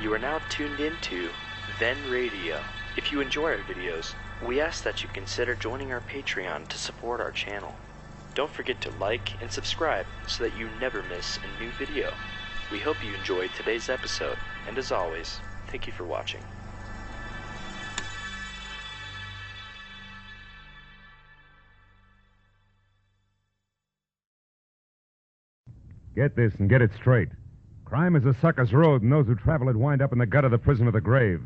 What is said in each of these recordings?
You are now tuned into Then Radio. If you enjoy our videos, we ask that you consider joining our Patreon to support our channel. Don't forget to like and subscribe so that you never miss a new video. We hope you enjoyed today's episode, and as always, thank you for watching. Get this and get it straight. Crime is a sucker's road, and those who travel it wind up in the gut of the prison of the grave.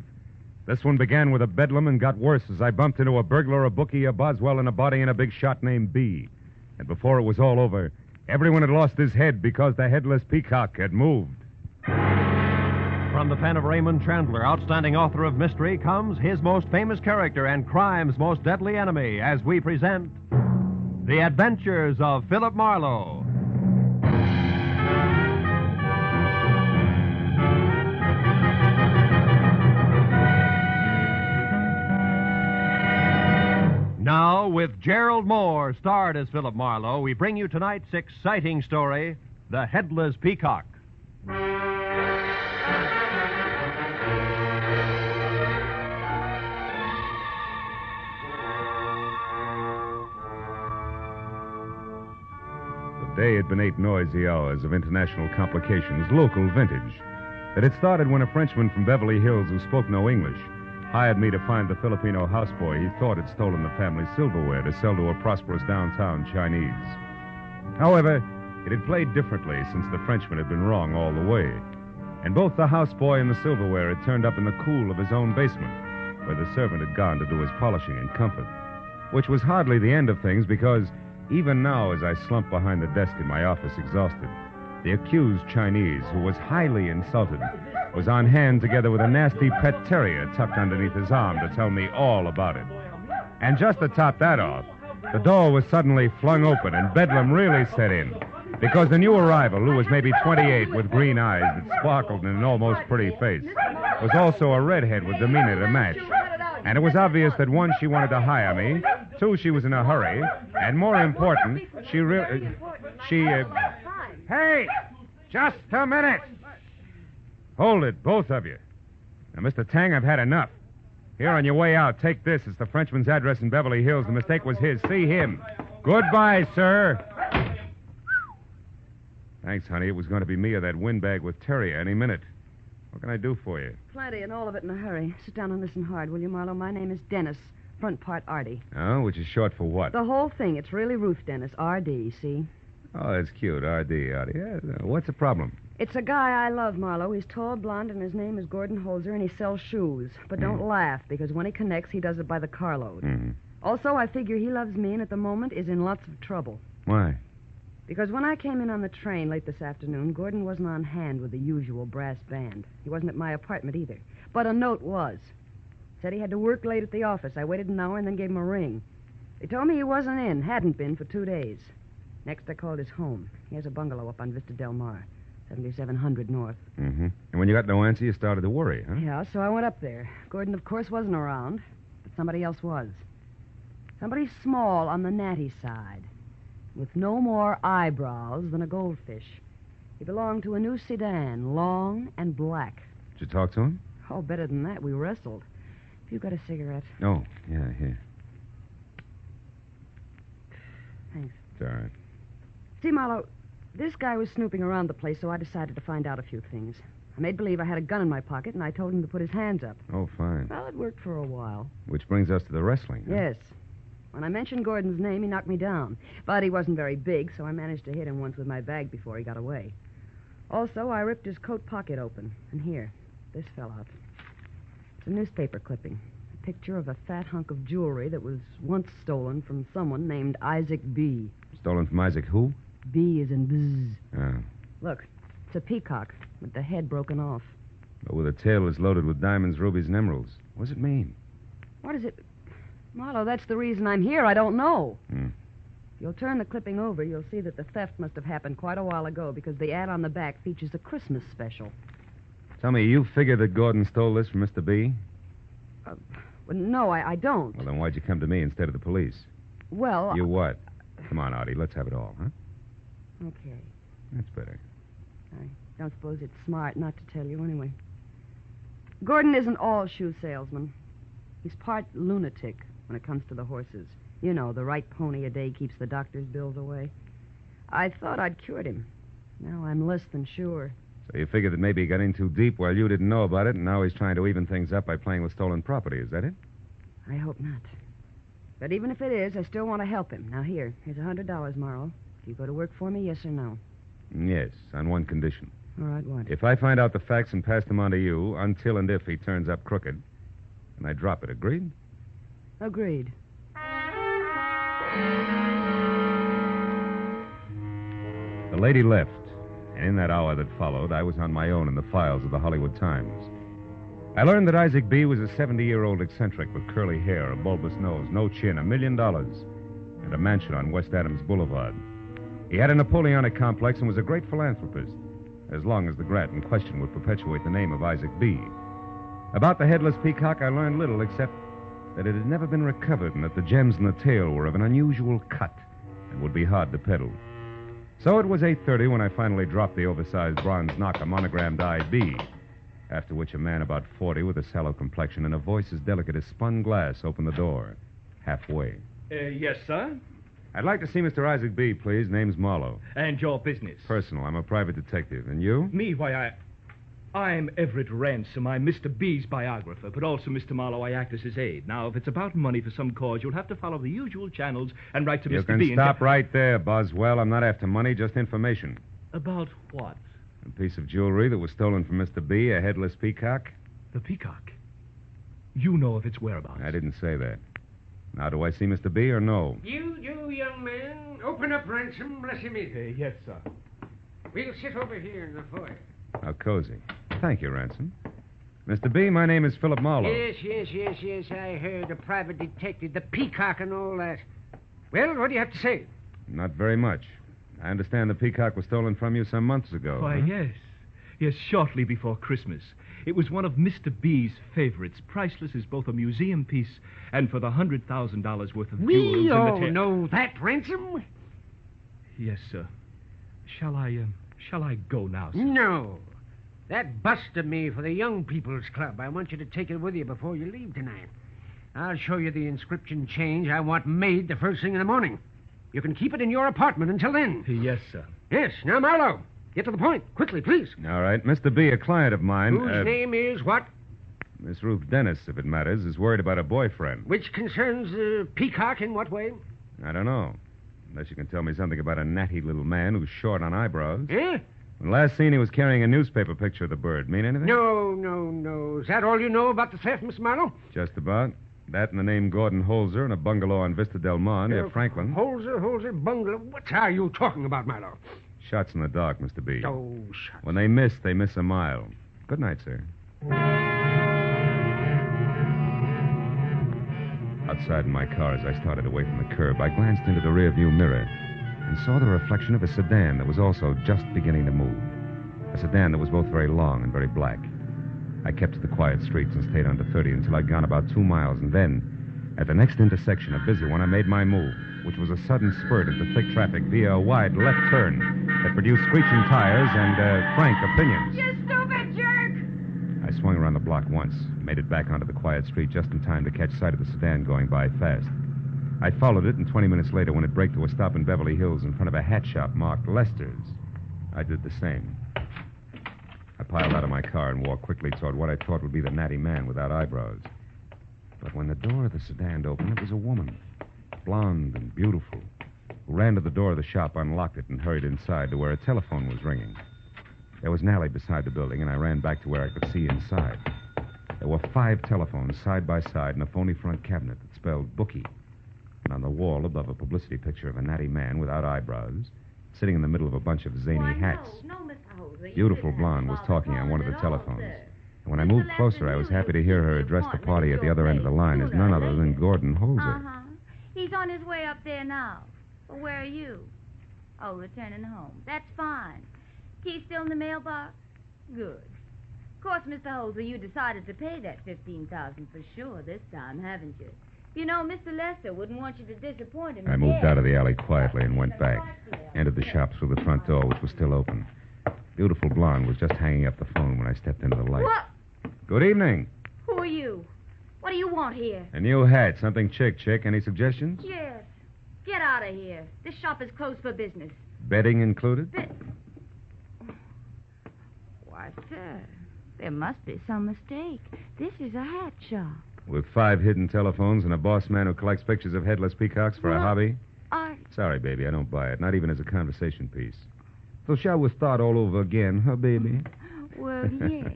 This one began with a bedlam and got worse as I bumped into a burglar, a bookie, a Boswell, and a body and a big shot named B. And before it was all over, everyone had lost his head because the Headless Peacock had moved. From the pen of Raymond Chandler, outstanding author of mystery, comes his most famous character and crime's most deadly enemy as we present The Adventures of Philip Marlowe. Now, with Gerald Moore, starred as Philip Marlowe, we bring you tonight's exciting story, The Headless Peacock. The day had been 8 noisy hours of international complications, local vintage. It had started when a Frenchman from Beverly Hills who spoke no English hired me to find the Filipino houseboy he thought had stolen the family's silverware to sell to a prosperous downtown Chinese. However, it had played differently since the Frenchman had been wrong all the way. And both the houseboy and the silverware had turned up in the cool of his own basement, where the servant had gone to do his polishing in comfort. Which was hardly the end of things, because even now, as I slumped behind the desk in my office exhausted, the accused Chinese, who was highly insulted, was on hand together with a nasty pet terrier tucked underneath his arm to tell me all about it. And just to top that off, the door was suddenly flung open and bedlam really set in, because the new arrival, who was maybe 28 with green eyes that sparkled in an almost pretty face, was also a redhead with demeanor to match. And it was obvious that, one, she wanted to hire me, two, she was in a hurry, and more important, Hey! Just a minute! Hold it, both of you. Now, Mr. Tang, I've had enough. Here, on your way out, take this. It's the Frenchman's address in Beverly Hills. The mistake was his. See him. Goodbye, sir. Thanks, honey. It was going to be me or that windbag with Terry any minute. What can I do for you? Plenty, and all of it in a hurry. Sit down and listen hard, will you, Marlowe? My name is Dennis. Front part Artie. Oh, which is short for what? The whole thing. It's really Ruth Dennis. R.D., see? Oh, that's cute. R.D., Artie. Yeah, what's the problem? It's a guy I love, Marlowe. He's tall, blonde, and his name is Gordon Holzer, and he sells shoes. But don't laugh, because when he connects, he does it by the carload. Mm-hmm. Also, I figure he loves me and at the moment is in lots of trouble. Why? Because when I came in on the train late this afternoon, Gordon wasn't on hand with the usual brass band. He wasn't at my apartment either. But a note was. Said he had to work late at the office. I waited an hour and then gave him a ring. They told me he wasn't in, hadn't been for 2 days. Next, I called his home. He has a bungalow up on Vista Del Mar, 7700 North. Mm-hmm. And when you got no answer, you started to worry, huh? Yeah, so I went up there. Gordon, of course, wasn't around, but somebody else was. Somebody small on the natty side, with no more eyebrows than a goldfish. He belonged to a new sedan, long and black. Did you talk to him? Oh, better than that. We wrestled. Have you got a cigarette? Oh, yeah, here. Thanks. It's all right. See, Marlowe, this guy was snooping around the place, so I decided to find out a few things. I made believe I had a gun in my pocket, and I told him to put his hands up. Oh, fine. Well, it worked for a while. Which brings us to the wrestling, huh? Yes. When I mentioned Gordon's name, he knocked me down. But he wasn't very big, so I managed to hit him once with my bag before he got away. Also, I ripped his coat pocket open. And here, this fell out. It's a newspaper clipping. A picture of a fat hunk of jewelry that was once stolen from someone named Isaac B. Stolen from Isaac who? B is in bzz. Oh. Look, it's a peacock with the head broken off. But with a tail that's loaded with diamonds, rubies, and emeralds. What does it mean? What is it? Marlowe, that's the reason I'm here. I don't know. Hmm. If you'll turn the clipping over, you'll see that the theft must have happened quite a while ago because the ad on the back features a Christmas special. Tell me, you figure that Gordon stole this from Mr. B? Well, no, I don't. Well, then why'd you come to me instead of the police? Well... You what? Come on, Artie, let's have it all, huh? Okay. That's better. I don't suppose it's smart not to tell you anyway. Gordon isn't all shoe salesman. He's part lunatic when it comes to the horses. You know, the right pony a day keeps the doctor's bills away. I thought I'd cured him. Now I'm less than sure. So you figured that maybe he got in too deep while you didn't know about it, and now he's trying to even things up by playing with stolen property. Is that it? I hope not. But even if it is, I still want to help him. Now, here's $100, Marlowe. Do you go to work for me, yes or no? Yes, on one condition. All right, what? If I find out the facts and pass them on to you, until and if he turns up crooked, and I drop it. Agreed? Agreed. The lady left, and in that hour that followed, I was on my own in the files of the Hollywood Times. I learned that Isaac B. was a 70-year-old eccentric with curly hair, a bulbous nose, no chin, $1 million, and a mansion on West Adams Boulevard. He had a Napoleonic complex and was a great philanthropist, as long as the grant in question would perpetuate the name of Isaac B. About the Headless Peacock, I learned little except that it had never been recovered and that the gems in the tail were of an unusual cut and would be hard to peddle. So it was 8:30 when I finally dropped the oversized bronze knocker monogrammed IB, after which a man about 40 with a sallow complexion and a voice as delicate as spun glass opened the door, halfway. Yes, sir? I'd like to see Mr. Isaac B., please. Name's Marlowe. And your business? Personal. I'm a private detective. And you? Me? Why, I'm Everett Ransom. I'm Mr. B's biographer, but also, Mr. Marlowe, I act as his aide. Now, if it's about money for some cause, you'll have to follow the usual channels and write to You Mr. B. can stop right there, Boswell. I'm not after money, just information. About what? A piece of jewelry that was stolen from Mr. B., a headless peacock. The peacock? You know of its whereabouts? I didn't say that. Now, do I see Mr. B. or no? You, young man. Open up, Ransom. Let him in. Yes, sir. We'll sit over here in the foyer. How cozy. Thank you, Ransom. Mr. B., my name is Philip Marlowe. Yes. I heard a private detective, the peacock and all that. Well, what do you have to say? Not very much. I understand the peacock was stolen from you some months ago. Why, huh? yes. Yes, shortly before Christmas. It was one of Mr. B's favorites, priceless as both a museum piece and for the $100,000 worth of jewels We in the all know that, Ransom. Yes, sir. Shall I go now, sir? No. That bust of me for the Young People's Club. I want you to take it with you before you leave tonight. I'll show you the inscription change I want made the first thing in the morning. You can keep it in your apartment until then. Yes, sir. Yes. Now, Marlowe, get to the point. Quickly, please. All right. Mr. B., a client of mine... Whose name is what? Miss Ruth Dennis, if it matters, is worried about a boyfriend. Which concerns the peacock in what way? I don't know. Unless you can tell me something about a natty little man who's short on eyebrows. Eh? When last seen, he was carrying a newspaper picture of the bird. Mean anything? No. Is that all you know about the theft, Mr. Marlowe? Just about. That and the name Gordon Holzer and a bungalow on Vista Del Mar near Franklin. Holzer, bungalow. What are you talking about, Marlowe? Shots in the dark, Mr. B. Oh, shut. When they miss a mile. Good night, sir. Outside in my car, as I started away from the curb, I glanced into the rearview mirror and saw the reflection of a sedan that was also just beginning to move. A sedan that was both very long and very black. I kept to the quiet streets and stayed under 30 until I'd gone about 2 miles, and then, at the next intersection, a busy one, I made my move, which was a sudden spurt into thick traffic via a wide left turn that produced screeching tires and frank opinions. You stupid jerk! I swung around the block once, made it back onto the quiet street just in time to catch sight of the sedan going by fast. I followed it, and 20 minutes later, when it braked to a stop in Beverly Hills in front of a hat shop marked Lester's, I did the same. I piled out of my car and walked quickly toward what I thought would be the natty man without eyebrows. But when the door of the sedan opened, it was a woman, blonde and beautiful, who ran to the door of the shop, unlocked it, and hurried inside to where a telephone was ringing. There was an alley beside the building, and I ran back to where I could see inside. There were 5 telephones side by side in a phony front cabinet that spelled bookie. And on the wall above a publicity picture of a natty man without eyebrows, sitting in the middle of a bunch of zany hats. No, Mr. Holder. Beautiful blonde was talking on one of the telephones. And when I moved closer, I was happy to hear her address the party at the other end of the line as none other than Gordon Holzer. Uh-huh. He's on his way up there now. Well, where are you? Oh, returning home. That's fine. Key still in the mailbox? Good. Of course, Mr. Holzer, you decided to pay that $15,000 for sure this time, haven't you? You know, Mr. Lester wouldn't want you to disappoint him. I moved out of the alley quietly and went back. Entered the shop through the front door, which was still open. Beautiful blonde was just hanging up the phone when I stepped into the light. What? Good evening. Who are you? What do you want here? A new hat. Something chick. Any suggestions? Yes. Get out of here. This shop is closed for business. Bedding included? Why, sir, there must be some mistake. This is a hat shop. With 5 hidden telephones and a boss man who collects pictures of headless peacocks for a hobby? Sorry, baby, I don't buy it. Not even as a conversation piece. So shall we start all over again, huh, baby? Well, yes.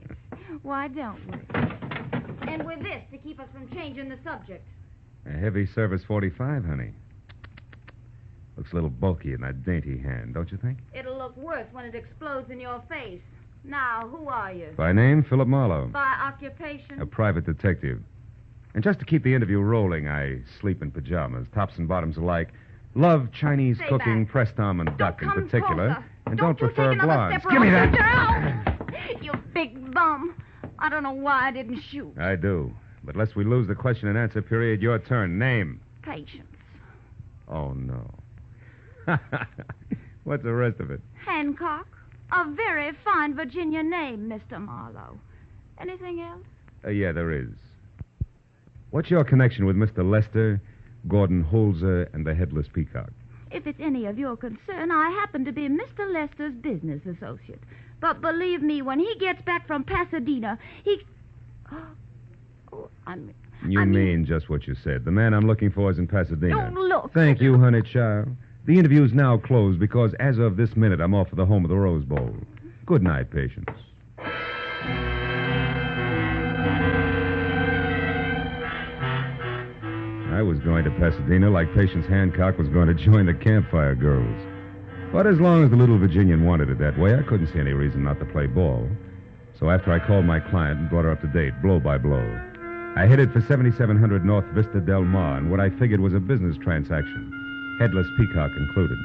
Why don't we? And with this to keep us from changing the subject. A heavy service 45, honey. Looks a little bulky in that dainty hand, don't you think? It'll look worse when it explodes in your face. Now, who are you? By name, Philip Marlowe. By occupation? A private detective. And just to keep the interview rolling, I sleep in pajamas, tops and bottoms alike. Love Chinese Stay cooking, back. pressed almond duck in Come particular. closer. And don't you prefer take another blondes. step or Give me I'll that. shoot you. You big bum. I don't know why I didn't shoot. I do. But lest we lose the question and answer period, your turn. Name. Patience. Oh, no. What's the rest of it? Hancock. A very fine Virginia name, Mr. Marlowe. Anything else? Yeah, there is. What's your connection with Mr. Lester, Gordon Holzer, and the Headless Peacock? If it's any of your concern, I happen to be Mr. Lester's business associate. But believe me, when he gets back from Pasadena, he... You mean just what you said. The man I'm looking for is in Pasadena. Don't look. Thank you, honey child. The interview's now closed because as of this minute, I'm off for the home of the Rose Bowl. Good night, Patience. I was going to Pasadena like Patience Hancock was going to join the Campfire Girls. But as long as the little Virginian wanted it that way, I couldn't see any reason not to play ball. So after I called my client and brought her up to date, blow by blow, I headed for 7700 North Vista Del Mar in what I figured was a business transaction, Headless Peacock included.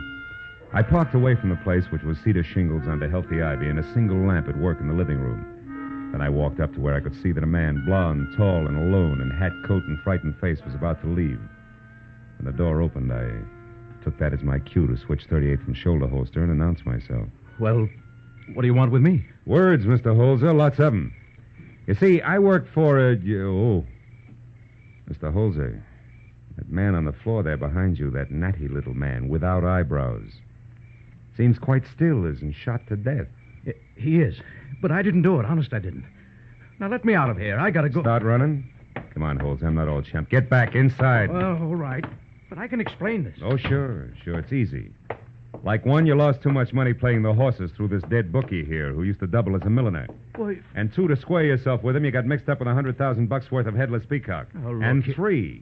I parked away from the place, which was cedar shingles under healthy ivy, and a single lamp at work in the living room. Then I walked up to where I could see that a man, blond, tall, and alone, in hat, coat, and frightened face, was about to leave. When the door opened, I took that as my cue to switch 38 from shoulder holster and announce myself. Well, what do you want with me? Words, Mr. Holzer, lots of them. You see, I work for Mr. Holzer, that man on the floor there behind you, that natty little man without eyebrows. Seems quite still, isn't shot to death. He is. But I didn't do it. Honest, I didn't. Now, let me out of here. I gotta go. Start running? Come on, Holzer, I'm not all chump. Get back inside. Well, all right. But I can explain this. Oh, sure. It's easy. Like one, you lost too much money playing the horses through this dead bookie here who used to double as a milliner. Well, And 2, to square yourself with him, you got mixed up with $100,000 worth of Headless Peacock. Oh, look, And 3,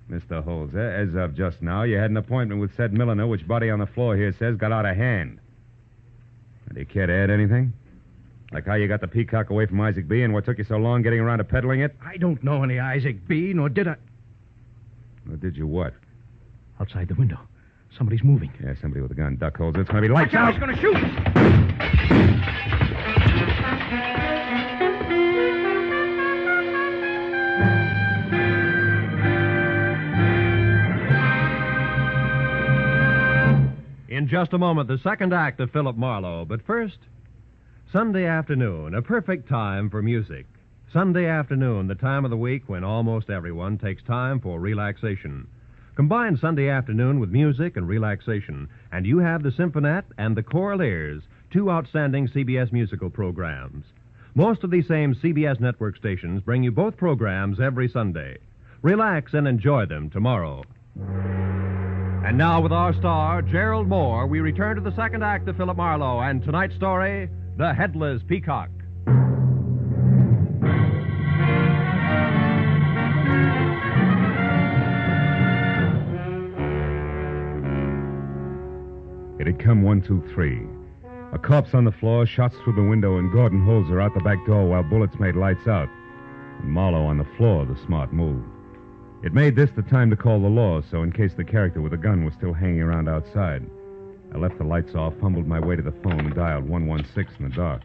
Mr. Holzer, as of just now, you had an appointment with said milliner, which body on the floor here says got out of hand. Do you care to add anything? Like how you got the peacock away from Isaac B. and what took you so long getting around to peddling it? I don't know any Isaac B., nor did I. Or did you what? Outside the window. Somebody's moving. Yeah, somebody with a gun. Duck Holzer. It's going to be lights out. He's going to shoot. In just a moment, the second act of Philip Marlowe. But first, Sunday afternoon, a perfect time for music. Sunday afternoon, the time of the week when almost everyone takes time for relaxation. Combine Sunday afternoon with music and relaxation, and you have the Symphonette and the Choraleers, 2 outstanding CBS musical programs. Most of these same CBS network stations bring you both programs every Sunday. Relax and enjoy them tomorrow. And now, with our star, Gerald Moore, we return to the second act of Philip Marlowe and tonight's story, The Headless Peacock. It had come 1, 2, 3. A corpse on the floor, shots through the window, and Gordon Holzer out the back door while bullets made lights out. And Marlowe on the floor, the smart move. It made this the time to call the law, so in case the character with a gun was still hanging around outside, I left the lights off, fumbled my way to the phone, and dialed 116 in the dark.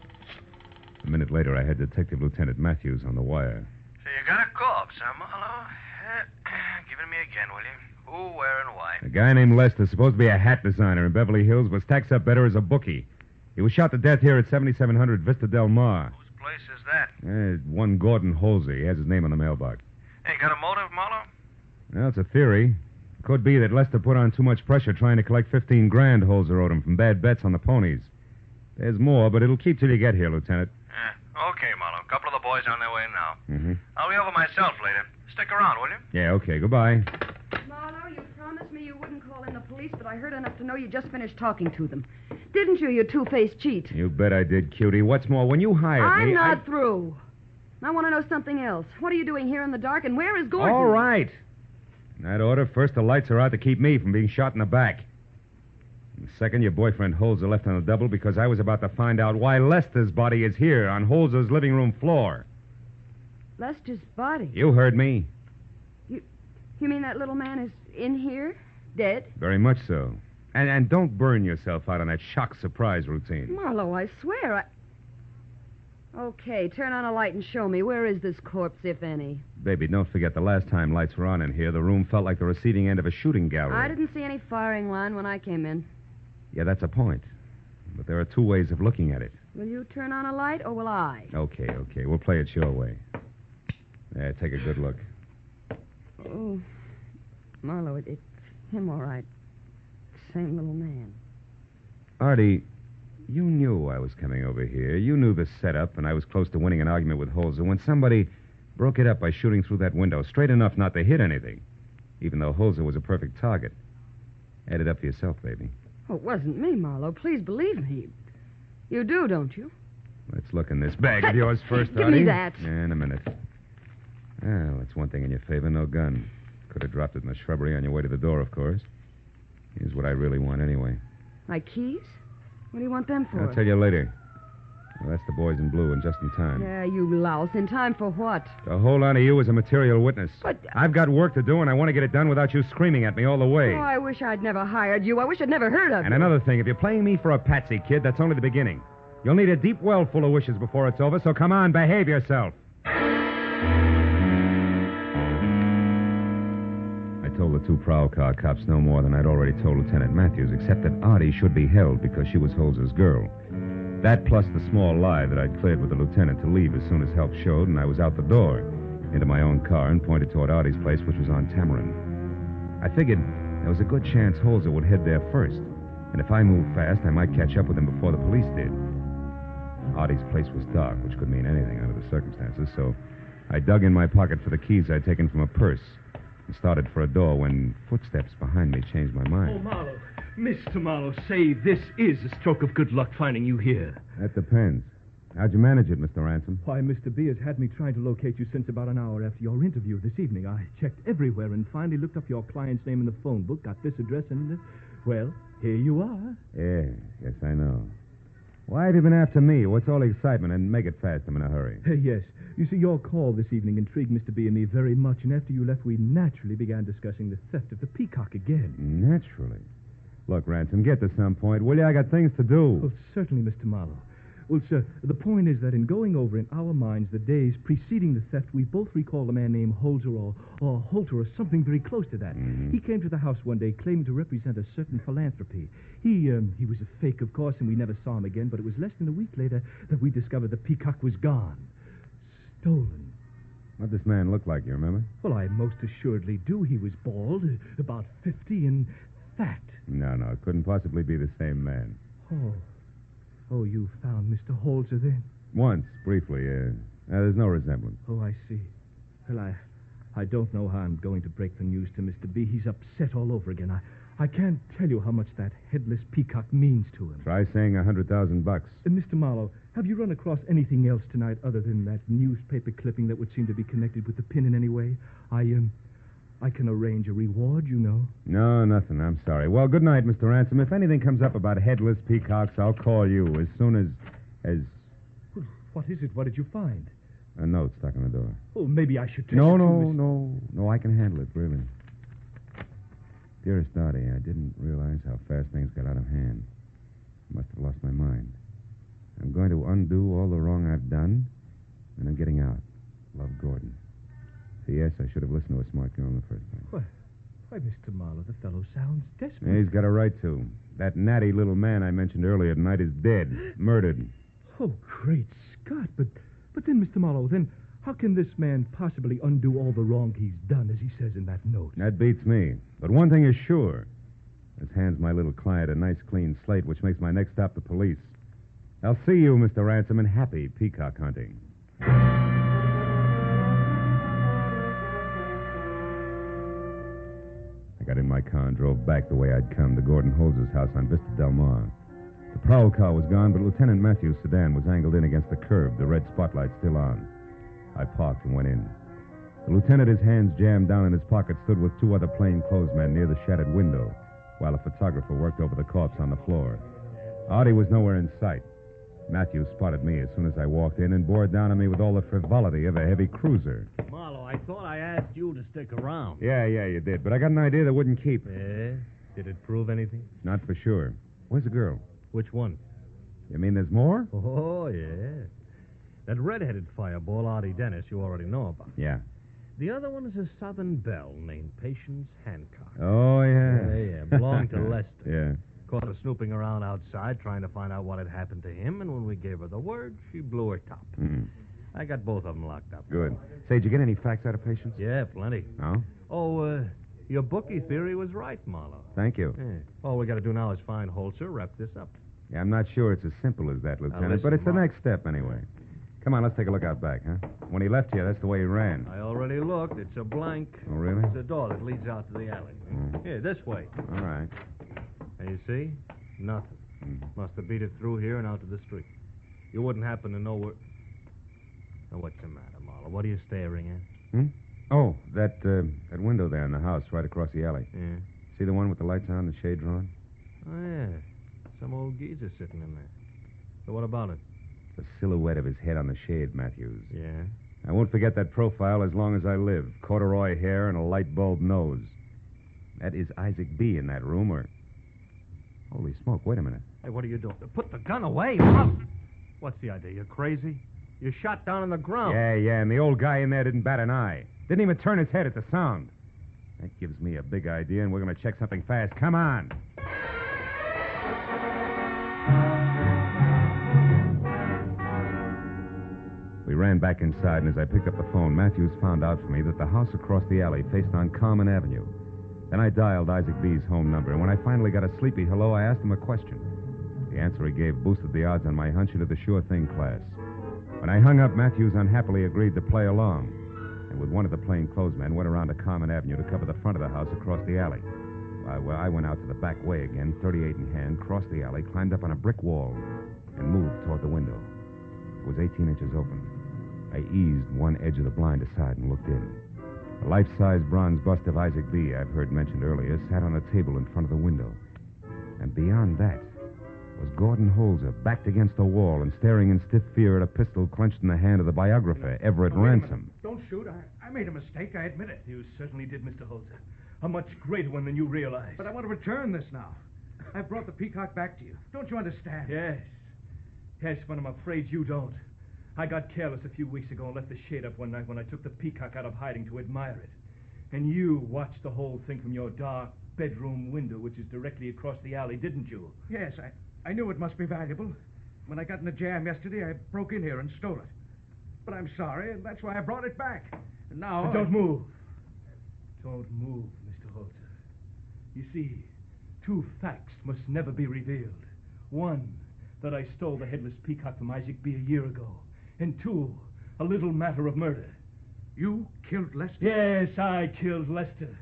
A minute later, I had Detective Lieutenant Matthews on the wire. So you got a corpse, huh, Marlowe? Give it to me again, will you? Who, where, and why? A guy named Lester, supposed to be a hat designer in Beverly Hills, was taxed up better as a bookie. He was shot to death here at 7700 Vista Del Mar. Whose place is that? One Gordon Holzer. He has his name on the mailbox. Hey, got a motive, Marlowe? Well, it's a theory. Could be that Lester put on too much pressure trying to collect 15 grand Holzer owed him from bad bets on the ponies. There's more, but it'll keep till you get here, Lieutenant. Okay, Marlowe. A couple of the boys on their way now. Mm-hmm. I'll be over myself later. Stick around, will you? Yeah, okay. Goodbye. Marlowe, you promised me you wouldn't call in the police, but I heard enough to know you just finished talking to them. Didn't you, you two-faced cheat? You bet I did, cutie. What's more, when you hired me... I'm not through. I want to know something else. What are you doing here in the dark, and where is Gordon? All right. In that order, first the lights are out to keep me from being shot in the back. And second, your boyfriend Holzer left on the double because I was about to find out why Lester's body is here on Holzer's living room floor. Lester's body? You heard me. You mean that little man is in here, dead? Very much so. And don't burn yourself out on that shock surprise routine. Marlowe, I swear Okay, turn on a light and show me. Where is this corpse, if any? Baby, don't forget the last time lights were on in here, the room felt like the receiving end of a shooting gallery. I didn't see any firing line when I came in. Yeah, that's a point. But there are two ways of looking at it. Will you turn on a light, or will I? Okay. We'll play it your way. Yeah, take a good look. Oh, Marlowe, it's him, all right. Same little man. Artie, you knew I was coming over here. You knew the setup, and I was close to winning an argument with Holzer when somebody broke it up by shooting through that window, straight enough not to hit anything, even though Holzer was a perfect target. Add it up for yourself, baby. Oh, it wasn't me, Marlowe. Please believe me. You do, don't you? Let's look in this bag of yours first, Give Artie. me that. Yeah, in a minute. Well, that's one thing in your favor, no gun. Could have dropped it in the shrubbery on your way to the door, of course. Here's what I really want anyway. My keys? What do you want them for? I'll tell you later. Well, that's the boys in blue, and just in time. Yeah, you louse. In time for what? To hold on to you as a material witness. But... I've got work to do, and I want to get it done without you screaming at me all the way. Oh, I wish I'd never hired you. I wish I'd never heard of you. And another thing, if you're playing me for a patsy, kid, that's only the beginning. You'll need a deep well full of wishes before it's over, so come on, behave yourself. I told the two prowl car cops no more than I'd already told Lieutenant Matthews, except that Artie should be held because she was Holzer's girl. That plus the small lie that I'd cleared with the lieutenant to leave as soon as help showed, and I was out the door, into my own car, and pointed toward Artie's place, which was on Tamarin. I figured there was a good chance Holzer would head there first, and if I moved fast, I might catch up with him before the police did. Artie's place was dark, which could mean anything under the circumstances, so I dug in my pocket for the keys I'd taken from a purse and started for a door when footsteps behind me changed my mind. Oh, Marlowe. Mr. Marlowe, say this is a stroke of good luck finding you here. That depends. How'd you manage it, Mr. Ransom? Why, Mr. B has had me trying to locate you since about an hour after your interview this evening. I checked everywhere and finally looked up your client's name in the phone book, got this address, and, well, here you are. Yes, I know. Why have you been after me? What's all the excitement? And make it fast. I'm in a hurry. Yes. You see, your call this evening intrigued Mr. B and me very much, and after you left, we naturally began discussing the theft of the Peacock again. Naturally. Look, Ransom, get to some point, will you? I got things to do. Oh, certainly, Mr. Marlowe. Well, sir, the point is that in going over in our minds the days preceding the theft, we both recall a man named Holzer or Holter or something very close to that. Mm-hmm. He came to the house one day claiming to represent a certain philanthropy. He was a fake, of course, and we never saw him again, but it was less than a week later that we discovered the Peacock was gone. Stolen. What'd this man look like, you remember? Well, I most assuredly do. He was bald, about 50, and fat. No, it couldn't possibly be the same man. Oh, you found Mr. Holzer then? Once, briefly, there's no resemblance. Oh, I see. Well, I don't know how I'm going to break the news to Mr. B. He's upset all over again. I can't tell you how much that Headless Peacock means to him. Try saying $100,000. Mr. Marlowe, have you run across anything else tonight other than that newspaper clipping that would seem to be connected with the pin in any way? I can arrange a reward, you know. No, nothing. I'm sorry. Well, good night, Mr. Ransom. If anything comes up about Headless Peacocks, I'll call you as soon as... Well, what is it? What did you find? A note stuck on the door. Oh, maybe I should take No, it to no, I can handle it, really. Dearest Artie, I didn't realize how fast things got out of hand. I must have lost my mind. I'm going to undo all the wrong I've done, and I'm getting out. Love, Gordon. P.S. I should have listened to a smart girl in the first place. Why, Mr. Marlowe, the fellow sounds desperate. Yeah, he's got a right to. That natty little man I mentioned earlier tonight is dead, murdered. Oh, great Scott, but But then, Mr. Marlowe, then how can this man possibly undo all the wrong he's done, as he says in that note? That beats me. But one thing is sure. This hands my little client a nice clean slate, which makes my next stop the police. I'll see you, Mr. Ransom, and happy peacock hunting. I got in my car and drove back the way I'd come to Gordon Holz's house on Vista Del Mar. The prowl car was gone, but Lieutenant Matthews' sedan was angled in against the curb, the red spotlight still on. I parked and went in. The lieutenant, his hands jammed down in his pocket, stood with two other plainclothesmen near the shattered window, while a photographer worked over the corpse on the floor. Artie was nowhere in sight. Matthews spotted me as soon as I walked in and bore down on me with all the frivolity of a heavy cruiser. Marlowe, I thought I asked you to stick around. Yeah, you did, but I got an idea that wouldn't keep. Yeah? Did it prove anything? Not for sure. Where's the girl? Which one? You mean there's more? Oh, yeah. That red-headed fireball, Artie Dennis, you already know about. Yeah. The other one is a Southern belle named Patience Hancock. Oh, yeah. Yeah. Belonged to Lester. Yeah. Caught her snooping around outside trying to find out what had happened to him, and when we gave her the word, she blew her top. Mm. I got both of them locked up. Good. Say, did you get any facts out of Patience? Yeah, plenty. Oh? Oh, your bookie theory was right, Marlowe. Thank you. Yeah. All we got to do now is find Holzer, wrap this up. Yeah, I'm not sure it's as simple as that, Lieutenant, listen, but it's the Mark. next step anyway. Come on, let's take a look out back, huh? When he left here, that's the way he ran. I already looked. It's a blank. Oh, really? It's a door that leads out to the alley. Here, this way. All right. And you see? Nothing. Must have beat it through here and out to the street. You wouldn't happen to know where... Now, what's the matter, Marlowe? What are you staring at? Oh, that window there in the house right across the alley. Yeah. See the one with the lights on, the shade drawn? Oh, yeah. Some old geezer sitting in there. So what about it? The silhouette of his head on the shade, Matthews. Yeah? I won't forget that profile as long as I live. Corduroy hair and a light bulb nose. That is Isaac B. in that room, or... Holy smoke, wait a minute. Hey, what are you doing? Put the gun away. What's the idea? You crazy? You shot down on the ground. Yeah, and the old guy in there didn't bat an eye. Didn't even turn his head at the sound. That gives me a big idea, and we're going to check something fast. Come on. We ran back inside, and as I picked up the phone, Matthews found out for me that the house across the alley faced on Common Avenue. Then I dialed Isaac B.'s home number, and when I finally got a sleepy hello, I asked him a question. The answer he gave boosted the odds on my hunch into the sure thing class. When I hung up, Matthews unhappily agreed to play along, and with one of the plainclothesmen went around to Common Avenue to cover the front of the house across the alley. I went out to the back way again, 38 in hand, crossed the alley, climbed up on a brick wall, and moved toward the window. It was 18 inches open. I eased one edge of the blind aside and looked in. A life-size bronze bust of Isaac B., I've heard mentioned earlier, sat on a table in front of the window. And beyond that was Gordon Holzer, backed against the wall and staring in stiff fear at a pistol clenched in the hand of the biographer, Everett Ransom. Don't shoot. I made a mistake. I admit it. You certainly did, Mr. Holzer. A much greater one than you realize. But I want to return this now. I've brought the Peacock back to you. Don't you understand? Yes, but I'm afraid you don't. I got careless a few weeks ago and left the shade up one night when I took the Peacock out of hiding to admire it. And you watched the whole thing from your dark bedroom window, which is directly across the alley, didn't you? Yes, I knew it must be valuable. When I got in a jam yesterday, I broke in here and stole it. But I'm sorry, and that's why I brought it back. And now... Don't move. Don't move, Mr. Holzer. You see, two facts must never be revealed. One, that I stole the Headless Peacock from Isaac B. a year ago. And two, a little matter of murder. You killed Lester? Yes, I killed Lester.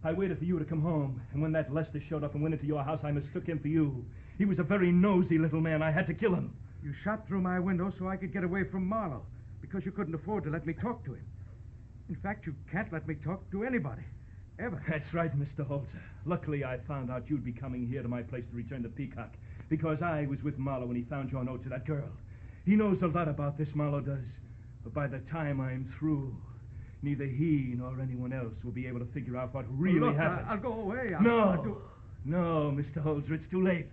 I waited for you to come home, and when that Lester showed up and went into your house, I mistook him for you. He was a very nosy little man. I had to kill him. You shot through my window so I could get away from Marlowe, because you couldn't afford to let me talk to him. In fact, you can't let me talk to anybody, ever. That's right, Mr. Holzer. Luckily, I found out you'd be coming here to my place to return the Peacock, because I was with Marlowe when he found your note to that girl. He knows a lot about this, Marlowe does. But by the time I'm through, neither he nor anyone else will be able to figure out what really happened. I'll go away. No, Mr. Holzer, it's too late.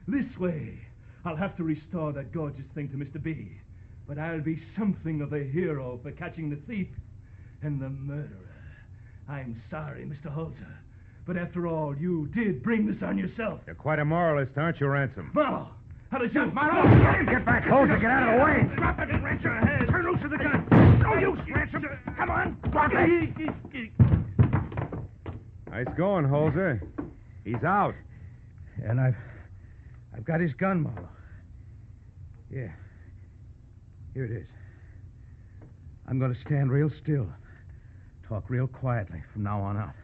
This way, I'll have to restore that gorgeous thing to Mr. B. But I'll be something of a hero for catching the thief and the murderer. I'm sorry, Mr. Holzer, but after all, you did bring this on yourself. You're quite a moralist, aren't you, Ransom? Marlowe! How did you... Marlowe! Get back! Holzer, get out of the way! Drop it and wrench your head! Turn loose going, Holzer? He's out. And I've got his gun, Marlowe. Yeah. Here it is. I'm going to stand real still. Talk real quietly from now on out.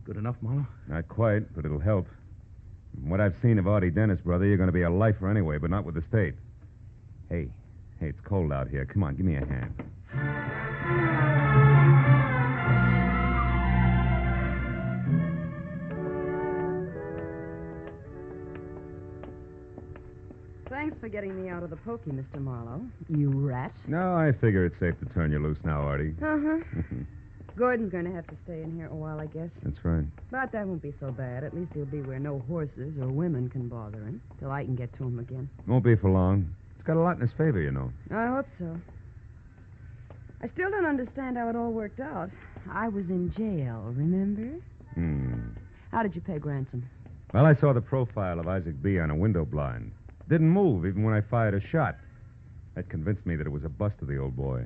Good enough, Marlowe? Not quite, but it'll help. From what I've seen of Artie Dennis, brother, you're going to be a lifer anyway, but not with the state. Hey, it's cold out here. Come on, give me a hand. Thanks for getting me out of the pokey, Mr. Marlowe. You rat. No, I figure it's safe to turn you loose now, Artie. Uh-huh. Gordon's going to have to stay in here a while, I guess. That's right. But that won't be so bad. At least he'll be where no horses or women can bother him, till I can get to him again. Won't be for long. He's got a lot in his favor, you know. I hope so. I still don't understand how it all worked out. I was in jail, remember? How did you peg ransom? Well, I saw the profile of Isaac B. on a window blind. Didn't move even when I fired a shot. That convinced me that it was a bust of the old boy.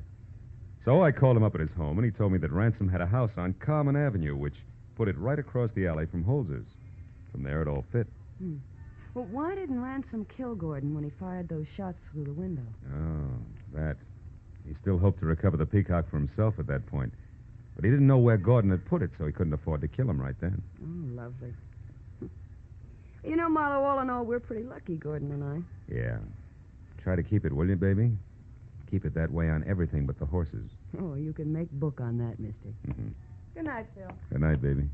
So I called him up at his home, and he told me that Ransom had a house on Carmen Avenue, which put it right across the alley from Holzer's. From there, it all fit. Well, why didn't Ransom kill Gordon when he fired those shots through the window? Oh, that. He still hoped to recover the Peacock for himself at that point. But he didn't know where Gordon had put it, so he couldn't afford to kill him right then. Oh, lovely. You know, Marlowe, all in all, we're pretty lucky, Gordon and I. Yeah. Try to keep it, will you, baby? Keep it that way on everything but the horses. Oh, you can make book on that, mister. Mm-hmm. Good night, Phil. Good night, baby.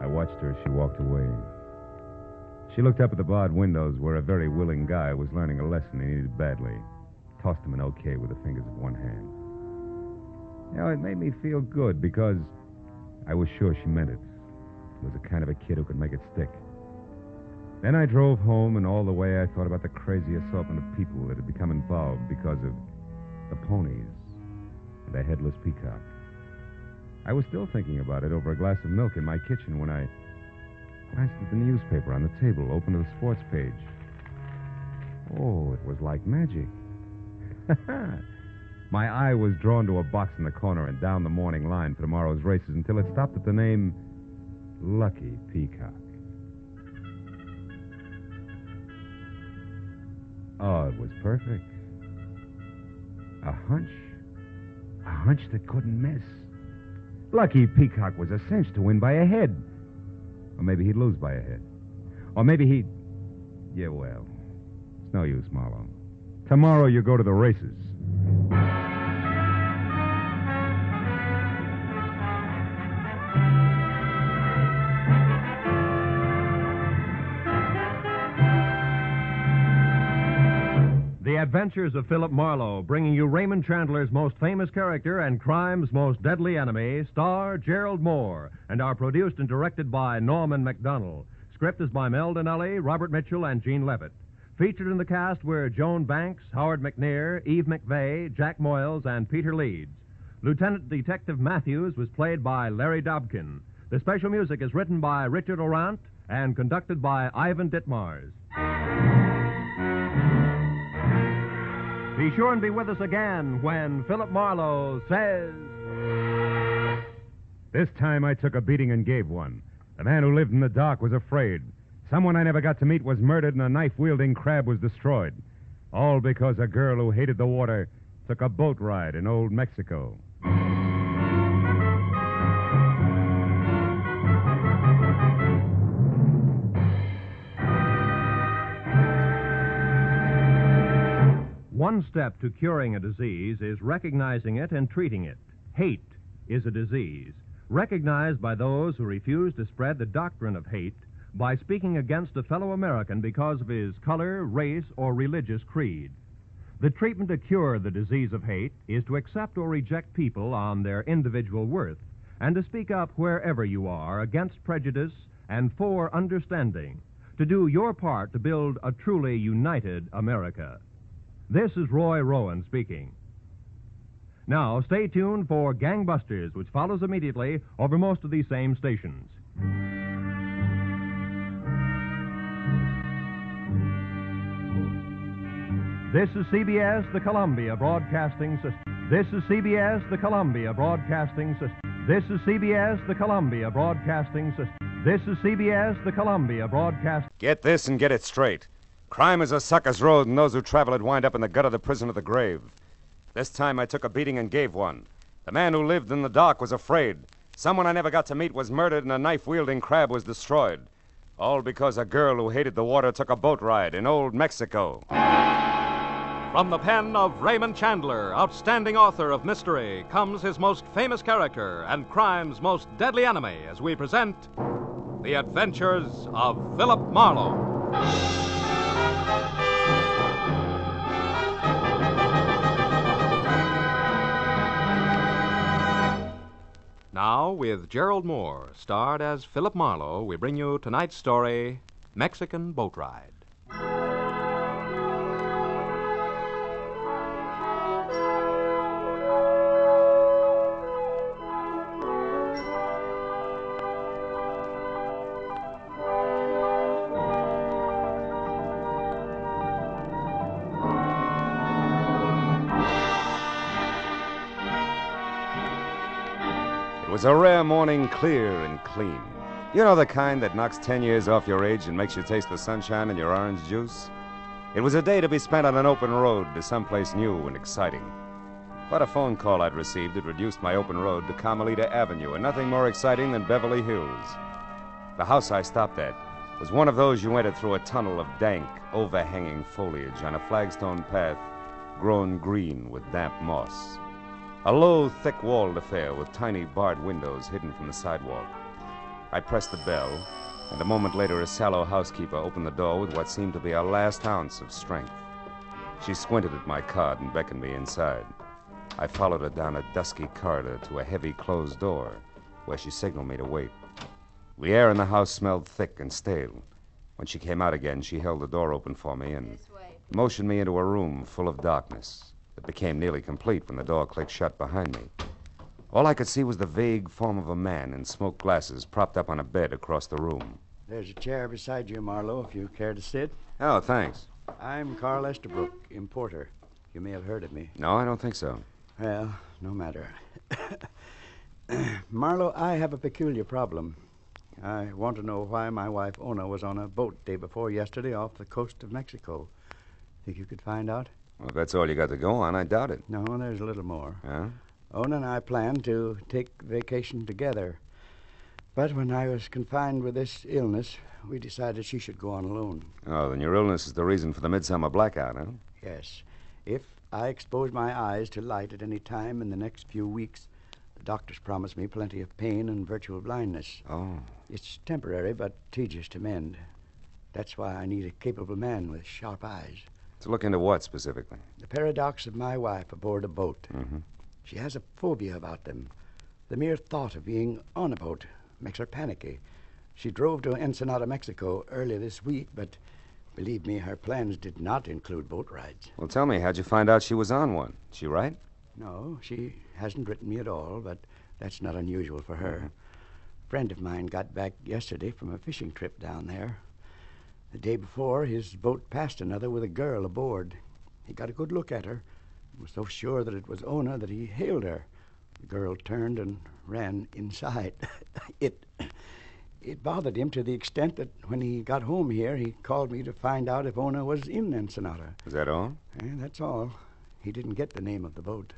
I watched her as she walked away. She looked up at the barred windows where a very willing guy was learning a lesson he needed badly. Tossed him an okay with the fingers of one hand. You know, it made me feel good because I was sure she meant it. Was the kind of a kid who could make it stick. Then I drove home, and all the way I thought about the crazy assortment of people that had become involved because of the ponies and the Headless Peacock. I was still thinking about it over a glass of milk in my kitchen when I glanced at the newspaper on the table, opened to the sports page. Oh, it was like magic. My eye was drawn to a box in the corner and down the morning line for tomorrow's races until it stopped at the name Lucky Peacock. Oh, it was perfect. A hunch that couldn't miss. Lucky Peacock was a cinch to win by a head. Or maybe he'd lose by a head. Or maybe he'd... Yeah, well, it's no use, Marlowe. Tomorrow you go to the races. The Adventures of Philip Marlowe, bringing you Raymond Chandler's most famous character and crime's most deadly enemy, star Gerald Moore, and are produced and directed by Norman MacDonald. Script is by Mel Donnelly, Robert Mitchell, and Gene Levitt. Featured in the cast were Joan Banks, Howard McNear, Eve McVeigh, Jack Moyles, and Peter Leeds. Lieutenant Detective Matthews was played by Larry Dobkin. The special music is written by Richard Orant and conducted by Ivan Ditmars. Be sure and be with us again when Philip Marlowe says... This time I took a beating and gave one. The man who lived in the dark was afraid. Someone I never got to meet was murdered and a knife-wielding crab was destroyed. All because a girl who hated the water took a boat ride in old Mexico. One step to curing a disease is recognizing it and treating it. Hate is a disease, recognized by those who refuse to spread the doctrine of hate by speaking against a fellow American because of his color, race, or religious creed. The treatment to cure the disease of hate is to accept or reject people on their individual worth and to speak up wherever you are against prejudice and for understanding, to do your part to build a truly united America. This is Roy Rowan speaking. Now, stay tuned for Gangbusters, which follows immediately over most of these same stations. This is CBS, the Columbia Broadcasting System. This is CBS, the Columbia Broadcasting System. This is CBS, the Columbia Broadcasting System. This is CBS, the Columbia Broadcast. Get this and get it straight. Crime is a sucker's road, and those who travel it wind up in the gut of the prison of the grave. This time I took a beating and gave one. The man who lived in the dark was afraid. Someone I never got to meet was murdered, and a knife-wielding crab was destroyed. All because a girl who hated the water took a boat ride in old Mexico. From the pen of Raymond Chandler, outstanding author of mystery, comes his most famous character and crime's most deadly enemy as we present The Adventures of Philip Marlowe. Now, with Gerald Moore, starred as Philip Marlowe, we bring you tonight's story, Mexican Boat Ride. It was a rare morning, clear and clean. You know the kind that knocks 10 years off your age and makes you taste the sunshine in your orange juice? It was a day to be spent on an open road to someplace new and exciting. But a phone call I'd received had reduced my open road to Carmelita Avenue, and nothing more exciting than Beverly Hills. The house I stopped at was one of those you entered through a tunnel of dank, overhanging foliage on a flagstone path grown green with damp moss. A low, thick-walled affair with tiny barred windows hidden from the sidewalk. I pressed the bell, and a moment later a sallow housekeeper opened the door with what seemed to be a last ounce of strength. She squinted at my card and beckoned me inside. I followed her down a dusky corridor to a heavy closed door, where she signaled me to wait. The air in the house smelled thick and stale. When she came out again, she held the door open for me and motioned me into a room full of darkness. It became nearly complete when the door clicked shut behind me. All I could see was the vague form of a man in smoked glasses propped up on a bed across the room. There's a chair beside you, Marlowe, if you care to sit. Oh, thanks. I'm Carl Estabrook, importer. You may have heard of me. No, I don't think so. Well, no matter. Marlowe, I have a peculiar problem. I want to know why my wife, Ona, was on a boat day before yesterday off the coast of Mexico. Think you could find out? Well, if that's all you got to go on, I doubt it. No, there's a little more. Huh? Ona and I planned to take vacation together. But when I was confined with this illness, we decided she should go on alone. Oh, then your illness is the reason for the midsummer blackout, huh? Yes. If I expose my eyes to light at any time in the next few weeks, the doctors promised me plenty of pain and virtual blindness. Oh. It's temporary, but tedious to mend. That's why I need a capable man with sharp eyes. To look into what, specifically? The paradox of my wife aboard a boat. Mm-hmm. She has a phobia about them. The mere thought of being on a boat makes her panicky. She drove to Ensenada, Mexico earlier this week, but believe me, her plans did not include boat rides. Well, tell me, how'd you find out she was on one? She right? No, she hasn't written me at all, but that's not unusual for her. Mm-hmm. A friend of mine got back yesterday from a fishing trip down there. The day before, his boat passed another with a girl aboard. He got a good look at her and was so sure that it was Ona that he hailed her. The girl turned and ran inside. It bothered him to the extent that when he got home here, he called me to find out if Ona was in Ensenada. Is that all? That's all. He didn't get the name of the boat.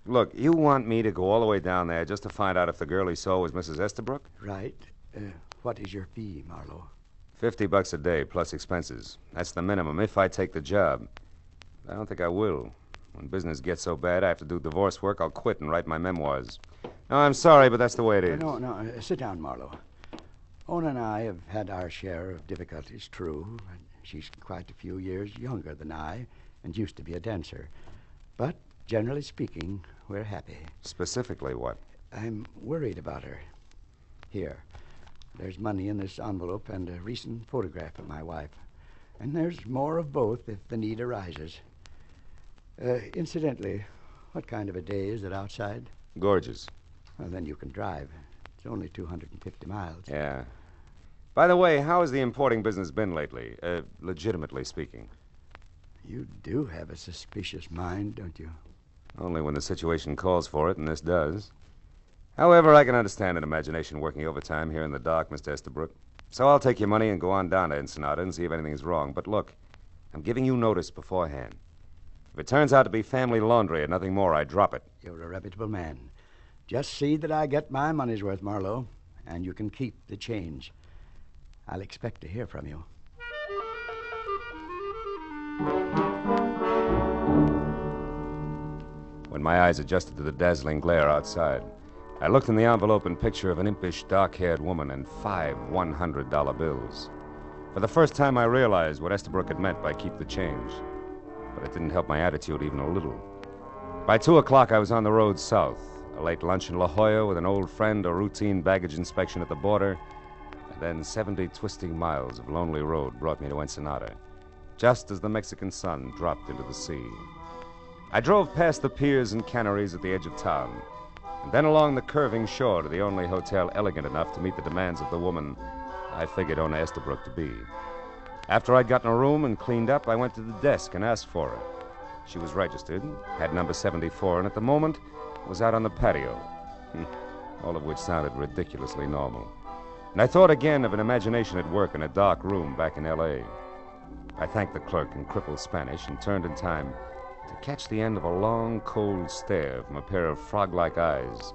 Look, you want me to go all the way down there just to find out if the girl he saw was Mrs. Estabrook? Right. What is your fee, Marlowe? $50 a day, plus expenses. That's the minimum if I take the job. I don't think I will. When business gets so bad I have to do divorce work, I'll quit and write my memoirs. No, I'm sorry, but that's the way it is. No. Sit down, Marlowe. Ona and I have had our share of difficulties, true. She's quite a few years younger than I and used to be a dancer. But, generally speaking, we're happy. Specifically what? I'm worried about her. Here. There's money in this envelope and a recent photograph of my wife. And there's more of both if the need arises. Incidentally, what kind of a day is it outside? Gorgeous. Well, then you can drive. It's only 250 miles. Yeah. By the way, how has the importing business been lately, legitimately speaking? You do have a suspicious mind, don't you? Only when the situation calls for it, and this does. However, I can understand an imagination working overtime here in the dark, Mr. Estabrook. So I'll take your money and go on down to Ensenada and see if anything's wrong. But look, I'm giving you notice beforehand. If it turns out to be family laundry and nothing more, I drop it. You're a reputable man. Just see that I get my money's worth, Marlowe, and you can keep the change. I'll expect to hear from you. When my eyes adjusted to the dazzling glare outside, I looked in the envelope and picture of an impish, dark-haired woman and 5 $100 bills. For the first time, I realized what Estabrook had meant by keep the change. But it didn't help my attitude even a little. By 2 o'clock, I was on the road south. A late lunch in La Jolla with an old friend, a routine baggage inspection at the border, and then 70 twisting miles of lonely road brought me to Ensenada, just as the Mexican sun dropped into the sea. I drove past the piers and canneries at the edge of town, and then along the curving shore to the only hotel elegant enough to meet the demands of the woman I figured Ona Estabrook to be. After I'd gotten a room and cleaned up, I went to the desk and asked for her. She was registered, had number 74, and at the moment was out on the patio. All of which sounded ridiculously normal. And I thought again of an imagination at work in a dark room back in L.A. I thanked the clerk in crippled Spanish and turned in time to catch the end of a long, cold stare from a pair of frog-like eyes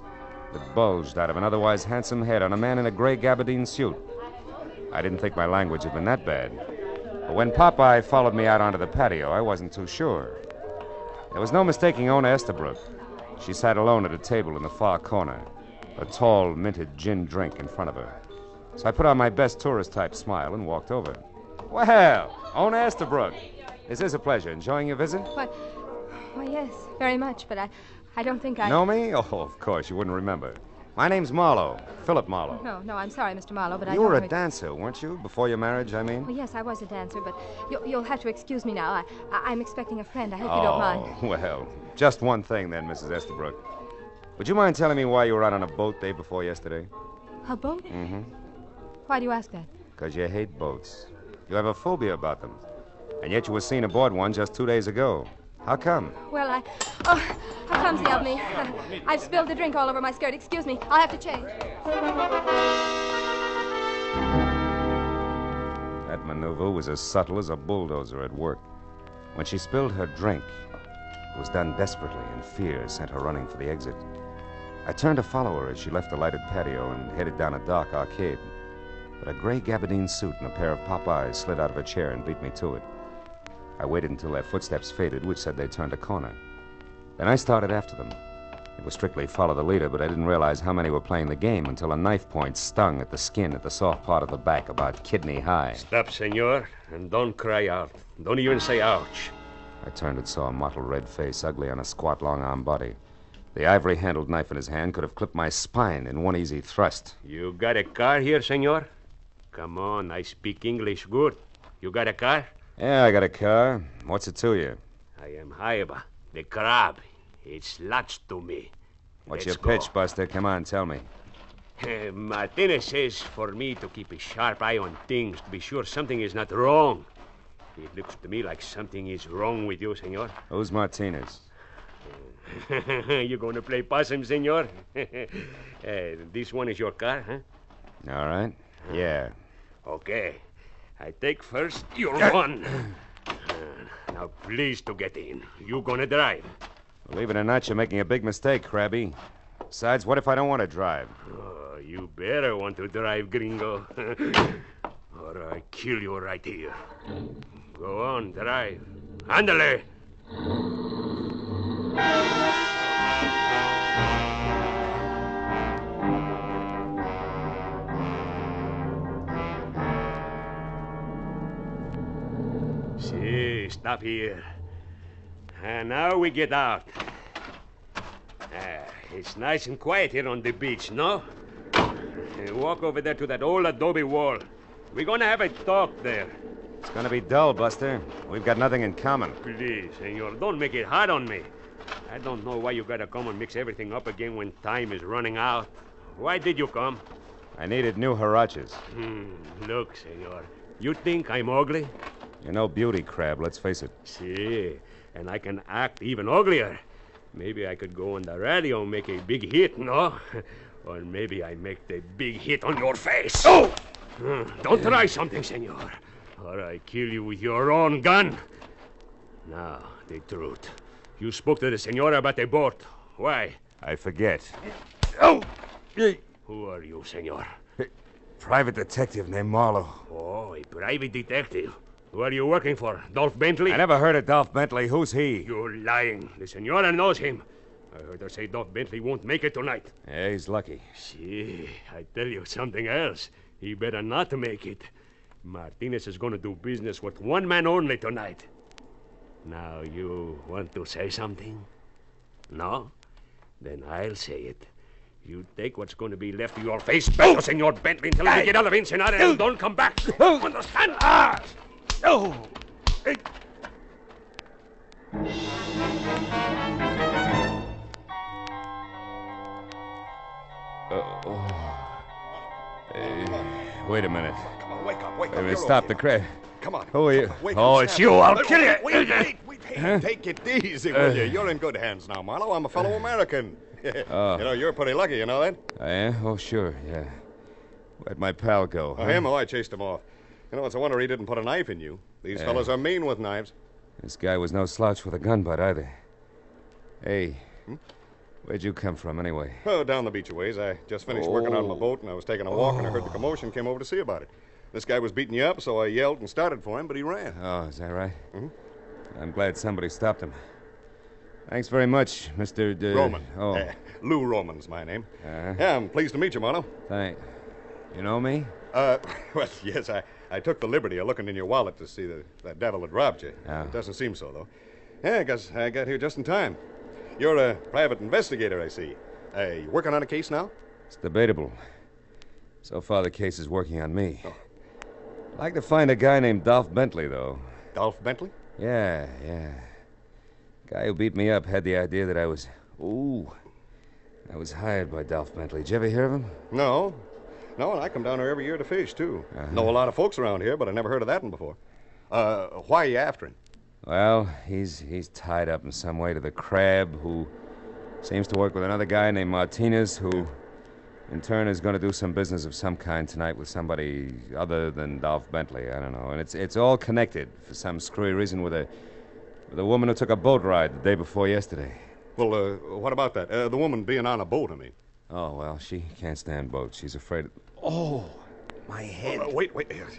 that bulged out of an otherwise handsome head on a man in a gray gabardine suit. I didn't think my language had been that bad. But when Popeye followed me out onto the patio, I wasn't too sure. There was no mistaking Ona Estabrook. She sat alone at a table in the far corner, a tall, minted gin drink in front of her. So I put on my best tourist-type smile and walked over. Well, Ona Estabrook, this is a pleasure. Enjoying your visit? What? Why, yes, very much, but I don't think I... Know me? Oh, of course, you wouldn't remember. My name's Marlowe, Philip Marlowe. No, I'm sorry, Mr. Marlowe, but I You don't were a know dancer, weren't you? Before your marriage, I mean? Well, yes, I was a dancer, but you'll have to excuse me now. I'm expecting a friend. I hope you don't mind. Oh, well, just one thing then, Mrs. Estabrook. Would you mind telling me why you were out on a boat day before yesterday? A boat? Mm-hmm. Why do you ask that? Because you hate boats. You have a phobia about them. And yet you were seen aboard one just 2 days ago. How come? Well, how clumsy of me. I've spilled the drink all over my skirt. Excuse me. I'll have to change. That maneuver was as subtle as a bulldozer at work. When she spilled her drink, it was done desperately, and fear sent her running for the exit. I turned to follow her as she left the lighted patio and headed down a dark arcade. But a gray gabardine suit and a pair of pop eyes slid out of a chair and beat me to it. I waited until their footsteps faded, which said they turned a corner. Then I started after them. It was strictly follow the leader, but I didn't realize how many were playing the game until a knife point stung at the skin at the soft part of the back, about kidney high. Stop, senor, and don't cry out. Don't even say ouch. I turned and saw a mottled red face, ugly on a squat, long-armed body. The ivory-handled knife in his hand could have clipped my spine in one easy thrust. You got a car here, senor? Come on, I speak English good. You got a car? Yeah, I got a car. What's it to you? I am Haiba, the crab. It's lots to me. What's Let's your pitch, go. Buster? Come on, tell me. Martinez says for me to keep a sharp eye on things to be sure something is not wrong. It looks to me like something is wrong with you, senor. Who's Martinez? You going to play possum, senor? This one is your car, huh? All right. Yeah. Okay. I take first your one. Now, please to get in. You gonna drive? Believe it or not, you're making a big mistake, Krabby. Besides, what if I don't want to drive? Oh, you better want to drive, gringo. Or I kill you right here. Go on, drive. Ándale. See, stop here. And now we get out. It's nice and quiet here on the beach, no? Walk over there to that old adobe wall. We're going to have a talk there. It's going to be dull, Buster. We've got nothing in common. Please, senor, don't make it hard on me. I don't know why you got to come and mix everything up again when time is running out. Why did you come? I needed new huaraches. Look, senor, you think I'm ugly? You're no beauty, Crab, let's face it. See, and I can act even uglier. Maybe I could go on the radio and make a big hit, no? Or maybe I make the big hit on your face. Oh! Don't try something, senor, or I kill you with your own gun. Now, the truth. You spoke to the senora about the boat. Why? I forget. Oh! Who are you, senor? Private detective named Marlowe. Oh, a private detective. Who are you working for? Dolph Bentley? I never heard of Dolph Bentley. Who's he? You're lying. The senora knows him. I heard her say Dolph Bentley won't make it tonight. Yeah, he's lucky. See, I tell you something else. He better not make it. Martinez is going to do business with one man only tonight. Now, you want to say something? No? Then I'll say it. You take what's going to be left of your face back, Senor Bentley, until we get out of Ensenada and don't come back. Understand? Oh! Wait a minute. Come on, wake up, wake Wait up. a minute, stop the crab. Come on. Who are you? Wake Oh, up, it's Sam. you. I'll kill you. Wait. Hey, take it easy, will you? You're in good hands now, Marlowe. I'm a fellow American. Oh. You know, you're pretty lucky, you know that? I am? Oh, sure, yeah. Where'd my pal go? Oh, him? Oh, I chased him off. You know, it's a wonder he didn't put a knife in you. These fellows are mean with knives. This guy was no slouch with a gun butt either. Hey, where'd you come from anyway? Oh, down the beach a ways. I just finished working on my boat, and I was taking a walk, and I heard the commotion, came over to see about it. This guy was beating you up, so I yelled and started for him, but he ran. Oh, is that right? Mm-hmm. I'm glad somebody stopped him. Thanks very much, Mr. Roman. Oh. Lou Roman's my name. Yeah, I'm pleased to meet you, Marlowe. Thanks. You know me? Well, yes, I took the liberty of looking in your wallet to see that devil that robbed you. Oh. It doesn't seem so, though. Yeah, I guess I got here just in time. You're a private investigator, I see. You working on a case now? It's debatable. So far, the case is working on me. Oh. I'd like to find a guy named Dolph Bentley, though. Dolph Bentley? Yeah. Guy who beat me up had the idea that I was hired by Dolph Bentley. Did you ever hear of him? No, and I come down here every year to fish, too. Know a lot of folks around here, but I never heard of that one before. Why are you after him? Well, he's tied up in some way to the crab, who seems to work with another guy named Martinez, who in turn is going to do some business of some kind tonight with somebody other than Dolph Bentley. I don't know. And it's all connected for some screwy reason with a woman who took a boat ride the day before yesterday. Well, what about that? The woman being on a boat, I mean. Oh, well, she can't stand boats. She's afraid of... Oh, my head. Wait.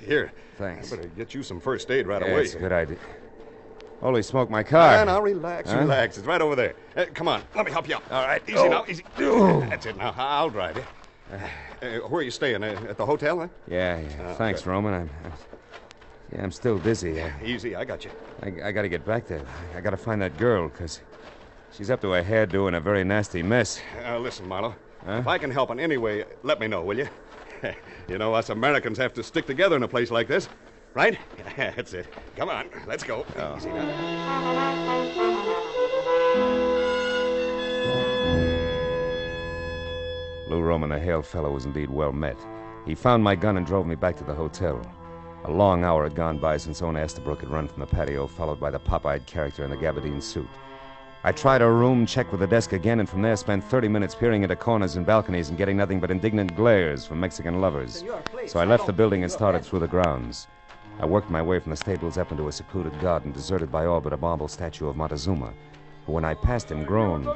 Here. Thanks. I better get you some first aid right Yeah, away. it's a good idea. Holy smoke, my car. Now, relax. It's right over there. Come on, let me help you out. All right. Easy now, easy. That's it now. I'll drive you. Where are you staying? At the hotel, then? Yeah. Thanks, good. Roman. I'm still dizzy. Easy, I got you. I got to get back there. I got to find that girl, because she's up to her hairdo in a very nasty mess. Listen, Marlowe. If I can help in any way, let me know, will you? You know, us Americans have to stick together in a place like this, right? That's it. Come on, let's go. Easy now. Lou Roman, the hail fellow, was indeed well met. He found my gun and drove me back to the hotel. A long hour had gone by since Owen Estabrook had run from the patio, followed by the pop-eyed character in the gabardine suit. I tried our room, checked with the desk again, and from there spent 30 minutes peering into corners and balconies and getting nothing but indignant glares from Mexican lovers. So I left the building and started through the grounds. I worked my way from the stables up into a secluded garden deserted by all but a marble statue of Montezuma, who, when I passed him, groaned.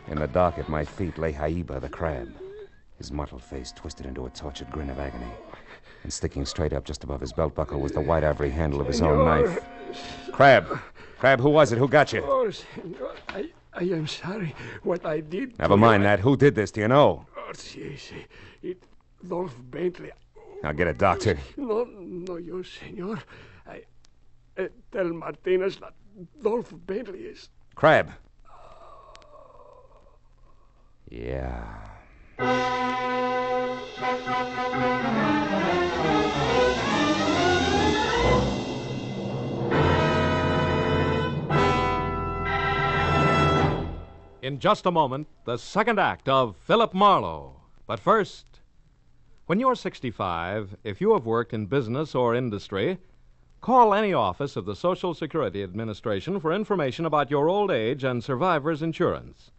In the dark at my feet lay Haiba, the crab, his mottled face twisted into a tortured grin of agony. And sticking straight up just above his belt buckle was the white ivory handle of his own knife. Crab, who was it? Who got you? Oh, senor, I am sorry what I did. Never mind that. Who did this? Do you know? Oh, si. It Dolph Bentley. Now get a doctor. No, yo, senor. I tell Martinez that Dolph Bentley is... Crab. Yeah. In just a moment, the second act of Philip Marlowe. But first, when you're 65, if you have worked in business or industry, Call any office of the Social Security Administration for information about your old age and survivor's insurance.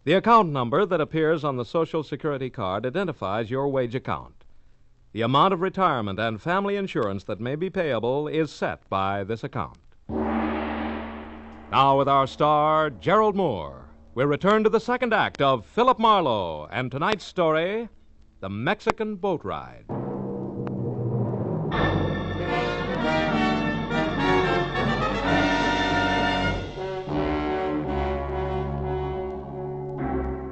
The account number that appears on the Social Security card identifies your wage account. The amount of retirement and family insurance that may be payable is set by this account. Now, with our star, Gerald Moore, we return to the second act of Philip Marlowe and tonight's story, The Mexican Boat Ride.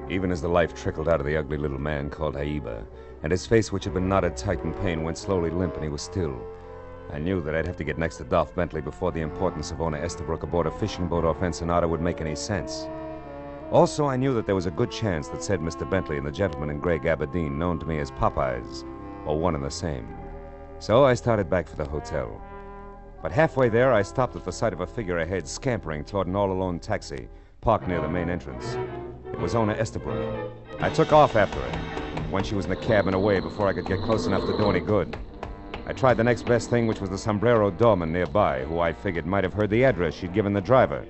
Even as the life trickled out of the ugly little man called Aiba, and his face, which had been knotted tight in pain, went slowly limp and he was still, I knew that I'd have to get next to Dolph Bentley before the importance of Ona Estabrook aboard a fishing boat off Ensenada would make any sense. Also, I knew that there was a good chance that said Mr. Bentley and the gentleman in gray gabardine, known to me as Popeyes, were one and the same. So I started back for the hotel. But halfway there, I stopped at the sight of a figure ahead scampering toward an all-alone taxi parked near the main entrance. It was Ona Estabrook. I took off after her. When she was in the cab and away before I could get close enough to do any good. I tried the next best thing, which was the sombrero doorman nearby, who I figured might have heard the address she'd given the driver.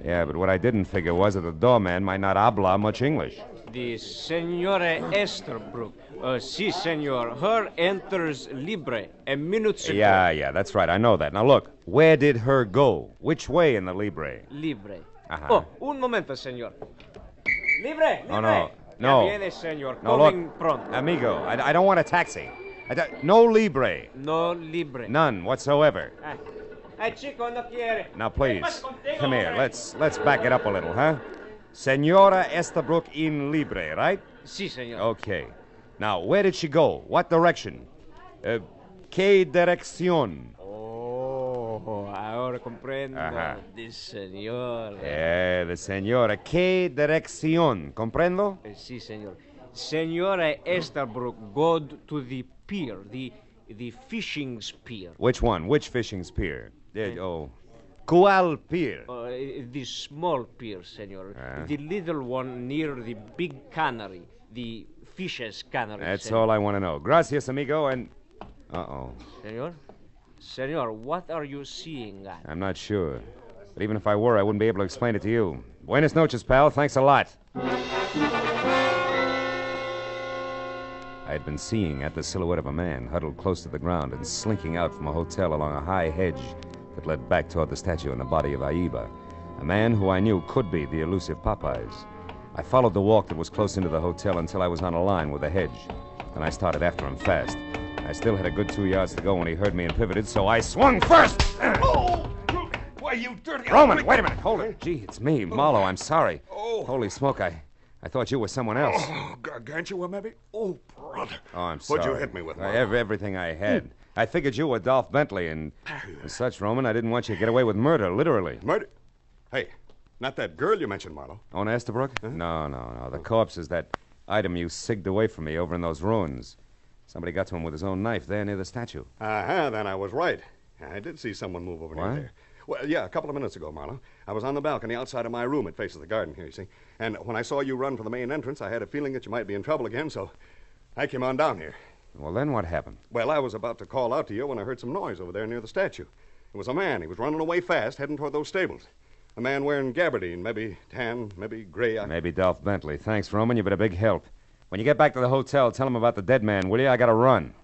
Yeah, but what I didn't figure was that the doorman might not habla much English. The Senora Estabrook. Si, senor. Her enters libre a minute ago. Yeah, that's right. I know that. Now, look, where did her go? Which way in the libre? Libre. Uh-huh. Oh, un momento, senor. Libre! Oh, no. No. Ya viene, senor. No, Coming look, pronto. amigo, I don't want a taxi. No libre. No libre. None whatsoever. Hey, chico, no quiere. Now, please, come here. Let's back it up a little, huh? Senora Estabrook in libre, right? Si, senor. Okay. Now, where did she go? What direction? ¿Qué dirección? Oh, ahora comprendo. Ajá. The senor. The senora. ¿Qué dirección? ¿Comprendo? Si, senor. Senora Estabrook go to the pier, the fishing pier. Which one? Which fishing pier? ¿Cuál pier? The small pier, senor. The little one near the big cannery, the fishes cannery. That's senor. all I want to know. Gracias, amigo, and... Uh-oh. Senor, what are you seeing at? I'm not sure. But even if I were, I wouldn't be able to explain it to you. Buenas noches, pal. Thanks a lot. I had been seeing at the silhouette of a man huddled close to the ground and slinking out from a hotel along a high hedge that led back toward the statue in the body of Aiba, a man who I knew could be the elusive Popeyes. I followed the walk that was close into the hotel until I was on a line with the hedge. Then I started after him fast. I still had a good 2 yards to go when he heard me and pivoted, so I swung first! Oh! Why, you dirty... Roman, wait a minute. Hold it. Gee, it's me, Marlowe. I'm sorry. Oh. Holy smoke, I thought you were someone else. Oh, Gargantua, maybe? Oh, brother. Oh, I'm sorry. What'd you hit me with, Marlowe? Everything I had. I figured you were Dolph Bentley, and as such, Roman, I didn't want you to get away with murder, literally. Murder? Hey, not that girl you mentioned, Marlowe. Ona Estabrook? Huh? No. The corpse is that item you sigged away from me over in those ruins. Somebody got to him with his own knife there near the statue. Then I was right. I did see someone move over near there. Well, yeah, a couple of minutes ago, Marlowe. I was on the balcony outside of my room. It faces the garden here, you see. And when I saw you run for the main entrance, I had a feeling that you might be in trouble again, so I came on down here. Well, then what happened? Well, I was about to call out to you when I heard some noise over there near the statue. It was a man. He was running away fast, heading toward those stables. A man wearing gabardine, maybe tan, maybe gray. Maybe Dolph Bentley. Thanks, Roman. You've been a big help. When you get back to the hotel, tell him about the dead man, will you? I gotta run.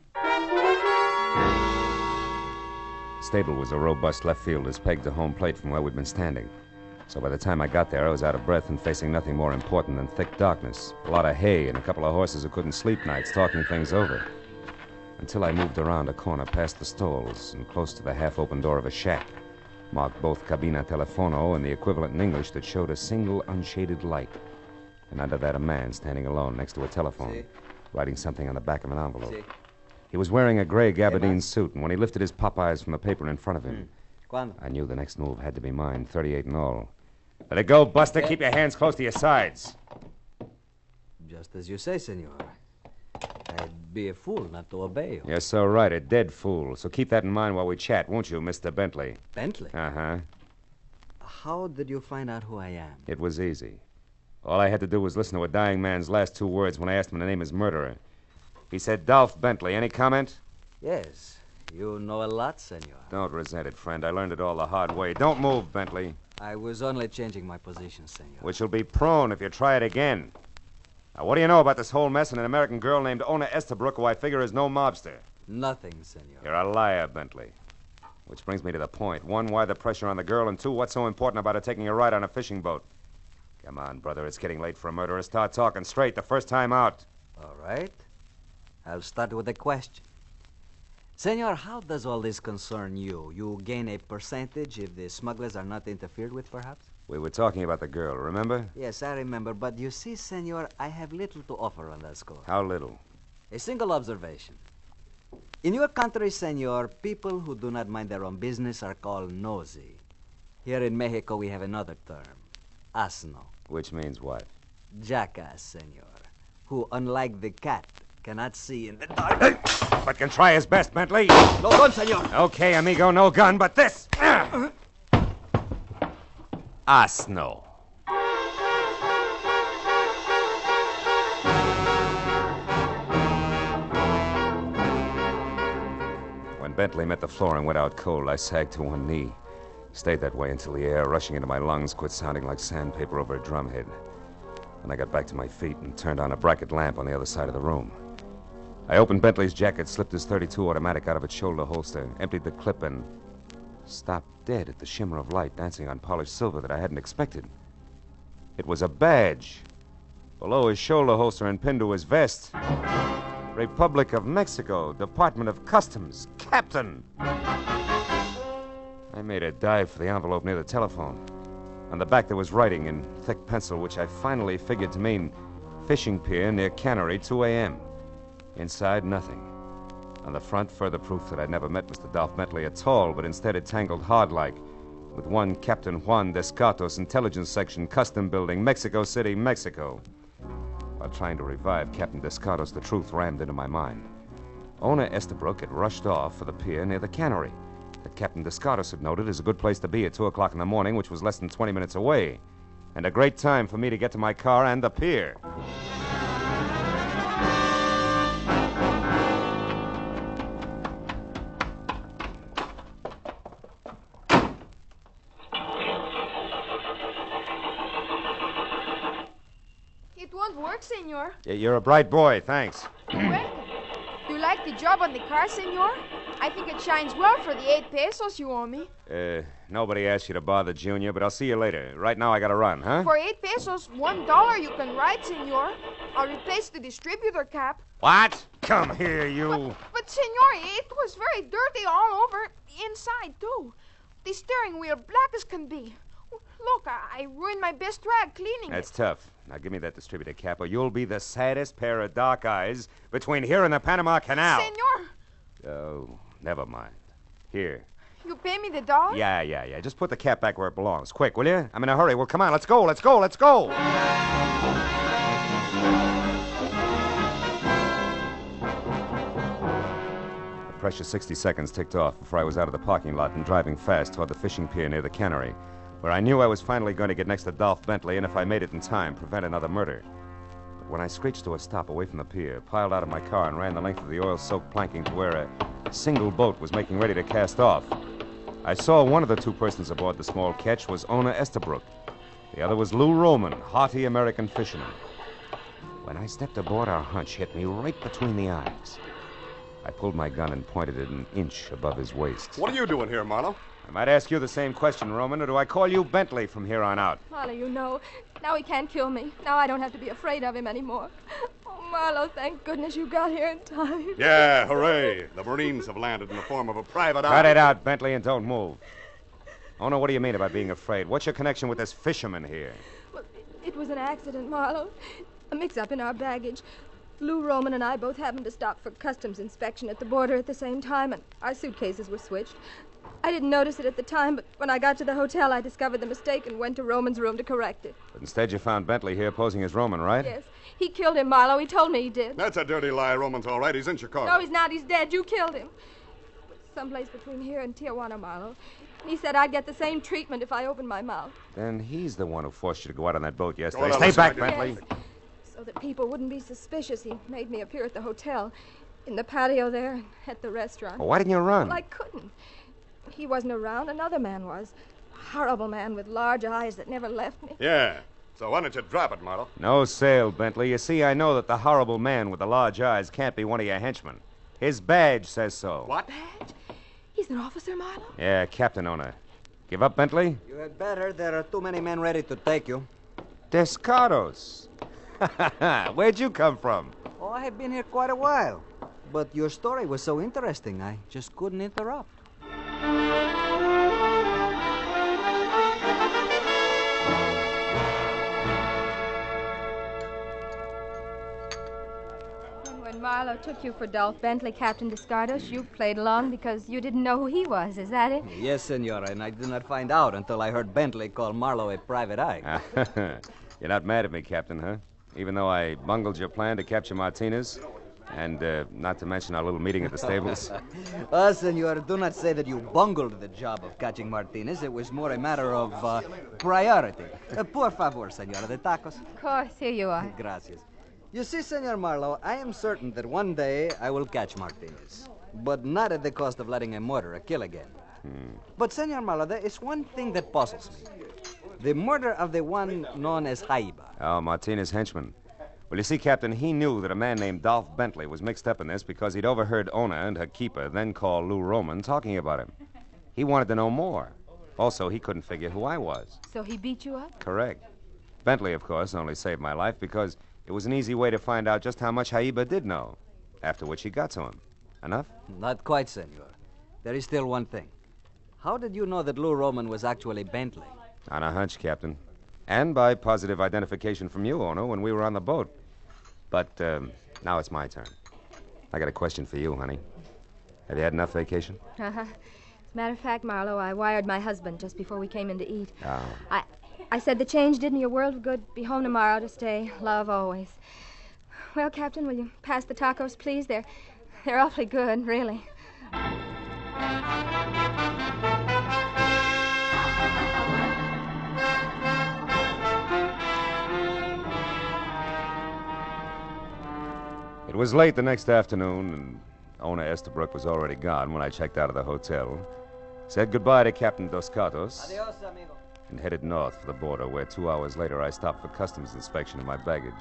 The stable was a robust left field as pegged to home plate from where we'd been standing. So by the time I got there, I was out of breath and facing nothing more important than thick darkness, a lot of hay, and a couple of horses who couldn't sleep nights talking things over. Until I moved around a corner past the stalls and close to the half-open door of a shack, marked both cabina telefono and the equivalent in English that showed a single unshaded light. And under that, a man standing alone next to a telephone, writing something on the back of an envelope. He was wearing a gray gabardine suit, and when he lifted his Popeyes from the paper in front of him, I knew the next move had to be mine, 38 in all. Let it go, Buster. Keep your hands close to your sides. Just as you say, senor. I'd be a fool not to obey you. You're so right, a dead fool. So keep that in mind while we chat, won't you, Mr. Bentley? Bentley? Uh-huh. How did you find out who I am? It was easy. All I had to do was listen to a dying man's last 2 words when I asked him to name his murderer. He said Dolph Bentley. Any comment? Yes. You know a lot, senor. Don't resent it, friend. I learned it all the hard way. Don't move, Bentley. I was only changing my position, senor. Which will be prone if you try it again. Now, what do you know about this whole mess and an American girl named Ona Estabrook, who I figure is no mobster? Nothing, senor. You're a liar, Bentley. Which brings me to the point. One, why the pressure on the girl? And two, what's so important about her taking a ride on a fishing boat? Come on, brother. It's getting late for a murderer. Start talking straight the first time out. All right. I'll start with a question. Senor, how does all this concern you? You gain a percentage if the smugglers are not interfered with, perhaps? We were talking about the girl, remember? Yes, I remember. But you see, senor, I have little to offer on that score. How little? A single observation. In your country, senor, people who do not mind their own business are called nosy. Here in Mexico, we have another term, asno. Which means what? Jackass, senor, who, unlike the cat, cannot see in the dark. But can try his best, Bentley. No gun, senor. Okay, amigo, no gun, but this. Asno. When Bentley met the floor and went out cold, I sagged to one knee. Stayed that way until the air rushing into my lungs quit sounding like sandpaper over a drumhead. Then I got back to my feet and turned on a bracket lamp on the other side of the room. I opened Bentley's jacket, slipped his .32 automatic out of its shoulder holster, emptied the clip, and stopped dead at the shimmer of light dancing on polished silver that I hadn't expected. It was a badge. Below his shoulder holster and pinned to his vest. Republic of Mexico, Department of Customs, Captain. I made a dive for the envelope near the telephone. On the back there was writing in thick pencil, which I finally figured to mean fishing pier near Cannery, 2 a.m. Inside, nothing. On the front, further proof that I'd never met Mr. Dolph Bentley at all, but instead it tangled hard-like, with one Captain Juan Descartos, Intelligence Section, Custom Building, Mexico City, Mexico. While trying to revive Captain Descartos, the truth rammed into my mind. Ona Estabrook had rushed off for the pier near the Cannery, that Captain Descartos had noted as a good place to be at 2 o'clock in the morning, which was less than 20 minutes away, and a great time for me to get to my car and the pier. It won't work, senor. You're a bright boy, thanks. Well, do you like the job on the car, senor? I think it shines well for the 8 pesos you owe me. Nobody asked you to bother, Junior, but I'll see you later. Right now I gotta run, huh? For 8 pesos, $1 you can ride, senor. I'll replace the distributor cap. What? Come here, you. But senor, it was very dirty all over, inside, too. The steering wheel black as can be. Look, I ruined my best rag cleaning That's it. tough. Now give me that distributor cap, or you'll be the saddest pair of dark eyes between here and the Panama Canal. Senor! Oh, never mind. Here. You pay me the $1? Yeah. Just put the cap back where it belongs. Quick, will you? I'm in a hurry. Well, come on, let's go. The precious 60 seconds ticked off before I was out of the parking lot and driving fast toward the fishing pier near the Cannery, where I knew I was finally going to get next to Dolph Bentley and, if I made it in time, prevent another murder. But when I screeched to a stop away from the pier, piled out of my car, and ran the length of the oil-soaked planking to where a single boat was making ready to cast off, I saw one of the 2 persons aboard the small ketch was Ona Estabrook. The other was Lou Roman, haughty American fisherman. When I stepped aboard, our hunch hit me right between the eyes. I pulled my gun and pointed it an inch above his waist. What are you doing here, Marlowe? I might ask you the same question, Roman, or do I call you Bentley from here on out? Marlowe, you know, now he can't kill me. Now I don't have to be afraid of him anymore. Oh, Marlowe, thank goodness you got here in time. Yeah, hooray. The Marines have landed in the form of a private eye. Cut it out, Bentley, and don't move. Oh, no, what do you mean about being afraid? What's your connection with this fisherman here? Well, it was an accident, Marlowe. A mix-up in our baggage. Lou Roman and I both happened to stop for customs inspection at the border at the same time, and our suitcases were switched. I didn't notice it at the time, but when I got to the hotel, I discovered the mistake and went to Roman's room to correct it. But instead you found Bentley here posing as Roman, right? Yes. He killed him, Marlowe. He told me he did. That's a dirty lie. Roman's all right. He's in Chicago. No, he's not. He's dead. You killed him. Someplace between here and Tijuana, Marlowe. He said I'd get the same treatment if I opened my mouth. Then he's the one who forced you to go out on that boat yesterday. Oh, no, Stay listen, back, Bentley. Yes. So that people wouldn't be suspicious, he made me appear at the hotel. In the patio there, and at the restaurant. Well, why didn't you run? Well, I couldn't. He wasn't around. Another man was. A horrible man with large eyes that never left me. Yeah. So why don't you drop it, Marlowe? No sale, Bentley. You see, I know that the horrible man with the large eyes can't be one of your henchmen. His badge says so. What? Badge? He's an officer, Marlowe? Yeah, Captain Owner. Give up, Bentley? You had better. There are too many men ready to take you. Descartos. Where'd you come from? Oh, I have been here quite a while. But your story was so interesting, I just couldn't interrupt. When Marlowe took you for Dolph Bentley, Captain Descartes, you played along because you didn't know who he was. Is that it? Yes, Senora, and I did not find out until I heard Bentley call Marlowe a private eye. You're not mad at me, Captain, huh? Even though I bungled your plan to capture Martinez, and not to mention our little meeting at the stables. Senor, do not say that you bungled the job of catching Martinez. It was more a matter of priority. Por favor, Senora, the tacos. Of course, here you are. Gracias. You see, Senor Marlowe, I am certain that one day I will catch Martinez. But not at the cost of letting a murderer kill again. But, Senor Marlowe, there is one thing that puzzles me. The murder of the one known as Jaiba. Oh, Martinez' henchman. Well, you see, Captain, he knew that a man named Dolph Bentley was mixed up in this because he'd overheard Ona and her keeper, then called Lou Roman, talking about him. He wanted to know more. Also, he couldn't figure who I was. So he beat you up? Correct. Bentley, of course, only saved my life because it was an easy way to find out just how much Jaiba did know, after which he got to him. Enough? Not quite, Senor. There is still one thing. How did you know that Lou Roman was actually Bentley? On a hunch, Captain. And by positive identification from you, Ono, when we were on the boat. But now it's my turn. I got a question for you, honey. Have you had enough vacation? Uh-huh. As a matter of fact, Marlowe, I wired my husband just before we came in to eat. Oh. I said the change did me a world of good. Be home tomorrow to stay. Love always. Well, Captain, will you pass the tacos, please? They're awfully good, really. It was late the next afternoon, and Ona Estabrook was already gone when I checked out of the hotel, said goodbye to Captain Dos Gatos, Adios, amigo. and headed north for the border, where 2 hours later I stopped for customs inspection of my baggage.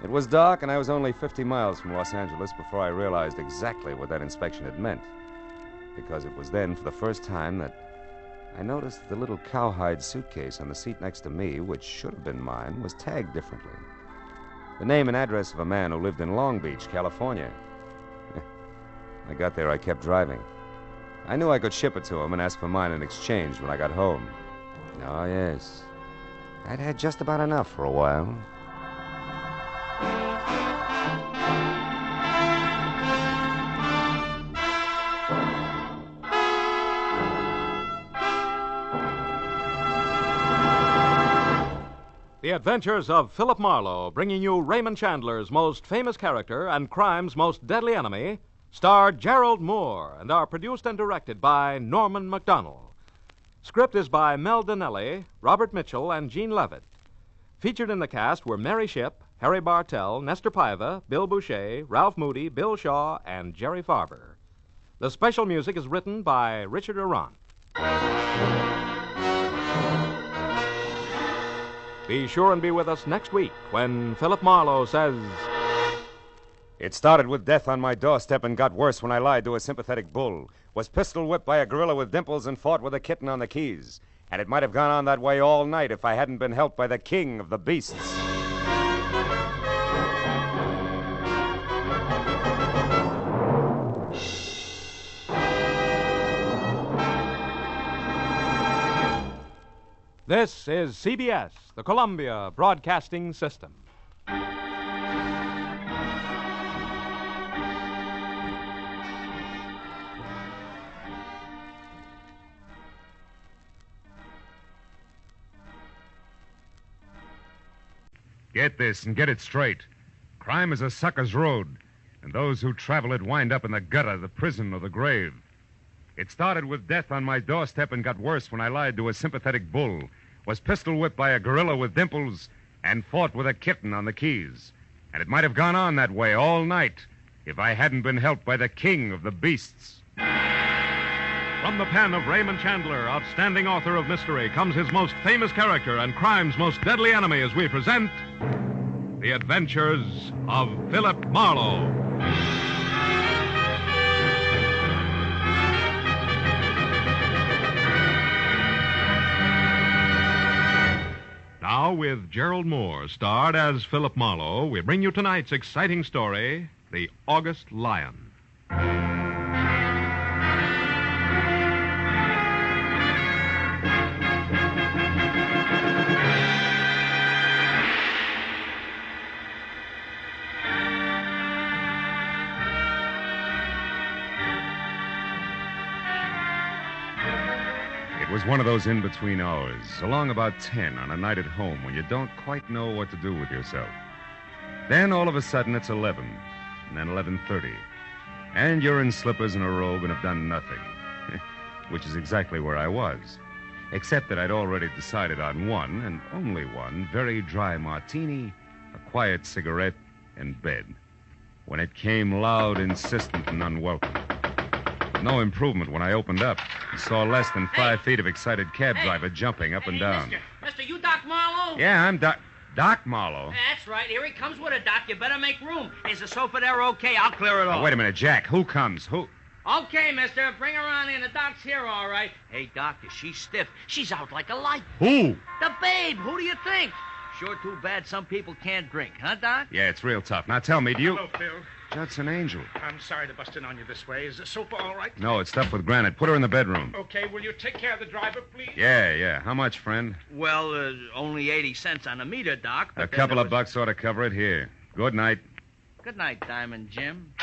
It was dark, and I was only 50 miles from Los Angeles before I realized exactly what that inspection had meant, because it was then, for the first time, that I noticed that the little cowhide suitcase on the seat next to me, which should have been mine, was tagged differently. The name and address of a man who lived in Long Beach, California. When I got there, I kept driving. I knew I could ship it to him and ask for mine in exchange when I got home. Oh, yes. I'd had just about enough for a while. The Adventures of Philip Marlowe, bringing you Raymond Chandler's most famous character and crime's most deadly enemy, star Gerald Moore, and are produced and directed by Norman MacDonald. Script is by Mel Donnelly, Robert Mitchell, and Gene Levitt. Featured in the cast were Mary Shipp, Harry Bartell, Nestor Paiva, Bill Boucher, Ralph Moody, Bill Shaw, and Jerry Farber. The special music is written by Richard Arant. Be sure and be with us next week when Philip Marlowe says... It started with death on my doorstep and got worse when I lied to a sympathetic bull, was pistol whipped by a gorilla with dimples, and fought with a kitten on the Keys. And it might have gone on that way all night if I hadn't been helped by the king of the beasts. This is CBS, the Columbia Broadcasting System. Get this and get it straight. Crime is a sucker's road, and those who travel it wind up in the gutter, the prison, or the grave. It started with death on my doorstep and got worse when I lied to a sympathetic bull, was pistol whipped by a gorilla with dimples, and fought with a kitten on the Keys. And it might have gone on that way all night if I hadn't been helped by the king of the beasts. From the pen of Raymond Chandler, outstanding author of mystery, comes his most famous character and crime's most deadly enemy as we present The Adventures of Philip Marlowe. Now, with Gerald Moore, starred as Philip Marlowe, we bring you tonight's exciting story, The August Lion. It was one of those in-between hours, along about 10 on a night at home when you don't quite know what to do with yourself. Then all of a sudden it's 11, and then 11:30, and you're in slippers and a robe and have done nothing, which is exactly where I was, except that I'd already decided on one, and only one, very dry martini, a quiet cigarette, and bed, when it came loud, insistent, and unwelcome. No improvement when I opened up. I saw less than 5 feet of excited cab driver jumping up and down. Mister, you Doc Marlowe? Yeah, I'm Doc Marlowe. That's right. Here he comes with a Doc. You better make room. Is the sofa there okay? I'll clear it off. Now, wait a minute, Jack. Who comes? Who? Okay, mister. Bring her on in. The Doc's here, all right. Hey, Doctor, she's stiff. She's out like a light. Who? The babe. Who do you think? Sure too bad some people can't drink, huh, Doc? Yeah, it's real tough. Now tell me, do you... Hello, Phil. Judson Angel. I'm sorry to bust in on you this way. Is the sofa all right? No, it's stuffed with granite. Put her in the bedroom. Okay, will you take care of the driver, please? Yeah. How much, friend? Well, only 80 cents on the meter, Doc. A couple of bucks ought to cover it. Here. Good night. Good night, Diamond Jim.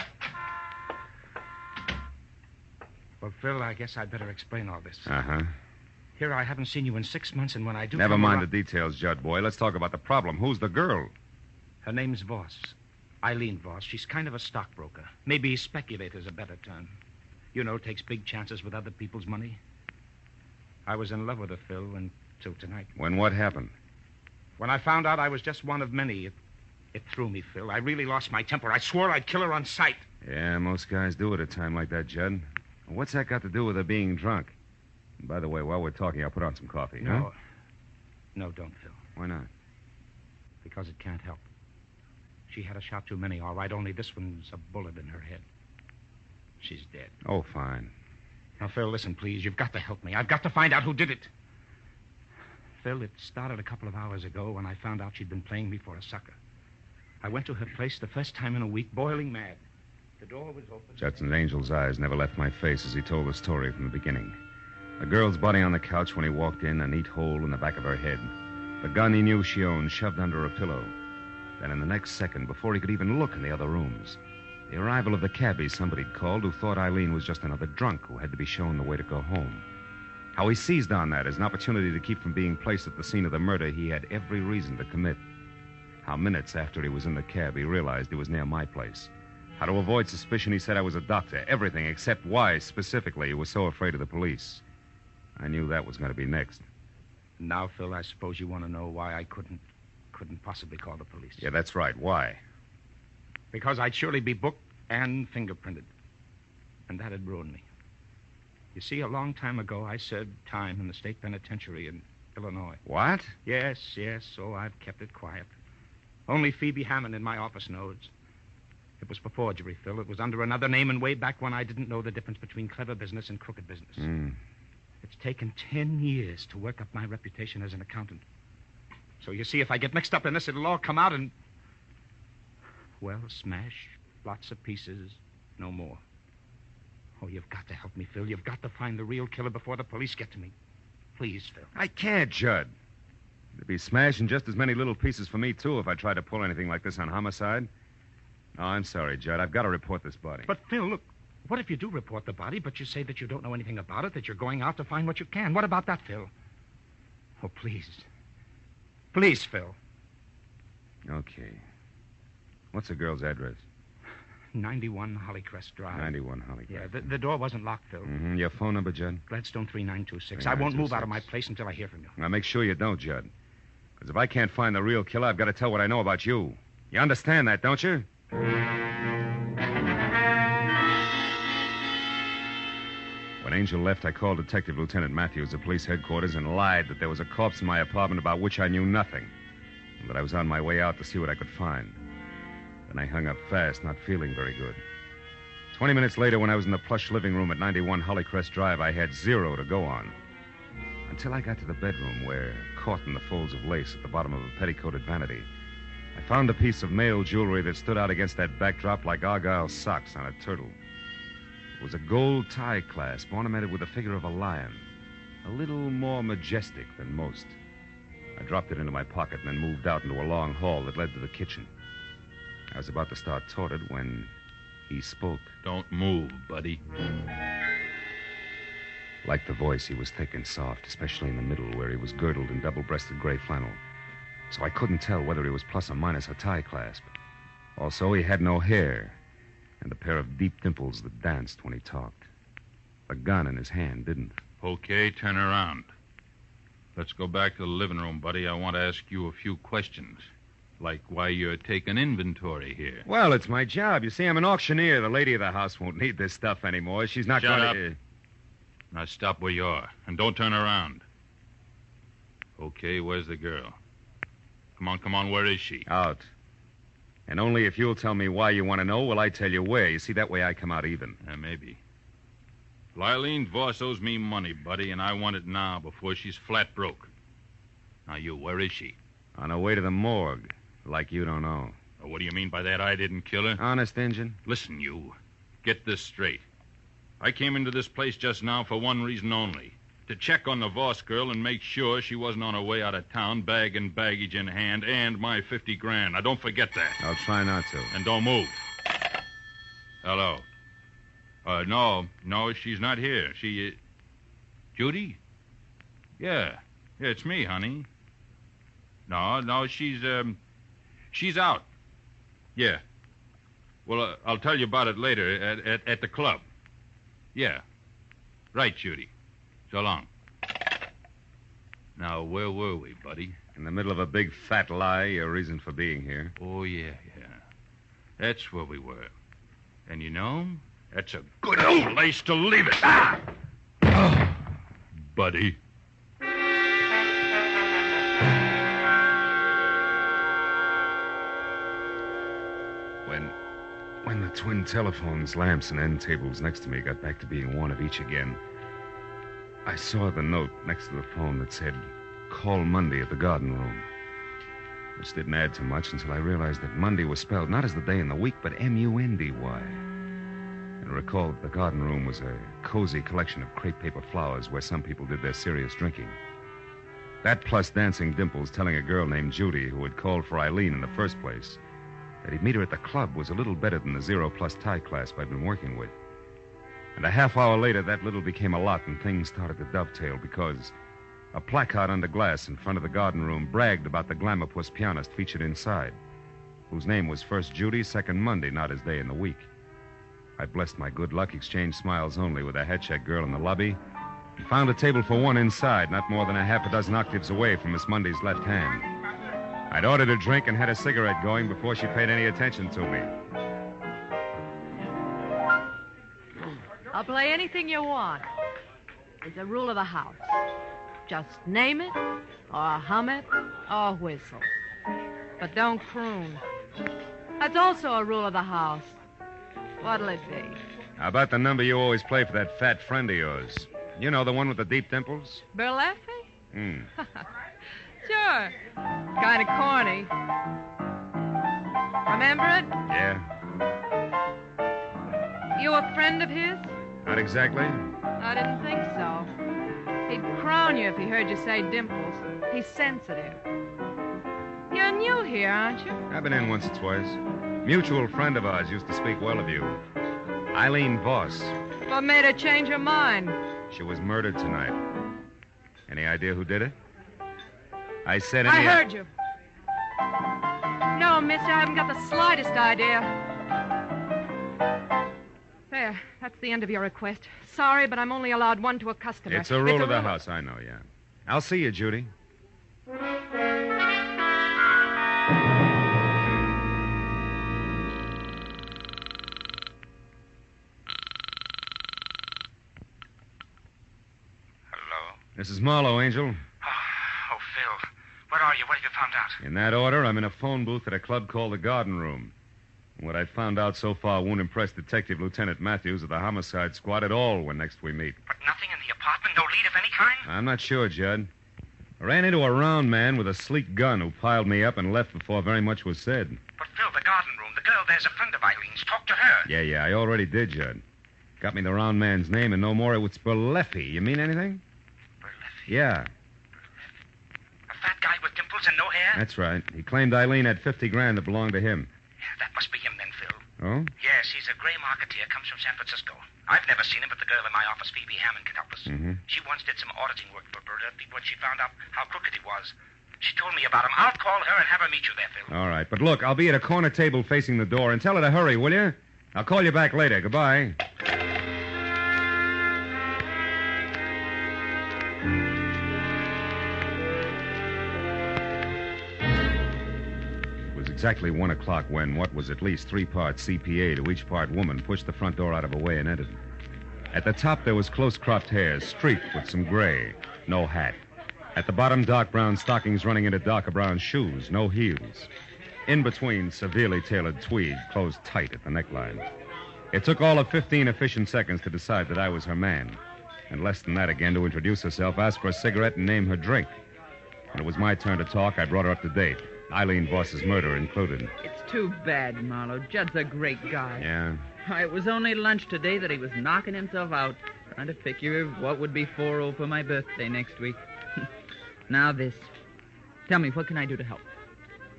Well, Phil, I guess I'd better explain all this. Uh-huh. Here, I haven't seen you in 6 months, and when I do... Never mind the details, Judd boy. Let's talk about the problem. Who's the girl? Her name's Voss. Eileen Voss. She's kind of a stockbroker. Maybe speculator's a better term. You know, takes big chances with other people's money. I was in love with her, Phil, until tonight. When what happened? When I found out I was just one of many, it threw me, Phil. I really lost my temper. I swore I'd kill her on sight. Yeah, most guys do at a time like that, Judd. What's that got to do with her being drunk? And by the way, while we're talking, I'll put on some coffee, huh? No, don't, Phil. Why not? Because it can't help. She had a shot too many, all right, only this one's a bullet in her head. She's dead. Oh, fine. Now, Phil, listen, please. You've got to help me. I've got to find out who did it. Phil, it started a couple of hours ago when I found out she'd been playing me for a sucker. I went to her place the first time in a week, boiling mad. The door was open. Judson Angel's eyes never left my face as he told the story from the beginning. A girl's body on the couch when he walked in, a neat hole in the back of her head. The gun he knew she owned shoved under a pillow. Then in the next second, before he could even look in the other rooms, the arrival of the cabbie somebody'd called who thought Eileen was just another drunk who had to be shown the way to go home. How he seized on that as an opportunity to keep from being placed at the scene of the murder he had every reason to commit. How minutes after he was in the cab, he realized he was near my place. How to avoid suspicion, he said I was a doctor. Everything except why, specifically, he was so afraid of the police. I knew that was going to be next. Now, Phil, I suppose you want to know why I couldn't possibly call the police. Yeah, that's right. Why? Because I'd surely be booked and fingerprinted. And that'd ruin me. You see, a long time ago, I served time in the state penitentiary in Illinois. What? Yes, so I've kept it quiet. Only Phoebe Hammond in my office knows. It was for forgery, Phil. It was under another name and way back when I didn't know the difference between clever business and crooked business. It's taken 10 years to work up my reputation as an accountant. So you see, if I get mixed up in this, it'll all come out and... Well, smash, lots of pieces, no more. Oh, you've got to help me, Phil. You've got to find the real killer before the police get to me. Please, Phil. I can't, Judd. It'd be smashing just as many little pieces for me, too, if I tried to pull anything like this on homicide. No, I'm sorry, Judd. I've got to report this body. But, Phil, look, what if you do report the body, but you say that you don't know anything about it, that you're going out to find what you can? What about that, Phil? Oh, please. Please, Phil. Okay. What's the girl's address? 91 Hollycrest Drive. 91 Hollycrest. Yeah, the door wasn't locked, Phil. Mm-hmm. Your phone number, Judd? Gladstone 3926. I won't move out of my place until I hear from you. Now, make sure you don't, Judd. Because if I can't find the real killer, I've got to tell what I know about you. You understand that, don't you? When Angel left, I called Detective Lieutenant Matthews of police headquarters and lied that there was a corpse in my apartment about which I knew nothing, and that I was on my way out to see what I could find. Then I hung up fast, not feeling very good. 20 minutes later, when I was in the plush living room at 91 Hollycrest Drive, I had zero to go on. Until I got to the bedroom where, caught in the folds of lace at the bottom of a petticoated vanity, I found a piece of male jewelry that stood out against that backdrop like Argyle socks on a turtle. It was a gold tie clasp ornamented with the figure of a lion, a little more majestic than most. I dropped it into my pocket and then moved out into a long hall that led to the kitchen. I was about to start toward it when he spoke. Don't move, buddy. Like the voice, he was thick and soft, especially in the middle where he was girdled in double-breasted gray flannel. So I couldn't tell whether he was plus or minus a tie clasp. Also, he had no hair and a pair of deep dimples that danced when he talked. The gun in his hand didn't. Okay, turn around. Let's go back to the living room, buddy. I want to ask you a few questions. Like why you're taking inventory here. Well, it's my job. You see, I'm an auctioneer. The lady of the house won't need this stuff anymore. She's not Shut going to... up. Now stop where you are, and don't turn around. Okay, where's the girl? Come on, where is she? Out. And only if you'll tell me why you want to know will I tell you where. You see, that way I come out even. Maybe. Eileen Voss owes me money, buddy, and I want it now before she's flat broke. Now you, where is she? On her way to the morgue. Like you don't know. What do you mean by that? I didn't kill her? Honest, Injun? Listen, you. Get this straight. I came into this place just now for one reason only. To check on the Voss girl and make sure she wasn't on her way out of town, bag and baggage in hand, and my 50 grand. Now, don't forget that. I'll try not to. And don't move. Hello. No, she's not here. Judy? Yeah, it's me, honey. No, she's out. Yeah. Well, I'll tell you about it later at the club. Yeah. Right, Judy. So long. Now, where were we, buddy? In the middle of a big fat lie, your reason for being here. Oh, yeah. That's where we were. And you know, that's a good old place to leave it. Ah! Oh, buddy. When the twin telephones, lamps, and end tables next to me got back to being one of each again, I saw the note next to the phone that said, "Call Monday at the garden room," which didn't add to much until I realized that Monday was spelled not as the day in the week, but M-U-N-D-Y. And recalled that the garden room was a cozy collection of crepe paper flowers where some people did their serious drinking. That plus dancing dimples telling a girl named Judy, who had called for Eileen in the first place, that he'd meet her at the club was a little better than the zero-plus tie clasp I'd been working with. And a half hour later, that little became a lot, and things started to dovetail because a placard under glass in front of the garden room bragged about the glamour-puss pianist featured inside, whose name was first Judy, second Monday, not his day in the week. I blessed my good luck, exchanged smiles only with a head-check girl in the lobby, and found a table for one inside, not more than a half a dozen octaves away from Miss Monday's left hand. I'd ordered a drink and had a cigarette going before she paid any attention to me. I'll play anything you want. It's a rule of the house. Just name it, or hum it, or whistle. But don't croon. That's also a rule of the house. What'll it be? How about the number you always play for that fat friend of yours? You know, the one with the deep dimples? Burlesque? Hmm. Sure. Kind of corny. Remember it? Yeah. You a friend of his? Not exactly. I didn't think so. He'd crown you if he heard you say dimples. He's sensitive. You're new here, aren't you? I've been in once or twice. Mutual friend of ours used to speak well of you. Eileen Voss. What made her change her mind? She was murdered tonight. Any idea who did it? I said I heard you. No, mister, I haven't got the slightest idea. There, that's the end of your request. Sorry, but I'm only allowed one to a customer. It's a rule of the house, I know, yeah. I'll see you, Judy. This is Marlowe, Angel. Oh, Phil. Where are you? What have you found out? In that order, I'm in a phone booth at a club called the Garden Room. What I found out so far won't impress Detective Lieutenant Matthews of the Homicide Squad at all when next we meet. But nothing in the apartment? No lead of any kind? I'm not sure, Judd. I ran into a round man with a sleek gun who piled me up and left before very much was said. But, Phil, the garden room, the girl there's a friend of Eileen's. Talk to her. Yeah, I already did, Judd. Got me the round man's name and no more. It's Berleffi. You mean anything? Berleffi? Yeah. A fat guy with dimples and no hair? That's right. He claimed Eileen had $50,000 that belonged to him. Yeah, that must be him then, Phil. Oh? Yes, he's a gray marketeer, comes from San Francisco. I've never seen him, but the girl in my office, Phoebe Hammond, can help us. Mm-hmm. She once did some auditing work for Berleffi when she found out how crooked he was. She told me about him. I'll call her and have her meet you there, Phil. All right, but look, I'll be at a corner table facing the door, and tell her to hurry, will you? I'll call you back later. Goodbye. It was exactly 1 o'clock when what was at least 3 parts CPA to each part woman pushed the front door out of her way and entered. At the top, there was close-cropped hair, streaked with some gray. No hat. At the bottom, dark brown stockings running into darker brown shoes, no heels. In between, severely tailored tweed, closed tight at the neckline. It took all of 15 efficient seconds to decide that I was her man. And less than that again to introduce herself, ask for a cigarette, and name her drink. When it was my turn to talk, I brought her up to date. Eileen Voss's murder included. It's too bad, Marlowe. Judd's a great guy. Yeah? Why, it was only lunch today that he was knocking himself out, trying to figure what would be 4-0 for my birthday next week. Now this. Tell me, what can I do to help?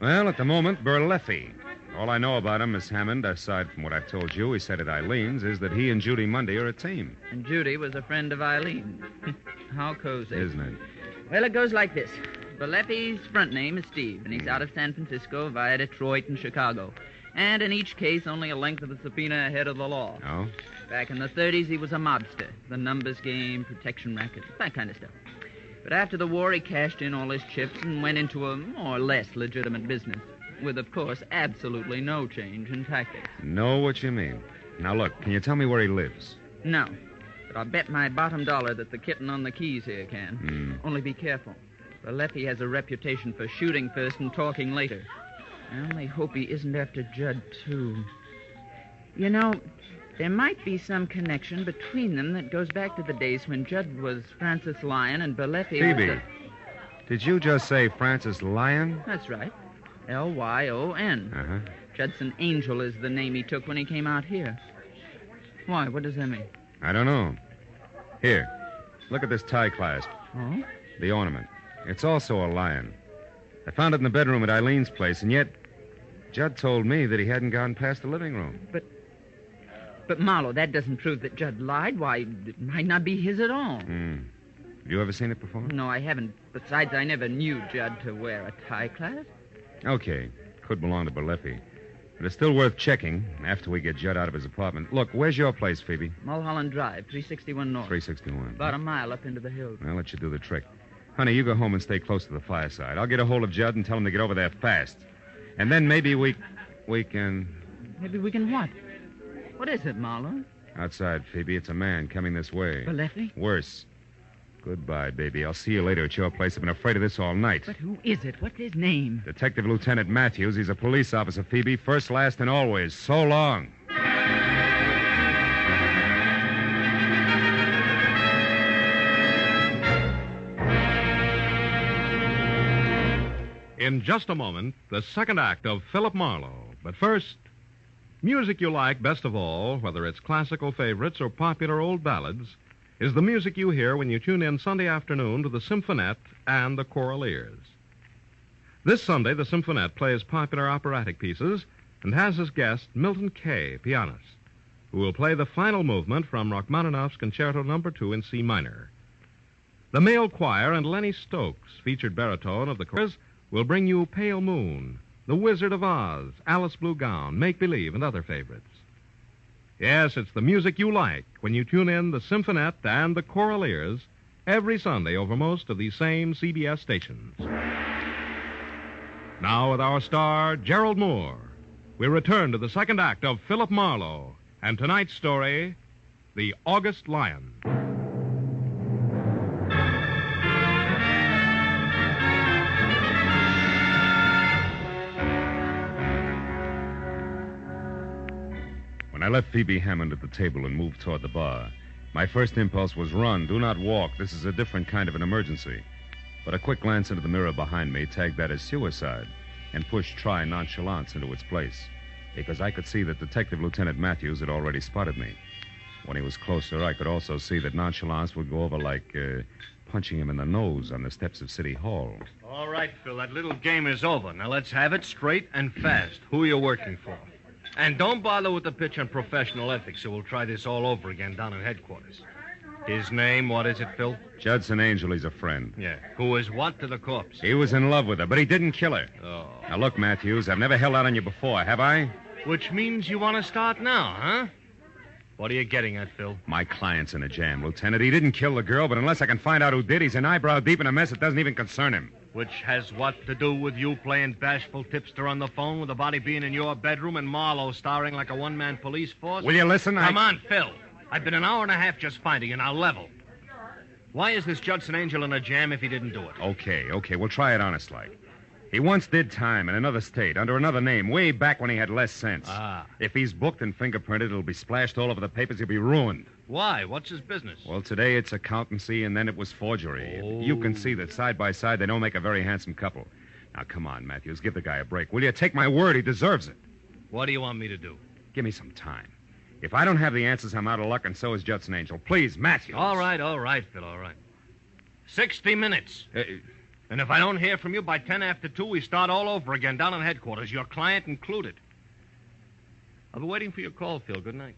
Well, at the moment, Berleffi. All I know about him, Miss Hammond, aside from what I've told you, he said at Eileen's, is that he and Judy Mundy are a team. And Judy was a friend of Eileen's. How cozy. Isn't it? Well, it goes like this. Berleffi's front name is Steve, and he's out of San Francisco via Detroit and Chicago. And in each case, only a length of the subpoena ahead of the law. Oh? Back in the 30s, he was a mobster. The numbers game, protection racket, that kind of stuff. But after the war, he cashed in all his chips and went into a more or less legitimate business, with, of course, absolutely no change in tactics. Know what you mean. Now, look, can you tell me where he lives? No, but I'll bet my bottom dollar that the kitten on the keys here can. Only be careful. Berleffi has a reputation for shooting first and talking later. I only hope he isn't after Judd, too. You know, there might be some connection between them that goes back to the days when Judd was Francis Lyon and Berleffi Phoebe, did you just say Francis Lyon? That's right. Lyon. Uh-huh. Judson Angel is the name he took when he came out here. Why, what does that mean? I don't know. Here, look at this tie clasp. Oh? The ornament. It's also a lion. I found it in the bedroom at Eileen's place, and yet Judd told me that he hadn't gone past the living room. But Marlowe, that doesn't prove that Judd lied. Why, it might not be his at all. Have you ever seen it before? No, I haven't. Besides, I never knew Judd to wear a tie clasp. Okay. Could belong to Berleffi. But it's still worth checking after we get Judd out of his apartment. Look, where's your place, Phoebe? Mulholland Drive, 361 North. 361. About a mile up into the hills. I'll let you do the trick. Honey, you go home and stay close to the fireside. I'll get a hold of Judd and tell him to get over there fast. And then maybe we can... Maybe we can what? What is it, Marlowe? Outside, Phoebe. It's a man coming this way. Berleffi? Worse. Goodbye, baby. I'll see you later at your place. I've been afraid of this all night. But who is it? What's his name? Detective Lieutenant Matthews. He's a police officer, Phoebe. First, last, and always. So long. In just a moment, the second act of Philip Marlowe. But first, music you like best of all, whether it's classical favorites or popular old ballads, is the music you hear when you tune in Sunday afternoon to the Symphonette and the Choral Ears. This Sunday, the Symphonette plays popular operatic pieces and has as guest Milton Kay, pianist, who will play the final movement from Rachmaninoff's Concerto No. 2 in C minor. The male choir and Lenny Stokes, featured baritone of the chorus, will bring you Pale Moon, The Wizard of Oz, Alice Blue Gown, Make Believe, and other favorites. Yes, it's the music you like when you tune in the Symphonette and the Choral Ears every Sunday over most of these same CBS stations. Now, with our star, Gerald Moore, we return to the second act of Philip Marlowe and tonight's story, The August Lion. left Phoebe Hammond at the table and moved toward the bar. My first impulse was run, do not walk. This is a different kind of an emergency. But a quick glance into the mirror behind me tagged that as suicide and pushed try nonchalance into its place, because I could see that Detective Lieutenant Matthews had already spotted me. When he was closer, I could also see that nonchalance would go over like punching him in the nose on the steps of City Hall. All right, Phil, that little game is over. Now let's have it straight and fast. Who are you working for? And don't bother with the pitch on professional ethics, so we'll try this all over again down at headquarters. His name, what is it, Phil? Judson Angel, he's a friend. Yeah. Who is what to the corpse? He was in love with her, but he didn't kill her. Oh. Now, look, Matthews, I've never held out on you before, have I? Which means you want to start now, huh? What are you getting at, Phil? My client's in a jam, Lieutenant. He didn't kill the girl, but unless I can find out who did, he's an eyebrow deep in a mess that doesn't even concern him. Which has what to do with you playing bashful tipster on the phone with the body being in your bedroom and Marlowe starring like a one-man police force? Will you listen? Come on, Phil. I've been an hour and a half just finding you. Now level. Why is this Judson Angel in a jam if he didn't do it? Okay. We'll try it honest-like. He once did time in another state under another name, way back when he had less sense. Ah. If he's booked and fingerprinted, it'll be splashed all over the papers. He'll be ruined. Why? What's his business? Well, today it's accountancy, and then it was forgery. Oh. You can see that side by side they don't make a very handsome couple. Now, come on, Matthews. Give the guy a break. Will you? Take my word, he deserves it. What do you want me to do? Give me some time. If I don't have the answers, I'm out of luck, and so is Judson Angel. Please, Matthews. All right, Phil, all right. 60 minutes. And if I don't hear from you by 10 after 2, we start all over again down in headquarters, your client included. I'll be waiting for your call, Phil. Good night.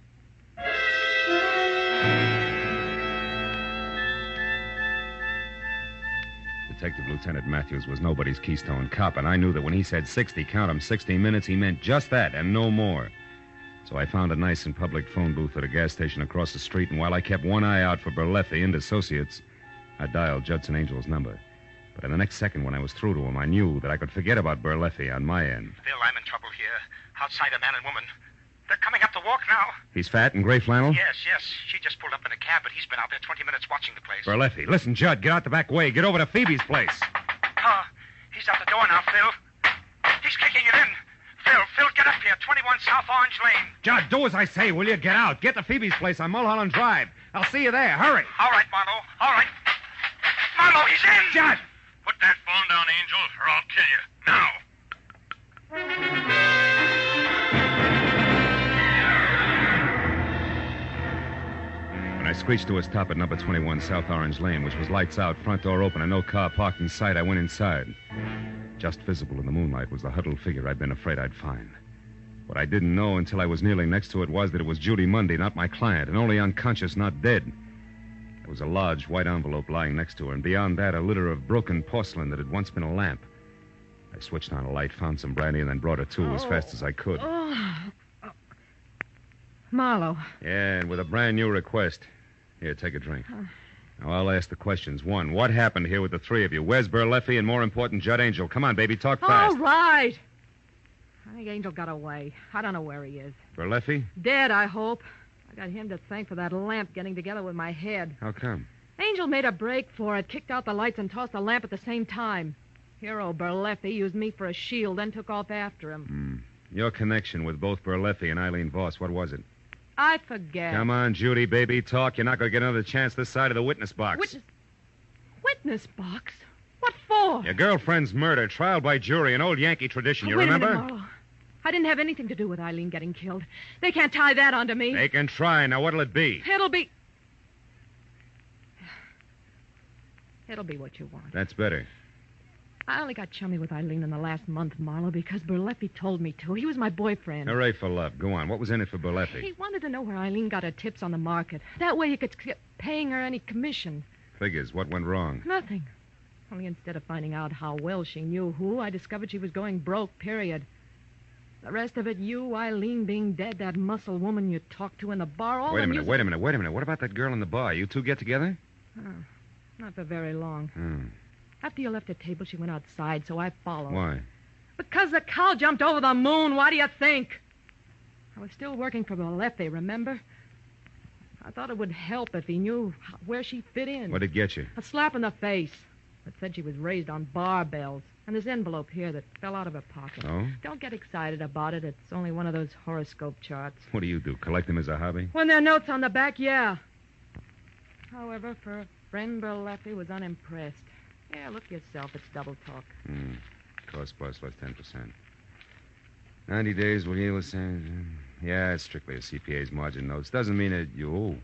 Detective Lieutenant Matthews was nobody's Keystone cop, and I knew that when he said 60, count 'em, 60 minutes, he meant just that and no more. So I found a nice and public phone booth at a gas station across the street, and while I kept one eye out for Berleffi and Associates, I dialed Judson Angel's number. But in the next second, when I was through to him, I knew that I could forget about Berleffi on my end. Phil, I'm in trouble here. Outside, a man and woman. They're coming up the walk now. He's fat and gray flannel? Yes. She just pulled up in a cab, but he's been out there 20 minutes watching the place. Berleffi, listen, Judd, get out the back way. Get over to Phoebe's place. He's out the door now, Phil. He's kicking it in. Phil, get up here. 21 South Orange Lane. Judd, do as I say, will you? Get out. Get to Phoebe's place on Mulholland Drive. I'll see you there. Hurry. All right, Marlowe. All right. Marlowe, he's in. Judd! Put that phone down, Angel, or I'll kill you. Now. When I screeched to a stop at number 21 South Orange Lane, which was lights out, front door open, and no car parked in sight, I went inside. Just visible in the moonlight was the huddled figure I'd been afraid I'd find. What I didn't know until I was kneeling next to it was that it was Judy Mundy, not my client, and only unconscious, not dead. There was a large white envelope lying next to her, and beyond that, a litter of broken porcelain that had once been a lamp. I switched on a light, found some brandy, and then brought her to as fast as I could. Marlowe. Yeah, and with a brand new request. Here, take a drink. Now, I'll ask the questions. One, what happened here with the three of you? Where's Berleffi and, more important, Judd Angel? Come on, baby, talk fast. All right. I think Angel got away. I don't know where he is. Berleffi? Dead, I hope. I got him to thank for that lamp getting together with my head. How come? Angel made a break for it, kicked out the lights, and tossed the lamp at the same time. Hero Berleffi used me for a shield, then took off after him. Your connection with both Berleffi and Eileen Voss, what was it? I forget. Come on, Judy, baby, talk. You're not going to get another chance this side of the witness box. Witness box? What for? Your girlfriend's murder, trial by jury, an old Yankee tradition, you remember? Wait a minute, Marlowe. I didn't have anything to do with Eileen getting killed. They can't tie that onto me. They can try. Now, what'll it be? It'll be what you want. That's better. I only got chummy with Eileen in the last month, Marlowe, because Berleffi told me to. He was my boyfriend. Hooray for love. Go on. What was in it for Berleffi? He wanted to know where Eileen got her tips on the market. That way he could skip paying her any commission. Figures. What went wrong? Nothing. Only instead of finding out how well she knew who, I discovered she was going broke, period. The rest of it, you, Eileen being dead, that muscle woman you talked to in the bar, all Wait a minute. What about that girl in the bar? You two get together? Oh, not for very long. After you left the table, she went outside, so I followed. Why? Because the cow jumped over the moon. Why do you think? I was still working for Berleffi, remember? I thought it would help if he knew where she fit in. What'd it get you? A slap in the face. that said she was raised on barbells. And this envelope here that fell out of her pocket. Oh? Don't get excited about it. It's only one of those horoscope charts. What do you do, collect them as a hobby? When there are notes on the back, yeah. However, for friend Berleffi was unimpressed. Yeah, look yourself. It's double talk. Cost plus 10%. 90 days will yield the same. Yeah, it's strictly a CPA's margin notes. Doesn't mean that you owe.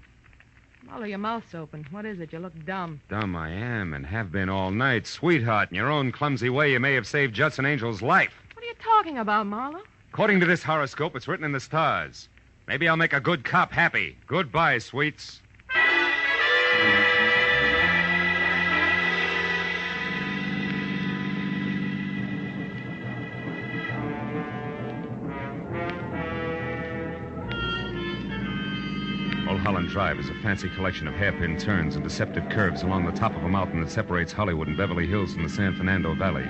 Muller, your mouth's open. What is it? You look dumb. Dumb I am and have been all night. Sweetheart, in your own clumsy way, you may have saved Judson Angel's life. What are you talking about, Marlowe? According to this horoscope, it's written in the stars. Maybe I'll make a good cop happy. Goodbye, sweets. Mulholland Drive is a fancy collection of hairpin turns and deceptive curves along the top of a mountain that separates Hollywood and Beverly Hills from the San Fernando Valley.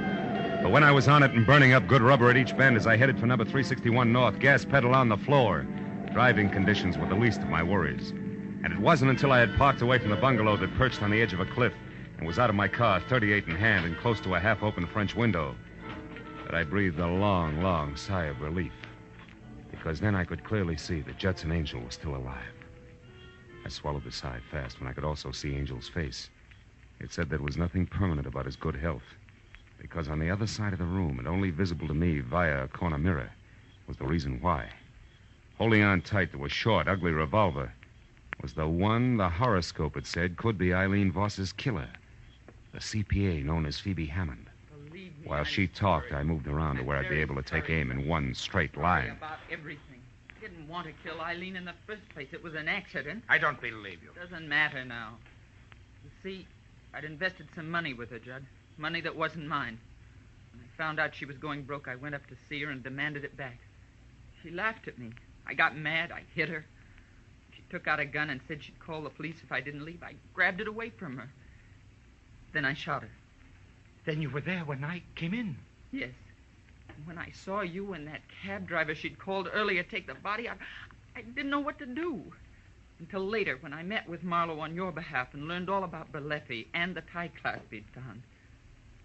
But when I was on it and burning up good rubber at each bend as I headed for number 361 North, gas pedal on the floor, driving conditions were the least of my worries. And it wasn't until I had parked away from the bungalow that perched on the edge of a cliff and was out of my car, 38 in hand and close to a half-open French window, that I breathed a long, long sigh of relief. Because then I could clearly see that Judson Angel was still alive. I swallowed the sigh fast when I could also see Angel's face. It said there was nothing permanent about his good health, because on the other side of the room, and only visible to me via a corner mirror, was the reason why. Holding on tight to a short, ugly revolver was the one the horoscope had said could be Eileen Voss's killer, the CPA known as Phoebe Hammond. While she talked, I moved around to where I'd be able to take aim in one straight line. About everything. I didn't want to kill Eileen in the first place. It was an accident. I don't believe you. Doesn't matter now. You see, I'd invested some money with her, Judd. Money that wasn't mine. When I found out she was going broke, I went up to see her and demanded it back. She laughed at me. I got mad. I hit her. She took out a gun and said she'd call the police if I didn't leave. I grabbed it away from her. Then I shot her. Then you were there when I came in? Yes. When I saw you and that cab driver she'd called earlier take the body, I didn't know what to do. Until later, when I met with Marlowe on your behalf and learned all about Berleffi and the tie clasp he'd found.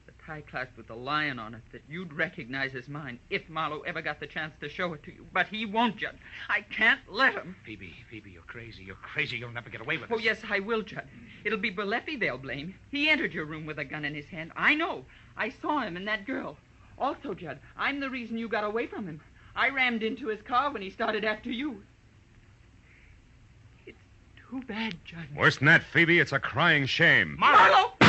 The tie clasp with the lion on it that you'd recognize as mine if Marlowe ever got the chance to show it to you. But he won't, Judd. I can't let him. Phoebe, you're crazy. You're crazy. You'll never get away with Oh, this. yes, I will, Judd. It'll be Berleffi they'll blame. He entered your room with a gun in his hand. I know. I saw him and that girl. Also, Judd, I'm the reason you got away from him. I rammed into his car when he started after you. It's too bad, Judd. Worse than that, Phoebe, it's a crying shame. Marlowe! The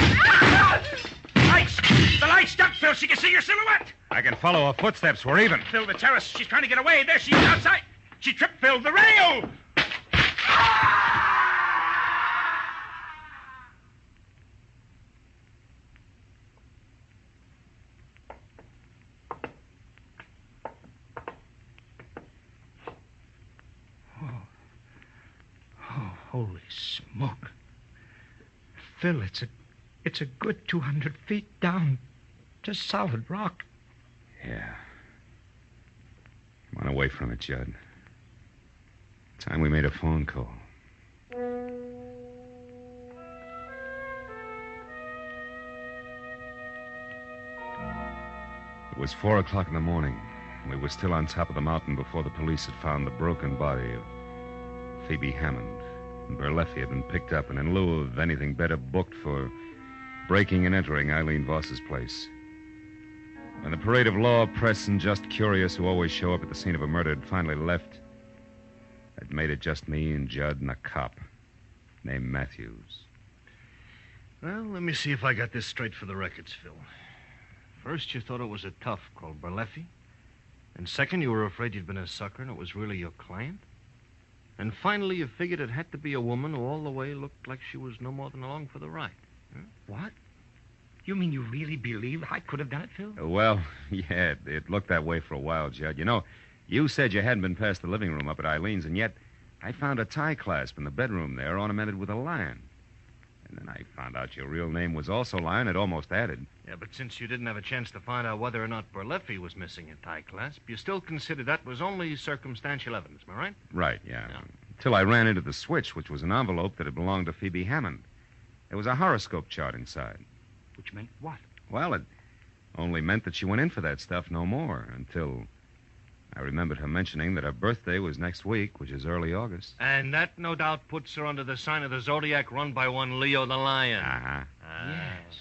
lights! Duck, Phil. She can see your silhouette. I can follow her footsteps. We're even. Phil, the terrace. She's trying to get away. There she is outside. She tripped Phil. The rail! Holy smoke. Phil, it's a good 200 feet down. Just solid rock. Yeah. Come on away from it, Judd. Time we made a phone call. It was 4 o'clock in the morning. We were still on top of the mountain before the police had found the broken body of Phoebe Hammond. And Berleffi had been picked up and in lieu of anything better booked for breaking and entering Eileen Voss's place. When the parade of law, press, and just curious who always show up at the scene of a murder had finally left, I'd made it just me and Judd and a cop named Matthews. Well, let me see if I got this straight for the records, Phil. First, you thought it was a tough called Berleffi. And second, you were afraid you'd been a sucker and it was really your client. And finally, you figured it had to be a woman who all the way looked like she was no more than along for the ride. Huh? What? You mean you really believe I could have done it, Phil? Well, yeah, it looked that way for a while, Judd. You know, you said you hadn't been past the living room up at Eileen's, and yet I found a tie clasp in the bedroom there ornamented with a lion. And then I found out your real name was also Lion. It almost added. Yeah, but since you didn't have a chance to find out whether or not Berleffi was missing a tie clasp, you still considered that was only circumstantial evidence, am I right? Right, yeah. Till I ran into the switch, which was an envelope that had belonged to Phoebe Hammond. There was a horoscope chart inside. Which meant what? Well, it only meant that she went in for that stuff no more until I remembered her mentioning that her birthday was next week, which is early August. And that no doubt puts her under the sign of the Zodiac run by one Leo the Lion. Uh-huh. Yes.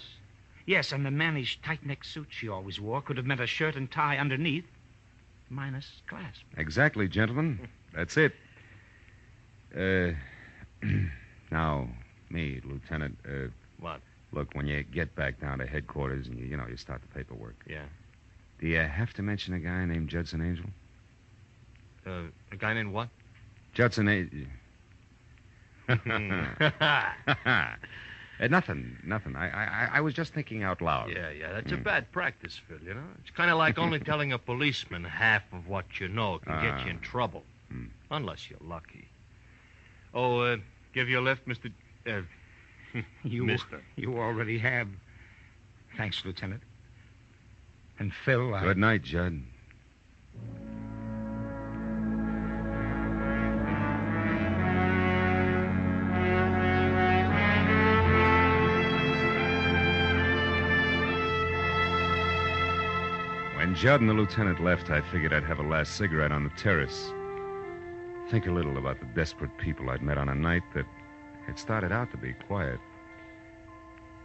Yes, and the mannish tight-neck suit she always wore could have meant a shirt and tie underneath, minus clasp. Exactly, gentlemen. That's it. Now, me, Lieutenant, What? Look, when you get back down to headquarters and you start the paperwork. Yeah. Do you have to mention a guy named Judson Angel? A guy named what? Judson Angel. Nothing. I was just thinking out loud. Yeah, that's a bad practice, Phil, you know? It's kind of like only telling a policeman half of what you know can get you in trouble. Unless you're lucky. Oh, give you a lift, Mr. Mister. You already have. Thanks, Lieutenant. And Phil, Good night, Judd. When Judd and the lieutenant left, I figured I'd have a last cigarette on the terrace. Think a little about the desperate people I'd met on a night that had started out to be quiet.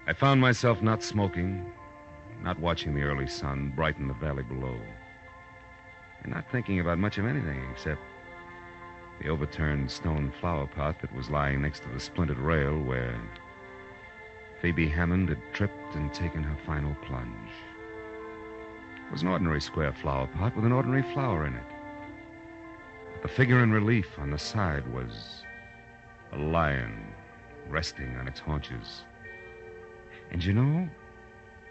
I found myself not smoking, not watching the early sun brighten the valley below, and not thinking about much of anything except the overturned stone flower pot that was lying next to the splintered rail where Phoebe Hammond had tripped and taken her final plunge. It was an ordinary square flower pot with an ordinary flower in it. But the figure in relief on the side was a lion resting on its haunches. And you know,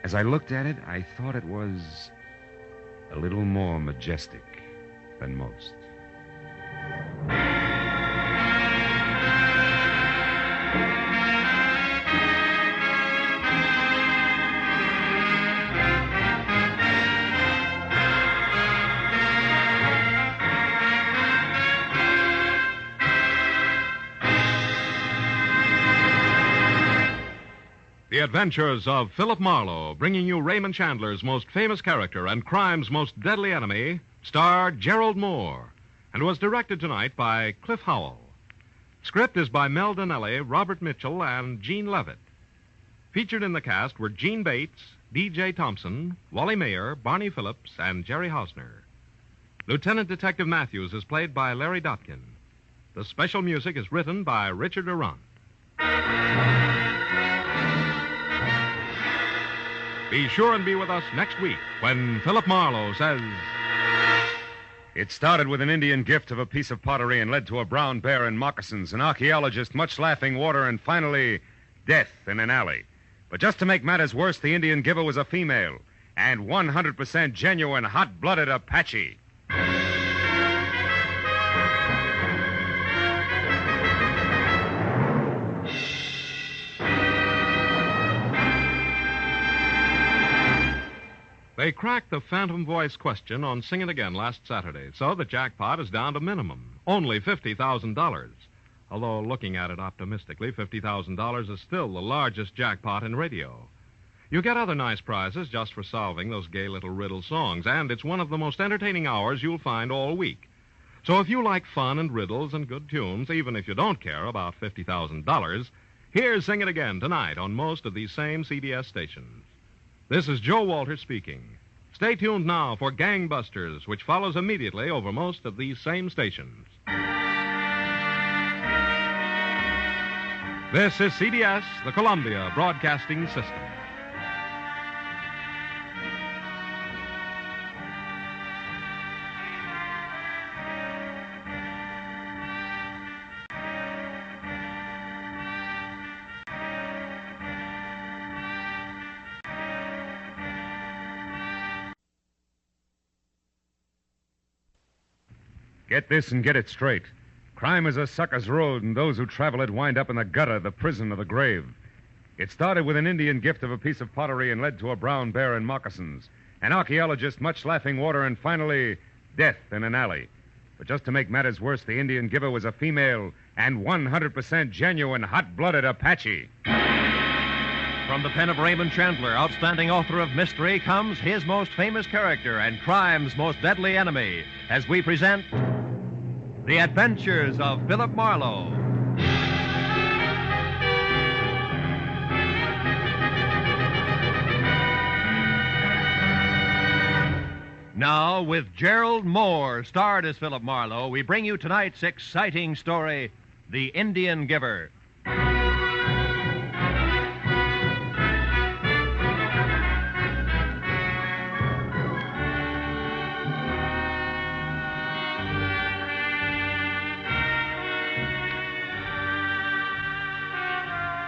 as I looked at it, I thought it was a little more majestic than most. The Adventures of Philip Marlowe, bringing you Raymond Chandler's most famous character and crime's most deadly enemy, starred Gerald Moore, and was directed tonight by Cliff Howell. Script is by Mel Donnelly, Robert Mitchell, and Gene Levitt. Featured in the cast were Gene Bates, D.J. Thompson, Wally Mayer, Barney Phillips, and Jerry Hausner. Lieutenant Detective Matthews is played by Larry Dotkin. The special music is written by Richard Durant. Be sure and be with us next week when Philip Marlowe says... It started with an Indian gift of a piece of pottery and led to a brown bear in moccasins, an archaeologist, much laughing water, and finally, death in an alley. But just to make matters worse, the Indian giver was a female, and 100% genuine, hot-blooded Apache. They cracked the phantom voice question on Sing It Again last Saturday, so the jackpot is down to minimum, only $50,000. Although, looking at it optimistically, $50,000 is still the largest jackpot in radio. You get other nice prizes just for solving those gay little riddle songs, and it's one of the most entertaining hours you'll find all week. So if you like fun and riddles and good tunes, even if you don't care about $50,000, here's Sing It Again tonight on most of these same CBS stations. This is Joe Walter speaking. Stay tuned now for Gangbusters, which follows immediately over most of these same stations. This is CBS, the Columbia Broadcasting System. Get this and get it straight. Crime is a sucker's road, and those who travel it wind up in the gutter, the prison, or the grave. It started with an Indian gift of a piece of pottery and led to a brown bear in moccasins, an archaeologist, much laughing water, and finally, death in an alley. But just to make matters worse, the Indian giver was a female and 100% genuine, hot-blooded Apache. From the pen of Raymond Chandler, outstanding author of mystery, comes his most famous character and crime's most deadly enemy, as we present The Adventures of Philip Marlowe. Now, with Gerald Moore, starred as Philip Marlowe, we bring you tonight's exciting story, The Indian Giver.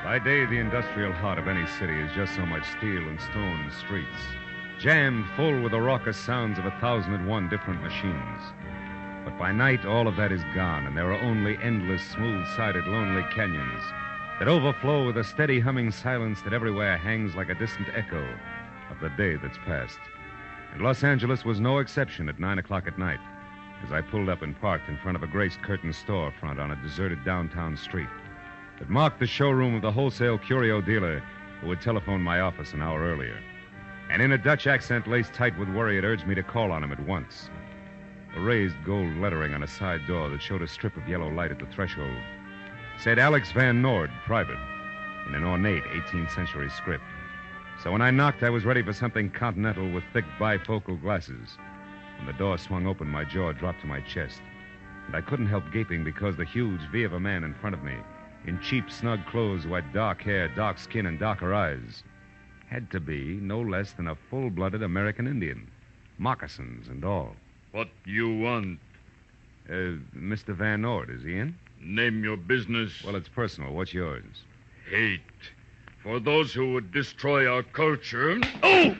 By day, the industrial heart of any city is just so much steel and stone streets, jammed full with the raucous sounds of 1,001 different machines. But by night, all of that is gone, and there are only endless, smooth-sided, lonely canyons that overflow with a steady humming silence that everywhere hangs like a distant echo of the day that's passed. And Los Angeles was no exception at 9 o'clock at night, as I pulled up and parked in front of a grace-curtained storefront on a deserted downtown street that marked the showroom of the wholesale curio dealer who had telephoned my office an hour earlier. And in a Dutch accent laced tight with worry, it urged me to call on him at once. A raised gold lettering on a side door that showed a strip of yellow light at the threshold said Alex Van Noord, private, in an ornate 18th century script. So when I knocked, I was ready for something continental with thick bifocal glasses. When the door swung open, my jaw dropped to my chest, and I couldn't help gaping because the huge V of a man in front of me, in cheap, snug clothes who had dark hair, dark skin, and darker eyes, had to be no less than a full-blooded American Indian. Moccasins and all. What you want? Mr. Van Noord, is he in? Name your business. Well, it's personal. What's yours? Hate. For those who would destroy our culture. Oh!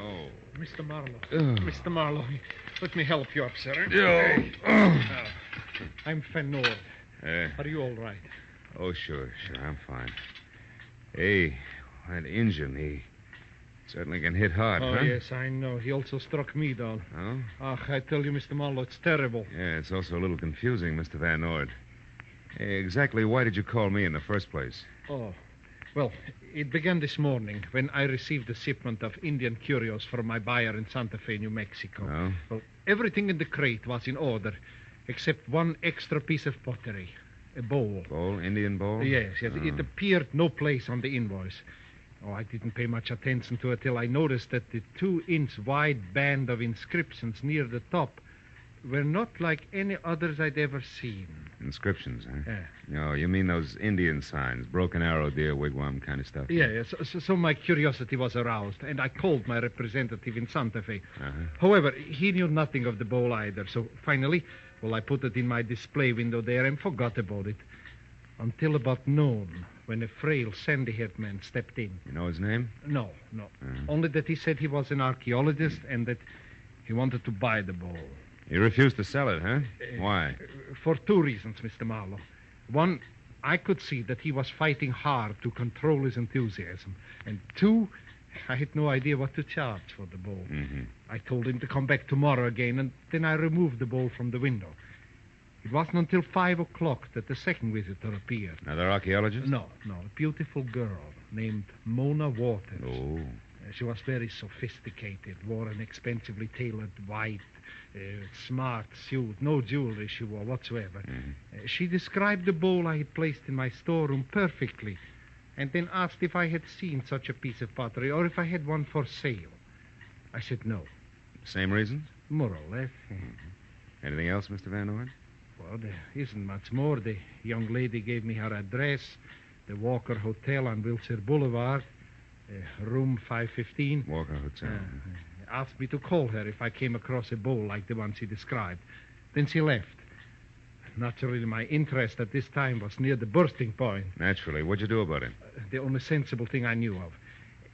Oh. Mr. Marlowe. Mr. Marlowe, let me help you up, sir. I'm Van Noord. Are you all right? Oh, sure, I'm fine. Hey, that Injun, he certainly can hit hard, Oh, huh? yes, I know. He also struck me down. Oh? Ach, I tell you, Mr. Marlowe, it's terrible. Yeah, it's also a little confusing, Mr. Van Noord. Hey, exactly why did you call me in the first place? Oh, well, it began this morning when I received a shipment of Indian curios from my buyer in Santa Fe, New Mexico. Oh? Well, everything in the crate was in order, except one extra piece of pottery, a bowl. Bowl? Indian bowl? Yes. Oh. It appeared no place on the invoice. Oh, I didn't pay much attention to it till I noticed that the 2-inch wide band of inscriptions near the top were not like any others I'd ever seen. Inscriptions, huh? Yeah. No, you mean those Indian signs, broken arrow, deer wigwam kind of stuff? Yeah. So my curiosity was aroused, and I called my representative in Santa Fe. Uh-huh. However, he knew nothing of the bowl either, so finally, I put it in my display window there and forgot about it. Until about noon, when a frail, sandy-haired man stepped in. You know his name? No. Uh-huh. Only that he said he was an archaeologist and that he wanted to buy the bowl. He refused to sell it, huh? Why? For 2 reasons, Mr. Marlowe. One, I could see that he was fighting hard to control his enthusiasm. And 2, I had no idea what to charge for the bowl. Mm-hmm. I told him to come back tomorrow again, and then I removed the bowl from the window. It wasn't until 5 o'clock that the second visitor appeared. Another archaeologist? No. A beautiful girl named Mona Waters. Oh. She was very sophisticated, wore an expensively tailored white, smart suit, no jewelry she wore whatsoever. Mm-hmm. She described the bowl I had placed in my storeroom perfectly, and then asked if I had seen such a piece of pottery or if I had one for sale. I said no. Same reasons? More or less. Mm-hmm. Anything else, Mr. Van Noord? Well, there isn't much more. The young lady gave me her address, the Walker Hotel on Wilshire Boulevard, room 515. Walker Hotel. Asked me to call her if I came across a bowl like the one she described. Then she left. Naturally, my interest at this time was near the bursting point. Naturally. What'd you do about it? The only sensible thing I knew of.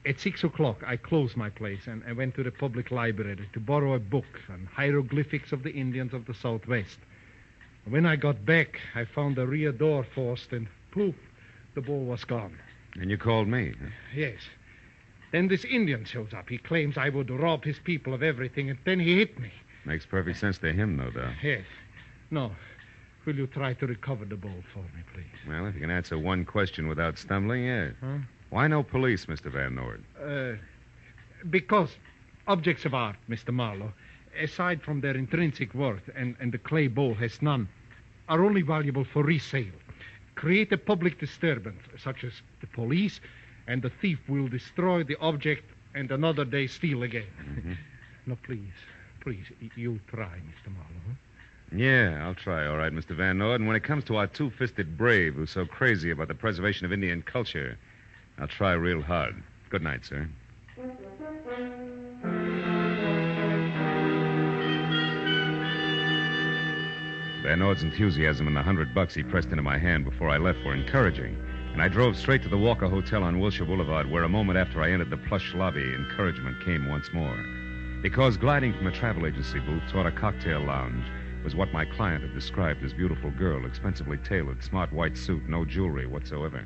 At 6 o'clock, I closed my place and I went to the public library to borrow a book on hieroglyphics of the Indians of the Southwest. When I got back, I found the rear door forced and poof, the bowl was gone. And you called me? Huh? Yes. Then this Indian shows up. He claims I would rob his people of everything, and then he hit me. Makes perfect sense to him, no doubt. Yes. No. Will you try to recover the bowl for me, please? Well, if you can answer one question without stumbling, yes. Huh? Why no police, Mr. Van Nord? Because objects of art, Mr. Marlowe, aside from their intrinsic worth, and the clay bowl has none, are only valuable for resale. Create a public disturbance, such as the police, and the thief will destroy the object and another day steal again. Mm-hmm. No, please, you try, Mr. Marlowe. Huh? Yeah, I'll try, all right, Mr. Van Nord. And when it comes to our two-fisted brave who's so crazy about the preservation of Indian culture, I'll try real hard. Good night, sir. Van Nord's enthusiasm and the $100 he pressed into my hand before I left were encouraging, and I drove straight to the Walker Hotel on Wilshire Boulevard, where a moment after I entered the plush lobby, encouragement came once more. Because gliding from a travel agency booth toward a cocktail lounge was what my client had described as beautiful girl, expensively tailored, smart white suit, no jewelry whatsoever.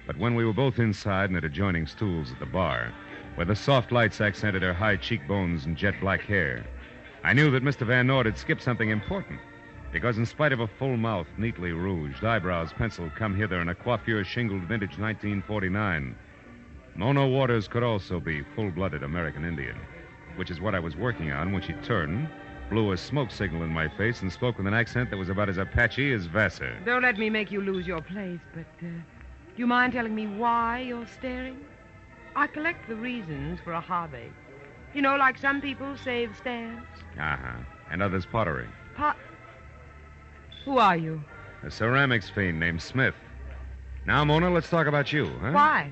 But when we were both inside and at adjoining stools at the bar, where the soft lights accented her high cheekbones and jet black hair, I knew that Mr. Van Nord had skipped something important. Because in spite of a full mouth, neatly rouged, eyebrows penciled, come hither, and a coiffure shingled vintage 1949, Mona Waters could also be full-blooded American Indian, which is what I was working on when she turned, blew a smoke signal in my face, and spoke with an accent that was about as Apache as Vassar. Don't let me make you lose your place, but do you mind telling me why you're staring? I collect the reasons for a hobby. You know, like some people save stamps. Uh-huh. And others pottery. Who are you? A ceramics fiend named Smith. Now, Mona, let's talk about you, huh? Why?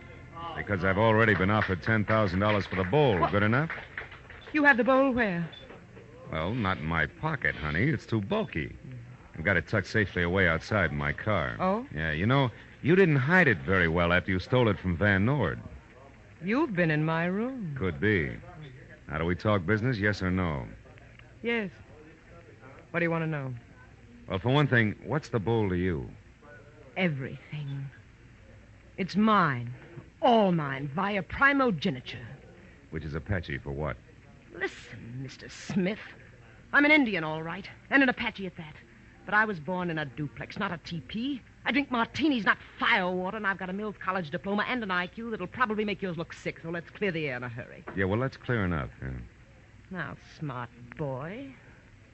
Because I've already been offered $10,000 for the bowl. What? Good enough? You have the bowl where? Well, not in my pocket, honey. It's too bulky. I've got it tucked safely away outside in my car. Oh? Yeah, you know, you didn't hide it very well after you stole it from Van Nord. You've been in my room. Could be. Now, do we talk business, yes or no? Yes. What do you want to know? Well, for one thing, what's the bowl to you? Everything. It's mine. All mine, via primogeniture. Which is Apache for what? Listen, Mr. Smith. I'm an Indian, all right, and an Apache at that. But I was born in a duplex, not a teepee. I drink martinis, not firewater, and I've got a Mills College diploma and an IQ that'll probably make yours look sick, so let's clear the air in a hurry. Yeah, well, that's clear enough. Yeah. Now, smart boy.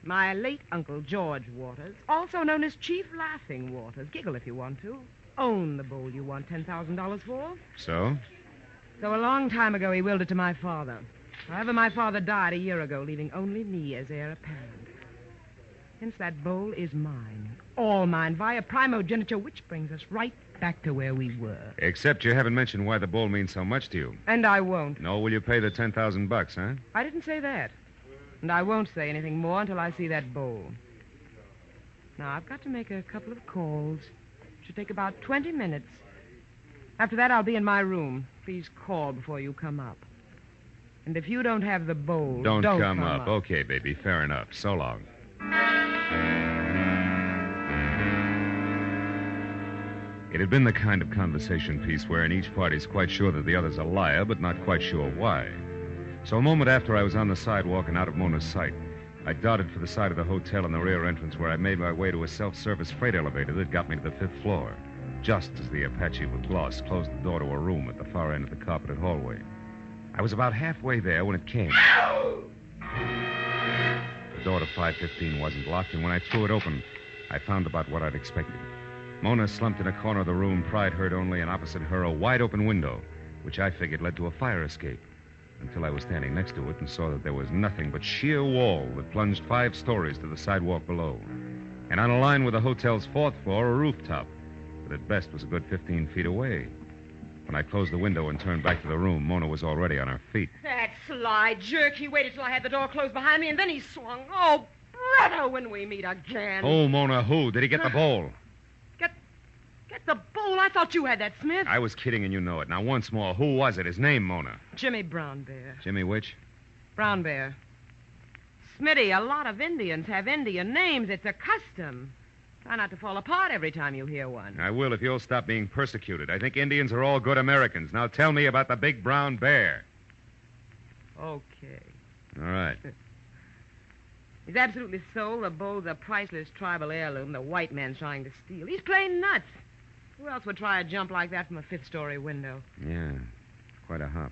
My late Uncle George Waters, also known as Chief Laughing Waters, giggle if you want to, owned the bowl you want $10,000 for. So? So a long time ago, he willed it to my father. However, my father died a year ago, leaving only me as heir apparent. Hence, that bowl is mine. All mine, via primogeniture, which brings us right back to where we were. Except you haven't mentioned why the bowl means so much to you. And I won't. No, will you pay the $10,000, huh? I didn't say that. And I won't say anything more until I see that bowl. Now, I've got to make a couple of calls. It should take about 20 minutes. After that, I'll be in my room. Please call before you come up. And if you don't have the bowl, Don't come up. Okay, baby, fair enough. So long. It had been the kind of conversation piece wherein each party's quite sure that the other's a liar, but not quite sure why. So a moment after I was on the sidewalk and out of Mona's sight, I darted for the side of the hotel in the rear entrance, where I made my way to a self-service freight elevator that got me to the 5th floor, just as the Apache with gloss closed the door to a room at the far end of the carpeted hallway. I was about halfway there when it came. The door to 515 wasn't locked, and when I threw it open, I found about what I'd expected. Mona slumped in a corner of the room, pride heard only, and opposite her a wide-open window, which I figured led to a fire escape, until I was standing next to it and saw that there was nothing but sheer wall that plunged 5 stories to the sidewalk below. And on a line with the hotel's 4th floor, a rooftop, that at best was a good 15 feet away. When I closed the window and turned back to the room, Mona was already on her feet. That sly jerk. He waited till I had the door closed behind me, and then he swung. Oh, brother, when we meet again. Oh, Mona, who? Did he get the bowl? Get the bowl? I thought you had that, Smith. I was kidding, and you know it. Now, once more, who was it? His name, Mona. Jimmy Brown Bear. Jimmy which? Brown Bear. Smitty, a lot of Indians have Indian names. It's a custom. Try not to fall apart every time you hear one. I will if you'll stop being persecuted. I think Indians are all good Americans. Now tell me about the big brown bear. Okay. All right. He's absolutely sold the bowl's a priceless tribal heirloom the white man's trying to steal. He's plain nuts. Who else would try a jump like that from a fifth-story window? Yeah, quite a hop.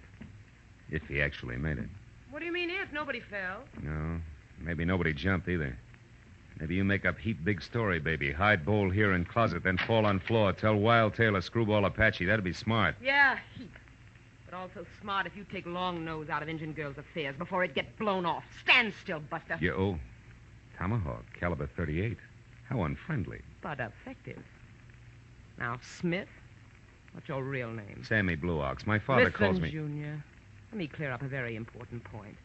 If he actually made it. What do you mean if? Nobody fell. No, maybe nobody jumped either. Maybe you make up heap big story, baby. Hide bowl here in closet, then fall on floor. Tell Wild Tail or Screwball Apache. That'd be smart. Yeah, heap. But also smart if you take long nose out of Injun girls' affairs before it get blown off. Stand still, Buster. Oh, tomahawk, caliber 38. How unfriendly. But effective. Now, Smith, what's your real name? Sammy Blue Ox. My father calls me... Junior, let me clear up a very important point.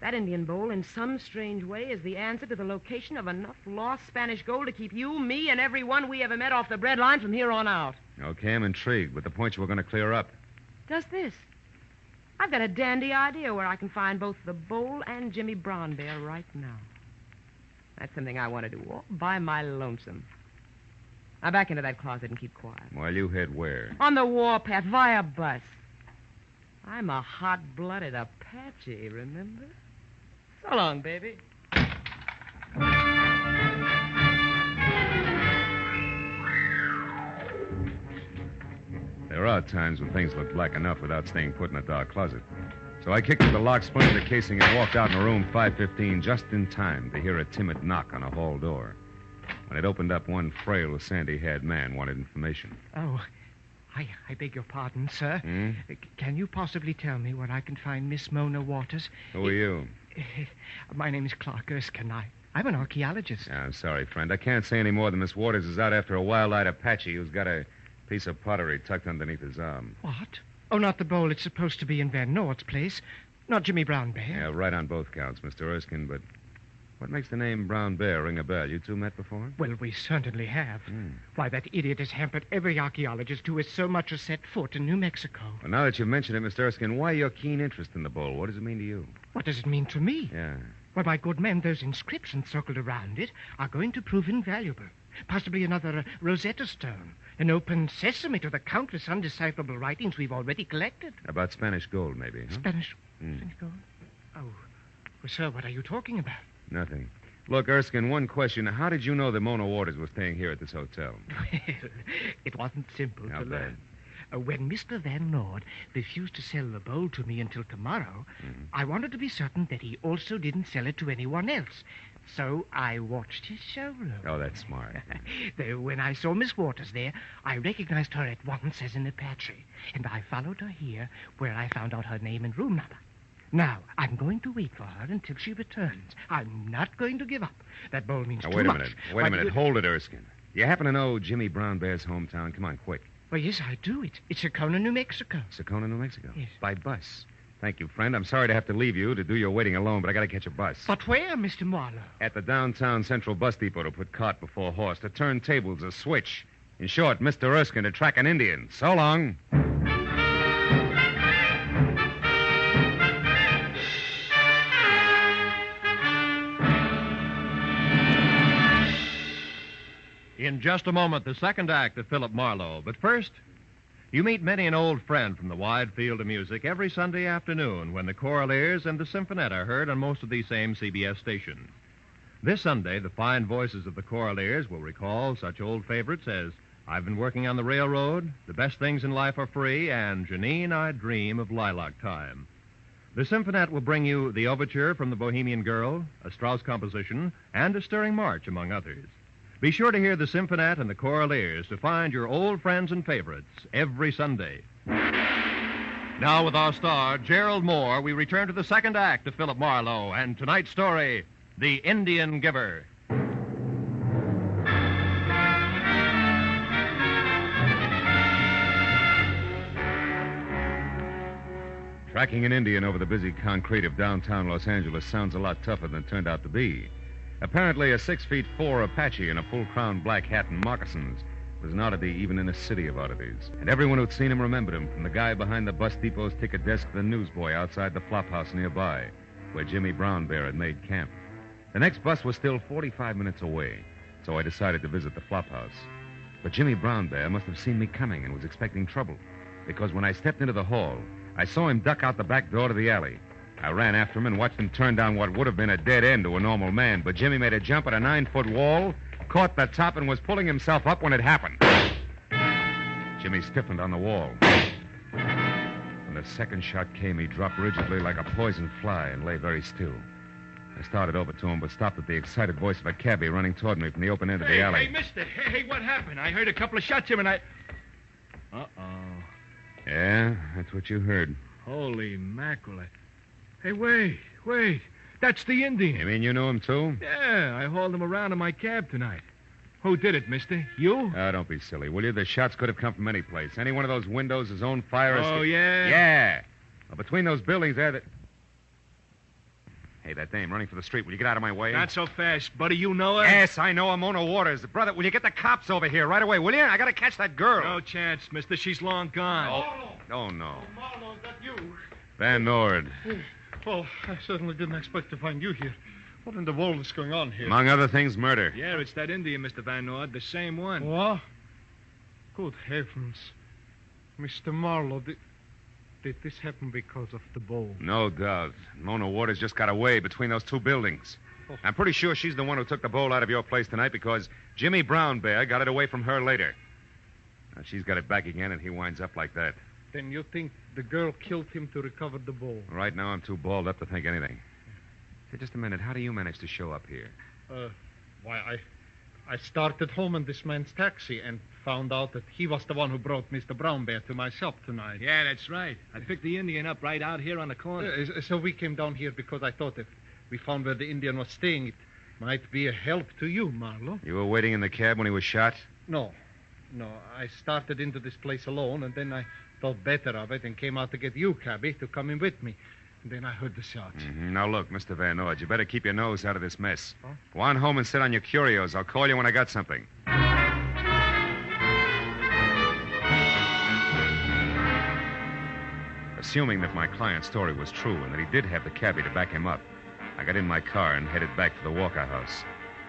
That Indian bowl, in some strange way, is the answer to the location of enough lost Spanish gold to keep you, me, and everyone we ever met off the bread line from here on out. Okay, I'm intrigued, but the point you were going to clear up. Just this. I've got a dandy idea where I can find both the bowl and Jimmy Brown Bear right now. That's something I want to do all by my lonesome. Now back into that closet and keep quiet. While you head where? On the warpath, via bus. I'm a hot-blooded Apache, remember? So long, baby. There are times when things look black enough without staying put in a dark closet. So I kicked through the lock, spun in the casing, and walked out in room 515 just in time to hear a timid knock on a hall door. When it opened up, one frail, sandy-haired man wanted information. Oh, I beg your pardon, sir. Can you possibly tell me where I can find Miss Mona Waters? Who are you? My name is Clark Erskine. I'm an archaeologist. Yeah, I'm sorry, friend. I can't say any more than Miss Waters is out after a wild-eyed Apache who's got a piece of pottery tucked underneath his arm. What? Oh, not the bowl. It's supposed to be in Van Noort's place. Not Jimmy Brown Bear. Yeah, right on both counts, Mr. Erskine, but what makes the name Brown Bear ring a bell? You two met before? Well, we certainly have. Why, that idiot has hampered every archaeologist who has so much as set foot in New Mexico. Well, now that you've mentioned it, Mr. Erskine, why your keen interest in the bowl? What does it mean to you? What does it mean to me? Yeah. Well, my good man, those inscriptions circled around it are going to prove invaluable. Possibly another Rosetta Stone. An open sesame to the countless undecipherable writings we've already collected. About Spanish gold, maybe, huh? Spanish gold? Oh. Well, sir, what are you talking about? Nothing. Look, Erskine, one question. How did you know that Mona Waters was staying here at this hotel? Well, it wasn't simple How to learn. When Mr. Van Noord refused to sell the bowl to me until tomorrow, I wanted to be certain that he also didn't sell it to anyone else. So I watched his showroom. Oh, that's smart. Though when I saw Miss Waters there, I recognized her at once as an Apache, and I followed her here, where I found out her name and room number. Now, I'm going to wait for her until she returns. I'm not going to give up. That bowl means now, too wait a much. minute. Wait a minute. Hold it, Erskine. Do you happen to know Jimmy Brown Bear's hometown? Come on, quick. Well, yes, I do. It's Sacona, New Mexico. Sacona, New Mexico? Yes. By bus. Thank you, friend. I'm sorry to have to leave you to do your waiting alone, but I got to catch a bus. But where, Mr. Marlowe? At the downtown Central Bus Depot to put cart before horse, to turn tables, a switch. In short, Mr. Erskine to track an Indian. So long. In just a moment, the second act of Philip Marlowe. But first, you meet many an old friend from the wide field of music every Sunday afternoon when the Choraleers and the Symphonette are heard on most of these same CBS stations. This Sunday, the fine voices of the Choraleers will recall such old favorites as I've Been Working on the Railroad, The Best Things in Life Are Free, and Janine, I Dream of Lilac Time. The Symphonette will bring you the overture from the Bohemian Girl, a Strauss composition, and a stirring march, among others. Be sure to hear the Symphonette and the Choraleers to find your old friends and favorites every Sunday. Now, with our star, Gerald Moore, we return to the second act of Philip Marlowe and tonight's story, The Indian Giver. Tracking an Indian over the busy concrete of downtown Los Angeles sounds a lot tougher than it turned out to be. Apparently, a 6'4" Apache in a full-crown black hat and moccasins was an oddity even in a city of oddities. And everyone who'd seen him remembered him, from the guy behind the bus depot's ticket desk to the newsboy outside the flop house nearby, where Jimmy Brown Bear had made camp. The next bus was still 45 minutes away, so I decided to visit the flop house. But Jimmy Brown Bear must have seen me coming and was expecting trouble, because when I stepped into the hall, I saw him duck out the back door to the alley. I ran after him and watched him turn down what would have been a dead end to a normal man. But Jimmy made a jump at a 9-foot wall, caught the top, and was pulling himself up when it happened. Jimmy stiffened on the wall. When the second shot came, he dropped rigidly like a poison fly and lay very still. I started over to him, but stopped at the excited voice of a cabbie running toward me from the open end of the alley. Hey, mister. Hey, what happened? I heard a couple of shots here and I... Uh-oh. Yeah, that's what you heard. Holy mackerel. Hey, wait. That's the Indian. You mean you knew him, too? Yeah, I hauled him around in my cab tonight. Who did it, mister? You? Oh, don't be silly, will you? The shots could have come from any place. Any one of those windows, his own fire escape. Oh, yeah? Yeah. Well, between those buildings there, that... Hey, that dame running for the street. Will you get out of my way? Not so fast, buddy. You know her? Yes, I know her. Mona Waters. Brother, will you get the cops over here right away, will you? I gotta catch that girl. No chance, mister. She's long gone. Oh, no. Marlowe, is that you? Van Nord. Well, I certainly didn't expect to find you here. What in the world is going on here? Among other things, murder. Yeah, it's that Indian, Mr. Van Nord. The same one. What? Good heavens. Mr. Marlowe, did this happen because of the bowl? No doubt. Mona Waters just got away between those two buildings. Oh. I'm pretty sure she's the one who took the bowl out of your place tonight because Jimmy Brown Bear got it away from her later. Now, she's got it back again, and he winds up like that. Then you think the girl killed him to recover the bowl? Right now, I'm too balled up to think anything. Say, just a minute. How do you manage to show up here? Why, I started home in this man's taxi and found out that he was the one who brought Mr. Brown Bear to my shop tonight. Yeah, that's right. I picked the Indian up right out here on the corner. So we came down here because I thought if we found where the Indian was staying, it might be a help to you, Marlowe. You were waiting in the cab when he was shot? No. I started into this place alone, and then I thought better of it and came out to get you, cabby, to come in with me. And then I heard the shots. Mm-hmm. Now, look, Mr. Van Nord, you better keep your nose out of this mess. Huh? Go on home and sit on your curios. I'll call you when I got something. Assuming that my client's story was true and that he did have the cabbie to back him up, I got in my car and headed back to the Walker House.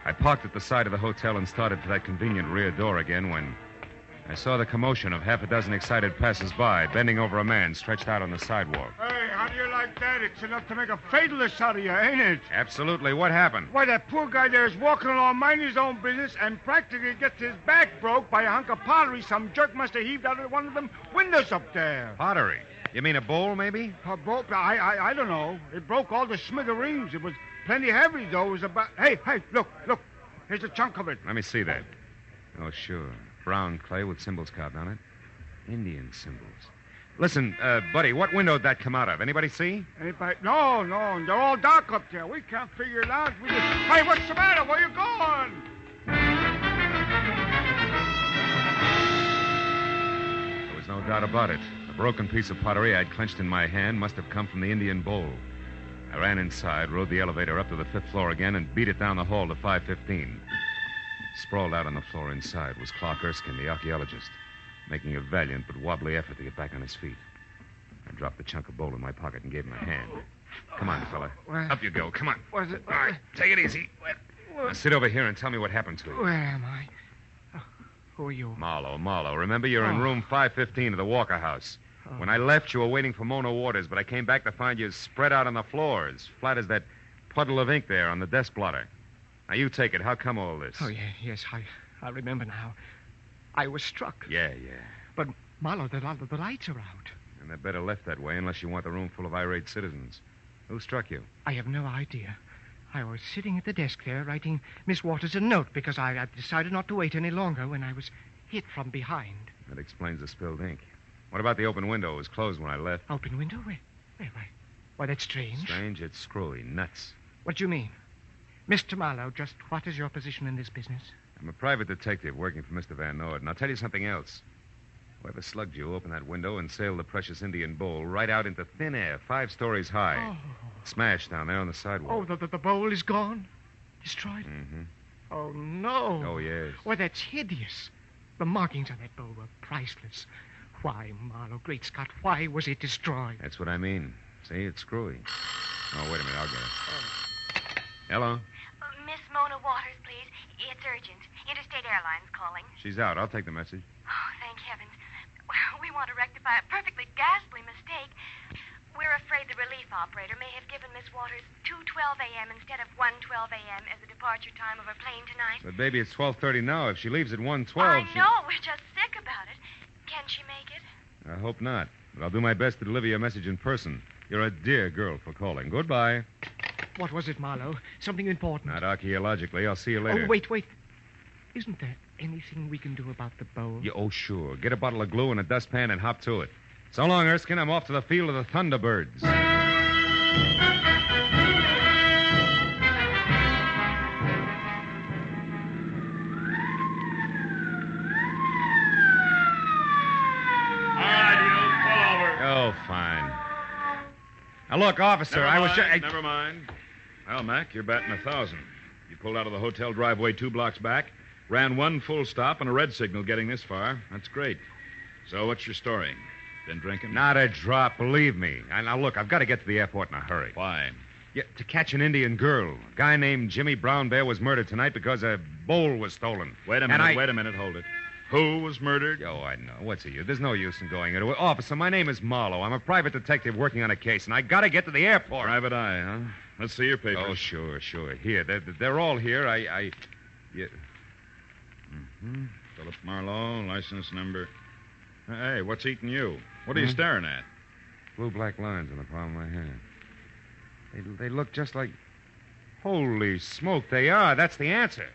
I parked at the side of the hotel and started for that convenient rear door again when I saw the commotion of half a dozen excited passers-by bending over a man stretched out on the sidewalk. Hey, how do you like that? It's enough to make a fatalist out of you, ain't it? Absolutely. What happened? Why, that poor guy there is walking along minding his own business and practically gets his back broke by a hunk of pottery some jerk must have heaved out of one of them windows up there. Pottery? You mean a bowl, maybe? A bowl? I don't know. It broke all the smithereens. It was plenty heavy, though. It was about... Hey, look. Here's a chunk of it. Let me see that. Oh, sure. Brown clay with symbols carved on it. Indian symbols. Listen, buddy, what window did that come out of? Anybody see? Anybody? No. They're all dark up there. We can't figure it out. Hey, what's the matter? Where you going? There was no doubt about it. The broken piece of pottery I'd clenched in my hand must have come from the Indian bowl. I ran inside, rode the elevator up to the 5th floor again, and beat it down the hall to 515. Sprawled out on the floor inside was Clark Erskine, the archaeologist, making a valiant but wobbly effort to get back on his feet. I dropped the chunk of bowl in my pocket and gave him a hand. Come on, fella. Up you go. Come on. What's it? All right, take it easy. Now sit over here and tell me what happened to you. Where am I? Who are you? Marlowe. Remember, you're in room 515 of the Walker House. When I left, you were waiting for Mona Waters, but I came back to find you spread out on the floor, as flat as that puddle of ink there on the desk blotter. Now, you take it. How come all this? Oh, yes, I remember now. I was struck. Yeah. But, Marlowe, the lights are out. And they're better left that way unless you want the room full of irate citizens. Who struck you? I have no idea. I was sitting at the desk there writing Miss Waters a note because I decided not to wait any longer when I was hit from behind. That explains the spilled ink. What about the open window? It was closed when I left. Open window? Why, that's strange. Strange? It's screwy. Nuts. What do you mean? Mr. Marlowe, just what is your position in this business? I'm a private detective working for Mr. Van Nord, and I'll tell you something else. Whoever slugged you opened that window and sailed the precious Indian bowl right out into thin air, 5 stories high. Smashed down there on the sidewalk. Oh, the bowl is gone? Destroyed? Mm-hmm. Oh, no. Oh, yes. Why, that's hideous. The markings on that bowl were priceless. Why, Marlowe, great Scott, why was it destroyed? That's what I mean. See, it's screwy. Oh, wait a minute, I'll get it. Hello? Miss Mona Waters, please. It's urgent. Interstate Airlines calling. She's out. I'll take the message. Oh, thank heavens. We want to rectify a perfectly ghastly mistake. We're afraid the relief operator may have given Miss Waters 2:12 a.m. instead of 1:12 a.m. as the departure time of her plane tonight. But, baby, it's 12:30 now. If she leaves at 1:12... I know. We're just sick about it. Can she make it? I hope not. But I'll do my best to deliver your message in person. You're a dear girl for calling. Goodbye. What was it, Marlowe? Something important? Not archaeologically. I'll see you later. Oh, wait. Isn't there anything we can do about the bowl? Yeah, oh, sure. Get a bottle of glue and a dustpan and hop to it. So long, Erskine. I'm off to the field of the Thunderbirds. Oh, fine. Now, look, officer, Never mind. Well, Mac, you're batting 1,000. You pulled out of the hotel driveway 2 blocks back, ran 1 full stop on a red signal getting this far. That's great. So what's your story? Been drinking? Not a drop, believe me. Now, look, I've got to get to the airport in a hurry. Why? Yeah, to catch an Indian girl. A guy named Jimmy Brown Bear was murdered tonight because a bowl was stolen. Wait a minute, hold it. Who was murdered? Oh, I know. What's the use? There's no use in going into it. Officer, my name is Marlowe. I'm a private detective working on a case, and I got to get to the airport. Private eye, huh? Let's see your papers. Oh, sure. Here, they're all here. Yeah. Mm-hmm. Philip Marlowe, license number. Hey, what's eating you? What are you staring at? Blue black lines on the palm of my hand. They look just like... Holy smoke, they are. That's the answer.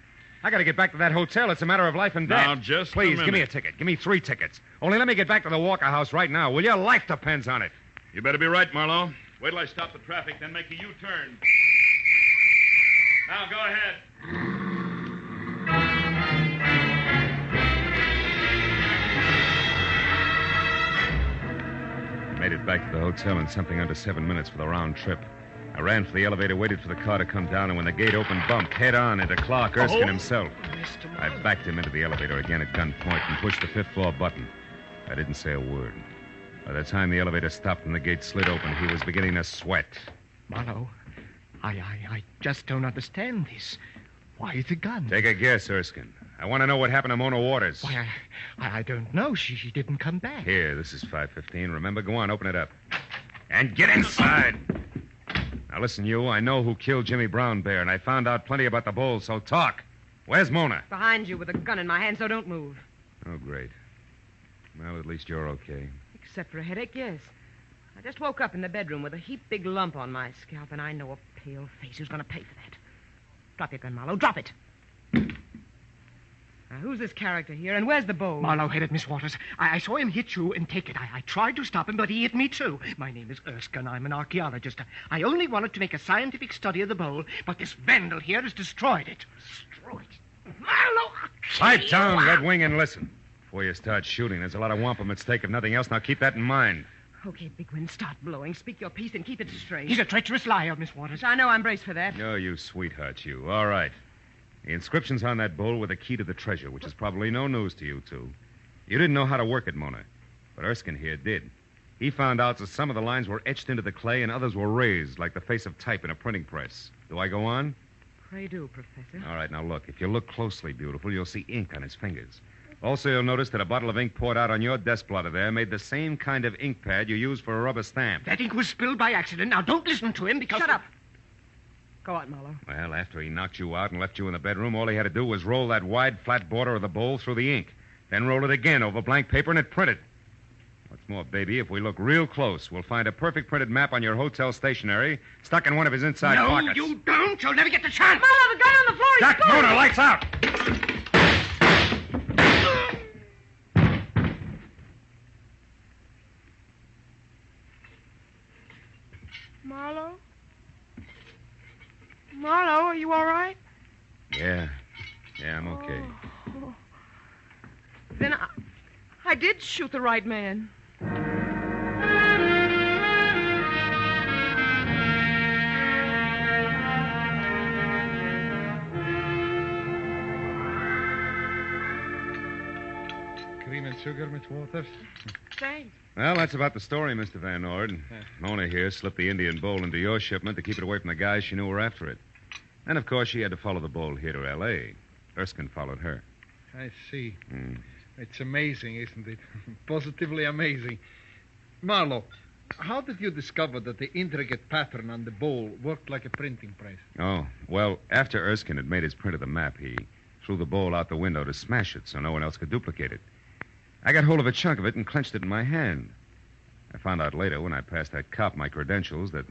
I got to get back to that hotel. It's a matter of life and death. Now, just Please, a minute. give me a ticket. Give me 3 tickets. Only let me get back to the Walker House right now, will you? Life depends on it. You better be right, Marlowe. Wait till I stop the traffic, then make a U-turn. Now, go ahead. I made it back to the hotel in something under 7 minutes for the round trip. I ran for the elevator, waited for the car to come down, and when the gate opened, bumped head-on into Clark Erskine himself. I backed him into the elevator again at gunpoint and pushed the 5th floor button. I didn't say a word. By the time the elevator stopped and the gate slid open, he was beginning to sweat. Marlowe, I just don't understand this. Why the gun? Take a guess, Erskine. I want to know what happened to Mona Waters. Why, I don't know. She didn't come back. Here, this is 515. Remember, go on, open it up. And get inside. Now, listen, you. I know who killed Jimmy Brown Bear, and I found out plenty about the bowl, so talk. Where's Mona? Behind you with a gun in my hand, so don't move. Oh, great. Well, at least you're okay. Except for a headache, yes. I just woke up in the bedroom with a heap big lump on my scalp, and I know a pale face who's going to pay for that. Drop your gun, Marlowe. Drop it. Now, who's this character here, and where's the bowl? Marlowe hit it, Miss Waters. I saw him hit you and take it. I tried to stop him, but he hit me, too. My name is Erskine. I'm an archaeologist. I only wanted to make a scientific study of the bowl, but this vandal here has destroyed it. Destroyed it. Marlowe! Pipe down, Red Wing, and listen. Before you start shooting, there's a lot of wampum at stake, if nothing else. Now, keep that in mind. Okay, Big Wind, start blowing. Speak your piece and keep it straight. He's a treacherous liar, Miss Waters. I know I'm braced for that. Oh, you sweetheart, you. All right. The inscriptions on that bowl were the key to the treasure, which is probably no news to you two. You didn't know how to work it, Mona. But Erskine here did. He found out that some of the lines were etched into the clay and others were raised, like the face of type in a printing press. Do I go on? Pray do, Professor. All right, now look. If you look closely, beautiful, you'll see ink on his fingers. Also, you'll notice that a bottle of ink poured out on your desk blotter there made the same kind of ink pad you use for a rubber stamp. That ink was spilled by accident. Now, don't listen to him because... Shut up. Go on, Marlowe. Well, after he knocked you out and left you in the bedroom, all he had to do was roll that wide, flat border of the bowl through the ink. Then roll it again over blank paper and it printed. What's more, baby, if we look real close, we'll find a perfect printed map on your hotel stationery stuck in one of his inside pockets. No, you don't. You'll never get the chance. Marlowe, the gun on the floor is Jack, Mona, lights out! Marlowe? Marlowe, are you all right? Yeah, I'm okay. Oh. Then I did shoot the right man. Cream and sugar, Miss Waters? Thanks. Well, that's about the story, Mr. Van Ord. Mona here slipped the Indian bowl into your shipment to keep it away from the guys she knew were after it. And, of course, she had to follow the bowl here to L.A. Erskine followed her. I see. It's amazing, isn't it? Positively amazing. Marlowe, How did you discover that the intricate pattern on the bowl worked like a printing press? Oh, well, after Erskine had made his print of the map, he threw the bowl out the window to smash it so no one else could duplicate it. I got hold of a chunk of it and clenched it in my hand. I found out later, when I passed that cop my credentials, that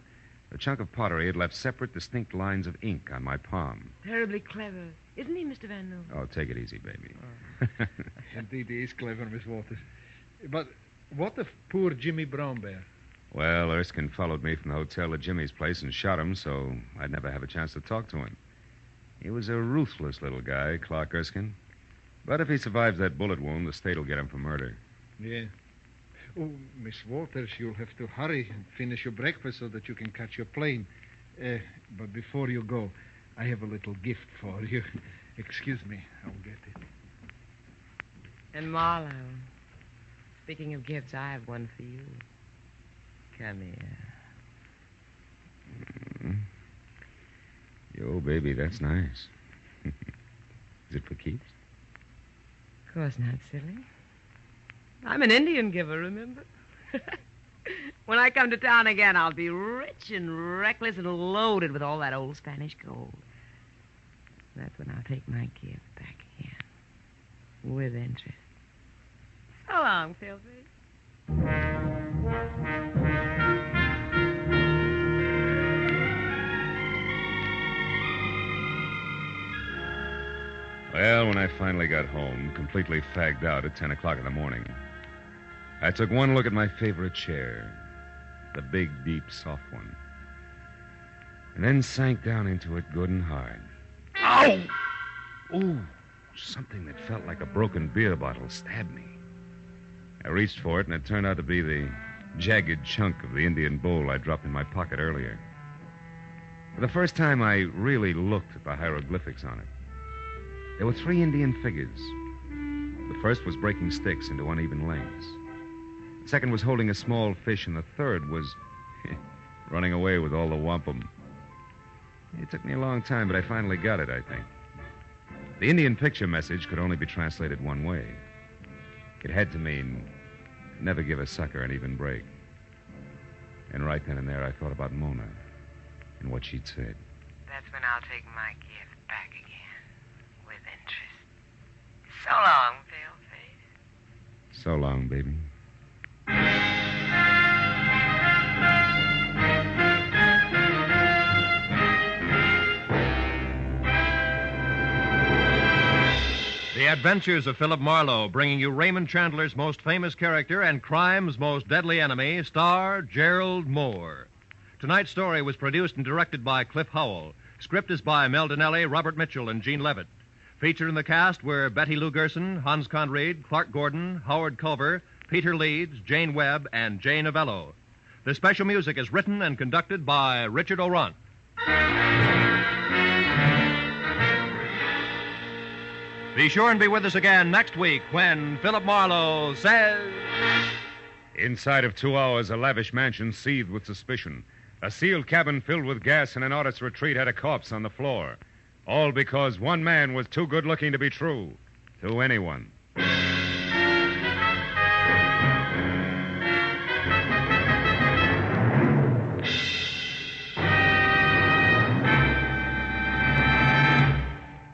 the chunk of pottery had left separate, distinct lines of ink on my palm. Terribly clever. Isn't he, Mr. Van Noo? Oh, take it easy, baby. Indeed, he is clever, Miss Waters. But what of poor Jimmy Brown Bear? Well, Erskine followed me from the hotel to Jimmy's place and shot him, so I'd never have a chance to talk to him. He was a ruthless little guy, Clark Erskine. But if he survives that bullet wound, the state will get him for murder. Yeah. Oh, Miss Waters, you'll have to hurry and finish your breakfast so that you can catch your plane. But before you go, I have a little gift for you. Excuse me, I'll get it. And Marlowe, speaking of gifts, I have one for you. Come here. Yo, baby, that's nice. Is it for keeps? Of course not, silly. I'm an Indian giver, remember? When I come to town again, I'll be rich and reckless and loaded with all that old Spanish gold. That's when I'll take my gift back again. With interest. So long, Filthy. Well, when I finally got home, completely fagged out at 10 o'clock in the morning, I took one look at my favorite chair, the big, deep, soft one, and then sank down into it good and hard. Ow! Ooh, something that felt like a broken beer bottle stabbed me. I reached for it, and it turned out to be the jagged chunk of the Indian bowl I dropped in my pocket earlier. For the first time, I really looked at the hieroglyphics on it. There were 3 Indian figures. The first was breaking sticks into uneven lengths. The second was holding a small fish, and the third was running away with all the wampum. It took me a long time, but I finally got it, I think. The Indian picture message could only be translated one way. It had to mean, never give a sucker an even break. And right then and there, I thought about Mona and what she'd said. That's when I'll take my gift back again. With interest. So long, Paleface. So long, baby. The Adventures of Philip Marlowe, bringing you Raymond Chandler's most famous character and crime's most deadly enemy, star Gerald Moore. Tonight's story was produced and directed by Cliff Howell. Script is by Mel Donnelly, Robert Mitchell, and Gene Levitt. Featured in the cast were Betty Lou Gerson, Hans Conried, Clark Gordon, Howard Culver, Peter Leeds, Jane Webb, and Jay Novello. The special music is written and conducted by Richard O'Runt. Be sure and be with us again next week when Philip Marlowe says... Inside of 2 hours, a lavish mansion seethed with suspicion. A sealed cabin filled with gas and an artist's retreat had a corpse on the floor. All because one man was too good-looking to be true to anyone.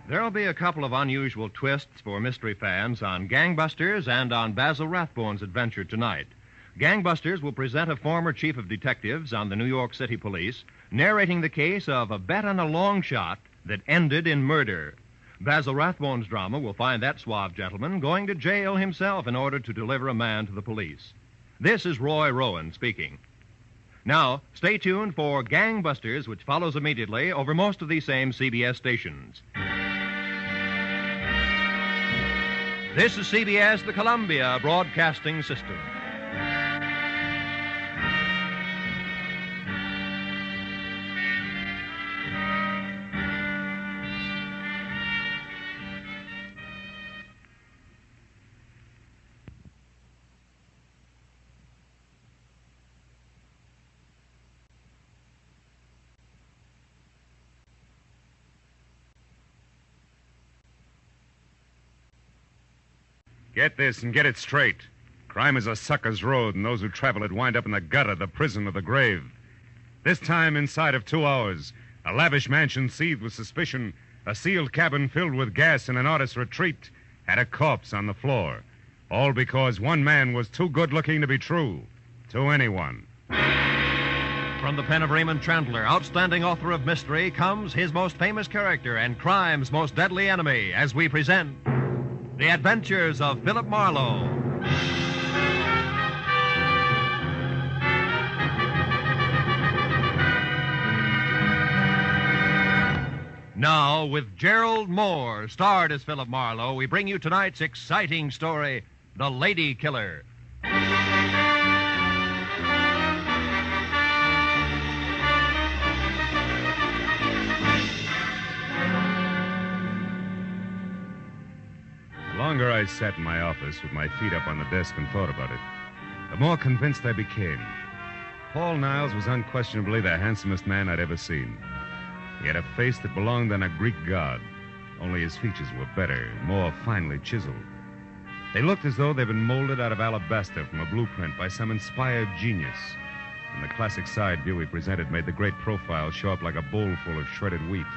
There'll be a couple of unusual twists for mystery fans on Gangbusters and on Basil Rathbone's adventure tonight. Gangbusters will present a former chief of detectives on the New York City Police narrating the case of a bet on a long shot that ended in murder. Basil Rathbone's drama will find that suave gentleman going to jail himself in order to deliver a man to the police. This is Roy Rowan speaking. Now, stay tuned for Gangbusters, which follows immediately over most of these same CBS stations. This is CBS, the Columbia Broadcasting System. Get this and get it straight. Crime is a sucker's road, and those who travel it wind up in the gutter, the prison, or the grave. This time, inside of 2 hours, a lavish mansion seethed with suspicion, a sealed cabin filled with gas, and an artist's retreat had a corpse on the floor. All because one man was too good-looking to be true to anyone. From the pen of Raymond Chandler, outstanding author of mystery, comes his most famous character and crime's most deadly enemy, as we present The Adventures of Philip Marlowe. Now, with Gerald Moore, starred as Philip Marlowe, we bring you tonight's exciting story, The Lady Killer. The longer I sat in my office with my feet up on the desk and thought about it, the more convinced I became. Paul Niles was unquestionably the handsomest man I'd ever seen. He had a face that belonged on a Greek god, only his features were better, more finely chiseled. They looked as though they'd been molded out of alabaster from a blueprint by some inspired genius. And the classic side view he presented made the great profile show up like a bowl full of shredded wheat.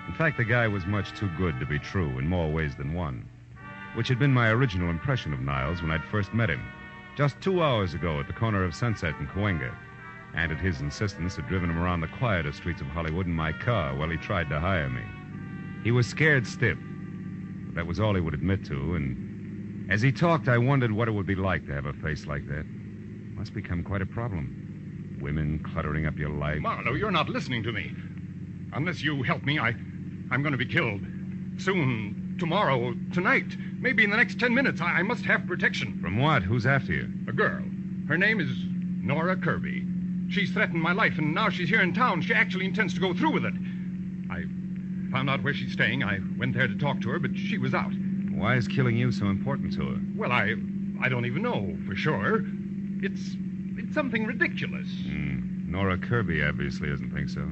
In fact, the guy was much too good to be true in more ways than one, which had been my original impression of Niles when I'd first met him, just 2 hours ago at the corner of Sunset and Cahuenga, and at his insistence had driven him around the quieter streets of Hollywood in my car while he tried to hire me. He was scared stiff, but that was all he would admit to, and as he talked, I wondered what it would be like to have a face like that. Must become quite a problem. Women cluttering up your life. Marlowe, you're not listening to me. Unless you help me, I'm going to be killed. Soon, tomorrow, tonight, maybe in the next 10 minutes. I must have protection. From what? Who's after you? A girl. Her name is Nora Kirby. She's threatened my life, and now she's here in town. She actually intends to go through with it. I found out where she's staying. I went there to talk to her, but she was out. Why is killing you so important to her? Well, I don't even know for sure. It's something ridiculous. Nora Kirby obviously doesn't think so.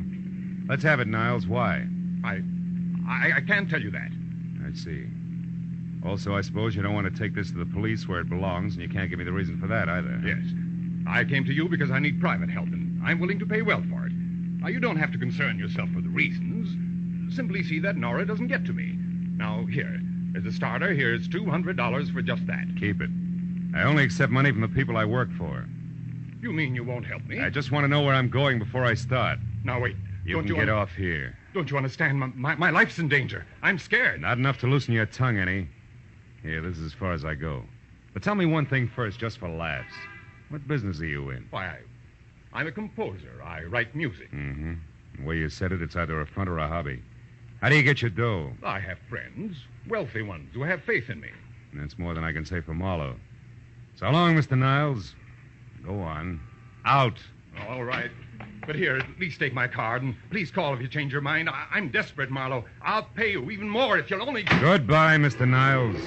Let's have it, Niles. Why? I can't tell you that. I see. Also, I suppose you don't want to take this to the police where it belongs, and you can't give me the reason for that either. Yes. I came to you because I need private help, and I'm willing to pay well for it. Now, you don't have to concern yourself with the reasons. Simply see that Nora doesn't get to me. Now, here, as a starter, here's $200 for just that. Keep it. I only accept money from the people I work for. You mean you won't help me? I just want to know where I'm going before I start. Now, wait. You can get off here. Don't you understand? My life's in danger. I'm scared. Not enough to loosen your tongue any. Here, this is as far as I go. But tell me one thing first, just for laughs. What business are you in? Why, I'm a composer. I write music. Mm-hmm. The way you said it, it's either a front or a hobby. How do you get your dough? I have friends, wealthy ones, who have faith in me. That's more than I can say for Marlowe. So long, Mr. Niles. Go on. Out. All right. But here, at least take my card, and please call if you change your mind. I'm desperate, Marlowe. I'll pay you even more if you'll only... Goodbye, Mr. Niles.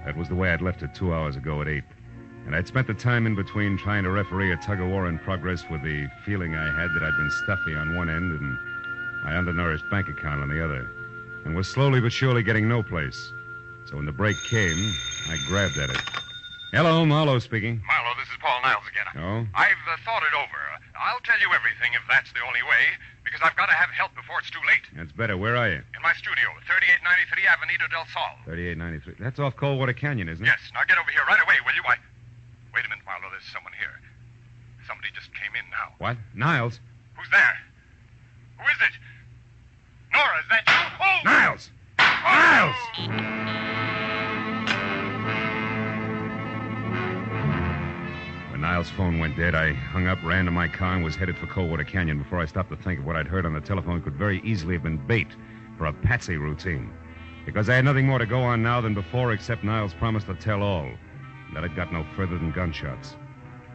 That was the way I'd left it 2 hours ago at 8. And I'd spent the time in between trying to referee a tug-of-war in progress with the feeling I had that I'd been stuffy on one end and my undernourished bank account on the other, and was slowly but surely getting no place. So when the break came, I grabbed at it. Hello, Marlowe speaking. Marlowe, this is Paul Niles again. Oh? I've thought it over. I'll tell you everything if that's the only way, because I've got to have help before it's too late. That's better. Where are you? In my studio, 3893 Avenida del Sol. 3893. That's off Coldwater Canyon, isn't it? Yes. Now get over here right away, will you? Wait a minute, Marlowe. There's someone here. Somebody just came in now. What? Niles? Who's there? Who is it? Nora, is that you? Oh! Niles! Niles! When Niles' phone went dead, I hung up, ran to my car, and was headed for Coldwater Canyon before I stopped to think of what I'd heard on the telephone could very easily have been bait for a patsy routine. Because I had nothing more to go on now than before except Niles' promise to tell all. That had got no further than gunshots.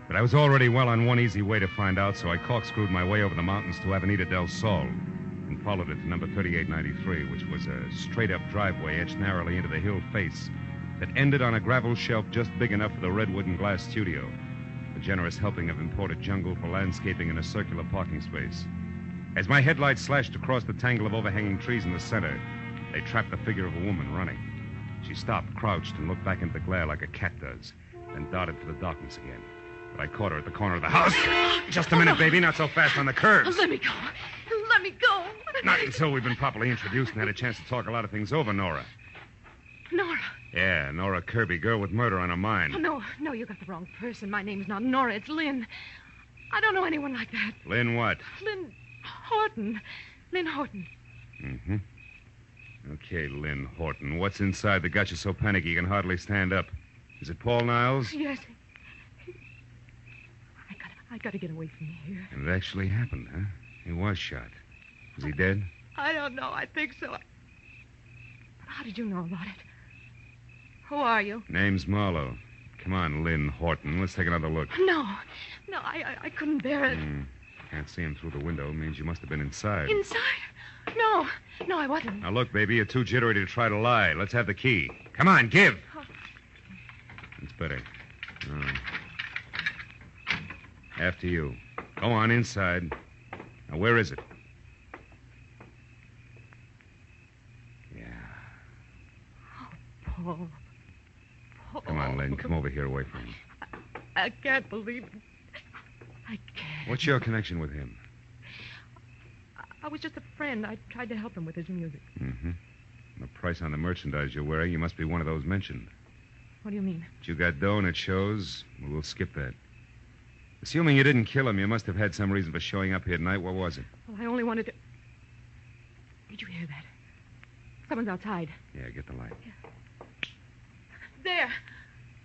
But I was already well on one easy way to find out, so I corkscrewed my way over the mountains to Avenida del Sol and followed it to number 3893, which was a straight-up driveway etched narrowly into the hill face that ended on a gravel shelf just big enough for the redwood and glass studio, a generous helping of imported jungle for landscaping in a circular parking space. As my headlights slashed across the tangle of overhanging trees in the center, they trapped the figure of a woman running. She stopped, crouched, and looked back into the glare like a cat does, then darted for the darkness again. But I caught her at the corner of the house. Just a minute, baby. Not so fast on the curves. Let me go. Let me go. Not until we've been properly introduced and had a chance to talk a lot of things over, Nora. Nora. Yeah, Nora Kirby, girl with murder on her mind. Oh, no, you got the wrong person. My name's not Nora. It's Lynn. I don't know anyone like that. Lynn what? Lynn Horton. Lynn Horton. Mm-hmm. Okay, Lynn Horton. What's inside that got you so panicky you can hardly stand up? Is it Paul Niles? Yes. I gotta get away from here. And it actually happened, huh? He was shot. Is he dead? I don't know. I think so. But how did you know about it? Who are you? Name's Marlowe. Come on, Lynn Horton. Let's take another look. No, I couldn't bear it. Can't see him through the window. Means you must have been inside. Inside? No, I wasn't. Now, look, baby, you're too jittery to try to lie. Let's have the key. Come on, give. Oh. It's better. After you. Go on, inside. Now, where is it? Yeah. Paul. Come on, Lynn. Come over here away from him. I can't believe it. I can't. What's your connection with him? I was just a friend. I tried to help him with his music. Mm-hmm. The price on the merchandise you're wearing, you must be one of those mentioned. What do you mean? But you got dough and it shows. Well, we'll skip that. Assuming you didn't kill him, you must have had some reason for showing up here tonight. What was it? Well, I only wanted to... Did you hear that? Someone's outside. Yeah, get the light. There.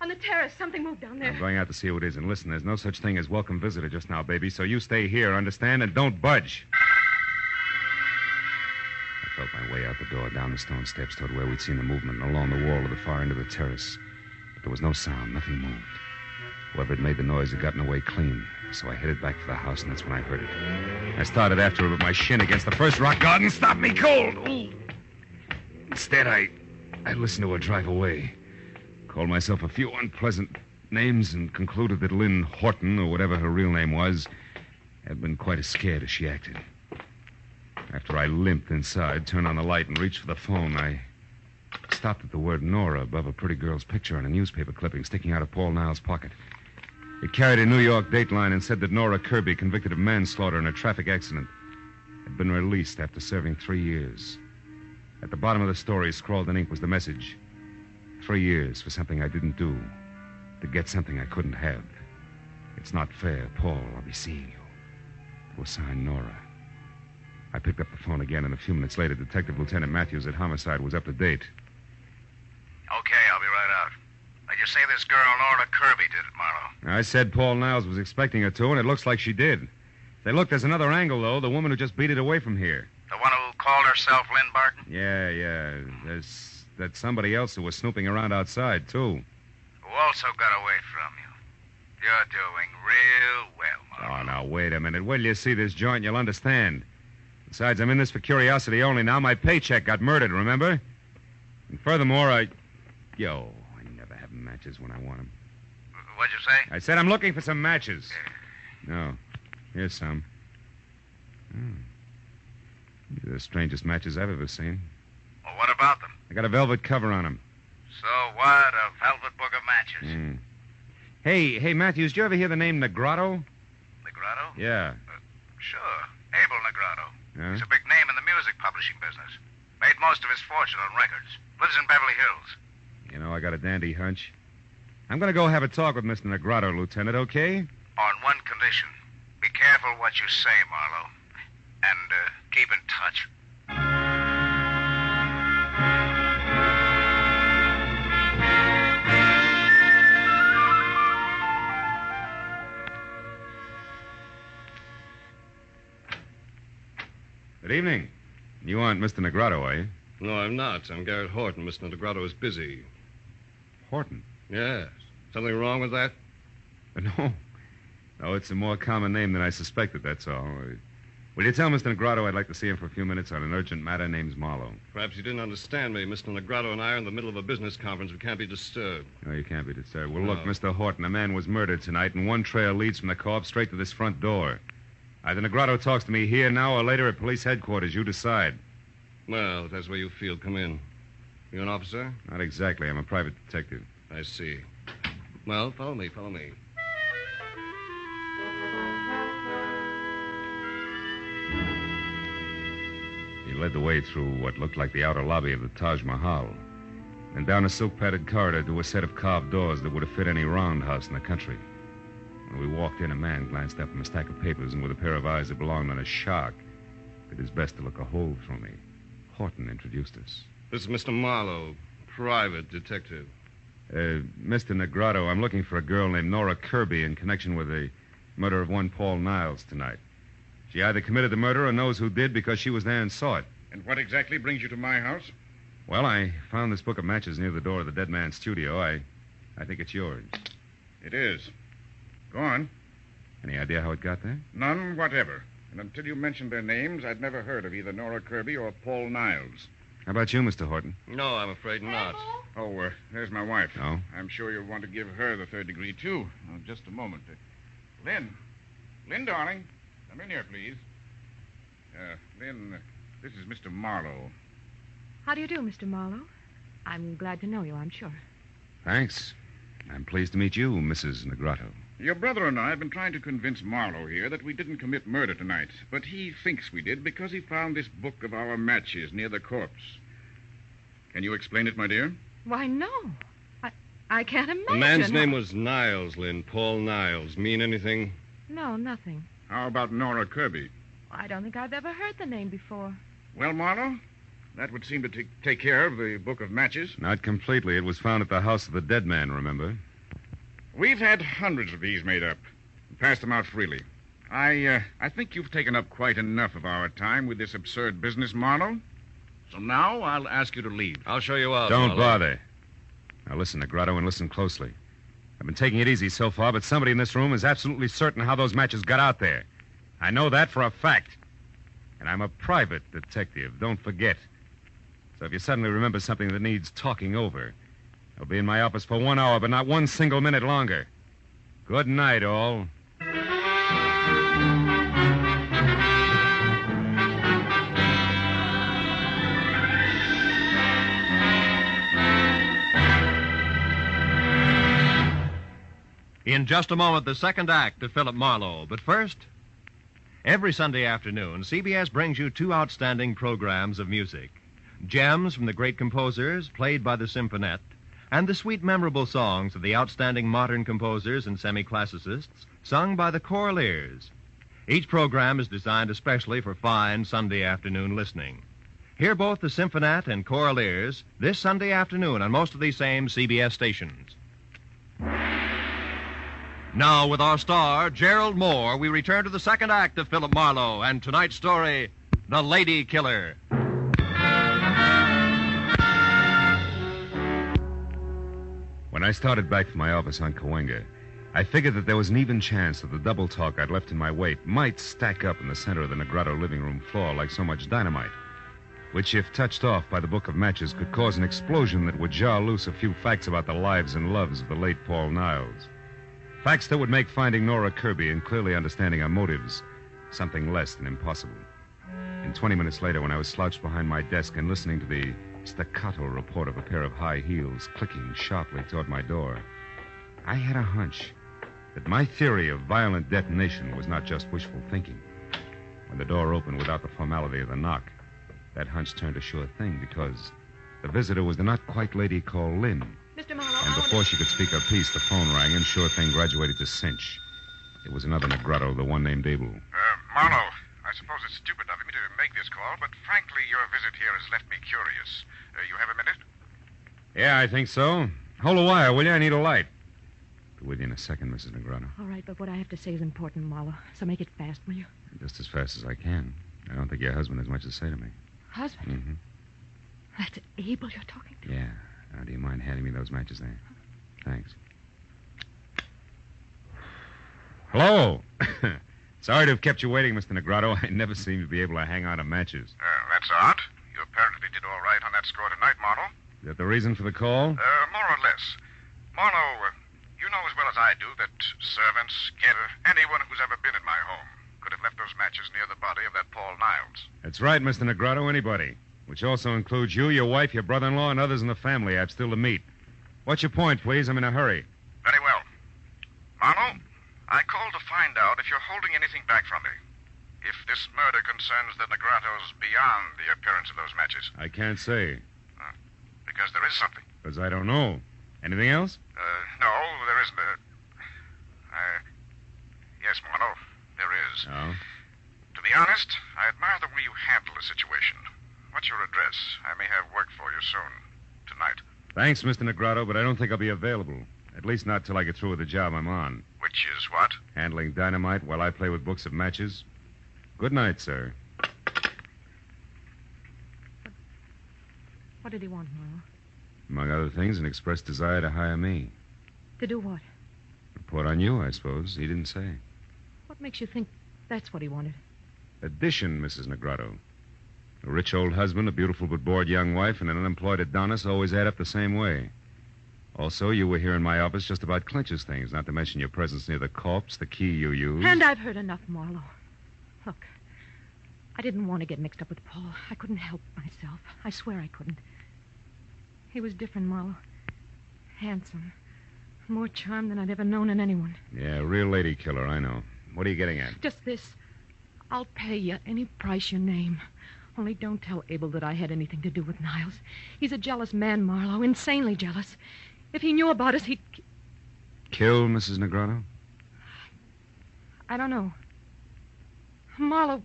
On the terrace. Something moved down there. I'm going out to see who it is. And listen, there's no such thing as welcome visitor just now, baby. So you stay here, understand? And don't budge. I felt my way out the door, down the stone steps toward where we'd seen the movement, and along the wall of the far end of the terrace. But there was no sound. Nothing moved. Whoever had made the noise had gotten away clean. So I headed back for the house, and that's when I heard it. I started after it with my shin against the first rock garden. Stop me cold! Ooh. Instead, I listened to her drive away. Called myself a few unpleasant names and concluded that Lynn Horton, or whatever her real name was, had been quite as scared as she acted. After I limped inside, turned on the light, and reached for the phone, I stopped at the word Nora above a pretty girl's picture on a newspaper clipping sticking out of Paul Niles' pocket. It carried a New York dateline and said that Nora Kirby, convicted of manslaughter in a traffic accident, had been released after serving 3 years. At the bottom of the story, scrawled in ink, was the message: 3 years for something I didn't do, to get something I couldn't have. It's not fair, Paul. I'll be seeing you. It was signed Nora. I picked up the phone again, and a few minutes later, Detective Lieutenant Matthews at Homicide was up to date. Okay, I'll be right out. Now, you say this girl, Nora Kirby, did it, Marlowe? I said Paul Niles was expecting her to, and it looks like she did. Say, look, there's another angle, though. The woman who just beat it away from here. The one who called herself Lynn Barton? Yeah. That's somebody else who was snooping around outside, too. Who also got away from you. You're doing real well, Marlowe. Oh, now, wait a minute. Wait till you see this joint, you'll understand. Besides, I'm in this for curiosity only now. My paycheck got murdered, remember? And furthermore, I never have matches when I want them. What'd you say? I said I'm looking for some matches. No. Here's some. These are the strangest matches I've ever seen. Well, what about them? I got a velvet cover on them. So what? A velvet book of matches? Hey, Matthews, did you ever hear the name Negrotto? Negrotto? Yeah. Sure. Abel Negrotto. Huh? He's a big name in the music publishing business. Made most of his fortune on records. Lives in Beverly Hills. You know, I got a dandy hunch. I'm going to go have a talk with Mr. Negrotto, Lieutenant, okay? On one condition. Be careful what you say, Marlowe. And keep in touch. Good evening. You aren't Mr. Negrotto, are you? No, I'm not. I'm Garrett Horton. Mr. Negrotto is busy. Horton? Yes. Something wrong with that? No, it's a more common name than I suspected, that's all. Will you tell Mr. Negrotto I'd like to see him for a few minutes on an urgent matter? Name's Marlowe. Perhaps you didn't understand me. Mr. Negrotto and I are in the middle of a business conference. We can't be disturbed. No, you can't be disturbed. Well, look, Mr. Horton, a man was murdered tonight, and one trail leads from the co-op straight to this front door. Either Negrado talks to me here now or later at police headquarters. You decide. Well, if that's where you feel, come in. You an officer? Not exactly. I'm a private detective. I see. Well, follow me. He led the way through what looked like the outer lobby of the Taj Mahal, and down a silk-padded corridor to a set of carved doors that would have fit any roundhouse in the country. When we walked in, a man glanced up from a stack of papers and with a pair of eyes that belonged on a shark, did his best to look a hole through me. Horton introduced us. This is Mr. Marlowe, private detective. Mr. Negrado, I'm looking for a girl named Nora Kirby in connection with the murder of one Paul Niles tonight. She either committed the murder or knows who did because she was there and saw it. And what exactly brings you to my house? Well, I found this book of matches near the door of the dead man's studio. I think it's yours. It is. Go on. Any idea how it got there? None whatever. And until you mentioned their names, I'd never heard of either Nora Kirby or Paul Niles. How about you, Mr. Horton? No, I'm afraid not. Oh, there's my wife. Oh? I'm sure you'll want to give her the third degree, too. Now, just a moment. Lynn, darling. Come in here, please. Lynn, this is Mr. Marlowe. How do you do, Mr. Marlowe? I'm glad to know you, I'm sure. Thanks. I'm pleased to meet you, Mrs. Negrado. Your brother and I have been trying to convince Marlowe here that we didn't commit murder tonight, but he thinks we did because he found this book of our matches near the corpse. Can you explain it, my dear? Why, no. I can't imagine. The man's name was Niles, Lynn. Paul Niles. Mean anything? No, nothing. How about Nora Kirby? I don't think I've ever heard the name before. Well, Marlowe, that would seem to take care of the book of matches. Not completely. It was found at the house of the dead man, remember? We've had hundreds of these made up. Passed them out freely. I think you've taken up quite enough of our time with this absurd business, Marlowe. So now I'll ask you to leave. I'll show you out. Don't Marlowe. bother. Now listen, Negrado, and listen closely. I've been taking it easy so far, but somebody in this room is absolutely certain how those matches got out there. I know that for a fact. And I'm a private detective, don't forget. So if you suddenly remember something that needs talking over, I'll be in my office for 1 hour, but not one single minute longer. Good night, all. In just a moment, the second act of Philip Marlowe. But first, every Sunday afternoon, CBS brings you two outstanding programs of music. Gems from the great composers, played by the Symphonette, and the sweet, memorable songs of the outstanding modern composers and semi-classicists, sung by the Choraleers. Each program is designed especially for fine Sunday afternoon listening. Hear both the Symphonette and Choraleers this Sunday afternoon on most of these same CBS stations. Now, with our star, Gerald Moore, we return to the second act of Philip Marlowe and tonight's story, The Lady Killer. When I started back to my office on Cahuenga, I figured that there was an even chance that the double talk I'd left in my wake might stack up in the center of the Negrado living room floor like so much dynamite, which, if touched off by the book of matches, could cause an explosion that would jar loose a few facts about the lives and loves of the late Paul Niles. Facts that would make finding Nora Kirby and clearly understanding her motives something less than impossible. And 20 minutes later, when I was slouched behind my desk and listening to the staccato report of a pair of high heels clicking sharply toward my door, I had a hunch that my theory of violent detonation was not just wishful thinking. When the door opened without the formality of the knock, that hunch turned a sure thing because the visitor was the not-quite-lady called Lynn. Mr. Marlowe, And before she could speak her piece, the phone rang, and sure thing graduated to cinch. It was another Negrado, the one named Abel. Marlowe, I suppose it's stupid of me to make this call, but frankly, your visit here has left me curious. You have a minute? Yeah, I think so. Hold the wire, will you? I need a light. Be with you in a second, Mrs. Negrado. All right, but what I have to say is important, Marlowe. So make it fast, will you? Just as fast as I can. I don't think your husband has much to say to me. Husband? Mm-hmm. That's Abel you're talking to? Yeah. Now, do you mind handing me those matches there? Thanks. Hello. Sorry to have kept you waiting, Mr. Negrado. I never seem to be able to hang on to matches. That's odd. You apparently did all right on that score tonight, Marlowe. Is that the reason for the call? More or less. Marlowe, you know as well as I do that servants, anyone who's ever been in my home could have left those matches near the body of that Paul Niles. That's right, Mr. Negrado, anybody. Which also includes you, your wife, your brother-in-law, and others in the family I've still to meet. What's your point, please? I'm in a hurry. Very well. Marlowe, I called to find out if you're holding anything back from me. If this murder concerns the Negrados beyond the appearance of those matches. I can't say. Because there is something. Because I don't know. Anything else? No, there isn't. Yes, Marlowe, there is. Oh? To be honest, I admire the way you handle the situation. What's your address? I may have work for you soon. Tonight. Thanks, Mr. Negrado, but I don't think I'll be available. At least not till I get through with the job I'm on. Which is what? Handling dynamite while I play with books of matches. Good night, sir. What did he want, Marlowe? Among other things, an expressed desire to hire me. To do what? Report on you, I suppose. He didn't say. What makes you think that's what he wanted? Addition, Mrs. Negrado. A rich old husband, a beautiful but bored young wife, and an unemployed Adonis always add up the same way. Also, you were here in my office just about Clinch's things, not to mention your presence near the corpse, the key you used. And I've heard enough, Marlowe. Look, I didn't want to get mixed up with Paul. I couldn't help myself. I swear I couldn't. He was different, Marlowe. Handsome. More charm than I'd ever known in anyone. Yeah, a real lady killer, I know. What are you getting at? Just this. I'll pay you any price you name. Only don't tell Abel that I had anything to do with Niles. He's a jealous man, Marlowe, insanely jealous. If he knew about us, he'd... Kill Mrs. Negrado? I don't know. Marlowe,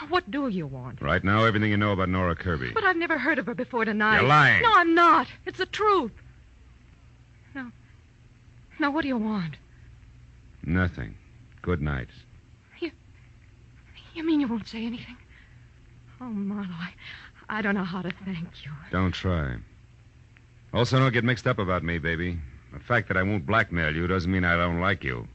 what do you want? Right now, everything you know about Nora Kirby. But I've never heard of her before tonight. You're lying. No, I'm not. It's the truth. No. Now, what do you want? Nothing. Good night. You mean you won't say anything? Oh, Marlowe, I don't know how to thank you. Don't try. Also, don't get mixed up about me, baby. The fact that I won't blackmail you doesn't mean I don't like you.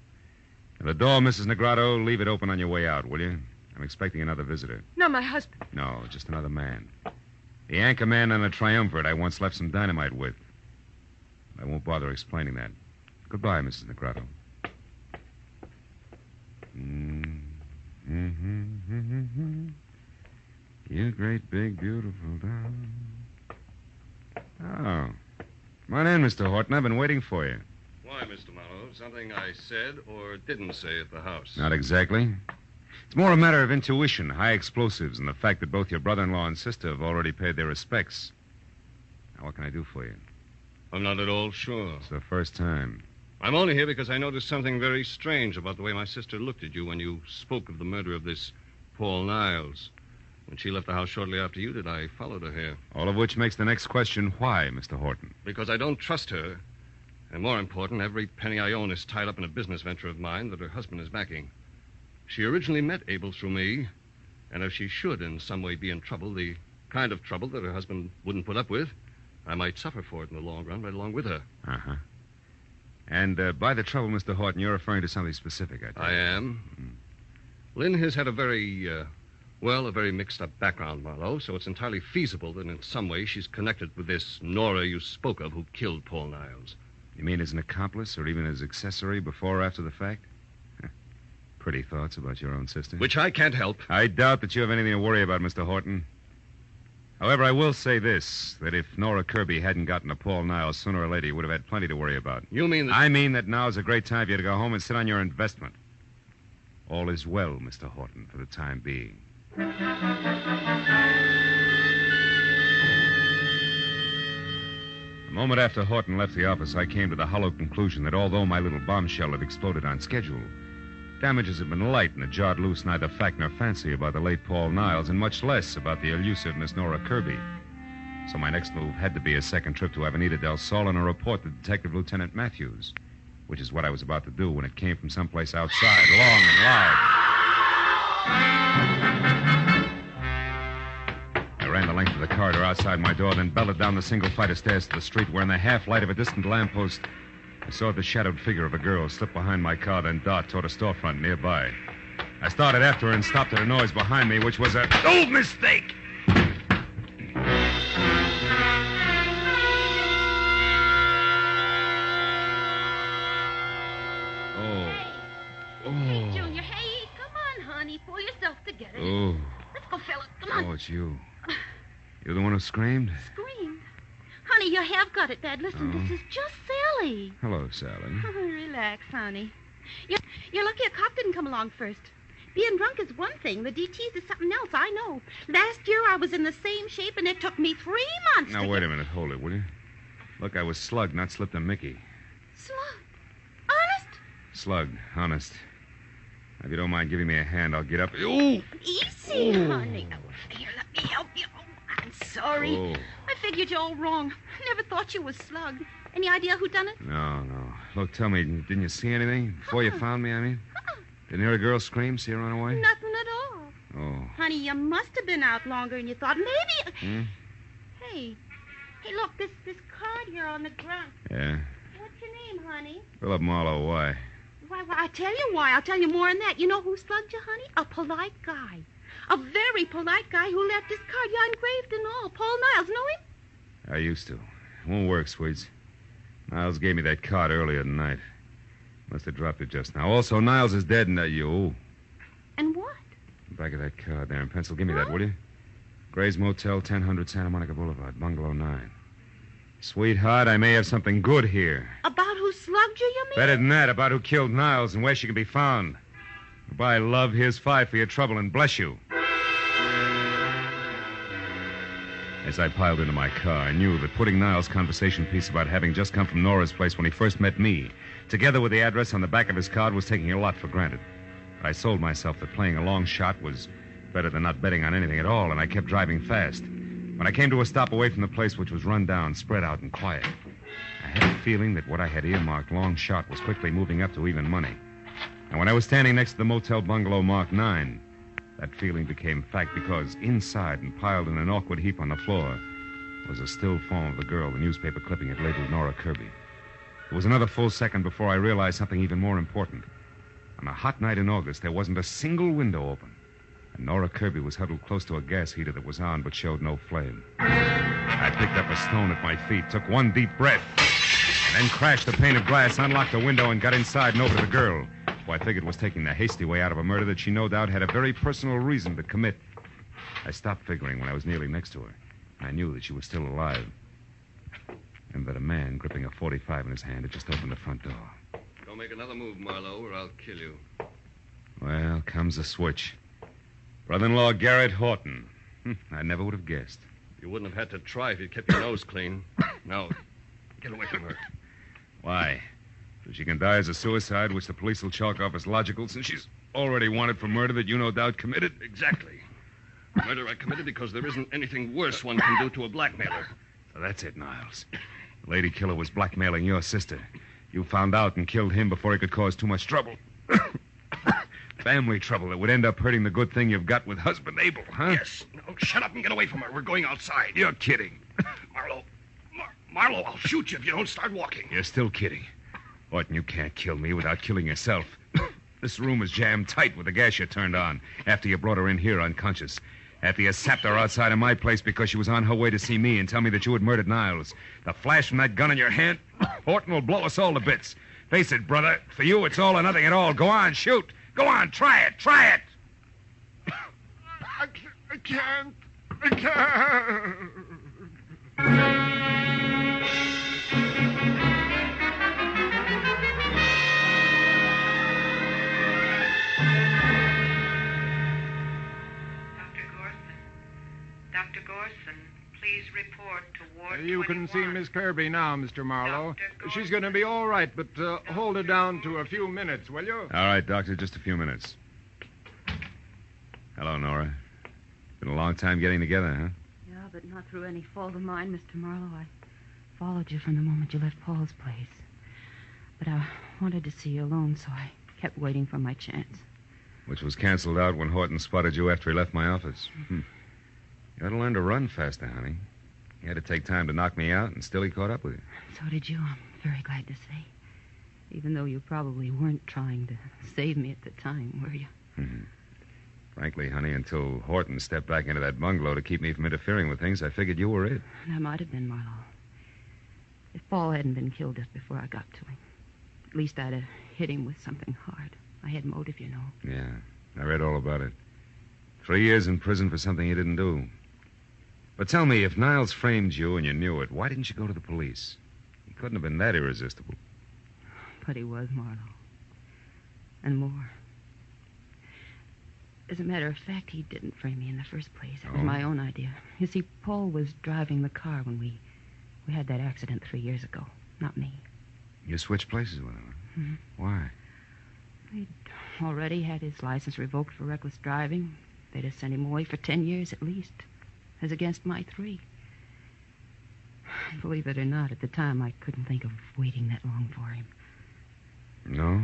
And the door, Mrs. Negrado, leave it open on your way out, will you? I'm expecting another visitor. No, my husband. No, just another man. The anchor man on a triumvirate I once left some dynamite with. I won't bother explaining that. Goodbye, Mrs. Negrado. You great, big, beautiful doll. Oh. Come on in, Mr. Horton. I've been waiting for you. Why, Mr. Marlowe? Something I said or didn't say at the house? Not exactly. It's more a matter of intuition, high explosives, and the fact that both your brother-in-law and sister have already paid their respects. Now, what can I do for you? I'm not at all sure. It's the first time. I'm only here because I noticed something very strange about the way my sister looked at you when you spoke of the murder of this Paul Niles. When she left the house shortly after you did, I followed her here. All of which makes the next question, why, Mr. Horton? Because I don't trust her. And more important, every penny I own is tied up in a business venture of mine that her husband is backing. She originally met Abel through me, and if she should in some way be in trouble, the kind of trouble that her husband wouldn't put up with, I might suffer for it in the long run right along with her. Uh-huh. And by the trouble, Mr. Horton, you're referring to something specific, I think. I am. Lynn has had a very mixed-up background, Marlowe, so it's entirely feasible that in some way she's connected with this Nora you spoke of who killed Paul Niles. You mean as an accomplice or even as accessory before or after the fact? Pretty thoughts about your own sister. Which I can't help. I doubt that you have anything to worry about, Mr. Horton. However, I will say this, that if Nora Kirby hadn't gotten to Paul Niles, sooner or later you would have had plenty to worry about. You mean that... I mean that now's a great time for you to go home and sit on your investment. All is well, Mr. Horton, for the time being. A moment after Horton left the office, I came to the hollow conclusion that although my little bombshell had exploded on schedule, damages had been light and had jarred loose neither fact nor fancy about the late Paul Niles, and much less about the elusive Miss Nora Kirby. So my next move had to be a second trip to Avenida del Sol and a report to Detective Lieutenant Matthews, which is what I was about to do when it came from someplace outside, long and loud. I ran the length of the corridor outside my door, then belted down the single flight of stairs to the street where, in the half-light of a distant lamppost, I saw the shadowed figure of a girl slip behind my car, then dart toward a storefront nearby. I started after her and stopped at a noise behind me, which was a... Oh, mistake! Oh. Hey, Junior, hey, come on honey. Pull yourself together. Oh. Let's go, Philip. Come on. Oh, it's you. You're the one who screamed? Scream. Honey, you have got it bad. Listen, Oh. this is just Sally. Hello, Sally. Relax, honey. You're lucky a cop didn't come along first. Being drunk is one thing. The DTs is something else, I know. Last year I was in the same shape, and it took me 3 months Now, to wait get... a minute. Hold it, will you? Look, I was slugged, not slipped a Mickey. Slug. Honest? Slugged, honest. If you don't mind giving me a hand, I'll get up. Ooh! Easy, honey. Oh, here, let me help you. Oh, I'm sorry. Oh. I figured you all wrong. I never thought you was slugged. Any idea who done it? No. Look, tell me, didn't you see anything? Before you found me, I mean? Didn't hear a girl scream, see her run away? Nothing at all. Oh. Honey, you must have been out longer than you thought. Maybe... Hmm? Hey, look, this card here on the ground. Yeah. What's your name, honey? Philip Marlowe, why? Why, I tell you why. I'll tell you more than that. You know who slugged you, honey? A polite guy. A very polite guy who left his card. Yeah, engraved and all. Paul Niles. Know him? I used to. It won't work, Sweets. Niles gave me that card earlier tonight. Must have dropped it just now. Also, Niles is dead and you. And what? Back of that card there in pencil. Give me that, will you? Gray's Motel, 1000 Santa Monica Boulevard, Bungalow 9. Sweetheart, I may have something good here. About who slugged you mean? Better than that, about who killed Niles and where she can be found. Goodbye, love. Here's $5 for your trouble, and bless you. As I piled into my car, I knew that putting Niles' conversation piece about having just come from Nora's place when he first met me, together with the address on the back of his card, was taking a lot for granted. But I sold myself that playing a long shot was better than not betting on anything at all, and I kept driving fast. When I came to a stop away from the place, which was run down, spread out, and quiet, I had a feeling that what I had earmarked long shot was quickly moving up to even money. And when I was standing next to the motel bungalow marked 9, that feeling became fact because inside and piled in an awkward heap on the floor was a still form of the girl, the newspaper clipping had labeled Nora Kirby. It was another full second before I realized something even more important. On a hot night in August, there wasn't a single window open. And Nora Kirby was huddled close to a gas heater that was on but showed no flame. I picked up a stone at my feet, took one deep breath, and then crashed the pane of glass, unlocked the window, and got inside and over to the girl, who I figured was taking the hasty way out of a murder that she no doubt had a very personal reason to commit. I stopped figuring when I was nearly next to her. I knew that she was still alive, and that a man gripping a .45 in his hand had just opened the front door. Don't make another move, Marlowe, or I'll kill you. Well, comes the switch. Brother-in-law Garrett Horton. I never would have guessed. You wouldn't have had to try if you'd kept your nose clean. Now, get away from her. Why? So she can die as a suicide, which the police will chalk off as logical, since she's already wanted for murder that you no doubt committed? Exactly. Murder I committed because there isn't anything worse one can do to a blackmailer. So that's it, Niles. The lady killer was blackmailing your sister. You found out and killed him before he could cause too much trouble. Family trouble that would end up hurting the good thing you've got with husband Abel, huh? Yes. Now, shut up and get away from her. We're going outside. You're kidding. Marlowe, I'll shoot you if you don't start walking. You're still kidding. Horton, you can't kill me without killing yourself. This room is jammed tight with the gas you turned on after you brought her in here unconscious. After you sapped her outside of my place because she was on her way to see me and tell me that you had murdered Niles. The flash from that gun in your hand, Horton will blow us all to bits. Face it, brother. For you, it's all or nothing at all. Go on, shoot. Go on, try it. Try it. I can't. I can't. Dr. Gorson, please report to Ward You can see Miss Kirby now, Mr. Marlowe. She's going to be all right, but hold her down to a few minutes, will you? All right, Doctor, just a few minutes. Hello, Nora. Been a long time getting together, huh? Yeah, but not through any fault of mine, Mr. Marlowe. I followed you from the moment you left Paul's place. But I wanted to see you alone, so I kept waiting for my chance. Which was canceled out when Horton spotted you after he left my office. You ought to learn to run faster, honey. He had to take time to knock me out, and still he caught up with you. So did you, I'm very glad to say. Even though you probably weren't trying to save me at the time, were you? Frankly, honey, until Horton stepped back into that bungalow to keep me from interfering with things, I figured you were it. That might have been, Marlowe. If Paul hadn't been killed just before I got to him, at least I'd have hit him with something hard. I had motive, you know. Yeah. I read all about it. 3 years in prison for something he didn't do. But tell me, if Niles framed you and you knew it, why didn't you go to the police? He couldn't have been that irresistible. But he was, Marlowe. And more. As a matter of fact, he didn't frame me in the first place. It was my own idea. You see, Paul was driving the car when we had that accident 3 years ago. Not me. You switched places with him, huh? Mm-hmm. Why? He'd already had his license revoked for reckless driving. They'd have sent him away for 10 years at least, as against my 3. Believe it or not, at the time I couldn't think of waiting that long for him. No?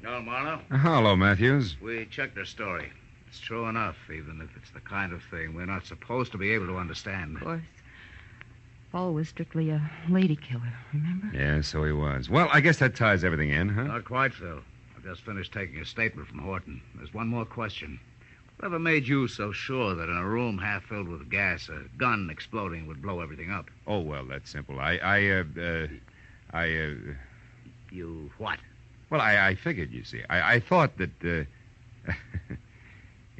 No, Marlowe? Hello, Matthews. We checked her story. It's true enough, even if it's the kind of thing we're not supposed to be able to understand. Of course. Paul was strictly a lady killer, remember? Yeah, so he was. Well, I guess that ties everything in, huh? Not quite, Phil. I've just finished taking a statement from Horton. There's one more question. Whatever made you so sure that in a room half filled with gas, a gun exploding would blow everything up? Oh, well, that's simple. You what? Well, I figured, you see. I thought that,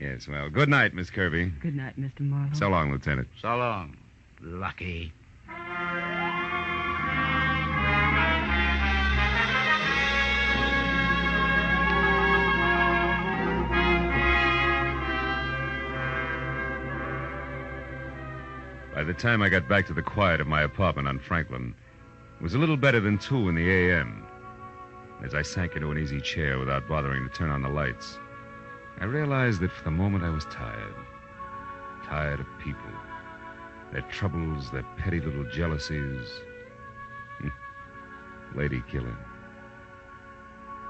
Yes, well, good night, Miss Kirby. Good night, Mr. Marlowe. So long, Lieutenant. So long. Lucky. By the time I got back to the quiet of my apartment on Franklin, it was a little better than 2 in the a.m. As I sank into an easy chair without bothering to turn on the lights, I realized that for the moment I was tired. Tired of people. Their troubles, their petty little jealousies. Lady killer.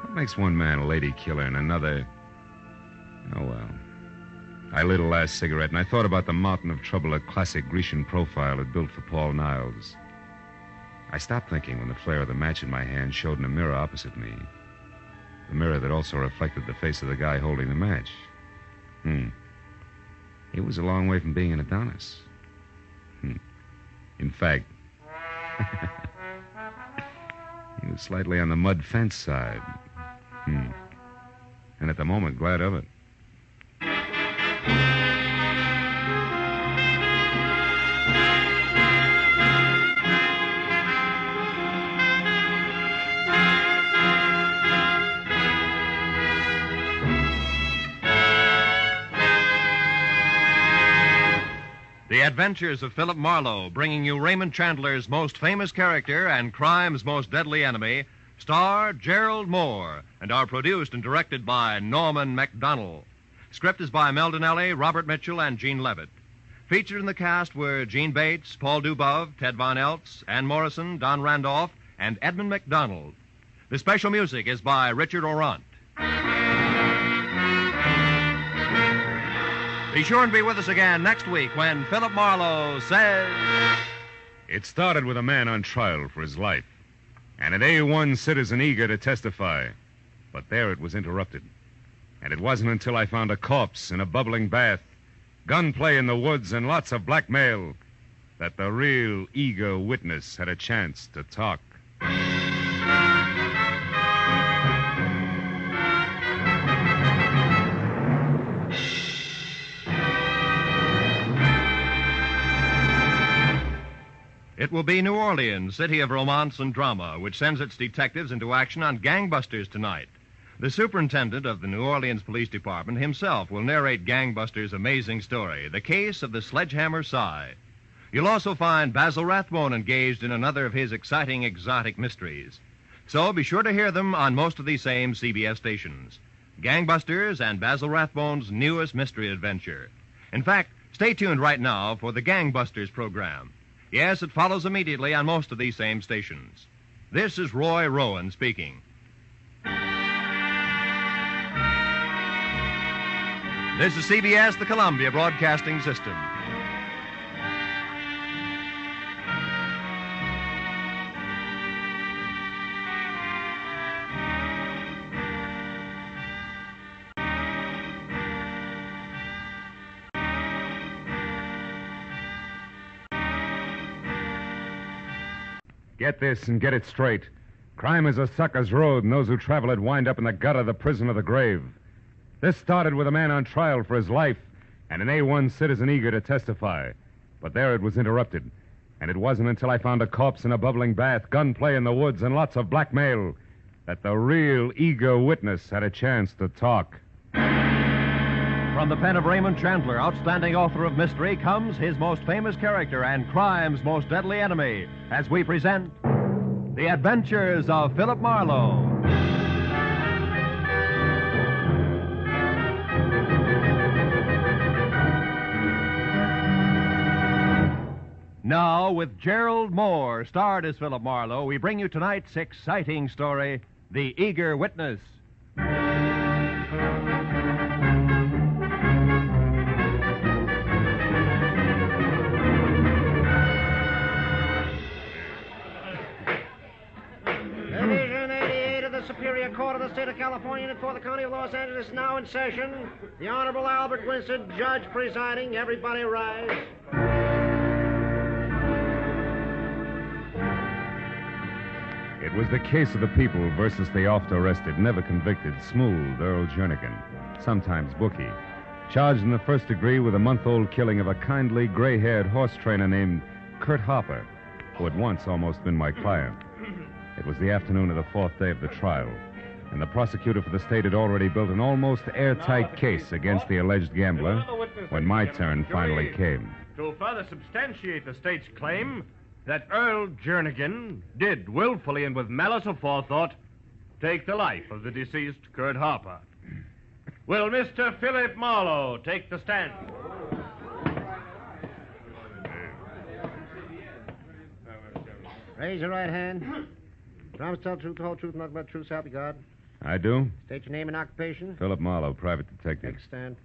What makes one man a lady killer and another... Oh, well. I lit a last cigarette, and I thought about the mountain of trouble a classic Grecian profile had built for Paul Niles. I stopped thinking when the flare of the match in my hand showed in a mirror opposite me. The mirror that also reflected the face of the guy holding the match. He was a long way from being an Adonis. In fact, he was slightly on the mud fence side. And at the moment, glad of it. The Adventures of Philip Marlowe, bringing you Raymond Chandler's most famous character and crime's most deadly enemy, star Gerald Moore, and are produced and directed by Norman MacDonald. Script is by Mel Donnelly, Robert Mitchell, and Gene Levitt. Featured in the cast were Gene Bates, Paul Dubov, Ted Von Eltz, Ann Morrison, Don Randolph, and Edmund MacDonald. The special music is by Richard Orant. Be sure and be with us again next week when Philip Marlowe says... It started with a man on trial for his life, and an A1 citizen eager to testify. But there it was interrupted. And it wasn't until I found a corpse in a bubbling bath, gunplay in the woods, and lots of blackmail that the real eager witness had a chance to talk. It will be New Orleans, city of romance and drama, which sends its detectives into action on gangbusters tonight. The superintendent of the New Orleans Police Department himself will narrate Gangbusters' amazing story, The Case of the Sledgehammer Sigh. You'll also find Basil Rathbone engaged in another of his exciting exotic mysteries. So be sure to hear them on most of these same CBS stations. Gangbusters and Basil Rathbone's newest mystery adventure. In fact, stay tuned right now for the Gangbusters program. Yes, it follows immediately on most of these same stations. This is Roy Rowan speaking. This is CBS, the Columbia Broadcasting System. Get this and get it straight. Crime is a sucker's road, and those who travel it wind up in the gutter, the prison, or the grave. This started with a man on trial for his life and an A1 citizen eager to testify. But there it was interrupted. And it wasn't until I found a corpse in a bubbling bath, gunplay in the woods, and lots of blackmail that the real eager witness had a chance to talk. From the pen of Raymond Chandler, outstanding author of mystery, comes his most famous character and crime's most deadly enemy, as we present The Adventures of Philip Marlowe. Now, with Gerald Moore, starred as Philip Marlowe, we bring you tonight's exciting story, The Eager Witness. Division 88 of the Superior Court of the State of California and for the County of Los Angeles is now in session. The Honorable Albert Winston, judge presiding. Everybody rise. It was the case of the people versus the oft-arrested, never convicted, smooth Earl Jernigan, sometimes bookie, charged in the first degree with a month-old killing of a kindly, gray-haired horse trainer named Kurt Harper, who had once almost been my client. It was the afternoon of the fourth day of the trial, and the prosecutor for the state had already built an almost airtight case against the alleged gambler when my turn finally came. To further substantiate the state's claim that Earl Jernigan did willfully and with malice aforethought take the life of the deceased Kurt Harper. Will Mr. Philip Marlowe take the stand? Raise your right hand. Promise to tell the truth, the whole truth, nothing but the truth, so help you God. I do? State your name and occupation. Philip Marlowe, private detective. Take a stand.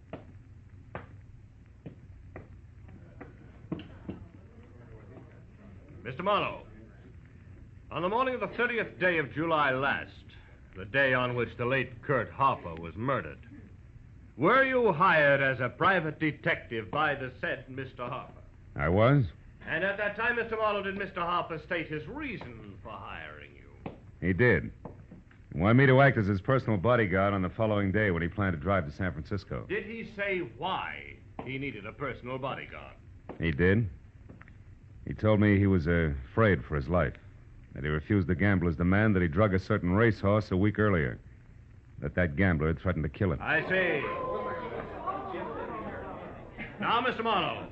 Mr. Marlowe, on the morning of the 30th day of July last, the day on which the late Kurt Harper was murdered, were you hired as a private detective by the said Mr. Harper? I was? And at that time, Mr. Marlowe, did Mr. Harper state his reason for hiring you? He did. He wanted me to act as his personal bodyguard on the following day when he planned to drive to San Francisco. Did he say why he needed a personal bodyguard? He did. He told me he was afraid for his life, that he refused the gambler's demand that he drug a certain racehorse a week earlier, that gambler had threatened to kill him. I see. Now, Mr. Marlowe,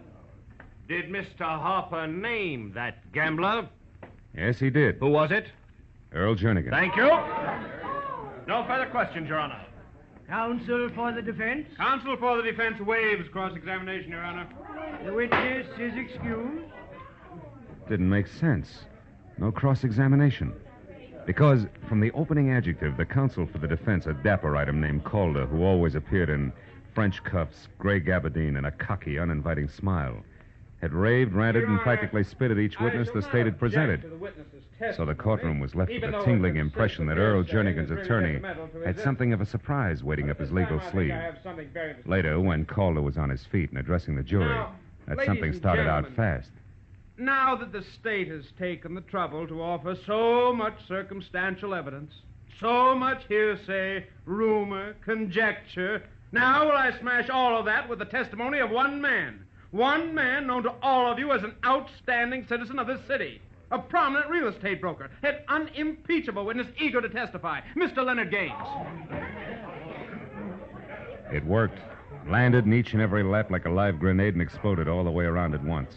did Mr. Harper name that gambler? Yes, he did. Who was it? Earl Jernigan. Thank you. No further questions, Your Honor. Counsel for the defense. Counsel for the defense waives cross-examination, Your Honor. The witness is excused. Didn't make sense. No cross-examination. Because from the opening adjective, the counsel for the defense, a dapper item named Calder, who always appeared in French cuffs, gray gabardine, and a cocky, uninviting smile, had raved, ranted, and practically spit at each witness the state had presented. So the courtroom was left with a tingling impression that Earl Jernigan's attorney had something of a surprise waiting up his legal sleeve. Later, when Calder was on his feet and addressing the jury, that something started out fast. Now that the state has taken the trouble to offer so much circumstantial evidence, so much hearsay, rumor, conjecture, now will I smash all of that with the testimony of one man. One man known to all of you as an outstanding citizen of this city. A prominent real estate broker. An unimpeachable witness eager to testify. Mr. Leonard Gaines. It worked. Landed in each and every lap like a live grenade and exploded all the way around at once.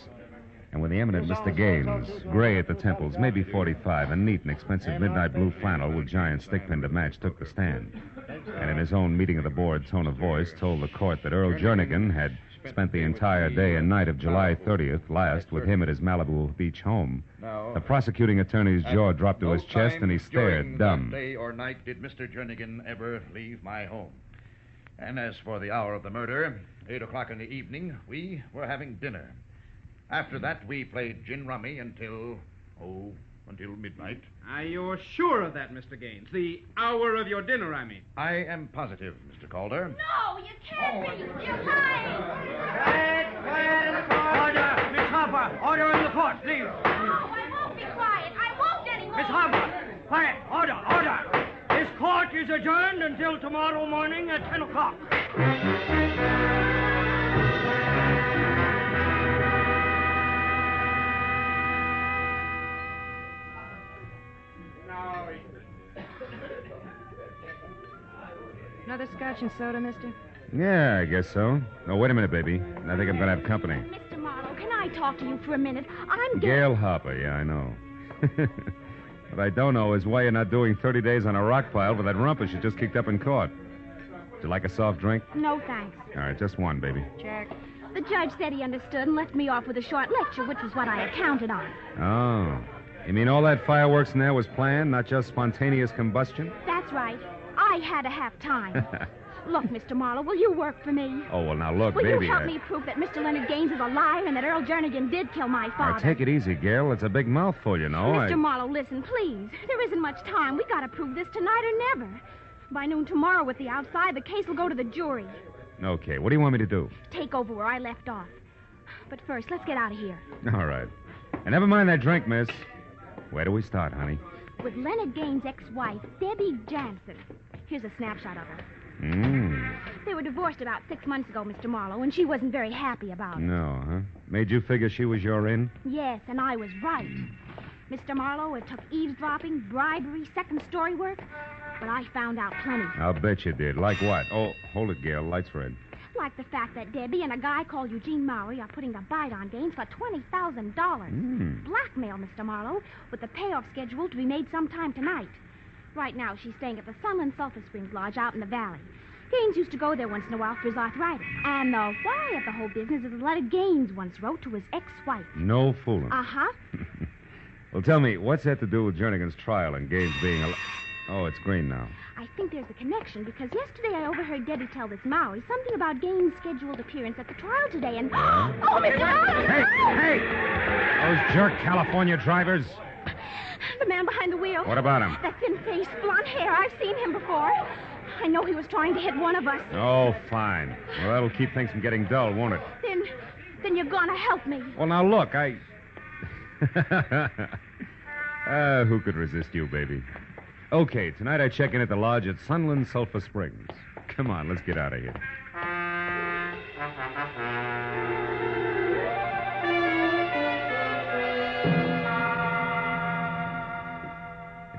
And when the eminent Mr. Gaines, gray at the temples, maybe 45, and neat and expensive midnight blue flannel with giant stickpin to match, took the stand, and in his own meeting of the board tone of voice told the court that Earl Jernigan had spent the entire day and night of July 30th last with him at his Malibu Beach home, the prosecuting attorney's jaw dropped to his chest and he stared dumb. Day or night did Mr. Jernigan ever leave my home. And as for the hour of the murder, 8 o'clock in the evening, we were having dinner. After that, we played gin rummy until midnight. Are you sure of that, Mr. Gaines? The hour of your dinner, I mean. I am positive, Mr. Calder. No, you can't be. You're lying. Quiet in the court. Order. Miss Harper, order in the court, please. No, I won't be quiet. I won't anymore. Miss Harper, quiet. Order. This court is adjourned until tomorrow morning at 10 o'clock. Another scotch and soda, mister? Yeah, I guess so. No, wait a minute, baby. I think I'm going to have company. Mr. Marlowe, can I talk to you for a minute? I'm Gail Harper, yeah, I know. What I don't know is why you're not doing 30 days on a rock pile with that rumpus you just kicked up in court. Would you like a soft drink? No, thanks. All right, just one, baby. Check. The judge said he understood and left me off with a short lecture, which was what I had counted on. Oh. You mean all that fireworks in there was planned, not just spontaneous combustion? That's right. I had to have time. Look, Mr. Marlowe, will you work for me? Oh, well, now look, will baby. You help me prove that Mr. Leonard Gaines is a liar and that Earl Jernigan did kill my father? Now, take it easy, Gail. It's a big mouthful, you know. Mr. Marlowe, listen, please. There isn't much time. We got to prove this tonight or never. By noon tomorrow with the outside, the case will go to the jury. Okay, what do you want me to do? Take over where I left off. But first, let's get out of here. All right. And never mind that drink, miss. Where do we start, honey? With Leonard Gaines' ex-wife, Debbie Jansen. Here's a snapshot of her. They were divorced about 6 months ago, Mr. Marlowe, and she wasn't very happy about it. No, huh? Made you figure she was your in? Yes, and I was right. Mr. Marlowe, it took eavesdropping, bribery, second-story work, but I found out plenty. I'll bet you did. Like what? Oh, hold it, Gail. Light's red. Like the fact that Debbie and a guy called Eugene Mowry are putting the bite on Gaines for $20,000. Blackmail, Mr. Marlowe, with the payoff scheduled to be made sometime tonight. Right now, she's staying at the Sunland Sulphur Springs Lodge out in the valley. Gaines used to go there once in a while for his arthritis. And the why of the whole business is a letter Gaines once wrote to his ex-wife. No fooling. Uh-huh. Well, tell me, what's that to do with Jernigan's trial and Gaines being a... Oh, it's green now. I think there's a connection because yesterday I overheard Debbie tell this Mowry something about Gaines' scheduled appearance at the trial today and... Yeah? Oh, Mr. Marlowe! Hey! Those jerk California drivers. The man behind the wheel. What about him? That thin face, blonde hair. I've seen him before. I know he was trying to hit one of us. Oh, fine. Well, that'll keep things from getting dull, won't it? Then you're gonna help me. Well, now, look, who could resist you, baby? Okay, tonight I check in at the lodge at Sunland Sulphur Springs. Come on, let's get out of here.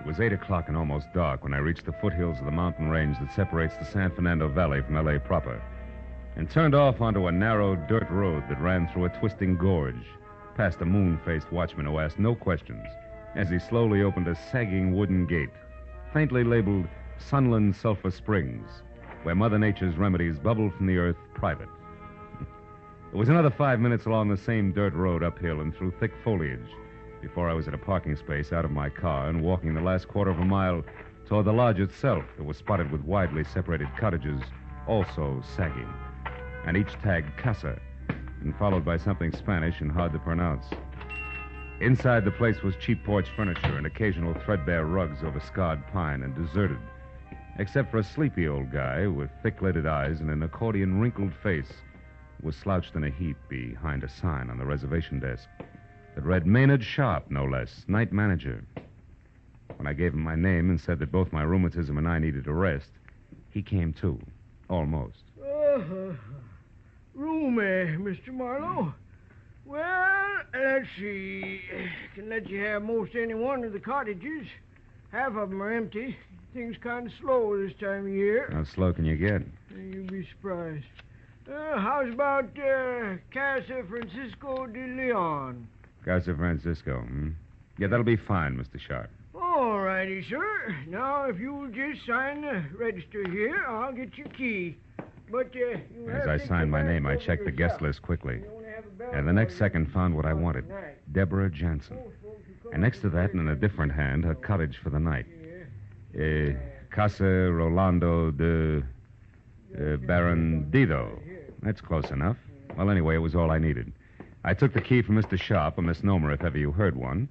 It was 8 o'clock and almost dark when I reached the foothills of the mountain range that separates the San Fernando Valley from L.A. proper, and turned off onto a narrow dirt road that ran through a twisting gorge, past a moon-faced watchman who asked no questions as he slowly opened a sagging wooden gate, faintly labeled Sunland Sulphur Springs, where Mother Nature's remedies bubbled from the earth private. It was another 5 minutes along the same dirt road uphill and through thick foliage before I was at a parking space out of my car and walking the last quarter of a mile toward the lodge itself that was spotted with widely separated cottages, also sagging, and each tagged Casa, and followed by something Spanish and hard to pronounce. Inside the place was cheap porch furniture and occasional threadbare rugs over scarred pine and deserted, except for a sleepy old guy with thick-lidded eyes and an accordion-wrinkled face who was slouched in a heap behind a sign on the reservation desk that read Maynard Sharp, no less, night manager. When I gave him my name and said that both my rheumatism and I needed a rest, he came too, almost. Roomy, Mr. Marlowe. Well, let's see. Can let you have most any one of the cottages. Half of them are empty. Things kind of slow this time of year. How slow can you get? You'll be surprised. How's about Casa Francisco de Leon? Casa Francisco, Yeah, that'll be fine, Mr. Sharp. All righty, sir. Now, if you'll just sign the register here, I'll get your key. But as I signed my name, I checked the guest list quickly. And the next second found what I wanted. Deborah Jansen. And next to that, and in a different hand, her cottage for the night. Casa Rolando de Barandido. That's close enough. Well, anyway, it was all I needed. I took the key from Mr. Sharp, a misnomer if ever you heard one,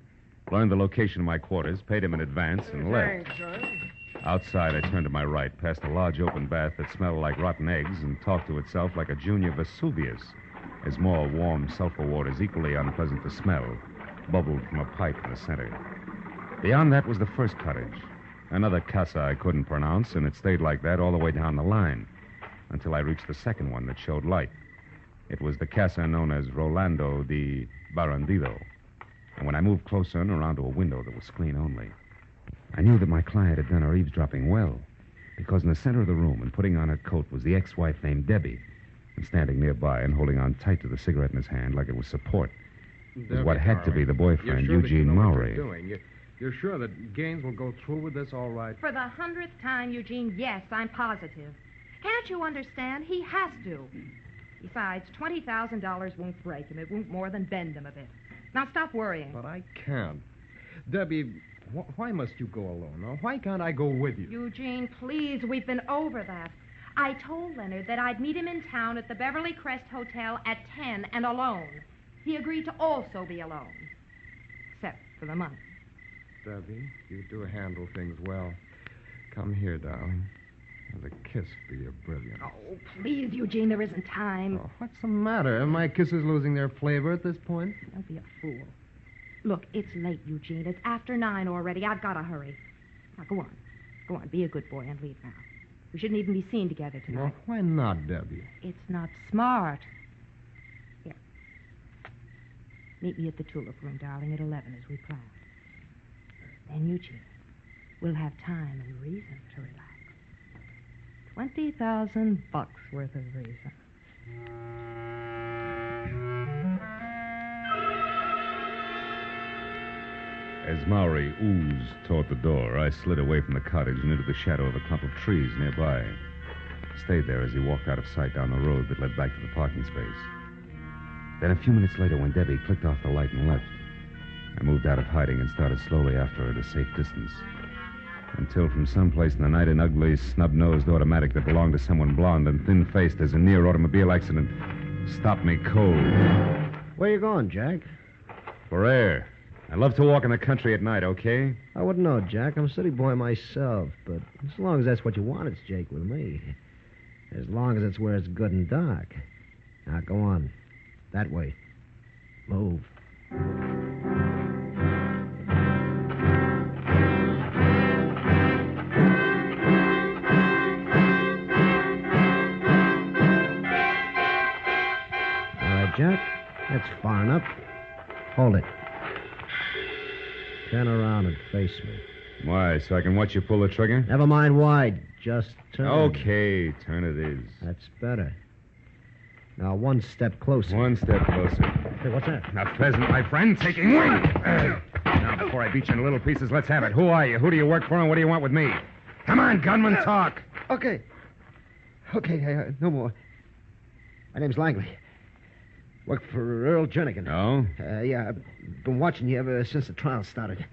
learned the location of my quarters, paid him in advance, and left. Thanks, son. Outside, I turned to my right, past a large open bath that smelled like rotten eggs and talked to itself like a junior Vesuvius, as more warm sulfur waters, equally unpleasant to smell, bubbled from a pipe in the center. Beyond that was the first cottage, Another casa I couldn't pronounce, and it stayed like that all the way down the line until I reached the second one that showed light. It was the casa known as Rolando de Barandido. And when I moved closer and around to a window that was screen only, I knew that my client had done her eavesdropping well, because in the center of the room and putting on her coat was the ex-wife named Debbie, and standing nearby and holding on tight to the cigarette in his hand like it was support was what had to be the boyfriend, Eugene Mowry. You're sure that Gaines will go through with this all right? For the 100th time, Eugene, yes, I'm positive. Can't you understand? He has to. Besides, $20,000 won't break him. It won't more than bend him a bit. Now stop worrying. But I can't. Debbie, why must you go alone? Or why can't I go with you? Eugene, please, we've been over that. I told Leonard that I'd meet him in town at the Beverly Crest Hotel at 10 and alone. He agreed to also be alone. Except for the money. Debbie, you do handle things well. Come here, darling. The kiss be a brilliant. Oh, please, Eugene, there isn't time. Oh, what's the matter? Are my kisses losing their flavor at this point? Don't be a fool. Look, it's late, Eugene. It's after 9 already. I've got to hurry. Now, go on. Go on, be a good boy and leave now. We shouldn't even be seen together tonight. Well, why not, Debbie? It's not smart. Here. Meet me at the Tulip Room, darling, at 11 as we planned. Then, Eugene, we'll have time and reason to relax. $20,000 worth of reason. As Mowry oozed toward the door, I slid away from the cottage and into the shadow of a clump of trees nearby. Stayed there as he walked out of sight down the road that led back to the parking space. Then a few minutes later, when Debbie clicked off the light and left, I moved out of hiding and started slowly after her at a safe distance. Until from someplace in the night, an ugly, snub-nosed automatic that belonged to someone blonde and thin-faced as a near automobile accident stopped me cold. Where you going, Jack? For air. I love to walk in the country at night, okay? I wouldn't know, Jack. I'm a city boy myself, but as long as that's what you want, it's Jake with me. As long as it's where it's good and dark. Now, go on. That way. Move. Jack, that's far enough. Hold it. Turn around and face me. Why, so I can watch you pull the trigger? Never mind why. Just turn. Okay, turn it is. That's better. Now, one step closer. One step closer. Hey, what's that? A pheasant, my friend, taking wing. Now, before I beat you into little pieces, let's have it. Who are you? Who do you work for, and what do you want with me? Come on, gunman, talk. Okay. Okay, no more. My name's Langley. Work for Earl Jernigan. Oh? Yeah, I've been watching you ever since the trial started.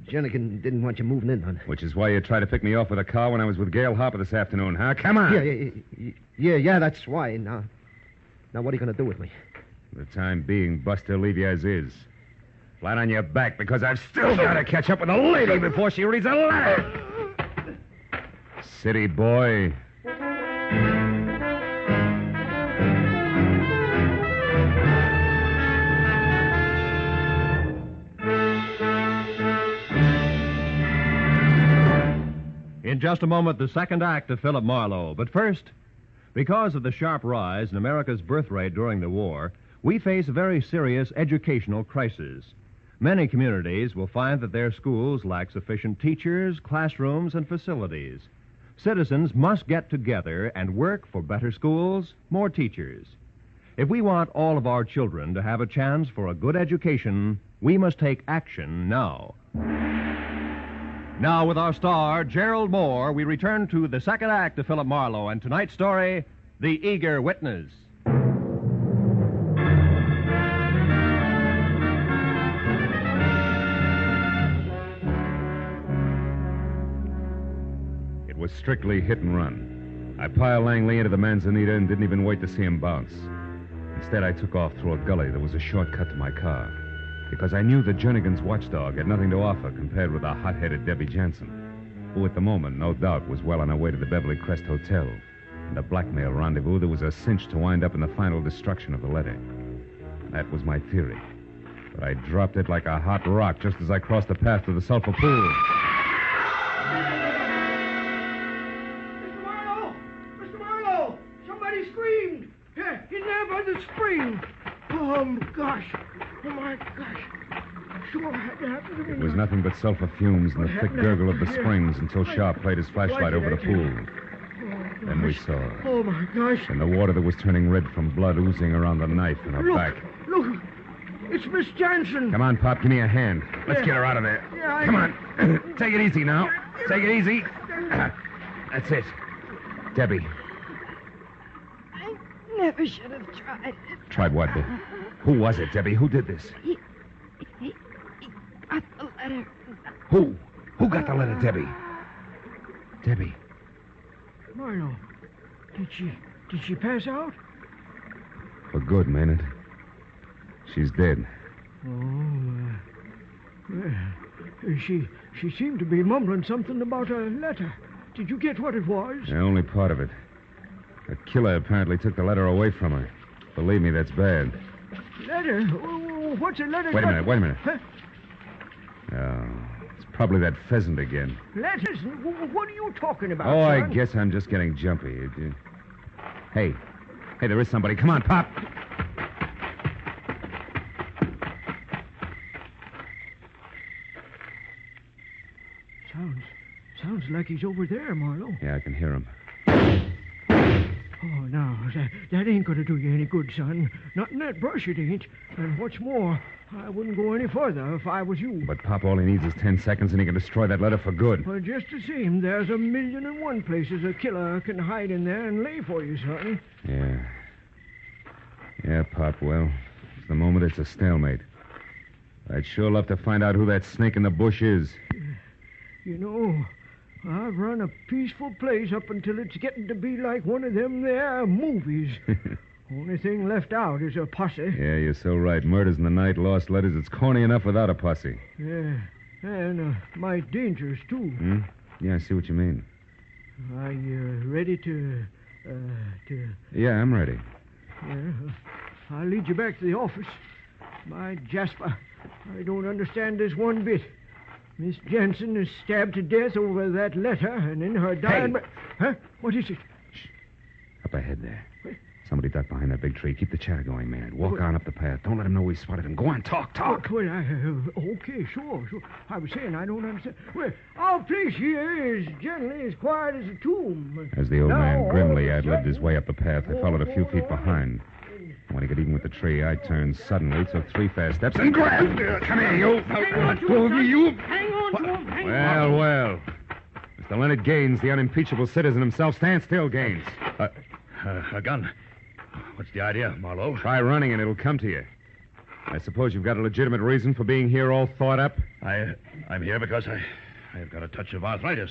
Jernigan didn't want you moving in, hon. Which is why you tried to pick me off with a car when I was with Gail Harper this afternoon, huh? Come on. Yeah, that's why. Now, what are you going to do with me? For the time being, Buster, leave you as is. Flat on your back, because I've still got to catch up with a lady before she reads a letter. City boy. In just a moment, the second act of Philip Marlowe. But first, because of the sharp rise in America's birth rate during the war, we face a very serious educational crisis. Many communities will find that their schools lack sufficient teachers, classrooms, and facilities. Citizens must get together and work for better schools, more teachers. If we want all of our children to have a chance for a good education, we must take action now. Now, with our star, Gerald Moore, we return to the second act of Philip Marlowe and tonight's story, The Eager Witness. It was strictly hit and run. I piled Langley into the Manzanita and didn't even wait to see him bounce. Instead, I took off through a gully that was a shortcut to my car, because I knew that Jernigan's watchdog had nothing to offer compared with the hot-headed Debbie Jansen, who at the moment, no doubt, was well on her way to the Beverly Crest Hotel and a blackmail rendezvous that was a cinch to wind up in the final destruction of the letter. That was my theory. But I dropped it like a hot rock just as I crossed the path to the sulfur pool. Mr. Marlowe! Somebody screamed! Yeah, in there by the spring. Oh, gosh. Oh, my gosh. Sure had to happen to me. It was nothing but sulfur fumes and the thick gurgle of the springs until Sharp played his flashlight over the pool. Then we saw her. Oh, my gosh. And the water that was turning red from blood oozing around the knife in her back. Look. It's Miss Jansen. Come on, Pop. Give me a hand. Let's get her out of there. Yeah, Come on. Take it easy now. Take it easy. That's it. Debbie. I never should have tried. Tried what? Who was it, Debbie? Who did this? He got the letter. Who? Who got the letter, Debbie? Debbie. Marlowe, did she pass out? For good, Maynard. She's dead. Oh, she seemed to be mumbling something about a letter. Did you get what it was? Yeah, only part of it. A killer apparently took the letter away from her. Believe me, that's bad. Letter? What's a letter? Wait a minute. Huh? Oh, it's probably that pheasant again. Letters? What are you talking about, Oh, I son? guess I'm just getting jumpy. Hey, there is somebody. Come on, Pop. Sounds like he's over there, Marlowe. Yeah, I can hear him. Oh, no, that ain't going to do you any good, son. Not in that brush, it ain't. And what's more, I wouldn't go any further if I was you. But Pop, all he needs is 10 seconds and he can destroy that letter for good. Well, just the same, there's 1,000,001 places a killer can hide in there and lay for you, son. Yeah, Pop, well, for the moment it's a stalemate. I'd sure love to find out who that snake in the bush is. You know, I've run a peaceful place up until it's getting to be like one of them there movies. Only thing left out is a posse. Yeah, you're so right. Murders in the night, lost letters. It's corny enough without a posse. Yeah, and might dangerous, too. Hmm? Yeah, I see what you mean. Are you ready to... Yeah, I'm ready. Yeah, I'll lead you back to the office. My Jasper, I don't understand this one bit. Miss Jansen is stabbed to death over that letter, and in her dying... Hey! Huh? What is it? Shh. Up ahead there. Somebody ducked behind that big tree. Keep the chatter going, Maynard. Walk on up the path. Don't let him know we spotted him. Go on, talk. Well, okay, sure. I was saying I don't understand. Well, our place here is generally as quiet as a tomb. As the old man grimly ad-libbed his way up the path, I followed a few feet behind. When he got even with the tree, I turned suddenly, took 3 fast steps, and grabbed. Come here, you. Hang on to him. Well. Mr. Leonard Gaines, the unimpeachable citizen himself. Stand still, Gaines. A gun. What's the idea, Marlowe? Try running and it'll come to you. I suppose you've got a legitimate reason for being here all thought up? I'm here because I've got a touch of arthritis.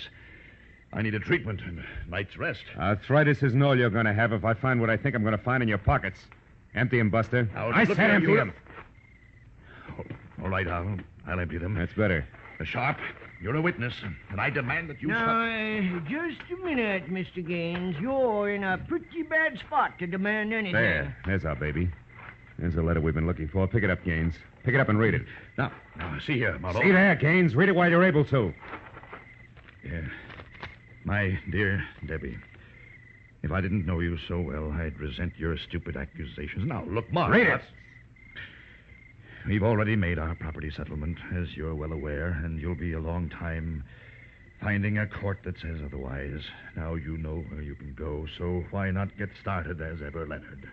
I need a treatment and a night's rest. Arthritis isn't all you're going to have if I find what I think I'm going to find in your pockets. Empty them, Buster. I said empty them. All right, I'll empty them. That's better. Sharp, you're a witness, and I demand that you... Now, just a minute, Mr. Gaines. You're in a pretty bad spot to demand anything. There's our baby. There's the letter we've been looking for. Pick it up, Gaines. Pick it up and read it. Now, see here, Marlowe. See there, Gaines. Read it while you're able to. Yeah. My dear Debbie, if I didn't know you so well, I'd resent your stupid accusations. Now, look, Mark. Read it. We've already made our property settlement, as you're well aware, and you'll be a long time finding a court that says otherwise. Now you know where you can go, so why not get started as ever, Leonard?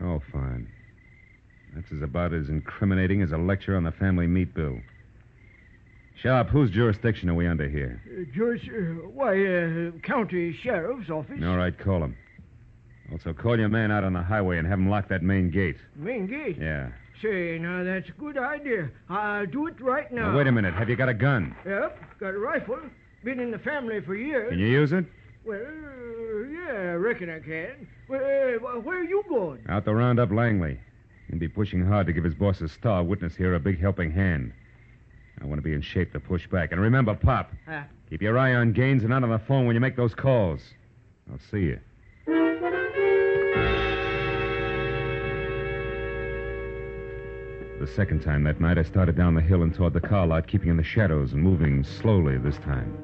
Oh, fine. That's about as incriminating as a lecture on the family meat bill. Sharp, whose jurisdiction are we under here? County Sheriff's Office. All right, call him. Also, call your man out on the highway and have him lock that main gate. Main gate? Yeah. Say, now, that's a good idea. I'll do it right now. Now, wait a minute. Have you got a gun? Yep, got a rifle. Been in the family for years. Can you use it? Well, yeah, I reckon I can. Well, where are you going? Out to round up Langley. He'll be pushing hard to give his boss's star witness here a big helping hand. I want to be in shape to push back. And remember, Pop, keep your eye on Gaines and not on the phone when you make those calls. I'll see you. The The second time that night, I started down the hill and toward the car lot, keeping in the shadows and moving slowly this time.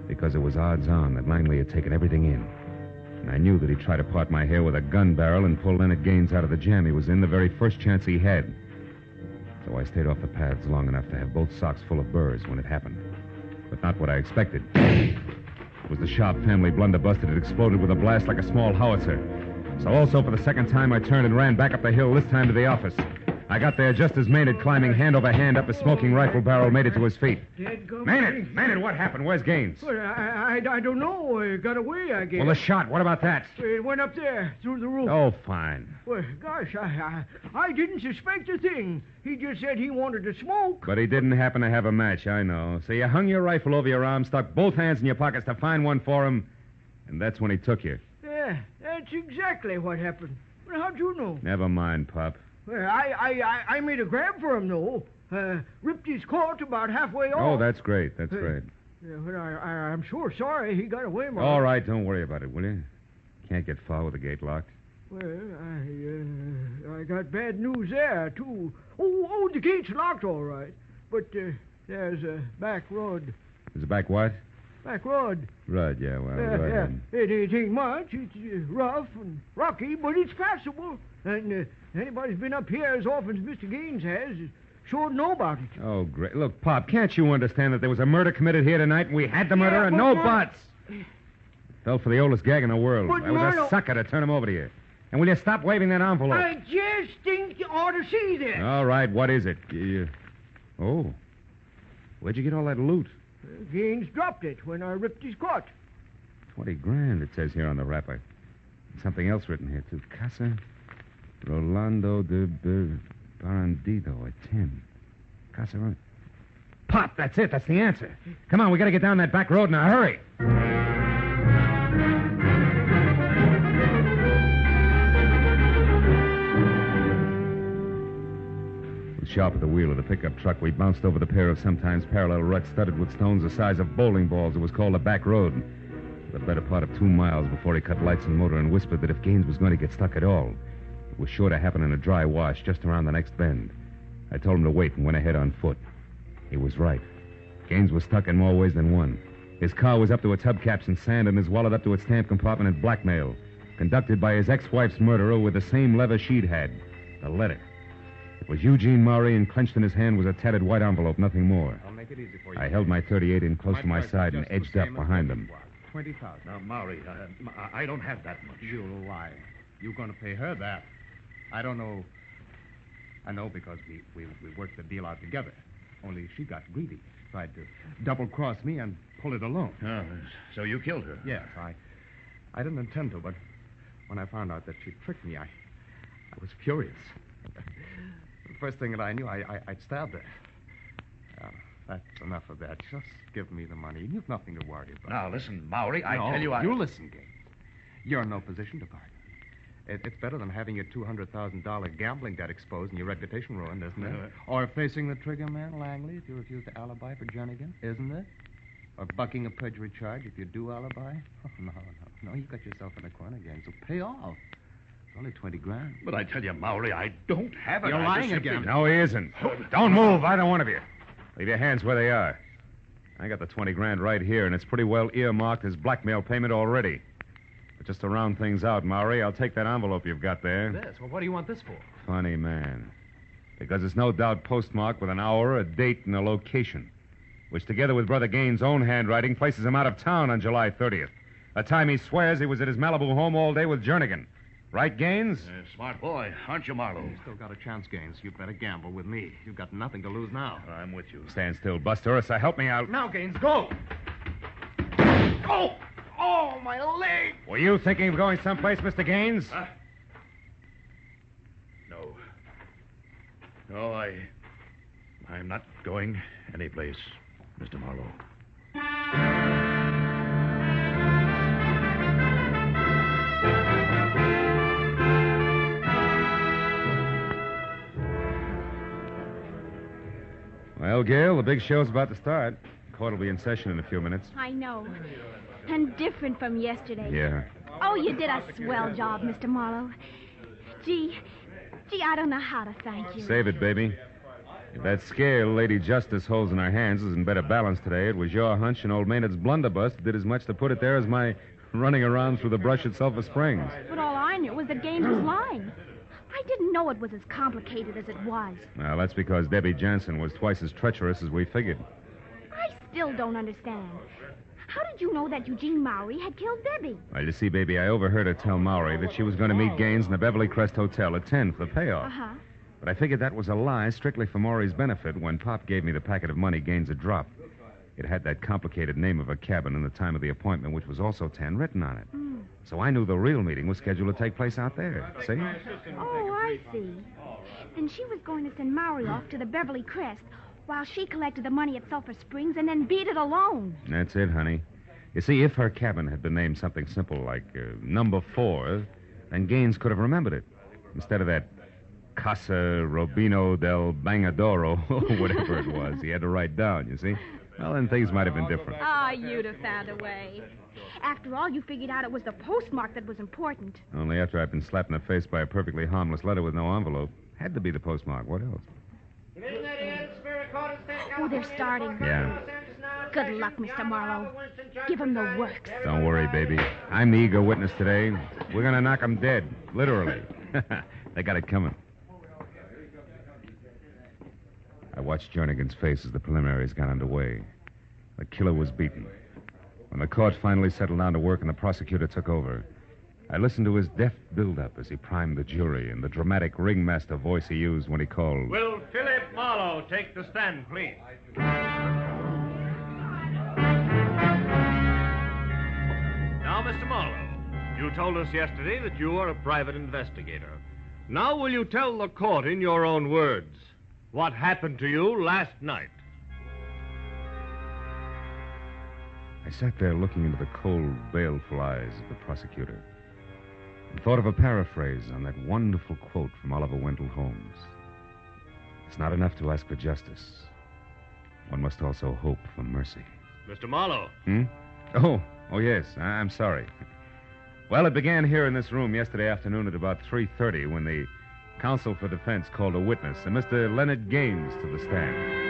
Because it was odds on that Langley had taken everything in. And I knew that he'd try to part my hair with a gun barrel and pull Leonard Gaines out of the jam he was in the very first chance he had. So I stayed off the paths long enough to have both socks full of burrs when it happened. But not what I expected. It was the Sharp family blunderbuss that had exploded with a blast like a small howitzer. So also for the second time, I turned and ran back up the hill, this time to the office. I got there just as Maynard, climbing hand over hand up a smoking rifle barrel, made it to his feet. Maynard, what happened? Where's Gaines? Well, I don't know. He got away, I guess. Well, the shot, what about that? It went up there, through the roof. Oh, fine. Well, gosh, I didn't suspect a thing. He just said he wanted to smoke. But he didn't happen to have a match, I know. So you hung your rifle over your arm, stuck both hands in your pockets to find one for him, and that's when he took you. Yeah, that's exactly what happened. Well, how'd you know? Never mind, Pop. Well, I made a grab for him, though. Ripped his coat about halfway off. Oh, that's great. That's great. Yeah, but I'm sure sorry he got away, Mark. All right, don't worry about it, will you? Can't get far with the gate locked. Well, I got bad news there, too. Oh, the gate's locked, all right. But there's a back road. There's a back what? Back road. Right, yeah, well, go ahead. It ain't much. It's rough and rocky, but it's passable. And anybody's been up here as often as Mr. Gaines has sure know about it. Oh, great. Look, Pop, can't you understand that there was a murder committed here tonight and we had the murderer? No buts. Fell for the oldest gag in the world. But I was a sucker to turn him over to you. And will you stop waving that envelope? I just think you ought to see this. All right, what is it? Oh. Where'd you get all that loot? Gaines dropped it when I ripped his coat. 20 grand, it says here on the wrapper. And something else written here, too. Casa Rolando de Barandito at 10. Casa... Pop, that's it. That's the answer. Come on, we got to get down that back road in a hurry. With Sharp at the wheel of the pickup truck, we bounced over the pair of sometimes parallel ruts studded with stones the size of bowling balls. It was called the back road. The better part of 2 miles before he cut lights and motor and whispered that if Gaines was going to get stuck at all, it was sure to happen in a dry wash just around the next bend. I told him to wait and went ahead on foot. He was right. Gaines was stuck in more ways than one. His car was up to its hubcaps in sand and his wallet up to its stamp compartment in blackmail, conducted by his ex-wife's murderer with the same lever she'd had, the letter. It was Eugene Maury, and clenched in his hand was a tattered white envelope, nothing more. I'll make it easy for you. I held my .38 in close to my side and edged up behind him. 20,000. Now, Maury, I don't have that much. You'll lie. You're going to pay her that. I don't know. I know because we worked the deal out together. Only she got greedy. Tried to double-cross me and pull it alone. Oh, so you killed her? Yes, I didn't intend to, but when I found out that she tricked me, I was furious. The first thing that I knew, I'd stabbed her. That's enough of that. Just give me the money. You've nothing to worry about. Now, listen, Maury, I tell you... You listen, Gaines. You're in no position to bargain. It's better than having your $200,000 gambling debt exposed and your reputation ruined, isn't it? Or facing the trigger man, Langley, if you refuse to alibi for Jernigan, isn't it? Or bucking a perjury charge if you do alibi? Oh, no. You got yourself in a corner, Gaines, so pay off. It's only 20 grand. But I tell you, Maury, I don't have it. You're lying again. No, he isn't. Don't move, either one of you. Leave your hands where they are. I got the 20 grand right here, and it's pretty well earmarked as blackmail payment already. But just to round things out, Maury, I'll take that envelope you've got there. This? Well, what do you want this for? Funny man. Because it's no doubt postmarked with an hour, a date, and a location, which together with Brother Gaines' own handwriting places him out of town on July 30th, a time he swears he was at his Malibu home all day with Jernigan. Right, Gaines? Smart boy, aren't you, Marlowe? You still got a chance, Gaines. You better gamble with me. You've got nothing to lose now. I'm with you. Stand still, Buster, or so help me out. Now, Gaines, go! Oh! Oh, my leg! Were you thinking of going someplace, Mr. Gaines? No. No, I'm not going anyplace, Mr. Marlowe. Well, Gail, the big show's about to start. Court will be in session in a few minutes. I know. And different from yesterday. Yeah. Oh, you did a swell job, Mr. Marlowe. Gee, Gee, I don't know how to thank you. Save it, baby. If that scale Lady Justice holds in her hands is in better balance today, it was your hunch and old Maynard's blunderbuss that did as much to put it there as my running around through the brush at Sulphur Springs. But all I knew was that Gaines was lying. I didn't know it was as complicated as it was. Well, that's because Debbie Jansen was twice as treacherous as we figured. I still don't understand. How did you know that Eugene Maury had killed Debbie? Well, you see, baby, I overheard her tell Maury that she was going to meet Gaines in the Beverly Crest Hotel at 10 for the payoff. Uh-huh. But I figured that was a lie strictly for Maury's benefit when Pop gave me the packet of money Gaines had dropped. It had that complicated name of a cabin and the time of the appointment, which was also 10 written on it. So I knew the real meeting was scheduled to take place out there. See? Oh, I see. Then she was going to send Maury off to the Beverly Crest while she collected the money at Sulphur Springs and then beat it alone. That's it, honey. You see, if her cabin had been named something simple like Number 4, then Gaines could have remembered it. Instead of that Casa Robino del Bangadoro, or whatever it was, he had to write down, you see? Well, then things might have been different. Ah, you'd have found a way. After all, you figured out it was the postmark that was important. Only after I'd been slapped in the face by a perfectly harmless letter with no envelope. Had to be the postmark. What else? Oh, they're starting. Yeah. Good luck, Mr. Marlowe. Give him the works. Don't worry, baby. I'm the eager witness today. We're going to knock them dead. Literally. They got it coming. I watched Jernigan's face as the preliminaries got underway. The killer was beaten. When the court finally settled down to work and the prosecutor took over, I listened to his deft build-up as he primed the jury and the dramatic ringmaster voice he used when he called. Will Philip Marlowe take the stand, please? Now, Mr. Marlowe, you told us yesterday that you are a private investigator. Now will you tell the court in your own words what happened to you last night? I sat there looking into the cold, baleful eyes of the prosecutor and thought of a paraphrase on that wonderful quote from Oliver Wendell Holmes. It's not enough to ask for justice. One must also hope for mercy. Mr. Marlowe. Oh, yes. I'm sorry. Well, it began here in this room yesterday afternoon at about 3:30 when the counsel for defense called a witness, Mr. Leonard Gaines, to the stand.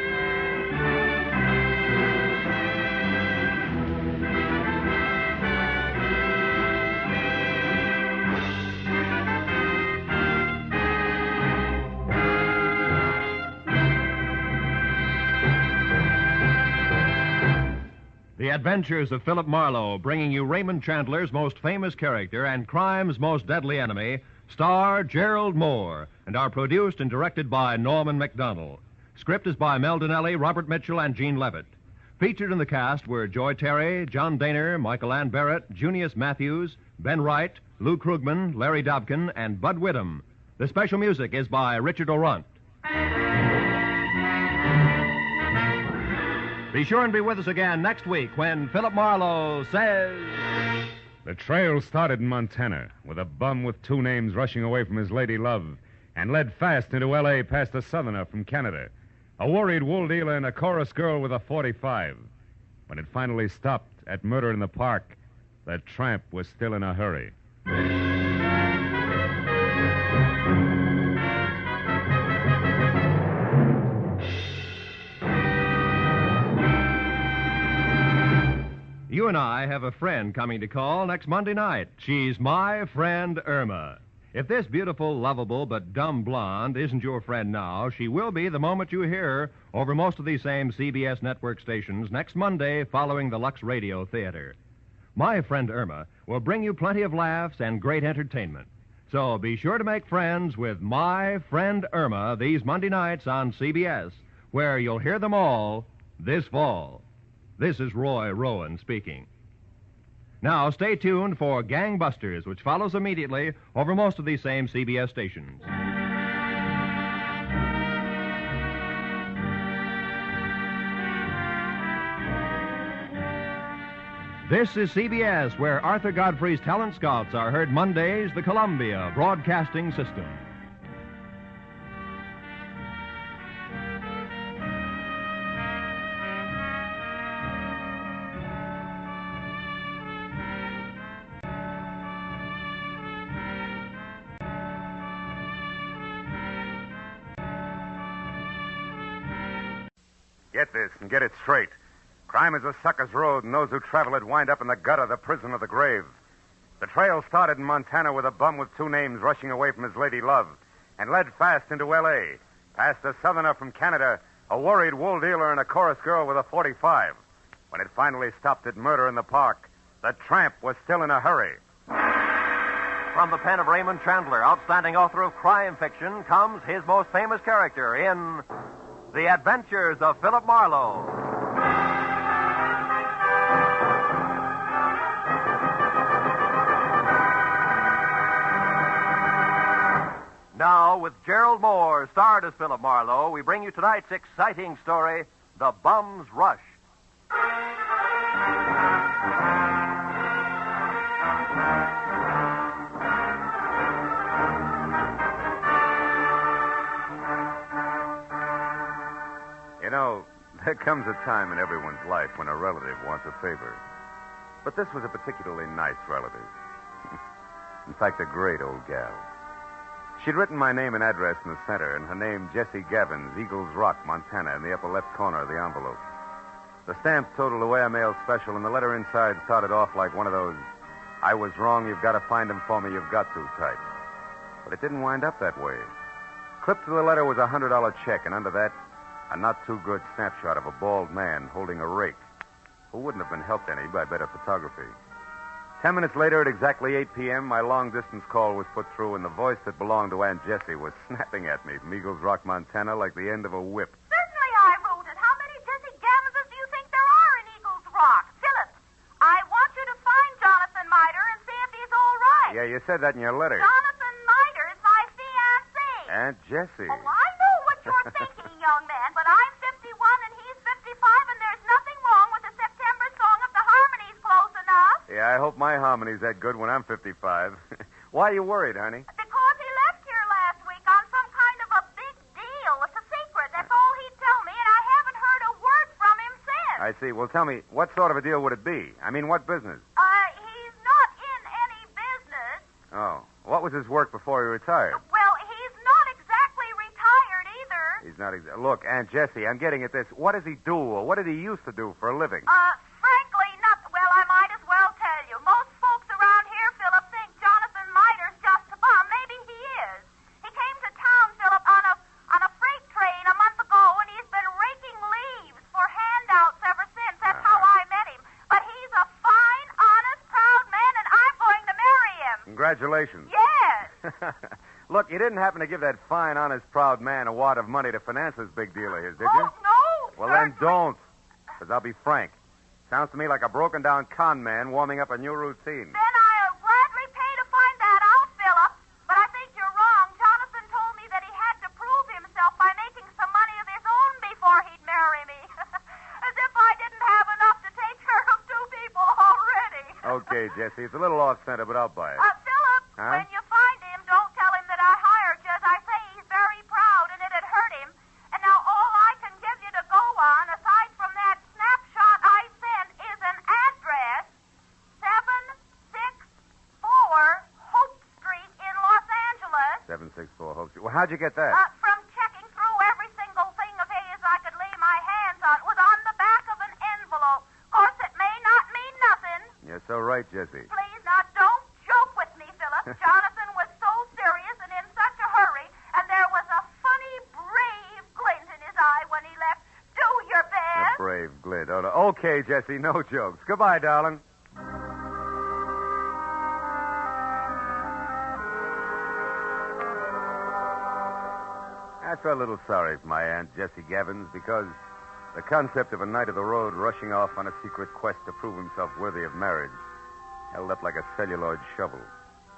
The Adventures of Philip Marlowe, bringing you Raymond Chandler's most famous character and crime's most deadly enemy, star Gerald Moore, and are produced and directed by Norman MacDonald. Script is by Mel Donnelly, Robert Mitchell, and Gene Levitt. Featured in the cast were Joy Terry, John Daner, Michael Ann Barrett, Junius Matthews, Ben Wright, Lou Krugman, Larry Dobkin, and Bud Whittam. The special music is by Richard Orant. Be sure and be with us again next week when Philip Marlowe says... The trail started in Montana with a bum with two names rushing away from his lady love and led fast into L.A. past a southerner from Canada, a worried wool dealer and a chorus girl with a .45. When it finally stopped at Murder in the Park, the tramp was still in a hurry. You and I have a friend coming to call next Monday night. She's my friend Irma. If this beautiful, lovable, but dumb blonde isn't your friend now, she will be the moment you hear her over most of these same CBS network stations next Monday following the Lux Radio Theater. My friend Irma will bring you plenty of laughs and great entertainment. So be sure to make friends with my friend Irma these Monday nights on CBS, where you'll hear them all this fall. This is Roy Rowan speaking. Now, stay tuned for Gangbusters, which follows immediately over most of these same CBS stations. This is CBS, where Arthur Godfrey's Talent Scouts are heard Mondays, the Columbia Broadcasting System. Get this and get it straight. Crime is a sucker's road, and those who travel it wind up in the gutter, the prison, or the grave. The trail started in Montana with a bum with two names rushing away from his lady love, and led fast into L.A., past a southerner from Canada, a worried wool dealer, and a chorus girl with a .45. When it finally stopped at murder in the park, the tramp was still in a hurry. From the pen of Raymond Chandler, outstanding author of crime fiction, comes his most famous character in The Adventures of Philip Marlowe. Now, with Gerald Moore, starred as Philip Marlowe, we bring you tonight's exciting story, The Bum's Rush. You know, there comes a time in everyone's life when a relative wants a favor. But this was a particularly nice relative. In fact, a great old gal. She'd written my name and address in the center, and her name, Jessie Gavins, Eagles Rock, Montana, in the upper left corner of the envelope. The stamp totaled away a mail special, and the letter inside started off like one of those, "I was wrong, you've got to find him for me, you've got to" type. But it didn't wind up that way. Clipped to the letter was a $100 check, and under that, a not-too-good snapshot of a bald man holding a rake, who wouldn't have been helped any by better photography. 10 minutes later, at exactly 8 p.m., my long-distance call was put through, and the voice that belonged to Aunt Jessie was snapping at me from Eagles Rock, Montana, like the end of a whip. Certainly I wrote it. How many Jessie Gavinses do you think there are in Eagles Rock? Philip, I want you to find Jonathan Miter and see if he's all right. Yeah, you said that in your letter. Jonathan Miter is my fiancé. Aunt Jessie. Oh, I know what you're thinking, young man, but I'm 51 and he's 55, and there's nothing wrong with the September song if the harmony's close enough. Yeah, I hope my harmony's that good when I'm 55. Why are you worried, honey? Because he left here last week on some kind of a big deal. It's a secret. That's all he'd tell me, and I haven't heard a word from him since. I see. Well, tell me, what sort of a deal would it be? I mean, what business? He's not in any business. Oh. What was his work before he retired? Well, he's not exactly retired either. He's not exactly... Look, Aunt Jessie, I'm getting at this. What does he do, or what did he used to do for a living? Frankly, not... Well, I might as well tell you. Most folks around here, Philip, think Jonathan Miter's just a bum. Maybe he is. He came to town, Philip, on a freight train a month ago, and he's been raking leaves for handouts ever since. That's how I met him. But he's a fine, honest, proud man, and I'm going to marry him. Congratulations. Yes. Look, you didn't happen to give that fine, honest, proud man a wad of money to finance this big deal of his, did you? No. Well, then don't. Because I'll be frank. Sounds to me like a broken-down con man warming up a new routine. Then I'll gladly pay to find that out, Philip. But I think you're wrong. Jonathan told me that he had to prove himself by making some money of his own before he'd marry me. As if I didn't have enough to take care of two people already. Okay, Jessie, it's a little off-center, but I'll buy it. Philip, Huh? when you find him, don't tell him that I hired you. As I say, he's very proud, and it'd hurt him. And now all I can give you to go on, aside from that snapshot I sent, is an address, 764 Hope Street in Los Angeles. 764 Hope Street. Well, how'd you get that? From checking through every single thing of his I could lay my hands on. It was on the back of an envelope. Of course, it may not mean nothing. You're so right, Jessie. Please, now, don't joke with me, Philip. Jonathan was so serious and in such a hurry, and there was a funny, brave glint in his eye when he left. Do your A best. brave glint. Oh, no. Okay, Jessie, no jokes. Goodbye, darling. I felt a little sorry for my Aunt Jessie Gavins because the concept of a knight of the road rushing off on a secret quest to prove himself worthy of marriage held up like a celluloid shovel.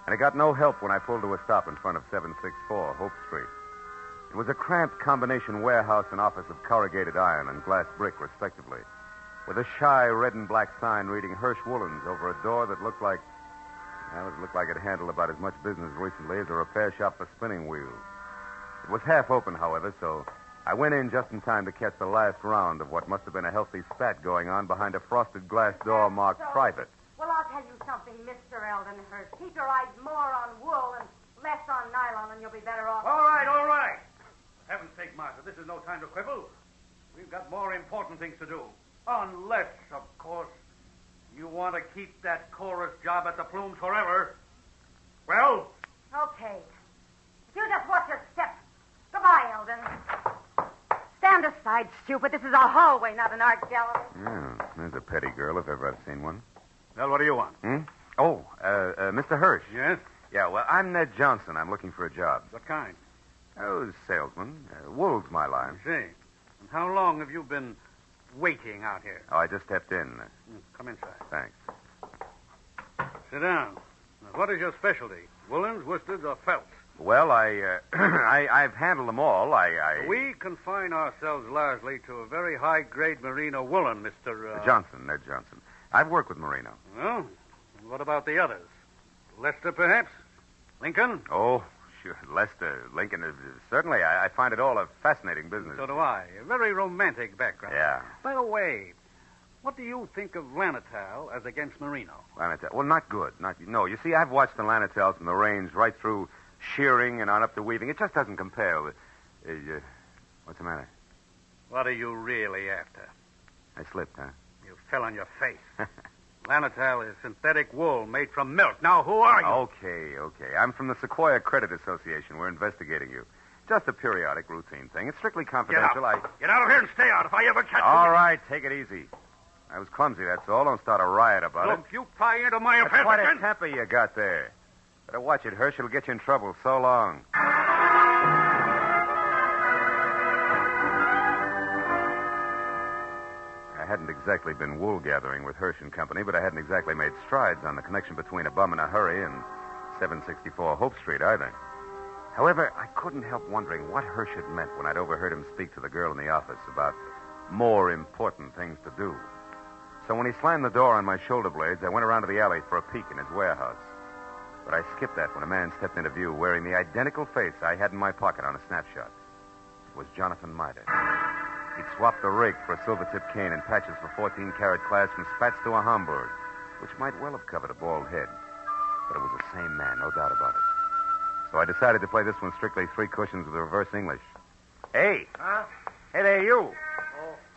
And it got no help when I pulled to a stop in front of 764 Hope Street. It was a cramped combination warehouse and office of corrugated iron and glass brick, respectively, with a shy red and black sign reading Hirsch Woolens over a door that looked like... Well, it looked like it handled about as much business recently as a repair shop for spinning wheels. It was half open, however, so I went in just in time to catch the last round of what must have been a healthy spat going on behind a frosted glass door marked private. Well, I'll tell you something, Mr. Eldenhurst. Keep your eyes more on wool and less on nylon, and you'll be better off. All right. For heaven's sake, Martha, this is no time to quibble. We've got more important things to do. Unless, of course, you want to keep that chorus job at the Plumes forever. Well? Okay. If you just watch your step. Goodbye, Eldon. Stand aside, stupid. This is a hallway, not an art gallery. Yeah, there's a petty girl if ever I've seen one. Well, what do you want? Oh, Mr. Hirsch. Yes? Yeah, well, I'm Ned Johnson. I'm looking for a job. What kind? Oh, salesman. Wool's my line. I see. And how long have you been waiting out here? Oh, I just stepped in. Come inside. Thanks. Sit down. Now, what is your specialty? Woolens, worsteds, or felts? Well, I've handled them all. We confine ourselves largely to a very high-grade merino woolen, Mr. Johnson, Ned Johnson. I've worked with merino. Well, and what about the others? Lester, perhaps? Lincoln? Oh, sure. Lester, Lincoln. Certainly, I find it all a fascinating business. So do I. A very romantic background. Yeah. By the way, what do you think of Lanatal as against merino? Lanatal. Well, not good. No, you see, I've watched the Lanatals from the range right through shearing and on up to weaving. It just doesn't compare with... what's the matter? What are you really after? I slipped, huh? You fell on your face. Lanatal is synthetic wool made from milk. Now, who are you? Okay. I'm from the Sequoia Credit Association. We're investigating you. Just a periodic routine thing. It's strictly confidential. Get out of here and stay out if I ever catch you. All right, take it easy. I was clumsy, that's all. Don't start a riot about it. Look, you pry into my affairs That's quite again. a temper you got there. Better watch it, Hirsch. It'll get you in trouble. So long. I hadn't exactly been wool gathering with Hirsch and Company, but I hadn't exactly made strides on the connection between a bum in a hurry and 764 Hope Street either. However, I couldn't help wondering what Hirsch had meant when I'd overheard him speak to the girl in the office about more important things to do. So when he slammed the door on my shoulder blades, I went around to the alley for a peek in his warehouse. But I skipped that when a man stepped into view wearing the identical face I had in my pocket on a snapshot. It was Jonathan Miter. He'd swapped the rake for a silver-tipped cane and patches for 14-carat class from spats to a Hamburg, which might well have covered a bald head. But it was the same man, no doubt about it. So I decided to play this one strictly three cushions with reverse English. Hey! Huh? Hey there, you!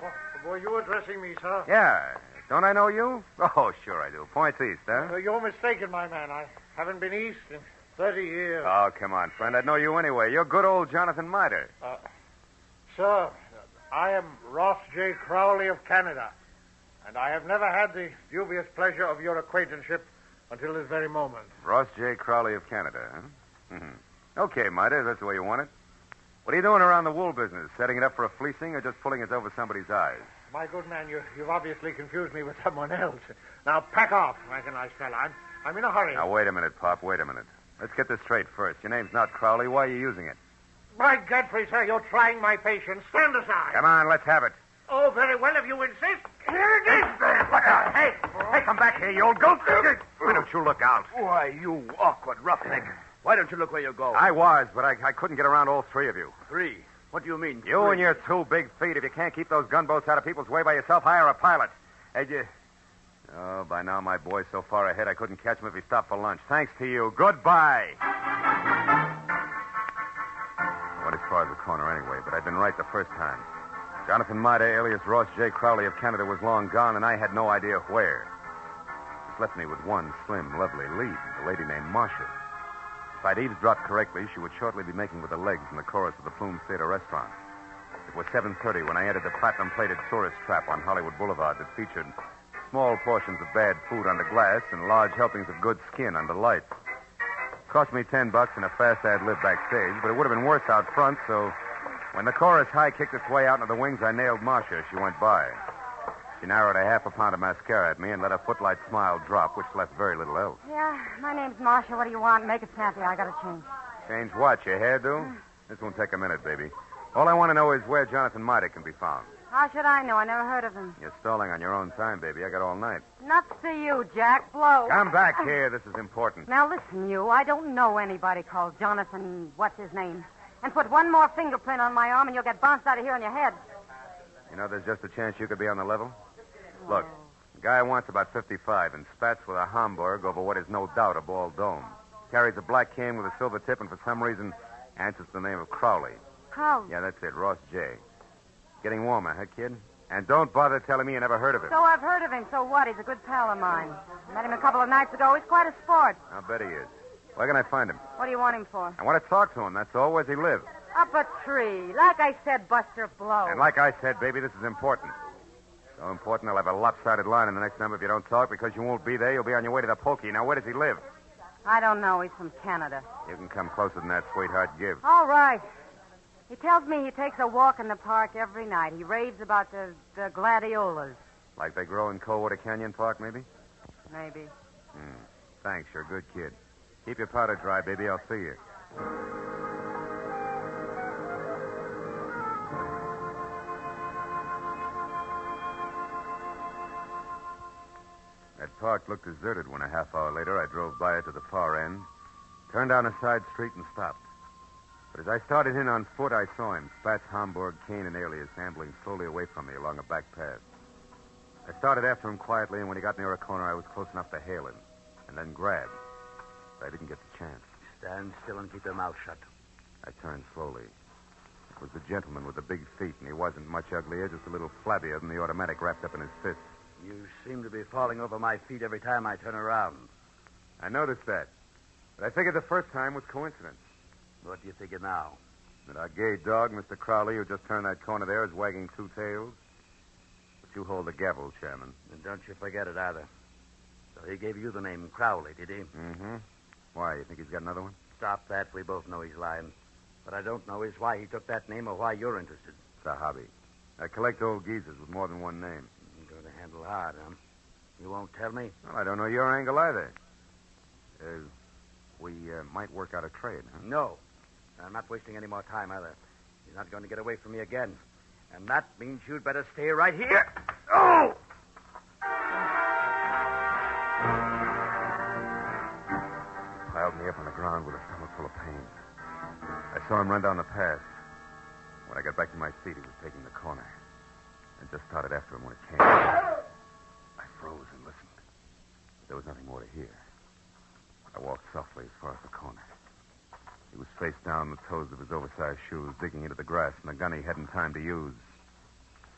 Oh, were you addressing me, sir? Yeah. Don't I know you? Oh, sure I do. Points east, huh? You're mistaken, my man. I haven't been east in 30 years. Oh, come on, friend. I'd know you anyway. You're good old Jonathan Miter. Sir, I am Ross J. Crowley of Canada, and I have never had the dubious pleasure of your acquaintanceship until this very moment. Ross J. Crowley of Canada, huh? Mm-hmm. Okay, Miter, that's the way you want it. What are you doing around the wool business? Setting it up for a fleecing or just pulling it over somebody's eyes? My good man, you've obviously confused me with someone else. Now, pack off, like a nice fella. I'm in a hurry. Now, wait a minute, Pop. Wait a minute. Let's get this straight first. Your name's not Crowley. Why are you using it? By Godfrey, sir, you're trying my patience. Stand aside. Come on, let's have it. Oh, very well, if you insist. Here it is. Look out. Hey, come back here, you old goat. Why don't you look out? Why, you awkward roughneck. Why don't you look where you go? I was, but I couldn't get around all three of you. Three? What do you mean? You three? and your two big feet. If you can't keep those gunboats out of people's way by yourself, hire a pilot. Hey, Oh, by now my boy's so far ahead I couldn't catch him if he stopped for lunch. Thanks to you. Goodbye. I went as far as the corner anyway, but I'd been right the first time. Jonathan Miter, alias Ross J. Crowley of Canada, was long gone, and I had no idea where. This left me with one slim, lovely lead, a lady named Marcia. If I'd eavesdropped correctly, she would shortly be making with the legs in the chorus of the Plume Theater restaurant. It was 7:30 when I entered the platinum-plated tourist trap on Hollywood Boulevard that featured small portions of bad food under glass and large helpings of good skin under lights. It cost me $10 and a fast ad-lib backstage, but it would have been worse out front, so when the chorus high kicked its way out into the wings, I nailed Marcia as she went by. She narrowed a half a pound of mascara at me and let her footlight smile drop, which left very little else. Yeah, my name's Marcia. What do you want? Make it snappy. I gotta change. Change what? Your hairdo? This won't take a minute, baby. All I want to know is where Jonathan Miter can be found. How should I know? I never heard of him. You're stalling on your own time, baby. I got all night. Nuts to you, Jack. Blow. Come back here. This is important. Now, listen, you. I don't know anybody called Jonathan, what's his name? And put one more fingerprint on my arm and you'll get bounced out of here on your head. You know, there's just a chance you could be on the level. Look, the guy wants about 55 and spats with a Hamburg over what is no doubt a bald dome. Carries a black cane with a silver tip and for some reason answers the name of Crowley. Crowley? Yeah, that's it, Ross J. Getting warmer, huh, kid? And don't bother telling me you never heard of him. So I've heard of him. So what? He's a good pal of mine. Met him a couple of nights ago. He's quite a sport. I'll bet he is. Where can I find him? What do you want him for? I want to talk to him, that's all. Where's he live? Up a tree. Like I said, Buster Blow. And like I said, baby, this is important. So important, I'll have a lopsided line in the next number if you don't talk, because you won't be there. You'll be on your way to the pokey. Now, where does he live? I don't know. He's from Canada. You can come closer than that, sweetheart. Give. All right. He tells me he takes a walk in the park every night. He raves about the gladiolas. Like they grow in Coldwater Canyon Park, maybe? Maybe. Thanks, you're a good kid. Keep your powder dry, baby. I'll see you. That park looked deserted when a half hour later I drove by it to the far end, turned down a side street, and stopped. But as I started in on foot, I saw him, Spats, Homburg, Kane, and Alias, ambling slowly away from me along a back path. I started after him quietly, and when he got near a corner, I was close enough to hail him, and then grab. But I didn't get the chance. Stand still and keep your mouth shut. I turned slowly. It was the gentleman with the big feet, and he wasn't much uglier, just a little flabbier than the automatic wrapped up in his fist. You seem to be falling over my feet every time I turn around. I noticed that. But I figured the first time was coincidence. What do you figure now? That our gay dog, Mr. Crowley, who just turned that corner there, is wagging two tails. But you hold the gavel, Chairman. And don't you forget it either. So he gave you the name Crowley, did he? Mm-hmm. Why, you think he's got another one? Stop that. We both know he's lying. What I don't know is why he took that name or why you're interested. It's a hobby. I collect old geezers with more than one name. You're going to handle hard, huh? You won't tell me? Well, I don't know your angle either. We might work out a trade, huh? No. I'm not wasting any more time either. You're not going to get away from me again. And that means you'd better stay right here. Oh! He piled me up on the ground with a stomach full of pain. I saw him run down the path. When I got back to my feet, he was taking the corner. And just started after him when it came. I froze and listened. There was nothing more to hear. I walked softly as far as the corner. He was face down, the toes of his oversized shoes digging into the grass, and the gun he hadn't time to use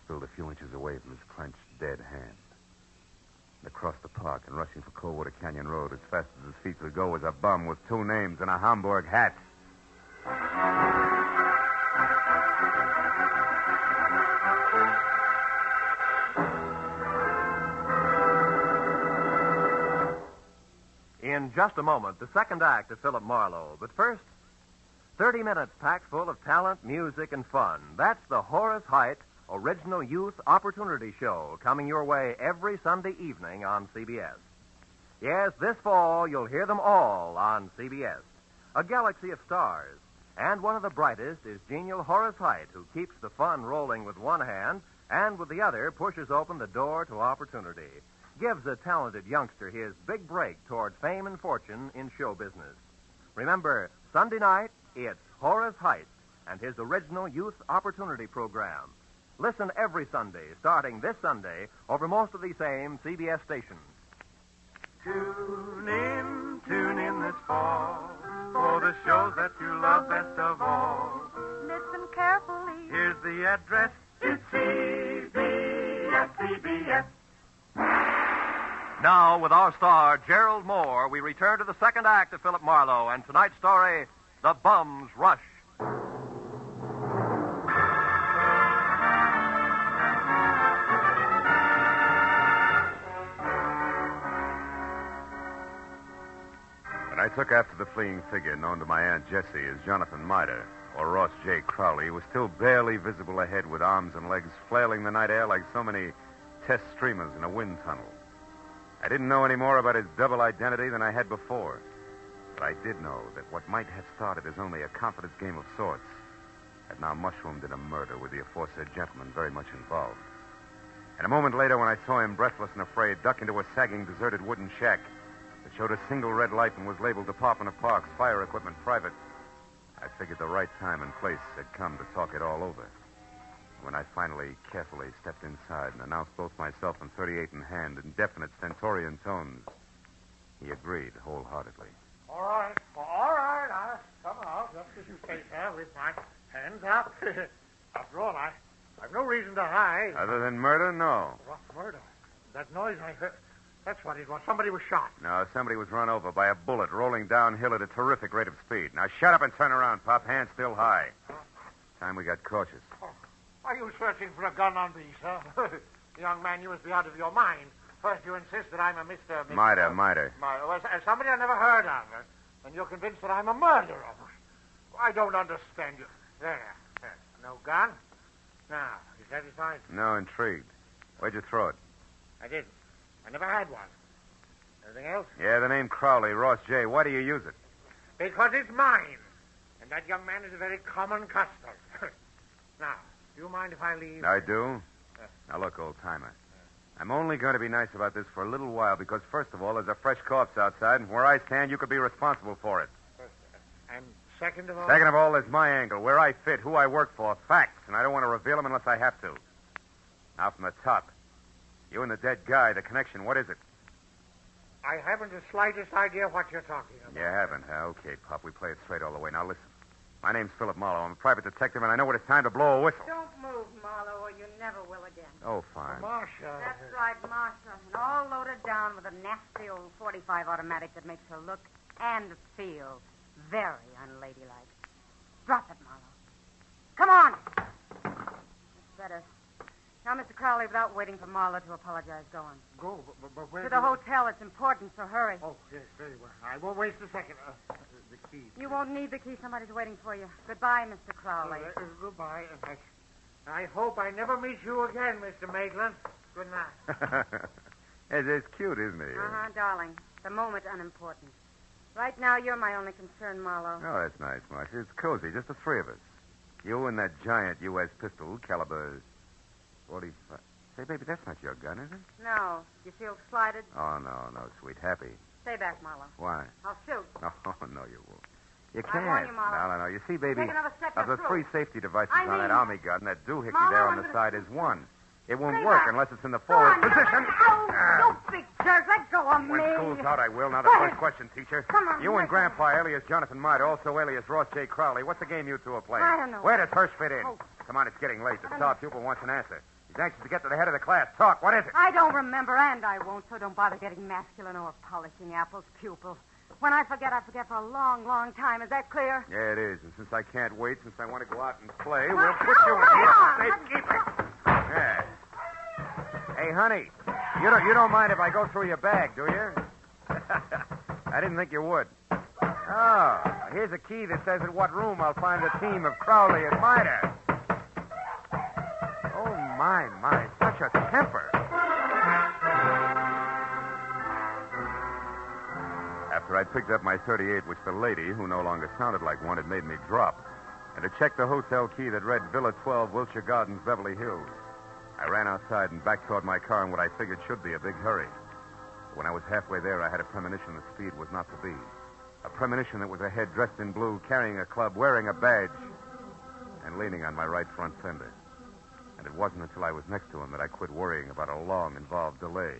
spilled a few inches away from his clenched, dead hand. And across the park and rushing for Coldwater Canyon Road as fast as his feet could go was a bum with two names and a Hamburg hat. In just a moment, the second act of Philip Marlowe. But first, 30 minutes packed full of talent, music, and fun. That's the Horace Heidt Original Youth Opportunity Show coming your way every Sunday evening on CBS. Yes, this fall you'll hear them all on CBS. A galaxy of stars. And one of the brightest is genial Horace Heidt, who keeps the fun rolling with one hand and with the other pushes open the door to opportunity. Gives a talented youngster his big break toward fame and fortune in show business. Remember, Sunday night, it's Horace Heidt and his original Youth Opportunity Program. Listen every Sunday, starting this Sunday, over most of these same CBS stations. Tune in this fall for the shows that you love best of all. Listen carefully. Here's the address. It's CBS. Now, with our star, Gerald Moore, we return to the second act of Philip Marlowe and tonight's story, The Bum's Rush. When I took after the fleeing figure known to my Aunt Jessie as Jonathan Mitre, or Ross J. Crowley, was still barely visible ahead with arms and legs flailing the night air like so many test streamers in a wind tunnel. I didn't know any more about his double identity than I had before. But I did know that what might have started as only a confidence game of sorts had now mushroomed in a murder with the aforesaid gentleman very much involved. And a moment later, when I saw him, breathless and afraid, duck into a sagging, deserted wooden shack that showed a single red light and was labeled Department of Parks, Fire Equipment Private, I figured the right time and place had come to talk it all over. When I finally carefully stepped inside and announced both myself and 38 in hand in definite stentorian tones, he agreed wholeheartedly. All right. I'll come out just as you say, sir, with my hands up. After all, I I've no reason to hide. Other than murder, no. What murder? That noise I heard. That's what it was. Somebody was shot. No, somebody was run over by a bullet rolling downhill at a terrific rate of speed. Now shut up and turn around, Pop. Hands still high. Time we got cautious. Are you searching for a gun on me, sir? Young man, you must be out of your mind. First, you insist that I'm a Mr. Miter. Well, somebody I never heard of. And you're convinced that I'm a murderer. I don't understand you. There. No gun? Now, you satisfied? No, intrigued. Where'd you throw it? I didn't. I never had one. Anything else? Yeah, the name Crowley, Ross J. Why do you use it? Because it's mine. And that young man is a very common custom. Now, do you mind if I leave? I do. Now, look, old-timer. I'm only going to be nice about this for a little while because, first of all, there's a fresh corpse outside, and where I stand, you could be responsible for it. And second of all? Second of all, there's my angle, where I fit, who I work for, facts, and I don't want to reveal them unless I have to. Now, from the top. You and the dead guy, the connection, what is it? I haven't the slightest idea what you're talking about. You haven't, huh? Okay, Pop, we play it straight all the way. Now, listen. My name's Philip Marlowe. I'm a private detective, and I know when it's time to blow a whistle. Don't move, Marlowe, or you never will again. Oh, fine. Marcia. That's right, Marcia. And all loaded down with a nasty old 45 automatic that makes her look and feel very unladylike. Drop it, Marlowe. Come on. That's better. Now, Mr. Crowley, without waiting for Marlowe to apologize, go on. Go? But where? To the hotel. It's important, so hurry. Oh, yes, very well. I won't waste a second. The key. You won't need the key. Somebody's waiting for you. Goodbye, Mr. Crowley. Goodbye. I hope I never meet you again, Mr. Maitland. Good night. It's cute, isn't he? Uh-huh, darling. The moment's unimportant. Right now, you're my only concern, Marlowe. Oh, that's nice, Marcia. It's cozy, just the three of us. You and that giant U.S. pistol, caliber 45. Say, baby, that's not your gun, is it? No. You feel slighted? Oh, no, sweet. Happy. Stay back, Marlowe. Why? I'll shoot. Oh, no, you won't. You I can't. warn you, Marlowe. No. You see, baby, Take another step, of you're the three through. safety devices I on that mean- army gun, that doohickey Marlowe, there I'm on the gonna- side is one. It won't Stay work back. unless it's in the Go forward on, position. You big jerk. Let go of me. When school's out, I will. Now, the first question, teacher. Come on, You and listen. Grandpa, alias Jonathan Miter, also alias Ross J. Crowley. What's the game you two are playing? I don't know. Where does Hirsch fit in? Oh. Come on, it's getting late. The I don't star know. pupil wants an answer. He's anxious to get to the head of the class. Talk. What is it? I don't remember, and I won't, so don't bother getting masculine or polishing apples, pupil. When I forget for a long, long time. Is that clear? Yeah, it is. And since I can't wait, since I want to go out and play, Well, we'll put you in hold here on. for safekeeping. Yeah. Hey, honey, you don't mind if I go through your bag, do you? I didn't think you would. Oh, here's a key that says at what room I'll find the team of Crowley and Miter. Oh, my, such a temper. After I'd picked up my .38, which the lady, who no longer sounded like one, had made me drop, and had checked the hotel key that read Villa 12, Wilshire Gardens, Beverly Hills, I ran outside and back toward my car in what I figured should be a big hurry. But when I was halfway there, I had a premonition that speed was not to be. A premonition that was a head dressed in blue, carrying a club, wearing a badge, and leaning on my right front fender. And it wasn't until I was next to him that I quit worrying about a long, involved delay.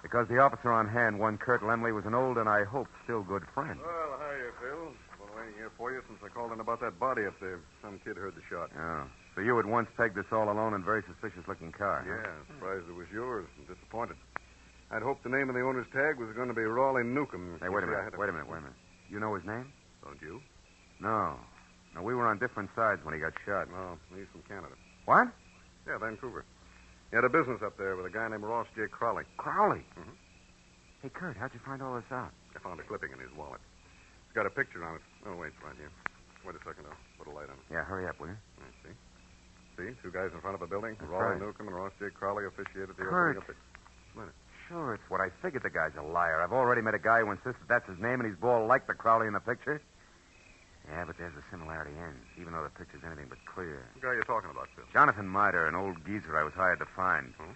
Because the officer on hand, one Kurt Lemley, was an old and I hope still good friend. Well, hiya, Phil. Been waiting here for you since I called in about that body up there. Some kid heard the shot. Oh. So you had once pegged this all alone and very suspicious-looking car, huh? Yeah, surprised it was yours. I'm disappointed. I'd hoped the name of the owner's tag was going to be Raleigh Newcomb. Hey, wait a minute. You know his name? Don't you? No. No, we were on different sides when he got shot. No, he's from Canada. What? Yeah, Vancouver. He had a business up there with a guy named Ross J. Crowley. Crowley? Mm-hmm. Hey, Kurt, how'd you find all this out? I found a clipping in his wallet. It's got a picture on it. Oh, wait, it's right here. Wait a second, I'll put a light on it. Yeah, hurry up, will you? I see. See, two guys in front of a building. That's Raleigh right. Newcomb and Ross J. Crowley officiated the Kurt. opening of the... Wait. Sure, it's what I figured. The guy's a liar. I've already met a guy who insists that's his name, and he's bald like the Crowley in the picture. Yeah, but there's the similarity ends, even though the picture's anything but clear. What guy are you talking about, Phil? Jonathan Miter, an old geezer I was hired to find. Hmm?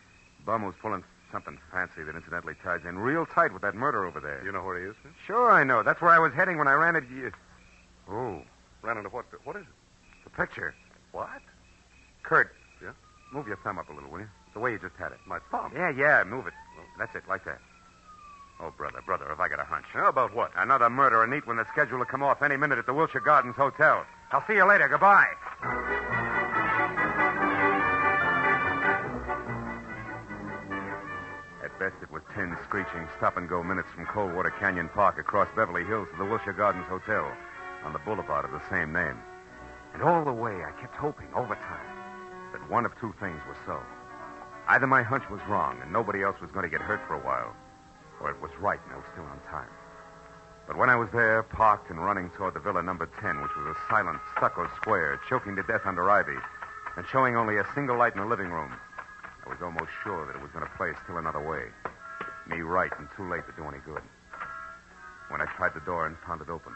Bum who's pulling something fancy that incidentally ties in real tight with that murder over there. You know where he is, Phil? Sure, I know. That's where I was heading when I ran into you. Oh. Ran into what, Phil? What is it? The picture. What? Kurt. Yeah? Move your thumb up a little, will you? The way you just had it. My thumb? Yeah, move it. That's it, like that. Oh, brother, have I got a hunch. How about what? Another murder, a neat one that's scheduled to come off any minute at the Wilshire Gardens Hotel. I'll see you later. Goodbye. best, it was 10 screeching stop-and-go minutes from Coldwater Canyon Park across Beverly Hills to the Wilshire Gardens Hotel on the boulevard of the same name. And all the way, I kept hoping, over time, that one of two things was so. Either my hunch was wrong and nobody else was going to get hurt for a while, or it was right and I was still on time. But when I was there, parked and running toward the Villa number 10, which was a silent stucco square, choking to death under ivy, and showing only a single light in the living room, I was almost sure that it was going to play still another way. Me right and too late to do any good. When I tried the door and found it open,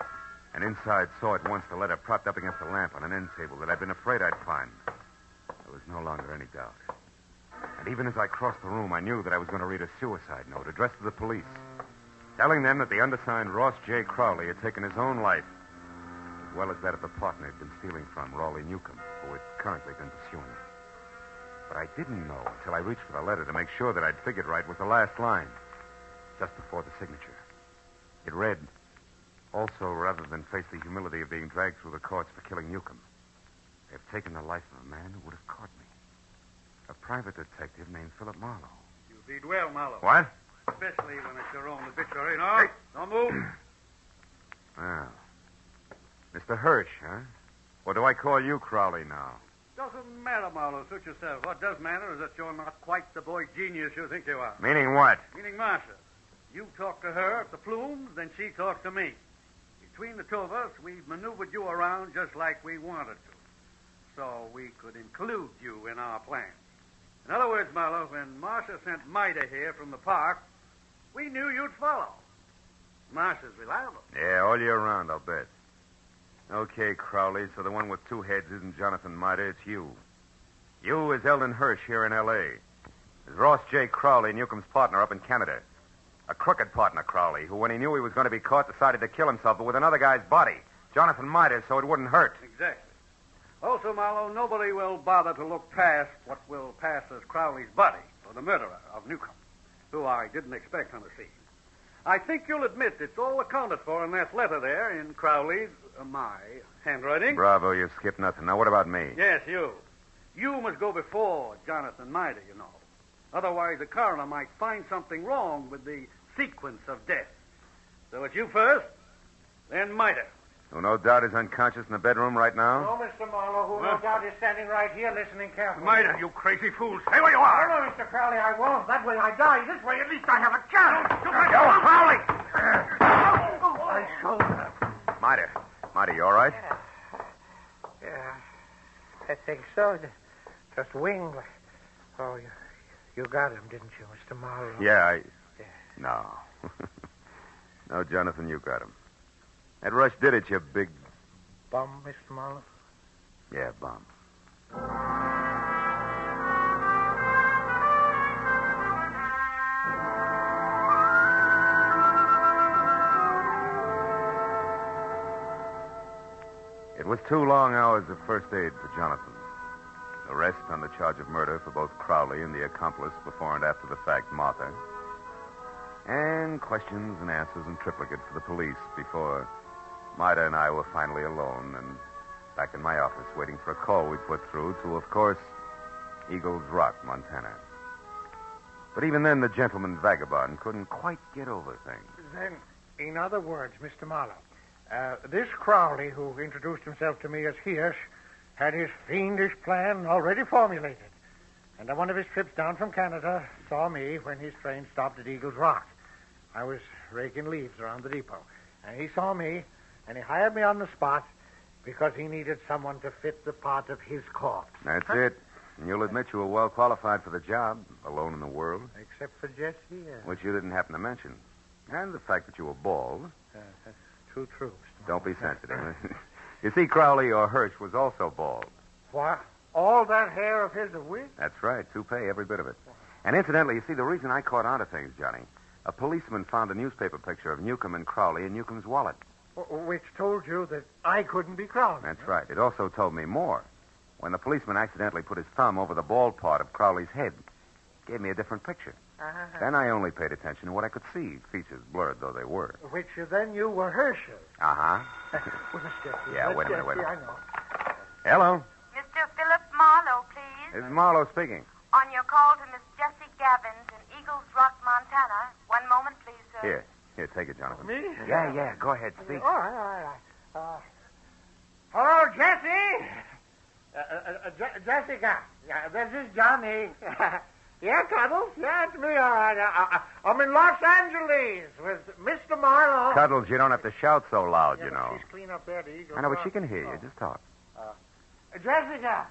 and inside saw at once the letter propped up against a lamp on an end table that I'd been afraid I'd find, there was no longer any doubt. And even as I crossed the room, I knew that I was going to read a suicide note addressed to the police, telling them that the undersigned Ross J. Crowley had taken his own life, as well as that of the partner he'd been stealing from, Raleigh Newcomb, who had currently been pursuing him. What I didn't know until I reached for the letter to make sure that I'd figured right was the last line, just before the signature. It read, "Also, rather than face the humility of being dragged through the courts for killing Newcomb, they have taken the life of a man who would have caught me. A private detective named Philip Marlowe." You read well, Marlowe. What? Especially when it's your own obituary. No, don't move. Well, Mr. Hirsch, huh? Or do I call you Crowley now? Doesn't matter, Marlowe. Suit yourself. What does matter is that you're not quite the boy genius you think you are. Meaning what? Meaning Marcia. You talk to her at the Plumes, then she talks to me. Between the two of us, we've maneuvered you around just like we wanted to, so we could include you in our plans. In other words, Marlowe, when Marcia sent Mida here from the park, we knew you'd follow. Marcia's reliable. Yeah, all year round, I'll bet. Okay, Crowley, so the one with two heads isn't Jonathan Mida, it's you. You is Eldon Hirsch here in L.A. Is Ross J. Crowley, Newcomb's partner up in Canada. A crooked partner, Crowley, who, when he knew he was going to be caught, decided to kill himself, but with another guy's body, Jonathan Mida, so it wouldn't hurt. Exactly. Also, Marlowe, nobody will bother to look past what will pass as Crowley's buddy, or the murderer of Newcomb, who I didn't expect on the scene. I think you'll admit it's all accounted for in that letter there in Crowley's, my handwriting. Bravo, you've skipped nothing. Now, what about me? Yes, you. You must go before Jonathan Mida, you know. Otherwise, the coroner might find something wrong with the sequence of death. So it's you first, then Mida. Who no doubt is unconscious in the bedroom right now? Oh, No, Mr. Marlowe, who no doubt is standing right here listening carefully. Mida, you crazy fool. Stay where you are. No, Mr. Crowley, I won't. That way I die. This way, at least I have a chance. Crowley! I showed her. Mida, you all right? Yeah, I think so. Just winged. Oh, you got him, didn't you, Mr. Marlowe? Yeah, No. No, Jonathan, you got him. That rush did it, you big... Bum, Mr. Marlowe? Yeah, bum. It was 2 long hours of first aid for Jonathan. Arrest on the charge of murder for both Crowley and the accomplice before and after the fact, Martha. And questions and answers in triplicate for the police before Mida and I were finally alone and back in my office waiting for a call we put through to, of course, Eagles Rock, Montana. But even then, the gentleman vagabond couldn't quite get over things. Then, in other words, Mr. Marlowe, this Crowley, who introduced himself to me as Hirsch, had his fiendish plan already formulated. And on one of his trips down from Canada, saw me when his train stopped at Eagles Rock. I was raking leaves around the depot. And he saw me, and he hired me on the spot because he needed someone to fit the part of his corpse. That's it. And you'll admit you were well qualified for the job, alone in the world. Except for Jesse, Which you didn't happen to mention. And the fact that you were bald. That's too true, Mr. Don't be sensitive. You see, Crowley or Hirsch was also bald. What? All that hair of his a wig? That's right. Toupee, every bit of it. And incidentally, you see, the reason I caught on to things, Johnny, a policeman found a newspaper picture of Newcomb and Crowley in Newcomb's wallet. Which told you that I couldn't be Crowley. That's right. It also told me more. When the policeman accidentally put his thumb over the bald part of Crowley's head, it gave me a different picture. Then I only paid attention to what I could see, features blurred though they were. Which then you were Herschel. Uh-huh. Well, Miss Jessie. Yeah, wait a minute. I know. Hello? Mr. Philip Marlowe, please. This is Marlowe speaking. On your call to Miss Jessie Gabbins in Eagles Rock, Montana. Tanner. One moment, please, sir. Here, take it, Jonathan. Me? Yeah, go ahead, speak. All right. Hello, Jesse. Jessica. Yeah, this is Johnny. Yeah, Cuddles. Yeah, it's me, all right. I'm in Los Angeles with Mr. Marlowe. Cuddles, you don't have to shout so loud, you know. She's clean up there, the eagle. I know, but she can hear you. Just talk. Jessica,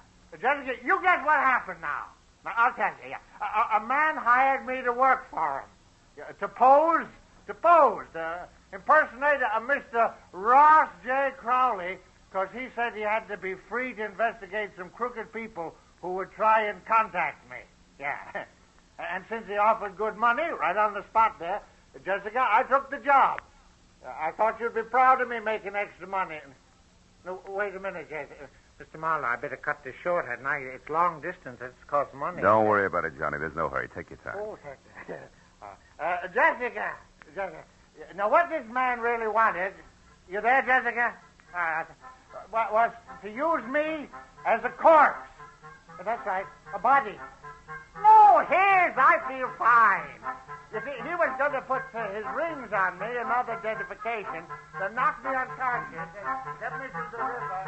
you guess what happened now? Now, I'll tell you. Yeah. A man hired me to work for him. To pose, impersonate a Mr. Ross J. Crowley, because he said he had to be free to investigate some crooked people who would try and contact me. Yeah. And since he offered good money right on the spot there, Jessica, I took the job. I thought you'd be proud of me making extra money. No, wait a minute, Jessica. Mr. Marlowe, I better cut this short, hadn't I? It's long distance. It's cost money. Don't worry about it, Johnny. There's no hurry. Take your time. Oh, Jessica. Now, what this man really wanted, you there, Jessica? Was to use me as a corpse. That's right, a body. No, I feel fine. You see, he was going to put his rings on me, another identification, to knock me unconscious and get me to the river.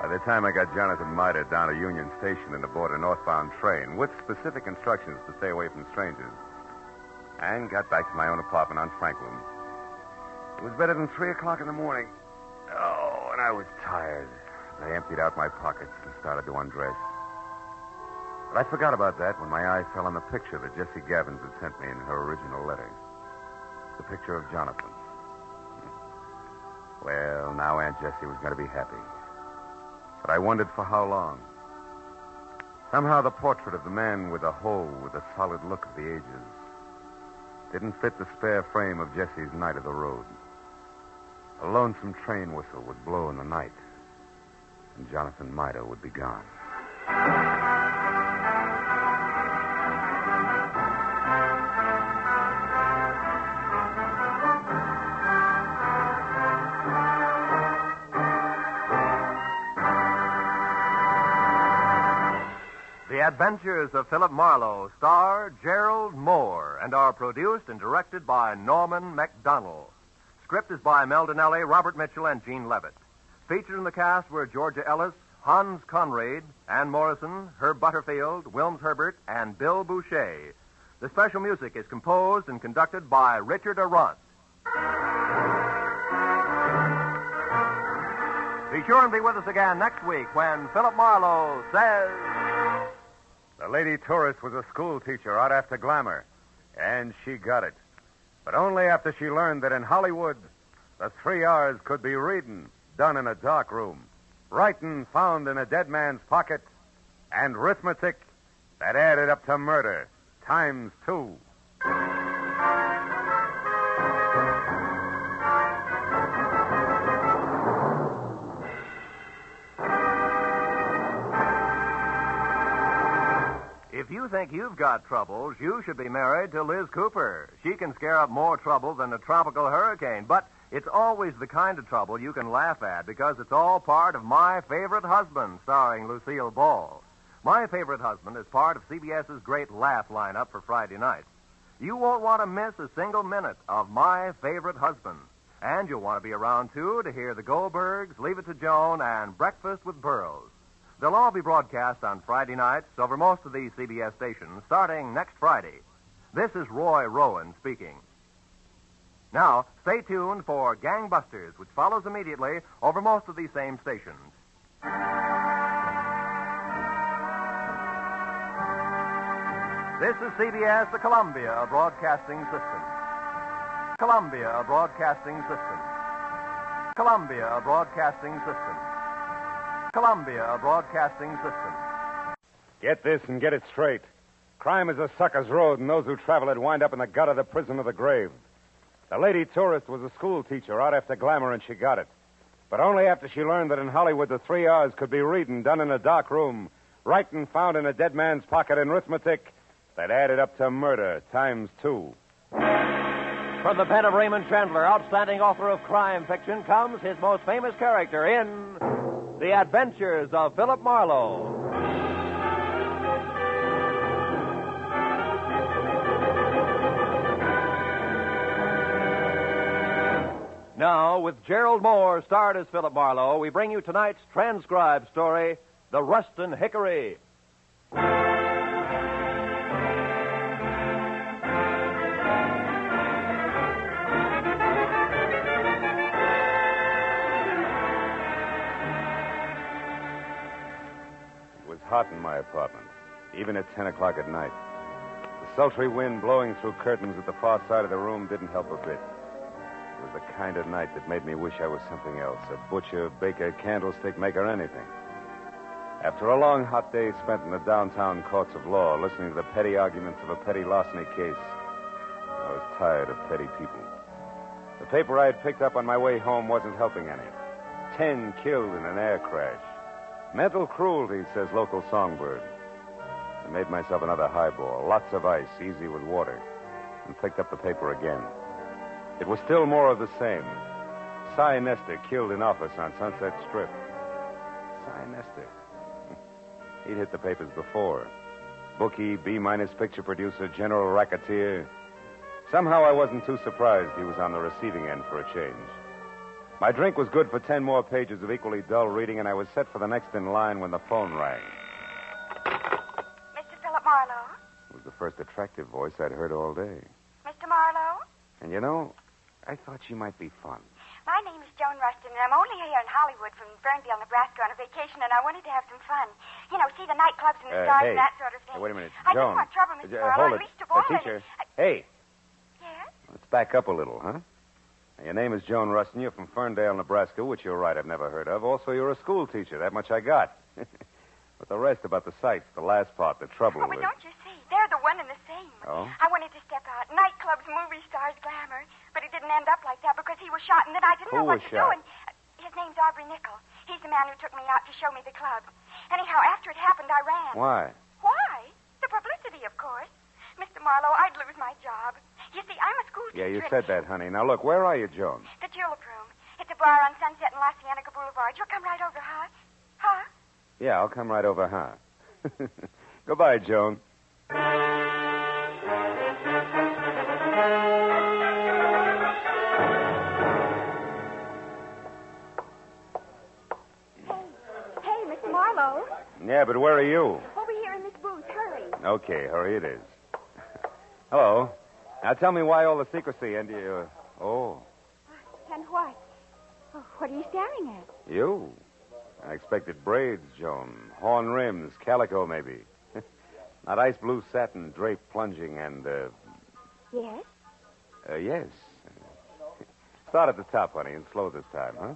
By the time I got Jonathan Miter down to Union Station and aboard a northbound train with specific instructions to stay away from strangers, and got back to my own apartment on Franklin, it was better than 3 o'clock in the morning. Oh, and I was tired. I emptied out my pockets and started to undress. But I forgot about that when my eye fell on the picture that Jessie Gavins had sent me in her original letter. The picture of Jonathan. Well, now Aunt Jessie was going to be happy. But I wondered for how long. Somehow the portrait of the man with the hoe with the solid look of the ages didn't fit the spare frame of Jessie's night of the road. A lonesome train whistle would blow in the night, and Jonathan Miter would be gone. The Adventures of Philip Marlowe star Gerald Moore and are produced and directed by Norman MacDonald. Script is by Mel Donnelly, Robert Mitchell, and Gene Levitt. Featured in the cast were Georgia Ellis, Hans Conrad, Ann Morrison, Herb Butterfield, Wilms Herbert, and Bill Boucher. The special music is composed and conducted by Richard Arant. Be sure and be with us again next week when Philip Marlowe says... The lady tourist was a school teacher out after glamour, and she got it. But only after she learned that in Hollywood, the 3 R's could be reading, done in a dark room, writing found in a dead man's pocket, and arithmetic that added up to murder, times 2. If you think you've got troubles, you should be married to Liz Cooper. She can scare up more trouble than a tropical hurricane, but it's always the kind of trouble you can laugh at because it's all part of My Favorite Husband, starring Lucille Ball. My Favorite Husband is part of CBS's great laugh lineup for Friday nights. You won't want to miss a single minute of My Favorite Husband. And you'll want to be around, too, to hear the Goldbergs, Leave It to Joan, and Breakfast with Burroughs. They'll all be broadcast on Friday nights over most of these CBS stations starting next Friday. This is Roy Rowan speaking. Now, stay tuned for Gangbusters, which follows immediately over most of these same stations. This is CBS, the Columbia Broadcasting System. Columbia Broadcasting System. Columbia Broadcasting System. Columbia Broadcasting System. Get this and get it straight. Crime is a sucker's road, and those who travel it wind up in the gutter, the prison, or the grave. The lady tourist was a school teacher out after glamour, and she got it. But only after she learned that in Hollywood the 3 R's could be reading, done in a dark room, writing found in a dead man's pocket, and arithmetic that added up to murder, times 2. From the pen of Raymond Chandler, outstanding author of crime fiction, comes his most famous character in The Adventures of Philip Marlowe. Now, with Gerald Moore starred as Philip Marlowe, we bring you tonight's transcribed story, The Rustin Hickory. It was hot in my apartment, even at 10 o'clock at night. The sultry wind blowing through curtains at the far side of the room didn't help a bit. It was the kind of night that made me wish I was something else, a butcher, baker, candlestick maker, anything. After a long, hot day spent in the downtown courts of law, listening to the petty arguments of a petty larceny case, I was tired of petty people. The paper I had picked up on my way home wasn't helping any. 10 killed in an air crash. Mental cruelty, says local songbird. I made myself another highball, lots of ice, easy with water, and picked up the paper again. It was still more of the same. Cy Nestor killed in office on Sunset Strip. Cy Nestor. He'd hit the papers before. Bookie, B-minus picture producer, general racketeer. Somehow I wasn't too surprised he was on the receiving end for a change. My drink was good for 10 more pages of equally dull reading, and I was set for the next in line when the phone rang. Mr. Philip Marlowe? It was the first attractive voice I'd heard all day. Mr. Marlowe? And you know, I thought she might be fun. My name is Joan Rustin, and I'm only here in Hollywood from Ferndale, Nebraska on a vacation, and I wanted to have some fun. You know, see the nightclubs and the stars hey. and that sort of thing. Hey, wait a minute. I Joan. don't want trouble, Mr. Marlowe, hold and it. least of all... Teacher. Hey. Yes? Let's back up a little, huh? Now, your name is Joan Rustin. You're from Ferndale, Nebraska, which you're right, I've never heard of. Also, you're a school teacher. That much I got. But the rest about the sights, the last part, the trouble... Oh, but don't you see? They're the one and the same. Oh? I wanted to step out. Nightclubs, movie stars, glamour. But it didn't end up like that because he was shot, and then I didn't know what to do. And his name's Aubrey Nickel. He's the man who took me out to show me the club. Anyhow, after it happened, I ran. Why? Why? The publicity, of course. Mr. Marlowe, I'd lose my job. You see, I'm a school teacher. Yeah, you said that, honey. Now, look, where are you, Joan? The Julep Room. It's a bar on Sunset and La Cienega Boulevard. You'll come right over, huh? Huh? Yeah, I'll come right over, huh? Goodbye, Joan. Hey, Mr. Marlowe. Yeah, but where are you? Over here in this booth. Hurry. Okay, hurry it is. Hello. Now tell me why all the secrecy and you... Oh, And what? Oh, what are you staring at? you. I expected braids, Joan. Horn rims, calico, maybe. Not ice blue satin, drape plunging, and, Yes? Yes. Start at the top, honey, and slow this time, huh?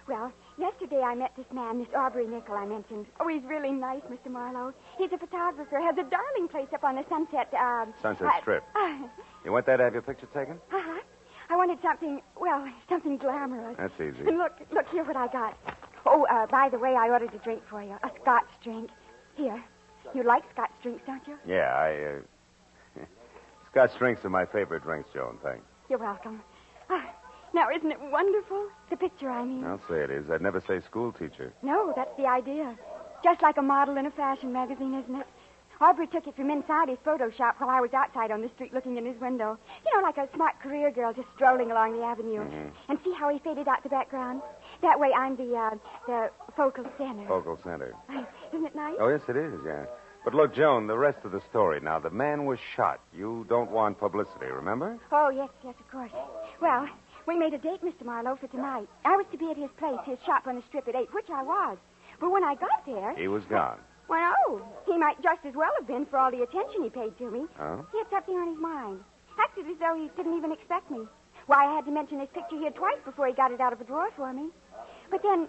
Well, yesterday I met this man, this Aubrey Nickel I mentioned. Oh, he's really nice, Mr. Marlowe. He's a photographer, has a darling place up on the Sunset, Sunset Strip. You went there to have your picture taken? Uh-huh. I wanted something, well, something glamorous. That's easy. And look here what I got. Oh, by the way, I ordered a drink for you. A Scotch drink. Here. You like Scotch drinks, don't you? Yeah, Scotch drinks are my favorite drinks, Joan, thanks. You're welcome. Now, isn't it wonderful? The picture, I mean. I'll say it is. I'd never say school teacher. No, that's the idea. Just like a model in a fashion magazine, isn't it? Aubrey took it from inside his photo shop while I was outside on the street looking in his window. You know, like a smart career girl just strolling along the avenue. Mm-hmm. And see how he faded out the background? That way I'm the focal center. Focal center. Isn't it nice? Oh, yes, it is, yeah. But look, Joan, the rest of the story. Now, the man was shot. You don't want publicity, remember? Oh, yes, of course. Well, we made a date, Mr. Marlowe, for tonight. I was to be at his place, his shop on the Strip at 8, which I was. But when I got there... He was gone. Well, no. He might just as well have been for all the attention he paid to me. Oh? He had something on his mind. Acted as though he didn't even expect me. Why, I had to mention his picture here twice before he got it out of a drawer for me. But then,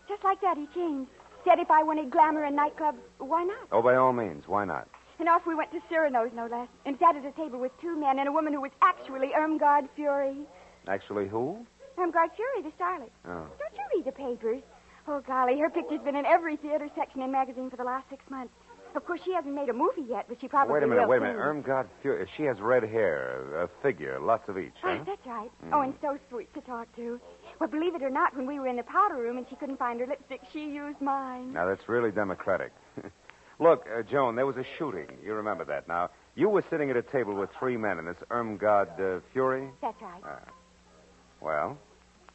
just like that, he changed. Said if I wanted glamour in nightclubs, why not? Oh, by all means. Why not? And off we went to Cyrano's, no less, and sat at a table with two men and a woman who was actually Irmgard Fury. Actually, who? Irmgard Fury, the starlet. Oh. Don't you read the papers? Oh, golly, her picture's been in every theater section and magazine for the last 6 months. Of course, she hasn't made a movie yet, but she probably will. Wait a minute. Irmgard Fury. She has red hair, a figure, lots of each, huh? Oh, that's right. Oh, and so sweet to talk to. Well, believe it or not, when we were in the powder room and she couldn't find her lipstick, she used mine. Now, that's really democratic. Look, Joan, there was a shooting. You remember that. Now, you were sitting at a table with 3 men, and this Irmgard Fury? That's right. Well,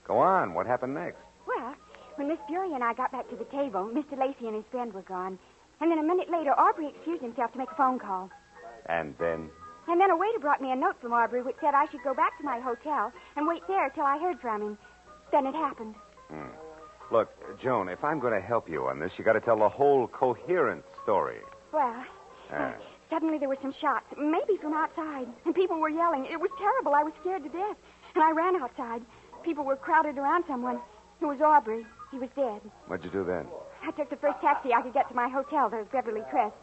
go on. What happened next? Well, when Miss Fury and I got back to the table, Mr. Lacey and his friend were gone. And then a minute later, Aubrey excused himself to make a phone call. And then? And then a waiter brought me a note from Aubrey which said I should go back to my hotel and wait there till I heard from him. Then it happened. Look, Joan, if I'm going to help you on this, you got to tell the whole coherent story. Well, suddenly there were some shots, maybe from outside, and people were yelling. It was terrible. I was scared to death. And I ran outside. People were crowded around someone. It was Aubrey. He was dead. What'd you do then? I took the first taxi I could get to my hotel, the Beverly Crest.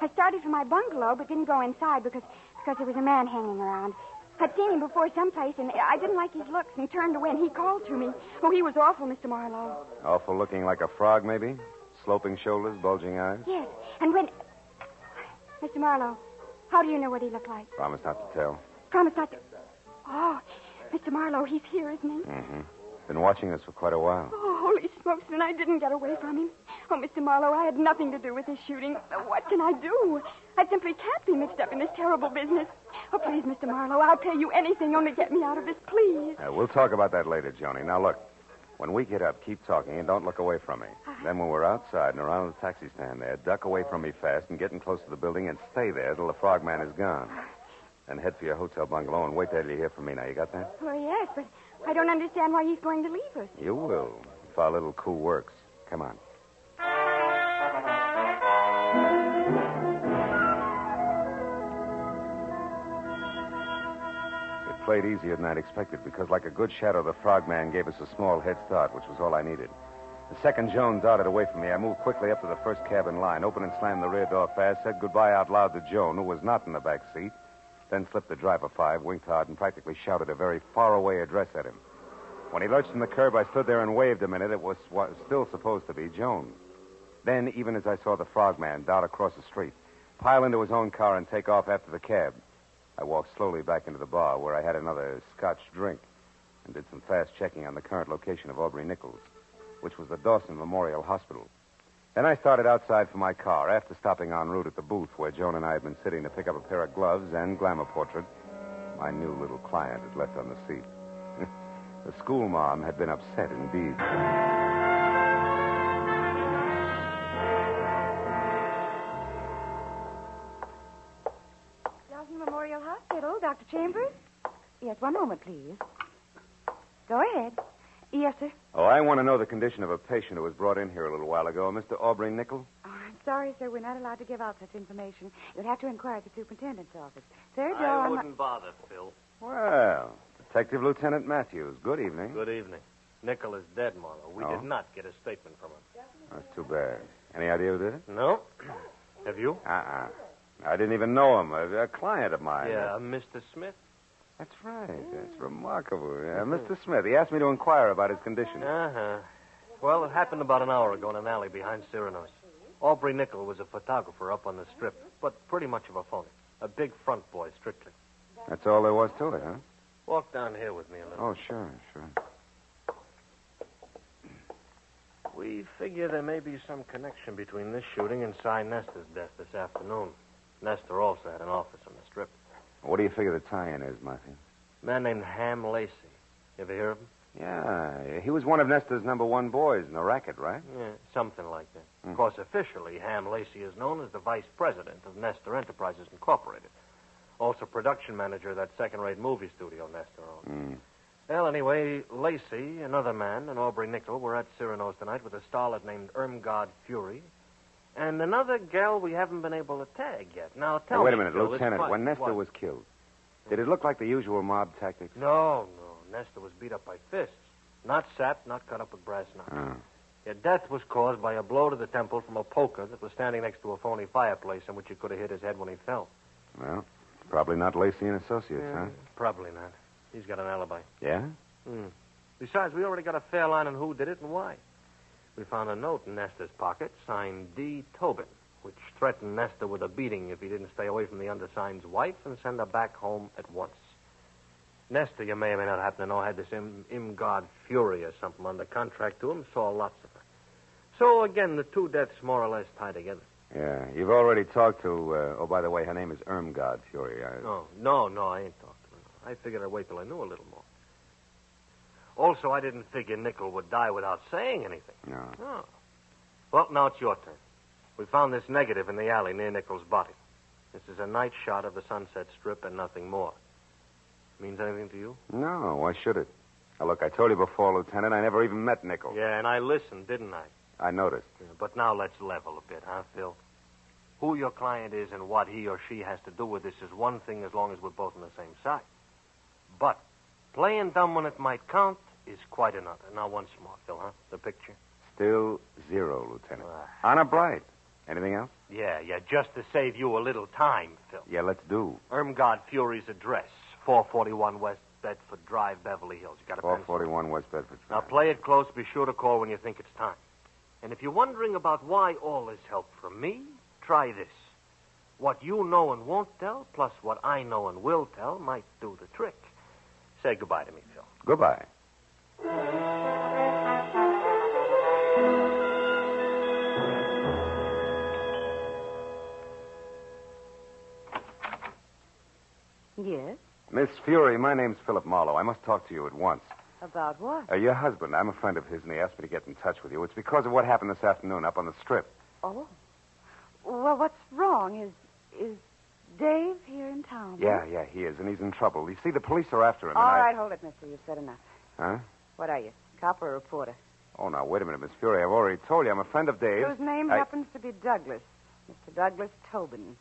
I started for my bungalow, but didn't go inside because there was a man hanging around. I'd seen him before someplace, and I didn't like his looks and turned away, and he called to me. Oh, he was awful, Mr. Marlowe. Awful looking like a frog, maybe? Sloping shoulders, bulging eyes? Yes, and when... Mr. Marlowe, how do you know what he looked like? Promise not to tell. Promise not to... Oh, Mr. Marlowe, he's here, isn't he? Mm-hmm. Been watching us for quite a while. Oh, holy smokes, and I didn't get away from him. Oh, Mr. Marlowe, I had nothing to do with this shooting. What can I do? I simply can't be mixed up in this terrible business. Oh, please, Mr. Marlowe, I'll pay you anything, only get me out of this, please. We'll talk about that later, Joni. Now, look, when we get up, keep talking and don't look away from me. Then when we're outside and around the taxi stand there, duck away from me fast and get in close to the building and stay there till the frogman is gone. Then head for your hotel bungalow and wait there till you hear from me. Now, you got that? Oh, yes, but I don't understand why he's going to leave us. You will, if our little coup works. Come on. It played easier than I'd expected because, like a good shadow, the frogman gave us a small head start, which was all I needed. The second Joan darted away from me, I moved quickly up to the first cab in line, opened and slammed the rear door fast, said goodbye out loud to Joan, who was not in the back seat, then slipped the driver 5, winked hard, and practically shouted a very far-away address at him. When he lurched from the curb, I stood there and waved a minute. It was what was still supposed to be Joan. Then, even as I saw the frogman dart across the street, pile into his own car and take off after the cab, I walked slowly back into the bar where I had another Scotch drink and did some fast checking on the current location of Aubrey Nichols, which was the Dawson Memorial Hospital. Then I started outside for my car after stopping en route at the booth where Joan and I had been sitting to pick up a pair of gloves and glamour portrait my new little client had left on the seat. The school mom had been upset indeed. Dawson Memorial Hospital, Dr. Chambers? Yes, one moment, please. Go ahead. Yes, sir. Oh, I want to know the condition of a patient who was brought in here a little while ago, Mr. Aubrey Nichols. Oh, I'm sorry, sir. We're not allowed to give out such information. You'll have to inquire at the superintendent's office. Sir, Joe, I wouldn't bother, Phil. Well, Detective Lieutenant Matthews, good evening. Good evening. Nickel is dead, Marlowe. We did not get a statement from him. That's too bad. Any idea who did it? No. Have you? I didn't even know him. A client of mine. Yeah, Mr. Smith? That's right. That's remarkable. Mr. Smith. He asked me to inquire about his condition. Uh-huh. Well, it happened about an hour ago in an alley behind Cyrano's. Aubrey Nichols was a photographer up on the strip, but pretty much of a phony. A big front boy, strictly. That's all there was to it, huh? Walk down here with me a little. Oh, sure. We figure there may be some connection between this shooting and Cy Nestor's death this afternoon. Nestor also had an office on the strip. What do you figure the tie-in is, Matthew? A man named Ham Lacey. You ever hear of him? Yeah, he was one of Nestor's #1 boys in the racket, right? Yeah, something like that. Of course, officially, Ham Lacey is known as the vice president of Nestor Enterprises Incorporated. Also production manager of that second-rate movie studio Nestor owns. Well, anyway, Lacey, another man, and Aubrey Nichols were at Cyrano's tonight with a starlet named Irmgard Fury and another gal we haven't been able to tag yet. Now, tell me... Wait a minute, Phil, Lieutenant. When Nestor was killed, did it look like the usual mob tactics? No. Nestor was beat up by fists. Not sapped, not cut up with brass knuckles. His death was caused by a blow to the temple from a poker that was standing next to a phony fireplace in which he could have hit his head when he fell. Well, probably not Lacey and Associates, huh? Probably not. He's got an alibi. Yeah? Besides, we already got a fair line on who did it and why. We found a note in Nestor's pocket signed D. Tobin, which threatened Nestor with a beating if he didn't stay away from the undersigned's wife and send her back home at once. Nestor, you may or may not happen to know, had this Imgard Fury or something under contract to him, saw lots of her. So, again, the two deaths more or less tie together. Yeah, you've already talked to, oh, by the way, her name is Irmgard Fury. No, I ain't talked to her. I figured I'd wait till I knew a little more. Also, I didn't figure Nickel would die without saying anything. No. Oh. Well, now it's your turn. We found this negative in the alley near Nickel's body. This is a night shot of the Sunset Strip and nothing more. Means anything to you? No, why should it? Now, look, I told you before, Lieutenant, I never even met Nickel. Yeah, and I listened, didn't I? I noticed. Yeah, but now let's level a bit, huh, Phil? Who your client is and what he or she has to do with this is one thing as long as we're both on the same side. But playing dumb when it might count is quite another. Now, once more, Phil, huh? The picture? Still 0, Lieutenant. Honor bright. Anything else? Yeah, just to save you a little time, Phil. Yeah, let's do. Irmgard Fury's address, 441 West Bedford Drive, Beverly Hills. You got a pencil? 441 West Bedford Drive. Now, play it close. Be sure to call when you think it's time. And if you're wondering about why all this help from me, try this. What you know and won't tell, plus what I know and will tell, might do the trick. Say goodbye to me, Phil. Goodbye. Yes? Miss Fury, my name's Philip Marlowe. I must talk to you at once. About what? Your husband. I'm a friend of his, and he asked me to get in touch with you. It's because of what happened this afternoon up on the Strip. Oh. Well, what's wrong? Is Dave here in town? Yeah, he is, and he's in trouble. You see, the police are after him. All right, hold it, mister. You've said enough. Huh? What are you, cop or reporter? Oh, now, wait a minute, Miss Fury. I've already told you I'm a friend of Dave's. Whose name happens to be Douglas. Mr. Douglas Tobin.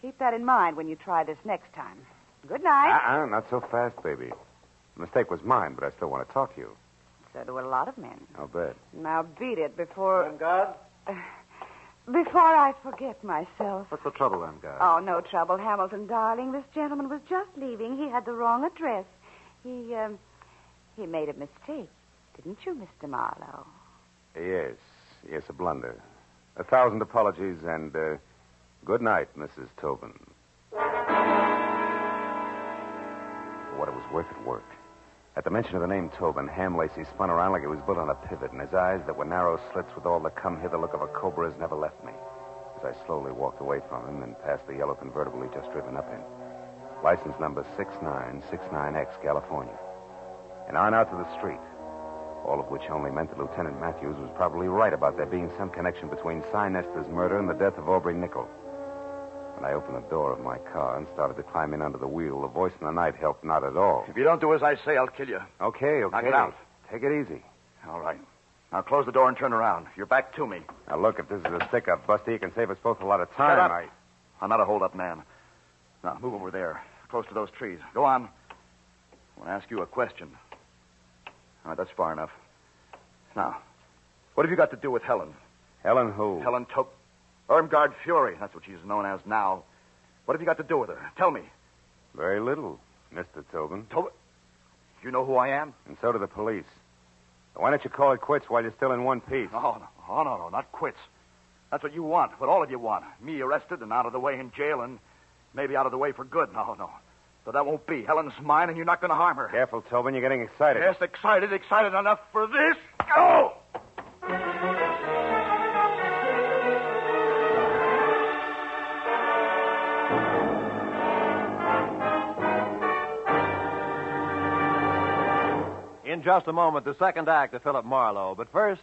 Keep that in mind when you try this next time. Good night. Not so fast, baby. The mistake was mine, but I still want to talk to you. So do a lot of men. I'll bet. Now beat it before... Irmgard? Before I forget myself. What's the trouble, Irmgard? Oh, no trouble, Hamilton, darling. This gentleman was just leaving. He had the wrong address. He made a mistake. Didn't you, Mr. Marlowe? Yes, a blunder. 1,000 apologies, and good night, Mrs. Tobin. For what it was worth, it worked. At the mention of the name Tobin, Ham Lacey spun around like he was built on a pivot, and his eyes that were narrow slits with all the come-hither look of a cobra's never left me. As I slowly walked away from him and past the yellow convertible he'd just driven up in. License number 6969X, California. And on out to the street. All of which only meant that Lieutenant Matthews was probably right about there being some connection between Cy Nestor's murder and the death of Aubrey Nickel. When I opened the door of my car and started to climb in under the wheel, the voice in the night helped not at all. If you don't do as I say, I'll kill you. Okay. Knock it out. Take it easy. All right. Now close the door and turn around. You're back to me. Now, look, if this is a stick-up, Busty, you can save us both a lot of time. Shut up. I'm not a hold-up man. Now, move over there, close to those trees. Go on. I want to ask you a question. All right, that's far enough. Now, what have you got to do with Helen? Helen who? Helen Irmgard Fury. That's what she's known as now. What have you got to do with her? Tell me. Very little, Mr. Tobin. Tobin? You know who I am? And so do the police. Why don't you call it quits while you're still in one piece? No, not quits. That's what you want, what all of you want. Me arrested and out of the way in jail and maybe out of the way for good. No. But that won't be. Helen's mine and you're not going to harm her. Careful, Tobin. You're getting excited. Yes, excited enough for this. Go! In just a moment, the second act of Philip Marlowe. But first,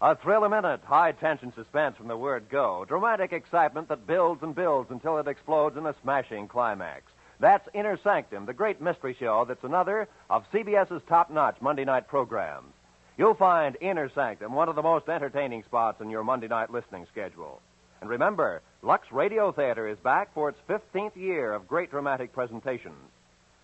a thrill-a-minute, high-tension suspense from the word go. Dramatic excitement that builds and builds until it explodes in a smashing climax. That's Inner Sanctum, the great mystery show that's another of CBS's top-notch Monday night programs. You'll find Inner Sanctum one of the most entertaining spots in your Monday night listening schedule. And remember, Lux Radio Theater is back for its 15th year of great dramatic presentations.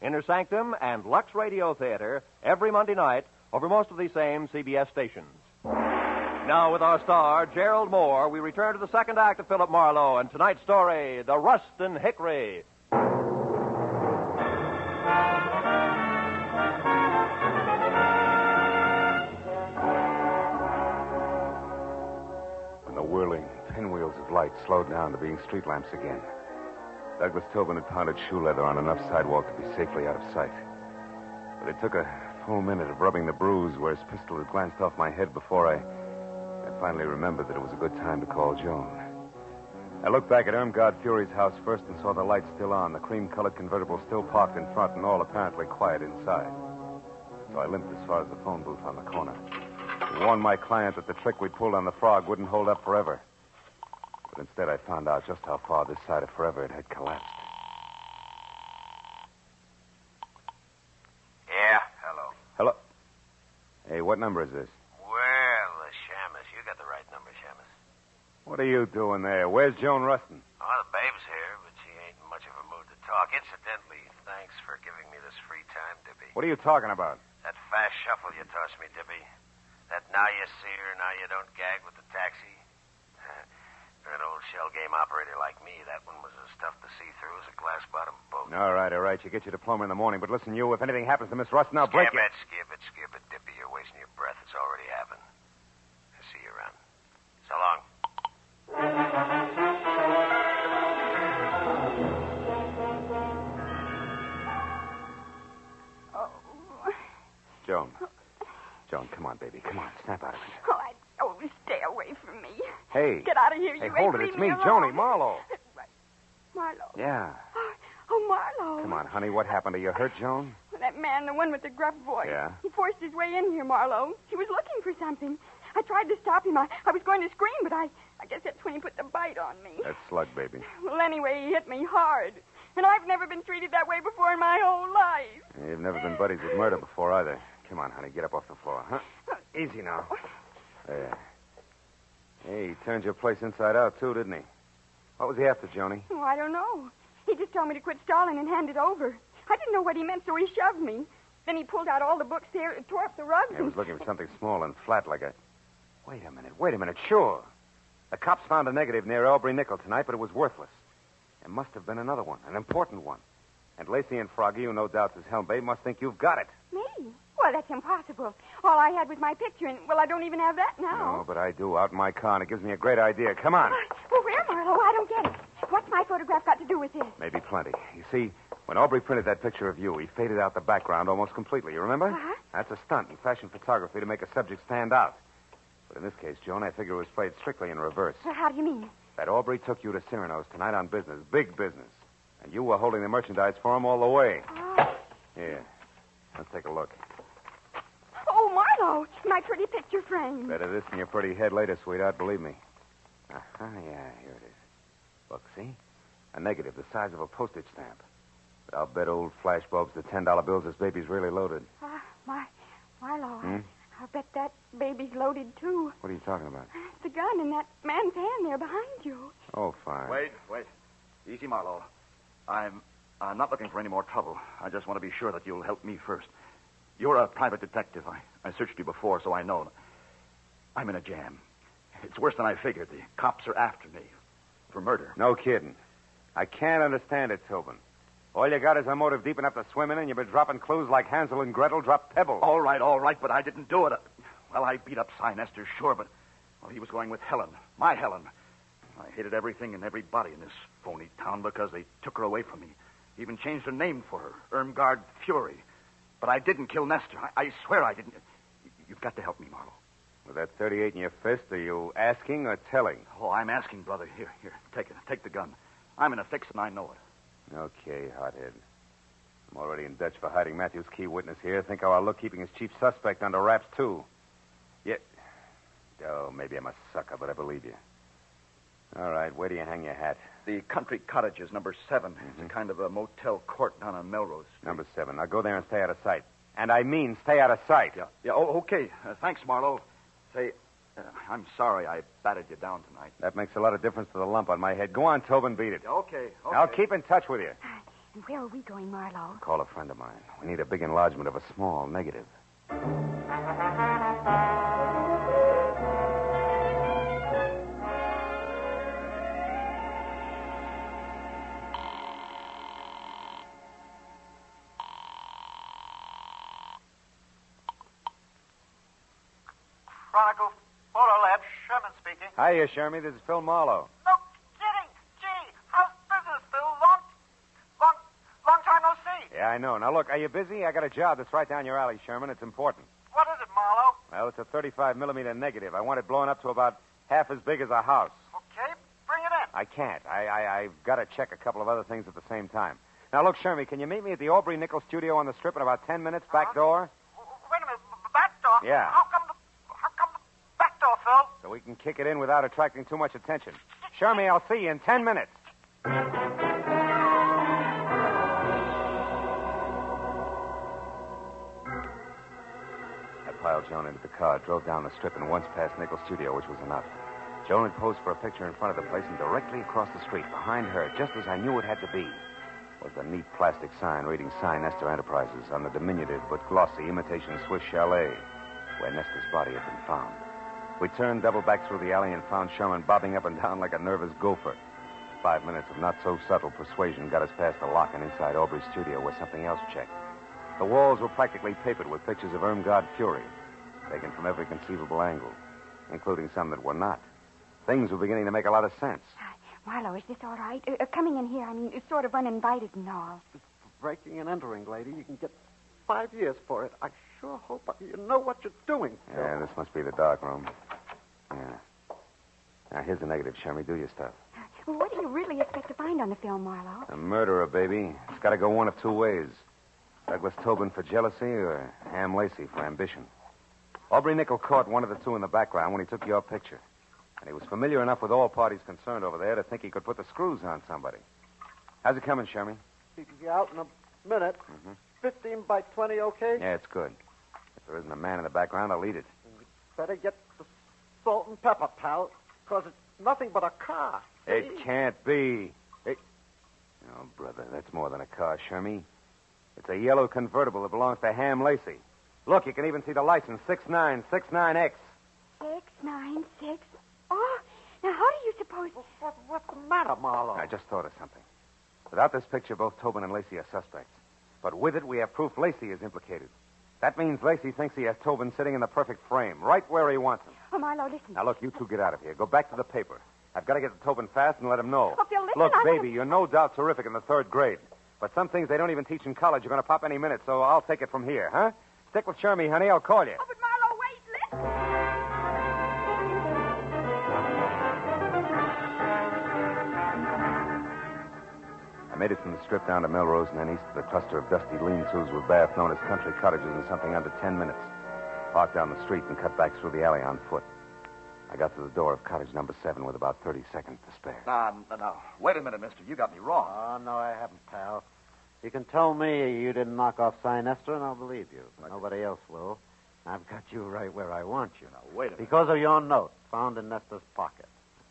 Inner Sanctum and Lux Radio Theater every Monday night over most of these same CBS stations. Now, with our star, Gerald Moore, we return to the second act of Philip Marlowe and tonight's story, The Rustin Hickory. pinwheels of light slowed down to being street lamps again. Douglas Tobin had pounded shoe leather on enough sidewalk to be safely out of sight. But it took a full minute of rubbing the bruise where his pistol had glanced off my head before I finally remembered that it was a good time to call Joan. I looked back at Irmgard Fury's house first and saw the lights still on, the cream-colored convertible still parked in front, and all apparently quiet inside. So I limped as far as the phone booth on the corner to warn my client that the trick we'd pulled on the frog wouldn't hold up forever. But instead, I found out just how far this side of forever it had collapsed. Yeah, hello. Hello? Hey, what number is this? Well, Shamus, you got the right number, Shamus. What are you doing there? Where's Joan Rustin? Oh, the babe's here, but she ain't in much of a mood to talk. Incidentally, thanks for giving me this free time, Dippy. What are you talking about? That fast shuffle you tossed me, Dippy. That now you see her, now you don't gag with the taxi. For an old shell game operator like me, that one was as tough to see through as a glass-bottom boat. All right. You get your diploma in the morning. But listen, you, if anything happens to Miss Rustin, I'll break you. Skip it, Dippy. You're wasting your breath. It's already happened. I'll see you around. So long. Joan, come on, baby. Come on. Snap out of it. Oh, stay away from me. Hey. Get out of here, Hey, you hold ain't it. It's leave me, alone. Joni, Marlowe. Marlowe. Yeah. Oh, Marlowe. Come on, honey. What happened? Are you hurt, Joan? That man, the one with the gruff voice. Yeah? He forced his way in here, Marlowe. He was looking for something. I tried to stop him. I was going to scream, but I guess that's when he put the bite on me. That slug, baby. Well, anyway, he hit me hard. And I've never been treated that way before in my whole life. You've never been buddies with murder before, either. Come on, honey. Get up off the floor, huh? Easy now. There. Hey, he turned your place inside out, too, didn't he? What was he after, Joni? Oh, I don't know. He just told me to quit stalling and hand it over. I didn't know what he meant, so he shoved me. Then he pulled out all the books there, tore up the rugs. He was looking for something small and flat like a... Wait a minute. Sure. The cops found a negative near Aubrey Nickel tonight, but it was worthless. There must have been another one, an important one. And Lacey and Froggy, who no doubt is Helmbe, must think you've got it. Me? Well, that's impossible. All I had was my picture, and, well, I don't even have that now. No, but I do, out in my car, and it gives me a great idea. Come on. Well, where, Marlowe? I don't get it. What's my photograph got to do with this? Maybe plenty. You see, when Aubrey printed that picture of you, he faded out the background almost completely. You remember? Uh-huh. That's a stunt in fashion photography to make a subject stand out. But in this case, Joan, I figure it was played strictly in reverse. Well, how do you mean? That Aubrey took you to Cyrano's tonight on business, big business. And you were holding the merchandise for him all the way. Oh. Here. Let's take a look. Oh, Marlowe, my pretty picture frame. Better this than your pretty head later, sweetheart, believe me. Uh-huh, yeah, here it is. Look, see? A negative the size of a postage stamp. But I'll bet old flash bulbs to $10 bills this baby's really loaded. Marlowe, I'll bet that baby's loaded, too. What are you talking about? The gun in that man's hand there behind you. Oh, fine. Wait. Easy, Marlowe. I'm not looking for any more trouble. I just want to be sure that you'll help me first. You're a private detective. I searched you before, so I know. I'm in a jam. It's worse than I figured. The cops are after me for murder. No kidding. I can't understand it, Tobin. All you got is a motive deep enough to swim in, and you've been dropping clues like Hansel and Gretel drop pebbles. All right, but I didn't do it. Well, I beat up Sinister, sure, but he was going with Helen, my Helen. I hated everything and everybody in this phony town because they took her away from me. Even changed her name for her, Irmgard Fury. But I didn't kill Nestor. I swear I didn't. You've got to help me, Marlowe. With that 38 in your fist, are you asking or telling? Oh, I'm asking, brother. Here, take it. Take the gun. I'm in a fix, and I know it. Okay, hothead. I'm already in Dutch for hiding Matthew's key witness here. Think how I'll look keeping his chief suspect under wraps, too. Yeah. Oh, maybe I'm a sucker, but I believe you. All right, where do you hang your hat? The Country Cottages, number 7. It's a kind of a motel court down on Melrose Street. Number 7. Now go there and stay out of sight. And I mean stay out of sight. Yeah. Oh, okay. Thanks, Marlowe. Say, I'm sorry I batted you down tonight. That makes a lot of difference to the lump on my head. Go on, Tobin, beat it. Okay. I'll keep in touch with you. And where are we going, Marlowe? Call a friend of mine. We need a big enlargement of a small negative. Chronicle Photo Lab, Sherman speaking. Hiya, Shermy. This is Phil Marlowe. No kidding. Gee, how's business, Phil? Long time no see. Yeah, I know. Now, look, are you busy? I got a job that's right down your alley, Sherman. It's important. What is it, Marlowe? Well, it's a 35-millimeter negative. I want it blown up to about half as big as a house. Okay, bring it in. I can't. I've got to check a couple of other things at the same time. Now, look, Shermy, can you meet me at the Aubrey Nickel studio on the Strip in about 10 minutes, back door? Wait a minute, back door? Yeah. How come the back door, Phil? So we can kick it in without attracting too much attention. Shermy, I'll see you in 10 minutes. I piled Joan into the car, drove down the Strip, and once past Nickel studio, which was enough. Joan had posed for a picture in front of the place, and directly across the street, behind her, just as I knew it had to be, was the neat plastic sign reading Sinister Enterprises on the diminutive but glossy imitation Swiss chalet where Nestor's body had been found. We turned double back through the alley and found Sherman bobbing up and down like a nervous gopher. 5 minutes of not-so-subtle persuasion got us past the lock and inside Aubrey's studio where something else checked. The walls were practically papered with pictures of Irmgard Fury, taken from every conceivable angle, including some that were not. Things were beginning to make a lot of sense. Marlowe, is this all right? Coming in here, I mean, it's sort of uninvited and all. Breaking and entering, lady. You can get 5 years for it. I sure hope you know what you're doing. Yeah, this must be the dark room. Yeah. Now, here's the negative, Shermy. Do your stuff. Well, what do you really expect to find on the film, Marlowe? A murderer, baby. It's got to go one of two ways. Douglas Tobin for jealousy or Ham Lacey for ambition. Aubrey Nickel caught one of the two in the background when he took your picture. And he was familiar enough with all parties concerned over there to think he could put the screws on somebody. How's it coming, Shermy? He can be out in a minute. 15 by 20, okay? Yeah, it's good. If there isn't a man in the background, I'll eat it. Better get the salt and pepper, pal, because it's nothing but a car. It can't be. Oh, brother, that's more than a car, Shermy. It's a yellow convertible that belongs to Ham Lacey. Look, you can even see the license, 6969X. 696. Oh, now how do you suppose... What's the matter, Marlowe? I just thought of something. Without this picture, both Tobin and Lacey are suspects. But with it, we have proof Lacey is implicated. That means Lacey thinks he has Tobin sitting in the perfect frame, right where he wants him. Oh, Marlowe, listen. Now, look, you two get out of here. Go back to the paper. I've got to get to Tobin fast and let him know. Oh, Phil, listen, Look, baby, you're no doubt terrific in the 3rd grade. But some things they don't even teach in college are going to pop any minute, so I'll take it from here, huh? Stick with Shermy, honey. I'll call you. Oh, but Marlowe, wait, listen. I made it from the Strip down to Melrose and then east to the cluster of dusty lean-tos with baths known as country cottages in something under 10 minutes. Parked down the street and cut back through the alley on foot. I got to the door of cottage number 7 with about 30 seconds to spare. No. Wait a minute, mister. You got me wrong. Oh, no, I haven't, pal. You can tell me you didn't knock off Sinister, and I'll believe you. But nobody else will. I've got you right where I want you. Now, wait a minute. Because of your note found in Nestor's pocket.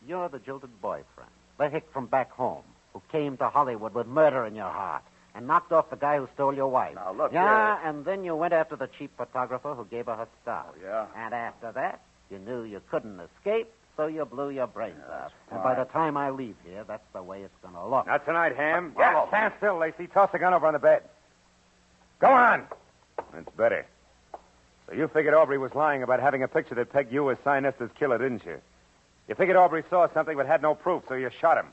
You're the jilted boyfriend, the hick from back home, who came to Hollywood with murder in your heart and knocked off the guy who stole your wife. Now, look, Yeah, and then you went after the cheap photographer who gave her start. Oh, yeah? And after that, you knew you couldn't escape, so you blew your brains out. And by the time I leave here, that's the way it's going to look. Not tonight, Ham. Yeah, stand still, Lacey. Toss the gun over on the bed. Go on. That's better. So you figured Aubrey was lying about having a picture that pegged you as Sinister's killer, didn't you? You figured Aubrey saw something but had no proof, so you shot him.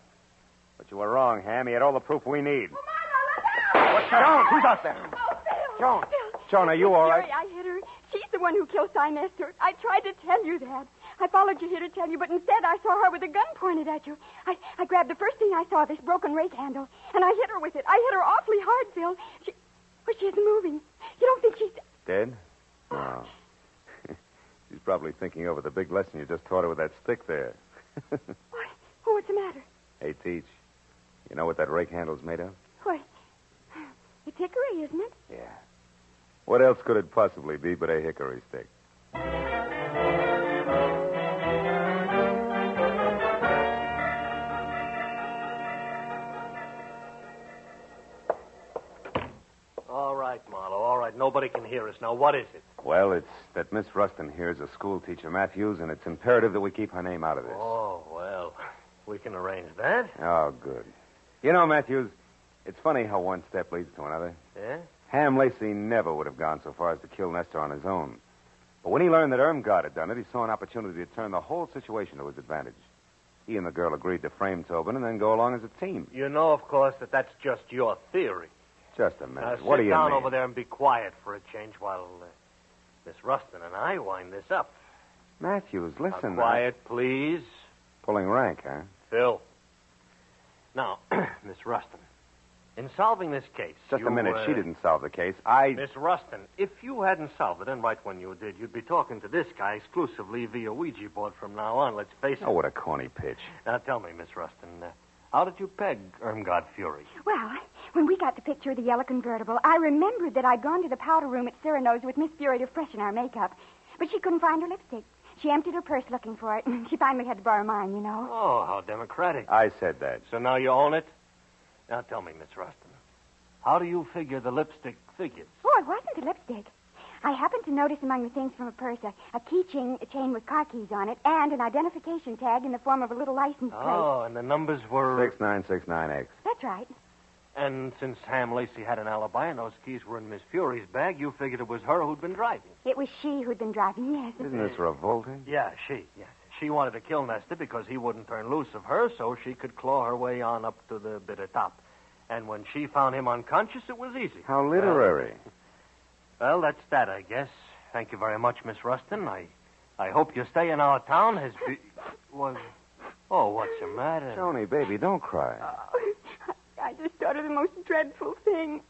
But you were wrong, Ham. He had all the proof we need. What's that? Joan, who's out there? Oh, Phil. Joan. Phil. Joan, are you all right? Jerry, I hit her. She's the one who killed Sinister. I tried to tell you that. I followed you here to tell you, but instead I saw her with a gun pointed at you. I grabbed the first thing I saw, this broken rake handle, and I hit her with it. I hit her awfully hard, Phil. She isn't moving. You don't think she's... Dead? No. She's probably thinking over the big lesson you just taught her with that stick there. What? Oh, what's the matter? Hey, Teach, you know what that rake handle's made of? What? It's hickory, isn't it? Yeah. What else could it possibly be but a hickory stick? All right, Marlowe, all right. Nobody can hear us. Now, what is it? Well, it's that Miss Rustin here is a school teacher, Matthews, and it's imperative that we keep her name out of this. Oh, well, we can arrange that. Oh, good. You know, Matthews, it's funny how one step leads to another. Yeah? Ham Lacey never would have gone so far as to kill Nestor on his own. But when he learned that Irmgard had done it, he saw an opportunity to turn the whole situation to his advantage. He and the girl agreed to frame Tobin and then go along as a team. You know, of course, that that's just your theory. Just a minute. Now, What do sit you down mean? over there and be quiet for a change while Miss Rustin and I wind this up. Matthews, listen. Now, quiet, please. Pulling rank, huh? Phil. Now, Miss Rustin, in solving this case... Just a minute. She didn't solve the case. Miss Rustin, if you hadn't solved it, and right when you did, you'd be talking to this guy exclusively via Ouija board from now on, let's face it. Oh, what a corny pitch. Now, tell me, Miss Rustin, how did you peg Irmgard Fury? Well, when we got the picture of the yellow convertible, I remembered that I'd gone to the powder room at Cyrano's with Miss Fury to freshen our makeup. But she couldn't find her lipstick. She emptied her purse looking for it, and she finally had to borrow mine, you know. Oh, how democratic. I said that. So now you own it? Now tell me, Miss Rustin, how do you figure the lipstick figures? Oh, it wasn't a lipstick. I happened to notice among the things from her purse a chain with car keys on it and an identification tag in the form of a little license plate. Oh, and the numbers were... 6969X. That's right. And since Ham Lacey had an alibi and those keys were in Miss Fury's bag, you figured it was her who'd been driving. It was she who'd been driving, yes. Isn't this revolting? Yeah, she. She wanted to kill Nestor because he wouldn't turn loose of her so she could claw her way on up to the bitter top. And when she found him unconscious, it was easy. How literary. Well, that's that, I guess. Thank you very much, Miss Rustin. I hope your stay in our town has been... Oh, what's the matter? Tony, baby, don't cry. I just thought of the most dreadful thing.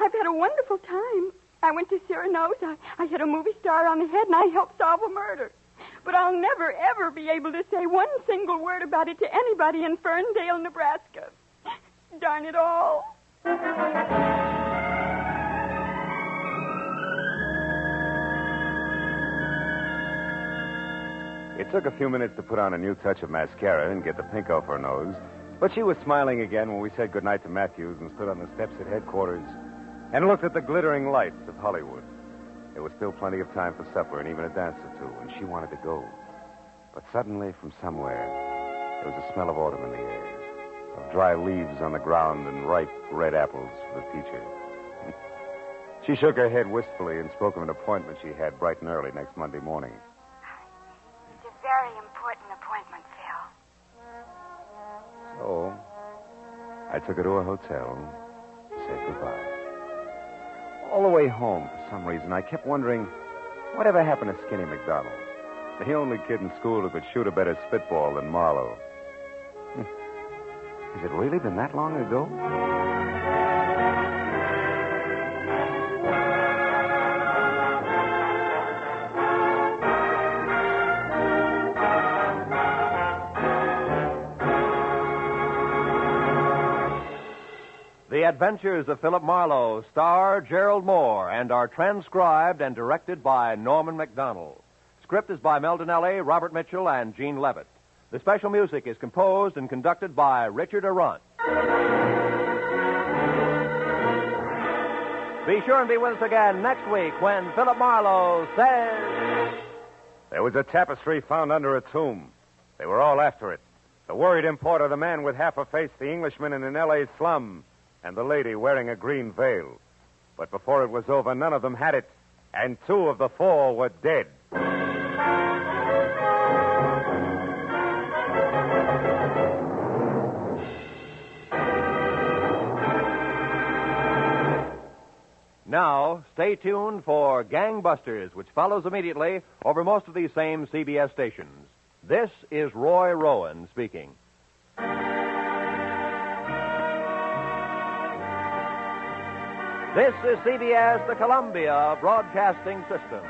I've had a wonderful time. I went to Cyrano's. I hit a movie star on the head, and I helped solve a murder. But I'll never, ever be able to say one single word about it to anybody in Ferndale, Nebraska. Darn it all. It took a few minutes to put on a new touch of mascara and get the pink off her nose, but she was smiling again when we said goodnight to Matthews and stood on the steps at headquarters and looked at the glittering lights of Hollywood. There was still plenty of time for supper and even a dance or two, and she wanted to go. But suddenly, from somewhere, there was a smell of autumn in the air, of dry leaves on the ground and ripe red apples for the teacher. She shook her head wistfully and spoke of an appointment she had bright and early next Monday morning. It's a very important appointment, Phil. So, I took her to a hotel and said goodbye. All the way home, for some reason, I kept wondering, whatever happened to Skinny McDonald? The only kid in school who could shoot a better spitball than Marlowe. Has it really been that long ago? The Adventures of Philip Marlowe star Gerald Moore and are transcribed and directed by Norman MacDonald. Script is by Mel Donnelly, Robert Mitchell, and Gene Levitt. The special music is composed and conducted by Richard Arant. Be sure and be with us again next week when Philip Marlowe says... There was a tapestry found under a tomb. They were all after it. The worried importer, the man with half a face, the Englishman in an L.A. slum, and the lady wearing a green veil. But before it was over, none of them had it, and 2 of the 4 were dead. Now, stay tuned for Gangbusters, which follows immediately over most of these same CBS stations. This is Roy Rowan speaking. This is CBS, the Columbia Broadcasting System.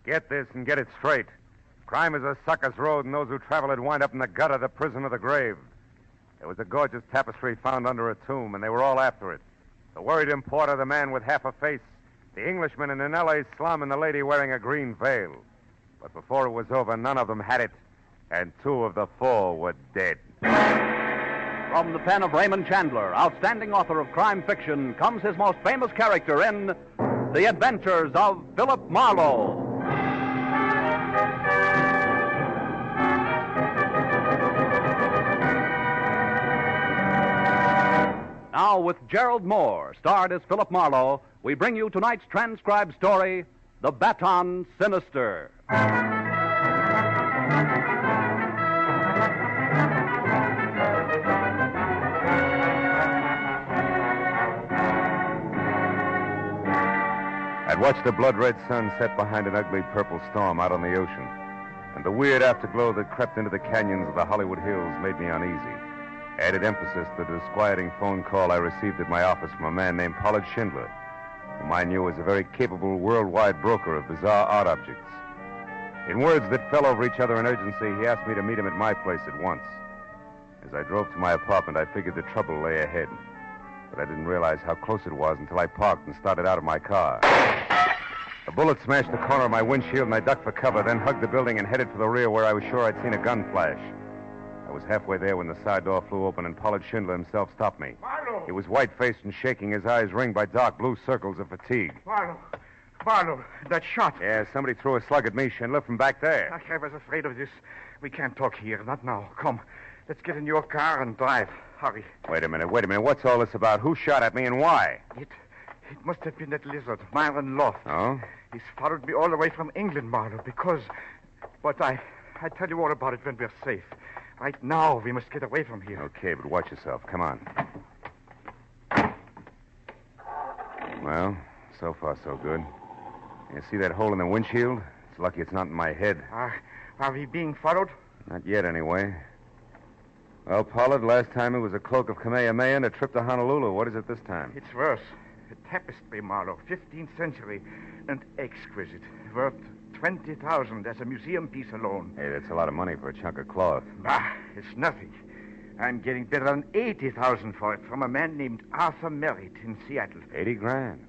Get this and get it straight. Crime is a sucker's road, and those who travel it wind up in the gutter, the prison, or the grave. There was a gorgeous tapestry found under a tomb, and they were all after it. The worried importer, the man with half a face, the Englishman in an L.A. slum, and the lady wearing a green veil. But before it was over, none of them had it, and 2 of the 4 were dead. From the pen of Raymond Chandler, outstanding author of crime fiction, comes his most famous character in The Adventures of Philip Marlowe. Now, with Gerald Moore, starred as Philip Marlowe, we bring you tonight's transcribed story, The Baton Sinister. I'd watched the blood-red sun set behind an ugly purple storm out on the ocean, and the weird afterglow that crept into the canyons of the Hollywood Hills made me uneasy. Added emphasis to the disquieting phone call I received at my office from a man named Pollard Schindler, whom I knew as a very capable worldwide broker of bizarre art objects. In words that fell over each other in urgency, he asked me to meet him at my place at once. As I drove to my apartment, I figured the trouble lay ahead, but I didn't realize how close it was until I parked and started out of my car. A bullet smashed the corner of my windshield, and I ducked for cover, then hugged the building and headed for the rear where I was sure I'd seen a gun flash. I was halfway there when the side door flew open and Pollard Schindler himself stopped me. Marlowe! He was white-faced and shaking, his eyes ringed by dark blue circles of fatigue. Marlowe, that shot. Yeah, somebody threw a slug at me, Schindler, from back there. I was afraid of this. We can't talk here, not now. Come, let's get in your car and drive. Hurry. Wait a minute. What's all this about? Who shot at me and why? It must have been that lizard, Myron Loft. Oh? He's followed me all the way from England, Marlowe, because... But I tell you all about it when we're safe. Right now, we must get away from here. Okay, but watch yourself. Come on. Well, so far so good. You see that hole in the windshield? It's lucky it's not in my head. Are we being followed? Not yet, anyway. Well, Pollard, last time it was a cloak of Kamehameha and a trip to Honolulu. What is it this time? It's worse. A tapestry, Marlowe, 15th century, and exquisite. Worth $20,000 as a museum piece alone. Hey, that's a lot of money for a chunk of cloth. Bah, it's nothing. I'm getting better than $80,000 for it from a man named Arthur Merritt in Seattle. 80 grand.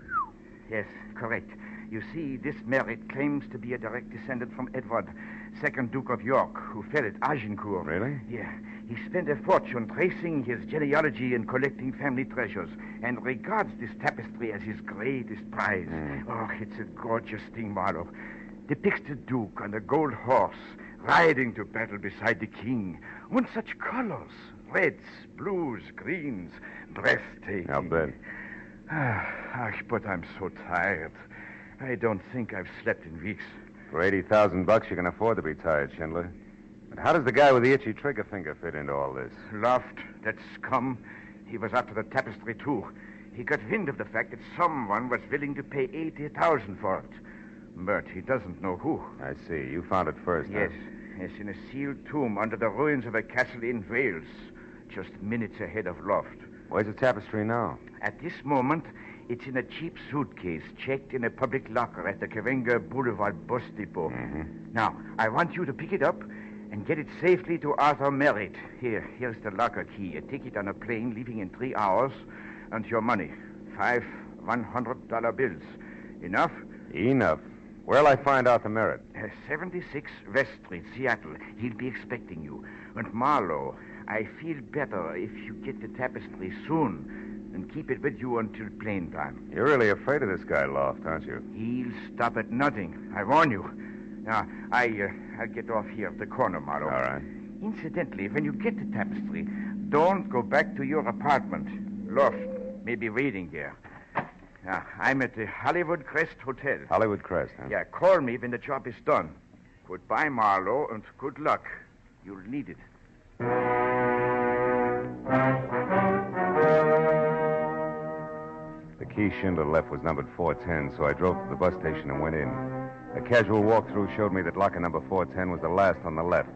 Yes, correct. You see, this Merritt claims to be a direct descendant from Edward, 2nd Duke of York, who fell at Agincourt. Really? Yeah. He spent a fortune tracing his genealogy and collecting family treasures, and regards this tapestry as his greatest prize. Oh, it's a gorgeous thing, Marlowe. Depicts the Duke on a gold horse, riding to battle beside the king. On such colors. Reds, blues, greens. Breathtaking. I'll bet. But I'm so tired. I don't think I've slept in weeks. For $80,000, you can afford to be tired, Schindler. But how does the guy with the itchy trigger finger fit into all this? Loft, that scum. He was after the tapestry, too. He got wind of the fact that someone was willing to pay $80,000 for it. But he doesn't know who. I see. You found it first, Yes. Huh? Yes, in a sealed tomb under the ruins of a castle in Wales, just minutes ahead of Loft. Where's the tapestry now? At this moment, it's in a cheap suitcase checked in a public locker at the Karenga Boulevard bus depot. Mm-hmm. Now, I want you to pick it up and get it safely to Arthur Merritt. Here's the locker key. A ticket on a plane leaving in 3 hours, and your money. 5 $100 bills. Enough? Enough. Where'll I find Arthur Merritt? 76 West Street, Seattle. He'll be expecting you. And Marlowe, I feel better if you get the tapestry soon and keep it with you until plane time. You're really afraid of this guy, Loft, aren't you? He'll stop at nothing. I warn you. Now, I'll get off here at the corner, Marlowe. All right. Incidentally, when you get the tapestry, don't go back to your apartment. Loft may be waiting there. Now, I'm at the Hollywood Crest Hotel. Hollywood Crest, huh? Yeah, call me when the job is done. Goodbye, Marlowe, and good luck. You'll need it. The key Schindler left was numbered 410, so I drove to the bus station and went in. A casual walkthrough showed me that locker number 410 was the last on the left.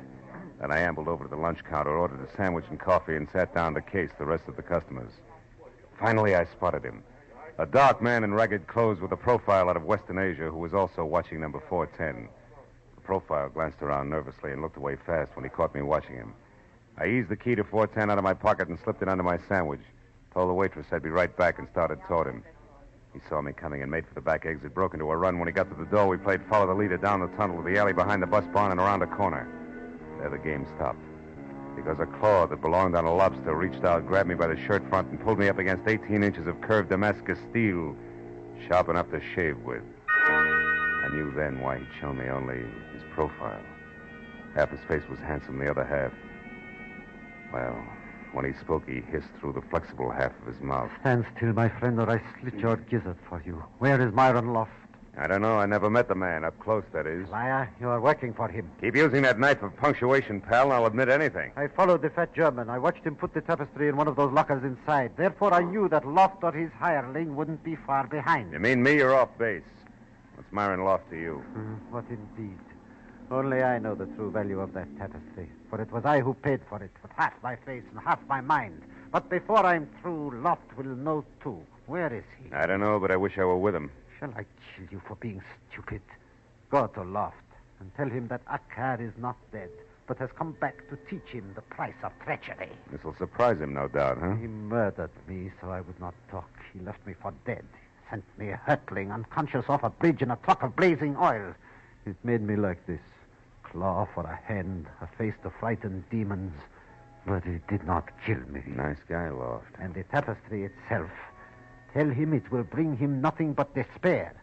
Then I ambled over to the lunch counter, ordered a sandwich and coffee, and sat down to case the rest of the customers. Finally, I spotted him. A dark man in ragged clothes with a profile out of Western Asia who was also watching number 410. The profile glanced around nervously and looked away fast when he caught me watching him. I eased the key to 410 out of my pocket and slipped it under my sandwich. Told the waitress I'd be right back and started toward him. He saw me coming and made for the back exit, broke into a run. When he got to the door, we played follow the leader down the tunnel to the alley behind the bus barn and around a corner. There the game stopped. Because a claw that belonged on a lobster reached out, grabbed me by the shirt front, and pulled me up against 18 inches of curved Damascus steel, sharp enough to shave with. I knew then why he'd shown me only his profile. Half his face was handsome, the other half, well, When he spoke, he hissed through the flexible half of his mouth. Stand still, my friend, or I slit your gizzard for you. Where is Myron Loft? I don't know. I never met the man. Up close, that is. Liar, you are working for him. Keep using that knife of punctuation, pal, and I'll admit anything. I followed the fat German. I watched him put the tapestry in one of those lockers inside. Therefore, I knew that Loft or his hireling wouldn't be far behind. You mean me? You're off base. What's Myron Loft to you? What indeed? Only I know the true value of that tapestry. For it was I who paid for it, with half my face and half my mind. But before I'm through, Loft will know, too. Where is he? I don't know, but I wish I were with him. Shall I kill you for being stupid? Go to Loft and tell him that Akkar is not dead, but has come back to teach him the price of treachery. This'll surprise him, no doubt, huh? He murdered me, so I would not talk. He left me for dead. Sent me hurtling, unconscious off a bridge in a truck of blazing oil. It made me like this. Claw for a hand, a face to frighten demons. But it did not kill me. Nice guy, Loft. And the tapestry itself. Tell him it will bring him nothing but despair.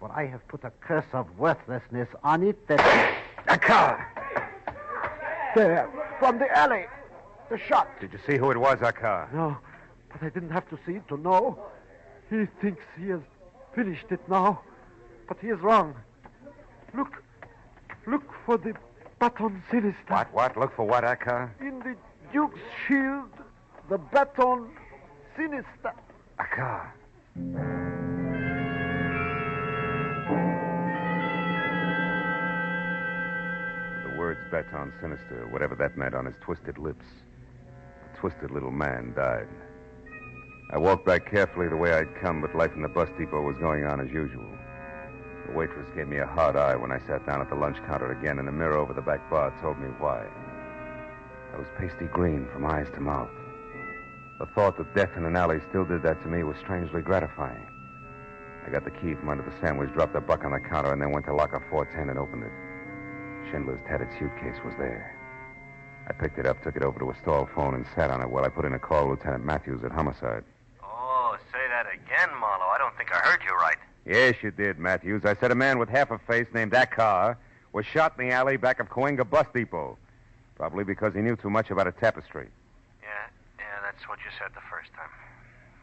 For I have put a curse of worthlessness on it that... A car! There, from the alley. The shot. Did you see who it was, Akkar? No, but I didn't have to see it to know. He thinks he has finished it now. But he is wrong. Look for the Baton Sinister. What? Look for what, Akkar? In the Duke's shield, the Baton Sinister. Akkar. The words Baton Sinister, whatever that meant on his twisted lips. The twisted little man died. I walked back carefully the way I'd come, but life in the bus depot was going on as usual. The waitress gave me a hard eye when I sat down at the lunch counter again, and the mirror over the back bar told me why. I was pasty green from eyes to mouth. The thought that death in an alley still did that to me was strangely gratifying. I got the key from under the sandwich, dropped the buck on the counter, and then went to locker 410 and opened it. Schindler's tattered suitcase was there. I picked it up, took it over to a stall phone, and sat on it while I put in a call to Lieutenant Matthews at Homicide. Oh, say that again, Marlowe. I don't think I heard you right. Yes, you did, Matthews. I said a man with half a face named Akkar was shot in the alley back of Cahuenga Bus Depot. Probably because he knew too much about a tapestry. Yeah, that's what you said the first time.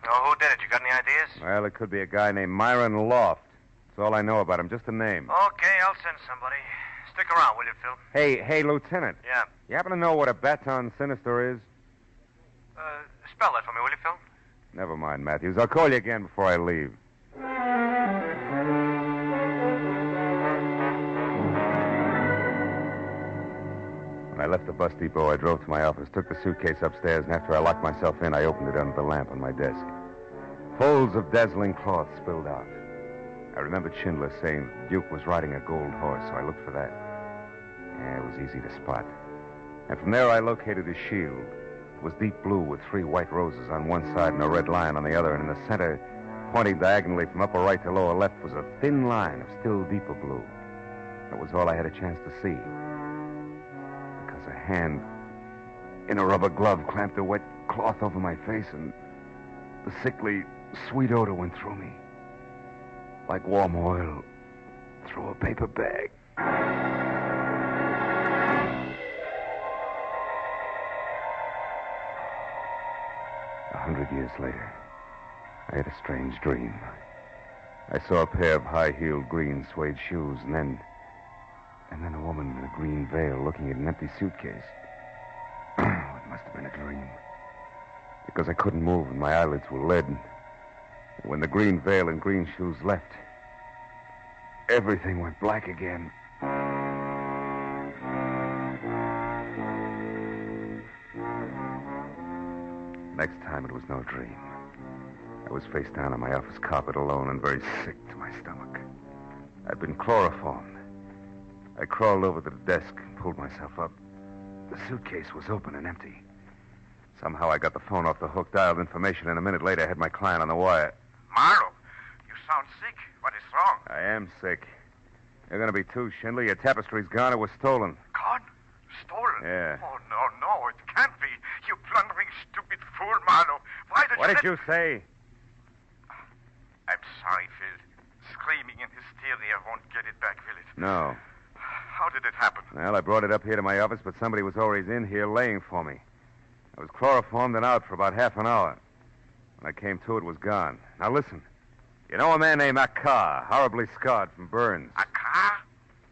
Oh, who did it? You got any ideas? Well, it could be a guy named Myron Loft. That's all I know about him, just a name. Okay, I'll send somebody. Stick around, will you, Phil? Hey, Lieutenant. Yeah? You happen to know what a Baton Sinister is? Spell that for me, will you, Phil? Never mind, Matthews. I'll call you again before I leave. When I left the bus depot, I drove to my office, took the suitcase upstairs, and after I locked myself in, I opened it under the lamp on my desk. Folds of dazzling cloth spilled out. I remembered Schindler saying Duke was riding a gold horse, so I looked for that. Yeah, it was easy to spot. And from there, I located his shield. It was deep blue with 3 white roses on one side and a red lion on the other, and in the center, pointing diagonally from upper right to lower left, was a thin line of still deeper blue. That was all I had a chance to see. Because a hand in a rubber glove clamped a wet cloth over my face, and the sickly, sweet odor went through me. Like warm oil through a paper bag. 100 years later, I had a strange dream. I saw a pair of high-heeled green suede shoes, and then a woman in a green veil looking at an empty suitcase. It must have been a dream. Because I couldn't move and my eyelids were lead. And when the green veil and green shoes left, everything went black again. Next time, it was no dream. I was face down on my office carpet alone and very sick to my stomach. I'd been chloroformed. I crawled over to the desk and pulled myself up. The suitcase was open and empty. Somehow I got the phone off the hook, dialed information, and a minute later I had my client on the wire. Marlowe, you sound sick. What is wrong? I am sick. You're going to be too, Schindler. Your tapestry's gone. It was stolen. Gone? Stolen? Yeah. Oh, no, it can't be. You blundering, stupid fool, Marlowe. Why did What you... did you say? I'm sorry, Phil. Screaming in hysteria won't get it back, will it? No. How did it happen? Well, I brought it up here to my office, but somebody was always in here laying for me. I was chloroformed and out for about half an hour. When I came to, it was gone. Now listen. You know a man named Akar, horribly scarred from burns? Akar?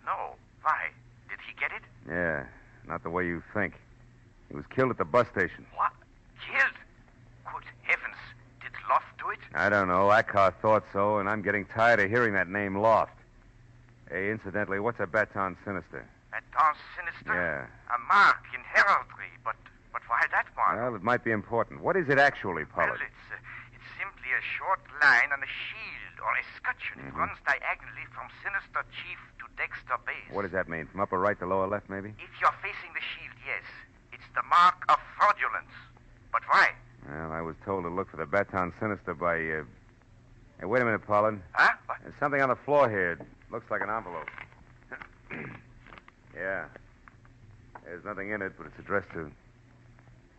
No. Why? Did he get it? Yeah, not the way you think. He was killed at the bus station. What? Killed? Good heavens. Did Loft do it? I don't know. Akar thought so, and I'm getting tired of hearing that name Loft. Hey, incidentally, what's a Baton Sinister? Baton Sinister? Yeah. A mark in heraldry, but why that mark? Well, it might be important. What is it actually, Pollard? Well, it's simply a short line on a shield or escutcheon. It runs diagonally from Sinister Chief to Dexter Base. What does that mean? From upper right to lower left, maybe? If you're facing the shield, yes. It's the mark of fraudulence. But why? Well, I was told to look for the Baton Sinister by, Hey, wait a minute, Pollard. Huh? What? There's something on the floor here. It looks like an envelope. Yeah. There's nothing in it, but it's addressed to...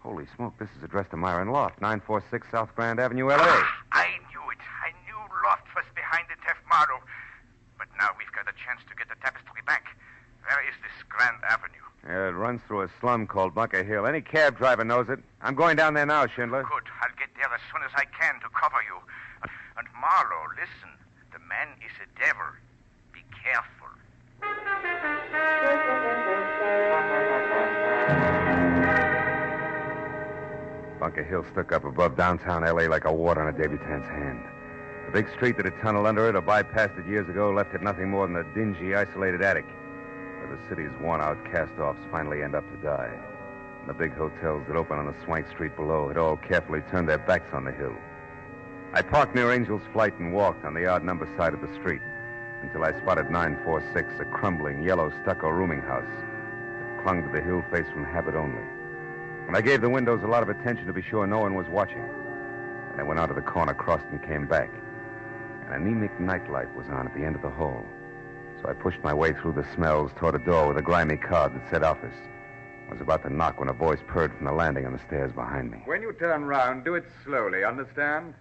Holy smoke, this is addressed to Myron Loft, 946 South Grand Avenue, L.A. I knew it. I knew Loft was behind the theft, Marlowe. But now we've got a chance to get the tapestry back. Where is this Grand Avenue? Yeah, it runs through a slum called Bunker Hill. Any cab driver knows it. I'm going down there now, Schindler. Good. I'll get there as soon as I can to cover you. And Marlowe, listen. The man is a devil. Be careful. Bunker Hill stuck up above downtown L.A. like a wart on a debutante's hand. The big street that had tunneled under it or bypassed it years ago left it nothing more than a dingy, isolated attic where the city's worn-out cast-offs finally end up to die. And the big hotels that open on the swank street below had all carefully turned their backs on the hill. I parked near Angel's Flight and walked on the odd-number side of the street until I spotted 946, a crumbling, yellow stucco rooming house that clung to the hill face from habit only. And I gave the windows a lot of attention to be sure no one was watching. And I went out to the corner, crossed, and came back. An anemic nightlight was on at the end of the hall. So I pushed my way through the smells toward a door with a grimy card that said office. I was about to knock when a voice purred from the landing on the stairs behind me. When you turn round, do it slowly, understand?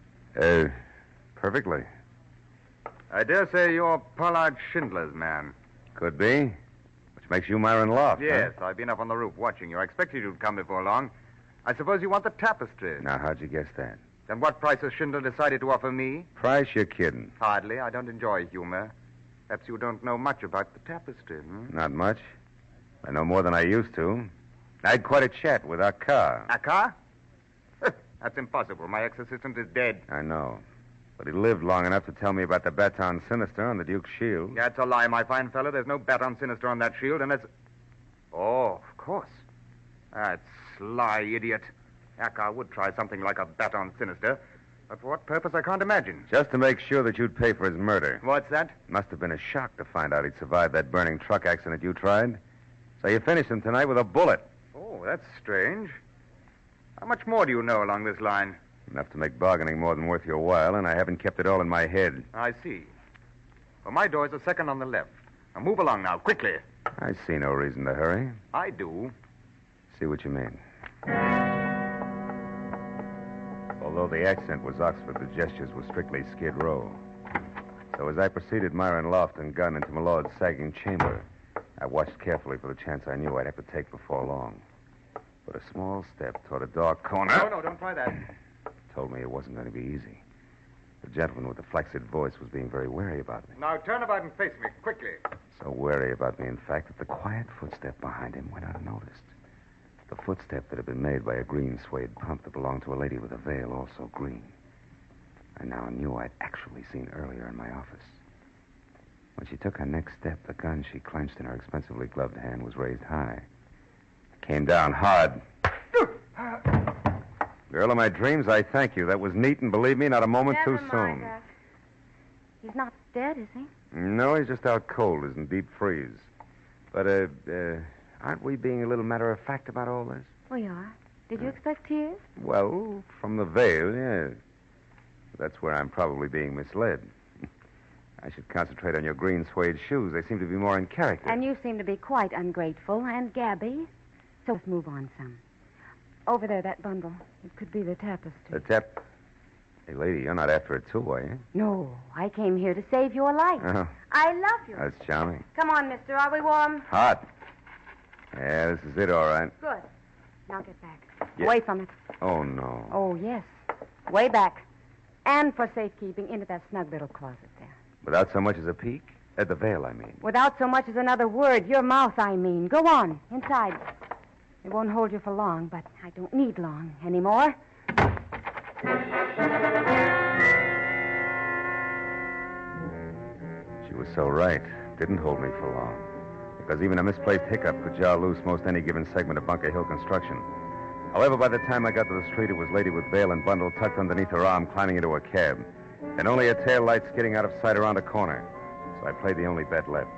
Perfectly. I dare say you're Pollard Schindler's man. Could be. Which makes you Myron Loft, Yes, huh? I've been up on the roof watching you. I expected you'd come before long. I suppose you want the tapestry. Now, how'd you guess that? Then what price has Schindler decided to offer me? Price? You're kidding. Hardly. I don't enjoy humor. Perhaps you don't know much about the tapestry, Not much. I know more than I used to. I had quite a chat with Akar. Akar? That's impossible. My ex-assistant is dead. I know. But he lived long enough to tell me about the Baton Sinister on the Duke's shield. That's a lie, my fine fellow. There's no Baton Sinister on that shield, and it's... Oh, of course. That sly idiot. Akar would try something like a Baton Sinister. But for what purpose, I can't imagine. Just to make sure that you'd pay for his murder. What's that? Must have been a shock to find out he'd survived that burning truck accident you tried. So you finished him tonight with a bullet. Oh, that's strange. How much more do you know along this line? Enough to make bargaining more than worth your while, and I haven't kept it all in my head. I see. Well, my door's the second on the left. Now move along now, quickly. I see no reason to hurry. I do. See what you mean. Although the accent was Oxford, the gestures were strictly Skid Row. So as I preceded Myron Loft and gun into my lord's sagging chamber, I watched carefully for the chance I knew I'd have to take before long. But a small step toward a dark corner... No, don't try that. ...told me it wasn't going to be easy. The gentleman with the flaccid voice was being very wary about me. Now turn about and face me, quickly. So wary about me, in fact, that the quiet footstep behind him went unnoticed. The footstep that had been made by a green suede pump that belonged to a lady with a veil also green. I now knew I'd actually seen earlier in my office. When she took her next step, the gun she clenched in her expensively gloved hand was raised high. Came down hard. Girl of my dreams, I thank you. That was neat, and believe me, not a moment too soon. He's not dead, is he? No, he's just out cold, is in deep freeze. But, aren't we being a little matter-of-fact about all this? We are. Did you expect tears? Well, from the veil, yes. That's where I'm probably being misled. I should concentrate on your green suede shoes. They seem to be more in character. And you seem to be quite ungrateful and gabby. So let's move on some. Over there, that bundle. It could be the tapestry. The Hey, lady, you're not after it too, are you? No, I came here to save your life. Oh, I love you. that's charming. Come on, mister. Are we warm? Hot. Yeah, this is it, all right. Good. Now get back. Yeah. Away from it. Oh, no. Oh, yes. Way back. And for safekeeping into that snug little closet there. Without so much as a peek? At the veil, I mean. Without so much as another word. Your mouth, I mean. Go on. Inside. It won't hold you for long, but I don't need long anymore. She was so right. Didn't hold me for long. Because even a misplaced hiccup could jar loose most any given segment of Bunker Hill construction. However, by the time I got to the street, it was lady with veil and bundle tucked underneath her arm climbing into a cab. And only a tail light skidding out of sight around a corner. So I played the only bet left.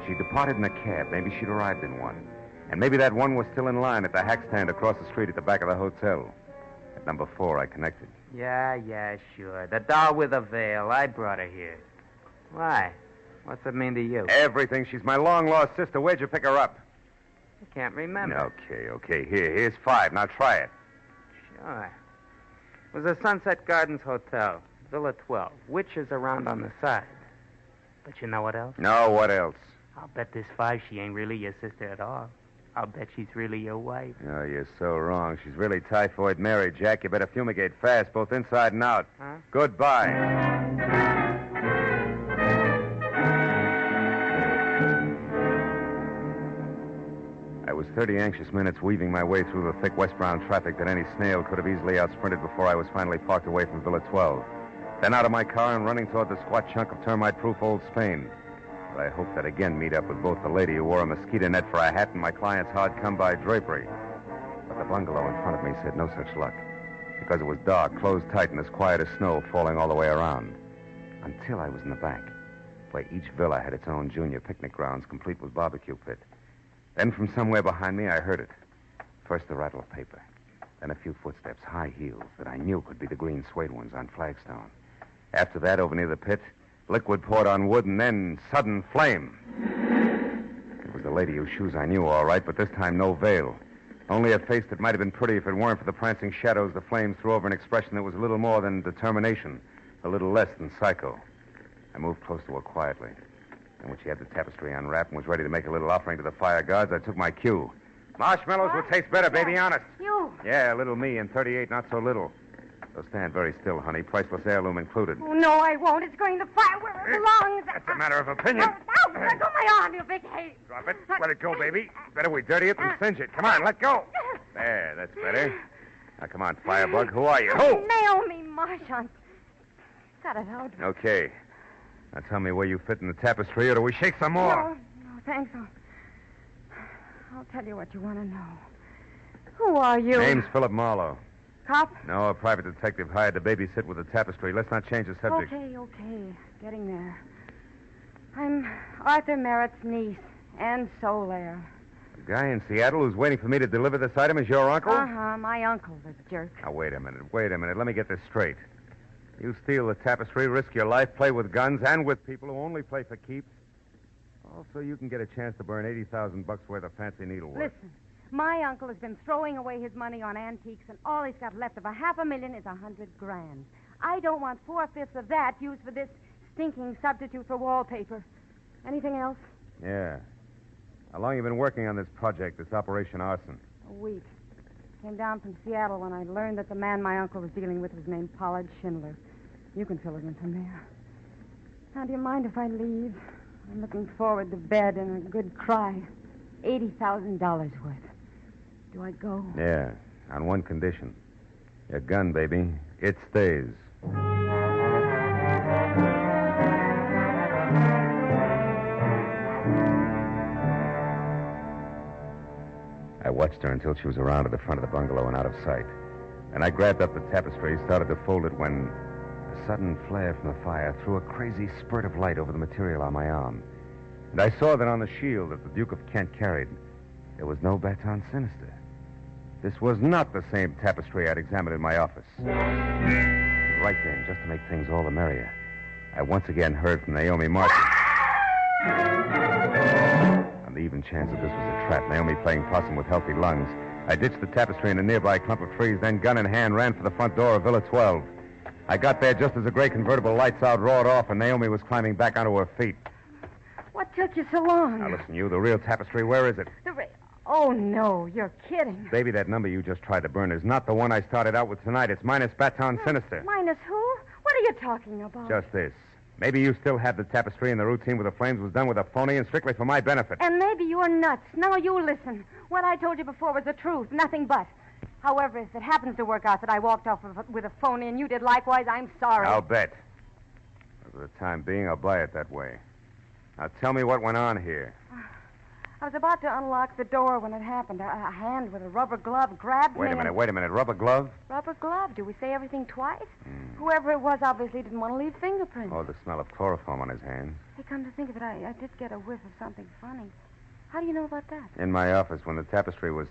She departed in a cab. Maybe she'd arrived in one. And maybe that one was still in line at the hack stand across the street at the back of the hotel. At number 4, I connected. Yeah, sure. The doll with a veil. I brought her here. Why? What's it mean to you? Everything. She's my long-lost sister. Where'd you pick her up? I can't remember. Okay. Here's 5. Now try it. Sure. It was the Sunset Gardens Hotel, Villa 12. Witches around on the side. But you know what else? No, what else? I'll bet this 5 she ain't really your sister at all. I'll bet she's really your wife. Oh, you're so wrong. She's really Typhoid Mary, Jack. You better fumigate fast, both inside and out. Huh? Goodbye. I was 30 anxious minutes weaving my way through the thick westbound traffic that any snail could have easily outsprinted before I was finally parked away from Villa 12. Then out of my car and running toward the squat chunk of termite-proof Old Spain. But I hoped that again meet up with both the lady who wore a mosquito net for a hat and my client's hard-come-by drapery. But the bungalow in front of me said no such luck. Because it was dark, closed tight, and as quiet as snow falling all the way around. Until I was in the back, where each villa had its own junior picnic grounds, complete with barbecue pit. Then from somewhere behind me, I heard it. First the rattle of paper. Then a few footsteps, high heels, that I knew could be the green suede ones on flagstone. After that, over near the pit, liquid poured on wood, and then sudden flame. It was the lady whose shoes I knew all right, but this time no veil. Only a face that might have been pretty if it weren't for the prancing shadows the flames threw over an expression that was a little more than determination, a little less than psycho. I moved close to her quietly. And when she had the tapestry unwrapped and was ready to make a little offering to the fire gods, I took my cue. Marshmallows will taste better, baby, honest. You? Yeah, little me, and 38 not so little. So stand very still, honey. Priceless heirloom included. Oh, no, I won't. It's going to fire where it belongs. That's a matter of opinion. No, let go my arm, you big hate. Drop it. Let it go, baby. Better we dirty it than singe it. Come on, let go. There, that's better. Now, come on, Firebug. Who are you? Who? Naomi Marchant. Got it out. Okay. Now tell me where you fit in the tapestry, or do we shake some more? No, thanks. I'll tell you what you want to know. Who are you? Name's Philip Marlowe. Cop? No, a private detective hired to babysit with the tapestry. Let's not change the subject. Okay. Getting there. I'm Arthur Merritt's niece, Anne Solaire. The guy in Seattle who's waiting for me to deliver this item is your uncle? Uh-huh, my uncle, the jerk. Now, wait a minute. Let me get this straight. You steal the tapestry, risk your life, play with guns and with people who only play for keeps. Also, you can get a chance to burn $80,000 worth of fancy needlework. Listen, my uncle has been throwing away his money on antiques, and all he's got left of $500,000 is $100,000. I don't want 4/5 of that used for this stinking substitute for wallpaper. Anything else? Yeah. How long you been working on this project, this Operation Arson? A week. Came down from Seattle when I learned that the man my uncle was dealing with was named Pollard Schindler. You can fill it in from there. Now, do you mind if I leave? I'm looking forward to bed and a good cry. $80,000 worth. Do I go? Yeah, on one condition. Your gun, baby. It stays. I watched her until she was around to the front of the bungalow and out of sight. Then I grabbed up the tapestry, started to fold it when a sudden flare from the fire threw a crazy spurt of light over the material on my arm. And I saw that on the shield that the Duke of Kent carried, there was no Baton Sinister. This was not the same tapestry I'd examined in my office. Right then, just to make things all the merrier, I once again heard from Naomi Martin. On the even chance that this was a trap, Naomi playing possum with healthy lungs, I ditched the tapestry in a nearby clump of trees, then gun in hand ran for the front door of Villa 12. I got there just as the gray convertible lights out roared off and Naomi was climbing back onto her feet. What took you so long? Now listen, you, the real tapestry, where is it? Oh, no, you're kidding. Baby, that number you just tried to burn is not the one I started out with tonight. It's minus Baton Sinister. Minus who? What are you talking about? Just this. Maybe you still have the tapestry and the routine with the flames was done with a phony and strictly for my benefit. And maybe you're nuts. Now you listen. What I told you before was the truth, nothing but. However, if it happens to work out that I walked off with a phony and you did likewise, I'm sorry. I'll bet. For the time being, I'll buy it that way. Now tell me what went on here. I was about to unlock the door when it happened. A hand with a rubber glove grabbed me. Wait a minute. Rubber glove? Rubber glove? Do we say everything twice? Whoever it was obviously didn't want to leave fingerprints. Oh, the smell of chloroform on his hands. Hey, come to think of it, I did get a whiff of something funny. How do you know about that? In my office when the tapestry was...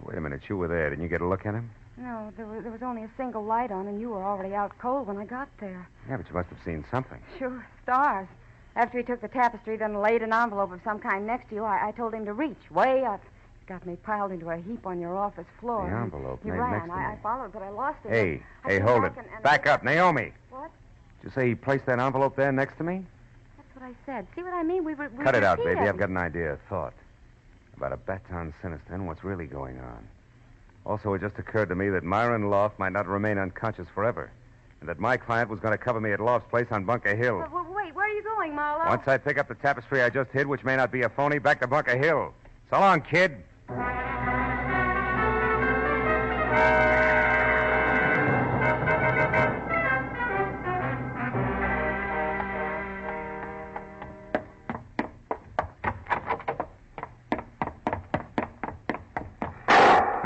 Wait a minute, you were there. Didn't you get a look at him? No, there was only a single light on, and you were already out cold when I got there. Yeah, but you must have seen something. Sure, stars. After he took the tapestry, then laid an envelope of some kind next to you, I told him to reach way up. He got me piled into a heap on your office floor. The envelope He made ran. next to me. I followed, but I lost it. Hey, hold it. Back up, Naomi. What? Did you say he placed that envelope there next to me? That's what I said. See what I mean? We Cut it out, repeat baby. I've got an idea, a thought. About a Baton Sinister and what's really going on. Also, it just occurred to me that Myron Loft might not remain unconscious forever. And that my client was going to cover me at Loft's place on Bunker Hill. Wait, where are you going, Marlowe? Once I pick up the tapestry I just hid, which may not be a phony, back to Bunker Hill. So long, kid.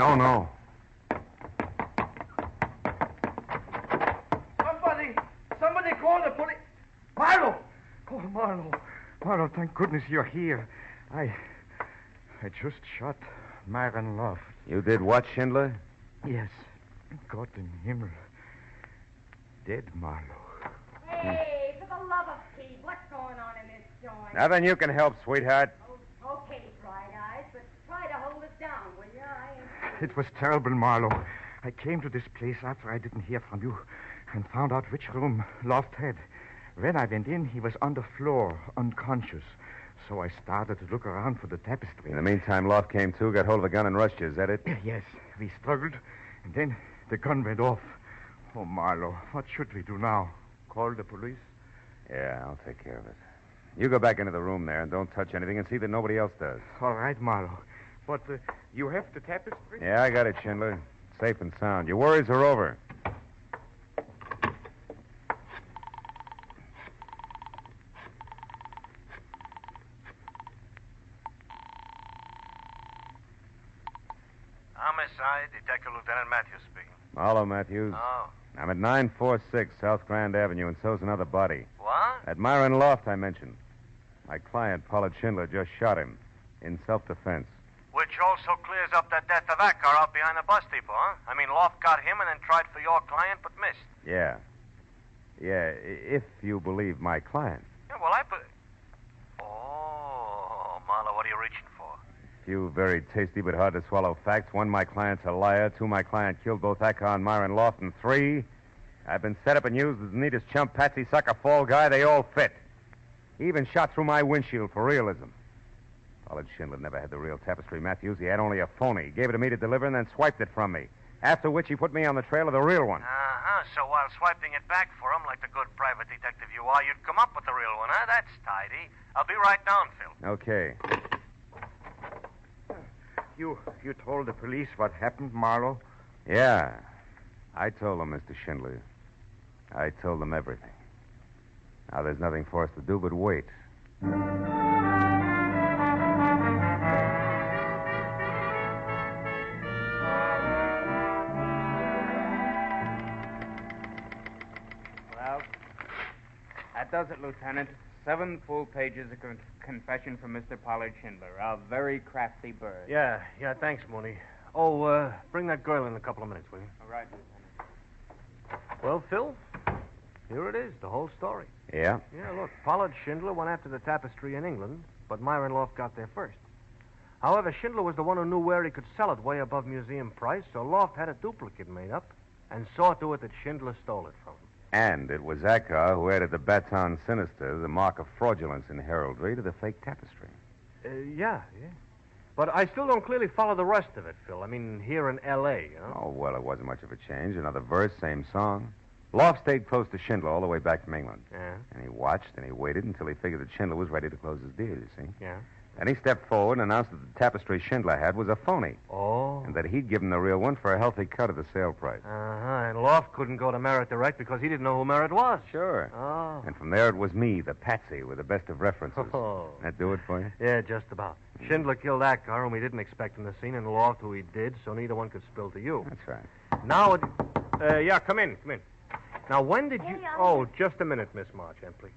Oh, no. Somebody call the police. Marlowe! Oh, Marlowe, thank goodness you're here. I just shot Myron Loft. You did what, Schindler? Yes. Gott im Himmel. Dead Marlowe. Hey, for the love of Pete, what's going on in this joint? Nothing you can help, sweetheart. Okay, Bright Eyes, but try to hold it down, will you? It was terrible, Marlowe. I came to this place after I didn't hear from you and found out which room Loft had. When I went in, he was on the floor, unconscious. So I started to look around for the tapestry. In the meantime, Loft came to, got hold of a gun and rushed you. Is that it? Yes. We struggled, and then the gun went off. Oh, Marlowe, what should we do now? Call the police? Yeah, I'll take care of it. You go back into the room there and don't touch anything and see that nobody else does. All right, Marlowe. But you have the tapestry? Yeah, I got it, Schindler. Safe and sound. Your worries are over. Homicide, Detective Lieutenant Matthews speaking. Hello, Matthews. Oh. I'm at 946 South Grand Avenue, and so's another body. What? At Myron Loft, I mentioned. My client, Pollard Schindler, just shot him in self-defense. Which also clears up that death of that car out behind the bus depot, huh? I mean, Loft got him and then tried for your client, but missed. Yeah. Yeah, if you believe my client. Yeah, well, Oh, Marlowe, what are you reaching for? Few very tasty but hard to swallow facts. One, my client's a liar. Two, my client killed both Acker and Myron Loft. And three, I've been set up and used as the neatest chump, patsy, sucker, fall guy. They all fit. He even shot through my windshield for realism. Pollard Schindler never had the real tapestry, Matthews. He had only a phony. He gave it to me to deliver and then swiped it from me. After which he put me on the trail of the real one. Uh-huh. So while swiping it back for him like the good private detective you are, you'd come up with the real one, huh? That's tidy. I'll be right down, Phil. Okay. You told the police what happened, Marlowe? Yeah. I told them, Mr. Schindler. I told them everything. Now there's nothing for us to do but wait. Well, that does it, Lieutenant. 7 full pages of confession from Mr. Pollard Schindler, a very crafty bird. Yeah, thanks, Mooney. Oh, bring that girl in a couple of minutes, will you? All right, Lieutenant. Well, Phil, here it is, the whole story. Yeah? Yeah, look, Pollard Schindler went after the tapestry in England, but Myron Loft got there first. However, Schindler was the one who knew where he could sell it way above museum price, so Loft had a duplicate made up and saw to it that Schindler stole it from him. And it was Acker who added the Baton Sinister, the mark of fraudulence in heraldry, to the fake tapestry. Yeah. But I still don't clearly follow the rest of it, Phil. I mean, here in L.A., you know? Oh, well, it wasn't much of a change. Another verse, same song. Loft stayed close to Schindler all the way back from England. Yeah. And he watched and he waited until he figured that Schindler was ready to close his deal, you see? Yeah. Then he stepped forward and announced that the tapestry Schindler had was a phony. Oh. And that he'd given the real one for a healthy cut of the sale price. Uh-huh. And Loft couldn't go to Merritt direct because he didn't know who Merritt was. Sure. Oh. And from there it was me, the patsy, with the best of references. Oh. That do it for you? Yeah, just about. Schindler killed Akar, whom he didn't expect in the scene, and Loft, who he did, so neither one could spill to you. That's right. Now, yeah, come in. Now, when did you... Oh, just a minute, Miss Marchand, please.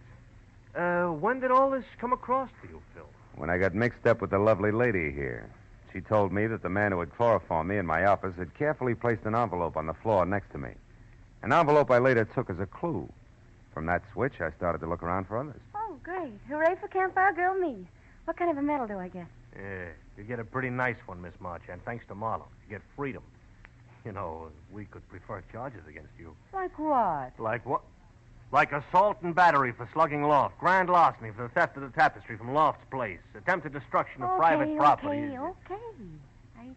When did all this come across to you, Phil? When I got mixed up with the lovely lady here. She told me that the man who had chloroformed me in my office had carefully placed an envelope on the floor next to me. An envelope I later took as a clue. From that switch, I started to look around for others. Oh, great. Hooray for Campfire Girl me. What kind of a medal do I get? Yeah, you get a pretty nice one, Miss Marchand, thanks to Marlowe. You get freedom. You know, we could prefer charges against you. Like what? Like what? Like assault and battery for slugging Loft, grand larceny for the theft of the tapestry from Loft's place, attempted destruction of private property. Okay. I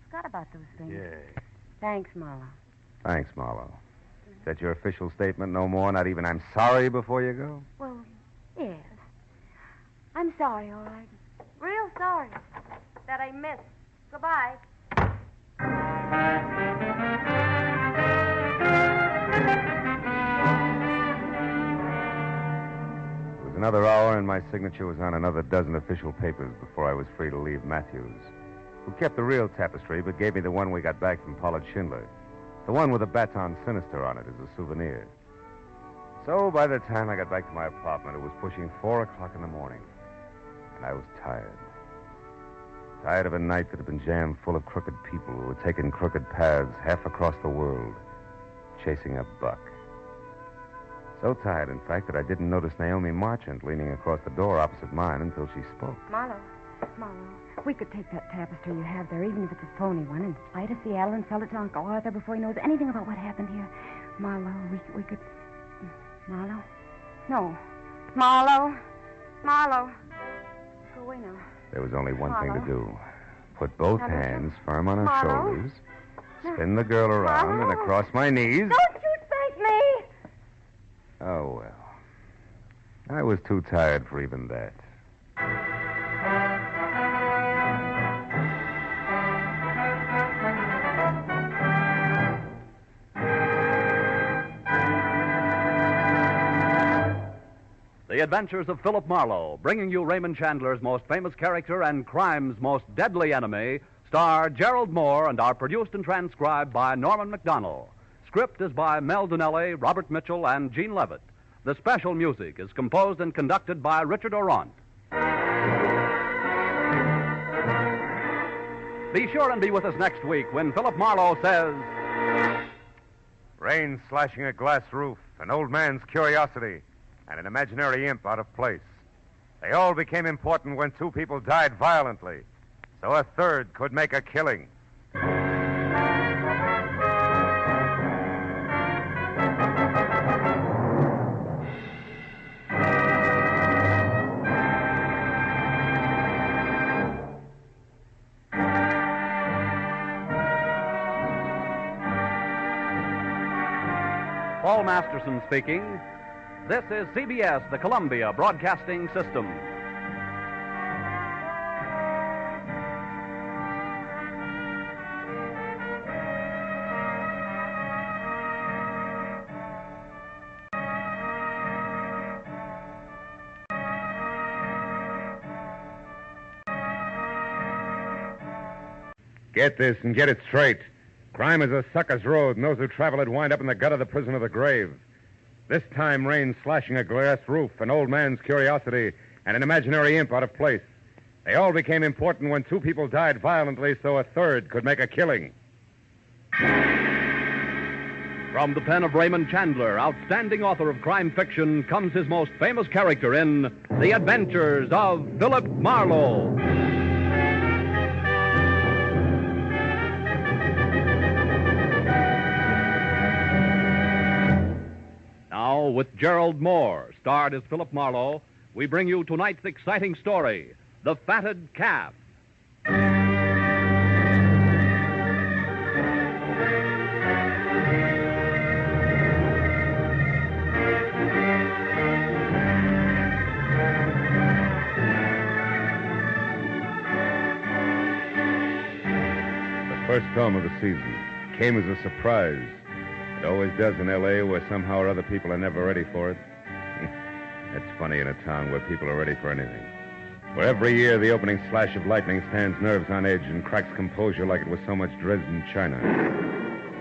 forgot about those things. Yeah. Thanks, Marlowe. Thanks, Marlowe. Is that your official statement? No more? Not even I'm sorry before you go? Well, yes. I'm sorry, all right. Real sorry that I missed. Goodbye. It was another hour, and my signature was on another dozen official papers before I was free to leave Matthews, who kept the real tapestry but gave me the one we got back from Pollard Schindler, the one with the Baton Sinister on it as a souvenir. So by the time I got back to my apartment, it was pushing 4 o'clock in the morning, and I was tired. Tired of a night that had been jammed full of crooked people who had taken crooked paths half across the world, chasing a buck. So tired, in fact, that I didn't notice Naomi Marchand leaning across the door opposite mine until she spoke. Marlowe, we could take that tapestry you have there, even if it's a phony one, and fly to Seattle and sell it to Uncle Arthur before he knows anything about what happened here. Marlowe, we could... Marlowe? No. Marlowe. Go away now. There was only one thing to Marlowe. do. Put both Now, hands firm on her Marlowe. shoulders, spin the girl around and across my knees. Don't you thank me! Oh, well. I was too tired for even that. The Adventures of Philip Marlowe, bringing you Raymond Chandler's most famous character and crime's most deadly enemy, star Gerald Moore and are produced and transcribed by Norman MacDonald. Script is by Mel Donnelly, Robert Mitchell, and Gene Levitt. The special music is composed and conducted by Richard Orant. Be sure and be with us next week when Philip Marlowe says... Rain slashing a glass roof, an old man's curiosity, and an imaginary imp out of place. They all became important when two people died violently, so a third could make a killing. Paul Masterson speaking. This is CBS, the Columbia Broadcasting System. Get this and get it straight. Crime is a sucker's road, and those who travel it wind up in the gut of the prison of the grave. This time, rain slashing a glass roof, an old man's curiosity, and an imaginary imp out of place. They all became important when two people died violently, so a third could make a killing. From the pen of Raymond Chandler, outstanding author of crime fiction, comes his most famous character in The Adventures of Philip Marlowe. Now, with Gerald Moore, starred as Philip Marlowe, we bring you tonight's exciting story, The Fatted Calf. first storm of the season. Came as a surprise. It always does in L.A., where somehow or other people are never ready for it. It's funny in a town where people are ready for anything. Where every year the opening slash of lightning stands nerves on edge and cracks composure like it was so much Dresden china.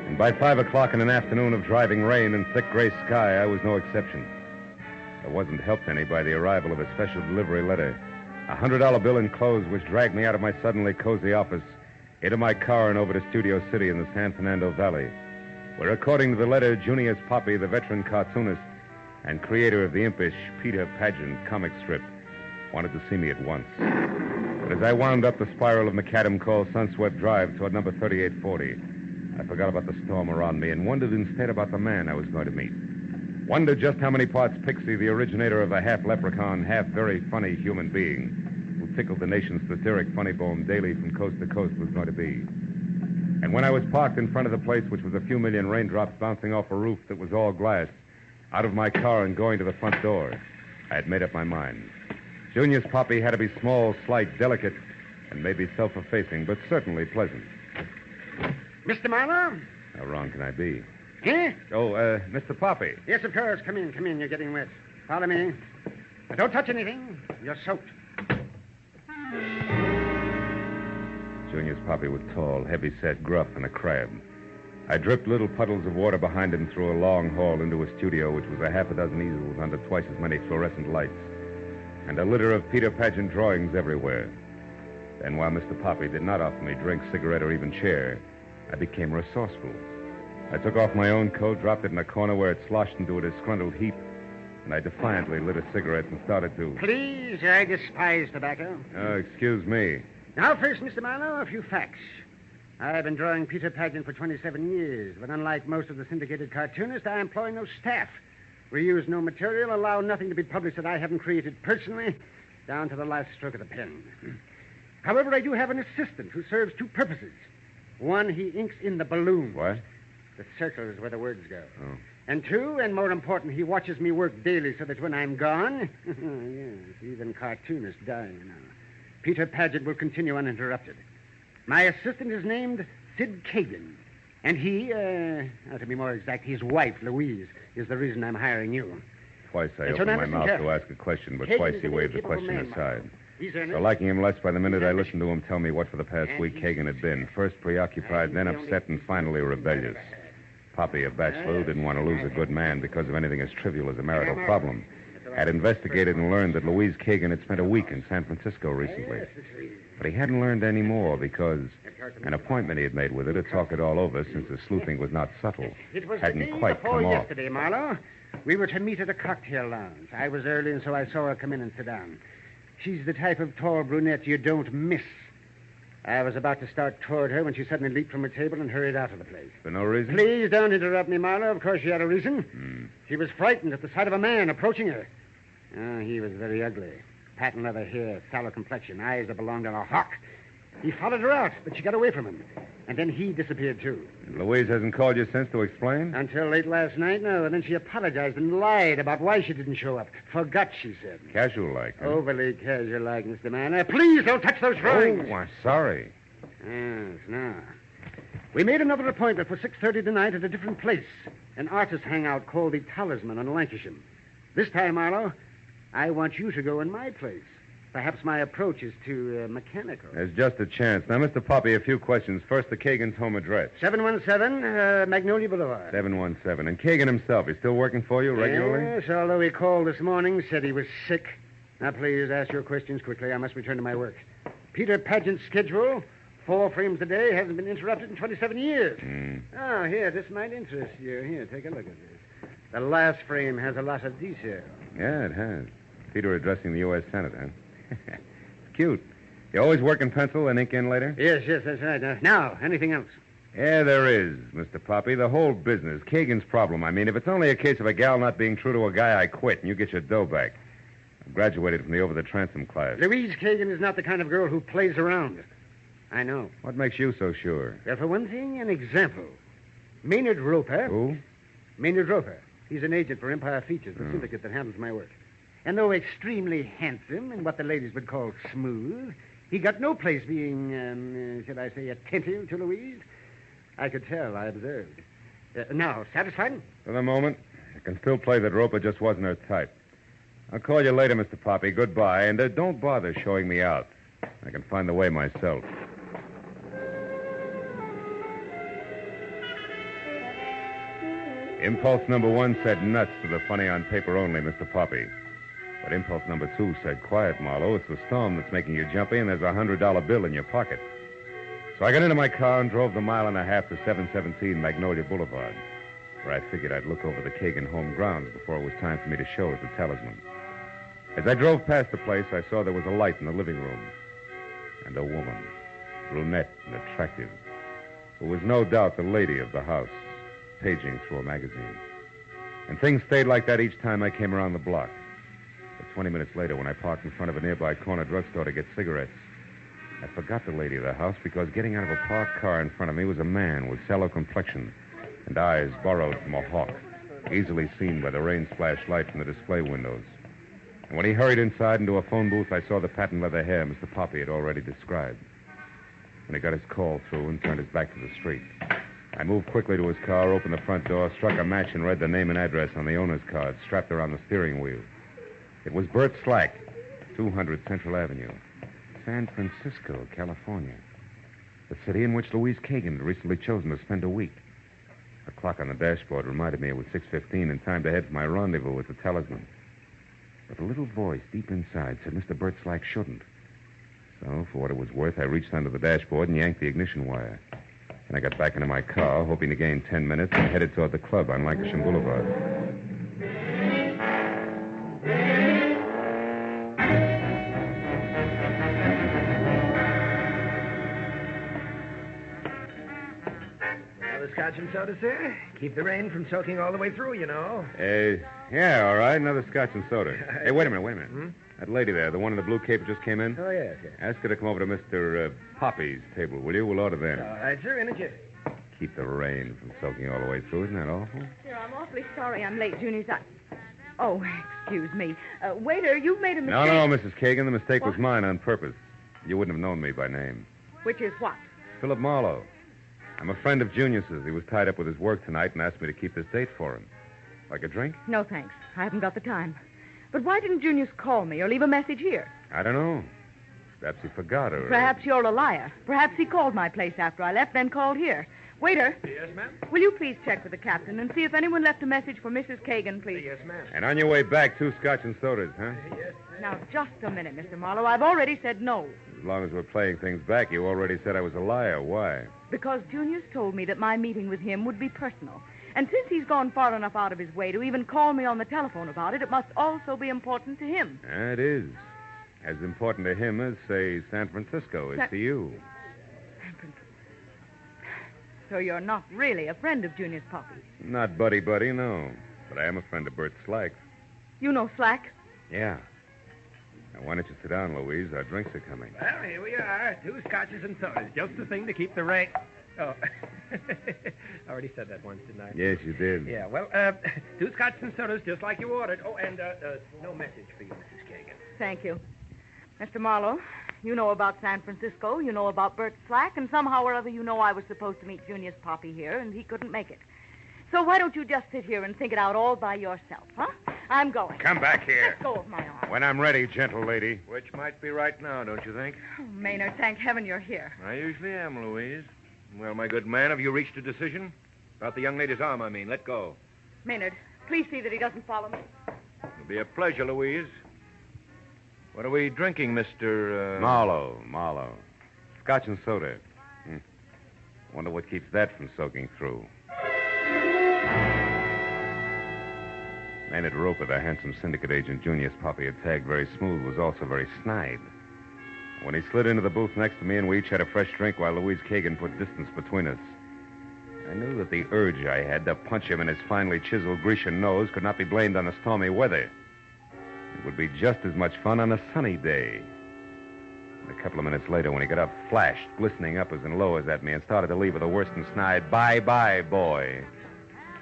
And by 5 o'clock in an afternoon of driving rain and thick gray sky, I was no exception. I wasn't helped any by the arrival of a special delivery letter. A $100 bill enclosed, which dragged me out of my suddenly cozy office, into my car and over to Studio City in the San Fernando Valley, where, according to the letter, Junius Poppy, the veteran cartoonist and creator of the impish Peter Pageant comic strip, wanted to see me at once. But as I wound up the spiral of macadam called Sunswept Drive toward number 3840, I forgot about the storm around me and wondered instead about the man I was going to meet. Wondered just how many parts Pixie, the originator of a half-leprechaun, half-very funny human being who tickled the nation's satiric funny bone daily from coast to coast, was going to be. And when I was parked in front of the place, which was a few million raindrops bouncing off a roof that was all glass, out of my car and going to the front door, I had made up my mind. Junius Poppy had to be small, slight, delicate, and maybe self-effacing, but certainly pleasant. Mr. Marlowe? How wrong can I be? Huh? Oh, Mr. Poppy. Yes, of course. Come in. You're getting wet. Follow me. But don't touch anything. You're soaked. Junius Poppy was tall, heavy-set, gruff, and a crab. I dripped little puddles of water behind him through a long hall into a studio, which was a half a dozen easels under twice as many fluorescent lights, and a litter of Peter Pageant drawings everywhere. Then, while Mr. Poppy did not offer me drink, cigarette, or even chair, I became resourceful. I took off my own coat, dropped it in a corner where it sloshed into a disgruntled heap, and I defiantly lit a cigarette and started to... Please, I despise tobacco. Oh, excuse me. Now, first, Mr. Marlowe, a few facts. I've been drawing Peter Pageant for 27 years, but unlike most of the syndicated cartoonists, I employ no staff. Reuse no material, allow nothing to be published that I haven't created personally, down to the last stroke of the pen. However, I do have an assistant who serves two purposes. One, he inks in the balloon. What? The circle is where the words go. Oh. And two, and more important, he watches me work daily so that when I'm gone, yes, even cartoonists die, you know, Peter Pageant will continue uninterrupted. My assistant is named Sid Kagan, and he, to be more exact, his wife, Louise, is the reason I'm hiring you. Twice I And so opened now my listen mouth carefully. to ask a question, but Kagan twice is he a very waved the capable question man, aside. He's earnest. So liking him less by the minute, I listened to him tell me what for the past week Kagan had been. First preoccupied, then upset, and finally rebellious. Poppy, a bachelor who didn't want to lose a good man because of anything as trivial as a marital problem, had investigated and learned that Louise Kagan had spent a week in San Francisco recently. But he hadn't learned any more because an appointment he had made with her to talk it all over, since the sleuthing was not subtle, It was the hadn't day quite before come off. yesterday, Marlowe. We were to meet at a cocktail lounge. I was early, and so I saw her come in and sit down. She's the type of tall brunette you don't miss. I was about to start toward her when she suddenly leaped from her table and hurried out of the place. For no reason? Please don't interrupt me, Marlowe. Of course she had a reason. She was frightened at the sight of a man approaching her. Oh, he was very ugly. Patent leather hair, sallow complexion, eyes that belonged on a hawk. He followed her out, but she got away from him. And then he disappeared, too. Louise hasn't called you since to explain? Until late last night, no. And then she apologized and lied about why she didn't show up. Forgot, she said. Casual-like, huh? Overly casual-like, Mr. Mann. Please don't touch those drawings. Oh, I'm sorry. Yes, now. We made another appointment for 6:30 tonight at a different place. An artist hangout called the Talisman on Lancashire. This time, Marlowe, I want you to go in my place. Perhaps my approach is too mechanical. There's just a chance. Now, Mr. Poppy, a few questions. First, the Kagan's home address. 717 Magnolia Boulevard. 717. And Kagan himself, he's still working for you regularly? Yes, although he called this morning, said he was sick. Now, please ask your questions quickly. I must return to my work. Peter Pageant's schedule, 4 frames a day, hasn't been interrupted in 27 years. Oh, here, this might interest you. Here, take a look at this. The last frame has a lot of detail. Yeah, it has. Peter addressing the U.S. Senate, huh? It's cute. You always work in pencil and ink in later? Yes, that's right. Now, anything else? Yeah, there is, Mr. Poppy. The whole business. Kagan's problem. I mean, if it's only a case of a gal not being true to a guy, I quit, and you get your dough back. I graduated from the over-the-transom class. Louise Kagan is not the kind of girl who plays around. I know. What makes you so sure? Well, for one thing, an example. Maynard Roper. Who? Maynard Roper. He's an agent for Empire Features, the syndicate that handles my work. And though extremely handsome and what the ladies would call smooth, He got no place being, shall I say, attentive to Louise. I could tell, I observed. Now, satisfied? For the moment, I can still play that Roper just wasn't her type. I'll call you later, Mr. Poppy. Goodbye, and don't bother showing me out. I can find the way myself. Impulse number 1 said nuts to the funny on paper only, Mr. Poppy. But impulse number 2 said, quiet, Marlowe. It's the storm that's making you jumpy, and there's a $100 bill in your pocket. So I got into my car and drove the 1.5 miles to 717 Magnolia Boulevard, where I figured I'd look over the Kagan home grounds before it was time for me to show it the talisman. As I drove past the place, I saw there was a light in the living room. And a woman, brunette and attractive, who was no doubt the lady of the house, paging through a magazine. And things stayed like that each time I came around the block. But 20 minutes later, when I parked in front of a nearby corner drugstore to get cigarettes, I forgot the lady of the house because getting out of a parked car in front of me was a man with sallow complexion and eyes borrowed from a hawk, easily seen by the rain-splashed light from the display windows. And when he hurried inside into a phone booth, I saw the patent leather hair Mr. Poppy had already described. When he got his call through and turned his back to the street, I moved quickly to his car, opened the front door, struck a match, and read the name and address on the owner's card strapped around the steering wheel. It was Bert Slack, 200 Central Avenue, San Francisco, California. The city in which Louise Kagan had recently chosen to spend a week. The clock on the dashboard reminded me it was 6:15 and time to head for my rendezvous with the talisman. But a little voice deep inside said Mr. Bert Slack shouldn't. So, for what it was worth, I reached under the dashboard and yanked the ignition wire. And I got back into my car, hoping to gain 10 minutes, and headed toward the club on Lancashire Boulevard. Another scotch and soda, sir? Keep the rain from soaking all the way through, you know. Yeah, all right. Another scotch and soda. Hey, wait a minute. Hmm? That lady there, the one in the blue cape that just came in? Oh, yes. Ask her to come over to Mr. Poppy's table, will you? We'll order then. All right, sir, in a jiffy. Keep the rain from soaking all the way through. Isn't that awful? Sir, I'm awfully sorry I'm late, Junior. Oh, excuse me. Waiter, you've made a mistake. No, Mrs. Kagan. The mistake was What? mine on purpose. You wouldn't have known me by name. Which is what? Philip Marlowe. I'm a friend of Junius's. He was tied up with his work tonight and asked me to keep this date for him. Like a drink? No, thanks. I haven't got the time. But why didn't Junius call me or leave a message here? I don't know. Perhaps he forgot or... Perhaps you're a liar. Perhaps he called my place after I left, then called here. Waiter. Yes, ma'am? Will you please check with the captain and see if anyone left a message for Mrs. Kagan, please? Yes, ma'am. And on your way back, 2 scotch and sodas, huh? Yes. Now, just a minute, Mr. Marlowe. I've already said no. As long as we're playing things back, you already said I was a liar. Why? Because Junius told me that my meeting with him would be personal. And since he's gone far enough out of his way to even call me on the telephone about it, it must also be important to him. It is. As important to him as, say, San Francisco is to you. So you're not really a friend of Junius Poppy. Not buddy-buddy, no. But I am a friend of Bert Slack's. You know Slack? Yeah. Now, why don't you sit down, Louise? Our drinks are coming. Well, here we are. 2 scotches and sodas. Just the thing to keep the rain... Oh. I already said that once, didn't I? Yes, you did. Yeah, well, 2 scotches and sodas, just like you ordered. Oh, and no message for you, Mrs. Kagan. Thank you. Mr. Marlowe, you know about San Francisco, you know about Bert Slack, and somehow or other you know I was supposed to meet Junius Poppy here, and he couldn't make it. So why don't you just sit here and think it out all by yourself, huh? I'm going. Come back here. Let go of my arm. When I'm ready, gentle lady. Which might be right now, don't you think? Oh, Maynard, thank heaven you're here. I usually am, Louise. Well, my good man, have you reached a decision? About the young lady's arm, I mean. Let go. Maynard, please see that he doesn't follow me. It'll be a pleasure, Louise. What are we drinking, Mr. Marlowe. Scotch and soda. Wonder what keeps that from soaking through. Maynard Roper, the handsome syndicate agent Junius Poppy had tagged very smooth, was also very snide. When he slid into the booth next to me and we each had a fresh drink while Louise Kagan put distance between us, I knew that the urge I had to punch him in his finely chiseled Grecian nose could not be blamed on the stormy weather. It would be just as much fun on a sunny day. And a couple of minutes later, when he got up, flashed, glistening uppers and lowers at me, and started to leave with a worse than snide, "Bye-bye, boy."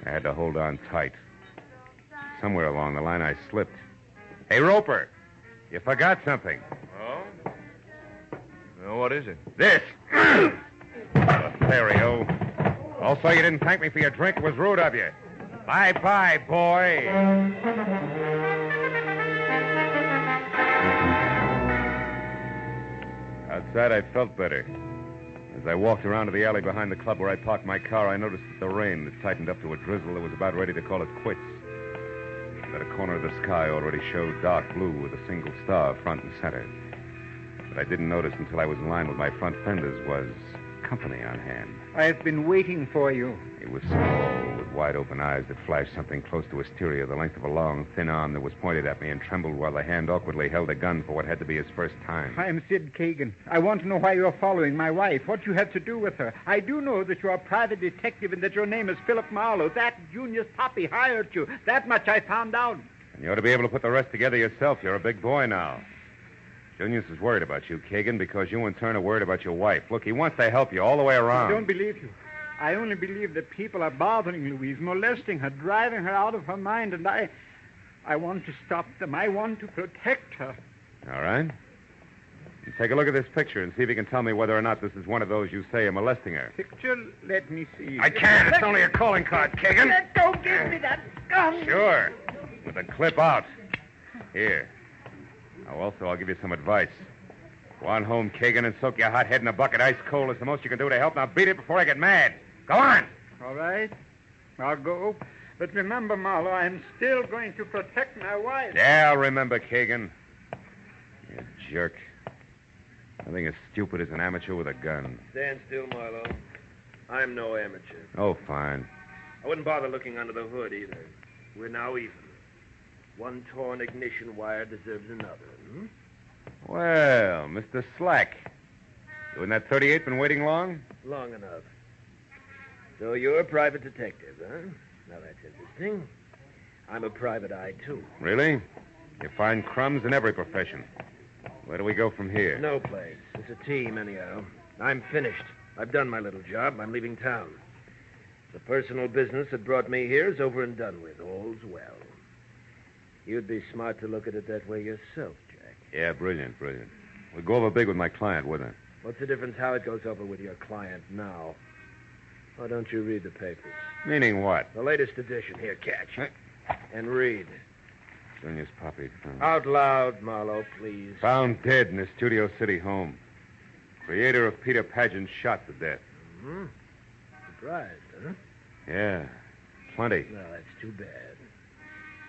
I had to hold on tight. Somewhere along the line, I slipped. Hey, Roper, you forgot something. Oh? Well, what is it? This. Lothario. Also, you didn't thank me for your drink. It was rude of you. Bye-bye, boy. Outside, I felt better. As I walked around to the alley behind the club where I parked my car, I noticed that the rain had tightened up to a drizzle that was about ready to call it quits. That a corner of the sky already showed dark blue with a single star front and center. What I didn't notice until I was in line with my front fenders was company on hand. I've been waiting for you. He was small, with wide-open eyes that flashed something close to hysteria, the length of a long, thin arm that was pointed at me and trembled while the hand awkwardly held a gun for what had to be his first time. I'm Sid Kagan. I want to know why you're following my wife, what you have to do with her. I do know that you're a private detective and that your name is Philip Marlowe. That Junius Poppy hired you. That much I found out. And you ought to be able to put the rest together yourself. You're a big boy now. Junius is worried about you, Kagan, because you in turn are worried about your wife. Look, he wants to help you all the way around. I don't believe you. I only believe that people are bothering Louise, molesting her, driving her out of her mind, and I want to stop them. I want to protect her. All right. Take a look at this picture and see if you can tell me whether or not this is one of those you say are molesting her. Picture? Let me see. I can't. It's only a calling card, Kagan. Don't give me that gun. Sure. With the clip out. Here. Now, also, I'll give you some advice. Go on home, Kagan, and soak your hot head in a bucket ice cold. It's the most you can do to help. Now beat it before I get mad. Go on. All right. I'll go. But remember, Marlowe, I'm still going to protect my wife. Yeah, I'll remember, Kagan. You jerk. Nothing as stupid as an amateur with a gun. Stand still, Marlowe. I'm no amateur. Oh, fine. I wouldn't bother looking under the hood either. We're now even. One torn ignition wire deserves another. Hmm? Well, Mr. Slack. You in that 38 been waiting long? Long enough. So you're a private detective, huh? Now that's interesting. I'm a private eye, too. Really? You find crumbs in every profession. Where do we go from here? No place. It's a team, anyhow. I'm finished. I've done my little job. I'm leaving town. The personal business that brought me here is over and done with. All's well. You'd be smart to look at it that way yourself, Jack. Yeah, brilliant. We'll go over big with my client, with her. What's the difference how it goes over with your client now? Why don't you read the papers? Meaning what? The latest edition. Here, catch. And read. Junius Poppy. Out loud, Marlowe, please. Found dead in his Studio City home. Creator of Peter Pageant shot to death. Mm-hmm. Surprised, huh? Yeah, plenty. Well, that's too bad.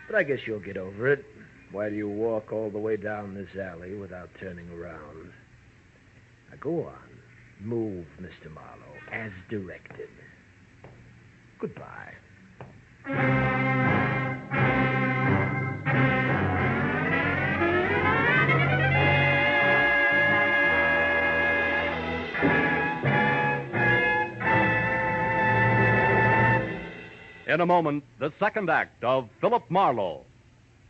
But I guess you'll get over it. Why do you walk all the way down this alley without turning around? Now, go on. Move, Mr. Marlowe, as directed. Goodbye. In a moment, the second act of Philip Marlowe.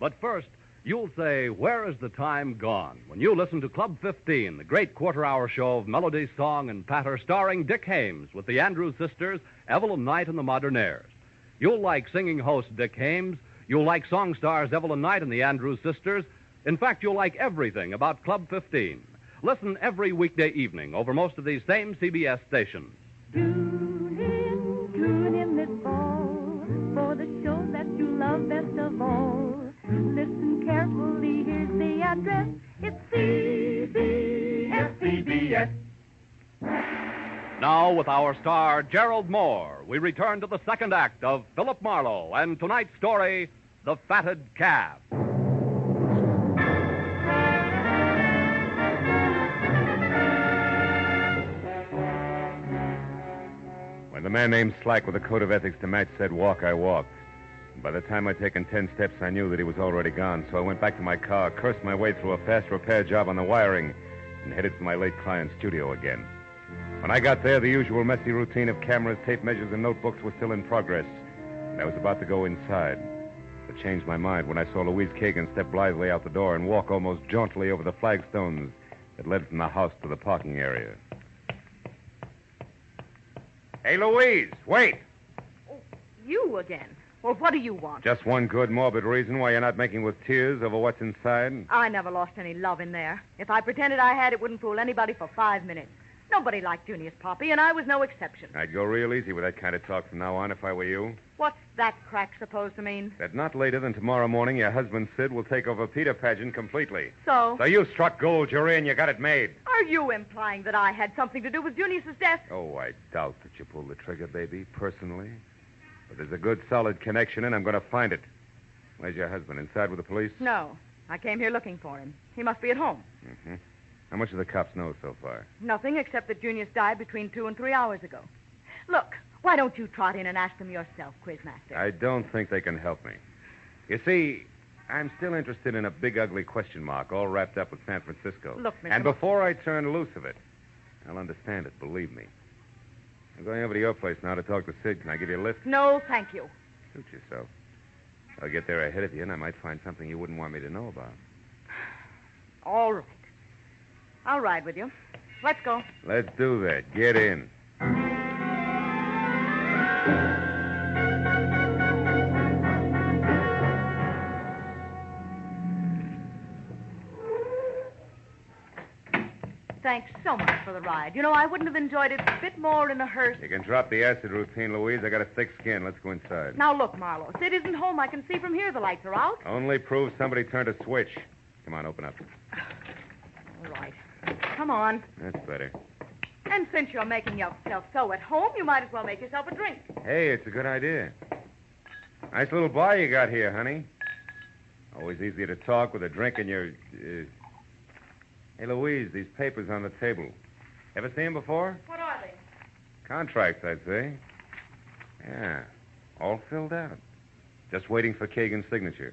But first, you'll say, where is the time gone? When you listen to Club 15, the great quarter-hour show of melody, song, and patter starring Dick Hames with the Andrews Sisters, Evelyn Knight, and the Modernaires. You'll like singing host Dick Hames. You'll like song stars Evelyn Knight and the Andrews Sisters. In fact, you'll like everything about Club 15. Listen every weekday evening over most of these same CBS stations. Tune in this fall for the show that you love best of all. Listen carefully, here's the address. It's CBS. Now, with our star, Gerald Moore, we return to the second act of Philip Marlowe and tonight's story, The Fatted Calf. When the man named Slack with a code of ethics to match said walk, I walked. And by the time I'd taken 10 steps, I knew that he was already gone, so I went back to my car, cursed my way through a fast repair job on the wiring, and headed for my late client's studio again. When I got there, the usual messy routine of cameras, tape measures, and notebooks was still in progress, and I was about to go inside. But changed my mind when I saw Louise Kagan step blithely out the door and walk almost jauntily over the flagstones that led from the house to the parking area. Hey, Louise, wait! You again. Well, what do you want? Just one good, morbid reason why you're not making with tears over what's inside? I never lost any love in there. If I pretended I had, it wouldn't fool anybody for 5 minutes. Nobody liked Junius Poppy, and I was no exception. I'd go real easy with that kind of talk from now on if I were you. What's that crack supposed to mean? That not later than tomorrow morning, your husband, Sid, will take over Peter Pageant completely. So? So you struck gold, Jury, and you got it made. Are you implying that I had something to do with Junius's death? Oh, I doubt that you pulled the trigger, baby, personally. But there's a good, solid connection, and I'm going to find it. Where's your husband? Inside with the police? No. I came here looking for him. He must be at home. Mm-hmm. How much do the cops know so far? Nothing except that Junius died between 2 and 3 hours ago. Look, why don't you trot in and ask them yourself, Quizmaster? I don't think they can help me. You see, I'm still interested in a big, ugly question mark all wrapped up with San Francisco. Look, Mr. And before I turn loose of it, I'll understand it, believe me. I'm going over to your place now to talk to Sid. Can I give you a lift? No, thank you. Suit yourself. I'll get there ahead of you, and I might find something you wouldn't want me to know about. All right. I'll ride with you. Let's go. Let's do that. Get in. Thanks so much for the ride. You know, I wouldn't have enjoyed it a bit more in a hearse. You can drop the acid routine, Louise. I got a thick skin. Let's go inside. Now, look, Marlowe. Sid isn't home. I can see from here the lights are out. Only proves somebody turned a switch. Come on, open up. All right. Come on. That's better. And since you're making yourself so at home, you might as well make yourself a drink. Hey, it's a good idea. Nice little bar you got here, honey. Always easier to talk with a drink in your... Hey, Louise, these papers on the table. Ever seen them before? What are they? Contracts, I'd say. Yeah, all filled out. Just waiting for Kagan's signature.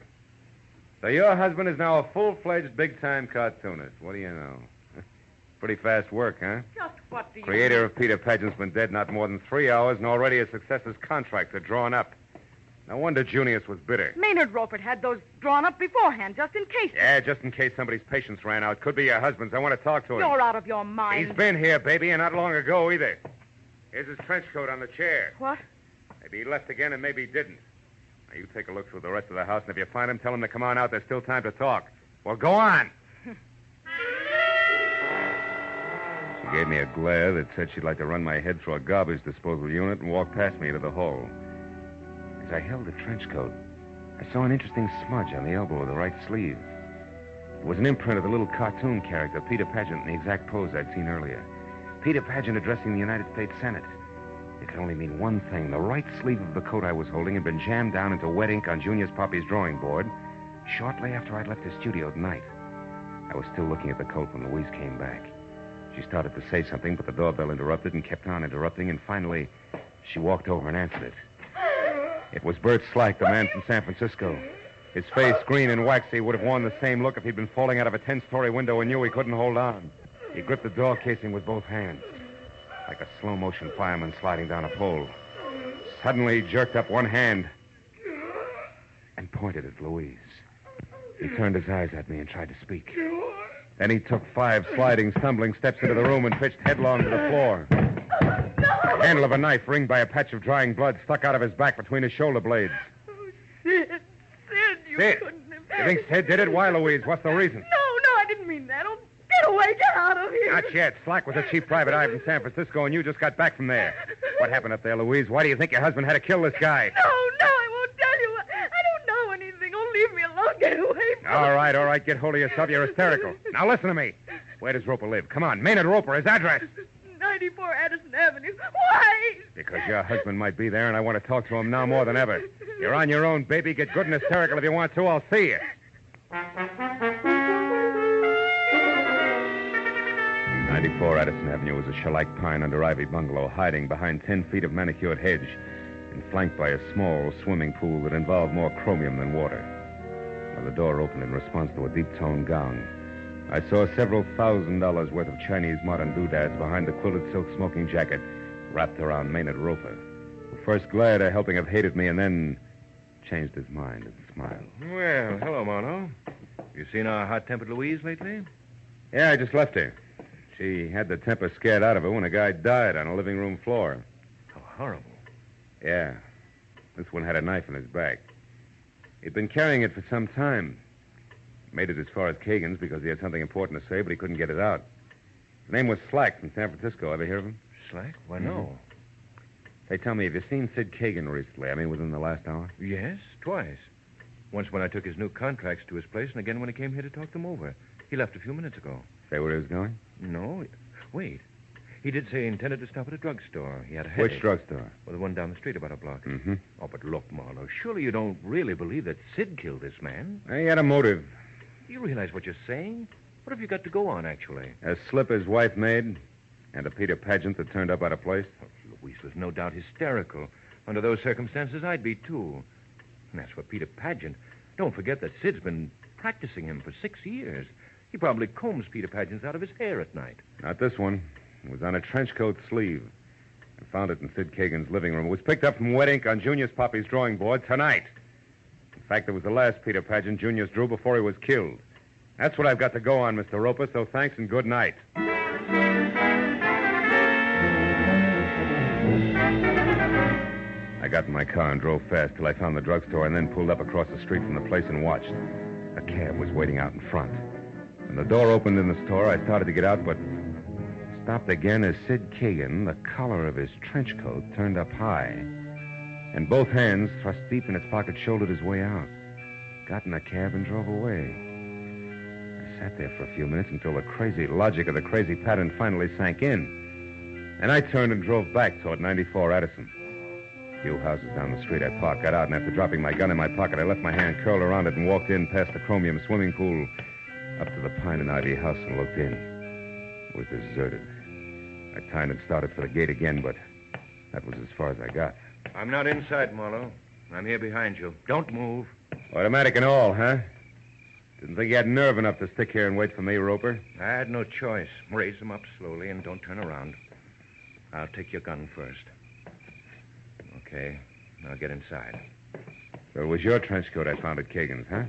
So your husband is now a full-fledged, big-time cartoonist. What do you know? Pretty fast work, huh? Just what do you... Creator of Peter Pageant's been dead not more than 3 hours, and already his successor's contracts are drawn up. No wonder Junius was bitter. Maynard Roper had those drawn up beforehand, just in case. Yeah, just in case somebody's patience ran out. Could be your husband's. I want to talk to him. You're out of your mind. He's been here, baby, and not long ago either. Here's his trench coat on the chair. What? Maybe he left again, and maybe he didn't. Now, you take a look through the rest of the house, and if you find him, tell him to come on out. There's still time to talk. Well, go on. She gave me a glare that said she'd like to run my head through a garbage disposal unit and walk past me into the hall. As I held the trench coat, I saw an interesting smudge on the elbow of the right sleeve. It was an imprint of the little cartoon character, Peter Pageant, in the exact pose I'd seen earlier. Peter Pageant addressing the United States Senate. It could only mean one thing. The right sleeve of the coat I was holding had been jammed down into wet ink on Junius Poppy's drawing board shortly after I'd left his studio tonight. I was still looking at the coat when Louise came back. She started to say something, but the doorbell interrupted and kept on interrupting, and finally, she walked over and answered it. It was Bert Slack, the man from San Francisco. His face, green and waxy, would have worn the same look if he'd been falling out of a 10-story window and knew he couldn't hold on. He gripped the door casing with both hands, like a slow-motion fireman sliding down a pole. Suddenly, he jerked up one hand and pointed at Louise. He turned his eyes at me and tried to speak. Then he took 5 sliding, stumbling steps into the room and pitched headlong to the floor. The handle of a knife, ringed by a patch of drying blood, stuck out of his back between his shoulder blades. Sid, you Sid, couldn't have... you think Sid did it? Why, Louise? What's the reason? No, I didn't mean that. Oh, get away, get out of here. Not yet. Slack was a chief private eye from San Francisco, and you just got back from there. What happened up there, Louise? Why do you think your husband had to kill this guy? No, I won't tell you. I don't know anything. Oh, leave me alone. Get away from me. All right. Get hold of yourself. You're hysterical. Now listen to me. Where does Roper live? Come on. Maynard Roper, his address. 94 Addison Avenue. Why? Because your husband might be there, and I want to talk to him now more than ever. You're on your own, baby. Get good and hysterical if you want to. I'll see you. 94 Addison Avenue was a shellac pine under ivy bungalow hiding behind 10 feet of manicured hedge and flanked by a small swimming pool that involved more chromium than water. When the door opened in response to a deep-toned gong, I saw several $1,000s worth of Chinese modern doodads behind the quilted silk smoking jacket wrapped around Maynard Roper, who first glared a helping of hate at me and then changed his mind and smiled. Well, hello, Marlowe. You seen our hot-tempered Louise lately? Yeah, I just left her. She had the temper scared out of her when a guy died on a living room floor. How horrible. Yeah. This one had a knife in his back. He'd been carrying it for some time. Made it as far as Kagan's because he had something important to say, but he couldn't get it out. His name was Slack from San Francisco. Ever hear of him? Slack? Why, no. Hey, tell me, have you seen Sid Kagan recently? I mean, within the last hour? Yes, twice. Once when I took his new contracts to his place, and again when he came here to talk them over. He left a few minutes ago. Say where he was going? No. Wait. He did say he intended to stop at a drugstore. He had a headache. Which drugstore? Well, the one down the street about a block. Mm-hmm. Oh, but look, Marlowe, surely you don't really believe that Sid killed this man? He had a motive. Do you realize what you're saying? What have you got to go on, actually? A slip his wife made, and a Peter Pageant that turned up out of place. Oh, Louise was no doubt hysterical. Under those circumstances, I'd be, too. And as for Peter Pageant, don't forget that Sid's been practicing him for 6 years. He probably combs Peter Pageant's out of his hair at night. Not this one. It was on a trench coat sleeve. I found it in Sid Kagan's living room. It was picked up from wet ink on Junior's Poppy's drawing board tonight. In fact, it was the last Peter Pageant Junior's drew before he was killed. That's what I've got to go on, Mr. Roper, so thanks and good night. I got in my car and drove fast till I found the drugstore and then pulled up across the street from the place and watched. A cab was waiting out in front. When the door opened in the store, I started to get out, but stopped again as Sid Kagan, the collar of his trench coat turned up high, and both hands thrust deep in his pocket, shouldered his way out. Got in a cab and drove away. I sat there for a few minutes until the crazy logic of the crazy pattern finally sank in. And I turned and drove back toward 94 Addison. A few houses down the street I parked, got out, and after dropping my gun in my pocket, I left my hand curled around it and walked in past the chromium swimming pool up to the pine and ivy house and looked in. It was deserted. I turned and started for the gate again, but that was as far as I got. I'm not inside, Marlowe. I'm here behind you. Don't move. Automatic and all, huh? Didn't think you had nerve enough to stick here and wait for me, Roper. I had no choice. Raise them up slowly and don't turn around. I'll take your gun first. Okay, now get inside. So it was your trench coat I found at Kagan's, huh?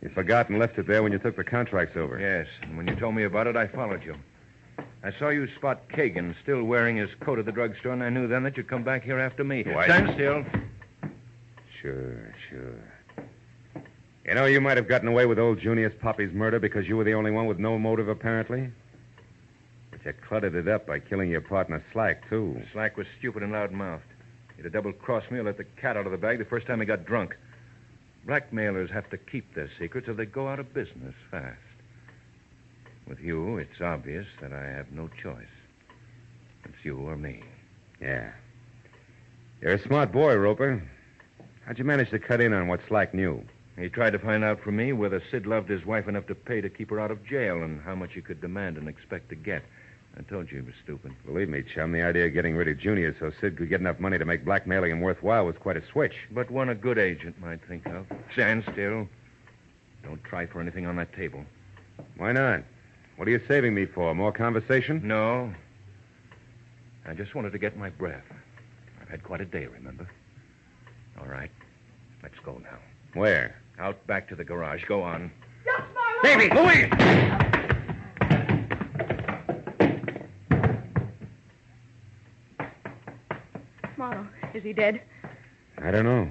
You forgot and left it there when you took the contracts over. Yes, and when you told me about it, I followed you. I saw you spot Kagan still wearing his coat at the drugstore, and I knew then that you'd come back here after me. Why? Stand still. Sure. You know, you might have gotten away with old Junius Poppy's murder because you were the only one with no motive, apparently. But you cluttered it up by killing your partner, Slack, too. Slack was stupid and loud-mouthed. He'd have double-crossed me or let the cat out of the bag the first time he got drunk. Blackmailers have to keep their secrets or they go out of business fast. With you, it's obvious that I have no choice. It's you or me. Yeah. You're a smart boy, Roper. How'd you manage to cut in on what Slack knew? He tried to find out from me whether Sid loved his wife enough to pay to keep her out of jail and how much he could demand and expect to get. I told you he was stupid. Believe me, chum, the idea of getting rid of Junior so Sid could get enough money to make blackmailing him worthwhile was quite a switch. But one a good agent might think of. Stand still. Don't try for anything on that table. Why not? What are you saving me for? More conversation? No. I just wanted to get my breath. I've had quite a day, remember? All right. Let's go now. Where? Out back to the garage. Go on. Yes, Marlowe! Davy! Louise! Marlowe, is he dead? I don't know.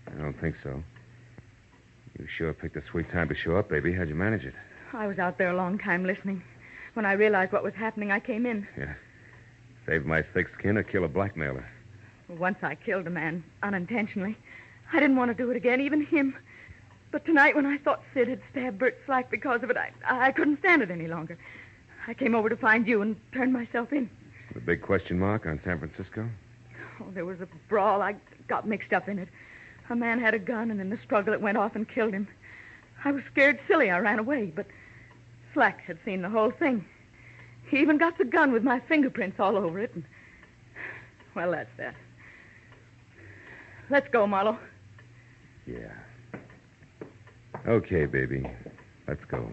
I don't think so. You sure picked a sweet time to show up, baby. How'd you manage it? I was out there a long time listening. When I realized what was happening, I came in. Yeah. Save my thick skin or kill a blackmailer. Once I killed a man unintentionally. I didn't want to do it again, even him. But tonight, when I thought Sid had stabbed Bert Slack because of it, I couldn't stand it any longer. I came over to find you and turned myself in. The big question mark on San Francisco? Oh, there was a brawl. I got mixed up in it. A man had a gun, and in the struggle, it went off and killed him. I was scared silly. I ran away, but Slack had seen the whole thing. He even got the gun with my fingerprints all over it. And... well, that's that. Let's go, Marlowe. Yeah. Okay, baby. Let's go.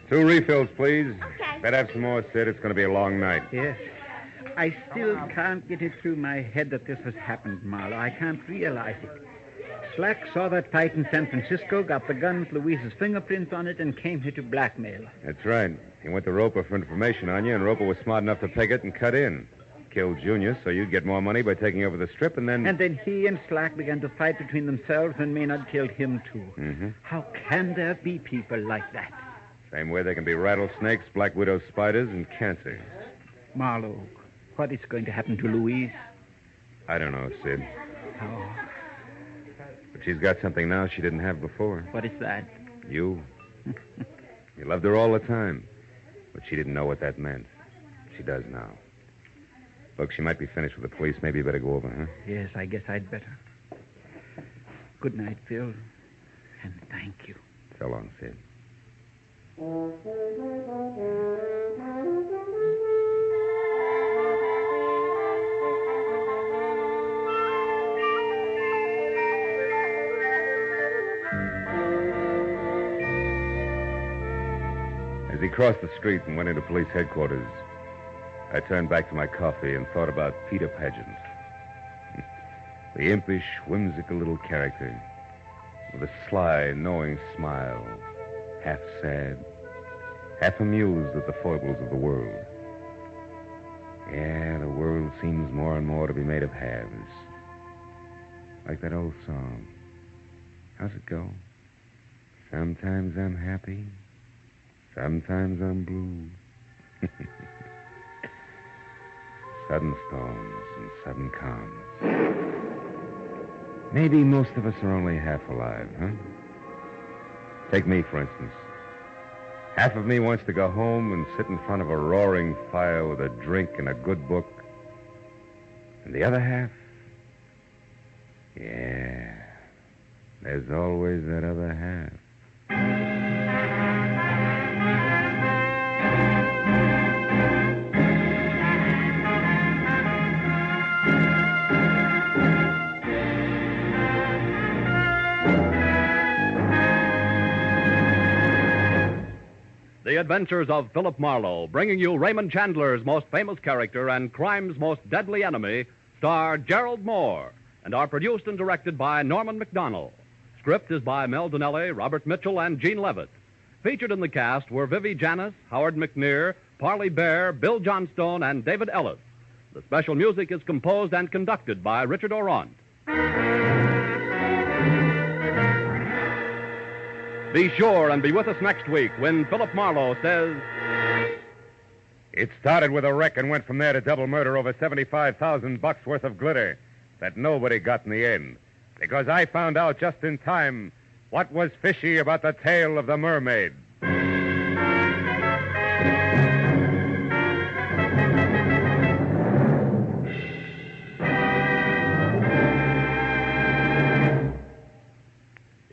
Two refills, please. Okay. Better have some more, Sid. It's going to be a long night. Yes. I still can't get it through my head that this has happened, Marlowe. I can't realize it. Slack saw that fight in San Francisco, got the gun with Louise's fingerprints on it, and came here to blackmail her. That's right. He went to Roper for information on you, and Roper was smart enough to peg it and cut in. Killed Junior, so you'd get more money by taking over the strip, and then... And then he and Slack began to fight between themselves, and Maynard killed him, too. Mm-hmm. How can there be people like that? Same way there can be rattlesnakes, black widow spiders, and cancer. Marlowe, what is going to happen to Louise? I don't know, Sid. Oh. But she's got something now she didn't have before. What is that? You. You loved her all the time. But she didn't know what that meant. She does now. Look, she might be finished with the police. Maybe you better go over, huh? Yes, I guess I'd better. Good night, Phil. And thank you. So long, Sid. As he crossed the street and went into police headquarters, I turned back to my coffee and thought about Peter Pageant. The impish, whimsical little character with a sly, knowing smile, half sad, half amused at the foibles of the world. Yeah, the world seems more and more to be made of halves. Like that old song. How's it go? Sometimes I'm happy, sometimes I'm blue. Sudden storms and sudden calms. Maybe most of us are only half alive, huh? Take me, for instance. Half of me wants to go home and sit in front of a roaring fire with a drink and a good book. And the other half? Yeah, there's always that other half. The Adventures of Philip Marlowe, bringing you Raymond Chandler's most famous character and crime's most deadly enemy, star Gerald Moore, and are produced and directed by Norman MacDonald. Script is by Mel Donnelly, Robert Mitchell, and Gene Levitt. Featured in the cast were Vivi Janis, Howard McNear, Parley Bear, Bill Johnstone, and David Ellis. The special music is composed and conducted by Richard Orant. Be sure and be with us next week when Philip Marlowe says... It started with a wreck and went from there to double murder over $75,000 worth of glitter that nobody got in the end. Because I found out just in time what was fishy about the tale of the mermaid.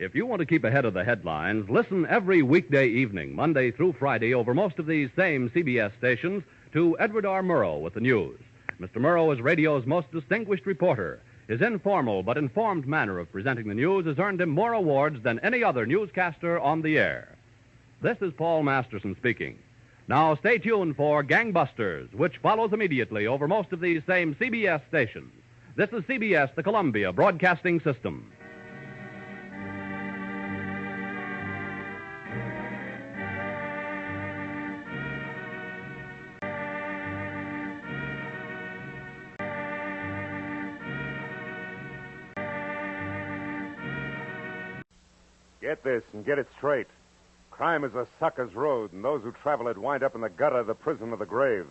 If you want to keep ahead of the headlines, listen every weekday evening, Monday through Friday, over most of these same CBS stations, to Edward R. Murrow with the news. Mr. Murrow is radio's most distinguished reporter. His informal but informed manner of presenting the news has earned him more awards than any other newscaster on the air. This is Paul Masterson speaking. Now stay tuned for Gangbusters, which follows immediately over most of these same CBS stations. This is CBS, the Columbia Broadcasting System. Get this and get it straight. Crime is a sucker's road, and those who travel it wind up in the gutter, the prison, or the grave.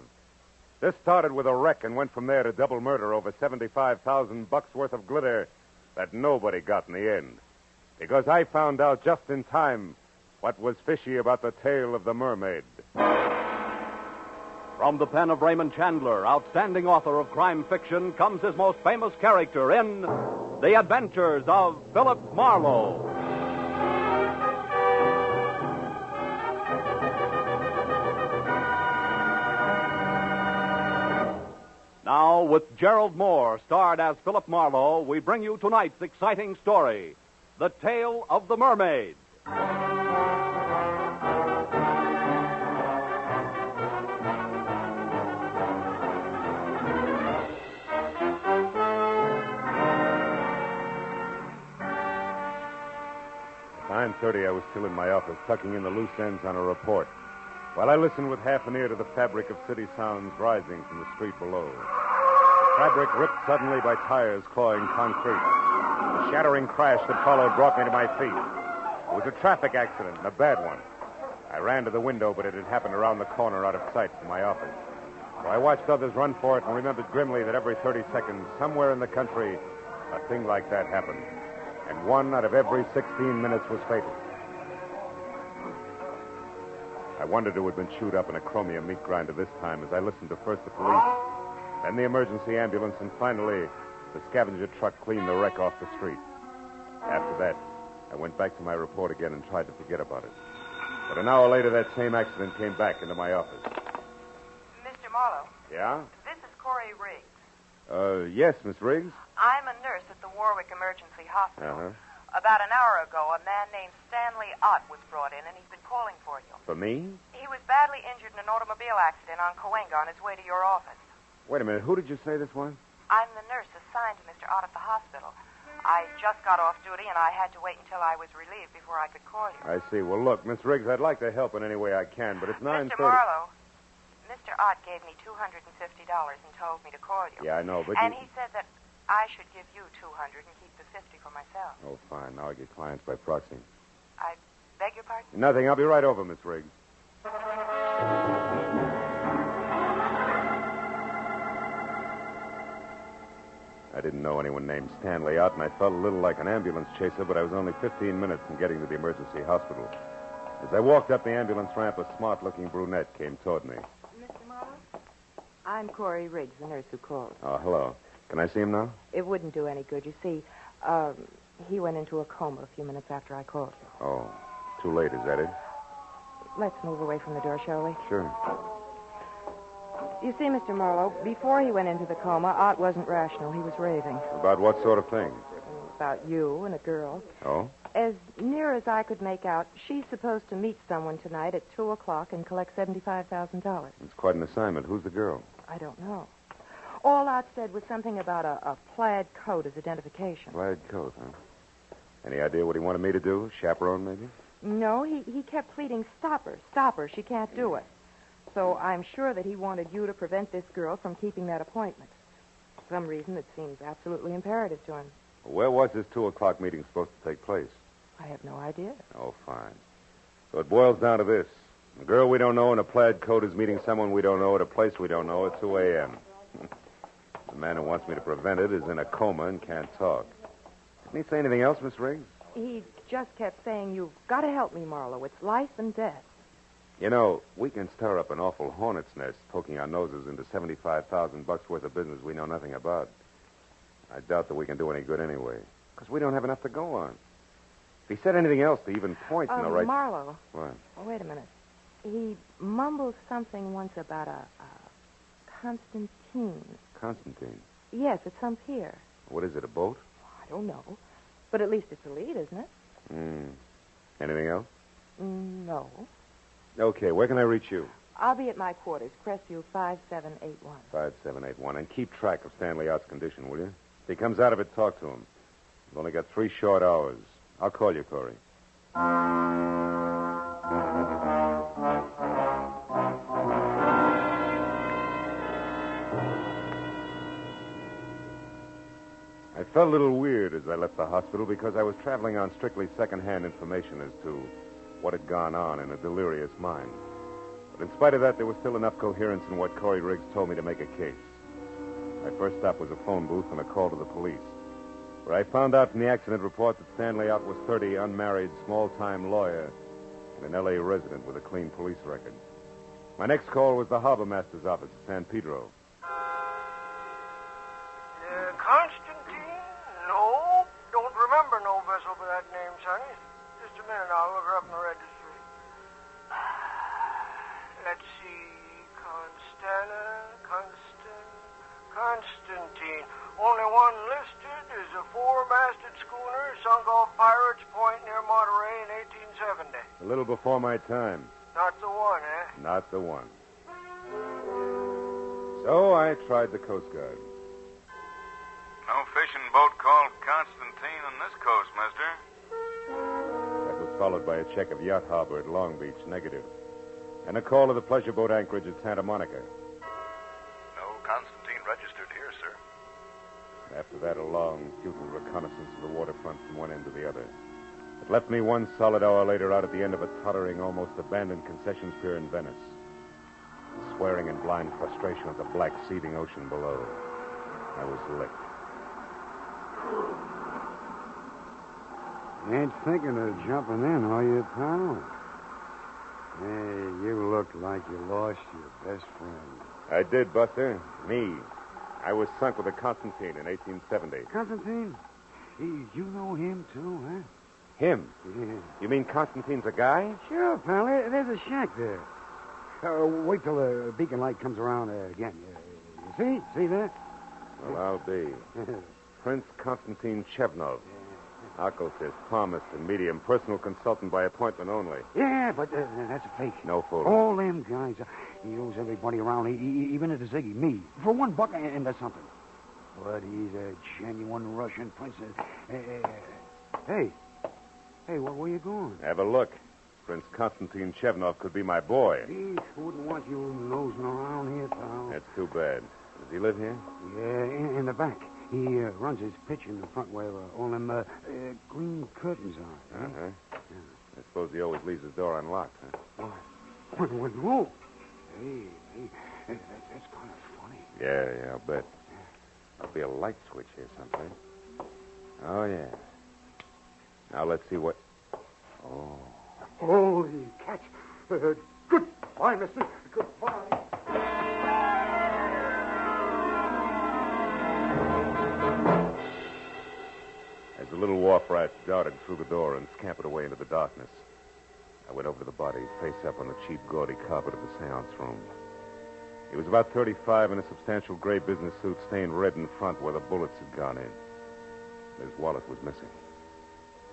This started with a wreck and went from there to double murder over $75,000 worth of glitter that nobody got in the end. Because I found out just in time what was fishy about the tale of the mermaid. From the pen of Raymond Chandler, outstanding author of crime fiction, comes his most famous character in The Adventures of Philip Marlowe. Now, with Gerald Moore, starred as Philip Marlowe, we bring you tonight's exciting story, The Tale of the Mermaid. 9:30, I was still in my office, tucking in the loose ends on a report, while I listened with half an ear to the fabric of city sounds rising from the street below. The fabric ripped suddenly by tires clawing concrete. The shattering crash that followed brought me to my feet. It was a traffic accident, and a bad one. I ran to the window, but it had happened around the corner out of sight from my office. So I watched others run for it and remembered grimly that every 30 seconds, somewhere in the country, a thing like that happened. And 1 out of every 16 minutes was fatal. I wondered who had been chewed up in a chromium meat grinder this time as I listened to first the police, then the emergency ambulance, and finally the scavenger truck cleaned the wreck off the street. After that, I went back to my report again and tried to forget about it. But an hour later, that same accident came back into my office. Mr. Marlowe. Yeah? This is Corey Riggs. Yes, Miss Riggs? I'm a nurse at the Warwick Emergency Hospital. Uh-huh. About an hour ago, a man named Stanley Ott was brought in, and he's been calling for you. For me? He was badly injured in an automobile accident on Cahuenga on his way to your office. Wait a minute. Who did you say this was? I'm the nurse assigned to Mr. Ott at the hospital. I just got off duty, and I had to wait until I was relieved before I could call you. I see. Well, look, Miss Riggs, I'd like to help in any way I can, but it's 9:30. Mr. Marlowe, Mr. Ott gave me $250 and told me to call you. Yeah, I know, but And he said that I should give you $200 and keep the $50 for myself. Oh, fine. Now I get clients by proxy. I beg your pardon? Nothing. I'll be right over, Miss Riggs. I didn't know anyone named Stanley Ott, and I felt a little like an ambulance chaser, but I was only 15 minutes from getting to the emergency hospital. As I walked up the ambulance ramp, a smart-looking brunette came toward me. Mr. Marlowe? I'm Corey Riggs, the nurse who called. Oh, hello. Can I see him now? It wouldn't do any good. You see, he went into a coma a few minutes after I called you. Oh, too late, is that it? Let's move away from the door, shall we? Sure. You see, Mr. Marlowe, before he went into the coma, Ott wasn't rational. He was raving. About what sort of thing? About you and a girl. Oh? As near as I could make out, she's supposed to meet someone tonight at 2 o'clock and collect $75,000. It's quite an assignment. Who's the girl? I don't know. All Ott said was something about a plaid coat as identification. Plaid coat, huh? Any idea what he wanted me to do? Chaperone, maybe? No, he kept pleading, stop her, she can't do it. So I'm sure that he wanted you to prevent this girl from keeping that appointment. For some reason, it seems absolutely imperative to him. Where was this 2 o'clock meeting supposed to take place? I have no idea. Oh, fine. So it boils down to this. A girl we don't know in a plaid coat is meeting someone we don't know at a place we don't know at 2 a.m. The man who wants me to prevent it is in a coma and can't talk. Didn't he say anything else, Miss Riggs? He just kept saying, you've got to help me, Marlowe. It's life and death. You know, we can stir up an awful hornet's nest poking our noses into $75,000 worth of business we know nothing about. I doubt that we can do any good anyway, because we don't have enough to go on. If he said anything else to even point in the right... Marlowe. What? Oh, wait a minute. He mumbled something once about a Constantine. Constantine? Yes, at some pier. What is it, a boat? I don't know. But at least it's a lead, isn't it? Anything else? No. Okay, where can I reach you? I'll be at my quarters, Crestview 5781. 5781. And keep track of Stanley Ott's condition, will you? If he comes out of it, talk to him. We've only got 3 short hours. I'll call you, Corey. I felt a little weird as I left the hospital because I was traveling on strictly second-hand information as to what had gone on in a delirious mind. But in spite of that, there was still enough coherence in what Corey Riggs told me to make a case. My first stop was a phone booth and a call to the police, where I found out from the accident report that Stanley Ott was 30, unmarried, small-time lawyer, and an L.A. resident with a clean police record. My next call was the harbor master's office at San Pedro. Constantine? No, don't remember no vessel by that name, Sonny. Just a minute, I'll look her up in the registry. Let's see, Constantine. Only one listed is a 4-masted schooner sunk off Pirates Point near Monterey in 1870. A little before my time. Not the one, eh? Not the one. So I tried the Coast Guard. No fishing boat called Constantine on this coast, mister. That was followed by a check of Yacht Harbor at Long Beach, negative. And a call to the pleasure boat anchorage at Santa Monica. No Constantine registered here, sir. After that, a long, futile reconnaissance of the waterfront from one end to the other. It left me 1 solid hour later out at the end of a tottering, almost abandoned concessions pier in Venice, swearing in blind frustration at the black, seething ocean below. I was licked. You ain't thinking of jumping in, are you, pal? Hey, you look like you lost your best friend. I did, Buster. Me. I was sunk with a Constantine in 1870. Constantine? You know him, too, huh? Him? Yeah. You mean Constantine's a guy? Sure, pal. There's a shack there. Wait till the beacon light comes around again. You see? See that? Well, I'll be. Prince Constantine Chevnov. Occultist, palmist, and medium. Personal consultant by appointment only. Yeah, but that's a fake. No fool. All them guys. He owes everybody around, even to Ziggy, me. For $1, and that's something. But he's a genuine Russian prince. Hey, where you going? Have a look. Prince Constantine Chevnov could be my boy. He wouldn't want you nosing around here, pal. That's too bad. Does he live here? Yeah, in the back. He runs his pitch in the front where all them green curtains are. Uh-huh. Yeah. I suppose he always leaves his door unlocked, huh? What? No. Hey, that's kind of funny. Yeah, I'll bet. There'll be a light switch here someplace. Oh, yeah. Now let's see what... Oh. Holy cat. Goodbye, mister. Goodbye. As the little wharf rats darted through the door and scampered away into the darkness, I went over to the body, face up on the cheap, gaudy carpet of the seance room. He was about 35 in a substantial gray business suit stained red in front where the bullets had gone in. His wallet was missing.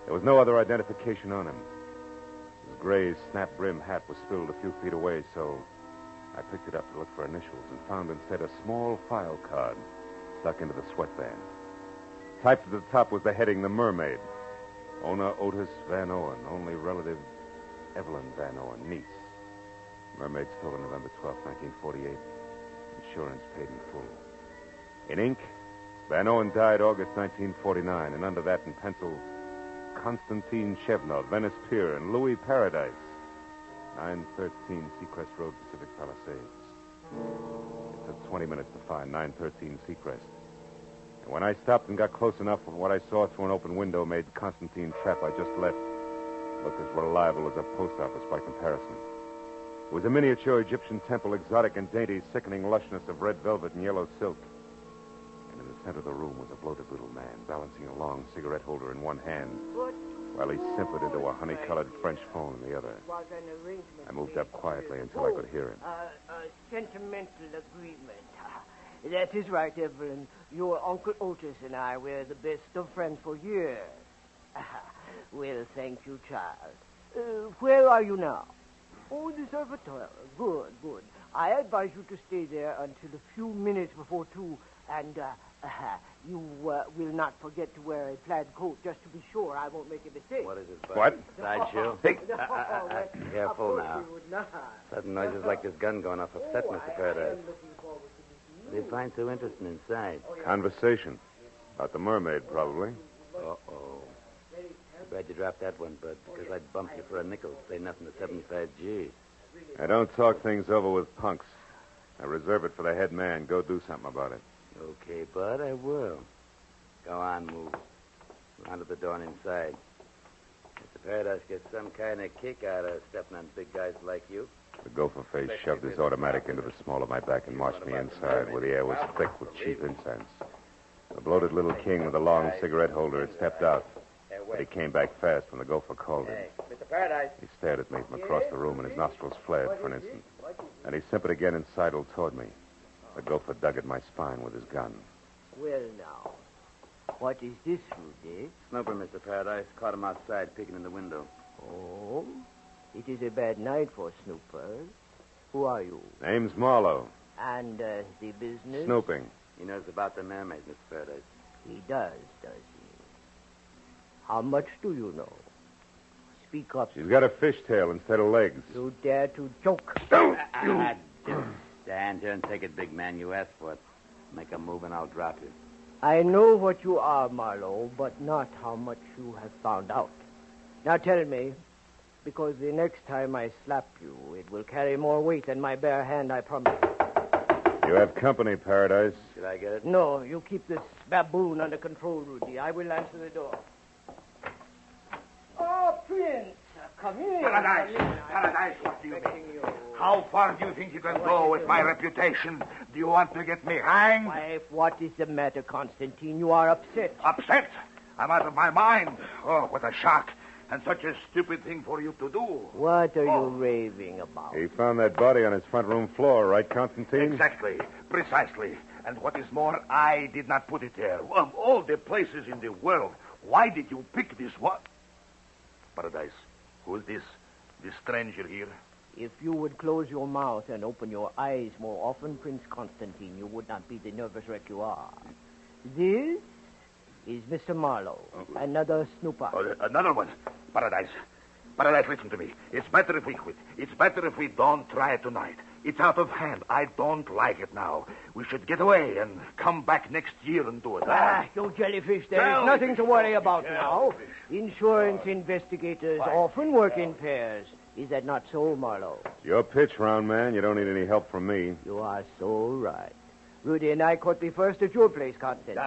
There was no other identification on him. His gray, snap-brim hat was spilled a few feet away, so I picked it up to look for initials and found instead a small file card stuck into the sweatband. Typed at the top was the heading, The Mermaid. Owner Otis Van Owen, only relative Evelyn Van Owen, niece. Mermaid stolen November 12, 1948. Insurance paid in full. In ink, Van Owen died August 1949, and under that in pencil, Constantine Chevnov, Venice Pier, and Louis Paradise, 913 Seacrest Road, Pacific Palisades. It took 20 minutes to find 913 Seacrest. And when I stopped and got close enough, what I saw through an open window made Constantine's trap I just left look as reliable as a post office by comparison. It was a miniature Egyptian temple, exotic and dainty, sickening lushness of red velvet and yellow silk. And in the center of the room was a bloated little man, balancing a long cigarette holder in one hand, while he simpered into a honey-colored French phone in the other. I moved up quietly until I could hear him. A sentimental agreement. That is right, Evelyn. Your Uncle Otis and I were the best of friends for years. Well, thank you, Charles. Where are you now? Oh, the Observatory. Good. I advise you to stay there until a few minutes before 2, and you will not forget to wear a plaid coat, just to be sure I won't make a mistake. What is it, Bud? What? Sideshow? Hey. Careful now. Sudden noises like this gun going off upset Mr. Paradise. What do you find so interesting inside? Conversation. About the mermaid, probably. Uh-oh. Glad you dropped that one, Bud, because I'd bump you for a nickel. Say nothing to 75G. I don't talk things over with punks. I reserve it for the head man. Go do something about it. Okay, Bud, I will. Go on, move. Round to the door and inside. Mr. Paradise gets some kind of kick out of stepping on big guys like you. The gopher face shoved his automatic into the small of my back and marched me inside, where the air was thick with cheap incense. The bloated little king with the long cigarette holder had stepped out, but he came back fast when the gopher called him. Mr. Paradise. He stared at me from across the room, and his nostrils flared for an instant. Then he simpered again and sidled toward me. The gopher dug at my spine with his gun. Well, now, what is this, Rudy? Snooper, Mr. Paradise. Caught him outside, peeking in the window. Oh? It is a bad night for snoopers. Who are you? Name's Marlowe. And the business? Snooping. He knows about the mermaid, Mr. Paradise. He does he? How much do you know? speak up. She's got a fishtail instead of legs. You dare to joke? Just stand here and take it, big man. You asked for it. Make a move and I'll drop you. I know what you are, Marlowe, but not how much you have found out. Now tell me, because the next time I slap you, it will carry more weight than my bare hand, I promise. You have company, Paradise. Should I get it? No, you keep this baboon under control, Rudy. I will answer the door. Oh, Prince, come in. Paradise, what do you mean? How far do you think you can go with my reputation? Do you want to get me hanged? Wife, what is the matter, Constantine? You are upset. Upset? I'm out of my mind. Oh, what a shock. And such a stupid thing for you to do. What are you raving about? He found that body on his front room floor, right, Constantine? Exactly. Precisely. And what is more, I did not put it there. Of all the places in the world, why did you pick this one? Paradise, who is this? This stranger here? If you would close your mouth and open your eyes more often, Prince Constantine, you would not be the nervous wreck you are. This is Mr. Marlowe, another snooper. Another one. Paradise, listen to me. It's better if we quit. It's better if we don't try it tonight. It's out of hand. I don't like it now. We should get away and come back next year and do it. You jellyfish, there is nothing to worry about now. Insurance investigators often work in pairs. Is that not so, Marlowe? Your pitch, round man. You don't need any help from me. You are so right. Rudy and I caught the first at your place, Constantine.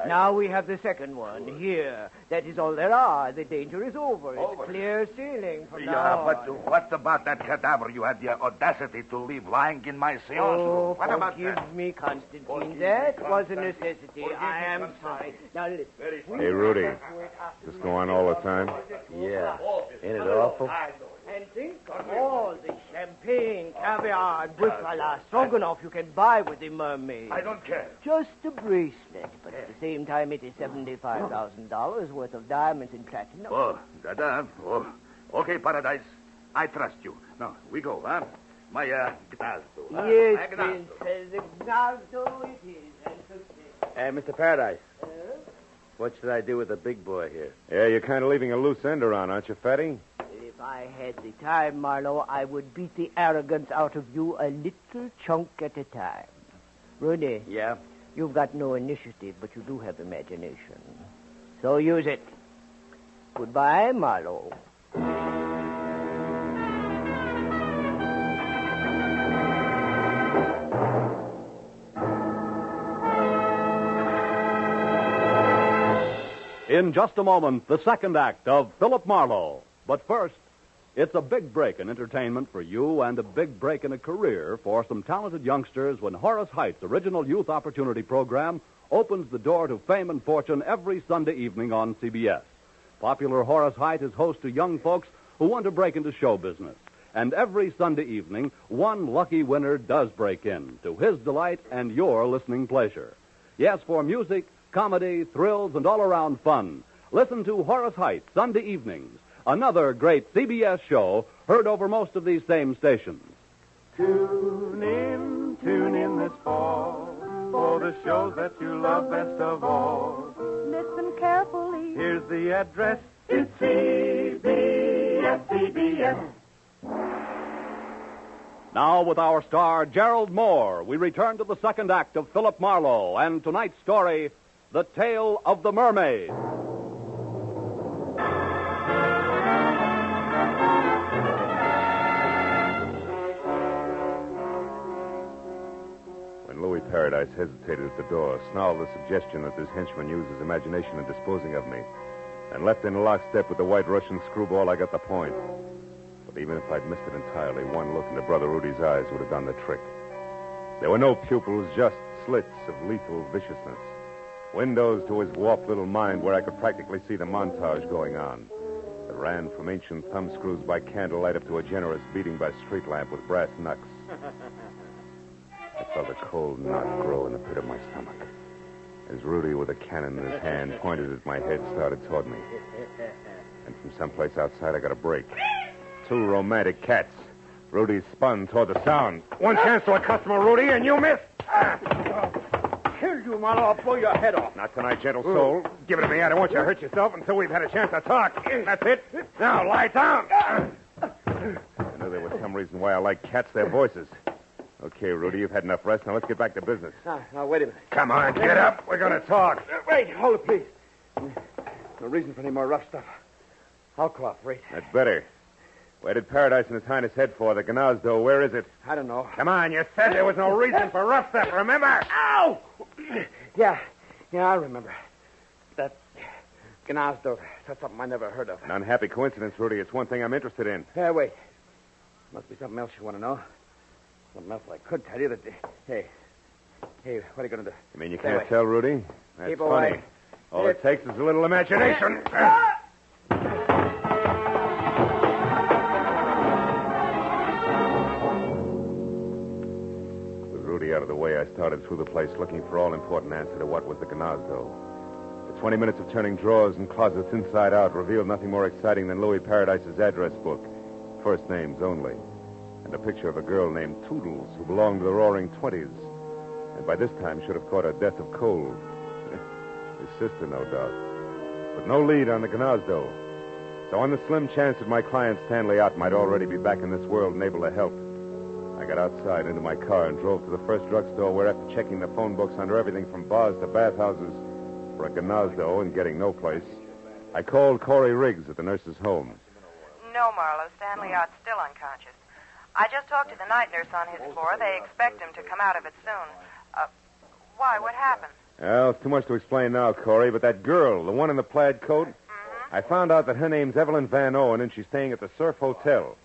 Now we have the second one here. That is all there are. The danger is over. It's clear sailing from now on. But what about that cadaver you had the audacity to leave lying in my seance room? What about that? Forgive me, Constantine. That was a necessity. I am sorry. Now listen. Hey, Rudy. Does this go on all the time? Yeah. Ain't it awful? And think of all the champagne, caviar, and buffalo stroganoff you can buy with the Mermaid. I don't care. Just a bracelet, but at the same time it is $75,000 worth of diamonds and platinum. Okay, Paradise. I trust you. Now, we go, huh? My guitar. Yes, Prince. The Gnardo it is. Hey, Mr. Paradise. What should I do with the big boy here? Yeah, you're kind of leaving a loose end around, aren't you, Fatty? If I had the time, Marlowe, I would beat the arrogance out of you a little chunk at a time. Rudy. Yeah? You've got no initiative, but you do have imagination. So use it. Goodbye, Marlowe. In just a moment, the second act of Philip Marlowe. But first, it's a big break in entertainment for you and a big break in a career for some talented youngsters when Horace Height's original youth opportunity program opens the door to fame and fortune every Sunday evening on CBS. Popular Horace Height is host to young folks who want to break into show business. And every Sunday evening, one lucky winner does break in, to his delight and your listening pleasure. Yes, for music, comedy, thrills, and all-around fun, listen to Horace Height Sunday evenings, another great CBS show heard over most of these same stations. Tune in this fall for the shows that you love best of all. Listen carefully. Here's the address. It's CBS. Now, with our star, Gerald Moore, we return to the second act of Philip Marlowe and tonight's story, The Tale of the Mermaid. Louis Paradise hesitated at the door, snarled the suggestion that this henchman used his imagination in disposing of me, and left in lockstep with the white Russian screwball. I got the point. But even if I'd missed it entirely, one look into Brother Rudy's eyes would have done the trick. There were no pupils, just slits of lethal viciousness. Windows to his warped little mind where I could practically see the montage going on. That ran from ancient thumbscrews by candlelight up to a generous beating by street lamp with brass knucks. I felt a cold knot grow in the pit of my stomach as Rudy, with a cannon in his hand, pointed at my head, started toward me. And from someplace outside, I got a break. Two romantic cats. Rudy spun toward the sound. One chance to a customer, Rudy, and you missed. Kill you, Marlowe. I'll blow your head off. Not tonight, gentle soul. Give it to me. I don't want you to hurt yourself until we've had a chance to talk. That's it. Now, lie down. I knew there was some reason why I like cats, their voices. Okay, Rudy, you've had enough rest. Now let's get back to business. Now, wait a minute. Come on, get up. We're going to talk. Wait, hold it, please. No reason for any more rough stuff. I'll cooperate. That's better. Where did Paradise and His Highness head for? The Gnazdo. Where is it? I don't know. Come on, you said there was no reason for rough stuff, remember? Ow! Yeah, I remember. That Gnazdo, that's something I never heard of. An unhappy coincidence, Rudy. It's one thing I'm interested in. Wait. Must be something else you want to know. Something else I could tell you that... Hey, what are you going to do? You mean you can't tell, Rudy? That's Keep funny. away. All it takes is a little imagination. With Rudy out of the way, I started through the place looking for all-important answer to what was the Gnazdo. The 20 minutes of turning drawers and closets inside out revealed nothing more exciting than Louis Paradise's address book. First names only. And a picture of a girl named Toodles who belonged to the Roaring Twenties. And by this time should have caught a death of cold. His sister, no doubt. But no lead on the Gnazdo. So on the slim chance that my client Stanley Ott might already be back in this world and able to help, I got outside into my car and drove to the first drugstore where, after checking the phone books under everything from bars to bathhouses for a Gnazdo and getting no place, I called Corey Riggs at the nurse's home. No, Marlowe. Stanley Ott's still unconscious. I just talked to the night nurse on his floor. They expect him to come out of it soon. Why? What happened? Well, it's too much to explain now, Corey, but that girl, the one in the plaid coat, I found out that her name's Evelyn Van Owen, and she's staying at the Surf Hotel.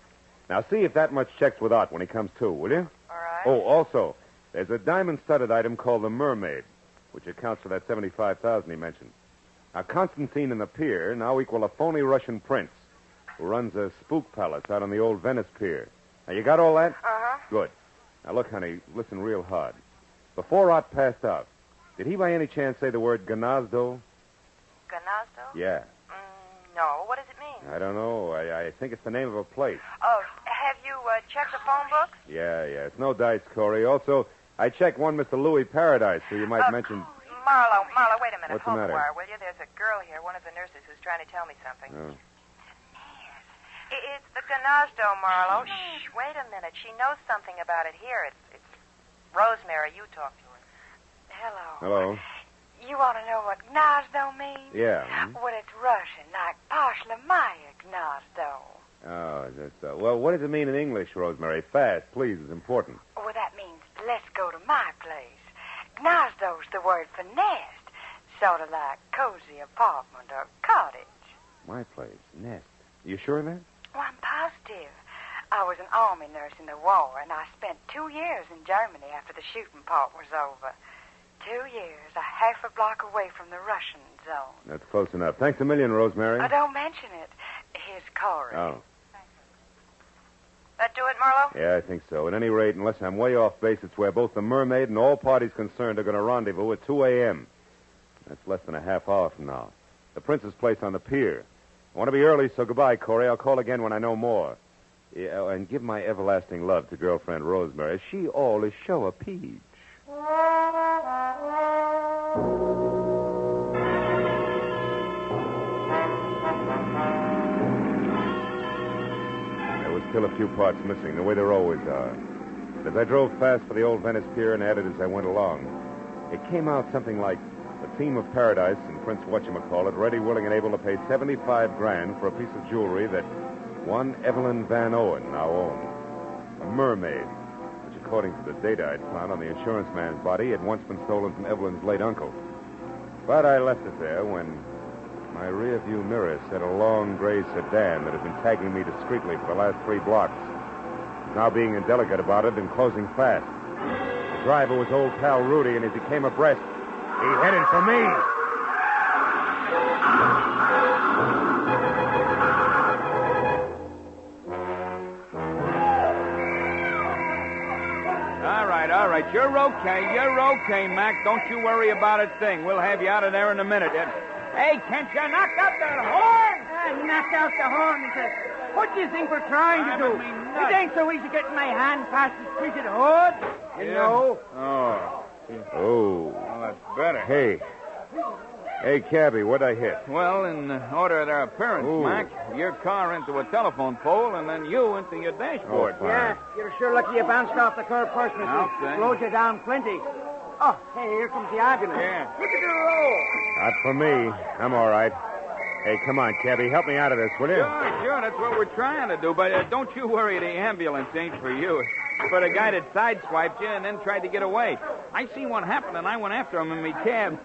Now, see if that much checks with Ott when he comes to, will you? All right. Oh, also, there's a diamond-studded item called the Mermaid, which accounts for that $75,000 he mentioned. Now, Constantine and the pier now equal a phony Russian prince who runs a spook palace out on the old Venice pier. Now, you got all that? Uh-huh. Good. Now, look, honey, listen real hard. Before Ott passed out, did he by any chance say the word Gnazdo? Gnazdo? Yeah. No. What does it mean? I don't know. I think it's the name of a place. Oh, have you checked the phone books? Yeah. It's no dice, Corey. Also, I checked one Mr. Louis Paradise, who you might mention... Marlowe, wait a minute. What's the Hold matter? the wire, will you? There's a girl here, one of the nurses, who's trying to tell me something. Oh. It's the Gnazdo, Marlowe. Shh, wait a minute. She knows something about it here. It's Rosemary. You talk to her. Hello. You want to know what Gnazdo means? Yeah. Well, it's Russian, like Pashlamaya Gnazdo. Oh, well, what does it mean in English, Rosemary? Fast, please. It's important. Well, that means let's go to my place. Gnazdo's the word for nest, sort of like cozy apartment or cottage. My place, nest. You sure of that? Well, I'm positive. I was an army nurse in the war, and I spent 2 years in Germany after the shooting part was over. 2 years, a half a block away from the Russian zone. That's close enough. Thanks a million, Rosemary. Don't mention it. Here's Corey. Oh. That do it, Marlowe? Yeah, I think so. At any rate, unless I'm way off base, it's where both the Mermaid and all parties concerned are going to rendezvous at 2 a.m. That's less than a half hour from now. The Prince's place on the pier. I want to be early, so goodbye, Corey. I'll call again when I know more. Yeah, and give my everlasting love to girlfriend Rosemary. She all is show a peach. There was still a few parts missing, the way there always are. As I drove fast for the old Venice pier and added as I went along, it came out something like the theme of Paradise and Prince Whatchamacallit ready, willing, and able to pay $75,000 for a piece of jewelry that one Evelyn Van Owen now owned. A mermaid, which, according to the data I'd found on the insurance man's body, had once been stolen from Evelyn's late uncle. But I left it there when my rearview mirror said a long gray sedan that had been tagging me discreetly for the last 3 blocks was now being indelicate about it and closing fast. The driver was old pal Rudy, and as he came abreast, he headed for me. All right. You're okay, Mac. Don't you worry about a thing. We'll have you out of there in a minute. Hey, can't you knock out that horn? I knocked out the horn. What do you think we're trying to do? It ain't so easy getting my hand past the treated hood. You know. Oh. Oh. Well, that's better. Hey. Hey, cabbie, what'd I hit? Well, in order of their appearance, Ooh. Mac, your car into a telephone pole and then you into your dashboard. Oh, fine. Yeah, you're sure lucky you bounced off the curb first, mister. Okay. Slowed you down plenty. Oh, hey, here comes the ambulance. Yeah. Look at the roll. Not for me. I'm all right. Hey, come on, cabbie. Help me out of this, will you? Sure, that's what we're trying to do. But don't you worry, the ambulance ain't for you. It's for the guy that sideswiped you and then tried to get away. I seen what happened, and I went after him in my cab.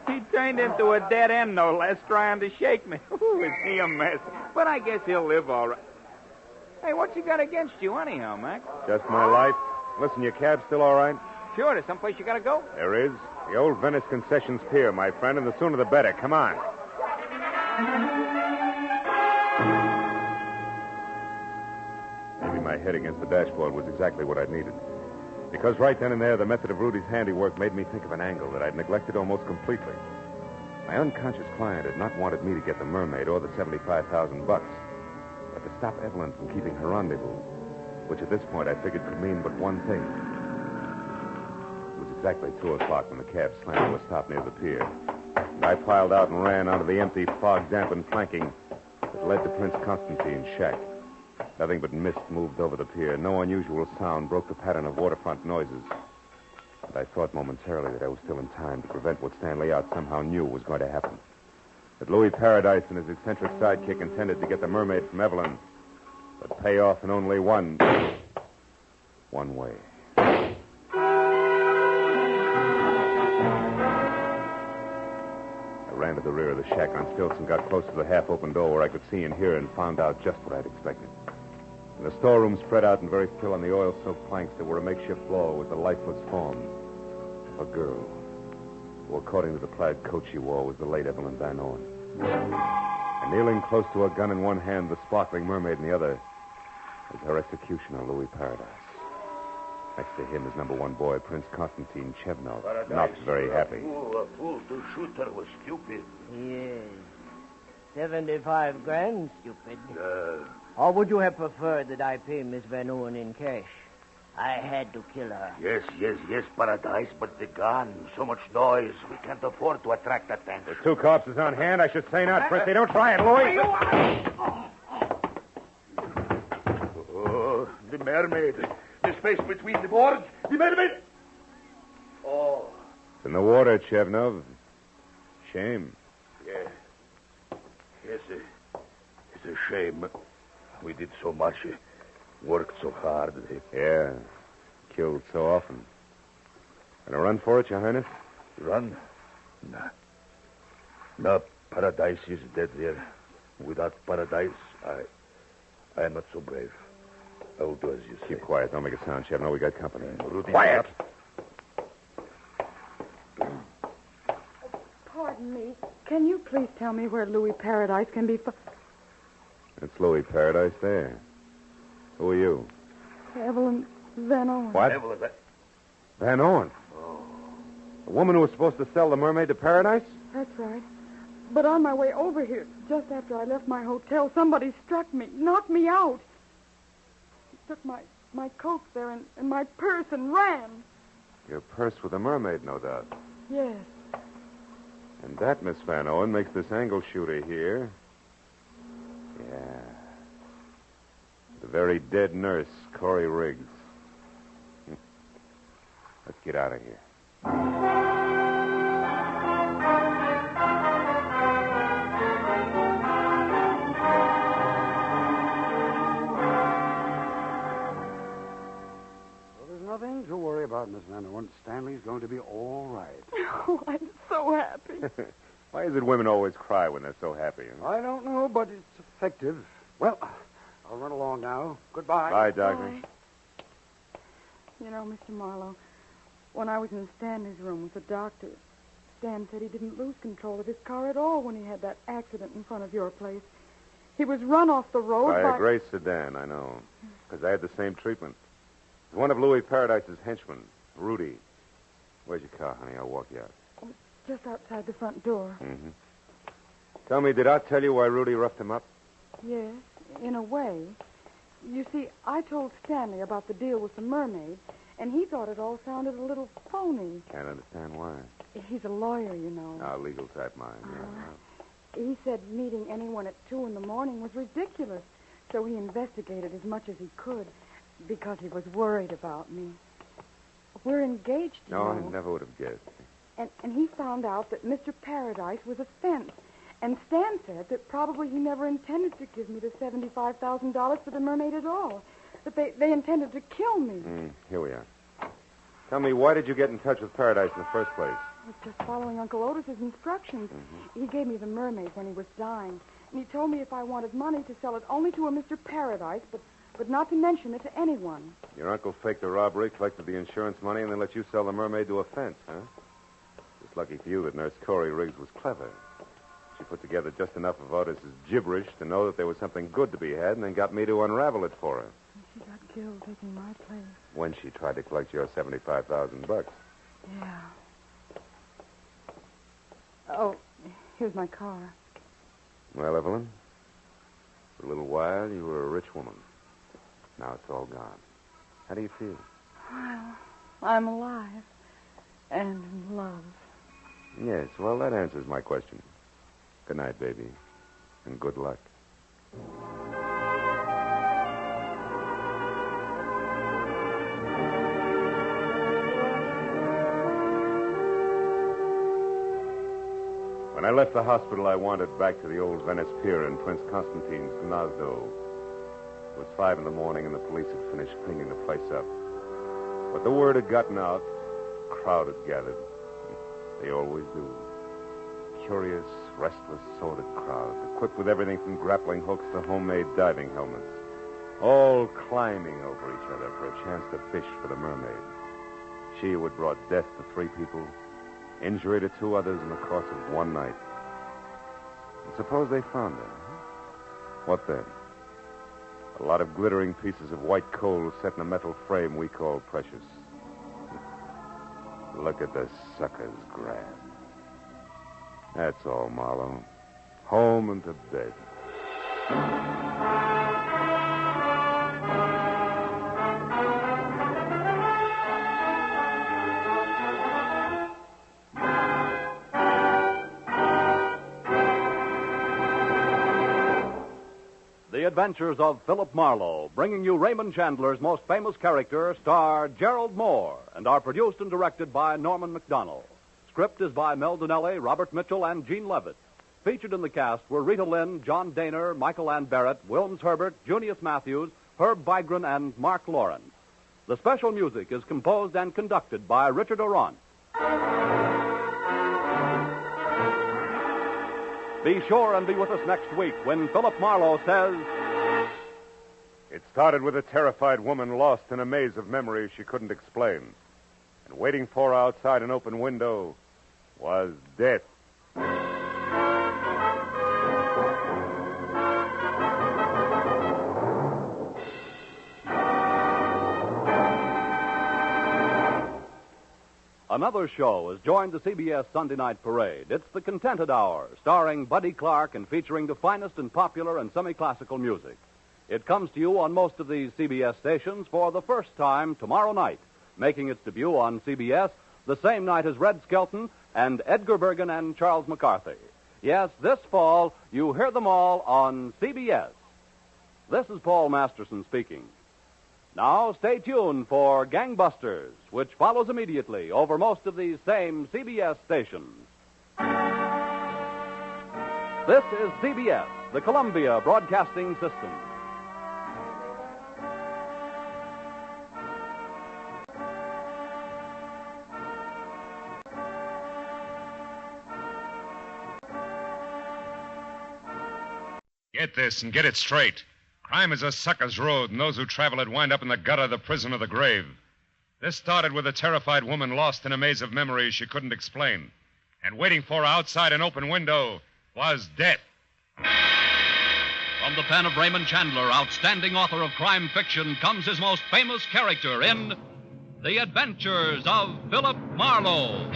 He turned into a dead end, no less, trying to shake me. Ooh, is he a mess? But I guess he'll live all right. Hey, what you got against you anyhow, Mac? Just my life. Listen, your cab's still all right? Sure, there's someplace you gotta go. There is. The old Venice Concessions Pier, my friend, and the sooner the better. Come on. Maybe my head against the dashboard was exactly what I needed. Because right then and there, the method of Rudy's handiwork made me think of an angle that I'd neglected almost completely. My unconscious client had not wanted me to get the Mermaid or the $75,000, but to stop Evelyn from keeping her rendezvous, which at this point I figured could mean but one thing. It was exactly 2 o'clock when the cab slammed to a stop near the pier. And I piled out and ran onto the empty, fog-dampened flanking that led to Prince Constantine's shack. Nothing but mist moved over the pier. No unusual sound broke the pattern of waterfront noises. And I thought momentarily that I was still in time to prevent what Stanley Out somehow knew was going to happen. That Louis Paradise and his eccentric sidekick intended to get the Mermaid from Evelyn, but pay off in only one way. I ran to the rear of the shack on stilts and got close to the half-open door where I could see and hear and found out just what I'd expected. In the storeroom, spread out and very still on the oil-soaked planks that were a makeshift floor, was the lifeless form of a girl who, according to the plaid coat she wore, was the late Evelyn Van Owen. And kneeling close to a gun in one hand, the sparkling mermaid in the other, was her executioner, Louis Paradise. Next to him, his number 1 boy, Prince Constantine Chevnov, not very happy. A fool to shoot her was stupid. Yes. 75 grand, stupid. Or would you have preferred that I pay Miss Van Owen in cash? I had to kill her. Yes, Paradise, but the gun, so much noise. We can't afford to attract attention. There's 2 corpses on hand. I should say not, Prince. They don't try it, Louis. Oh, the Mermaid. The space between the boards. The Mermaid. Oh. It's in the water, Chevnov. Shame. Yeah. Yes, it's a shame. We did so much, worked so hard. Yeah, killed so often. Gonna run for it, Your Highness? Run? Nah. No, Paradise is dead there. Without Paradise, I am not so brave. I will do as you say. Keep quiet. Don't make a sound, Chevnov. We got company. Quiet! Pardon me. Can you please tell me where Louis Paradise can be found? It's Louis Paradise there. Who are you? Evelyn Van Owen. What? Van Owen? Oh. The woman who was supposed to sell the Mermaid to Paradise? That's right. But on my way over here, just after I left my hotel, somebody struck me, knocked me out. He took my coat there and my purse and ran. Your purse with the Mermaid, no doubt. Yes. And that, Miss Van Owen, makes this angle shooter here. Yeah. The very dead nurse, Corey Riggs. Let's get out of here. Well, there's nothing to worry about, Miss Van Owen. Stanley's going to be all right. Oh, I'm so happy. Why is it women always cry when they're so happy? Huh? I don't know, but it's effective. Well, I'll run along now. Goodbye. Bye, Doctor. Bye. You know, Mr. Marlowe, when I was in Stanley's room with the doctor, Stan said he didn't lose control of his car at all when he had that accident in front of your place. He was run off the road By by... a gray sedan, I know. Because I had the same treatment. It was one of Louis Paradise's henchmen, Rudy. Where's your car, honey? I'll walk you out. Just outside the front door. Mm-hmm. Tell me, did I tell you why Rudy roughed him up? Yes, in a way. You see, I told Stanley about the deal with the Mermaid, and he thought it all sounded a little phony. Can't understand why. He's a lawyer, you know. Ah, legal type mind. Yeah. He said meeting anyone at 2 in the morning was ridiculous, so he investigated as much as he could because he was worried about me. We're engaged, you No, know. I never would have guessed. And he found out that Mr. Paradise was a fence. And Stan said that probably he never intended to give me the $75,000 for the Mermaid at all. That they intended to kill me. Here we are. Tell me, why did you get in touch with Paradise in the first place? I was just following Uncle Otis's instructions. Mm-hmm. He gave me the Mermaid when he was dying. And he told me if I wanted money to sell it only to a Mr. Paradise, but not to mention it to anyone. Your uncle faked a robbery, collected the insurance money, and then let you sell the Mermaid to a fence, huh? Just lucky for you that Nurse Corey Riggs was clever. She put together just enough of Otis's gibberish to know that there was something good to be had, and then got me to unravel it for her. And she got killed taking my place. When she tried to collect your $75,000. Yeah. Oh, here's my car. Well, Evelyn, for a little while, you were a rich woman. Now it's all gone. How do you feel? Well, I'm alive. And in love. Yes, well, that answers my question. Good night, baby. And good luck. When I left the hospital, I wandered back to the old Venice Pier in Prince Constantine's Gnazdo. It was 5 a.m, and the police had finished cleaning the place up. But the word had gotten out. A crowd had gathered. They always do. Curious, restless, sordid crowd, equipped with everything from grappling hooks to homemade diving helmets, all climbing over each other for a chance to fish for the Mermaid. She who had brought death to 3 people, injury to 2 others in the course of one night. And suppose they found her. What then? A lot of glittering pieces of white coal set in a metal frame we call precious. Look at the suckers grab. That's all, Marlowe. Home and to bed. The Adventures of Philip Marlowe, bringing you Raymond Chandler's most famous character, star Gerald Moore, and are produced and directed by Norman McDonald. Script is by Mel Donnelly, Robert Mitchell, and Gene Levitt. Featured in the cast were Rita Lynn, John Daner, Michael Ann Barrett, Wilms Herbert, Junius Matthews, Herb Vigran, and Mark Lawrence. The special music is composed and conducted by Richard Orant. Be sure and be with us next week when Philip Marlowe says... It started with a terrified woman lost in a maze of memories she couldn't explain. And waiting for her outside an open window was death. Another show has joined the CBS Sunday Night Parade. It's The Contented Hour, starring Buddy Clark and featuring the finest in popular and semi-classical music. It comes to you on most of these CBS stations for the first time tomorrow night, making its debut on CBS the same night as Red Skelton and Edgar Bergen and Charles McCarthy. Yes, this fall, you hear them all on CBS. This is Paul Masterson speaking. Now, stay tuned for Gangbusters, which follows immediately over most of these same CBS stations. This is CBS, the Columbia Broadcasting System. Get this and get it straight. Crime is a sucker's road, and those who travel it wind up in the gutter, the prison, or the grave. This started with a terrified woman lost in a maze of memories she couldn't explain. And waiting for her outside an open window was death. From the pen of Raymond Chandler, outstanding author of crime fiction, comes his most famous character in The Adventures of Philip Marlowe.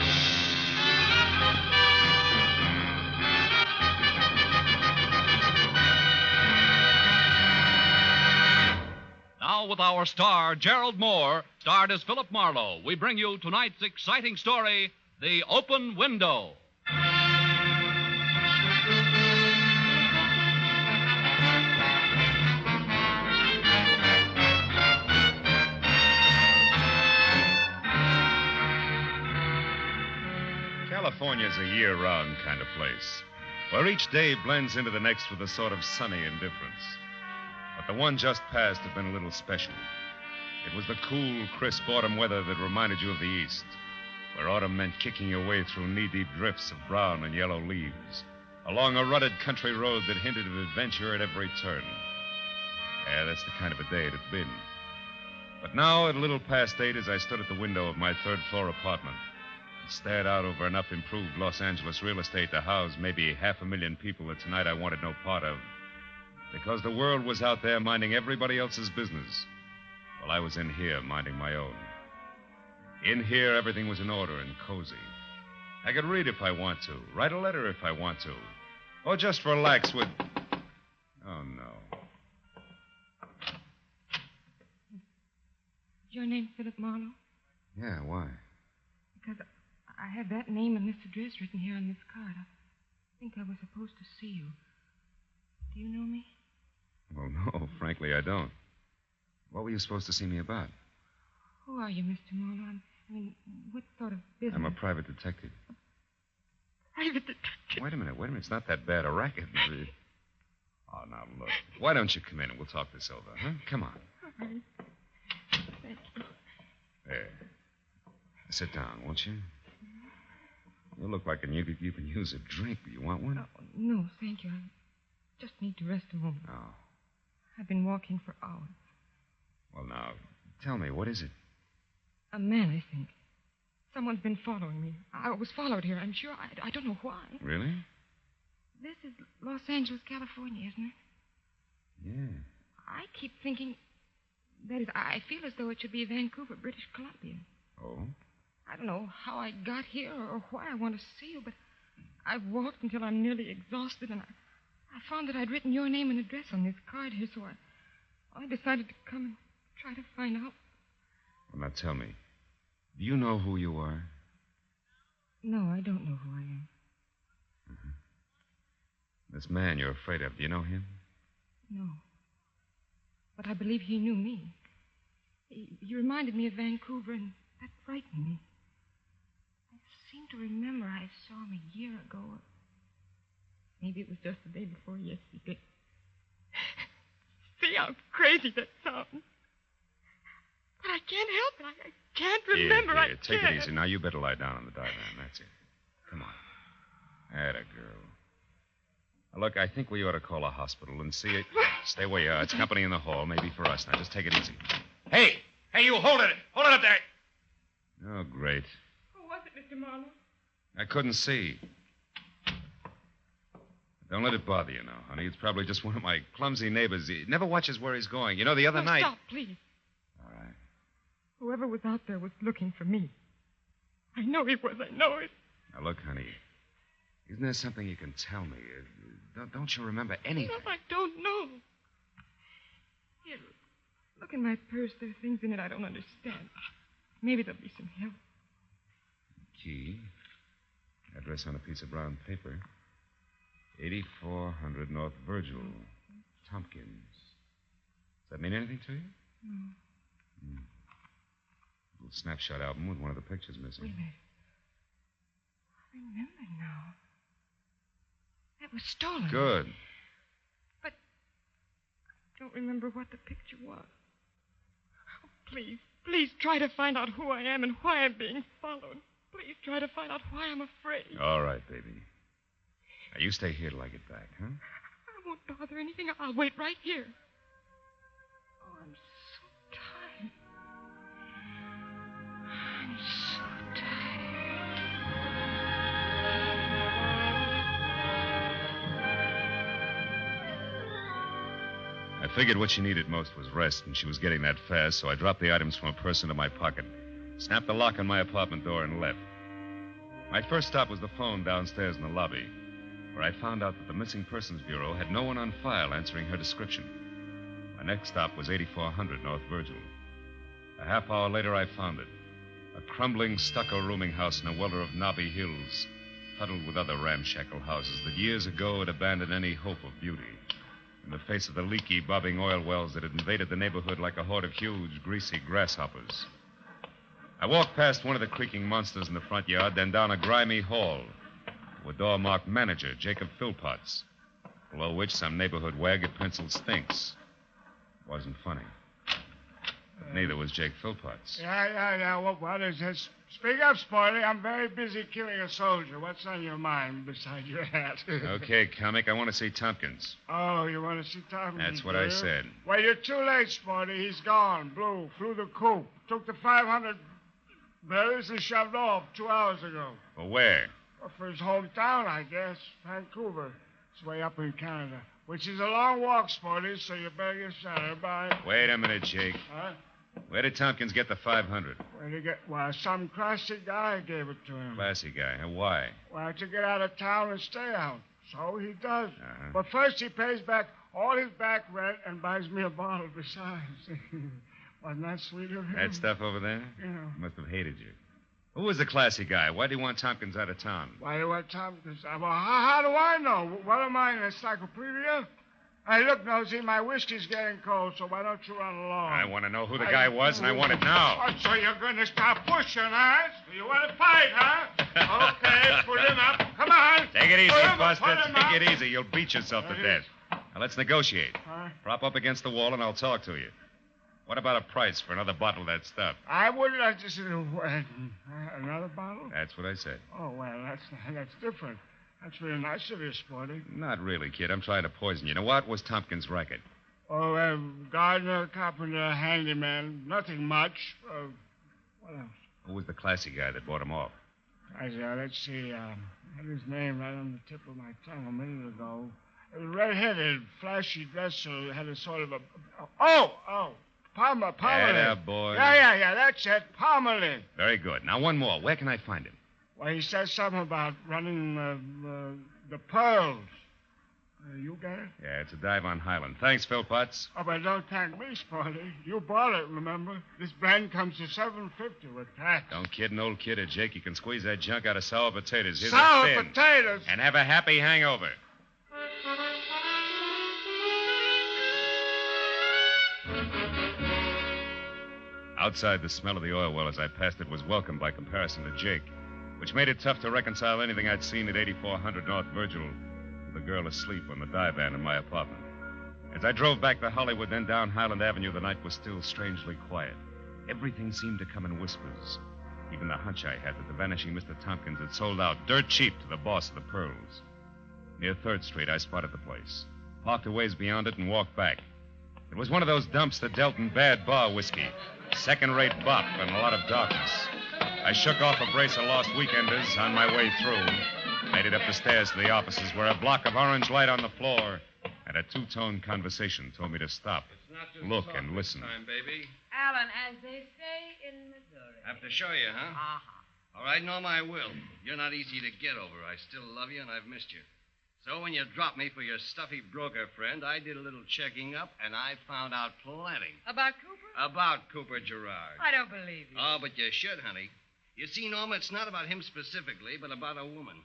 Now now, with our star, Gerald Moore, starred as Philip Marlowe, we bring you tonight's exciting story, The Open Window. California's a year-round kind of place, where each day blends into the next with a sort of sunny indifference. But the one just passed had been a little special. It was the cool, crisp autumn weather that reminded you of the East, where autumn meant kicking your way through knee-deep drifts of brown and yellow leaves, along a rutted country road that hinted of adventure at every turn. Yeah, that's the kind of a day it had been. But now, at a little past 8, as I stood at the window of my third-floor apartment, stared out over enough improved Los Angeles real estate to house maybe 500,000 people that tonight I wanted no part of. Because the world was out there minding everybody else's business, while I was in here minding my own. In here, everything was in order and cozy. I could read if I want to, write a letter if I want to, or just relax with... Oh, no. Is your name Philip Marlowe? Yeah, why? Because I have that name and this address written here on this card. I think I was supposed to see you. Do you know me? Well, no, frankly, I don't. What were you supposed to see me about? Who are you, Mr. Marlowe? I mean, what sort of business? I'm a private detective. Private detective? Wait a minute. It's not that bad a racket. Oh, now, look. Why don't you come in and we'll talk this over, huh? Come on. All right. Thank you. There. Sit down, won't you? You look like you can use a drink. Do you want one? Oh, no, thank you. I just need to rest a moment. Oh. I've been walking for hours. Well, now, tell me, what is it? A man, I think. Someone's been following me. I was followed here, I'm sure. I don't know why. Really? This is Los Angeles, California, isn't it? Yeah. I keep thinking... That is, I feel as though it should be Vancouver, British Columbia. Oh? I don't know how I got here or why I want to see you, but I've walked until I'm nearly exhausted, and I found that I'd written your name and address on this card here, so I decided to come and try to find out. Well, now tell me, do you know who you are? No, I don't know who I am. Mm-hmm. This man you're afraid of, do you know him? No. But I believe he knew me. He reminded me of Vancouver, and that frightened me. I seem to remember I saw him a year ago. Maybe it was just the day before yesterday. See how crazy that sounds. But I can't help it. I can't remember. Here, take it easy. Now, you better lie down on the divan. That's it. Come on. Atta girl. Now, look, I think we ought to call a hospital and see it. Stay where you are. It's company in the hall, maybe for us. Now, just take it easy. Hey, you, hold it. Hold it up there. Oh, great. Who was it, Mr. Marlowe? I couldn't see. Don't let it bother you now, honey. It's probably just one of my clumsy neighbors. He never watches where he's going. You know, the other night... Stop, please. All right. Whoever was out there was looking for me. I know he was. I know it. Now, look, honey. Isn't there something you can tell me? Don't you remember anything? No, I don't know. Here, look in my purse. There are things in it I don't understand. Maybe there'll be some help. Key. Address on a piece of brown paper. 8400 North Virgil. Tompkins. Does that mean anything to you? No. A little snapshot album with one of the pictures missing. Wait a minute. I remember now. That was stolen. Good. But I don't remember what the picture was. Oh, please try to find out who I am and why I'm being followed. Please try to find out why I'm afraid. All right, baby. Now, you stay here till I get back, huh? I won't bother anything. I'll wait right here. Oh, I'm so tired. I'm so tired. I figured what she needed most was rest, and she was getting that fast, so I dropped the items from her purse into my pocket, snapped the lock on my apartment door, and left. My first stop was the phone downstairs in the lobby, where I found out that the Missing Persons Bureau had no one on file answering her description. My next stop was 8400 North Virgil. A half hour later, I found it. A crumbling stucco rooming house in a welter of knobby hills, huddled with other ramshackle houses that years ago had abandoned any hope of beauty in the face of the leaky, bobbing oil wells that had invaded the neighborhood like a horde of huge, greasy grasshoppers. I walked past one of the creaking monsters in the front yard, then down a grimy hall to a door marked Manager, Jacob Philpotts, below which some neighborhood wag had penciled Stinks. It wasn't funny. But neither was Jake Philpotts. Yeah. What is this? Speak up, Sporty. I'm very busy killing a soldier. What's on your mind besides your hat? Okay, comic. I want to see Tompkins. Oh, you want to see Tompkins? That's what I said. Well, you're too late, Sporty. He's gone. Flew the coop. Took the 500 berries and shoved off 2 hours ago. For where? Well, for his hometown, I guess. Vancouver. It's way up in Canada. Which is a long walk, Sporty, so you better get started. Bye. Wait a minute, Jake. Huh? Where did Tompkins get the 500? Where'd he get? Well, some classy guy gave it to him. Classy guy. Why? Well, to get out of town and stay out. So he does. Uh-huh. But first he pays back all his back rent and buys me a bottle besides. Wasn't that sweet of him? That stuff over there? Yeah. Must have hated you. Who was the classy guy? Why do you want Tompkins out of town? Why do you want Tompkins? Well, how do I know? What am I, an encyclopedia? Hey, look, Nosy, my whiskey's getting cold, so why don't you run along? I want to know who the guy was, and I want it now. Oh, so you're going to stop pushing, huh? You want to fight, huh? Okay, put him up. Come on. Take it easy, Put him Buster. up. Take it easy. You'll beat yourself to death. Now, let's negotiate. Huh? Prop up against the wall, and I'll talk to you. What about a price for another bottle of that stuff? I wouldn't. I just another bottle? That's what I said. Oh, well, that's different. That's really nice of you, Sporty. Not really, kid. I'm trying to poison you. Now, what was Tompkins' racket? Oh, gardener, carpenter, handyman. Nothing much. What else? Who was the classy guy that bought him off? Let's see. I had his name right on the tip of my tongue a minute ago. Red-headed, flashy dresser, had a sort of a... Palmerlin. Atta boy. Yeah, that's it. Palmerlin. Very good. Now, one more. Where can I find him? Well, he says something about running the pearls. You get it? Yeah, it's a dive on Highland. Thanks, Philpotts. Oh, but don't thank me, Sporty. You bought it, remember? This brand comes to $7.50 with tax. Don't kid an old kid or Jake. You can squeeze that junk out of sour potatoes. Here's sour a fin. Potatoes? And have a happy hangover. Outside, the smell of the oil well as I passed it was welcome by comparison to Jake, which made it tough to reconcile anything I'd seen at 8400 North Virgil with the girl asleep on the divan in my apartment. As I drove back to Hollywood, then down Highland Avenue, the night was still strangely quiet. Everything seemed to come in whispers. Even the hunch I had that the vanishing Mr. Tompkins had sold out dirt cheap to the boss of the Pearls. Near 3rd Street, I spotted the place, parked a ways beyond it, and walked back. It was one of those dumps that dealt in bad bar whiskey. Second-rate bop and a lot of darkness. I shook off a brace of lost weekenders on my way through. Made it up the stairs to the offices where a block of orange light on the floor and a two-tone conversation told me to stop, look, and listen. Time, baby. Alan, as they say in Missouri. Have to show you, huh? Uh-huh. All right, Norma, I will. You're not easy to get over. I still love you, and I've missed you. So when you dropped me for your stuffy broker friend, I did a little checking up, and I found out plenty. About Cooper? About Cooper Gerard. I don't believe you. Oh, but you should, honey. You see, Norma, it's not about him specifically, but about a woman.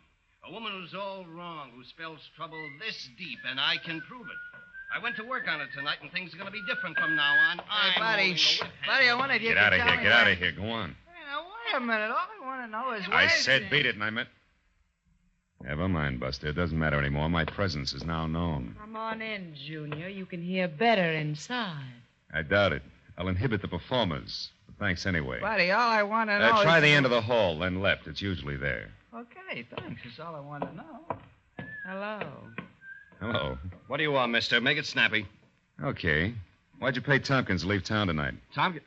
A woman who's all wrong, who spells trouble this deep, and I can prove it. I went to work on it tonight, and things are going to be different from now on. Hey, Buddy, Buddy, I wanted you Get to out of tell here. me Get that- out of here. Go on. Now, wait a minute. All I want to know is I where's said the- beat it, and I meant... Never mind, Buster. It doesn't matter anymore. My presence is now known. Come on in, Junior. You can hear better inside. I doubt it. I'll inhibit the performers. But thanks anyway. Buddy, all I want to know Try is... the end of the hall, then left. It's usually there. Okay, thanks. That's all I want to know. Hello. Hello. What do you want, mister? Make it snappy. Okay. Why'd you pay Tompkins to leave town tonight? Tompkins?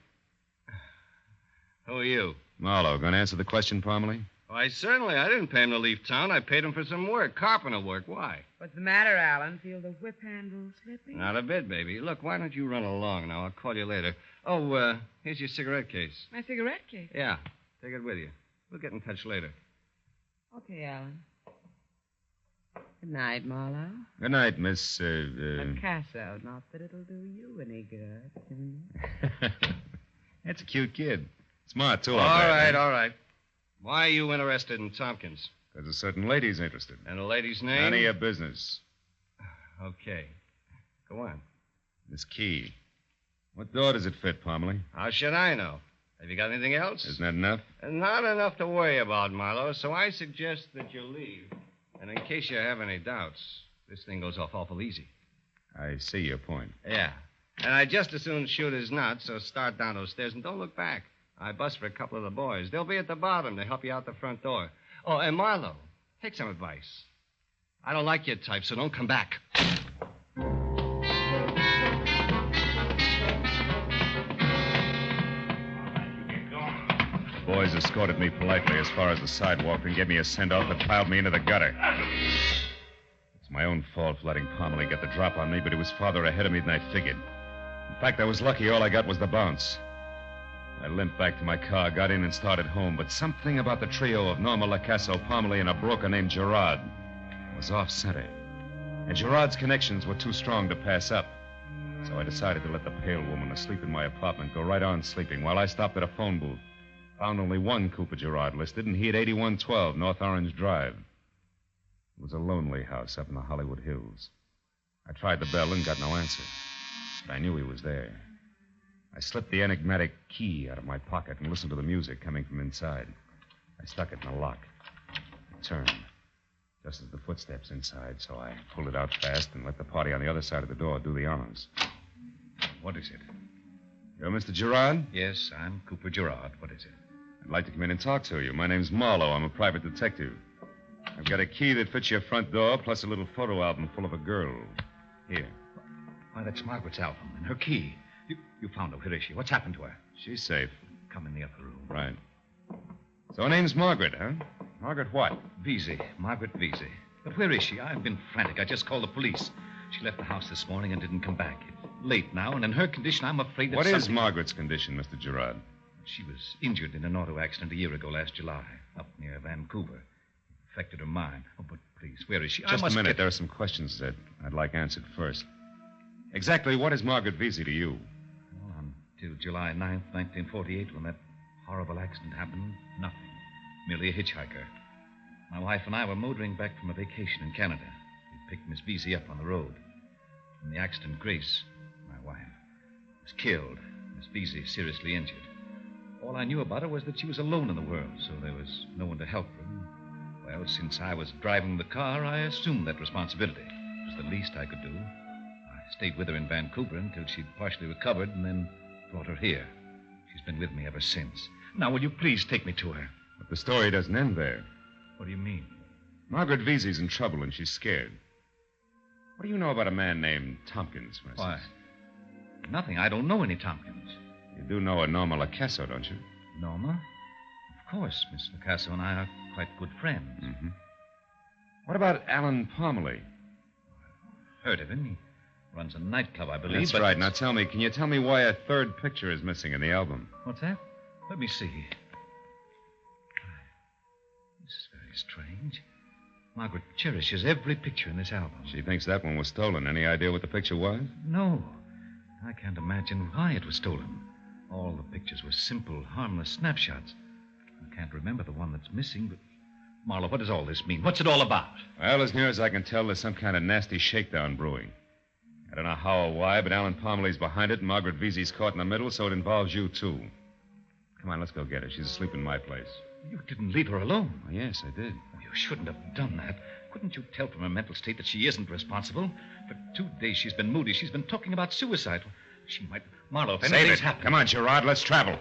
Who are you? Marlowe. Going to answer the question, Parmalee? Why, certainly. I didn't pay him to leave town. I paid him for some work, carpenter work. Why? What's the matter, Alan? Feel the whip handle slipping? Not a bit, baby. Look, why don't you run along now? I'll call you later. Oh, here's your cigarette case. My cigarette case? Yeah, take it with you. We'll get in touch later. Okay, Alan. Good night, Marlowe. Good night, Miss, Picasso. Not that it'll do you any good. That's a cute kid. Smart, too. All right. Why are you interested in Tompkins? Because a certain lady's interested. And the lady's name? None of your business. Okay. Go on. Miss Key. What door does it fit, Parmalee? How should I know? Have you got anything else? Isn't that enough? Not enough to worry about, Marlowe, so I suggest that you leave. And in case you have any doubts, this thing goes off awful easy. I see your point. Yeah. And I'd just as soon shoot as not, so start down those stairs and don't look back. I bust for a couple of the boys. They'll be at the bottom to help you out the front door. Oh, and Marlowe, take some advice. I don't like your type, so don't come back. The boys escorted me politely as far as the sidewalk and gave me a send-off that piled me into the gutter. It's my own fault for letting Parmalee get the drop on me, but he was farther ahead of me than I figured. In fact, I was lucky all I got was the bounce. I limped back to my car, got in and started home, but something about the trio of Norma Lacasso, Parmalee, and a broker named Gerard was off-center. And Gerard's connections were too strong to pass up. So I decided to let the pale woman asleep in my apartment go right on sleeping while I stopped at a phone booth. Found only one Cooper Gerard listed, and he had 8112 North Orange Drive. It was a lonely house up in the Hollywood Hills. I tried the bell and got no answer, but I knew he was there. I slipped the enigmatic key out of my pocket and listened to the music coming from inside. I stuck it in the lock. It turned, just as the footsteps inside, so I pulled it out fast and let the party on the other side of the door do the honors. What is it? You're Mr. Gerard? Yes, I'm Cooper Gerard. What is it? I'd like to come in and talk to you. My name's Marlowe. I'm a private detective. I've got a key that fits your front door, plus a little photo album full of a girl. Here. Why, that's Margaret's album and her key. You found her. Where is she? What's happened to her? She's safe. Come in the upper room. Right. So her name's Margaret, huh? Margaret what? Vesey. Margaret Vesey. But where is she? I've been frantic. I just called the police. She left the house this morning and didn't come back. It's late now, and in her condition, I'm afraid that What is Margaret's condition, Mr. Gerard? She was injured in an auto accident a year ago last July, up near Vancouver. It affected her mind. Oh, but please, where is she? Just a minute. There are some questions that I'd like answered first. Exactly what is Margaret Vesey to you? Well, until July 9th, 1948, when that horrible accident happened, nothing. Merely a hitchhiker. My wife and I were motoring back from a vacation in Canada. We picked Miss Vesey up on the road. In the accident, Grace, my wife, was killed. Miss Vesey seriously injured. All I knew about her was that she was alone in the world, so there was no one to help her. Well, since I was driving the car, I assumed that responsibility. It was the least I could do. I stayed with her in Vancouver until she'd partially recovered and then brought her here. She's been with me ever since. Now, will you please take me to her? But the story doesn't end there. What do you mean? Margaret Vesey's in trouble and she's scared. What do you know about a man named Tompkins, for instance? Why? Nothing. I don't know any Tompkins. You do know a Norma Lacasso, don't you? Norma? Of course. Miss Lacasso and I are quite good friends. Mm-hmm. What about Alan Parmalee? Heard of him. He runs a nightclub, I believe. That's right. Now tell me, can you tell me why a third picture is missing in the album? What's that? Let me see. This is very strange. Margaret cherishes every picture in this album. She thinks that one was stolen. Any idea what the picture was? No. I can't imagine why it was stolen. All the pictures were simple, harmless snapshots. I can't remember the one that's missing, but... Marlowe, what does all this mean? What's it all about? Well, as near as I can tell, there's some kind of nasty shakedown brewing. I don't know how or why, but Alan Parmalee's behind it, and Margaret Vesey's caught in the middle, so it involves you, too. Come on, let's go get her. She's asleep in my place. You didn't leave her alone. Oh, yes, I did. Oh, you shouldn't have done that. Couldn't you tell from her mental state that she isn't responsible? For 2 days she's been moody. She's been talking about suicide. She might... Marlowe, if anything's happened... Come on, Gerard, let's travel.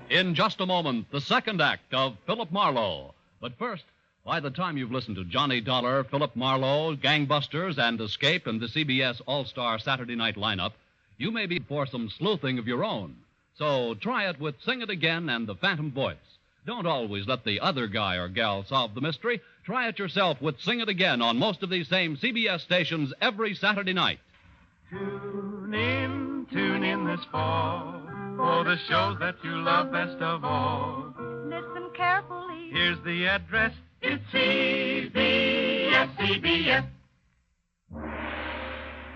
In just a moment, the second act of Philip Marlowe. But first, by the time you've listened to Johnny Dollar, Philip Marlowe, Gangbusters, and Escape and the CBS All-Star Saturday Night lineup, you may be for some sleuthing of your own. So try it with Sing It Again and the Phantom Voice. Don't always let the other guy or gal solve the mystery. Try it yourself with Sing It Again on most of these same CBS stations every Saturday night. Tune in tune in this fall for the shows that you love best of all. Listen carefully. Here's the address. It's CBS, CBS.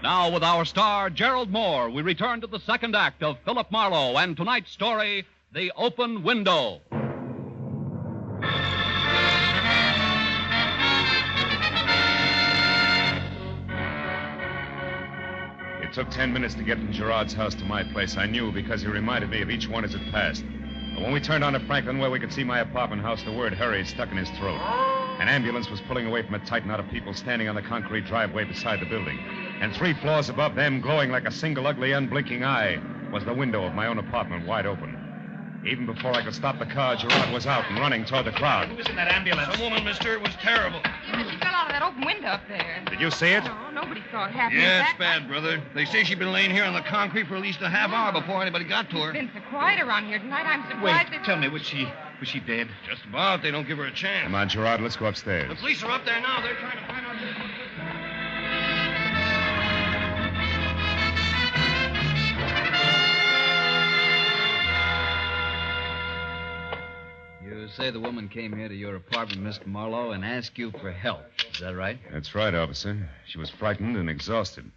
Now, with our star, Gerald Moore, we return to the second act of Philip Marlowe and tonight's story, The Open Window. It took 10 minutes to get from Gerard's house to my place. I knew because he reminded me of each one as it passed. But when we turned onto Franklin, where we could see my apartment house, the word hurry stuck in his throat. An ambulance was pulling away from a tight knot of people standing on the concrete driveway beside the building. And 3 floors above them, glowing like a single ugly, unblinking eye, was the window of my own apartment wide open. Even before I could stop the car, Gerard was out and running toward the crowd. Who was in that ambulance? A woman, mister. It was terrible. She fell out of that open window up there. Did you see it? No, nobody saw it happen. Yeah, it's bad, brother. They say she'd been laying here on the concrete for at least a half hour before anybody got to her. It's been so quiet around here tonight. I'm surprised. Wait, tell me, was she dead? Just about. They don't give her a chance. Come on, Gerard, let's go upstairs. The police are up there now. They're trying to find out. You say the woman came here to your apartment, Mr. Marlowe, and asked you for help. Is that right? That's right, officer. She was frightened and exhausted.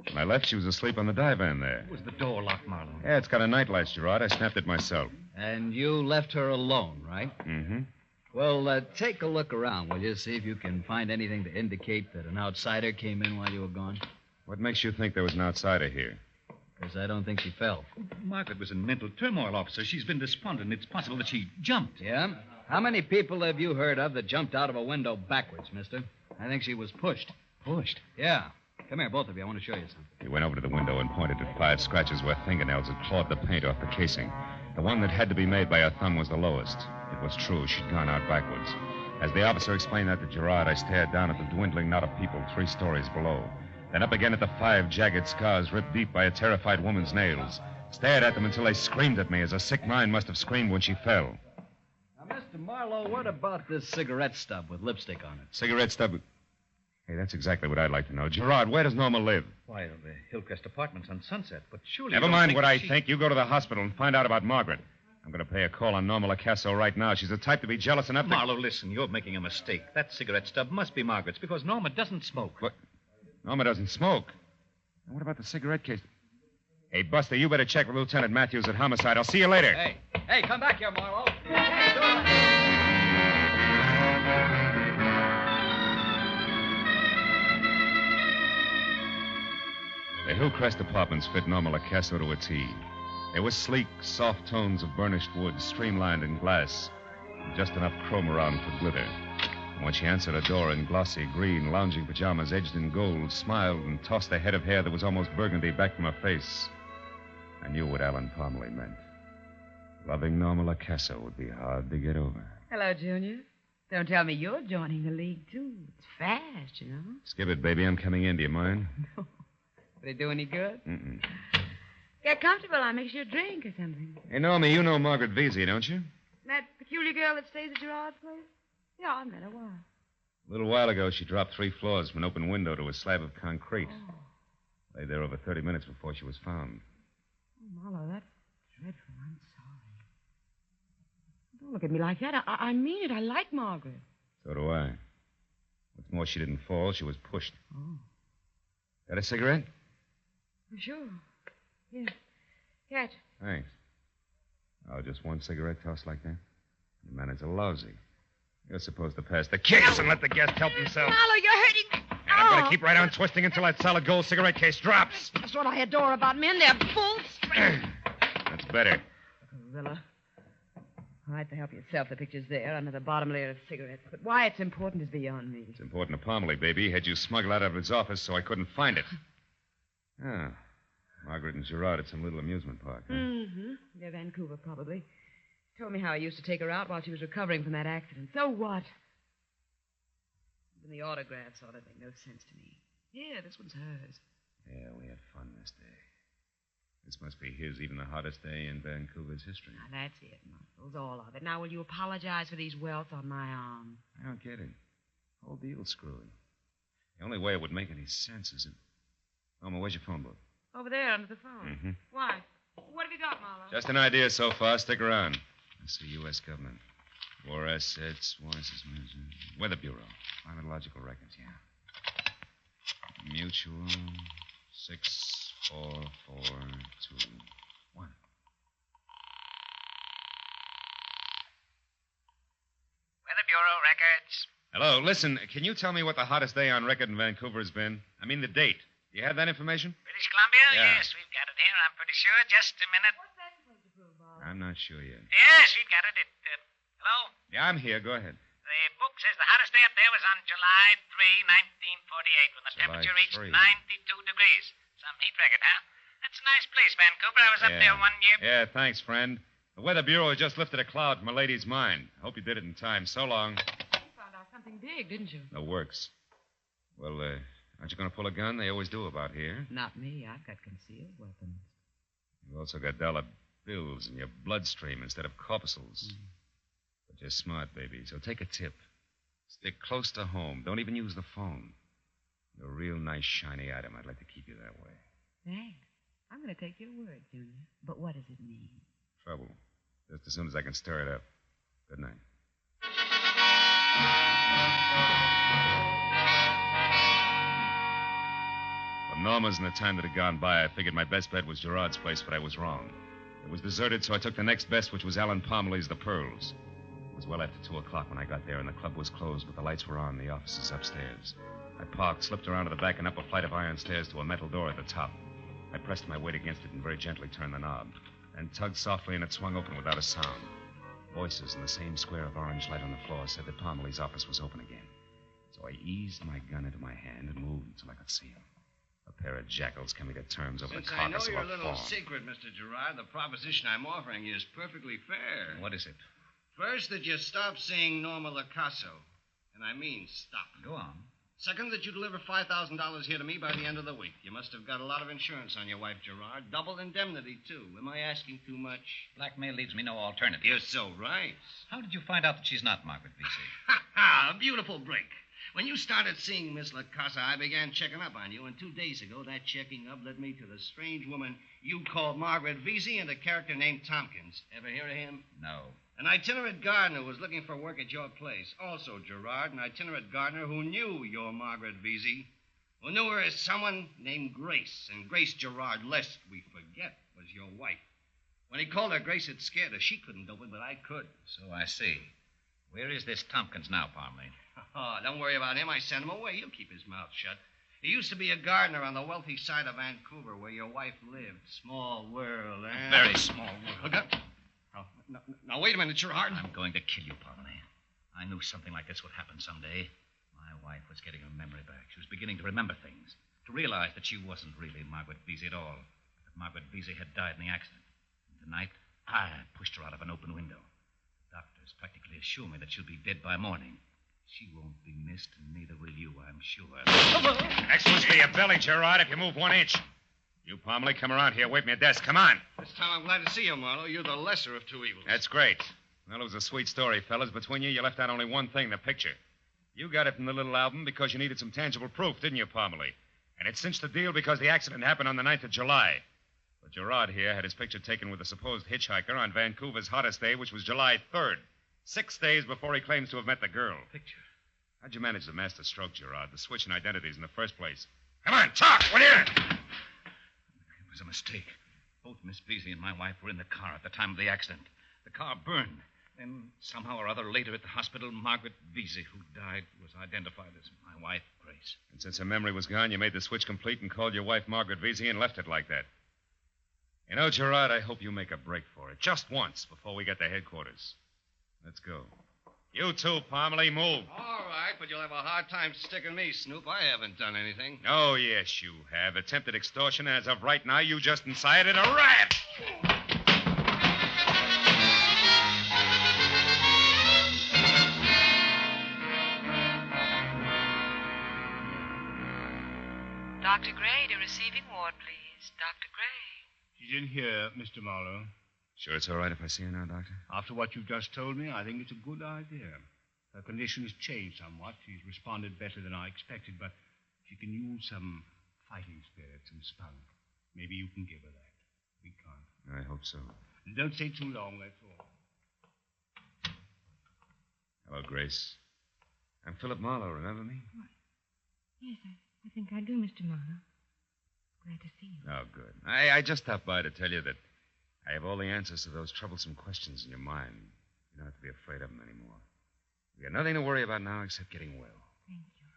When I left, she was asleep on the divan there. Was the door locked, Marlowe? Yeah, it's got a nightlight, Gerard. I snapped it myself. And you left her alone, right? Mm-hmm. Well, take a look around, will you? See if you can find anything to indicate that an outsider came in while you were gone. What makes you think there was an outsider here? Because I don't think she fell. Margaret was in mental turmoil, officer. She's been despondent. It's possible that she jumped. Yeah? How many people have you heard of that jumped out of a window backwards, mister? I think she was pushed. Pushed? Yeah. Come here, both of you. I want to show you something. He went over to the window and pointed at 5 scratches where fingernails had clawed the paint off the casing. The one that had to be made by her thumb was the lowest. It was true. She'd gone out backwards. As the officer explained that to Gerard, I stared down at the dwindling knot of people 3 stories below. Then up again at the 5 jagged scars ripped deep by a terrified woman's nails. Stared at them until they screamed at me, as a sick mind must have screamed when she fell. Now, Mr. Marlowe, what about this cigarette stub with lipstick on it? Cigarette stub? Hey, that's exactly what I'd like to know. Gerard, where does Norma live? Why, the Hillcrest Apartments on Sunset. But surely... Never mind what I think. You go to the hospital and find out about Margaret. I'm going to pay a call on Norma Lacasso right now. She's the type to be jealous enough to... Marlowe, listen. You're making a mistake. That cigarette stub must be Margaret's because Norma doesn't smoke. What? Norma doesn't smoke. And what about the cigarette case? Hey, Buster, you better check with Lieutenant Matthews at Homicide. I'll see you later. Hey, come back here, Marlowe. The Hillcrest Apartments fit Norma Lacasso to a T. They were sleek, soft tones of burnished wood, streamlined in glass, and just enough chrome around for glitter. And when she answered a door in glossy green lounging pajamas edged in gold, smiled and tossed a head of hair that was almost burgundy back from her face, I knew what Alan Parmalee meant. Loving Norma Lacasso would be hard to get over. Hello, Junior. Don't tell me you're joining the league, too. It's fast, you know. Skip it, baby. I'm coming in. Do you mind? Would it do any good? Mm-mm. Get comfortable. I'll mix you a drink or something. Hey, Norma, you know Margaret Vesey, don't you? That peculiar girl that stays at Gerard's place? Yeah, I met her once. A little while ago, she dropped 3 floors from an open window to a slab of concrete. Oh. Lay there over 30 minutes before she was found. Oh, Marlowe, that's dreadful. I'm sorry. Don't look at me like that. I mean it. I like Margaret. So do I. What's more, she didn't fall. She was pushed. Oh. Got a cigarette? Sure. Here. Catch. Thanks. Oh, just one cigarette tossed like that? Your manners are lousy. You're supposed to pass the case and let the guest help himself. Marlowe, you're hurting. And I'm going to keep right on twisting until that solid gold cigarette case drops. That's what I adore about men. They're full strength. That's better. Rilla. All right, to help yourself. The picture's there under the bottom layer of cigarettes. But why it's important is beyond me. It's important to Parmalee, baby. Had you smuggled out of his office so I couldn't find it. Ah. Margaret and Gerard at some little amusement park. Huh? Mm-hmm. Near Vancouver, probably. Told me how he used to take her out while she was recovering from that accident. So what? Even the autographs ought to make no sense to me. Here, this one's hers. Yeah, we had fun this day. This must be his, even the hottest day in Vancouver's history. Now, that's it, Muscles, all of it. Now, will you apologize for these welts on my arm? I don't get it. The whole deal's screwy. The only way it would make any sense is if... Norma, where's your phone book? Over there under the phone. Mm-hmm. Why? What have you got, Marlowe? Just an idea so far. Stick around. Let's see, U.S. government. War assets, Weather Bureau. Climatological records, yeah. Mutual 64421. Weather Bureau records. Hello, listen, can you tell me what the hottest day on record in Vancouver has been? I mean the date. Do you have that information? British Columbia? Yeah. Yes, we've got it here, I'm pretty sure. Just a minute. I'm not sure yet. Yes, we've got it. Hello? Yeah, I'm here. Go ahead. The book says the hottest day up there was on July 3, 1948, when the July temperature reached 3. 92 degrees. Some heat record, huh? That's a nice place, Vancouver. I was up there one year. Yeah, thanks, friend. The Weather Bureau has just lifted a cloud from a lady's mind. Hope you did it in time. So long. You found out something big, didn't you? No works. Well, aren't you going to pull a gun? They always do about here. Not me. I've got concealed weapons. You've also got dollar bills in your bloodstream instead of corpuscles. But you're smart, baby, so take a tip. Stick close to home. Don't even use the phone. You're a real nice, shiny item. I'd like to keep you that way. Thanks. I'm going to take your word, Junior. But what does it mean? Trouble. Just as soon as I can stir it up. Good night. From Norma's and the time that had gone by, I figured my best bet was Gerard's place, but I was wrong. It was deserted, so I took the next best, which was Alan Parmley's The Pearls. It was well after 2 o'clock when I got there, and the club was closed, but the lights were on, the offices upstairs. I parked, slipped around to the back and up a flight of iron stairs to a metal door at the top. I pressed my weight against it and very gently turned the knob, and tugged softly, and it swung open without a sound. Voices in the same square of orange light on the floor said that Parmley's office was open again. So I eased my gun into my hand and moved until I could see him. A pair of jackals coming to terms over Since the I know carcass of your a little fawn. secret, Mr. Gerard, the proposition I'm offering you is perfectly fair. What is it? First, that you stop seeing Norma Lacasso. And I mean stop. Go on. Second, that you deliver $5,000 here to me by the end of the week. You must have got a lot of insurance on your wife, Gerard. Double indemnity, too. Am I asking too much? Blackmail leaves me no alternative. You're so right. How did you find out that she's not Margaret Vesey? Ha! A beautiful break. When you started seeing Miss Lacasa, I began checking up on you, and 2 days ago, that checking up led me to the strange woman you called Margaret Vesey and a character named Tompkins. Ever hear of him? No. An itinerant gardener was looking for work at your place. Also, Gerard, an itinerant gardener who knew your Margaret Vesey, who knew her as someone named Grace. And Grace Gerard, lest we forget, was your wife. When he called her Grace, it scared her. She couldn't open, but I could. So I see. Where is this Tompkins now, Parmley? Oh, don't worry about him. I sent him away. He'll keep his mouth shut. He used to be a gardener on the wealthy side of Vancouver where your wife lived. Small world, eh? Very small world. Look up. Now, wait a minute, Gerard. I'm going to kill you, Parmley. I knew something like this would happen someday. My wife was getting her memory back. She was beginning to remember things, to realize that she wasn't really Margaret Vesey at all, that Margaret Vesey had died in the accident. And tonight, I pushed her out of an open window. The doctors practically assure me that she'll be dead by morning. She won't be missed, and neither will you, I'm sure. Next one's for your belly, Gerard, if you move 1 inch. You, Parmley, come around here. Wait from your desk. Come on. This time I'm glad to see you, Marlowe. You're the lesser of two evils. That's great. Well, it was a sweet story, fellas. Between you left out only one thing, the picture. You got it from the little album because you needed some tangible proof, didn't you, Parmley? And it cinched the deal because the accident happened on the 9th of July. But Gerard here had his picture taken with a supposed hitchhiker on Vancouver's hottest day, which was July 3rd. 6 days before he claims to have met the girl. Picture? How'd you manage the master stroke, Gerard? The switch in identities in the first place? Come on, talk! What is it? It was a mistake. Both Miss Vesey and my wife were in the car at the time of the accident. The car burned. Then, somehow or other, later at the hospital, Margaret Vesey, who died, was identified as my wife, Grace. And since her memory was gone, you made the switch complete and called your wife Margaret Vesey and left it like that. You know, Gerard, I hope you make a break for it. Just once before we get to headquarters. Let's go. You too, Parmley, move. All right, but you'll have a hard time sticking me, Snoop. I haven't done anything. Oh, yes, you have. Attempted extortion, and as of right now, you just incited a rat. Dr. Gray to receiving ward, please. Dr. Gray. She's in here, Mr. Marlowe. Sure it's all right if I see her now, Doctor? After what you've just told me, I think it's a good idea. Her condition has changed somewhat. She's responded better than I expected, but she can use some fighting spirit, some spunk. Maybe you can give her that. We can't. I hope so. Don't stay too long, that's all. Hello, Grace. I'm Philip Marlowe, remember me? What? Yes, I think I do, Mr. Marlowe. Glad to see you. Oh, good. I just stopped by to tell you that I have all the answers to those troublesome questions in your mind. You don't have to be afraid of them anymore. You got nothing to worry about now except getting well. Thank you.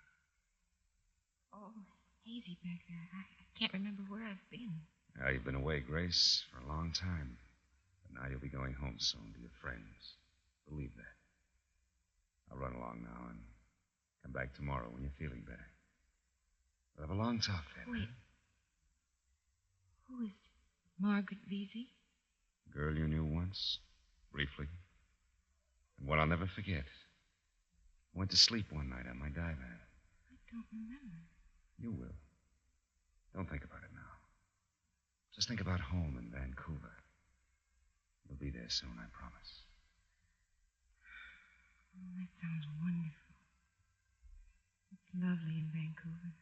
Oh, hazy back there. I can't remember where I've been. Now, you've been away, Grace, for a long time. But now you'll be going home soon to your friends. Believe that. I'll run along now and come back tomorrow when you're feeling better. We'll have a long talk then. Wait. Who is Margaret Vesey? Girl you knew once, briefly. And one I'll never forget. I went to sleep one night on my divan. I don't remember. You will. Don't think about it now. Just think about home in Vancouver. You'll be there soon, I promise. Oh, that sounds wonderful. It's lovely in Vancouver.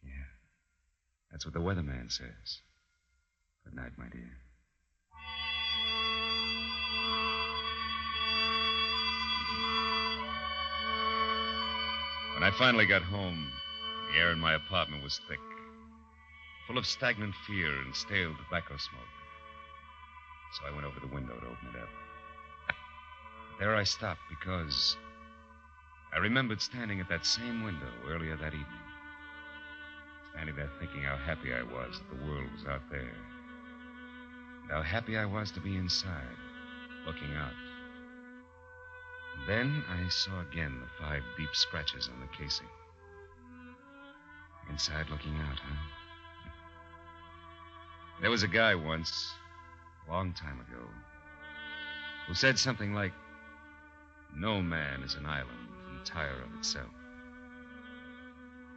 Yeah. That's what the weatherman says. Good night, my dear. When I finally got home, the air in my apartment was thick, full of stagnant fear and stale tobacco smoke. So I went over the window to open it up. But there I stopped because I remembered standing at that same window earlier that evening. Standing there thinking how happy I was that the world was out there. And how happy I was to be inside, looking out. And then I saw again the 5 deep scratches on the casing. Inside looking out, huh? There was a guy once, a long time ago, who said something like, "No man is an island entire of itself."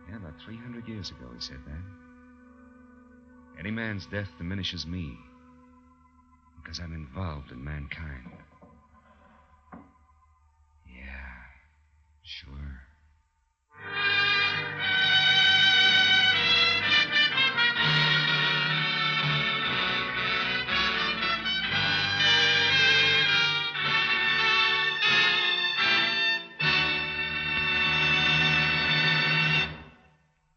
Yeah, about 300 years ago he said that. Any man's death diminishes me because I'm involved in mankind. Yeah, sure.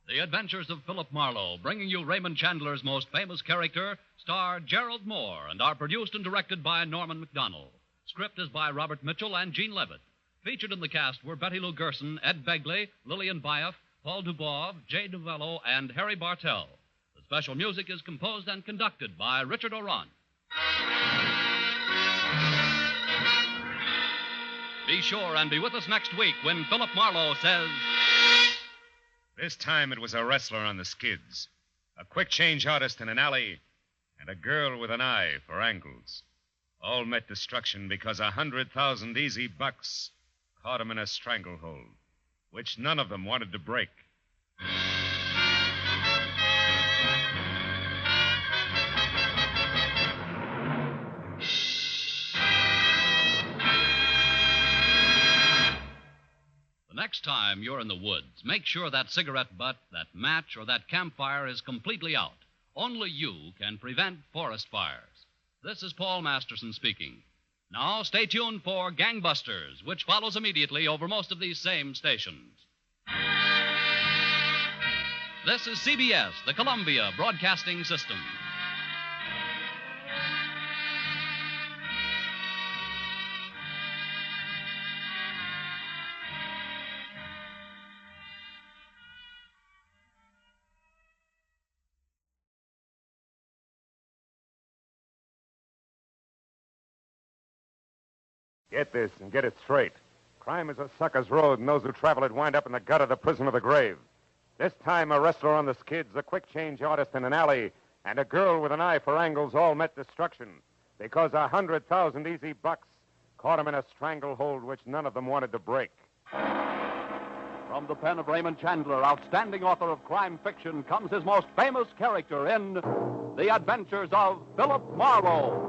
The Adventures of Philip Marlowe, bringing you Raymond Chandler's most famous character, star Gerald Moore, and are produced and directed by Norman MacDonald. Script is by Robert Mitchell and Gene Levitt. Featured in the cast were Betty Lou Gerson, Ed Begley, Lillian Bayef, Paul Dubois, Jay Novello, and Harry Bartell. The special music is composed and conducted by Richard Oron. Be sure and be with us next week when Philip Marlowe says... This time it was a wrestler on the skids, a quick change artist in an alley, and a girl with an eye for angles. All met destruction because 100,000 easy bucks caught them in a stranglehold, which none of them wanted to break. Next time you're in the woods, make sure that cigarette butt, that match, or that campfire is completely out. Only you can prevent forest fires. This is Paul Masterson speaking. Now, stay tuned for Gangbusters, which follows immediately over most of these same stations. This is CBS, the Columbia Broadcasting System. Get this and get it straight. Crime is a sucker's road, and those who travel it wind up in the gut of the prison of the grave. This time, a wrestler on the skids, a quick change artist in an alley, and a girl with an eye for angles all met destruction because 100,000 easy bucks caught them in a stranglehold which none of them wanted to break. From the pen of Raymond Chandler, outstanding author of crime fiction, comes his most famous character in The Adventures of Philip Marlowe.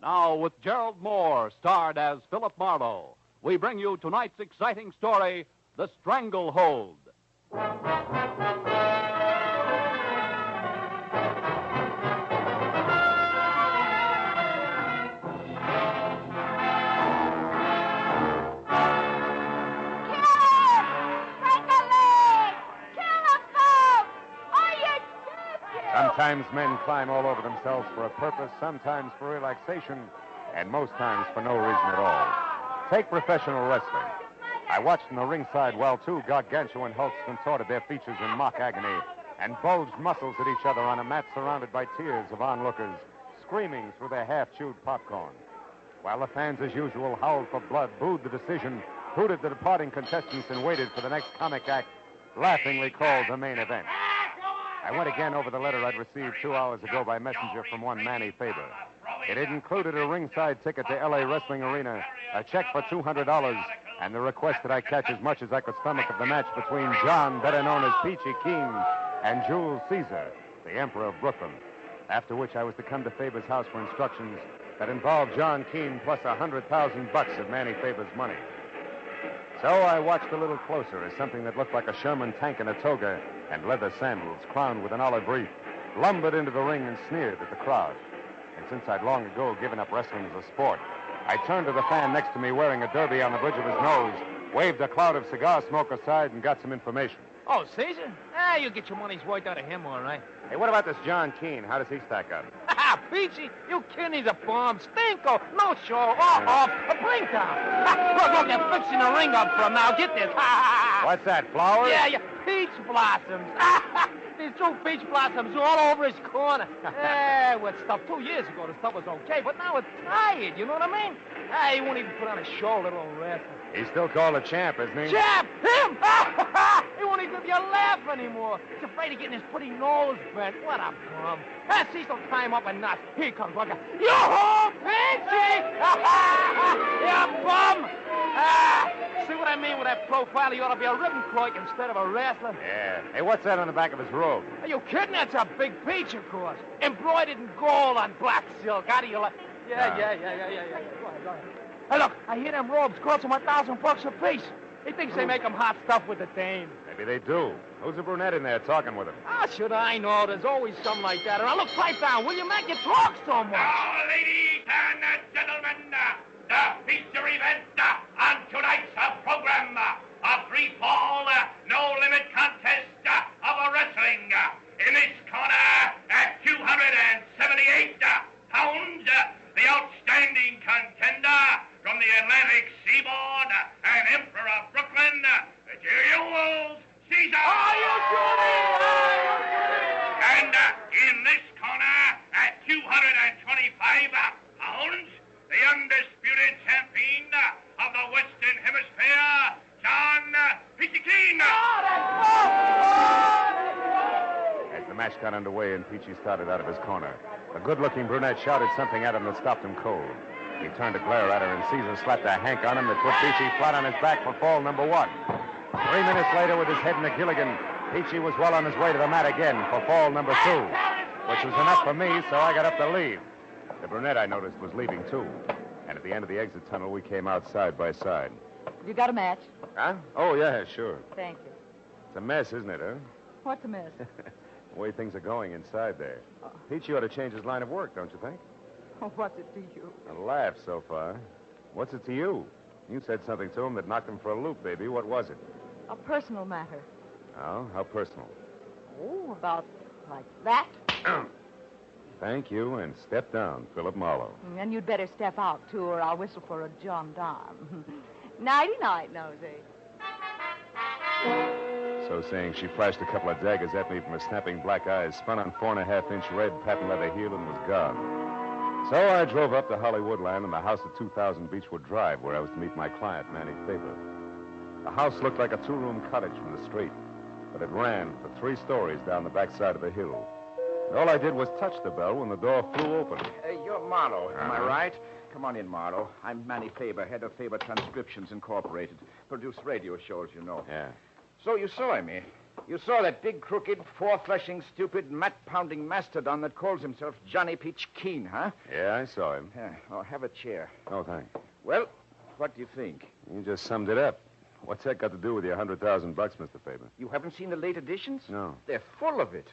Now, with Gerald Moore, starred as Philip Marlowe, we bring you tonight's exciting story, The Strangle Hold. Sometimes men climb all over themselves for a purpose, sometimes for relaxation, and most times for no reason at all. Take professional wrestling. I watched from the ringside while two gargantuan hulks contorted their features in mock agony and bulged muscles at each other on a mat surrounded by tiers of onlookers, screaming through their half-chewed popcorn. While the fans, as usual, howled for blood, booed the decision, hooted the departing contestants, and waited for the next comic act, laughingly called the main event. I went again over the letter I'd received 2 hours ago by messenger from one Manny Faber. It had included a ringside ticket to L.A. Wrestling Arena, a check for $200, and the request that I catch as much as I could stomach of the match between John, better known as Peachy Keen, and Jules Caesar, the Emperor of Brooklyn. After which I was to come to Faber's house for instructions that involved John Keene plus $100,000 of Manny Faber's money. So I watched a little closer as something that looked like a Sherman tank in a toga and leather sandals crowned with an olive wreath lumbered into the ring and sneered at the crowd. And since I'd long ago given up wrestling as a sport, I turned to the fan next to me wearing a derby on the bridge of his nose, waved a cloud of cigar smoke aside, and got some information. Oh, Caesar? You get your money's worth out of him, all right. Hey, what about this John Keene? How does he stack up? Ha! Peachy, you kidding? He's a bomb. Stinko. No show. Off. Blink down. Look, they're fixing the ring up for him now. Get this. What's that, flowers? Yeah, peach blossoms. These two peach blossoms all over his corner. What stuff? 2 years ago, the stuff was okay, but now it's tired. You know what I mean? He won't even put on a show, little wrestler. He's still called a champ, isn't he? Champ! Him! He won't even give you a laugh anymore. He's afraid of getting his pretty nose bent. What a bum. Cecil, tie him up and nuts. Here comes Roger. Yoo-hoo, Peachy! You bum! See what I mean with that profile? He ought to be a ribbon clerk instead of a wrestler. Yeah. Hey, what's that on the back of his robe? Are you kidding? That's a big peach, of course. Embroidered in gold on black silk. How do you like... Yeah. Go ahead. Hey, look, I hear them robes cost him $1,000 a piece. He thinks they make him hot stuff with the dame. Maybe they do. Who's the brunette in there talking with him? Should I know? There's always something like that. Now, look, pipe down, will you, Mac? You talk so much. Now, ladies and gentlemen, the feature event on tonight's program, a free-fall, no-limit contest of a wrestling. In this corner, at 278 pounds, the outstanding contender from the Atlantic Seaboard and Emperor of Brooklyn, Jules Caesar. Are you kidding? And in this corner, at 225 pounds, the undisputed champion of the Western Hemisphere, John Peachy Keen. As the match got underway and Peachy started out of his corner, a good-looking brunette shouted something at him that stopped him cold. He turned to glare at her, and Caesar slapped a hank on him that put Peachy flat on his back for fall number 1. 3 minutes later, with his head in a gilligan, Peachy was well on his way to the mat again for fall number 2, which was enough for me, so I got up to leave. The brunette, I noticed, was leaving, too. And at the end of the exit tunnel, we came out side by side. You got a match? Huh? Oh, yeah, sure. Thank you. It's a mess, isn't it, huh? What's a mess? The way things are going inside there. Peachy ought to change his line of work, don't you think? What's it to you? A laugh so far. What's it to you? You said something to him that knocked him for a loop, baby. What was it? A personal matter. Oh, how personal? Oh, about like that. Thank you, and step down, Philip Marlowe. And you'd better step out, too, or I'll whistle for a gendarme. Nighty-night, Nosey. So saying, she flashed a couple of daggers at me from her snapping black eyes, spun on 4.5-inch red patent leather heel, and was gone. So I drove up to Hollywoodland and the house at 2000 Beechwood Drive, where I was to meet my client, Manny Faber. The house looked like a 2-room cottage from the street, but it ran for 3 stories down the backside of the hill. And all I did was touch the bell when the door flew open. You're Marlowe, am I right? Come on in, Marlowe. I'm Manny Faber, head of Faber Transcriptions Incorporated. Produce radio shows, you know. Yeah. So you saw him, eh? You saw that big, crooked, four-fleshing, stupid, mat-pounding mastodon that calls himself Johnny Peach Keen, huh? Yeah, I saw him. Yeah. Oh, have a chair. Oh, thanks. Well, what do you think? You just summed it up. What's that got to do with your $100,000, Mr. Faber? You haven't seen the late editions? No. They're full of it.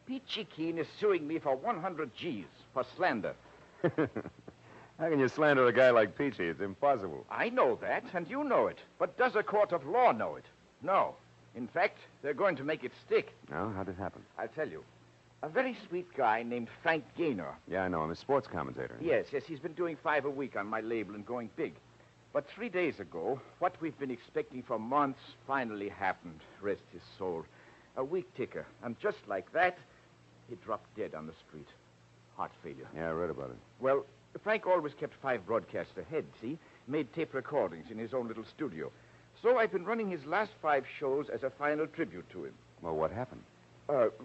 Peachy Keen is suing me for 100 G's for slander. How can you slander a guy like Peachy? It's impossible. I know that, and you know it. But does a court of law know it? No. In fact, they're going to make it stick. No? How'd it happen? I'll tell you. A very sweet guy named Frank Gaynor. Yeah, I know him. A sports commentator. Yes, he's been doing 5 a week on my label and going big. But 3 days ago, what we've been expecting for months finally happened. Rest his soul. A week ticker. And just like that, he dropped dead on the street. Heart failure. Yeah, I read about it. Well, Frank always kept 5 broadcasts ahead, see? Made tape recordings in his own little studio. So I've been running his last 5 shows as a final tribute to him. Well, what happened?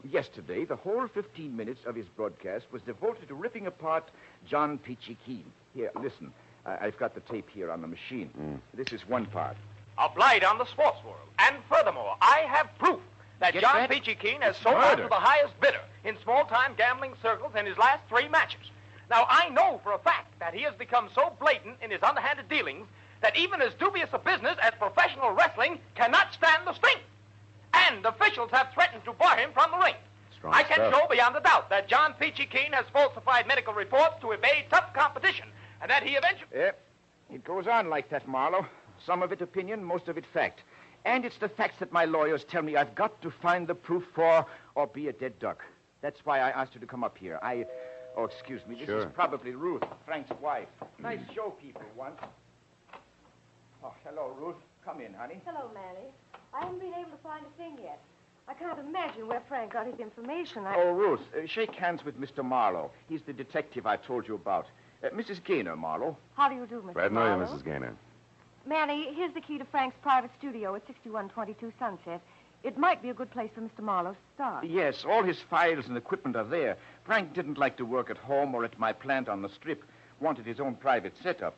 Yesterday, the whole 15 minutes of his broadcast was devoted to ripping apart John Peachy Keen. Here, listen. I've got the tape here on the machine. This is one part. A blight on the sports world. And furthermore, I have proof that Get John that? Peachy Keen has It's sold out murder. to the highest bidder in small-time gambling circles in his last 3 matches. Now, I know for a fact that he has become so blatant in his underhanded dealings that even as dubious a business as professional wrestling cannot stand the sting. And officials have threatened to bar him from the ring. Strong I can stuff. show beyond a doubt that John Peachy Keen has falsified medical reports to evade tough competition, and that he eventually... Yep. It goes on like that, Marlowe. Some of it opinion, most of it fact. And it's the facts that my lawyers tell me I've got to find the proof for or be a dead duck. That's why I asked you to come up here. Oh, excuse me. This Sure. is probably Ruth, Frank's wife. Nice show people once. Oh, hello, Ruth. Come in, honey. Hello, Manny. I haven't been able to find a thing yet. I can't imagine where Frank got his information. Oh, Ruth, shake hands with Mr. Marlowe. He's the detective I told you about. Mrs. Gaynor, Marlowe. How do you do, Mr. Glad to know you, Marlowe? Mrs. Gaynor. Manny, here's the key to Frank's private studio at 6122 Sunset. It might be a good place for Mr. Marlowe to start. Yes, all his files and equipment are there. Frank didn't like to work at home or at my plant on the strip. Wanted his own private setup.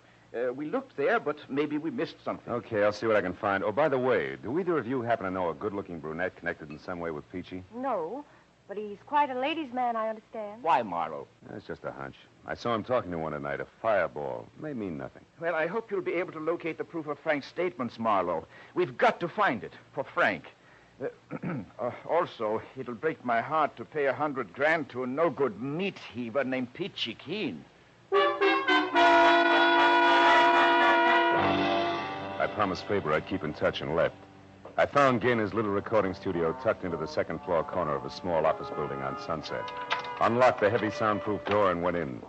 We looked there, but maybe we missed something. Okay, I'll see what I can find. Oh, by the way, do either of you happen to know a good-looking brunette connected in some way with Peachy? No, but he's quite a ladies' man, I understand. Why, Marlowe? That's just a hunch. I saw him talking to one tonight, a fireball. May mean nothing. Well, I hope you'll be able to locate the proof of Frank's statements, Marlowe. We've got to find it for Frank. Also, it'll break my heart to pay $100,000 to a no-good meat heaver named Peachy Keen. I promised Faber I'd keep in touch and left. I found Gaynor's little recording studio tucked into the second-floor corner of a small office building on Sunset. Unlocked the heavy soundproof door and went in.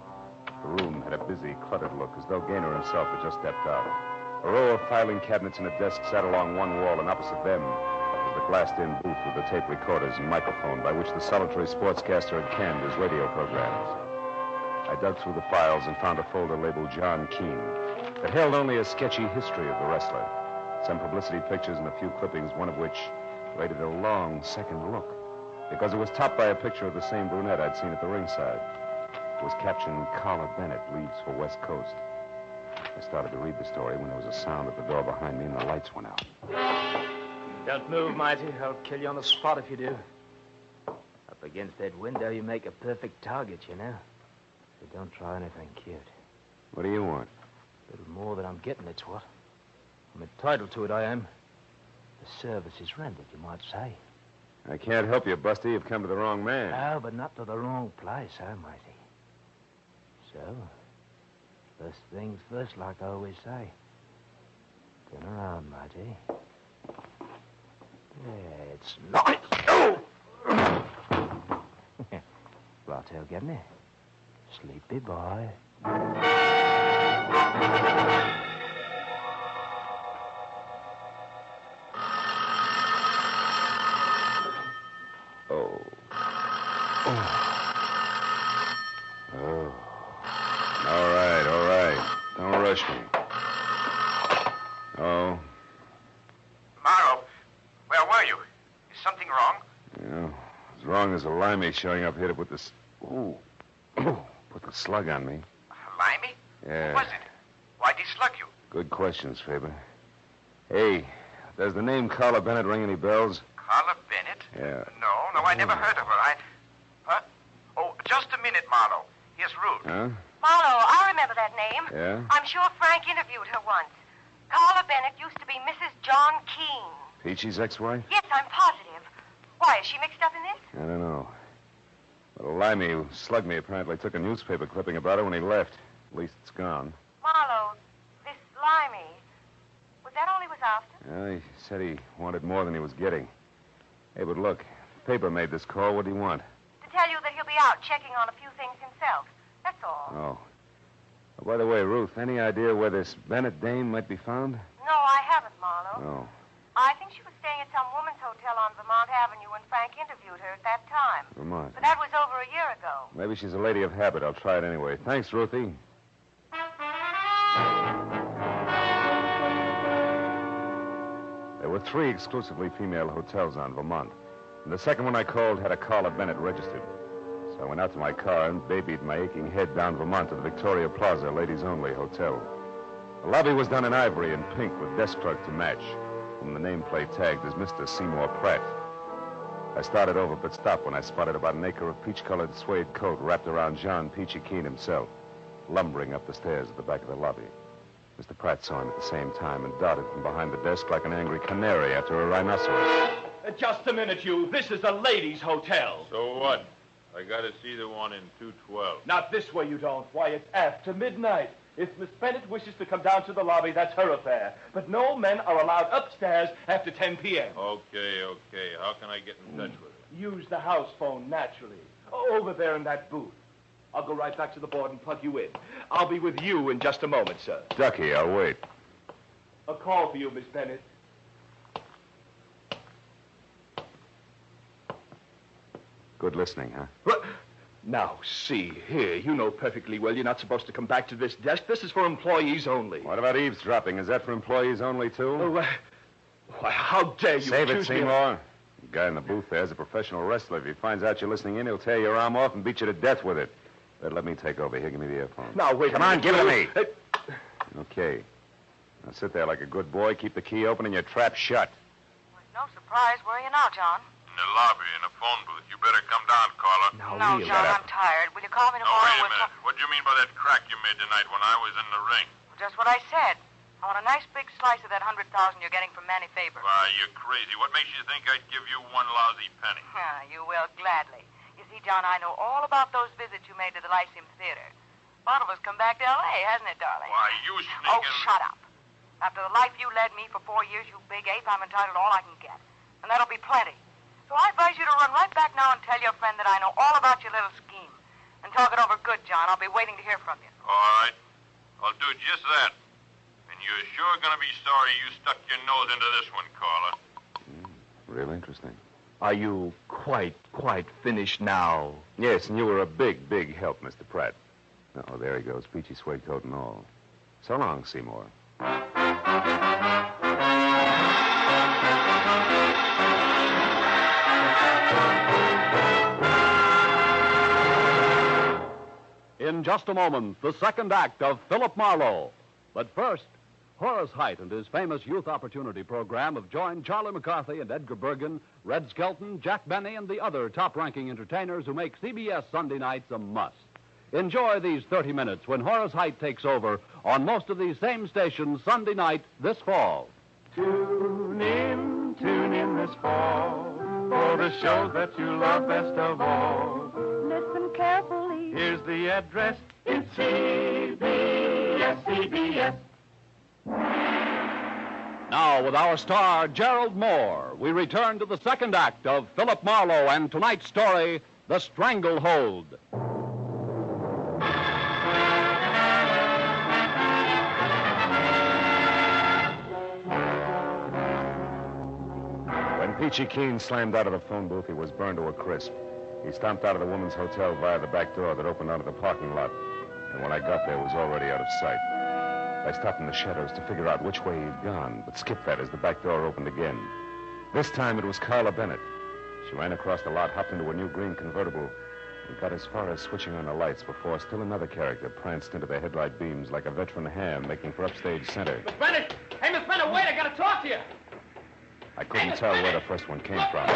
The room had a busy, cluttered look, as though Gaynor himself had just stepped out. A row of filing cabinets and a desk sat along one wall, and opposite them was the glassed-in booth with the tape recorders and microphone by which the solitary sportscaster had canned his radio programs. I dug through the files and found a folder labeled John Keen. It held only a sketchy history of the wrestler. Some publicity pictures and a few clippings, one of which rated a long second look, because it was topped by a picture of the same brunette I'd seen at the ringside. It was captioned, Carla Bennett leaves for West Coast. I started to read the story when there was a sound at the door behind me and the lights went out. Don't move, Mighty. I'll kill you on the spot if you do. Up against that window, you make a perfect target, you know. So don't try anything cute. What do you want? A little more than I'm getting, it's what. I'm entitled to it, I am. The service is rendered, you might say. I can't help you, Busty. You've come to the wrong man. No, but not to the wrong place, Mighty? So, first things first, like I always say. Turn around, Mighty. Yeah, it's nice. Oh! Bartail getting it? Sleepy boy. Oh. All right. Don't rush me. Oh. Marlowe, where were you? Is something wrong? Yeah. As wrong as a limey showing up here to put this... Ooh. Put the slug on me. Limey? Yeah. Who was it? Why'd he slug you? Good questions, Faber. Hey, does the name Carla Bennett ring any bells? Carla Bennett? Yeah. No, I never heard of her. Huh? Oh, just a minute, Marlowe. Here's Ruth. Huh? Marlowe, I remember that name. Yeah? I'm sure Frank interviewed her once. Carla Bennett used to be Mrs. John Keene. Peachy's ex-wife? Yes, I'm positive. Why, is she mixed up in this? I don't know. Little Limey who slugged me apparently took a newspaper clipping about her when he left. At least it's gone. Marlowe, this Limey, was that all he was after? Yeah, he said he wanted more than he was getting. Hey, but look, the paper made this call. What do you want? To tell you that he'll be out checking on a few things himself. That's all. Oh. Oh, by the way, Ruth, any idea where this Bennett dame might be found? No, I haven't, Marlowe. No. I think she was staying at some woman's hotel on Vermont Avenue when Frank interviewed her at that time. Vermont. But that was over a year ago. Maybe she's a lady of habit. I'll try it anyway. Thanks, Ruthie. There were 3 exclusively female hotels on Vermont. And the second one I called had a Carla Bennett registered. So I went out to my car and babied my aching head down Vermont to the Victoria Plaza Ladies Only Hotel. The lobby was done in ivory and pink with desk clerk to match, whom the nameplate tagged as Mr. Seymour Pratt. I started over but stopped when I spotted about an acre of peach-colored suede coat wrapped around John Peachy Keene himself, lumbering up the stairs at the back of the lobby. Mr. Pratt saw him at the same time and darted from behind the desk like an angry canary after a rhinoceros. Just a minute, you. This is a ladies' hotel. So what? I gotta see the one in 212. Not this way, you don't. Why, it's after midnight. If Miss Bennett wishes to come down to the lobby, that's her affair. But no men are allowed upstairs after 10 p.m. Okay. How can I get in touch with her? Use the house phone, naturally. Over there in that booth. I'll go right back to the board and plug you in. I'll be with you in just a moment, sir. Ducky, I'll wait. A call for you, Miss Bennett. Good listening, huh? What? Now, see here. You know perfectly well you're not supposed to come back to this desk. This is for employees only. What about eavesdropping? Is that for employees only, too? Oh, why, how dare you Save it, accuse me of- Seymour. The guy in the booth there is a professional wrestler. If he finds out you're listening in, he'll tear your arm off and beat you to death with it. But let me take over. Here, give me the earphone. Now, wait Come a on, minute. give it to me. Okay. Now sit there like a good boy. Keep the key open and your trap shut. No surprise. Where are you now, John? In the lobby, in a phone booth. You better come down, Carla. No, John, I'm tired. Will you call me No, tomorrow? wait a minute. What do you mean by that crack you made tonight when I was in the ring? Just what I said. I want a nice big slice of that $100,000 you're getting from Manny Faber. Why, you're crazy. What makes you think I'd give you one lousy penny? You will, gladly. You see, John, I know all about those visits you made to the Lyceum Theater. One of us come back to L.A., hasn't it, darling? Why, you sneaking... Oh, shut up. After the life you led me for 4 years, you big ape, I'm entitled to all I can get. And that'll be plenty. So I advise you to run right back now and tell your friend that I know all about your little scheme. And talk it over good, John. I'll be waiting to hear from you. All right. I'll do just that. And you're sure going to be sorry you stuck your nose into this one, Carla. Real interesting. Are you quite finished now? Yes, and you were a big, big help, Mr. Pratt. Oh, there he goes, peachy suede coat and all. So long, Seymour. In just a moment, the second act of Philip Marlowe. But first, Horace Heidt and his famous Youth Opportunity Program have joined Charlie McCarthy and Edgar Bergen, Red Skelton, Jack Benny, and the other top-ranking entertainers who make CBS Sunday nights a must. Enjoy these 30 minutes when Horace Heidt takes over on most of these same stations Sunday night this fall. Tune in this fall for the shows that you love best of all. Listen carefully. Here's the address. It's CBS. Now, with our star, Gerald Moore, we return to the second act of Philip Marlowe and tonight's story, The Strangle Hold. When Peachy Keene slammed out of the phone booth, he was burned to a crisp. He stomped out of the woman's hotel via the back door that opened onto the parking lot. And when I got there, it was already out of sight. I stopped in the shadows to figure out which way he'd gone, but skipped that as the back door opened again. This time it was Carla Bennett. She ran across the lot, hopped into a new green convertible, and got as far as switching on the lights before still another character pranced into the headlight beams like a veteran ham making for upstage center. Miss Bennett! Hey, Miss Bennett, wait, I gotta talk to you. I couldn't tell where the first one came from.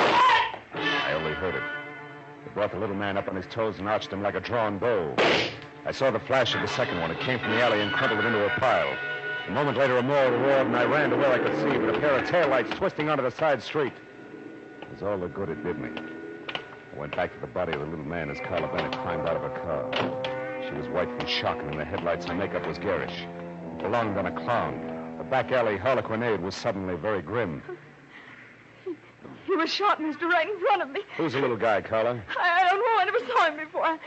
I only heard it. It brought the little man up on his toes and arched him like a drawn bow. I saw the flash of the second one. It came from the alley and crumpled it into a pile. A moment later, a mower roared, and I ran to where I could see, with a pair of taillights twisting onto the side street. It was all the good it did me. I went back to the body of the little man as Carla Bennett climbed out of her car. She was white from shock, and in the headlights, her makeup was garish. It belonged on a clown. The back alley harlequinade was suddenly very grim. He was shot, mister, right in front of me. Who's the little guy, Carla? I don't know. I never saw him before.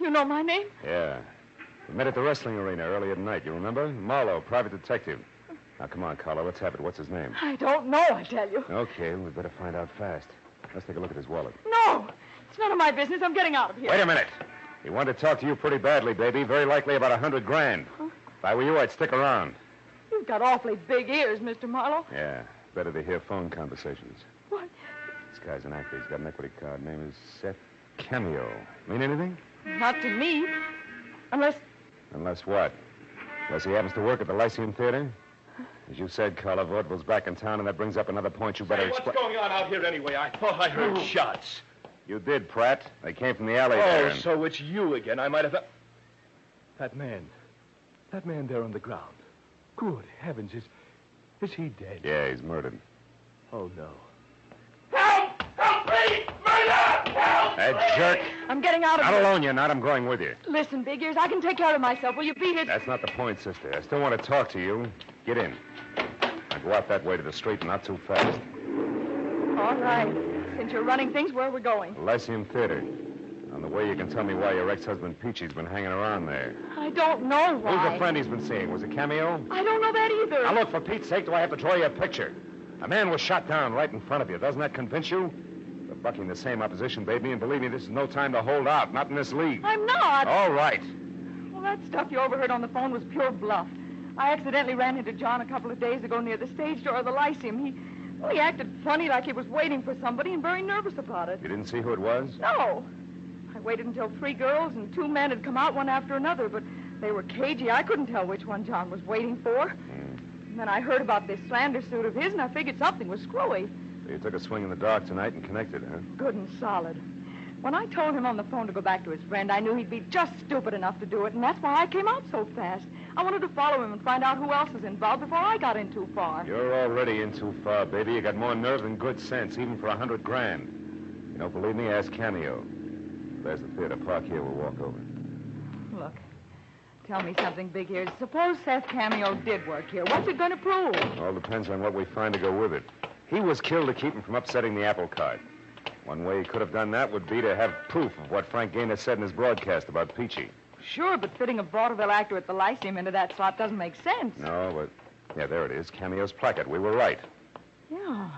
You know my name? Yeah. We met at the wrestling arena earlier tonight, you remember? Marlowe, private detective. Now, come on, Carla, let's have it. What's his name? I don't know, I tell you. Okay, we'd better find out fast. Let's take a look at his wallet. No! It's none of my business. I'm getting out of here. Wait a minute. He wanted to talk to you pretty badly, baby. Very likely about $100,000. Huh? If I were you, I'd stick around. You've got awfully big ears, Mr. Marlowe. Yeah, better to hear phone conversations. What? This guy's an actor. He's got an equity card. Name is Seth Cameo. Mean anything? Not to me. Unless... Unless what? Unless he happens to work at the Lyceum Theater? As you said, Carla, Vaudeville's back in town, and that brings up another point you better Hey, what's going on out here anyway? I thought I heard shots. You did, Pratt. They came from the alley Oh, there. so it's you again. I might have... That man there on the ground. Good heavens, is he dead? Yeah, he's murdered. Oh, no. Help! Help me! Murder! Help! That jerk. I'm getting out of Not here. alone, you're not. I'm going with you. Listen, Big Ears, I can take care of myself. Will you beat it? That's not the point, sister. I still want to talk to you. Get in. Now go out that way to the street and not too fast. All right. Since you're running things, where are we going? The Lyceum Theater. On the way, you can tell me why your ex-husband Peachy's been hanging around there. I don't know why. Who's the friend he's been seeing? Was it Cameo? I don't know that either. Now, look, for Pete's sake, do I have to draw you a picture? A man was shot down right in front of you. Doesn't that convince you? You're bucking the same opposition, baby, and believe me, this is no time to hold out. Not in this league. I'm not. All right. Well, that stuff you overheard on the phone was pure bluff. I accidentally ran into John a couple of days ago near the stage door of the Lyceum. He acted funny, like he was waiting for somebody, and very nervous about it. You didn't see who it was? No. I waited until 3 girls and 2 men had come out one after another, but they were cagey. I couldn't tell which one John was waiting for. And then I heard about this slander suit of his, and I figured something was screwy. So you took a swing in the dark tonight and connected, huh? Good and solid. When I told him on the phone to go back to his friend, I knew he'd be just stupid enough to do it, and that's why I came out so fast. I wanted to follow him and find out who else is involved before I got in too far. You're already in too far, baby. You got more nerve than good sense, even for $100,000. You don't believe me? Ask Cameo. There's the theater. Park here. We'll walk over. Look, tell me something, Big Ears. Suppose Seth Cameo did work here. What's it going to prove? All depends on what we find to go with it. He was killed to keep him from upsetting the apple cart. One way he could have done that would be to have proof of what Frank Gaynor said in his broadcast about Peachy. Sure, but fitting a vaudeville actor at the Lyceum into that slot doesn't make sense. No, but... Yeah, there it is. Cameo's placard. We were right. Yeah.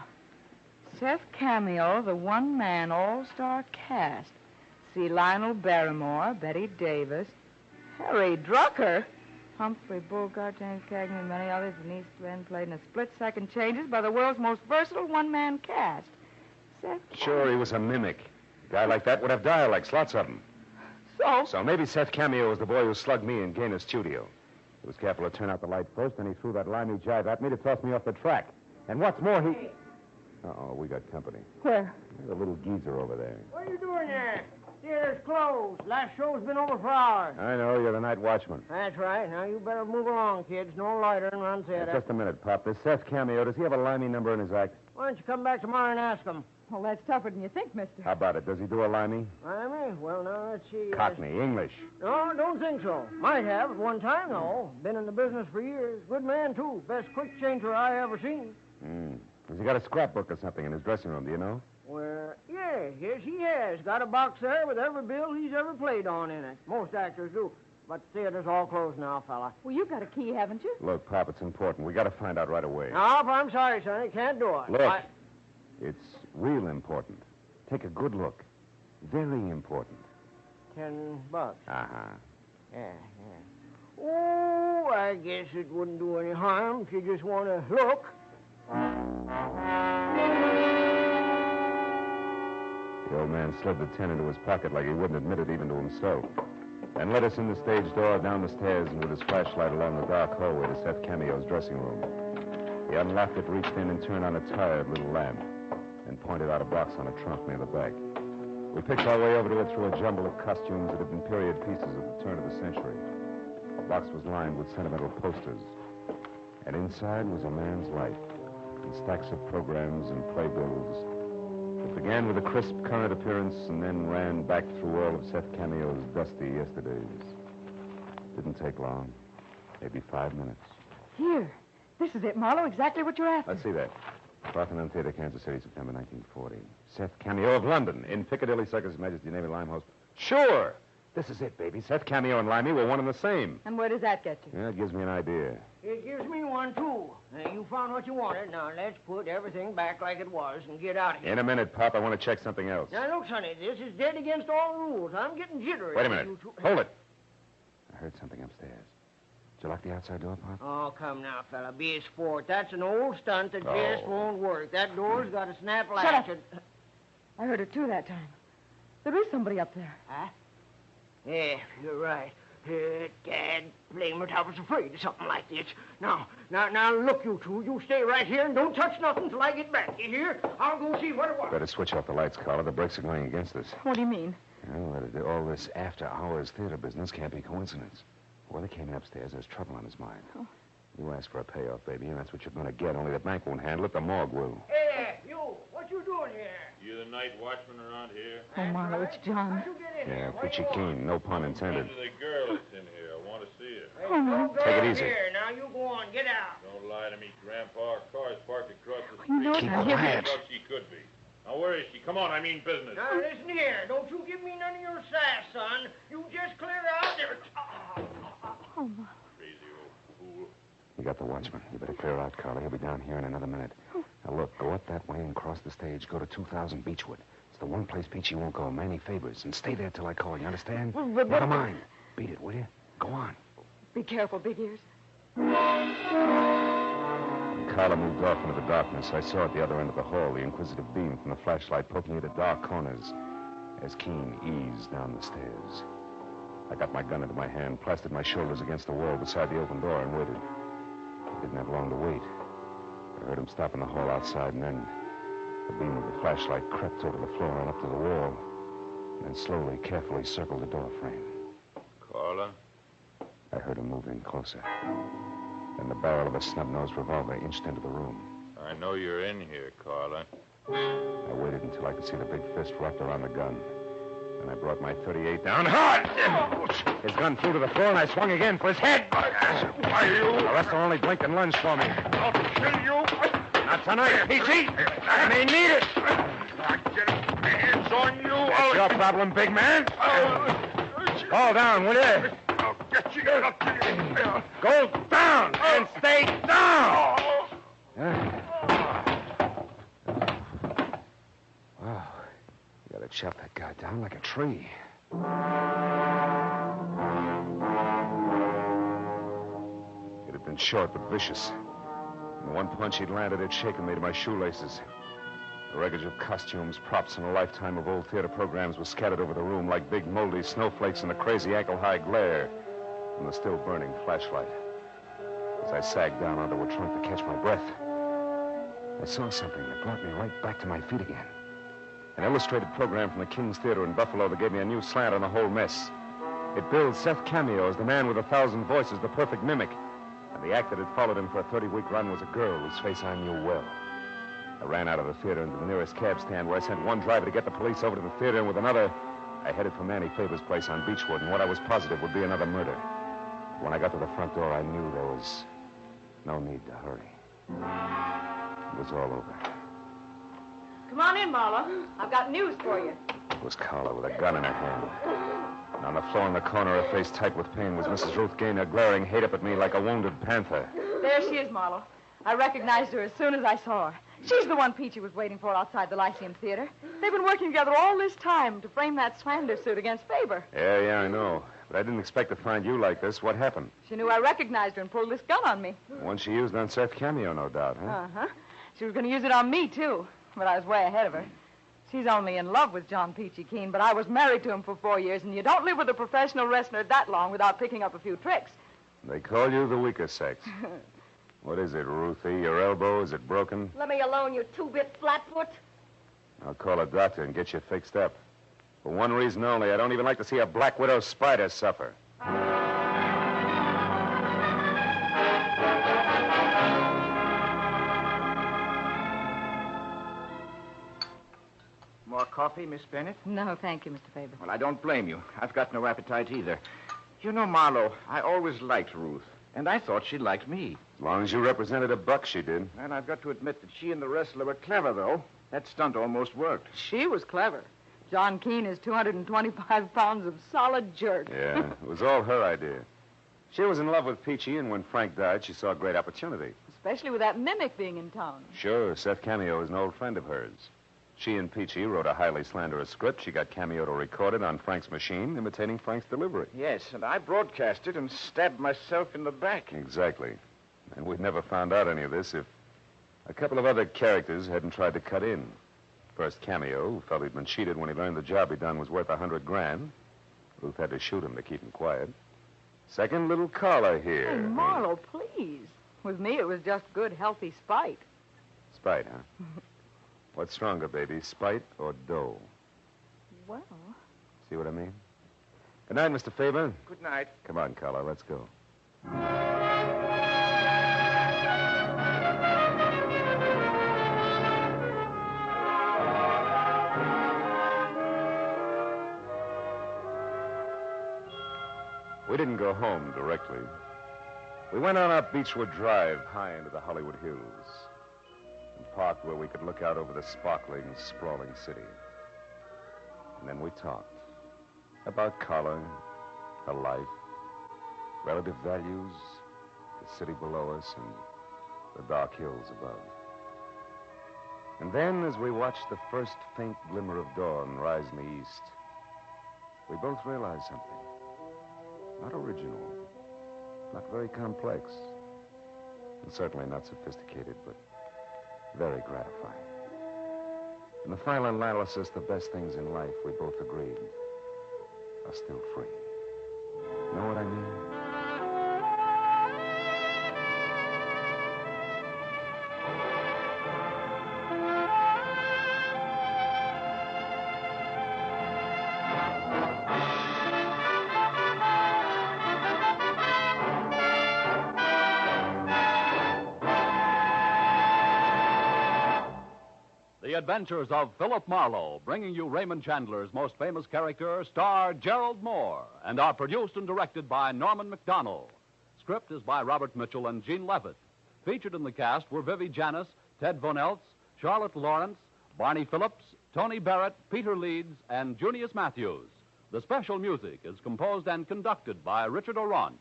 Seth Cameo, the one-man all-star cast. See Lionel Barrymore, Betty Davis, Harry Drucker, Humphrey Bogart, James Cagney, and many others. Denise Glenn played in a split-second changes by the world's most versatile one-man cast. Seth Sure, he was a mimic. A guy like that would have dialects, lots of them. So maybe Seth Cameo was the boy who slugged me in Gaynor's studio. He was careful to turn out the light first, and he threw that limey jive at me to toss me off the track. And what's more, he... Uh-oh, we got company. Where? There's a little geezer over there. What are you doing there? Theater's closed. Last show's been over for hours. I know, you're the night watchman. That's right. Now, you better move along, kids. No loitering around theater. Just a minute, Pop. This Seth Cameo, does he have a limey number in his act? Why don't you come back tomorrow and ask him? Well, that's tougher than you think, mister. How about it? Does he do a limey? Limey? Well, now, let's see. Cockney, English. No, don't think so. Might have at one time, though. Been in the business for years. Good man, too. Best quick changer I ever seen. Has he got a scrapbook or something in his dressing room, do you know? Well, yes, he has. Got a box there with every bill he's ever played on in it. Most actors do. But the theater's all closed now, fella. Well, you've got a key, haven't you? Look, Pop, it's important. We got to find out right away. No, I'm sorry, sonny. Can't do it. Look, it's real important. Take a good look. Very important. $10. Uh-huh. Yeah. Oh, I guess it wouldn't do any harm if you just want to look. The old man slid the 10 into his pocket like he wouldn't admit it even to himself. Then led us in the stage door, down the stairs, and with his flashlight along the dark hallway to Seth Cameo's dressing room. He unlocked it, reached in, and turned on a tired little lamp, and pointed out a box on a trunk near the back. We picked our way over to it through a jumble of costumes that had been period pieces at the turn of the century. The box was lined with sentimental posters. And inside was a man's life, and stacks of programs and playbills. It began with a crisp current appearance and then ran back through all of Seth Cameo's dusty yesterdays. Didn't take long. Maybe 5 minutes. Here. This is it, Marlowe. Exactly what you're after. Let's see that. Parthenon Theater, Kansas City, September 1940. Seth Cameo of London, in Piccadilly Circus, Majesty Navy Limehouse. Sure! This is it, baby. Seth Cameo and Limey were one and the same. And where does that get you? Yeah, it gives me an idea. It gives me one, too. You found what you wanted. Now, let's put everything back like it was and get out of here. In a minute, Pop. I want to check something else. Now, look, Sonny, this is dead against all rules. I'm getting jittery. Wait a minute. Hold it. I heard something upstairs. Did you lock the outside door, Pop? Oh, come now, fella. Be a sport. That's an old stunt that just won't work. That door's got a snap latch. Shut up. I heard it, too, that time. There is somebody up there. Huh? Yeah, you're right. Dad, blame it, I was afraid of something like this. Now, look, you two. You stay right here and don't touch nothing till I get back. You hear? I'll go see what it was. Better switch off the lights, Carla. The brakes are going against us. What do you mean? Well, all this after-hours theater business can't be coincidence. Well, he came in upstairs. There's trouble on his mind. Oh. You asked for a payoff, baby, and that's what you're going to get. Only the bank won't handle it. The morgue will. Hey, you. What you doing here? You the night watchman around here? Oh, Marlowe, it's John. Yeah, Pitchy Keen. No pun intended. There's a girl that's in here. I want to see her. Oh, no. Take it easy. Here. Now, you go on. Get out. Don't lie to me, Grandpa. Our car's parked across the street. You know Keep quiet. She could be. Now, where is she? Come on, I mean business. Now, listen here. Don't you give me none of your sass, son. You just clear out there. Oh, Marlowe. Crazy old fool. You got the watchman. You better clear out, Carla. He'll be down here in another minute. Now, look, go up that way and cross the stage. Go to 2000 Beechwood. It's the one place Peachy won't go. Manny Favors. And stay there till I call. You understand? Never mind. Beat it, will you? Go on. Be careful, Big Ears. When Carla moved off into the darkness, I saw at the other end of the hall the inquisitive beam from the flashlight poking into dark corners as Keen eased down the stairs. I got my gun into my hand, plastered my shoulders against the wall beside the open door, and waited. I didn't have long to wait. I heard him stop in the hall outside, and then the beam of the flashlight crept over the floor and up to the wall, and then slowly, carefully circled the door frame. Carla? I heard him move in closer. Then the barrel of a snub-nosed revolver inched into the room. I know you're in here, Carla. I waited until I could see the big fist wrapped around the gun. Then I brought my .38 down hard. His gun flew to the floor, and I swung again for his head. Why, you? The rest only blinked and lunged for me. I'll kill you. Not tonight, Peachy. I may need it. I'll get my hands on you. That's your problem, big man. Fall down, will you? I'll get you. I'll kill you. Go down and stay down. Wow. You gotta chop that guy down like a tree. It had been short but vicious. And the one punch he'd landed had shaken me to my shoelaces. The wreckage of costumes, props, and a lifetime of old theater programs was scattered over the room like big moldy snowflakes in the crazy ankle-high glare from the still burning flashlight. As I sagged down onto a trunk to catch my breath, I saw something that brought me right back to my feet again. An illustrated program from the King's Theater in Buffalo that gave me a new slant on the whole mess. It billed Seth Cameo as the man with 1,000 voices, the perfect mimic. And the act that had followed him for a 30-week run was a girl whose face I knew well. I ran out of the theater into the nearest cab stand where I sent one driver to get the police over to the theater, and with another, I headed for Manny Faber's place on Beechwood, and what I was positive would be another murder. When I got to the front door, I knew there was no need to hurry. It was all over. Come on in, Marlowe. I've got news for you. It was Carla with a gun in her hand. And on the floor in the corner, her face tight with pain, was Mrs. Ruth Gaynor, glaring hate up at me like a wounded panther. There she is, Marlowe. I recognized her as soon as I saw her. She's the one Peachy was waiting for outside the Lyceum Theater. They've been working together all this time to frame that slander suit against Faber. Yeah, I know. But I didn't expect to find you like this. What happened? She knew I recognized her and pulled this gun on me. The one she used on Seth Cameo, no doubt, huh? Uh-huh. She was going to use it on me, too. But I was way ahead of her. She's only in love with John Peachy Keen, but I was married to him for 4 years, and you don't live with a professional wrestler that long without picking up a few tricks. They call you the weaker sex. What is it, Ruthie? Your elbow? Is it broken? Let me alone, you two-bit flatfoot. I'll call a doctor and get you fixed up. For one reason only, I don't even like to see a black widow spider suffer. More coffee, Miss Bennett? No, thank you, Mr. Faber. Well, I don't blame you. I've got no appetite either. You know, Marlowe, I always liked Ruth, and I thought she liked me. As long as you represented a buck, she did. And I've got to admit that she and the wrestler were clever, though. That stunt almost worked. She was clever. John Keene is 225 pounds of solid jerk. Yeah, it was all her idea. She was in love with Peachy, and when Frank died, she saw a great opportunity. Especially with that mimic being in town. Sure, Seth Cameo is an old friend of hers. She and Peachy wrote a highly slanderous script. She got Cameo to record it on Frank's machine, imitating Frank's delivery. Yes, and I broadcast it and stabbed myself in the back. Exactly. And we'd never found out any of this if a couple of other characters hadn't tried to cut in. First, Cameo, who felt he'd been cheated when he learned the job he'd done was worth $100,000. Ruth had to shoot him to keep him quiet. Second, little Carla here. Hey, Marlowe, please. With me, it was just good, healthy spite. Spite, huh? What's stronger, baby, spite or dough? Well... See what I mean? Good night, Mr. Faber. Good night. Come on, Carla, let's go. We didn't go home directly. We went on up Beechwood Drive, high into the Hollywood Hills, and parked where we could look out over the sparkling, sprawling city. And then we talked about Carla, her life, relative values, the city below us, and the dark hills above. And then, as we watched the first faint glimmer of dawn rise in the east, we both realized something. Not original, not very complex, and certainly not sophisticated, but very gratifying. In the final analysis, the best things in life, we both agreed, are still free. Know what I mean? The Adventures of Philip Marlowe, bringing you Raymond Chandler's most famous character, star Gerald Moore, and are produced and directed by Norman McDonnell. Script is by Robert Mitchell and Gene Levitt. Featured in the cast were Vivi Janis, Ted Von Eltz, Charlotte Lawrence, Barney Phillips, Tony Barrett, Peter Leeds, and Junius Matthews. The special music is composed and conducted by Richard Orant.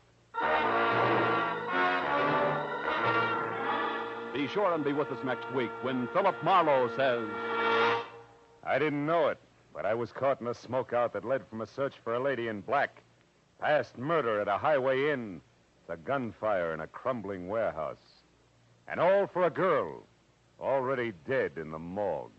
Be sure and be with us next week when Philip Marlowe says... I didn't know it, but I was caught in a smokeout that led from a search for a lady in black, past murder at a highway inn, to gunfire in a crumbling warehouse. And all for a girl already dead in the morgue.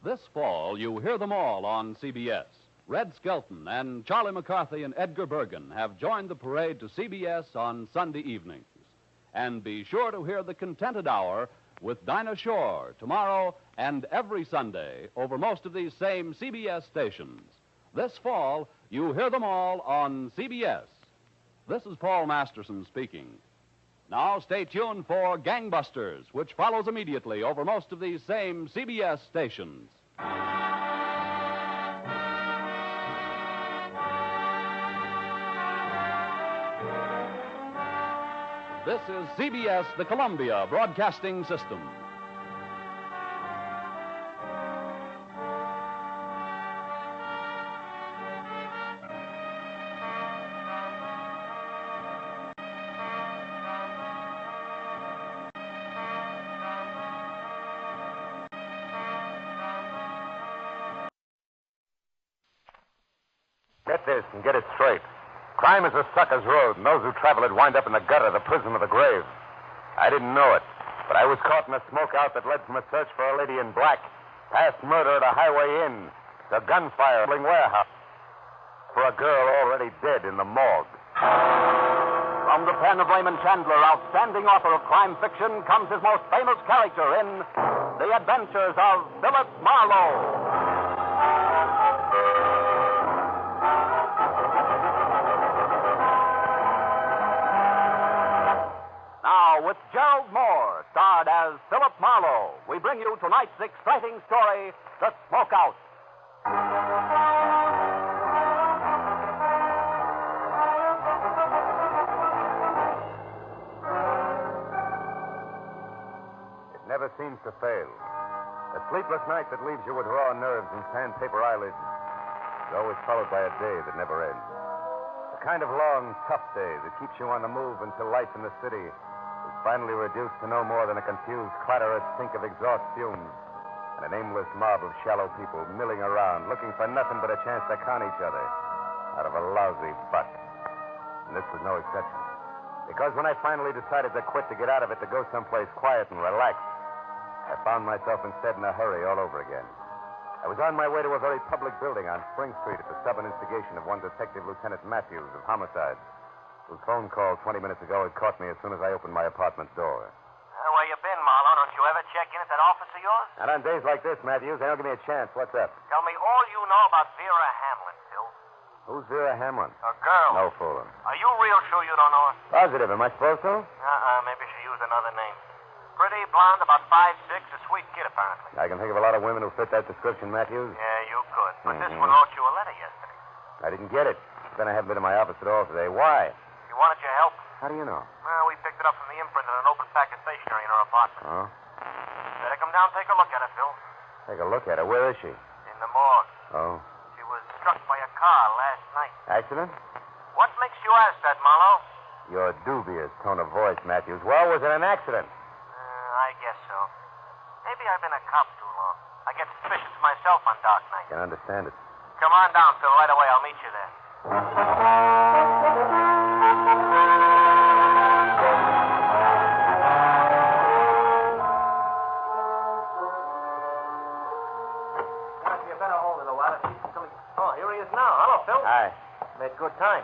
This fall, you hear them all on CBS. Red Skelton and Charlie McCarthy and Edgar Bergen have joined the parade to CBS on Sunday evenings. And be sure to hear the Contented Hour with Dinah Shore tomorrow and every Sunday over most of these same CBS stations. This fall, you hear them all on CBS. This is Paul Masterson speaking. Now stay tuned for Gangbusters, which follows immediately over most of these same CBS stations. This is CBS, the Columbia Broadcasting System. Get this and get it straight. Crime is a sucker's road, and those who travel it wind up in the gutter, the prison, or the grave. I didn't know it, but I was caught in a smokeout that led from a search for a lady in black, past murder at a highway inn, to gunfire in a warehouse, for a girl already dead in the morgue. From the pen of Raymond Chandler, outstanding author of crime fiction, comes his most famous character in The Adventures of Philip Marlowe. with Gerald Moore, starred as Philip Marlowe, we bring you tonight's exciting story, The Smokeout. It never seems to fail. A sleepless night that leaves you with raw nerves and sandpaper eyelids is always followed by a day that never ends. A kind of long, tough day that keeps you on the move until life in the city is finally reduced to no more than a confused, clatterous stink of exhaust fumes and an aimless mob of shallow people milling around, looking for nothing but a chance to con each other out of a lousy butt. And this was no exception. Because when I finally decided to quit, to get out of it, to go someplace quiet and relaxed, I found myself instead in a hurry all over again. I was on my way to a very public building on Spring Street at the stubborn instigation of one Detective Lieutenant Matthews of Homicide, whose phone call 20 minutes ago had caught me as soon as I opened my apartment door. Where you been, Marlowe? Don't you ever check in at that office of yours? And on days like this, Matthews, they don't give me a chance. What's up? Tell me all you know about Vera Hamlin, Phil. Who's Vera Hamlin? A girl. No fooling. Are you real sure you don't know her? Positive. Am I supposed to? Maybe she used another name. Pretty, blonde, about 5'6", a sweet kid, apparently. I can think of a lot of women who fit that description, Matthews. Yeah, you could. But this one wrote you a letter yesterday. I didn't get it. Then I haven't been to my office at all today. Why? She wanted your help. How do you know? Well, we picked it up from the imprint in an open pack of stationery in her apartment. Oh? Better come down and take a look at her, Phil. Take a look at her. Where is she? In the morgue. Oh? She was struck by a car last night. Accident? What makes you ask that, Marlowe? Your dubious tone of voice, Matthews. Well, was it an accident? I guess so. Maybe I've been a cop too long. I get suspicious myself on dark nights. Can understand it. Come on down, Phil. Right away. I'll meet you there. You better hold it a while. Oh, here he is now. Hello, Phil. Hi. Made good time.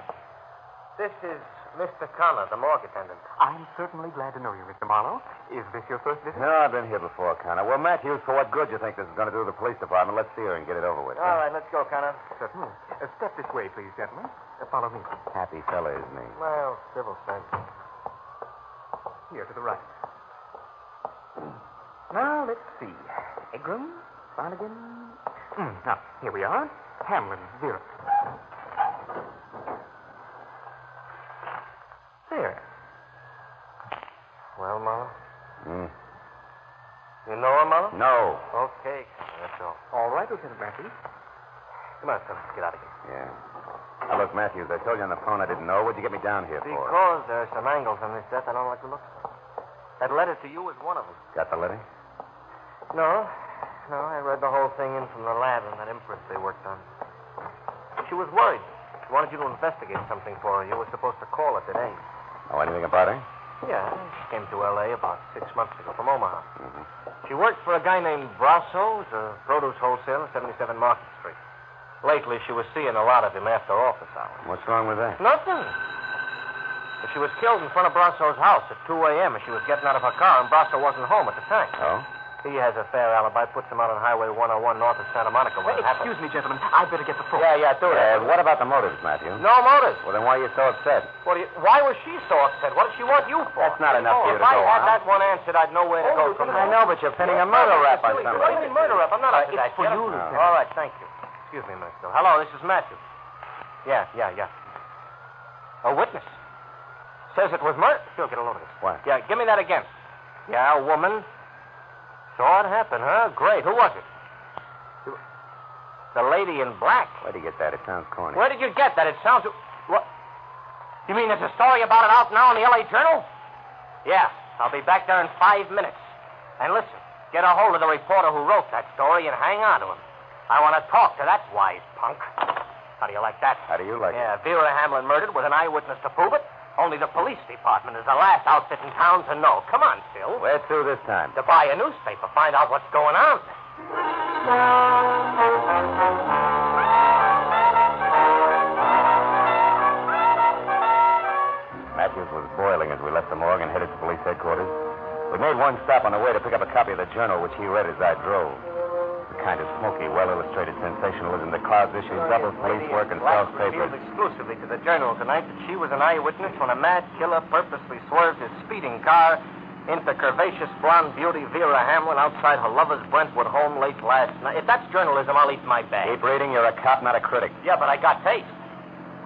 This is Mr. Connor, the morgue attendant. I'm certainly glad to know you, Mr. Marlowe. Is this your first visit? No, I've been here before, Connor. Well, Matthews, for what good do you think this is going to do to the police department? Let's see her and get it over with. All right, let's go, Connor. Certainly. Step this way, please, gentlemen. Follow me. Happy fella, isn't he? Well, civil sense. Here to the right. Now, let's see. Egram, Flanagan. Now, here we are. Hamlin, Vera. There. Well, Marlowe? Hmm. You know her, Marlowe? No. Okay, that's all. All right, Lieutenant Matthews. Come on, Phil. Let's get out of here. Yeah. Now, look, Matthews, I told you on the phone I didn't know. What'd you get me down here for? Because there are some angles on this death I don't like the looks of. That letter to you is one of them. Got the letter? No, I read the whole thing in from the lab and that imprint they worked on. She was worried. She wanted you to investigate something for her. You were supposed to call her today. Know anything about her? Yeah, she came to L.A. about 6 months ago from Omaha. Mm-hmm. She worked for a guy named Brasso, a produce wholesaler, 77 Market Street. Lately, she was seeing a lot of him after office hours. What's wrong with that? Nothing. She was killed in front of Brasso's house at 2 a.m. as she was getting out of her car, and Brasso wasn't home at the time. Oh? He has a fair alibi, puts him out on Highway 101 north of Santa Monica when it happened. Excuse me, gentlemen. I'd better get the phone. Yeah, do that. What about the motives, Matthew? No motives. Well, then why are you so upset? Why was she so upset? What did she want you for? That's not enough for you to If I go had on. that one answered, I'd know where to go from there. I know, but you're pinning a murder rap on somebody. What do you mean murder rap? I'm not up to that. for yet. you, Lieutenant. All right, thank you. Excuse me a minute, Phil. Hello, this is Matthew. Yeah. A witness. Says it was murder. Phil, get a load of this. What? Yeah, give me that again. Yeah, a woman. Saw it happen, huh? Great. Who was it? The lady in black. Where'd you get that? It sounds corny. Where did you get that? It sounds... What? You mean there's a story about it out now in the L.A. Journal? Yeah, I'll be back there in 5 minutes. And listen, get a hold of the reporter who wrote that story and hang on to him. I want to talk to that wise punk. How do you like that? How do you like it? Yeah, Vera Hamlin murdered with an eyewitness to prove it. Only the police department is the last outfit in town to know. Come on, Phil. Where to this time? To buy a newspaper, find out what's going on. Matthews was boiling as we left the morgue and headed to police headquarters. We made one stop on the way to pick up a copy of the Journal, which he read as I drove. The kind of smoky, well-illustrated sensationalism that clouds issues, doubles police work, and sells papers. Revealed exclusively to the Journal tonight that she was an eyewitness when a mad killer purposely swerved his speeding car into curvaceous blonde beauty Vera Hamlin outside her lover's Brentwood home late last night. If that's journalism, I'll eat my bag. Keep reading. You're a cop, not a critic. Yeah, but I got taste.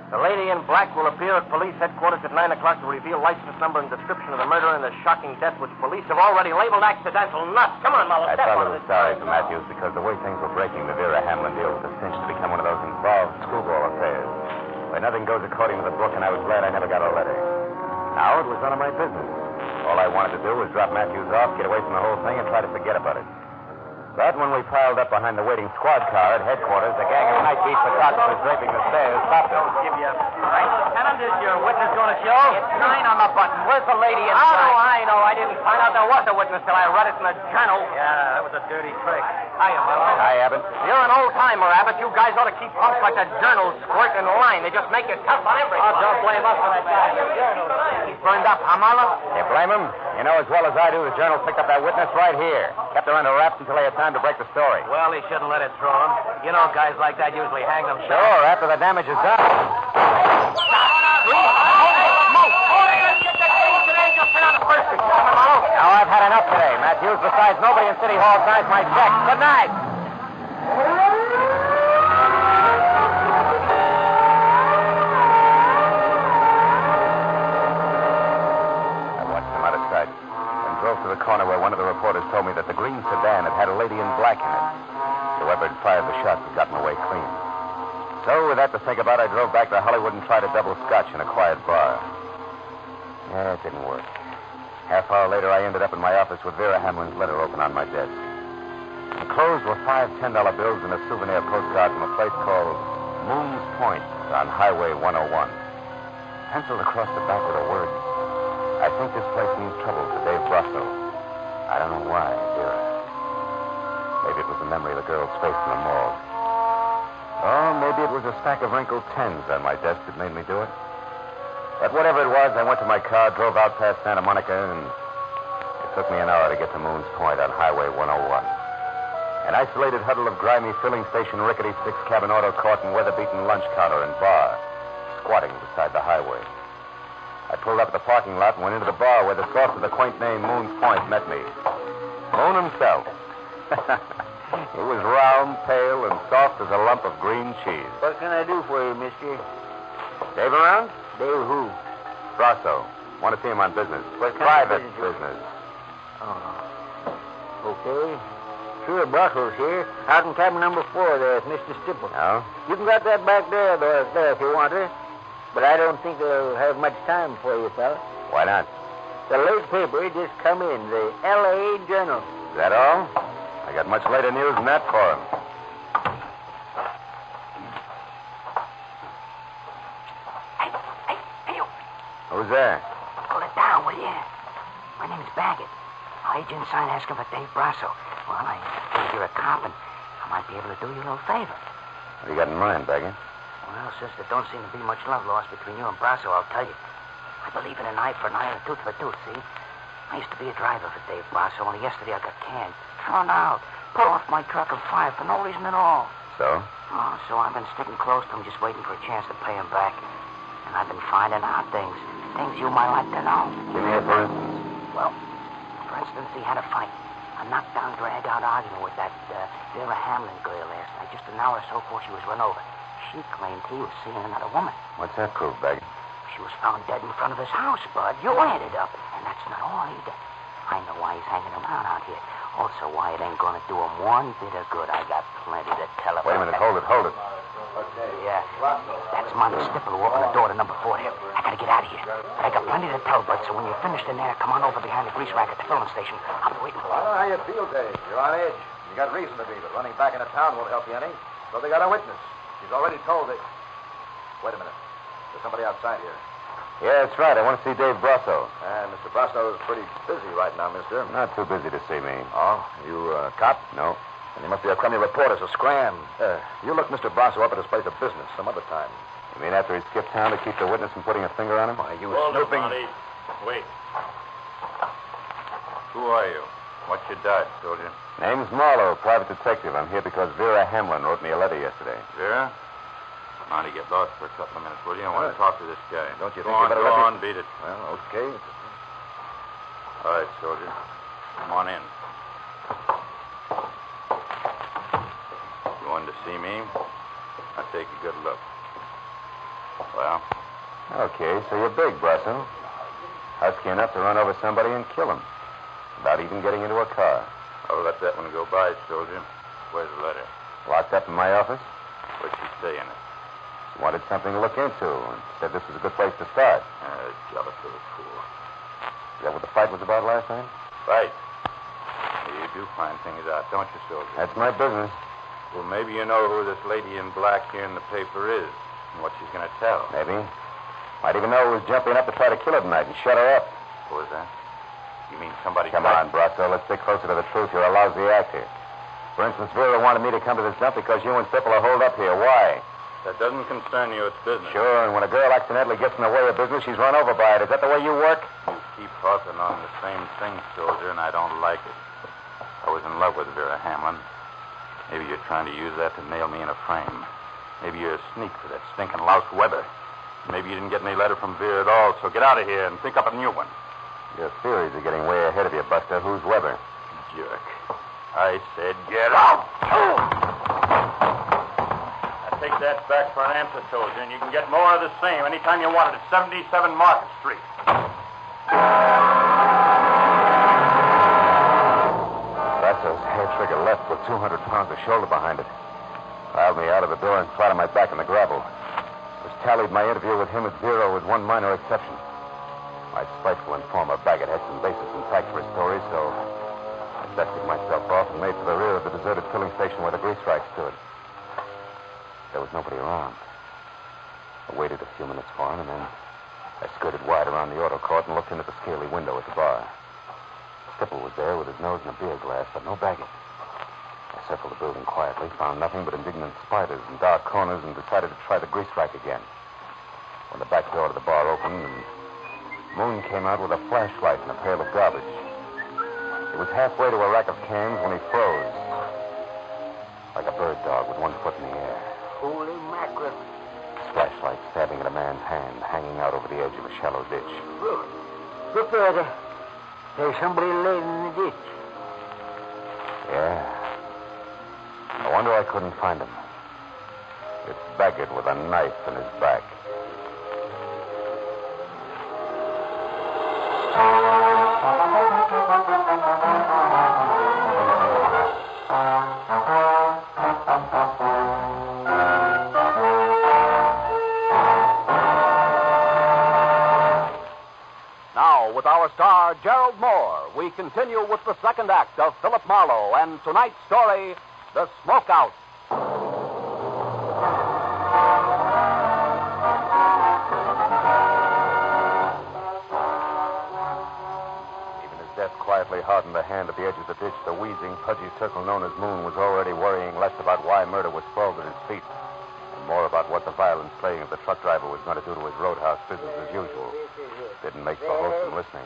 The lady in black will appear at police headquarters at 9 o'clock to reveal license number and description of the murder and the shocking death, which police have already labeled accidental. Nuts. Come on, Marlowe. I felt a little sorry for Matthews because the way things were breaking, the Vera Hamlin deal was a cinch to become one of those involved screwball affairs. Where nothing goes according to the book, and I was glad I never got a letter. Now it was none of my business. All I wanted to do was drop Matthews off, get away from the whole thing, and try to forget about it. But when we piled up behind the waiting squad car at headquarters, a gang of high-beat photographers draping the stairs stopped us. Give you right, Lieutenant, is your witness going to show? It's 9 on the button. Where's the lady inside? How do I know? I didn't find out there was a witness till I read it in the journal. Yeah, that was a dirty trick. Hiya, Marlowe. Hi, Abbott. You're an old-timer, Abbott. You guys ought to keep punks like the journal squirt in line. They just make it tough on everybody. Oh, don't blame us for that guy. He's burned up, huh, Marlowe? You blame him? You know as well as I do, the Journal picked up that witness right here. Kept her under wraps until they had time to break the story. Well, he shouldn't let it throw him. You know, guys like that usually hang themselves. Sure, after the damage is done. Now, I've had enough today, Matthews. Besides, nobody in City Hall signs my check. Good night. To the corner where one of the reporters told me that the green sedan had a lady in black in it. Whoever had fired the shots had gotten away clean. So, with that to think about, I drove back to Hollywood and tried a double scotch in a quiet bar. Yeah, it didn't work. Half hour later, I ended up in my office with Vera Hamlin's letter open on my desk. Enclosed were 5 $10 bills and a souvenir postcard from a place called Moon's Point on Highway 101. Penciled across the back with a word, I think this place means trouble to Dave Brasso. I don't know why, Vera. Maybe it was the memory of the girl's face in the morgue. Or maybe it was a stack of wrinkled tens on my desk that made me do it. But whatever it was, I went to my car, drove out past Santa Monica, and it took me an hour to get to Moon's Point on Highway 101. An isolated huddle of grimy filling station, rickety six-cabin auto court, and weather-beaten lunch counter and bar, squatting beside the highway. I pulled up at the parking lot and went into the bar where the source of the quaint name Moon's Point met me. Moon himself. He was round, pale, and soft as a lump of green cheese. What can I do for you, mister? Dave around? Dave who? Brasso. Want to see him on business. What kind Private of business. Oh. Okay. Sure, Brasso's here. Out in cabin number 4 there with Mr. Stipple. Oh? You can get that back there, there if you want her. But I don't think they'll have much time for you, fella. Why not? The late paper just come in, the L.A. Journal. Is that all? I got much later news than that for him. Hey, you. Who's there? Pull it down, will you? My name's Baggett. I heard you inside asking for Dave Brasso. Well, I think you're a cop, and I might be able to do you a little favor. What do you got in mind, Baggett? Well, since there don't seem to be much love lost between you and Brasso, I'll tell you. I believe in an eye for an eye and a tooth for a tooth, see? I used to be a driver for Dave Brasso, only yesterday I got canned, thrown out, put off my truck and fired for no reason at all. So? Oh, so I've been sticking close to him, just waiting for a chance to pay him back. And I've been finding out things you might like to know. Give me a for instance. Well, for instance, he had a fight. A knockdown, drag-out argument with that Vera Hamlin girl last night, just an hour or so before she was run over. She claimed he was seeing another woman. What's that prove, Baggett? She was found dead in front of his house, Bud. You added up. And that's not all either. I know why he's hanging around out here. Also why it ain't going to do him one bit of good. I got plenty to tell about. Wait a minute. Hold it. Okay. Yeah. That's Monty Stipple who opened the door to number 4 there. I got to get out of here. But I got plenty to tell, Bud, so when you're finished in there, come on over behind the grease rack at the filling station. I'll be waiting for you. I don't know how you feel, Dave. You're on edge. You got reason to be, but running back into town won't help you any. So they got a witness. She's already told it. Wait a minute. There's somebody outside here. Yeah, that's right. I want to see Dave Brasso. And Mr. Brasso is pretty busy right now, mister. Not too busy to see me. Oh, you a cop? No. And you must be a crummy reporter, so scram. You look Mr. Brasso up at his place of business some other time. You mean after he skipped town to keep the witness from putting a finger on him? Why, you Hold it, snooping... Monty. Wait. Who are you? What's your dodge, soldier? Name's Marlowe, private detective. I'm here because Vera Hamlin wrote me a letter yesterday. Vera? Mind you get lost for a couple of minutes, will you? I want to talk to this guy. Don't you go think you on, better go let me... on, beat it. Well, okay. All right, soldier. Come on in. You wanted to see me? I'll take a good look. Well? Okay, so you're big, Brasso. Husky enough to run over somebody and kill him without even getting into a car. I'll let that one go by, soldier. Where's the letter? Locked up in my office? What's she say in it? She wanted something to look into and said this was a good place to start. Jealous little fool. Is that what the fight was about last night? Right. You do find things out, don't you, soldier? That's my business. Well, maybe you know who this lady in black here in the paper is and what she's going to tell. Maybe. Might even know who was jumping up to try to kill her tonight and shut her up. Who was that? You mean somebody... Come on, Brasso. Let's stick closer to the truth. You're a lousy actor. For instance, Vera wanted me to come to this dump because you and Stipple are holed up here. Why? That doesn't concern you. It's business. Sure, and when a girl accidentally gets in the way of business, she's run over by it. Is that the way you work? You keep harping on the same thing, soldier, and I don't like it. I was in love with Vera Hamlin. Maybe you're trying to use that to nail me in a frame. Maybe you're a sneak for that stinking louse Weber. Maybe you didn't get any letter from Vera at all, so get out of here and think up a new one. Your theories are getting way ahead of you, Buster. Who's Weber? Jerk. I said get out. Now take that back for an answer, soldier, and you can get more of the same anytime you want it at 77 Market Street. Brasso's hair trigger left with 200 pounds of shoulder behind it. Piled me out of the door and flat on my back in the gravel. Tallied my interview with him at 0 with one minor exception. My spiteful informer, Baggett, had some basis in fact for his story, so I dusted myself off and made for the rear of the deserted filling station where the grease rack stood. There was nobody around. I waited a few minutes for him, and then I skirted wide around the auto court and looked in at the scaly window at the bar. Stipple was there with his nose in a beer glass, but no Baggett. I circled the building quietly, found nothing but indignant spiders and dark corners, and decided to try the grease rack again. When the back door to the bar opened, and Moon came out with a flashlight and a pail of garbage. He was halfway to a rack of cans when he froze, like a bird dog with one foot in the air. Holy mackerel. His flashlight stabbing at a man's hand, hanging out over the edge of a shallow ditch. Look there. There's somebody laid in the ditch. Yeah. No wonder I couldn't find him. It's Baggett with a knife in his back. Now, with our star, Gerald Moore, we continue with the second act of Philip Marlowe and tonight's story, The Smokeout. Even as death quietly hardened the hand at the edge of the ditch, the wheezing, pudgy circle known as Moon was already worrying less about why murder was sprawled at his feet and more about what the violent slaying of the truck driver was going to do to his roadhouse business as usual. Didn't make for wholesome listening.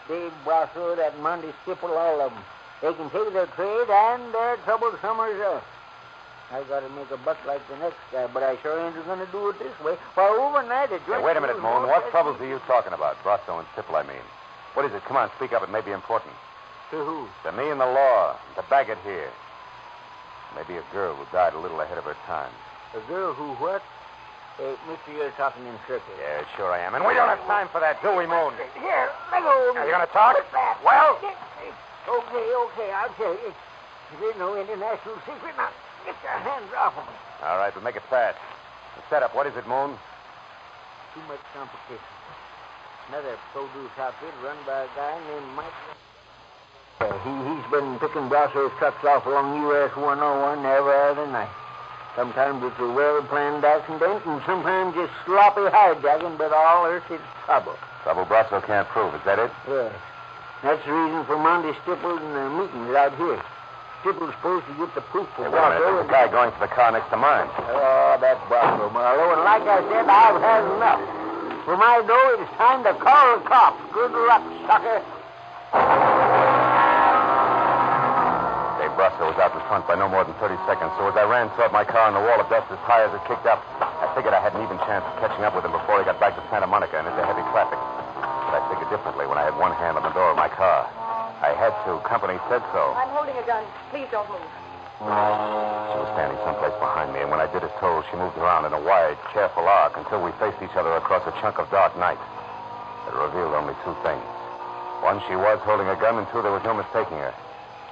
Dave Brasso, that Monday Stipple, all of them. They can take their trade and their trouble summers up. I got to make a buck like the next guy, but I sure ain't going to do it this way. Why, overnight it... Hey, wait a minute, Moon. What troubles are you talking about? Brasso and Stipple, I mean. What is it? Come on, speak up. It may be important. To who? To me and the law. To Baggett here. Maybe a girl who died a little ahead of her time. A girl who what? Hey, mister, you're talking in circles. Yeah, sure I am. And we don't have time for that, do we, Moon? Here, let go. Are you going to talk? What's that? Well? Okay, I'll tell you. There's no international secret. Now, get your hands off of me. All right, we'll make it fast. The setup, what is it, Moon? Too much competition. Another produce outfit run by a guy named Mike. He's been picking Brasso's trucks off along US 101 every other night. Sometimes it's a well-planned accident, and sometimes just sloppy hijacking, but all earth is trouble. Trouble Brasso can't prove, is that it? Yes. That's the reason for Monday Stipple and the meetings out here. Stipple's supposed to get the proof for Hey, wait a minute. There's a guy going to the car next to mine. Oh, that's Brasso, Marlowe. And like I said, I've had enough. For my dough, it's time to call the cops. Good luck, sucker. Brasso was out in front by no more than 30 seconds, so as I ran toward my car on the wall of dust, his tires had kicked up. I figured I had an even chance of catching up with him before he got back to Santa Monica and into heavy traffic. But I figured differently when I had one hand on the door of my car. I had to. Company said so. I'm holding a gun. Please don't move. She was standing someplace behind me, and when I did as told, she moved around in a wide, careful arc until we faced each other across a chunk of dark night. It revealed only two things. One, she was holding a gun, and two, there was no mistaking her.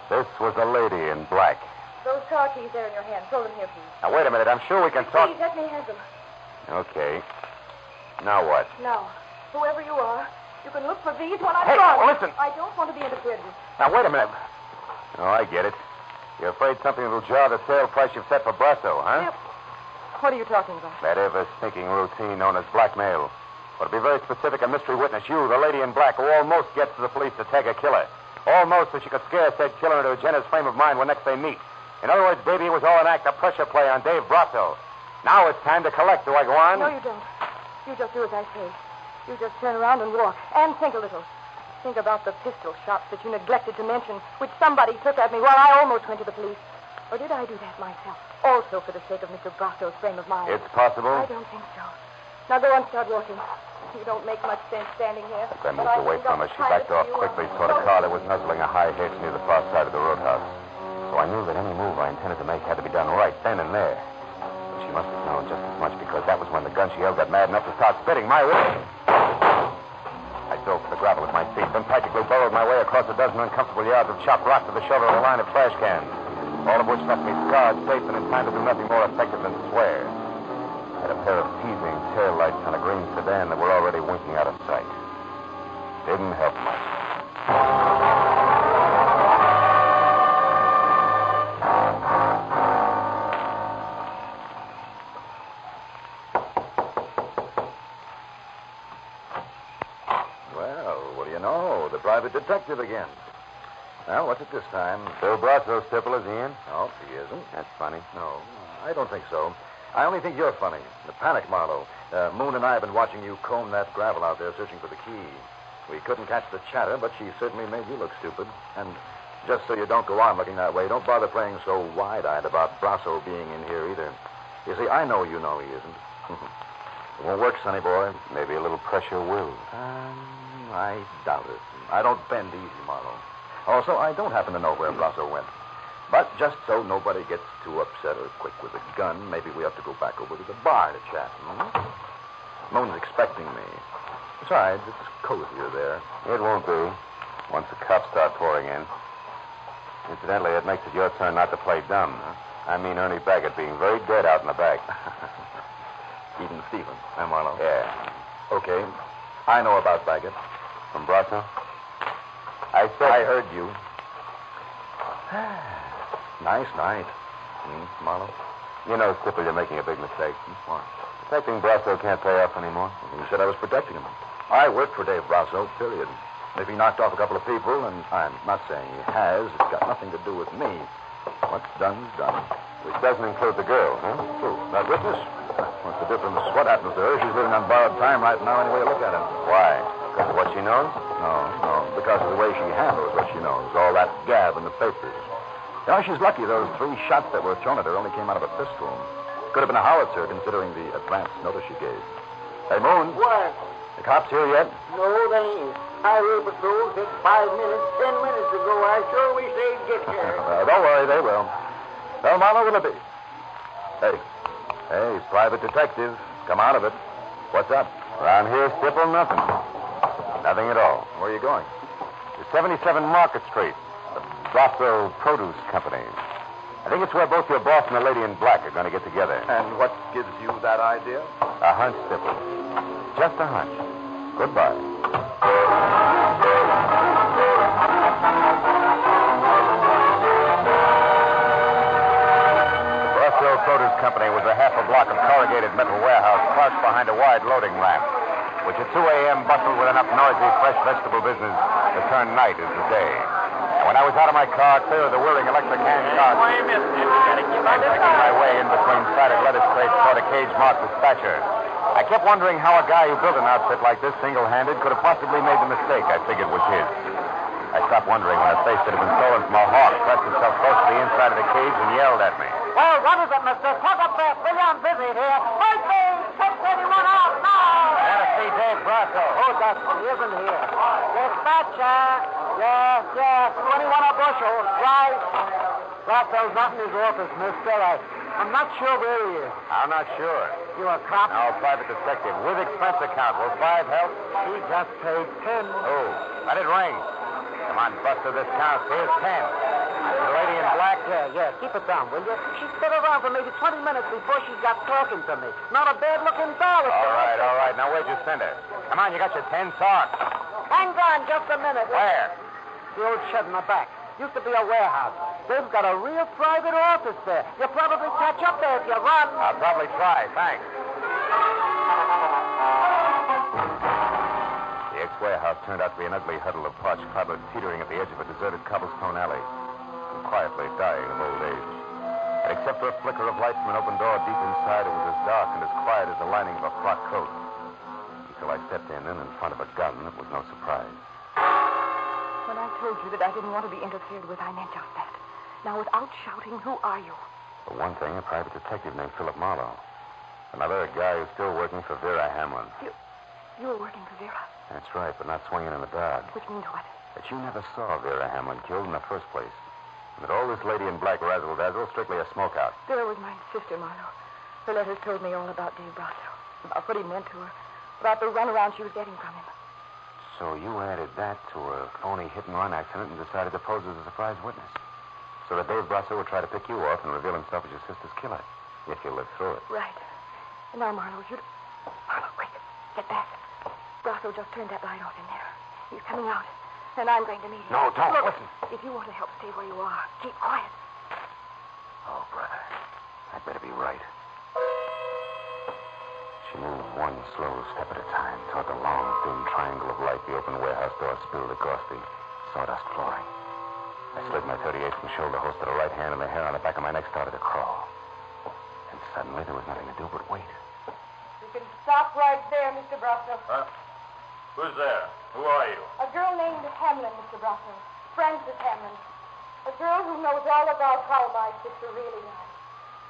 This was a lady in black. Those car keys there in your hand. Throw them here, please. Now, wait a minute. I'm sure we can talk. Please, let me have them. Okay. Now what? Now, whoever you are, you can look for these when I'm Hey, gone. listen. I don't want to be interfered with. Now, wait a minute. Oh, I get it. You're afraid something will jar the sale price you've set for Brasso, huh? Yep. What are you talking about? That ever-sneaking routine known as blackmail. Or to be very specific, a mystery witness, you, the lady in black, who almost gets to the police to tag a killer. Almost so she could scare said killer into Jenna's frame of mind when next they meet. In other words, baby, it was all an act of pressure play on Dave Brasso. Now it's time to collect. Do I go on? No, you don't. You just do as I say. You just turn around and walk. And think a little. Think about the pistol shots that you neglected to mention, which somebody took at me while I almost went to the police. Or did I do that myself? Also for the sake of Mr. Brasso's frame of mind. It's possible. I don't think so. Now go on, start walking. You don't make much sense standing here. As I moved away from her, she backed off quickly toward a car that was nuzzling a high hedge near the far side of the roadhouse. So I knew that any move I intended to make had to be done right then and there. But she must have known just as much because that was when the gun she held got mad enough to start spitting my way. I dove for the gravel at my feet, then practically burrowed my way across a dozen uncomfortable yards of chopped rock to the shoulder of a line of trash cans, all of which left me scarred, safe, and in time to do nothing more effective than swear. I had a pair of teasing tail lights on a green sedan that were already winking out of sight. Didn't help much. Well, what do you know? The private detective again. Well, what's it this time? Bill Brasso, Stipple, is he in? No, he isn't. That's funny. No, I don't think so. I only think you're funny. The panic, Marlowe. Moon and I have been watching you comb that gravel out there searching for the key. We couldn't catch the chatter, but she certainly made you look stupid. And just so you don't go on looking that way, don't bother playing so wide-eyed about Brasso being in here either. You see, I know you know he isn't. It won't work, sonny boy. Maybe a little pressure will. I doubt it. I don't bend easy, Marlowe. Also, I don't happen to know where Brasso went. But just so nobody gets too upset or quick with a gun, maybe we have to go back over to the bar to chat. Moon's expecting me. Besides, it's cozier there. It won't be once the cops start pouring in. Incidentally, it makes it your turn not to play dumb. I mean Ernie Baggett being very dead out in the back. Even Stephen, Marlowe? Yeah. Okay. I know about Baggett. From Brasso? I heard you. Nice night. Marlowe? You know, Stipple, you're making a big mistake. What? Protecting Brasso can't pay off anymore. You said I was protecting him. I worked for Dave Brasso, period. If he knocked off a couple of people, and I'm not saying he has, it's got nothing to do with me. What's done's done. Which doesn't include the girl, huh? Who? That witness? What's the difference? What happens to her? She's living on borrowed time right now, any way you look at it. Why? Because of what she knows? No. Because of the way she handles what she knows. All that gab in the papers. You know, she's lucky those 3 shots that were thrown at her only came out of a pistol. Could have been a howitzer, considering the advance notice she gave. Hey, Moon. What? The cops here yet? No, they ain't. Highway patrol took 5 minutes, 10 minutes ago. I sure wish they'd get here. Don't worry, they will. Well, Marlowe, will it be? Hey, private detective. Come out of it. What's up? Around here, Stipple, nothing. Nothing at all. Where are you going? To 77 Market Street, the Brasso Produce Company. I think it's where both your boss and the lady in black are going to get together. And what gives you that idea? A hunch, Stipple. Just a hunch. Goodbye. The Brasso Produce Company was a half a block of corrugated metal warehouse crouched behind a wide loading ramp, which at 2 a.m. bustled with enough noisy, fresh vegetable business to turn night into day. And when I was out of my car, clear of the whirring electric hand cart, making my way in between sided lettuce crates toward a cage marked dispatcher, I kept wondering how a guy who built an outfit like this single-handed could have possibly made the mistake I figured was his. I stop wondering when a face that had been stolen from a hawk pressed itself close to the inside of the cage and yelled at me. Well, what is it, mister? Talk up there, will you? I'm busy here. Wait, please! 681 out now! I want to see Dave Brasso. Oh, Dustin, he isn't here. Dispatcher. Yes, 21 a bushel. Right. Brasso's not in his office, mister. I'm not sure where he is. I'm not sure. You a cop? No, private detective with expense account. Will 5 help? He just paid 10. Oh, let it ring. Come on, Buster, this counts. Here's 10. The lady in black? Yeah. Keep it down, will you? She stood around for maybe 20 minutes before she got talking to me. Not a bad-looking doll. All right. Now, where'd you send her? Come on, you got your 10 talks. Hang on just a minute. Where? The old shed in the back. Used to be a warehouse. They've got a real private office there. You'll probably catch up there if you run. I'll probably try. Thanks. The ex-warehouse turned out to be an ugly huddle of parched cobblers teetering at the edge of a deserted cobblestone alley, and quietly dying of old age. And except for a flicker of light from an open door deep inside, it was as dark and as quiet as the lining of a frock coat. Until I stepped in, and in front of a gun, it was no surprise. When I told you that I didn't want to be interfered with, I meant just that. Now, without shouting, who are you? For one thing, a private detective named Philip Marlowe. Another, a guy who's still working for Vera Hamlin. You're working for Vera? That's right, but not swinging in the dark. Which means what? That you never saw Vera Hamlin killed in the first place. And that all this lady in black razzle-dazzle strictly a smokeout. Vera was my sister, Marlowe. Her letters told me all about Dave Brasso, about what he meant to her, about the runaround she was getting from him. So you added that to a phony hit-and-run accident and decided to pose as a surprise witness. So that Dave Brasso would try to pick you off and reveal himself as your sister's killer, if you lived through it. Right. And now, Marlowe, Marlowe, quick, get back. Brasso just turned that light off in there. He's coming out, and I'm going to meet him. No, don't. Look, Listen. If you want to help stay where you are, keep quiet. Oh, brother, I'd better be right. She moved one slow step at a time toward the long, thin triangle of light the open warehouse door spilled across the sawdust flooring. I slid my 38 from shoulder holster to right hand, and the hair on the back of my neck started to crawl. And suddenly there was nothing to do but wait. You can stop right there, Mr. Brasso. Huh? Who's there? Who are you? A girl named Hamlin, Mr. Brasso. Frances Hamlin. A girl who knows all about how my sister really died.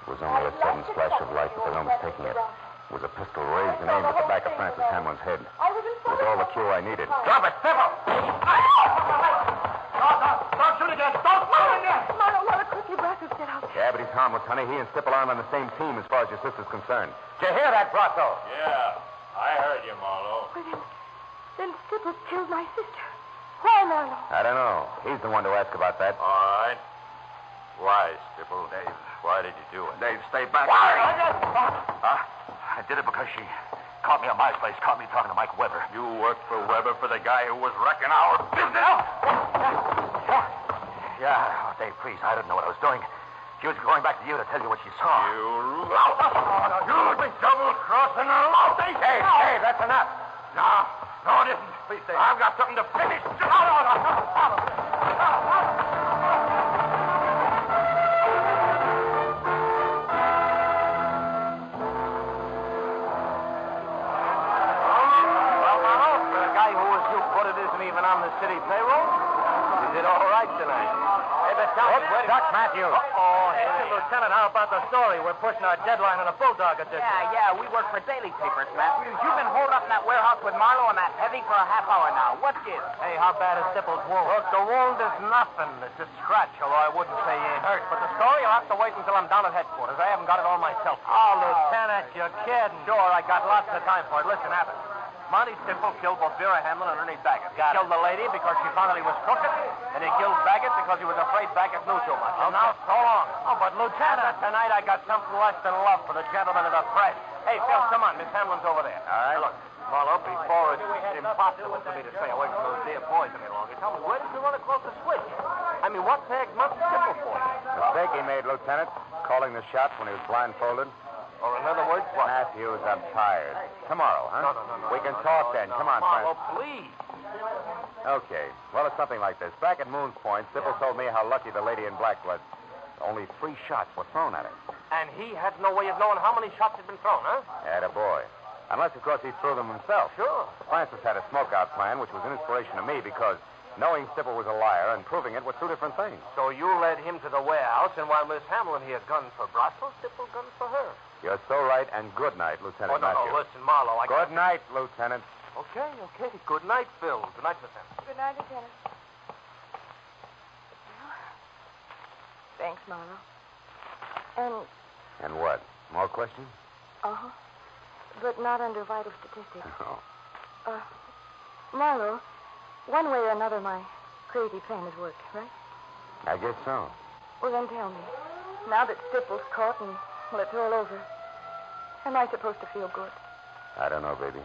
It was only a sudden splash of light, but the room's taking it. It was a pistol raised and aimed at the back of Frances Hamlin's head. It was all the cue I needed. Drop it, Pepper! Don't shoot again! Don't shoot again! Marlowe, quickly, Brasso's set out. Yeah, but he's harmless, honey. He and Stipple aren't on the same team as far as your sister's concerned. Did you hear that, Brasso? Yeah, I heard you, Marlowe. Well, then Stipple killed my sister. Why, Marlowe? I don't know. He's the one to ask about that. All right. Why, Stipple? Dave, why did you do it? Dave, stay back. Why? I did it because she caught me at my place, caught me talking to Mike Weber. You worked for Weber for the guy who was wrecking our business? Yeah, Dave, please, I didn't know what I was doing. She was going back to you to tell you what she saw. You double-crossing lout! Hey, that's enough. No, it isn't. Please, Dave. I've got something to finish. Even on the city payroll. You did all right tonight. Hey, but tell me, Doc Matthews. Hey, Lieutenant, how about the story? We're pushing our deadline on a bulldog edition. Yeah, we work for daily papers, Matthews. You've been holed up in that warehouse with Marlowe and that heavy for a half hour now. What gives? Hey, how bad is Stipple's wound? Look, the wound is nothing. It's a scratch, although I wouldn't say he ain't hurt. But the story, you'll have to wait until I'm down at headquarters. I haven't got it all myself. Oh, Lieutenant, you're kidding. Sure, I got lots of time for it. Listen, Abbott. Monty Stipple killed both Vera Hamlin and Ernie Baggett. He killed the lady because she found out he was crooked, and he killed Baggett because he was afraid Baggett knew too much. And now, so long. Oh, but Lieutenant, tonight I got something less than love for the gentleman of the press. Hey, Phil, come on. Miss Hamlin's over there. All right. Hey, look, Marlowe, before it's impossible for me to stay away from those dear boys any longer, tell me, where did you run across the switch? I mean, what tagged Monty Stipple for you? Mistake he made, Lieutenant, calling the shots when he was blindfolded. Or in other words, what? Matthews, I'm tired. Tomorrow, huh? No. We can talk then. Come on, Marlowe, friend. please. Okay. Well, it's something like this. Back at Moon's Point, Stipple told me how lucky the lady in black was. Only 3 shots were thrown at her. And he had no way of knowing how many shots had been thrown, huh? Attaboy. Unless, of course, he threw them himself. Sure. Francis had a smokeout plan, which was an inspiration to me because Knowing Stipple was a liar and proving it were two different things. So you led him to the warehouse, and while Miss Hamlin here gunned for Brussels, Stipple gunned for her. You're so right, and good night, Lieutenant Matthews. Listen, Marlowe, Good night, Lieutenant. Okay. Good night, Phil. Good night, Miss Hamlin. Good night, Lieutenant. Thanks, Marlowe. And what? More questions? Uh-huh. But not under vital statistics. Oh. Marlowe, one way or another, my crazy plan has worked, right? I guess so. Well, then tell me. Now that Stipple's caught and, well, it's all over, am I supposed to feel good? I don't know, baby.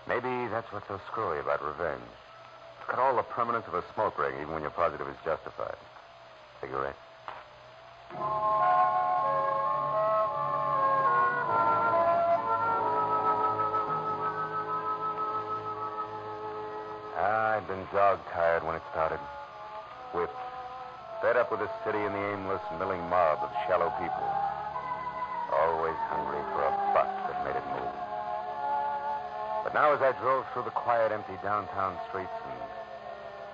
Maybe that's what's so screwy about revenge. It's got all the permanence of a smoke ring, even when you're positive it's justified. Cigarette? I'd been dog-tired when it started. Whipped. Fed up with the city and the aimless, milling mob of shallow people. Always hungry for a buck that made it move. But now as I drove through the quiet, empty downtown streets and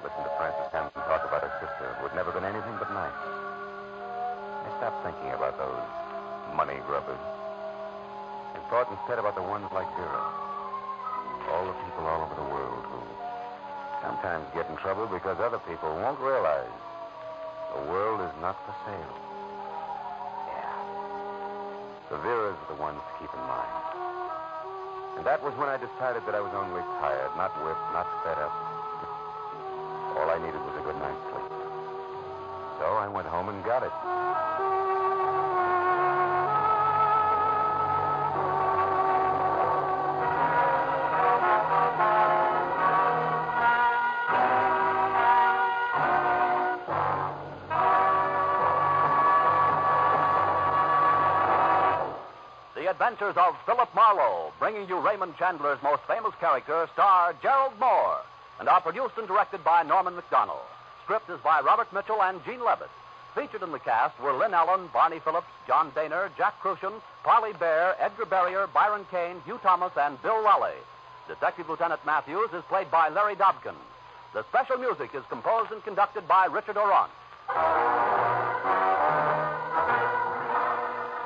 listened to Frances Hampton talk about her sister, who had never been anything but nice, I stopped thinking about those money grubbers and thought instead about the ones like Vera. All the people all over the world who sometimes get in trouble because other people won't realize the world is not for sale. Yeah. The Veras are the ones to keep in mind. And that was when I decided that I was only tired, not whipped, not fed up. All I needed was a good night's sleep. So I went home and got it. The Adventures of Philip Marlowe, bringing you Raymond Chandler's most famous character, star Gerald Moore, and are produced and directed by Norman McDonald. Script is by Robert Mitchell and Gene Levitt. Featured in the cast were Lynn Ellen, Barney Phillips, John Daner, Jack Crucian, Parley Bear, Edgar Barrier, Byron Kane, Hugh Thomas, and Bill Raleigh. Detective Lieutenant Matthews is played by Larry Dobkin. The special music is composed and conducted by Richard Orant.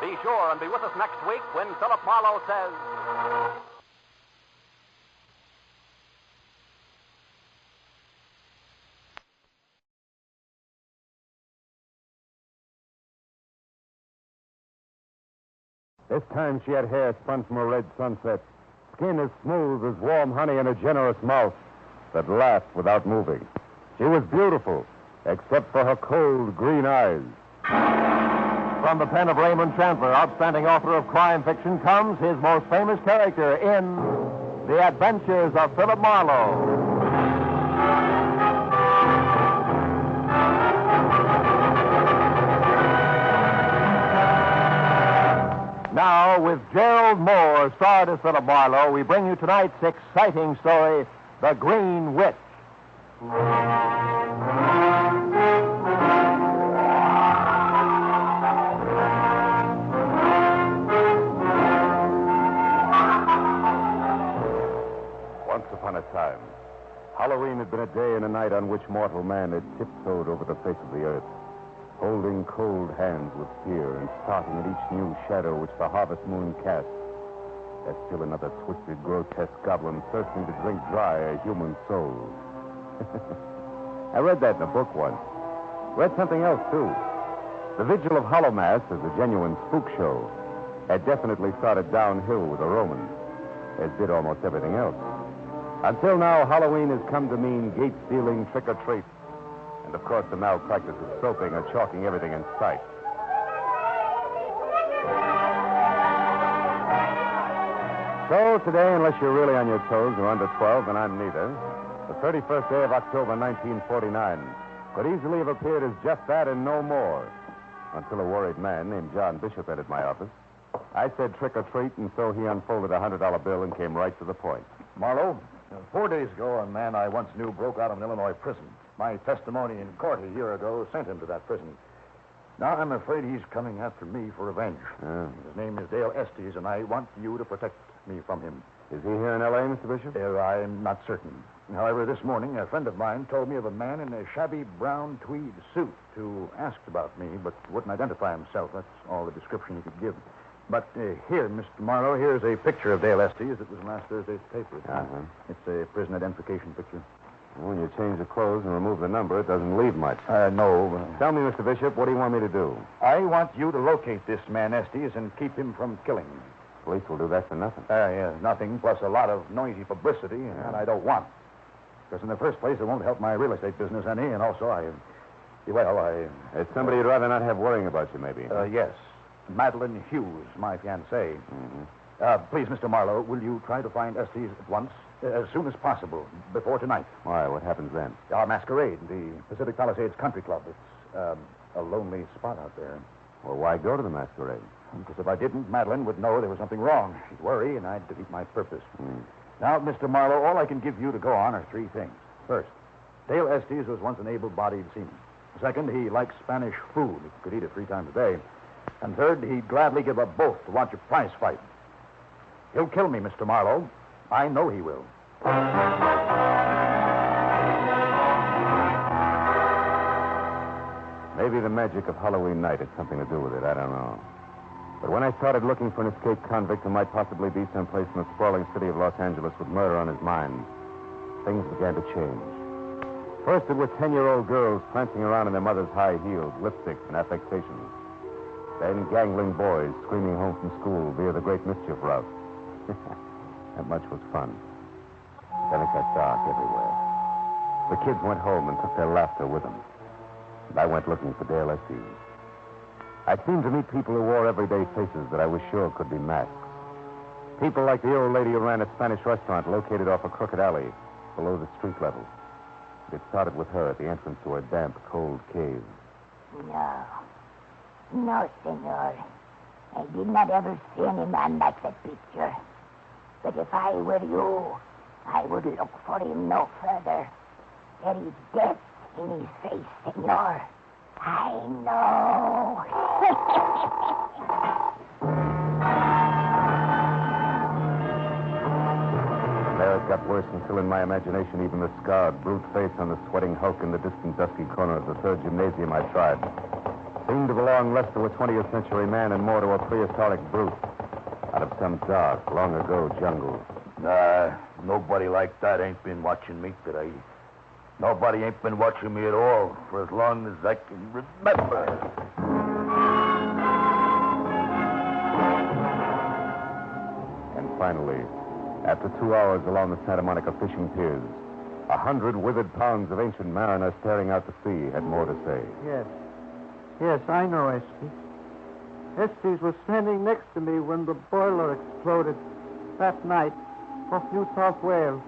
Be sure and be with us next week when Philip Marlowe says... This time she had hair spun from a red sunset, skin as smooth as warm honey, and a generous mouth that laughed without moving. She was beautiful, except for her cold green eyes. From the pen of Raymond Chandler, outstanding author of crime fiction, comes his most famous character in The Adventures of Philip Marlowe. Now, with Gerald Moore, starred as Philip Marlowe, we bring you tonight's exciting story, The Green Witch. Once upon a time, Halloween had been a day and a night on which mortal man had tiptoed over the face of the earth, holding cold hands with fear and starting at each new shadow which the harvest moon cast. There's still another twisted, grotesque goblin thirsting to drink dry a human soul. I read that in a book once. Read something else, too. The Vigil of Hallowmass, as a genuine spook show, had definitely started downhill with the Romans, as did almost everything else. Until now, Halloween has come to mean gate-stealing, trick-or-treat, and, of course, the malpractice of soaping or chalking everything in sight. So today, unless you're really on your toes or under 12, and I'm neither, the 31st day of October, 1949, could easily have appeared as just that and no more, until a worried man named John Bishop entered my office. I said trick-or-treat, and so he unfolded a $100 bill and came right to the point. Marlowe, 4 days ago, a man I once knew broke out of an Illinois prison. My testimony in court a year ago sent him to that prison. Now, I'm afraid he's coming after me for revenge. His name is Dale Estes, and I want you to protect me from him. Is he here in L.A., Mr. Bishop? I'm not certain. However, this morning, a friend of mine told me of a man in a shabby brown tweed suit who asked about me, but wouldn't identify himself. That's all the description he could give. But here, Mr. Marlowe, here's a picture of Dale Estes. It was in last Thursday's paper. It's a prison identification picture. When you change the clothes and remove the number, it doesn't leave much. No. Tell me, Mr. Bishop, what do you want me to do? I want you to locate this man Estes and keep him from killing me. Police will do that for nothing. Yeah, nothing, plus a lot of noisy publicity, and I don't want. Because in the first place, it won't help my real estate business any, and also It's somebody you'd rather not have worrying about you, maybe. Yes. Madeline Hughes, my fiancée. Please, Mr. Marlowe, will you try to find Estes at once? As soon as possible, before tonight. Why? What happens then? Our masquerade, the Pacific Palisades Country Club. It's a lonely spot out there. Well, why go to the masquerade? Because if I didn't, Madeline would know there was something wrong. She'd worry, and I'd defeat my purpose. Now, Mr. Marlowe, all I can give you to go on are three things. First, Dale Estes was once an able-bodied seaman. Second, he likes Spanish food. He could eat it 3 times a day. And third, he'd gladly give up both to watch a prize fight. He'll kill me, Mr. Marlowe. I know he will. Maybe the magic of Halloween night had something to do with it. I don't know. But when I started looking for an escaped convict who might possibly be someplace in the sprawling city of Los Angeles with murder on his mind, things began to change. First, it were 10-year-old girls prancing around in their mother's high heels, lipsticks, and affectations. Then gangling boys screaming home from school via the Great Mischief route. That much was fun. Then it got dark everywhere. The kids went home and took their laughter with them. And I went looking for Dale Estes. I seemed to meet people who wore everyday faces that I was sure could be masks. People like the old lady who ran a Spanish restaurant located off a crooked alley below the street level. It started with her at the entrance to her damp, cold cave. No, senor. I did not ever see any man like that picture. But if I were you, I would look for him no further. There is death in his face, senor. I know. There it got worse until in my imagination even the scarred, brute face on the sweating hulk in the distant dusky corner of the third gymnasium I tried seemed to belong less to a 20th century man and more to a prehistoric brute out of some dark, long ago jungle. Nobody like that ain't been watching me today. Nobody ain't been watching me at all for as long as I can remember. And finally, after 2 hours along the Santa Monica fishing piers, 100 withered pounds of ancient mariner staring out to sea had more to say. Yes, I know Estes. Estes was standing next to me when the boiler exploded that night off New South Wales.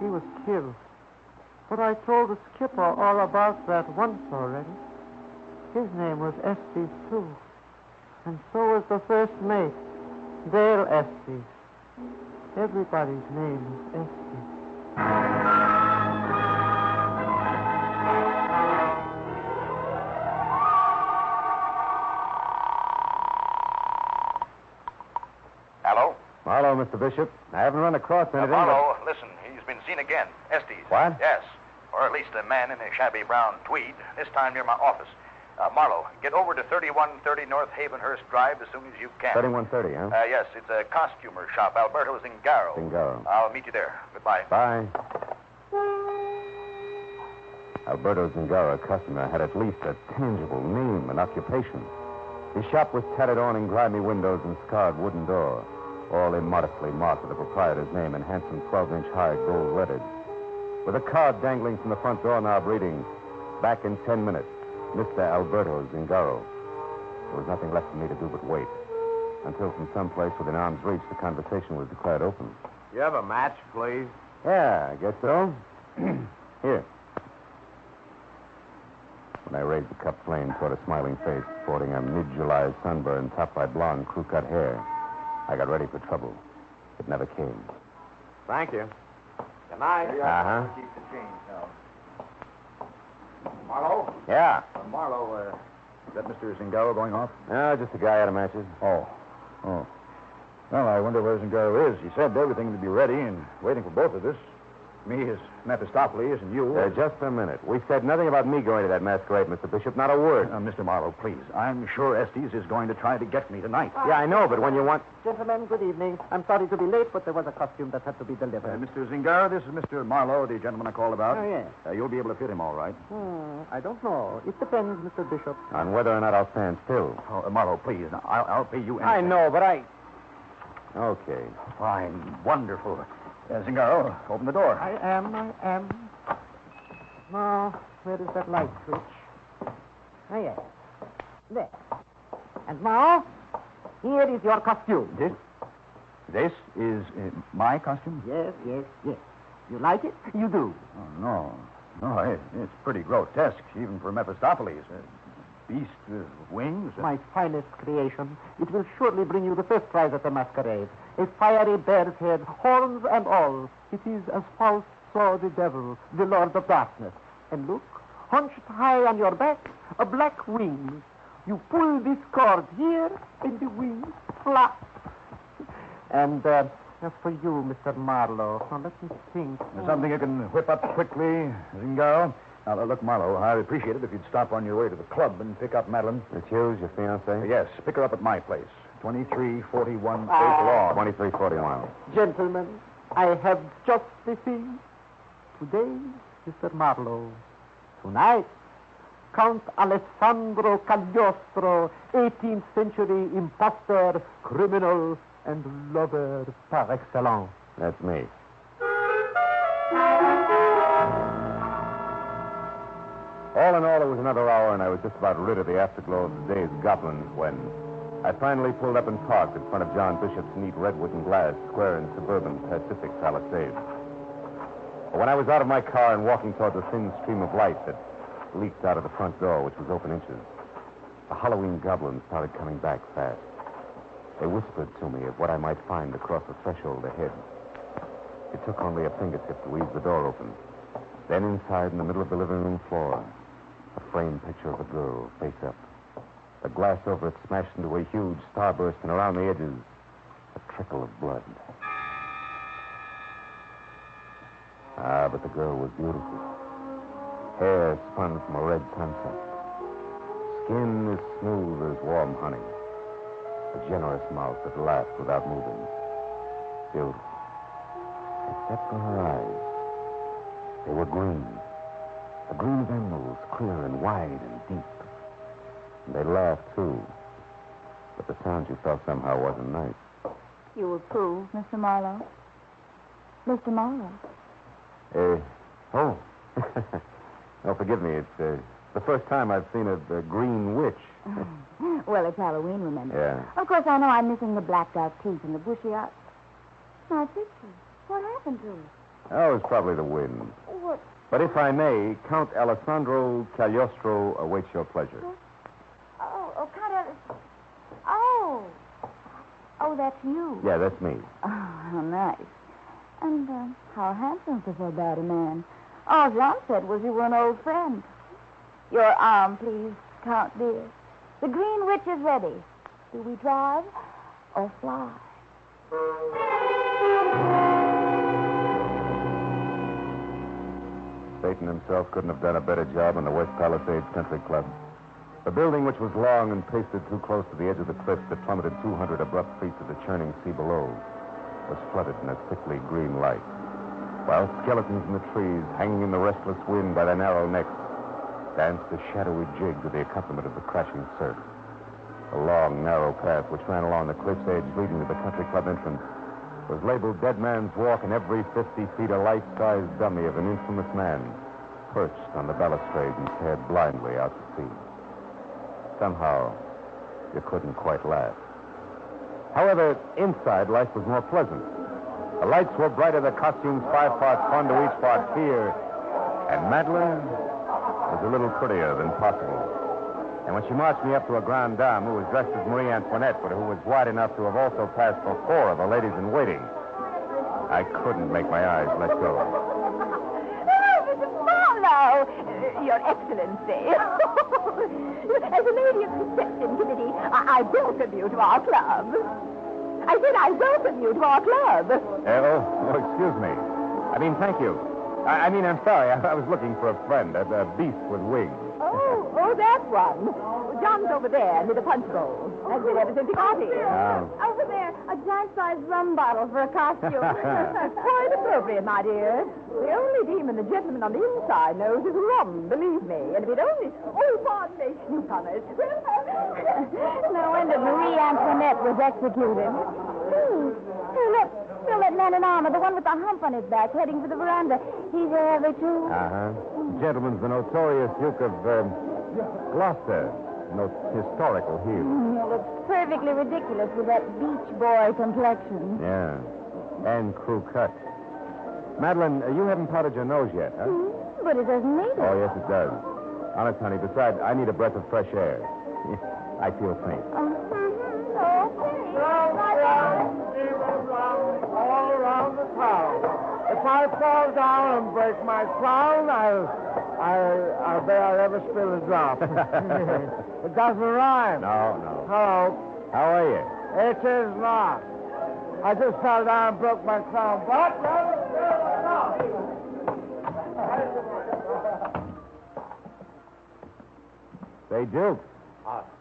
He was killed. But I told the skipper all about that once already. His name was Estes, too. And so was the first mate, Dale Estes. Everybody's name is Estes. Hello? Marlowe, Mr. Bishop. I haven't run across anything. Marlowe, listen, he's been seen again. Estes. What? Yes. Or at least a man in a shabby brown tweed, this time near my office. Marlowe, get over to 3130 North Havenhurst Drive as soon as you can. 3130, huh? Yes, it's a costumer shop, Alberto Zingaro. Zingaro. I'll meet you there. Goodbye. Bye. Alberto Zingaro, customer, had at least a tangible name and occupation. His shop was tattered on in grimy windows and scarred wooden door, all immodestly marked with the proprietor's name in handsome 12-inch high gold letters. With a card dangling from the front doorknob reading, "Back in 10 minutes, Mr. Alberto Zingaro." There was nothing left for me to do but wait, until from someplace within arm's reach the conversation was declared open. You have a match, please? Yeah, I guess so. Here. When I raised the cup flame toward a smiling face sporting a mid-July sunburn topped by blonde crew-cut hair, I got ready for trouble. It never came. Thank you. Good night. Uh-huh. Keep the change now. Marlowe? Yeah. Marlowe, is that Mr. Zingaro going off? No, just a guy out of matches. Oh. Well, I wonder where Zingaro is. He said everything would be ready and waiting for both of us. Me as Mephistopheles and you... Just a minute. We said nothing about me going to that masquerade, Mr. Bishop. Not a word. Mr. Marlowe, please. I'm sure Estes is going to try to get me tonight. Yeah, I know, but when you want... Gentlemen, good evening. I'm sorry to be late, but there was a costume that had to be delivered. Mr. Zingara, this is Mr. Marlowe, the gentleman I called about. Oh, yes. You'll be able to fit him all right. I don't know. It depends, Mr. Bishop. On whether or not I'll stand still. Oh, Marlowe, please. I'll pay you anything. I know, but I... Okay. Fine. Wonderful. Zingaro, open the door. I am. Now, where is that light switch? Oh, yes. There. And now, here is your costume. This is my costume? Yes. You like it? You do. Oh, no. It's pretty grotesque, even for Mephistopheles. A beast with wings. My finest creation. It will surely bring you the first prize at the masquerade. A fiery bear's head, horns and all. It is as Faust saw the devil, the Lord of Darkness. And look, hunched high on your back, a black wing. You pull this cord here, and the wings flap. And as for you, Mr. Marlowe, now let me think. Something you can whip up quickly, Zingaro. Now, look, Marlowe, I'd appreciate it if you'd stop on your way to the club and pick up Madeline. It's yours, your fiancée? Yes, pick her up at my place. 2341 State Law. 2341. Gentlemen, I have just the thing. Today, Mr. Marlowe. Tonight, Count Alessandro Cagliostro, 18th century impostor, criminal, and lover par excellence. That's me. All in all, it was another hour, and I was just about rid of the afterglow of the day's goblins when I finally pulled up and parked in front of John Bishop's neat redwood and glass square in suburban Pacific Palisades. When I was out of my car and walking toward the thin stream of light that leaked out of the front door, which was open inches, the Halloween goblins started coming back fast. They whispered to me of what I might find across the threshold ahead. It took only a fingertip to ease the door open. Then inside, in the middle of the living room floor, a framed picture of a girl, face up. The glass over it smashed into a huge starburst, and around the edges, a trickle of blood. Ah, but the girl was beautiful. Hair spun from a red sunset. Skin as smooth as warm honey. A generous mouth that laughed without moving. Beautiful. Except for her eyes. They were green. The green of emeralds, clear and wide and deep. And they laughed, too. But the sound you felt somehow wasn't nice. You approve, Mr. Marlowe? Mr. Marlowe? Oh. Oh, forgive me. It's the first time I've seen a green witch. Well, it's Halloween, remember? Yeah. Of course, I know I'm missing the blacked-out teeth and the bushy eyes. My picture. What happened to it? Oh, it's probably the wind. What? But if I may, Count Alessandro Cagliostro awaits your pleasure. Oh, kind of... Oh. Oh, that's you. Yeah, that's me. Oh, how nice. And how handsome for so bad a man. All John said was you were an old friend. Your arm, please, Count dear. The Green Witch is ready. Do we drive or fly? Satan himself couldn't have done a better job in the West Palisades Country Club. The building, which was long and pasted too close to the edge of the cliff that plummeted 200 abrupt feet to the churning sea below, was flooded in a sickly green light, while skeletons in the trees, hanging in the restless wind by their narrow necks, danced a shadowy jig to the accompaniment of the crashing surf. The long, narrow path which ran along the cliff's edge leading to the country club entrance was labeled Dead Man's Walk, and every 50 feet a life-size dummy of an infamous man perched on the balustrade and stared blindly out to sea. Somehow, you couldn't quite laugh. However, inside, life was more pleasant. The lights were brighter, the costumes 5 parts fun to each part fear, and Madeline was a little prettier than possible. And when she marched me up to a grande dame who was dressed as Marie Antoinette, but who was wide enough to have also passed for 4 of the ladies-in-waiting, I couldn't make my eyes let go. Oh, Mr. Marlowe, Your Excellency. As a lady of the reception committee, I welcome you to our club. I said I welcome you to our club. Oh, excuse me. I mean, thank you. I'm sorry. I was looking for a friend, a beast with wings. Oh, that one. John's over there near the punch bowl. Has been ever since he got here. Oh. Over there, a giant-sized rum bottle for a costume. Quite appropriate, my dear. The only demon the gentleman on the inside knows is rum, believe me. And if it only... Oh, pardon me, newcomers. No wonder Marie Antoinette was executed. Hey, look. Still that man in armor, the one with the hump on his back, heading for the veranda. He's there, too. Uh-huh. The gentleman's the notorious Duke of Gloucester. Historical hero. He looks perfectly ridiculous with that beach boy complexion. Yeah. And crew cut. Madeline, you haven't powdered your nose yet, huh? But it doesn't need it. Oh, yes, it does. Honest, honey, besides, I need a breath of fresh air. I feel faint. All around the town. If I fall down and break my crown, I'll bet I'll never spill a drop. It doesn't rhyme. No. Hello. How are you? It is not. I just fell down and broke my crown. But Say, Duke.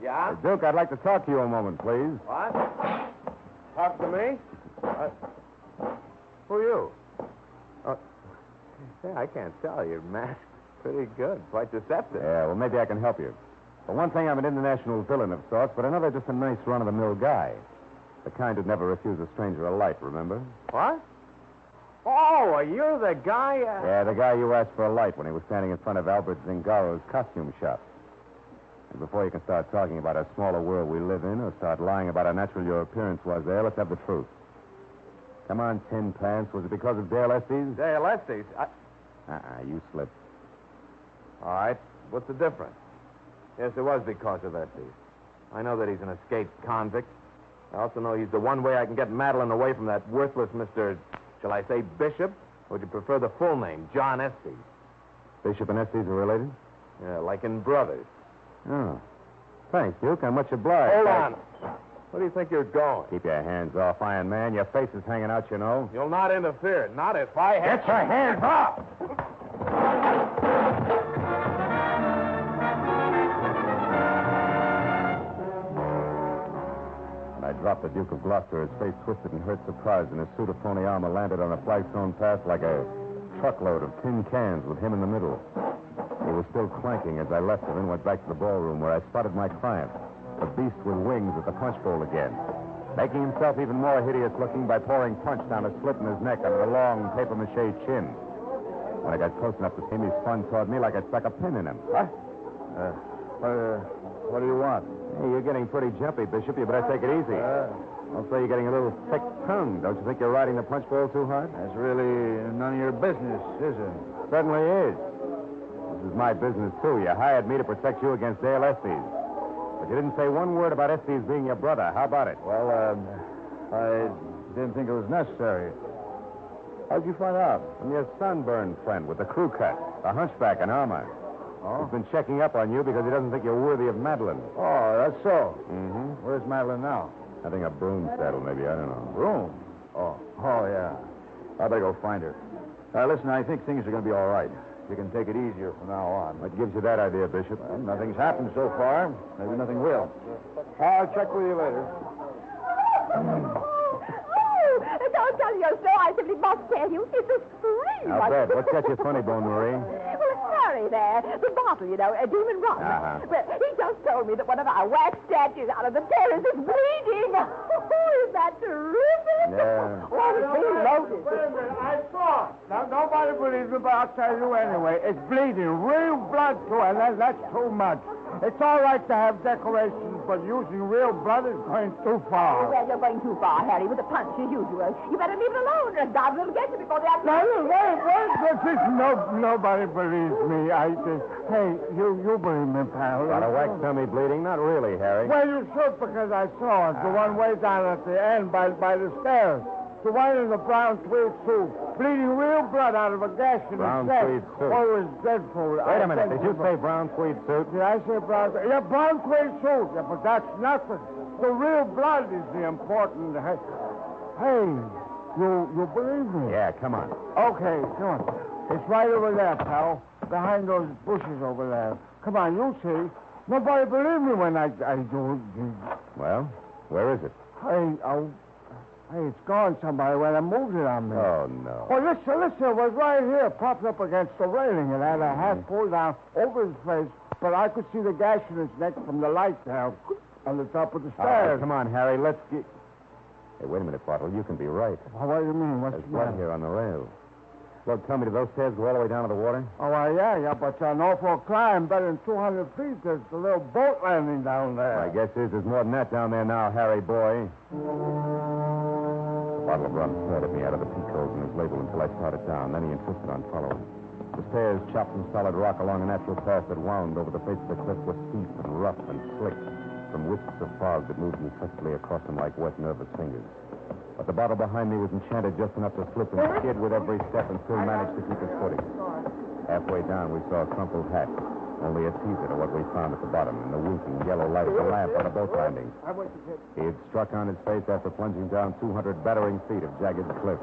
Yeah? Duke, I'd like to talk to you a moment, please. What? Talk to me? Who are you? Yeah, I can't tell. You're masked pretty good. Quite deceptive. Yeah, well, maybe I can help you. For one thing, I'm an international villain of sorts, but another, just a nice run-of-the-mill guy. The kind who'd never refuse a stranger a light, remember? What? Oh, are you the guy? Yeah, the guy you asked for a light when he was standing in front of Albert Zingaro's costume shop. And before you can start talking about a smaller world we live in or start lying about how natural your appearance was there, let's have the truth. Come on, Tin Pants. Was it because of Dale Estes? Dale Estes? You slipped. All right. What's the difference? Yes, it was because of Estes. I know that he's an escaped convict. I also know he's the one way I can get Madeline away from that worthless Mr., shall I say, Bishop? Or would you prefer the full name, John Estes? Bishop and Estes are related? Yeah, like in brothers. Oh. Thanks, Duke. I'm much obliged. Hold on. Where do you think you're going? Keep your hands off, Iron Man. Your face is hanging out, you know. You'll not interfere. Not if I have... Get your hands up! When I dropped the Duke of Gloucester, his face twisted in hurt surprise, and his suit of pony armor landed on a flagstone path like a truckload of tin cans with him in the middle. He was still clanking as I left him and went back to the ballroom where I spotted my client, the beast with wings at the punch bowl again, making himself even more hideous looking by pouring punch down a slit in his neck under the long papier-mâché chin. When I got close enough to see him, he spun toward me like I'd stuck a pin in him. What? What do you want? Hey, you're getting pretty jumpy, Bishop. You better take it easy. Also, you're getting a little thick-tongued. Don't you think you're riding the punch bowl too hard? That's really none of your business, is it? Certainly is. This is my business, too. You hired me to protect you against Dale Estes. But you didn't say one word about Estes being your brother. How about it? Well, I didn't think it was necessary. How'd you find out? From your sunburned friend with the crew cut, the hunchback in armor. Oh? He's been checking up on you because he doesn't think you're worthy of Madeline. Oh, that's so. Mm-hmm. Where's Madeline now? Having a broom saddle, maybe. I don't know. Broom? Oh, yeah. I better go find her. Listen, I think things are going to be all right. You can take it easier from now on. What gives you that idea, Bishop? Well, nothing's happened so far. Maybe nothing will. I'll check with you later. Don't tell you so. I simply must tell you. It's a scream. I'll bet. What's got you funny, Bone Marie? Well, Harry there. The bottle, you know, a demon rum. Uh-huh. Well, he just told me that one of our wax statues out of the terrace is bleeding. Oh, is that terrific? Yeah. Oh, it's being loaded. Wait a minute. I saw it. Now, nobody believes me, but I'll tell you anyway. It's bleeding. Real blood to it. That's too much. It's all right to have decorations, but using real blood is going too far. Well, you're going too far, Harry, with the punch as usual. You better leave it alone, or God will get you before the Wait. Nobody believes me. Hey, you believe me, pal. Got a wax tummy bleeding? Not really, Harry. Well, you should, because I saw it. The one way down at the end by the stairs. The one in the brown tweed suit. Bleeding real blood out of a gash in his Brown neck. tweed suit. Oh, it was dreadful. Wait a minute. Did you say brown tweed suit? Did I say brown? Yeah, brown tweed suit. Yeah, but that's nothing. The real blood is the important. Hey, you believe me? Yeah, come on. Okay, come on. It's right over there, pal. Behind those bushes over there. Come on, you'll see. Nobody believe me when I do it. Well, where is it? Hey, it's gone somebody when I moved it on me. Oh, no. Well, listen, it was right here, propped up against the railing. It had a hat pulled down over his face, but I could see the gash in his neck from the light there on the top of the All right, stairs. come on, Harry, let's get... Hey, wait a minute, Bartle. You can be right. Well, what do you mean? What's There's the blood matter? here on the rail. Look, tell me, do those stairs go all the way down to the water? Oh, well, yeah, but an awful climb, better than 200 feet. There's a little boat landing down there. My guess is there's more than that down there now, Harry boy. The bottle of rum stared at me out of the peak holes in his label until I started down. Then he insisted on following. The stairs, chopped from solid rock along a natural path that wound over the face of the cliff, were steep and rough and slick from wisps of fog that moved incessantly across them like wet, nervous fingers. But the bottle behind me was enchanted just enough to slip and skid with every step and still managed to keep its footing. Halfway down, we saw a crumpled hat, only a teaser to what we found at the bottom in the winking yellow light of the lamp on the boat landing. He had struck on his face after plunging down 200 battering feet of jagged cliff.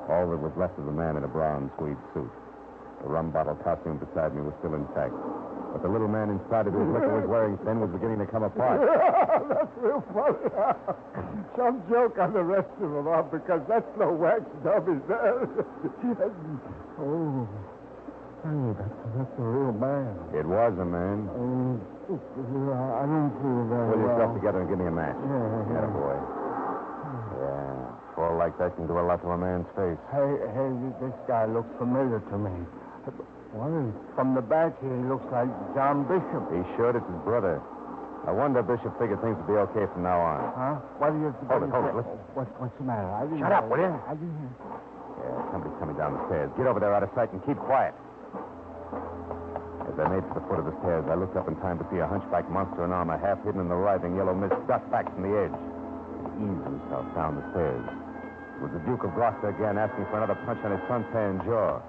All that was left of the man in a brown tweed suit. The rum bottle costume beside me was still intact. But the little man inside of whose liquor was wearing thin was beginning to come apart. That's real funny. Some joke on the rest of them, because that's no wax dummies there. Oh. Hey, that's a real man. It was a man. I don't feel very Pull yourself well. together and give me a match. Yeah. Boy. Yeah. Fall like that can do a lot to a man's face. Hey, this guy looks familiar to me. Well, from the back here, he looks like John Bishop. He should. It's his brother. I wonder Bishop figured things would be okay from now on. Huh? What do you... Hold it, listen. What's the matter? I didn't Shut up, will you? I didn't hear. Yeah, somebody's coming down the stairs. Get over there out of sight and keep quiet. As I made for the foot of the stairs, I looked up in time to see a hunchback monster in armor, half hidden in the writhing yellow mist, duck back from the edge. He eased himself down the stairs. It was the Duke of Gloucester again, asking for another punch on his suntan jaw.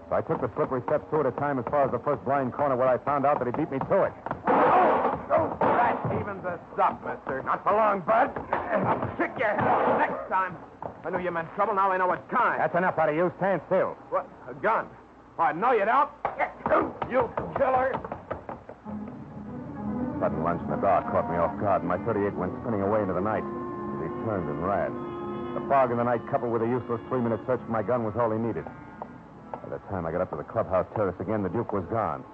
So I took the slippery steps two at a time as far as the first blind corner where I found out that he beat me to it. That evens us up, mister. Not for long, Bud. I'll kick your head off next time. I knew you meant trouble. Now I know what kind. That's enough out of you. Stand still. What? A gun? Oh, no, you don't. You killer. Sudden lunge in the dark caught me off guard, and my .38 went spinning away into the night as he turned and ran. The fog in the night, coupled with a useless 3-minute search for my gun, was all he needed. By the time I got up to the clubhouse terrace again, the Duke was gone.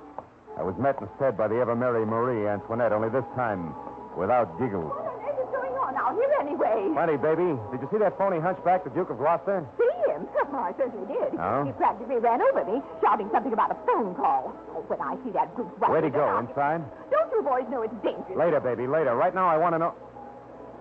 I was met instead by the ever-merry Marie Antoinette, only this time without giggles. What is going on out here anyway? Funny, baby. Did you see that phony hunchback, the Duke of Gloucester? See him? Oh, I certainly did. Oh? He practically ran over me, shouting something about a phone call. Oh, when I see that brute Where'd he go? around- Inside? Don't you boys know it's dangerous? Later, baby, later. Right now, I want to know...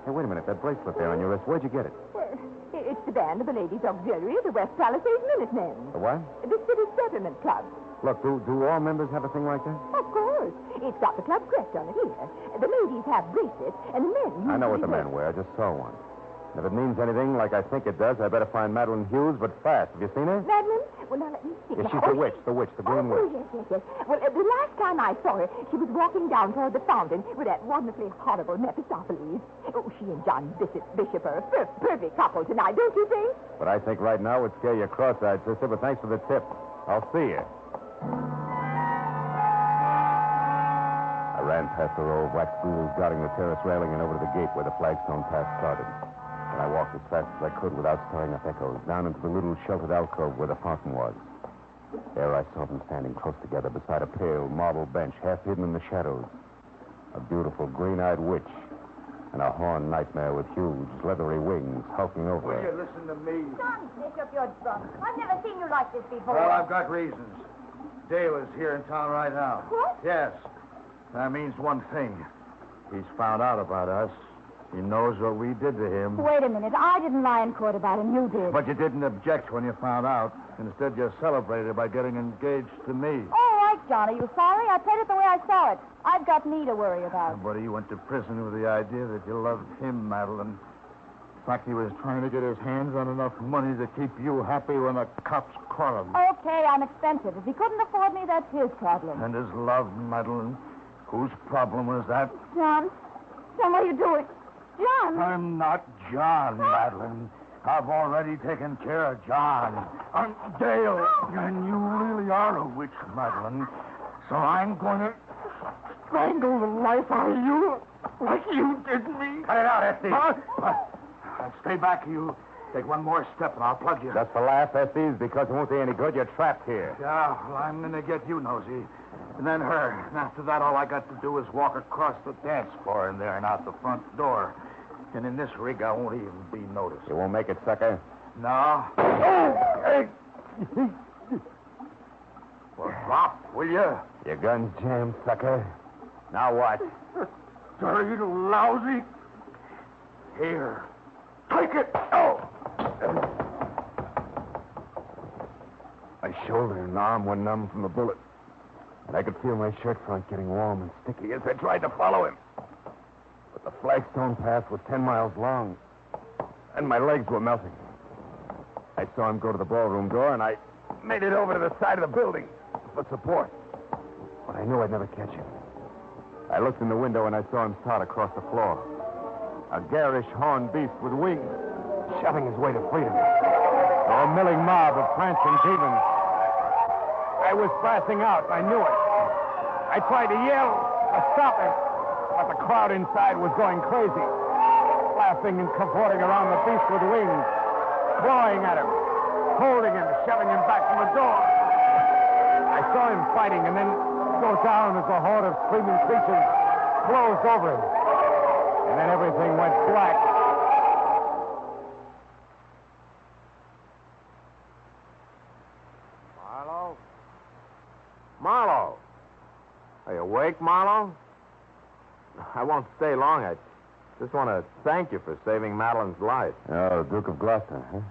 Hey, wait a minute. That bracelet there on your wrist, where'd you get it? Well, it's the band of the Ladies' Auxiliary of the West Palisades Minutemen. The what? The City Settlement Club. Look, do all members have a thing like that? Of course. It's got the club crest on it here. The ladies have bracelets, and the men... I know what the usually men wear. I just saw one. And if it means anything like I think it does, I better find Madeline Hughes, but fast. Have you seen her? Madeline? Well, now let me see. Yeah, she's Now, the witch, the green witch. Yes. Well, the last time I saw her, she was walking down toward the fountain with that wonderfully horrible Mephistopheles. Oh, she and John Bishop are a perfect couple tonight, don't you think? But I think right now would scare you cross-eyed, sister, but thanks for the tip. I'll see you. I ran past the row of wax ghouls guarding the terrace railing and over to the gate where the flagstone path started. And I walked as fast as I could without stirring up echoes, down into the little sheltered alcove where the fountain was. There I saw them standing close together beside a pale marble bench, half hidden in the shadows. A beautiful green-eyed witch and a horned nightmare with huge, leathery wings hulking over Will her. you listen to me? John Bishop, you're drunk. I've never seen you like this before. Well, I've got reasons. Dale is here in town right now. What? Yes. That means one thing. He's found out about us. He knows what we did to him. Wait a minute. I didn't lie in court about him. You did. But you didn't object when you found out. Instead, you celebrated by getting engaged to me. All right, John. Are you sorry? I played it the way I saw it. I've got me to worry about. But he went to prison with the idea that you loved him, Madeline. In fact, he was trying to get his hands on enough money to keep you happy when the cops caught him. Okay, I'm expensive. If he couldn't afford me, that's his problem. And his love, Madeline. Whose problem was that? John, what are you doing? John! I'm not John, Madeline. I've already taken care of John. I'm Dale, and you really are a witch, Madeline. So I'm going to strangle the life out of you like you did me. Cut it out, Estes. Stay back, you. Take one more step, and I'll plug you. Just for laughs, Estes, because it won't do any good. You're trapped here. Yeah, well, I'm going to get you, Nosy. And then her. And after that, all I got to do is walk across the dance floor in there and out the front door. And in this rig, I won't even be noticed. You won't make it, sucker? No. Oh! Hey! Well, drop, will you? Your gun's jammed, sucker. Now what? Dirty lousy. Here. Take it. Oh! My shoulder and arm were numb from the bullet. And I could feel my shirt front getting warm and sticky as I tried to follow him. But the flagstone path was 10 miles long, and my legs were melting. I saw him go to the ballroom door, and I made it over to the side of the building for support. But I knew I'd never catch him. I looked in the window, and I saw him start across the floor. A garish horned beast with wings, shoving his way to freedom. A milling mob of prancing demons. I was splashing out. I knew it. I tried to yell to stop him, but the crowd inside was going crazy, laughing and cavorting around the beast with wings, clawing at him, holding him, shoving him back from the door. I saw him fighting and then go down as a horde of screaming creatures closed over him. And then everything went black. Marlowe? Marlowe? Are you awake, Marlowe? I won't stay long. I just want to thank you for saving Madeline's life. Oh, Duke of Gloucester, huh?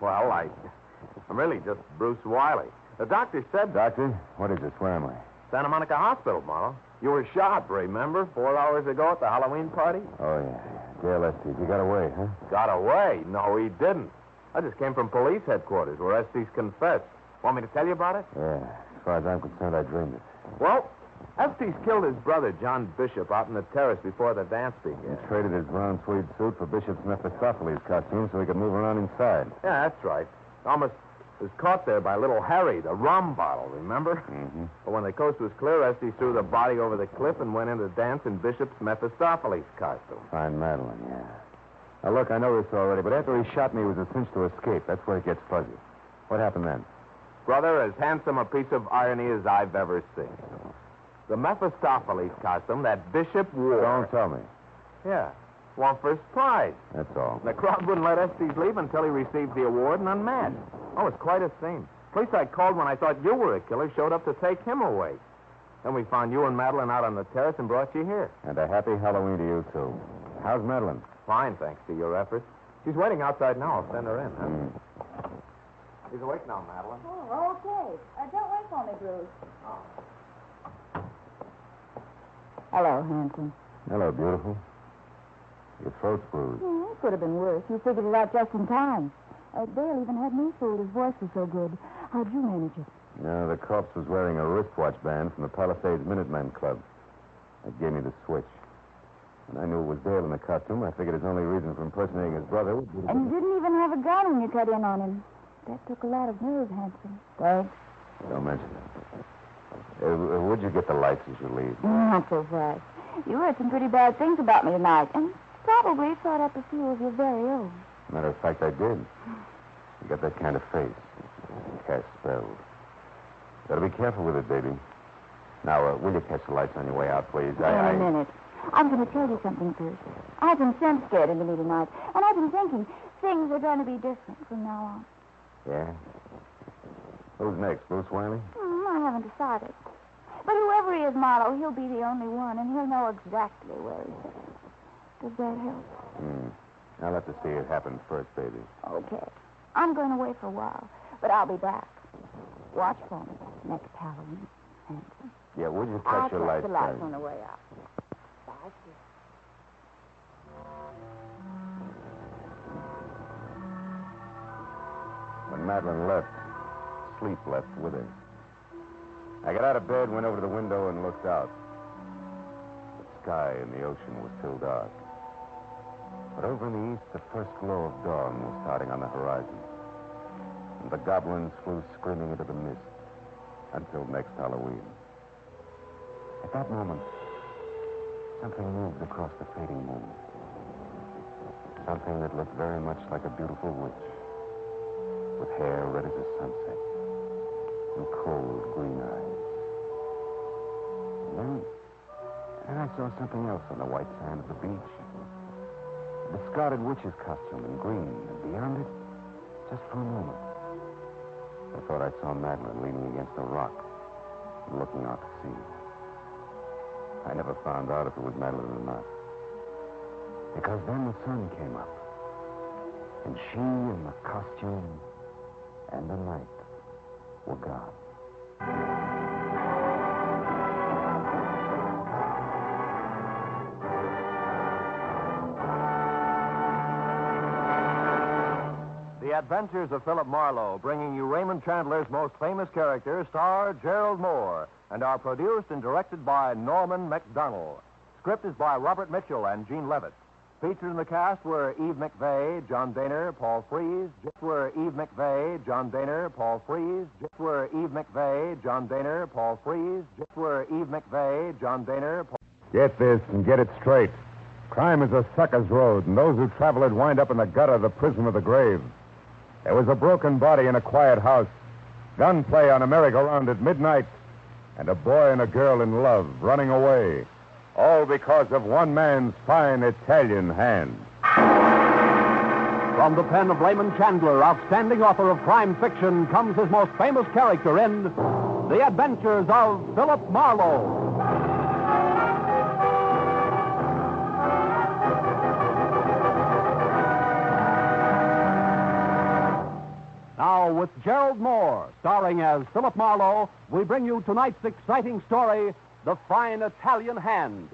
Well, I'm really just Bruce Wiley. The doctor said... Doctor, what is this? Where am I? Santa Monica Hospital, Marlowe. You were shot, remember? 4 hours ago at the Halloween party? Oh, yeah. Dale Estes, he got away, huh? Got away? No, he didn't. I just came from police headquarters where Estes confessed. Want me to tell you about it? Yeah. As far as I'm concerned, I dreamed it. Well, Estes killed his brother, John Bishop, out in the terrace before the dance began. He traded his brown tweed suit for Bishop's Mephistopheles costume so he could move around inside. Yeah, that's right. Almost was caught there by little Harry, the rum bottle, remember? Mm-hmm. But when the coast was clear, Estes threw the body over the cliff and went in to dance in Bishop's Mephistopheles costume. Fine Madeline, yeah. Now, look, I know this already, but after he shot me, it was a cinch to escape. That's where it gets fuzzy. What happened then? Brother, as handsome a piece of irony as I've ever seen. The Mephistopheles costume that Bishop wore... Don't tell me. Yeah. Won first prize. That's all. The crowd wouldn't let Estes leave until he received the award and unmasked. Oh, it's quite a scene. Police I called when I thought you were a killer showed up to take him away. Then we found you and Madeline out on the terrace and brought you here. And a happy Halloween to you, too. How's Madeline? Fine, thanks to your efforts. She's waiting outside now. I'll send her in, huh? She's awake now, Madeline. Oh, okay. Don't wait for me, Bruce. Hello, handsome. Hello, beautiful. Your throat's bruised. Yeah, it could have been worse. You figured it out just in time. Dale even had me fooled. His voice was so good. How'd you manage it? No, the corpse was wearing a wristwatch band from the Palisades Minutemen Club. It gave me the switch. When I knew it was Dale in the costume, I figured his only reason for impersonating his brother would be... And you didn't even have a gun when you cut in on him. That took a lot of nerve, handsome. Thanks. Don't mention it. Would you get the lights as you leave? Not so fast. You heard some pretty bad things about me tonight, and probably thought up a few of your very own. Matter of fact, I did. You got that kind of face. Cast spells. Gotta be careful with it, baby. Now, will you catch the lights on your way out, please? Wait a minute. I'm going to tell you something first. I've been scared into me tonight, and I've been thinking things are going to be different from now on. Yeah? Who's next, Bruce Wiley? I haven't decided. But whoever he is, Marlowe, he'll be the only one, and he'll know exactly where he's headed. Does that help? I'll have to see it happen first, baby. Okay. I'm going away for a while, but I'll be back. Watch for me next Halloween. Handsome. Yeah, would you catch your lights? I'll the lights on the way out. Bye, dear. When Madeline left, sleep left with her. I got out of bed, went over to the window, and looked out. The sky and the ocean were still dark. But over in the east, the first glow of dawn was starting on the horizon. And the goblins flew screaming into the mist until next Halloween. At that moment, something moved across the fading moon. Something that looked very much like a beautiful witch, with hair red as a sunset and cold green eyes. And then I saw something else on the white sand of the beach. A discarded witch's costume in green, and beyond it, just for a moment, I thought I saw Madeline leaning against a rock and looking out to sea. I never found out if it was Madeline or not. Because then the sun came up, and she and the costume and the night were gone. The Adventures of Philip Marlowe, bringing you Raymond Chandler's most famous character, star Gerald Moore, and are produced and directed by Norman MacDonald. Script is by Robert Mitchell and Gene Levitt. Featured in the cast were Eve McVeigh, John Daner, Paul Frees. Get this and get it straight. Crime is a sucker's road, and those who travel it wind up in the gutter, the prison of the grave. There was a broken body in a quiet house, gunplay on a merry-go-round at midnight, and a boy and a girl in love running away. All because of one man's fine Italian hand. From the pen of Raymond Chandler, outstanding author of crime fiction, comes his most famous character in The Adventures of Philip Marlowe. Now, with Gerald Moore, starring as Philip Marlowe, we bring you tonight's exciting story, The Fine Italian Hand.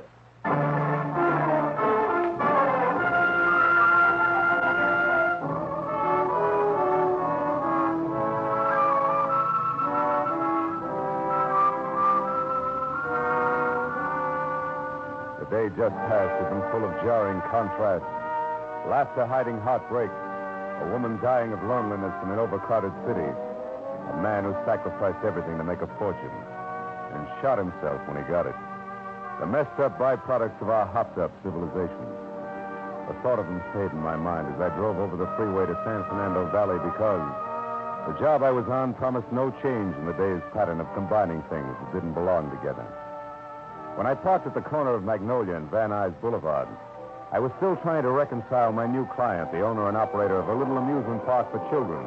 The day just past had been full of jarring contrasts. Laughter hiding heartbreak. A woman dying of loneliness in an overcrowded city. A man who sacrificed everything to make a fortune and shot himself when he got it. The messed up byproducts of our hopped-up civilization. The thought of them stayed in my mind as I drove over the freeway to San Fernando Valley because the job I was on promised no change in the day's pattern of combining things that didn't belong together. When I parked at the corner of Magnolia and Van Nuys Boulevard, I was still trying to reconcile my new client, the owner and operator of a little amusement park for children,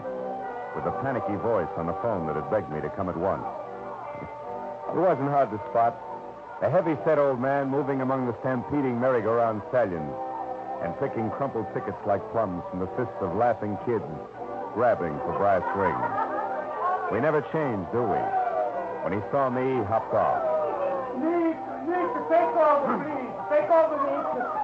with a panicky voice on the phone that had begged me to come at once. It wasn't hard to spot. A heavy-set old man moving among the stampeding merry-go-round stallions and picking crumpled tickets like plums from the fists of laughing kids grabbing for brass rings. We never change, do we? When he saw me, he hopped off. Nick, take over, please. Take over, Nick.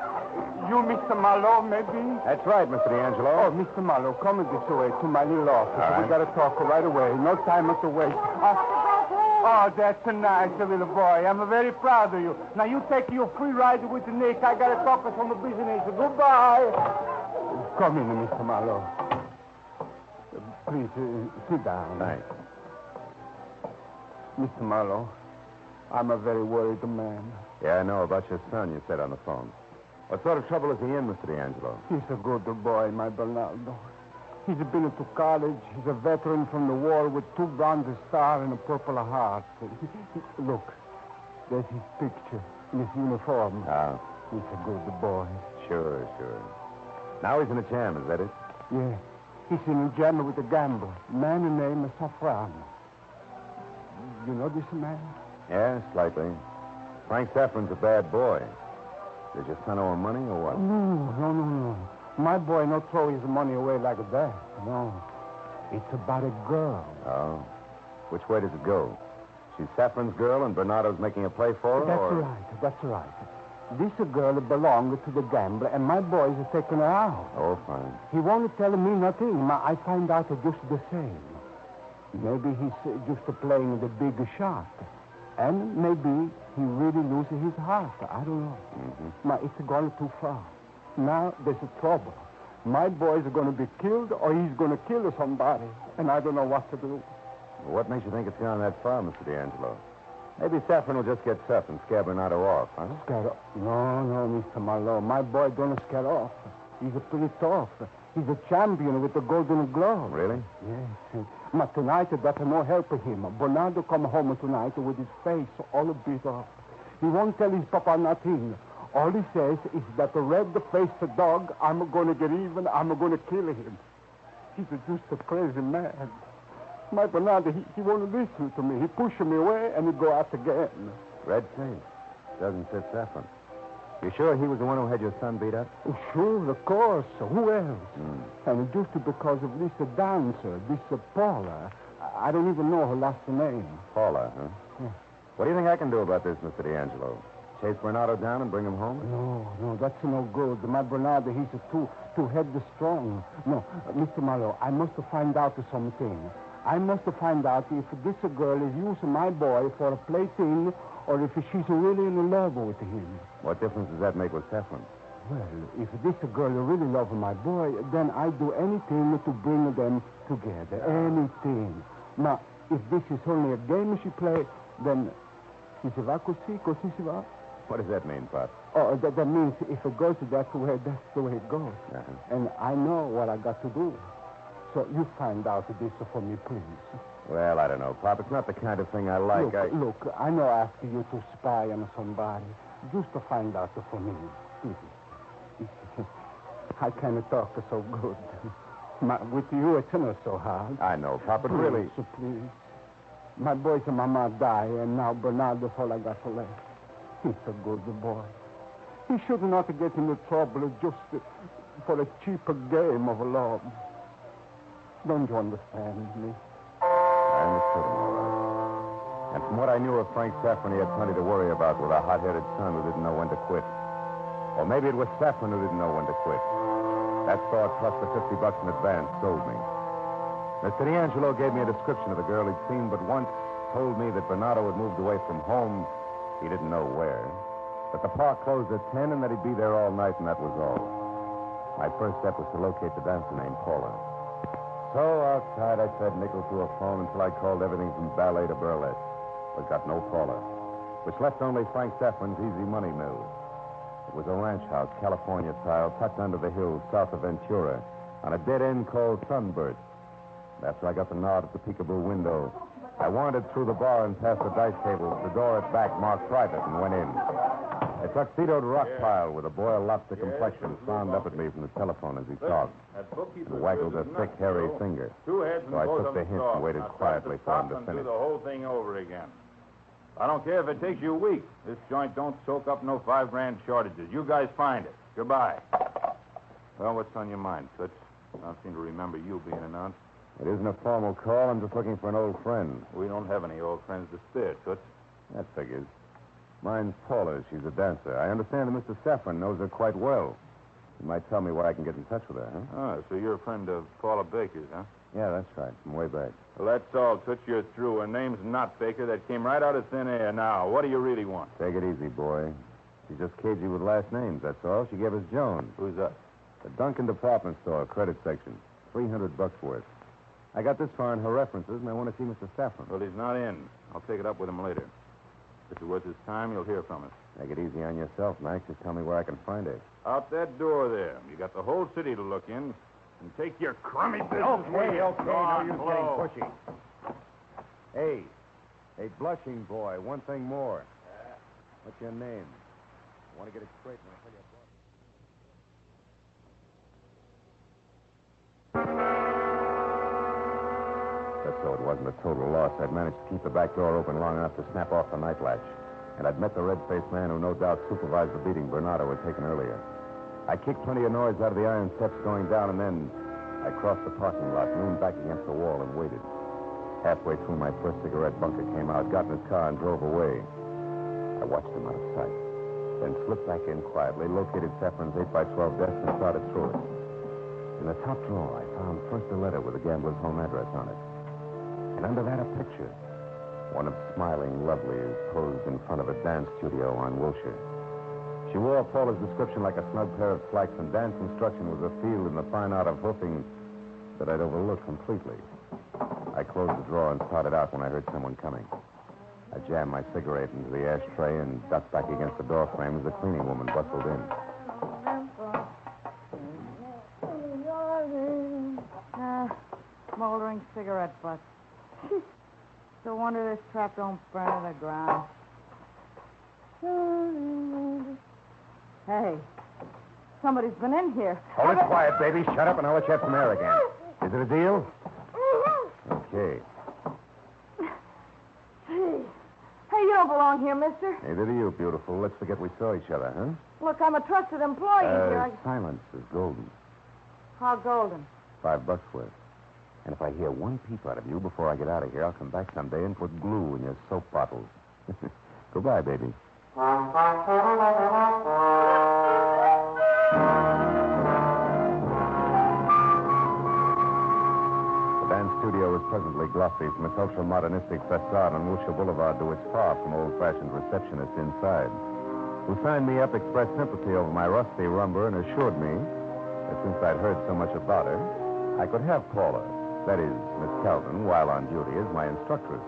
You, Mr. Marlowe, maybe? That's right, Mr. D'Angelo. Oh, Mr. Marlowe, come this way to my little office. All right. We got to talk right away. No time to waste. Oh, that's a nice little boy. I'm very proud of you. Now, you take your free ride with Nick. I got to talk with some business. Goodbye. Come in, Mr. Marlowe. Please, sit down. Thanks. Mr. Marlowe, I'm a very worried man. Yeah, I know about your son, you said on the phone. What sort of trouble is he in, Mr. D'Angelo? He's a good boy, my Bernardo. He's been to college. He's a veteran from the war with 2 bronze stars and a purple heart. Look, there's his picture in his uniform. Ah. He's a good boy. Sure. Now he's in a jam, is that it? Yeah. He's in a jam with a gambler. Man named Safran. You know this man? Yeah, slightly. Frank Saffron's a bad boy. Does your son owe him money or what? No. My boy not throw his money away like that. No. It's about a girl. Oh. Which way does it go? She's Saffron's girl and Bernardo's making a play for her? That's right. This girl belongs to the gambler, and my boy is taking her out. Oh, fine. He won't tell me nothing. I find out just the same. Maybe he's just playing the big shot. And maybe he really loses his heart. I don't know. Mm-hmm. It's gone too far. Now there's a trouble. My boy's going to be killed or he's going to kill somebody, and I don't know what to do. What makes you think it's gone that far, Mr. D'Angelo? Maybe Saffron will just get tough and scare Bernardo off, huh? Scare off? No, Mr. Marlowe. My boy don't scare off. He's pretty tough. He's a champion with the Golden Glove. Really? Yes. But tonight, that's no help for him. Bernardo come home tonight with his face all beat up. He won't tell his papa nothing. All he says is that the red-faced dog, I'm going to get even, I'm going to kill him. He's just a crazy man. My Bernardo, he won't listen to me. He pushes me away and he go out again. Red face. Doesn't fit Saffron. You sure he was the one who had your son beat up? Oh, sure, of course. Who else? And just because of this dancer, this Paula, I don't even know her last name. Paula, huh? Yeah. What do you think I can do about this, Mr. D'Angelo? Chase Bernardo down and bring him home? No, that's no good. My Bernardo, he's too headstrong. No, Mr. Marlowe, I must find out something. I must find out if this girl is using my boy for a plaything or if she's really in love with him. What difference does that make with Saffron? Well, if this girl really loves my boy, then I'd do anything to bring them together. Anything. Now, if this is only a game she play, then si se va così si va. What does that mean, Pop? Oh, that means if it goes that way, that's the way it goes. Uh-huh. And I know what I got to do. So you find out this for me, please. Well, I don't know, Pop. It's not the kind of thing I like. Look, I know I ask you to spy on somebody. Just to find out for me. Please. I can't talk so good. With you, it's not so hard. I know, Pop, but really... So please. My boy's mama died, and now Bernardo's all I got left. He's a good boy. He should not get into trouble just for a cheap game of love. Don't you understand me? I understood him all right. And from what I knew of Frank Saffron, he had plenty to worry about with a hot-headed son who didn't know when to quit. Or maybe it was Saffron who didn't know when to quit. That thought, plus the $50 in advance, sold me. Mr. D'Angelo gave me a description of the girl he'd seen, but once told me that Bernardo had moved away from home. He didn't know where. That the park closed at 10 and that he'd be there all night, and that was all. My first step was to locate the dancer named Paula. So outside, I fed nickel through a phone until I called everything from ballet to burlesque. But got no Paula, which left only Frank Saffron's Easy Money Mill. It was a ranch house, California style, tucked under the hills south of Ventura, on a dead end called Sunburst. After I got the nod at the peekaboo window, I wandered through the bar and past the dice tables, the door at back marked private, and went in. A tuxedoed rock pile with a boiled lobster complexion frowned up at me from the telephone as he talked, and waggled a thick, hairy finger. So I took the hint and waited quietly for him to finish. Do the whole thing over again. I don't care if it takes you a week. This joint don't soak up no $5,000 shortages. You guys find it. Goodbye. Well, what's on your mind, Toots? I don't seem to remember you being announced. It isn't a formal call. I'm just looking for an old friend. We don't have any old friends to spare, Toots. That figures. Mine's Paula. She's a dancer. I understand that Mr. Saffron knows her quite well. You might tell me where I can get in touch with her, huh? Oh, so you're a friend of Paula Baker's, huh? Yeah, that's right. From way back. Well, that's all, Toots. You're through. Her name's not Baker. That came right out of thin air. Now, what do you really want? Take it easy, boy. She's just cagey with last names, that's all. She gave us Jones. Who's that? The Duncan department store, credit section. $300 worth. I got this far in her references, and I want to see Mr. Saffron. Well, he's not in. I'll take it up with him later. If it's worth his time, you'll hear from us. Take it easy on yourself, Max. Just tell me where I can find her. Out that door there. You got the whole city to look in. And take your crummy business. Okay. Go No on, use blow. getting pushy. Hey, blushing boy, one thing more. What's your name? I want to get it straight when I tell you I brought But so it wasn't a total loss. I'd managed to keep the back door open long enough to snap off the night latch. And I'd met the red-faced man who no doubt supervised the beating Bernardo had taken earlier. I kicked plenty of noise out of the iron steps going down, and then I crossed the parking lot, leaned back against the wall, and waited. Halfway through, my first cigarette bunker came out, got in his car, and drove away. I watched him out of sight, then slipped back in quietly, located Saffron's 8x12 desk, and started through it. In the top drawer, I found first a letter with the gambler's home address on it. And under that, a picture. One of smiling Lovely, posed in front of a dance studio on Wilshire. She wore Paula's description like a snug pair of slacks, and Dan's instruction was a field in the fine art of hoofing that I'd overlooked completely. I closed the drawer and started out when I heard someone coming. I jammed my cigarette into the ashtray and ducked back against the door frame as the cleaning woman bustled in. Smoldering cigarette butts. No wonder this trap don't burn to the ground. Hey, somebody's been in here. Hold it quiet, baby. Shut up and I'll let you have some air again. Is it a deal? Okay. Hey, you don't belong here, mister. Neither do you, beautiful. Let's forget we saw each other, huh? Look, I'm a trusted employee here. Silence is golden. How golden? $5 worth. And if I hear one peep out of you before I get out of here, I'll come back someday and put glue in your soap bottles. Goodbye, baby. The band studio was pleasantly glossy from its ultra-modernistic facade on Wilshire Boulevard to its far from old-fashioned receptionist inside, who signed me up, expressed sympathy over my rusty rumber, and assured me that since I'd heard so much about her, I could have Paula, that is, Miss Calvin, while on duty as my instructress,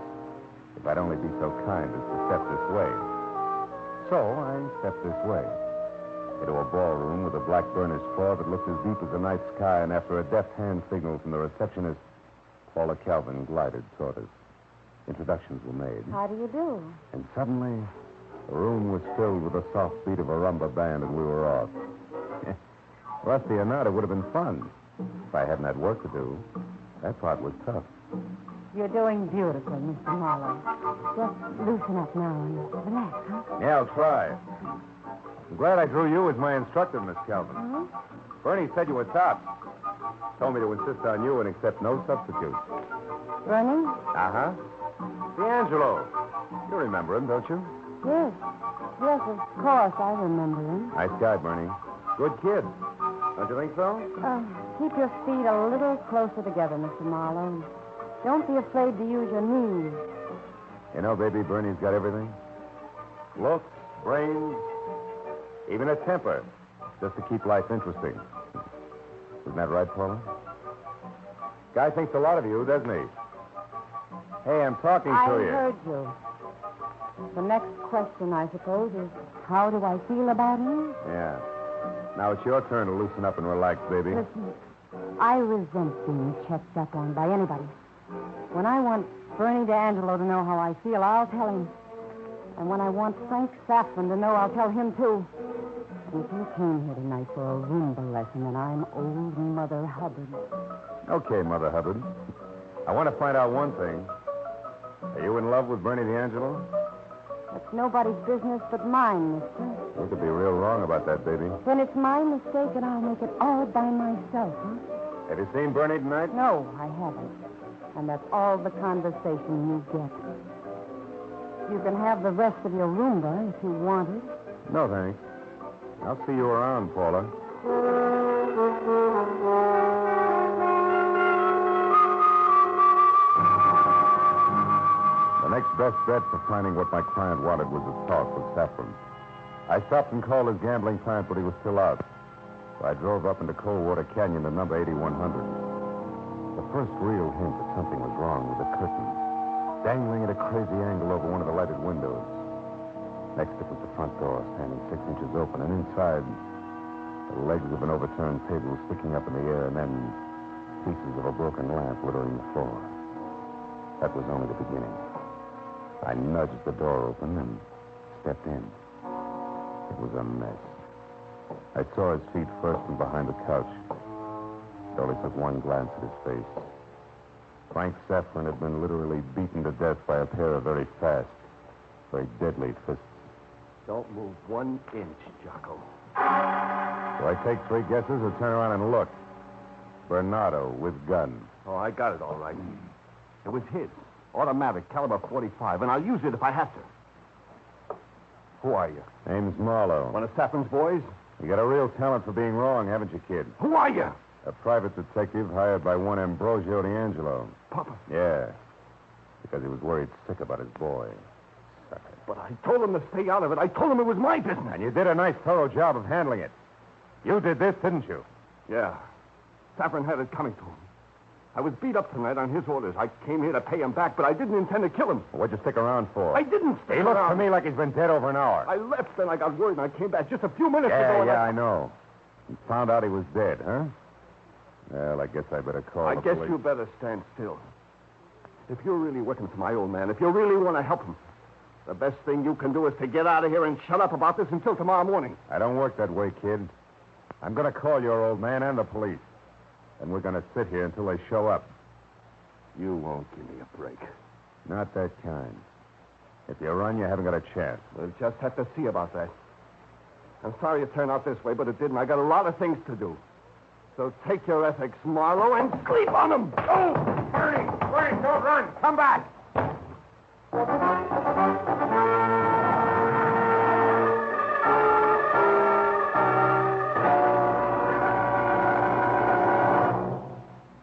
if I'd only be so kind as to step this way. So I stepped this way, into a ballroom with a black burnished floor that looked as deep as the night sky, and after a deft hand signal from the receptionist, Paula Calvin glided toward us. Introductions were made. How do you do? And suddenly, the room was filled with the soft beat of a rumba band, and we were off. Rusty or not, it would have been fun if I hadn't had work to do. That part was tough. You're doing beautiful, Mr. Marlowe. Just loosen up now and relax, huh? Yeah, I'll try. I'm glad I drew you as my instructor, Miss Calvin. Mm-hmm. Bernie said you were top. Told me to insist on you and accept no substitutes. Bernie? Uh-huh. D'Angelo. You remember him, don't you? Yes. Yes, of course, I remember him. Nice guy, Bernie. Good kid. Don't you think so? Keep your feet a little closer together, Mr. Marlowe. Don't be afraid to use your knees. You know, baby, Bernie's got everything. Looks, brains, even a temper, just to keep life interesting. Isn't that right, Paula? Guy thinks a lot of you, doesn't he? Hey, I'm talking to you. I heard you. The next question, I suppose, is how do I feel about him? Yeah. Now it's your turn to loosen up and relax, baby. Listen, I resent being checked up on by anybody. When I want Bernie D'Angelo to know how I feel, I'll tell him. And when I want Frank Saffron to know, I'll tell him, too. And if you came here tonight for a Roomba lesson, then I'm old Mother Hubbard. Okay, Mother Hubbard. I want to find out one thing. Are you in love with Bernie D'Angelo? That's nobody's business but mine, mister. You could be real wrong about that, baby. Then it's my mistake, and I'll make it all by myself, huh? Have you seen Bernie tonight? No, I haven't. And that's all the conversation you get. You can have the rest of your Roomba if you want it. No, thanks. I'll see you around, Paula. The next best bet for finding what my client wanted was a talk with Saffron. I stopped and called his gambling client, but he was still out. So I drove up into Coldwater Canyon to number 8100. The first real hint that something was wrong was a curtain dangling at a crazy angle over one of the lighted windows. Next, it was the front door, standing 6 inches open, and inside, the legs of an overturned table sticking up in the air, and then pieces of a broken lamp littering the floor. That was only the beginning. I nudged the door open and stepped in. It was a mess. I saw his feet first from behind the couch. It only took one glance at his face. Frank Saffron had been literally beaten to death by a pair of very fast, very deadly fists. Don't move 1 inch, Jocko. Do I take 3 guesses or turn around and look? Bernardo with gun. Oh, I got it all right. It was his. Automatic, caliber 45, and I'll use it if I have to. Who are you? Name's Marlowe. One of Saffron's boys? You got a real talent for being wrong, haven't you, kid? Who are you? A private detective hired by one Ambrosio D'Angelo. Papa? Yeah. Because he was worried sick about his boy. Sucker. But I told him to stay out of it. I told him it was my business. And you did a nice, thorough job of handling it. You did this, didn't you? Yeah. Saffron had it coming to him. I was beat up tonight on his orders. I came here to pay him back, but I didn't intend to kill him. What'd you stick around for? I didn't stay He around. looks to me like he's been dead over an hour. I left, then I got word, and I came back just a few minutes ago. Yeah, I know. You found out he was dead, huh? Well, I guess I better call I the guess police. you better stand still. If you're really working for my old man, if you really want to help him, the best thing you can do is to get out of here and shut up about this until tomorrow morning. I don't work that way, kid. I'm going to call your old man and the police. And we're going to sit here until they show up. You won't give me a break. Not that kind. If you run, you haven't got a chance. We'll just have to see about that. I'm sorry it turned out this way, but it didn't. I got a lot of things to do. So take your ethics, Marlowe, and sleep on them. Go! Bernie, don't run. Come back.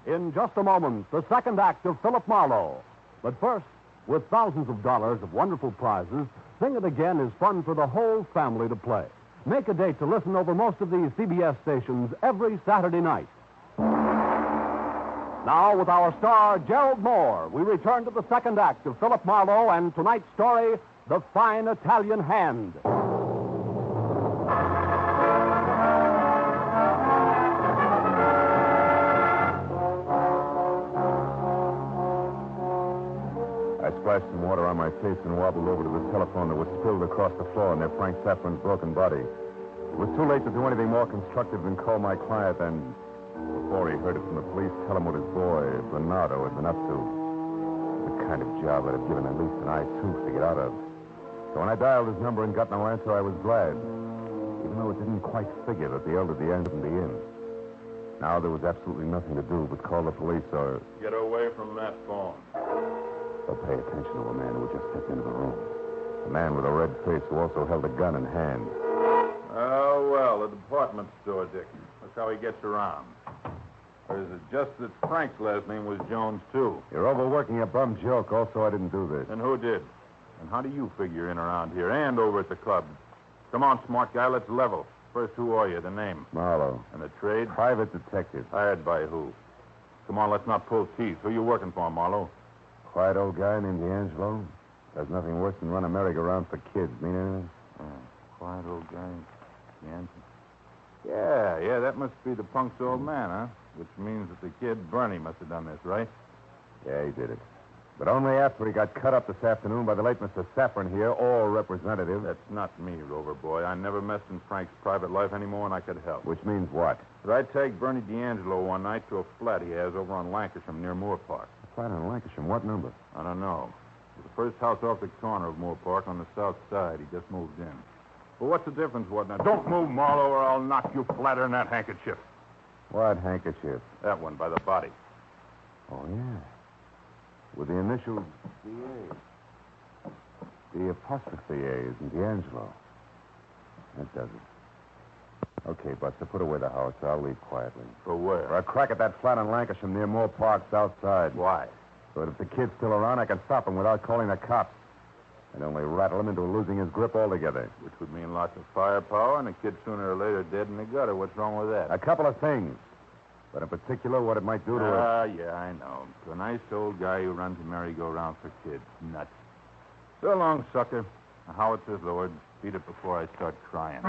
In just a moment, the second act of Philip Marlowe. But first, with thousands of dollars of wonderful prizes, Sing It Again is fun for the whole family to play. Make a date to listen over most of these CBS stations every Saturday night. Now, with our star, Gerald Moore, we return to the second act of Philip Marlowe and tonight's story, The Fine Italian Hand. I splashed some water on my face and wobbled over to the telephone that was spilled across the floor near Frank Saffron's broken body. It was too late to do anything more constructive than call my client and, before he heard it from the police, tell him what his boy, Bernardo, had been up to. The kind of job that had given at least an eye tooth to get out of. So when I dialed his number and got no answer, I was glad, even though it didn't quite figure that the elder Deanne wouldn't be in. Now there was absolutely nothing to do but call the police or... Get away from that phone. Or pay attention to a man who had just stepped into the room. A man with a red face who also held a gun in hand. Oh, well, the department store, Dick. That's how he gets around. Or is it just that Frank's last name was Jones, too? You're overworking a bum joke. Also, I didn't do this. And who did? And how do you figure in around here and over at the club? Come on, smart guy, let's level. First, who are you? The name? Marlowe. And the trade? Private detective. Hired by who? Come on, let's not pull teeth. Who you working for, Marlowe? Quiet old guy named D'Angelo. Does nothing worse than run a merry-go-round for kids. Mean anything? Quiet old guy. Yeah, that must be the punk's old man, huh? Which means that the kid, Bernie, must have done this, right? Yeah, he did it. But only after he got cut up this afternoon by the late Mr. Saffron here, or representative. That's not me, Rover boy. I never messed in Frank's private life any more than I could help. Which means what? But I take Bernie D'Angelo one night to a flat he has over on Lancashire near Moore Park. A flat on Lancashire? What number? I don't know. It's the first house off the corner of Moore Park on the south side. He just moved in. Well, what's the difference, what now? Don't move, Marlowe, or I'll knock you flatter than that handkerchief. What handkerchief? That one by the body. Oh, yeah. With the initials D.A. The apostrophe A is in D'Angelo. That does it. Okay, Buster, put away the house. I'll leave quietly. For where? For a crack at that flat in Lancashire near Moore Park, south side. Why? So that if the kid's still around, I can stop him without calling the cops. And only rattle him into losing his grip altogether. Which would mean lots of firepower and a kid sooner or later dead in the gutter. What's wrong with that? A couple of things. But in particular, what it might do to us. Yeah, I know. To a nice old guy who runs a merry-go-round for kids. Nuts. So long, sucker. The howitzers, Lord. Beat it before I start crying.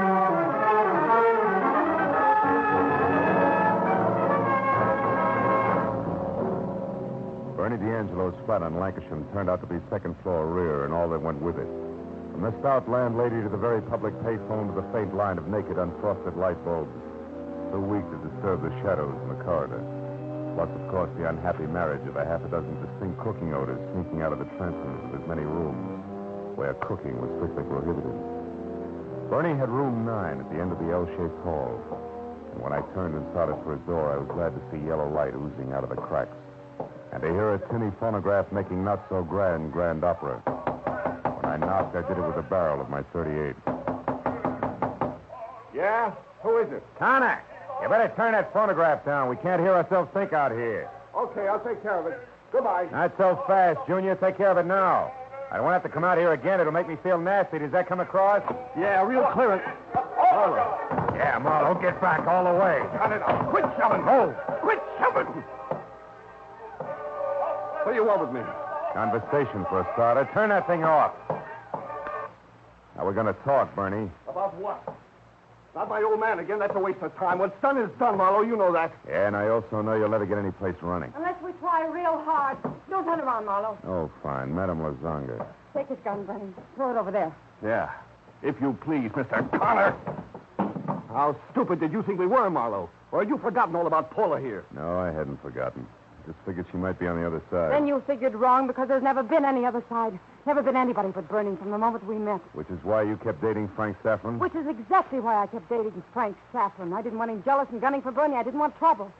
Bernie D'Angelo's flat on Lancashire turned out to be second floor rear and all that went with it. From the stout landlady to the very public payphone to the faint line of naked, unfrosted light bulbs. Too weak to disturb the shadows in the corridor. Plus, of course, the unhappy marriage of a half a dozen distinct cooking odors sneaking out of the transoms of his many rooms, where cooking was strictly prohibited. Bernie had room 9 at the end of the L-shaped hall. And when I turned and started for his door, I was glad to see yellow light oozing out of the cracks. And to hear a tinny phonograph making not so grand opera. When I knocked, I did it with the barrel of my .38. Yeah? Who is it? Connor! You better turn that phonograph down. We can't hear ourselves think out here. Okay, I'll take care of it. Goodbye. Not so fast, Junior. Take care of it now. I don't have to come out here again. It'll make me feel nasty. Does that come across? Yeah, real clear. Marlowe. Yeah, Marlowe, get back all the way. Cut it out. Quit shoving. Oh. Quit shoving. What do you want with me? Conversation for a starter. Turn that thing off. Now, we're going to talk, Bernie. About what? Not my old man again. That's a waste of time. What's done is done, Marlowe. You know that. Yeah, and I also know you'll never get any place running. Unless we try real hard. Don't turn around, Marlowe. Oh, fine. Madame Lazanga. Take his gun, Bernie. Throw it over there. Yeah. If you please, Mr. Connor. How stupid did you think we were, Marlowe? Or had you forgotten all about Paula here? No, I hadn't forgotten. Just figured she might be on the other side. Then you figured wrong because there's never been any other side. Never been anybody but Bernie from the moment we met. Which is why you kept dating Frank Saffron? Which is exactly why I kept dating Frank Saffron. I didn't want him jealous and gunning for Bernie. I didn't want trouble.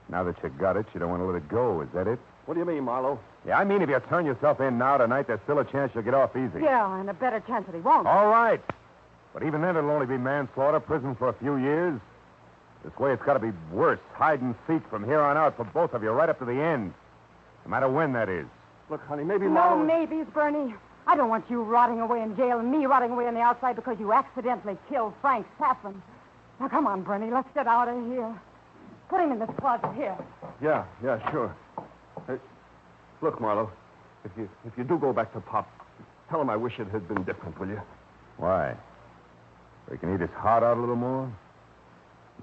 Now that you got it, you don't want to let it go. Is that it? What do you mean, Marlowe? Yeah, I mean if you turn yourself in now tonight, there's still a chance you'll get off easy. Yeah, and a better chance that he won't. All right. But even then, it'll only be manslaughter, prison for a few years. This way, it's got to be worse. Hide and seek from here on out for both of you, right up to the end. No matter when that is. Look, honey, maybe No Marlowe... maybes, Bernie. I don't want you rotting away in jail and me rotting away on the outside because you accidentally killed Frank Saffron. Now, come on, Bernie. Let's get out of here. Put him in this closet here. Yeah, sure. Hey, look, Marlowe, if you do go back to Pop, tell him I wish it had been different, will you? Why? So he can eat his heart out a little more?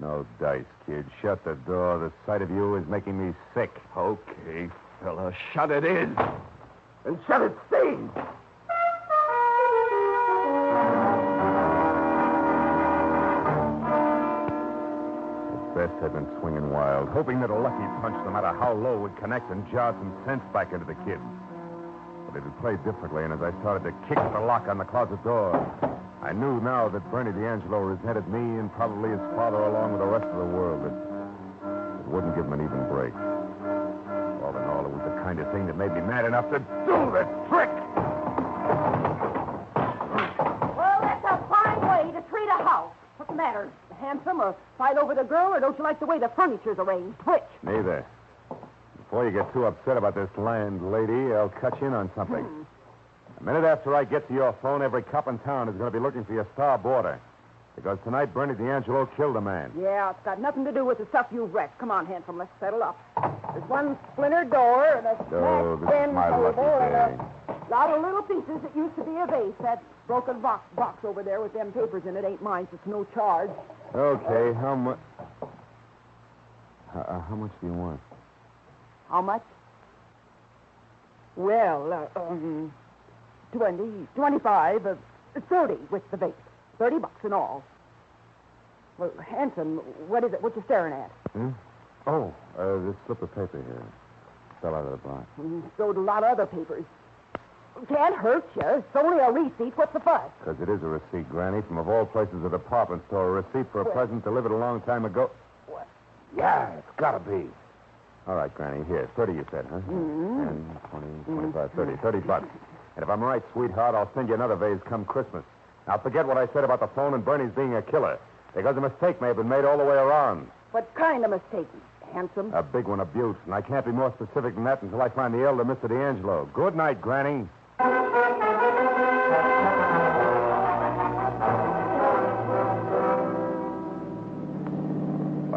No dice, kid. Shut the door. The sight of you is making me sick. Okay, fella. Shut it in. And shut it stays. Best had been swinging wild, hoping that a lucky punch, no matter how low, would connect and jar some sense back into the kid. But it had played differently, and as I started to kick the lock on the closet door, I knew now that Bernie D'Angelo resented me and probably his father along with the rest of the world. It wouldn't give him an even break. All in all, it was the kind of thing that made me mad enough to do the trick. Well, that's a fine way to treat a house. What's the matter? Handsome or fight over the girl, or don't you like the way the furniture's arranged? Which? Neither. Before you get too upset about this landlady, I'll cut you in on something. A minute after I get to your phone, every cop in town is going to be looking for your star boarder. Because tonight, Bernie D'Angelo killed a man. Yeah, it's got nothing to do with the stuff you've wrecked. Come on, Handsome, let's settle up. There's one splintered door and a Oh, smashed this is my lucky day. a lot of little pieces that used to be a vase. That broken box over there with them papers in it ain't mine, so it's no charge. Okay, how much... How much do you want? How much? Well, 20, 25, 30 with the vase. $30 in all. Well, Hanson, what is it? What you staring at? Oh, this slip of paper here. Fell out of the box. So did a lot of other papers. Can't hurt you. It's only a receipt. What's the fuss? Because it is a receipt, Granny, from, of all places, a department store. A receipt for a present delivered a long time ago. What? Yeah, it's got to be. All right, Granny, here. 30 you said, huh? 10, 20, 25, 30. $30. And if I'm right, sweetheart, I'll send you another vase come Christmas. Now, forget what I said about the phone and Bernie's being a killer. Because a mistake may have been made all the way around. What kind of mistake, Handsome? A big one, a beaut. And I can't be more specific than that until I find the elder Mr. D'Angelo. Good night, Granny. By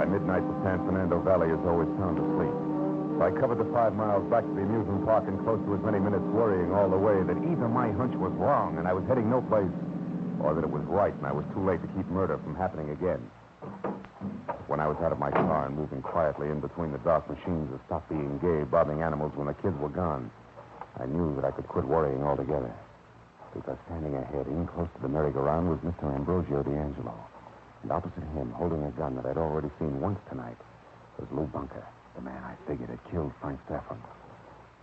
midnight, the San Fernando Valley is always sound asleep. So I covered the 5 miles back to the amusement park in close to as many minutes worrying all the way that either my hunch was wrong and I was heading no place, or that it was right and I was too late to keep murder from happening again. When I was out of my car and moving quietly in between the dark machines that stopped being gay, bobbing animals when the kids were gone, I knew that I could quit worrying altogether. Because standing ahead, in close to the merry-go-round, was Mr. Ambrosio D'Angelo. And opposite him, holding a gun that I'd already seen once tonight, was Lou Bunker, the man I figured had killed Frank Saffron.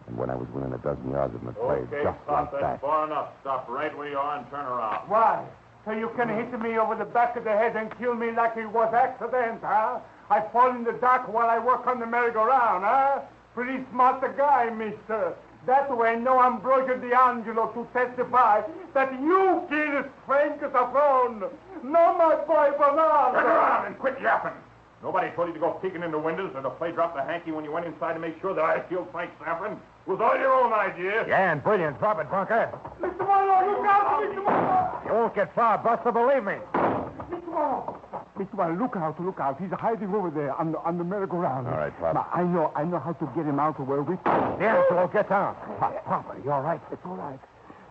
And when I was within a dozen yards of him, it played just like that. Far enough. Stop right where you are and turn around. Why? So you can hit me over the back of the head and kill me like it was accident, huh? I fall in the dark while I work on the merry-go-round, huh? Pretty smart guy, mister. That way, no Ambrosio D'Angelo to testify that you killed Frank Saffron. No, my boy Bernard. Turn around and quit yapping. Nobody told you to go peeking into windows or to play drop the hanky when you went inside to make sure that I killed Frank Saffron. was all your own idea. Yeah, and brilliant. Drop it, Bunker. Mr. Marlowe, look out! Mr. Marlowe! You won't get far, Buster, believe me. Mr. Marlowe! Mr. Marlowe, look out. He's hiding over there on the merry-go-round. All right, Pop. Now, I know how to get him out of where we... D'Angelo, get down. Papa, you all right? It's all right.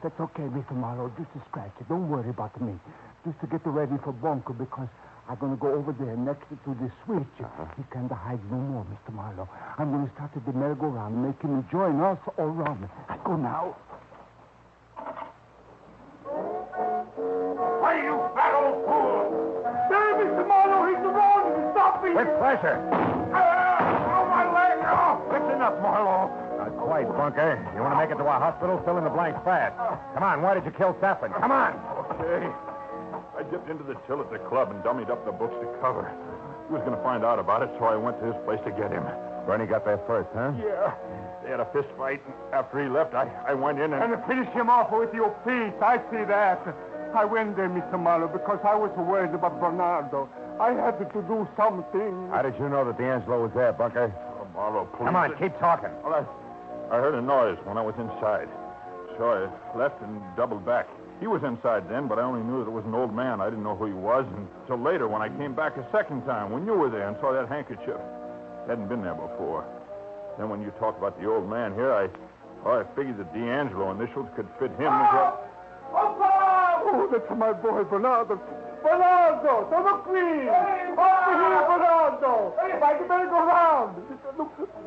That's okay, Mr. Marlowe. Just a scratch. Don't worry about me. Just to get ready for Bunker, because I'm going to go over there next to the switch. He can't hide no more, Mr. Marlowe. I'm going to start at the merry-go-round, make him join us all around. I go now. Why, you fat old fool! There, Mr. Marlowe, he's around. He's stopping. With pleasure. Oh, my leg! Oh, listen up, Marlowe. Not quite, Bunker. You want to make it to our hospital? Fill in the blanks fast. Come on, why did you kill Saffron? Come on. Okay. I dipped into the till at the club and dummied up the books to cover. He was going to find out about it, so I went to his place to get him. Bernie got there first, huh? Yeah. They had a fist fight, and after he left, I went in and... And finish him off with your feet. I see that. I went there, Mr. Marlowe, because I was worried about Bernardo. I had to do something. How did you know that D'Angelo was there, Bunker? Oh, Marlowe, please. Come on, keep talking. Well, I heard a noise when I was inside. So I left and doubled back. He was inside then, but I only knew that it was an old man. I didn't know who he was until later when I came back a second time, when you were there and saw that handkerchief. Hadn't been there before. Then when you talked about the old man here, I figured that D'Angelo initials could fit him as well. Oh, that's my boy, Bernardo. Bernardo, to the queen. Over here, Bernardo. I can better go round.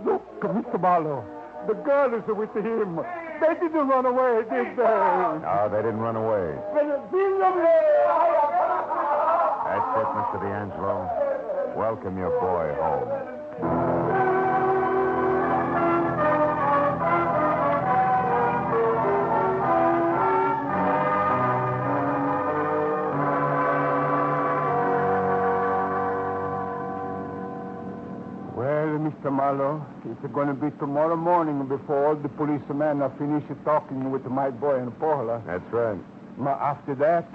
Look, Mr. Marlowe. The girl is with him. They didn't run away, did they? No, they didn't run away. That's it, Mr. D'Angelo. Welcome your boy home. Mr. Marlowe, it's going to be tomorrow morning before all the policemen are finished talking with my boy and Paula. That's right. After that,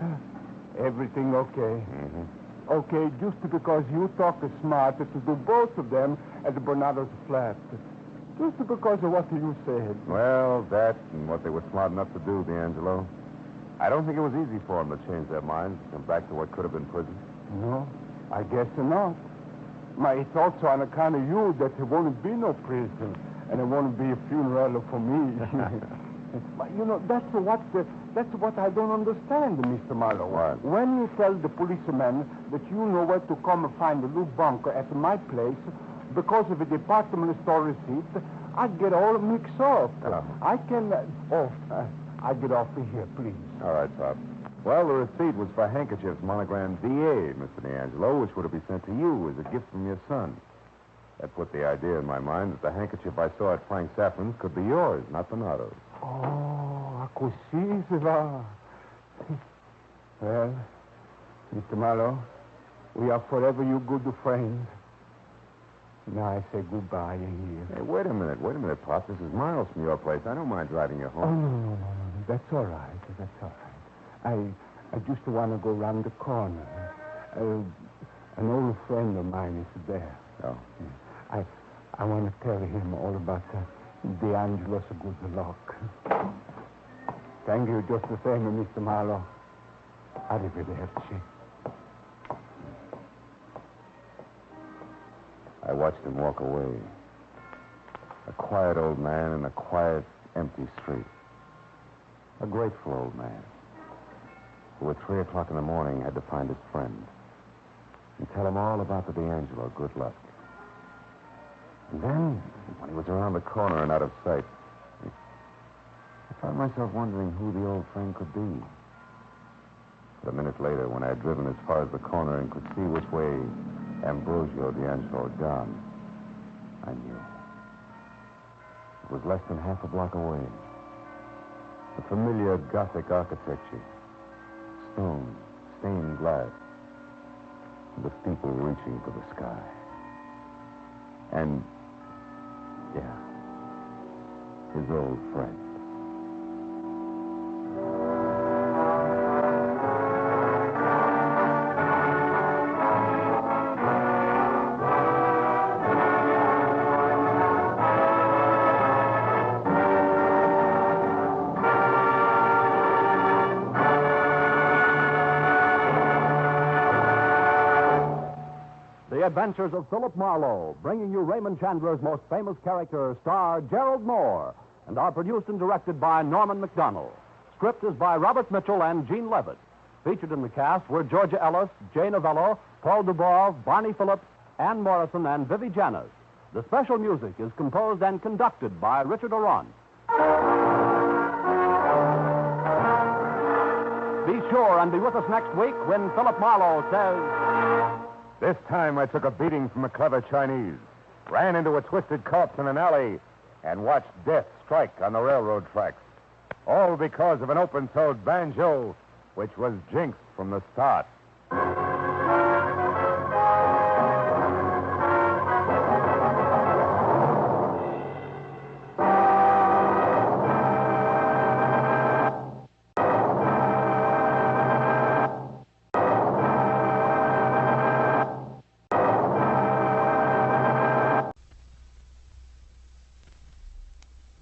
everything okay. Mm-hmm. Okay, just because you talk smart to do both of them at Bernardo's flat. Just because of what you said. Well, that and what they were smart enough to do, D'Angelo. I don't think it was easy for them to change their minds and come back to what could have been prison. No, I guess not. It's also on account of you that there won't be no prison, and there won't be a funeral for me. But, that's what I don't understand, Mr. Marlowe. What? When you tell the policeman that you know where to come and find the Lou Bunker at my place because of a department store receipt, I get all mixed up. I can... I get off here, please. All right, Pop. Well, the receipt was for handkerchiefs monogrammed D.A., Mr. D'Angelo, which were to be sent to you as a gift from your son. That put the idea in my mind that the handkerchief I saw at Frank Saffron's could be yours, not Bernardo's. Oh, così se va. Well, Mr. Marlowe, we are forever your good friends. Now I say goodbye here. Hey, wait a minute, Pop. This is miles from your place. I don't mind driving you home. Oh, no. That's all right. I just want to go round the corner. An old friend of mine is there. Oh. I want to tell him all about D'Angelo's good luck. Thank you just the same, Mr. Marlowe. Arrivederci. I watched him walk away. A quiet old man in a quiet, empty street. A grateful old man who at 3 o'clock in the morning had to find his friend and tell him all about the D'Angelo good luck. And then, when he was around the corner and out of sight, I found myself wondering who the old friend could be. But a minute later, when I had driven as far as the corner and could see which way Ambrosio D'Angelo had gone, I knew. It was less than half a block away. The familiar Gothic architecture. Stone, stained glass. The steeple reaching to the sky. And, yeah, his old friend. Adventures of Philip Marlowe, bringing you Raymond Chandler's most famous character, star Gerald Moore, and are produced and directed by Norman McDonald. Script is by Robert Mitchell and Gene Levitt. Featured in the cast were Georgia Ellis, Jay Novello, Paul Dubois, Barney Phillips, Ann Morrison, and Vivi Janis. The special music is composed and conducted by Richard Orant. Be sure and be with us next week when Philip Marlowe says... This time I took a beating from a clever Chinese, ran into a twisted corpse in an alley, and watched death strike on the railroad tracks. All because of an open-toed banjo, which was jinxed from the start.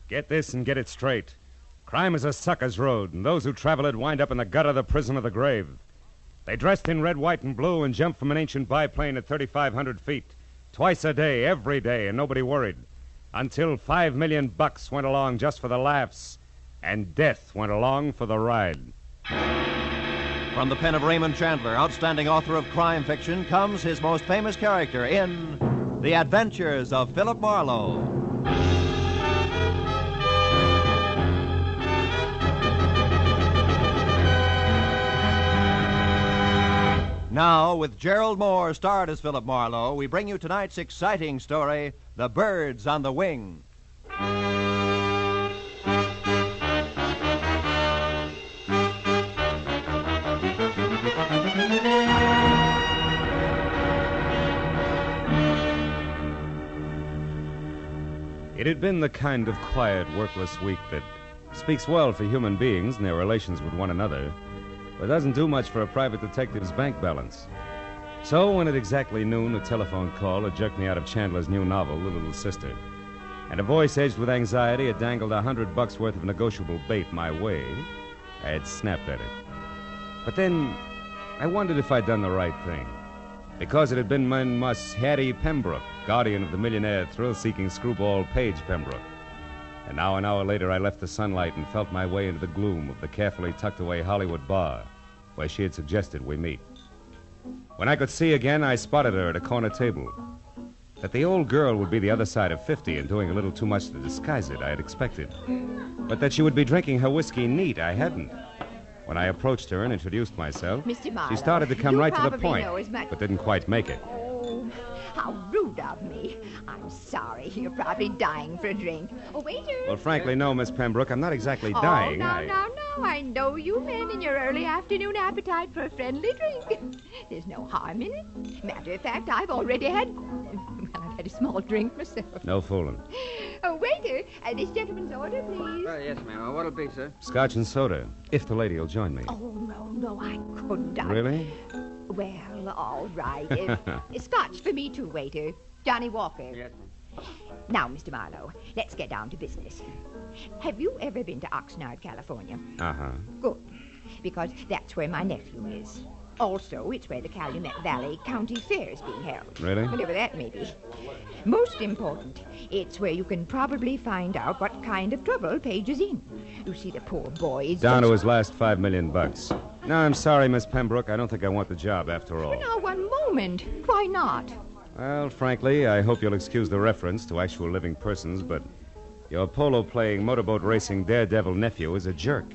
Get this and get it straight. Crime is a sucker's road, and those who travel it wind up in the gutter, the prison, or the grave. They dressed in red, white, and blue and jumped from an ancient biplane at 3,500 feet, twice a day, every day, and nobody worried. Until $5 million went along just for the laughs, and death went along for the ride. From the pen of Raymond Chandler, outstanding author of crime fiction, comes his most famous character in The Adventures of Philip Marlowe. Now, with Gerald Moore starred as Philip Marlowe, we bring you tonight's exciting story, The Birds on the Wing. It had been the kind of quiet, workless week that speaks well for human beings and their relations with one another, but doesn't do much for a private detective's bank balance. So when at exactly noon, a telephone call had jerked me out of Chandler's new novel, The Little Sister, and a voice edged with anxiety had dangled $100 worth of negotiable bait my way, I had snapped at it. But then I wondered if I'd done the right thing, because it had been my Miss Hattie Pembroke, guardian of the millionaire thrill-seeking screwball Page Pembroke. And now, an hour later, I left the sunlight and felt my way into the gloom of the carefully tucked-away Hollywood bar, where she had suggested we meet. When I could see again, I spotted her at a corner table. That the old girl would be the other side of 50 and doing a little too much to disguise it, I had expected. But that she would be drinking her whiskey neat, I hadn't. When I approached her and introduced myself, Mr. Marlowe, she started to come right to the probably point, know as much- but didn't quite make it. Oh, how rude of me. I'm sorry. You're probably dying for a drink. Oh, waiter. Well, frankly, no, Miss Pembroke. I'm not exactly dying. Oh, now. I know you men in your early afternoon appetite for a friendly drink. There's no harm in it. Matter of fact, I've already had... Well, I've had a small drink myself. No fooling. Oh, waiter, this gentleman's order, please. Yes, ma'am. What'll be, sir? Scotch and soda, if the lady will join me. Oh, no, I couldn't. Really? Well, all right. Scotch for me, too, waiter. Johnny Walker. Yes, ma'am. Now, Mr. Marlowe, let's get down to business. Have you ever been to Oxnard, California? Uh-huh. Good, because that's where my nephew is. Also, it's where the Calumet Valley County Fair is being held. Really? Whatever that may be. Most important, it's where you can probably find out what kind of trouble Page is in. You see, the poor boy is Down to just... his last $5 million. No, I'm sorry, Miss Pembroke. I don't think I want the job after all. Well, now, one moment. Why not? Well, frankly, I hope you'll excuse the reference to actual living persons, but your polo-playing, motorboat racing daredevil nephew is a jerk.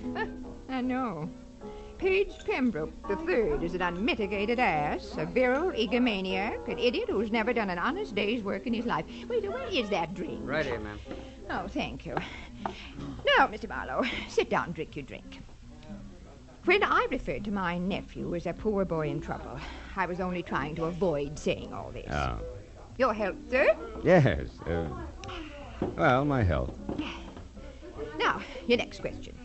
I know. Page Pembroke III is an unmitigated ass, a virile egomaniac, an idiot who's never done an honest day's work in his life. Wait, where is that drink? Right here, ma'am. Oh, thank you. Now, Mr. Marlowe, sit down and drink your drink. When I referred to my nephew as a poor boy in trouble, I was only trying to avoid saying all this. Oh. Your health, sir? Yes. Well, my health. Now, your next question.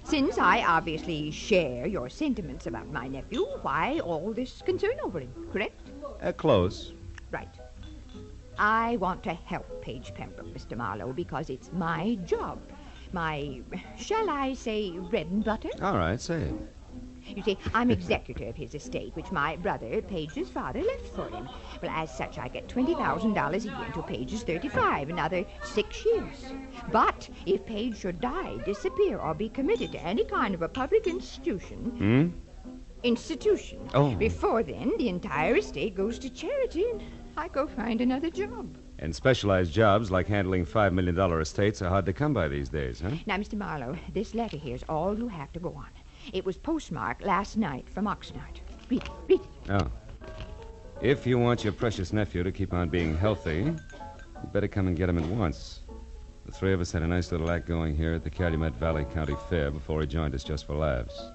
Since I obviously share your sentiments about my nephew, why all this concern over him, correct? Close. Right. I want to help Page Pembroke, Mr. Marlowe, because it's my job. My, shall I say, bread and butter? All right, say it. You see, I'm executor of his estate, which my brother, Page's father, left for him. Well, as such, I get $20,000 a year until Page is 35, another 6 years. But if Page should die, disappear, or be committed to any kind of a public institution... Before then, the entire estate goes to charity, and I go find another job. And specialized jobs like handling $5 million estates are hard to come by these days, huh? Now, Mr. Marlowe, this letter here's all you have to go on. It was postmarked last night from Oxnard. Read it. Oh. If you want your precious nephew to keep on being healthy, you better come and get him at once. The three of us had a nice little act going here at the Calumet Valley County Fair before he joined us just for laughs.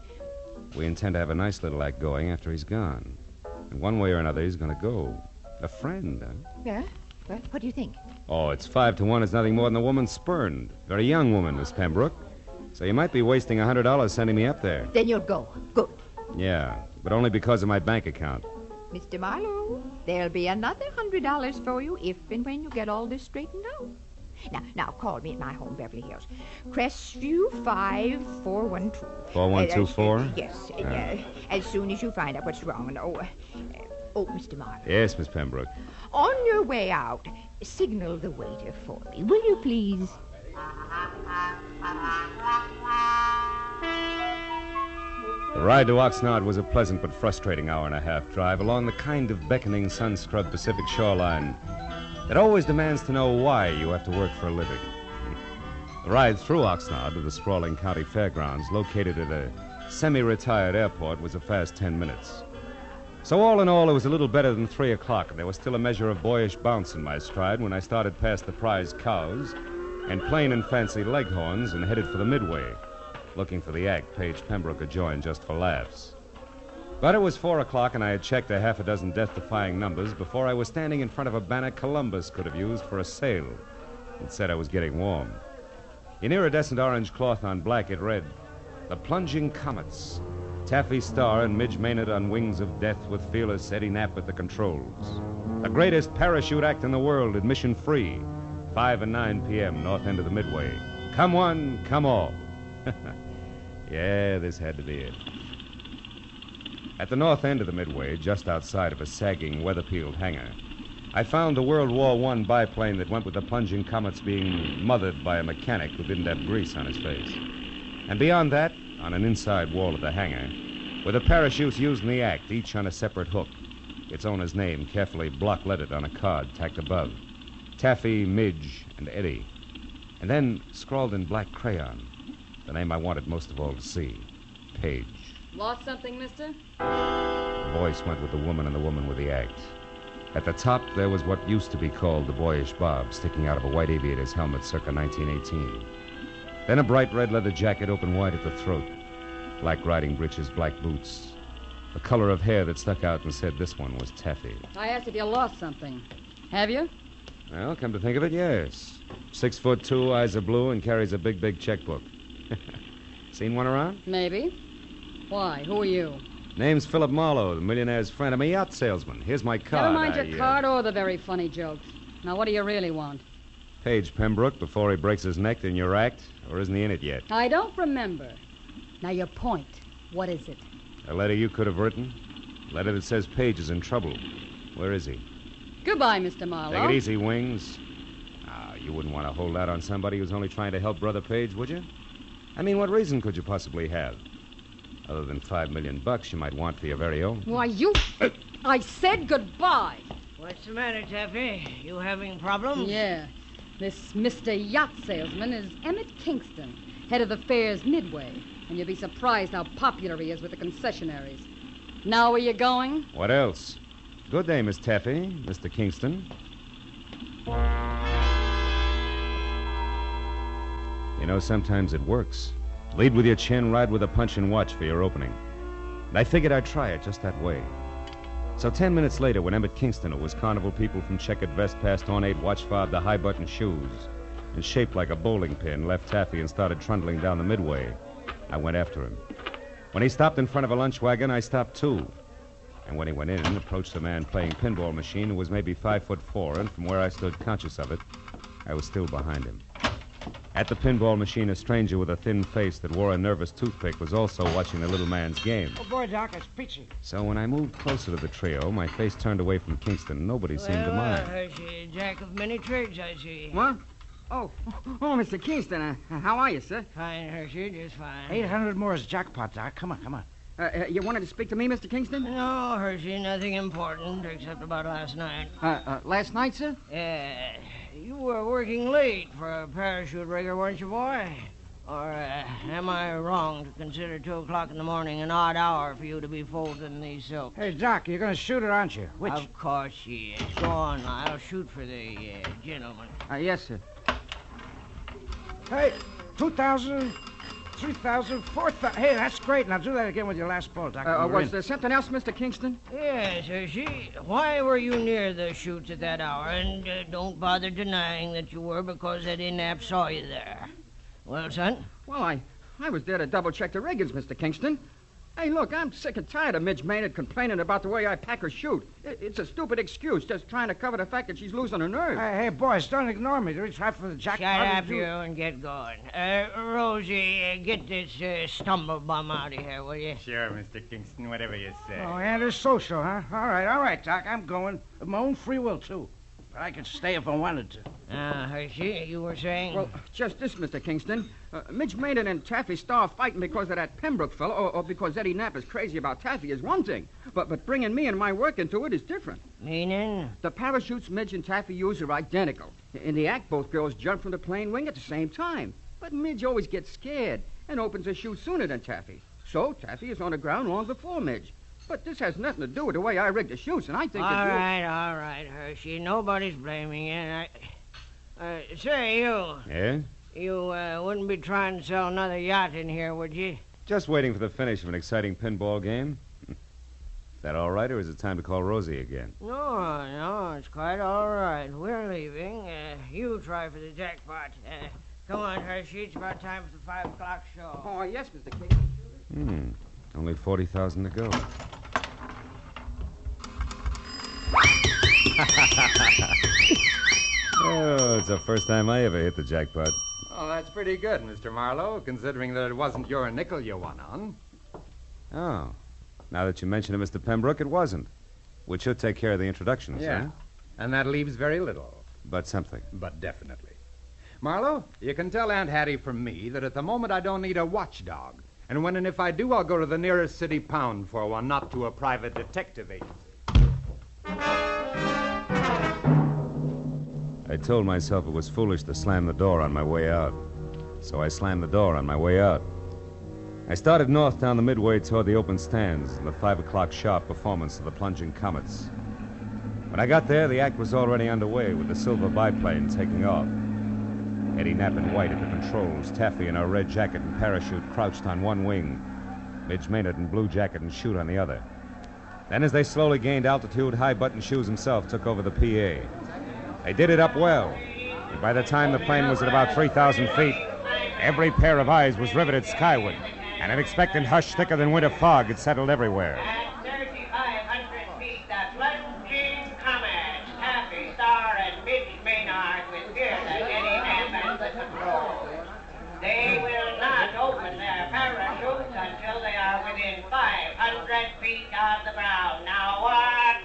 We intend to have a nice little act going after he's gone. And one way or another, he's going to go. A friend, huh? Yeah? Well, what do you think? Oh, it's 5-1. It's nothing more than a woman spurned. Very young woman, Miss Pembroke. So you might be wasting $100 sending me up there. Then you'll go. Good. Yeah, but only because of my bank account. Mr. Marlowe, there'll be another $100 for you if and when you get all this straightened out. Now, call me at my home, Beverly Hills. Crestview 5412. 4124? Yes. As soon as you find out what's wrong. And, Mr. Marlowe. Yes, Miss Pembroke. On your way out, signal the waiter for me, will you please? The ride to Oxnard was a pleasant but frustrating hour-and-a-half drive along the kind of beckoning, sun-scrubbed Pacific shoreline that always demands to know why you have to work for a living. The ride through Oxnard to the sprawling county fairgrounds located at a semi-retired airport was a fast 10 minutes. So all in all, it was a little better than 3 o'clock, and there was still a measure of boyish bounce in my stride when I started past the prize cows and plain and fancy leghorns and headed for the Midway, looking for the act Page Pembroke had joined just for laughs. But it was 4 o'clock, and I had checked a half a dozen death-defying numbers before I was standing in front of a banner Columbus could have used for a sail. It said I was getting warm. In iridescent orange cloth on black, it read, "The Plunging Comets. Taffy Starr and Midge Maynard on wings of death with fearless Eddie Knapp at the controls. The greatest parachute act in the world, admission free. 5 and 9 p.m., north end of the Midway. Come one, come all." Yeah, this had to be it. At the north end of the Midway, just outside of a sagging, weather-peeled hangar, I found the World War I biplane that went with the Plunging Comets being mothered by a mechanic who didn't have grease on his face. And beyond that, on an inside wall of the hangar, were the parachutes used in the act, each on a separate hook, its owner's name carefully block-lettered on a card tacked above. Taffy, Midge, and Eddie. And then, scrawled in black crayon, the name I wanted most of all to see, Page. Lost something, mister? The voice went with the woman and the woman with the act. At the top, there was what used to be called the boyish bob, sticking out of a white aviator's helmet circa 1918. Then a bright red leather jacket open wide at the throat, black riding breeches, black boots, the color of hair that stuck out and said this one was Taffy. I asked if you lost something. Have you? Well, come to think of it, yes. 6'2", eyes are blue, and carries a big checkbook. Seen one around? Maybe. Why? Who are you? Name's Philip Marlowe, the millionaire's friend. I'm a yacht salesman. Here's my card. Never mind your card or the very funny jokes. Now, what do you really want? Page Pembroke before he breaks his neck in your act, or isn't he in it yet? I don't remember. Now, your point. What is it? A letter you could have written? A letter that says Page is in trouble. Where is he? Goodbye, Mr. Marlowe. Take it easy, Wings. You wouldn't want to hold out on somebody who's only trying to help Brother Page, would you? I mean, what reason could you possibly have? Other than $5 million you might want for your very own. Why, you... I said goodbye. What's the matter, Taffy? You having problems? Yeah. This Mr. Yacht Salesman is Emmett Kingston, head of the fair's Midway. And you'll be surprised how popular he is with the concessionaries. Now where you going? What else? Good day, Miss Taffy, Mr. Kingston. You know, sometimes it works. Lead with your chin, ride with a punch, and watch for your opening. And I figured I'd try it just that way. So 10 minutes later, when Emmett Kingston, who was carnival people from checkered vest past ornate watch fob to high-button shoes, and shaped like a bowling pin, left Taffy and started trundling down the Midway, I went after him. When he stopped in front of a lunch wagon, I stopped too. And when he went in, approached a man playing pinball machine who was maybe 5'4", and from where I stood conscious of it, I was still behind him. At the pinball machine, a stranger with a thin face that wore a nervous toothpick was also watching the little man's game. Oh, boy, Doc, it's peachy. So when I moved closer to the trio, my face turned away from Kingston. Nobody seemed to mind. Hershey, jack of many trades, I see. What? Oh, Mr. Kingston, how are you, sir? Fine, Hershey, just fine. 800 more is jackpot, Doc. Come on. You wanted to speak to me, Mr. Kingston? No, Hershey, nothing important except about last night. Last night, sir? You were working late for a parachute rigger, weren't you, boy? Or am I wrong to consider 2 o'clock in the morning an odd hour for you to be folding these silks? Hey, Doc, you're going to shoot it, aren't you? Which? Of course she is. Go on, I'll shoot for the gentleman. Yes, sir. Hey, 2,000, 3,000, 4,000. Hey, that's great. Now do that again with your last ball, Doc. Was there something else, Mr. Kingston? Yes, Hershey. Why were you near the chutes at that hour? And don't bother denying that you were, because Eddie Knapp saw you there. Well, son? Well, I was there to double-check the riggings, Mr. Kingston. Hey, look, I'm sick and tired of Midge Maynard complaining about the way I pack her chute. It's a stupid excuse, just trying to cover the fact that she's losing her nerve. Hey, boys, don't ignore me. Do we try for the jackpot? Shut up, you, and get going. Rosie, get this stumblebum out of here, will you? Sure, Mr. Kingston, whatever you say. Oh, antisocial, huh? All right, Doc, I'm going. Of my own free will, too. But I could stay if I wanted to. Hershey, you were saying? Well, just this, Mr. Kingston. Midge Maynard and Taffy Starr fighting because of that Pembroke fellow, or because Eddie Knapp is crazy about Taffy is one thing. But bringing me and my work into it is different. Meaning? The parachutes Midge and Taffy use are identical. In the act, both girls jump from the plane wing at the same time. But Midge always gets scared and opens her chute sooner than Taffy. So Taffy is on the ground long before Midge. But this has nothing to do with the way I rigged the chutes, and I think All right, Hershey. Nobody's blaming you. Say, you. Yeah? You wouldn't be trying to sell another yacht in here, would you? Just waiting for the finish of an exciting pinball game. Is that all right, or is it time to call Rosie again? No, it's quite all right. We're leaving. You try for the jackpot. Come on, Hershey. It's about time for the 5 o'clock show. Oh, yes, Mr. Kingston. Only 40,000 to go. Oh, it's the first time I ever hit the jackpot. Oh, that's pretty good, Mr. Marlowe, considering that it wasn't your nickel you won on. Oh. Now that you mention it, Mr. Pembroke, it wasn't. Which should take care of the introductions, Yeah. huh? And that leaves very little. But something. But definitely. Marlowe, you can tell Aunt Hattie from me that at the moment I don't need a watchdog. And when and if I do, I'll go to the nearest city pound for one, not to a private detective agency. I told myself it was foolish to slam the door on my way out. So I slammed the door on my way out. I started north down the midway toward the open stands and the 5 o'clock sharp performance of the plunging comets. When I got there, the act was already underway with the silver biplane taking off. Eddie Knapp in white at the controls, Taffy in her red jacket and parachute crouched on one wing, Midge Maynard in blue jacket and chute on the other. Then as they slowly gained altitude, High Button Shoes himself took over the PA. They did it up well, and by the time the plane was at about 3,000 feet, every pair of eyes was riveted skyward, and an expectant hush thicker than winter fog had settled everywhere. At 3,500 feet, the plunging comets, Taffy, Starr, and Midge Maynard with fearless Eddie Knapp at the controls. They will not open their parachutes until they are within 500 feet of the ground. Now watch.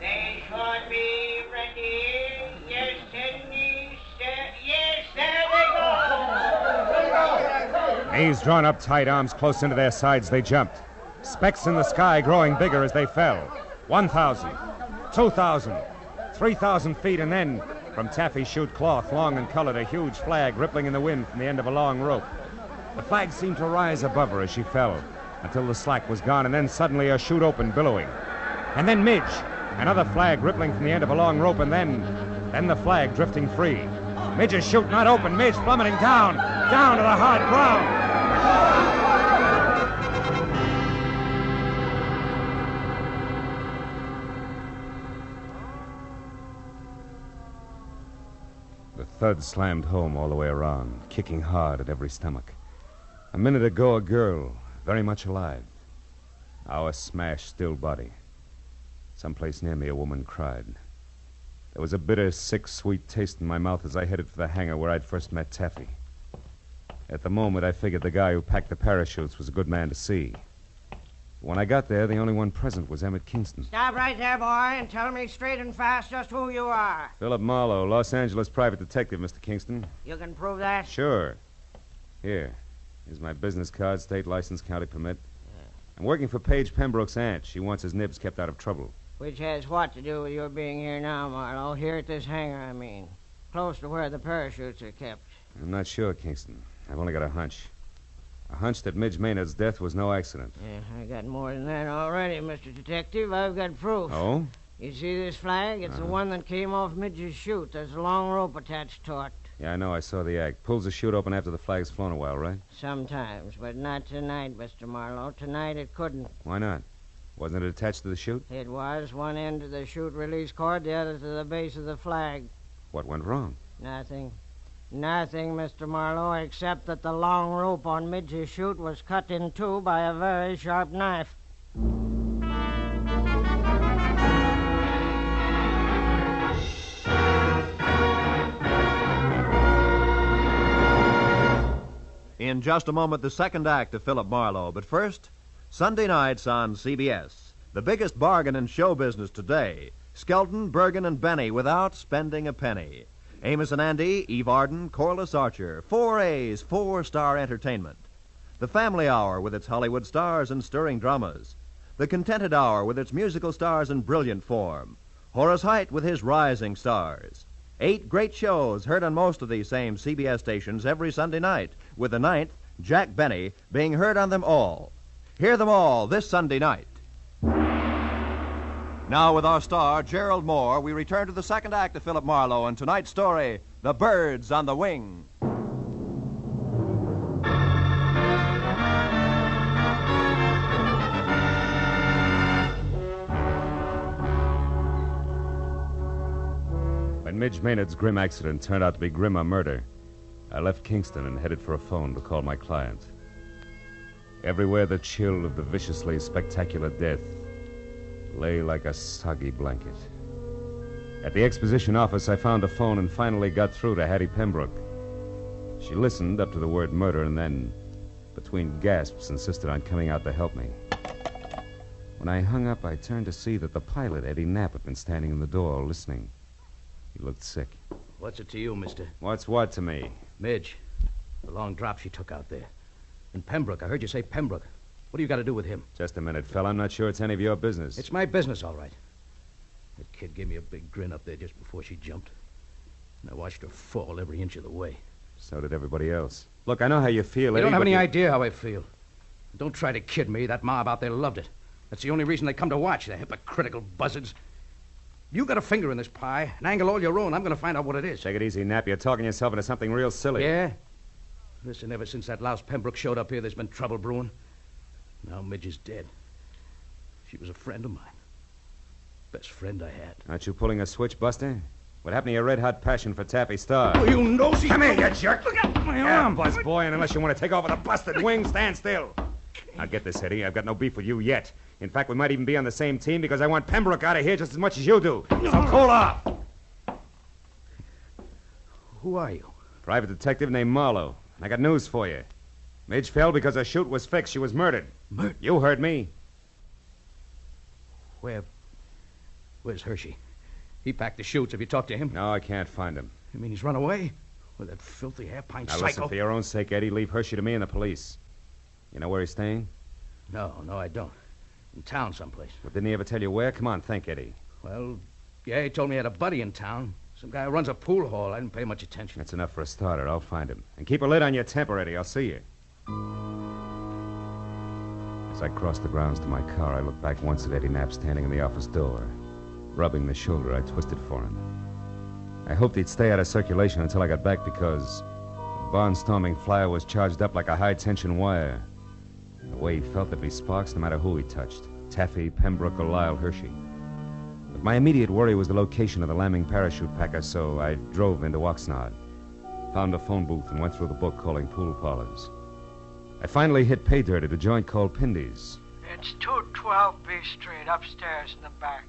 They should be ready. Yes, there they go. Knees drawn up tight, arms close into their sides, they jumped. Specks in the sky growing bigger as they fell. 1,000, 2,000, 3,000 feet, and then, from Taffy's chute cloth, long and colored, a huge flag rippling in the wind from the end of a long rope. The flag seemed to rise above her as she fell, until the slack was gone, and then suddenly her chute opened, billowing. And then Midge, another flag rippling from the end of a long rope, and then the flag drifting free. Midge's chute not open, Midge plummeting down to the hard ground. The thud slammed home all the way around, kicking hard at every stomach. A minute ago, a girl, very much alive. Now a smashed, still body. Someplace near me, a woman cried. There was a bitter, sick, sweet taste in my mouth as I headed for the hangar where I'd first met Taffy. At the moment, I figured the guy who packed the parachutes was a good man to see. When I got there, the only one present was Emmett Kingston. Stop right there, boy, and tell me straight and fast just who you are. Philip Marlowe, Los Angeles private detective, Mr. Kingston. You can prove that? Sure. Here. Here's my business card, state license, county permit. I'm working for Paige Pembroke's aunt. She wants his nibs kept out of trouble. Which has what to do with your being here now, Marlowe? Here at this hangar, I mean. Close to where the parachutes are kept. I'm not sure, Kingston. I've only got a hunch. A hunch that Midge Maynard's death was no accident. Yeah, I got more than that already, Mr. Detective. I've got proof. Oh? You see this flag? It's the one that came off Midge's chute. There's a long rope attached to it. Yeah, I know. I saw the act. Pulls the chute open after the flag's flown a while, right? Sometimes, but not tonight, Mr. Marlowe. Tonight it couldn't. Why not? Wasn't it attached to the chute? It was. One end to the chute release cord, the other to the base of the flag. What went wrong? Nothing. Nothing, Mr. Marlowe, except that the long rope on Midge's chute was cut in two by a very sharp knife. In just a moment, the second act of Philip Marlowe. But first, Sunday nights on CBS. The biggest bargain in show business today. Skelton, Bergen, and Benny without spending a penny. Amos and Andy, Eve Arden, Corliss Archer. 4 A's, 4-star entertainment. The Family Hour with its Hollywood stars and stirring dramas. The Contented Hour with its musical stars in brilliant form. Horace Heidt with his rising stars. 8 great shows heard on most of these same CBS stations every Sunday night, with the 9th, Jack Benny, being heard on them all. Hear them all this Sunday night. Now, with our star, Gerald Moore, we return to the second act of Philip Marlowe and tonight's story, The Birds on the Wing. When Midge Maynard's grim accident turned out to be grimmer murder, I left Kingston and headed for a phone to call my client. Everywhere the chill of the viciously spectacular death lay like a soggy blanket. At the exposition office, I found a phone and finally got through to Hattie Pembroke. She listened up to the word murder and then, between gasps, insisted on coming out to help me. When I hung up, I turned to see that the pilot, Eddie Knapp, had been standing in the door listening. He looked sick. What's it to you, mister? What's what to me? Midge. The long drop she took out there. And Pembroke. I heard you say Pembroke. What do you got to do with him? Just a minute, fella. I'm not sure it's any of your business. It's my business, all right. That kid gave me a big grin up there just before she jumped. And I watched her fall every inch of the way. So did everybody else. Look, I know how you feel, Eddie. You don't have any idea how I feel. Don't try to kid me. That mob out there loved it. That's the only reason they come to watch, the hypocritical buzzards. You got a finger in this pie, an angle all your own. I'm going to find out what it is. Take it easy, Knapp. You're talking yourself into something real silly. Yeah? Listen, ever since that louse Pembroke showed up here, there's been trouble brewing. Now Midge is dead. She was a friend of mine. Best friend I had. Aren't you pulling a switch, Buster? What happened to your red-hot passion for Taffy Star? Oh, you nosy... Come here, you jerk! Look out my Yeah, arm! buzz boy, and unless you want to take off with a busted wing, stand still. Now get this, Eddie. I've got no beef with you yet. In fact, we might even be on the same team because I want Pembroke out of here just as much as you do. So cool off. Who are you? Private detective named Marlowe. I got news for you. Midge fell because her chute was fixed. She was murdered. Murdered? You heard me. Where's Hershey? He packed the chutes. Have you talked to him? No, I can't find him. You mean he's run away? With that filthy half-pint Now psycho? listen, for your own sake, Eddie, leave Hershey to me and the police. You know where he's staying? No, I don't. In town someplace. Well, didn't he ever tell you where? Come on, think, Eddie. Well, yeah, he told me he had a buddy in town. Some guy who runs a pool hall. I didn't pay much attention. That's enough for a starter. I'll find him. And keep a lid on your temper, Eddie. I'll see you. As I crossed the grounds to my car, I looked back once at Eddie Knapp standing in the office door, rubbing the shoulder I twisted for him. I hoped he'd stay out of circulation until I got back because the barnstorming flyer was charged up like a high-tension wire. The way he felt there'd be sparks no matter who he touched, Taffy, Pembroke, or Lyle Hershey. But my immediate worry was the location of the lambing parachute packer, so I drove into Oxnard, found a phone booth, and went through the book calling pool parlors. I finally hit pay dirt at a joint called Pindy's. It's 212 B Street, upstairs in the back.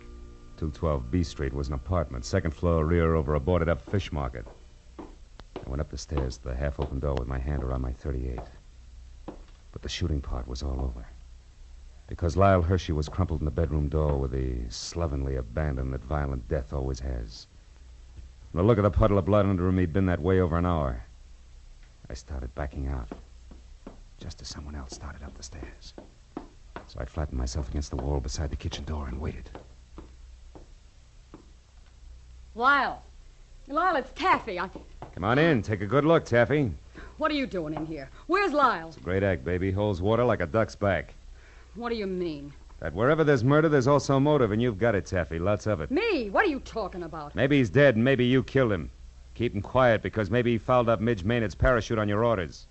212 B Street was an apartment, second floor rear over a boarded-up fish market. And went up the stairs to the half-open door with my hand around my .38. But the shooting part was all over. Because Lyle Hershey was crumpled in the bedroom door with the slovenly abandon that violent death always has. From the look of the puddle of blood under him, he'd been that way over an hour. I started backing out, just as someone else started up the stairs. So I flattened myself against the wall beside the kitchen door and waited. Lyle, it's Taffy. Come on in. Take a good look, Taffy. What are you doing in here? Where's Lyle? It's a great act, baby. Holds water like a duck's back. What do you mean? That wherever there's murder, there's also motive, and you've got it, Taffy. Lots of it. Me? What are you talking about? Maybe he's dead, and maybe you killed him. Keep him quiet, because maybe he fouled up Midge Maynard's parachute on your orders.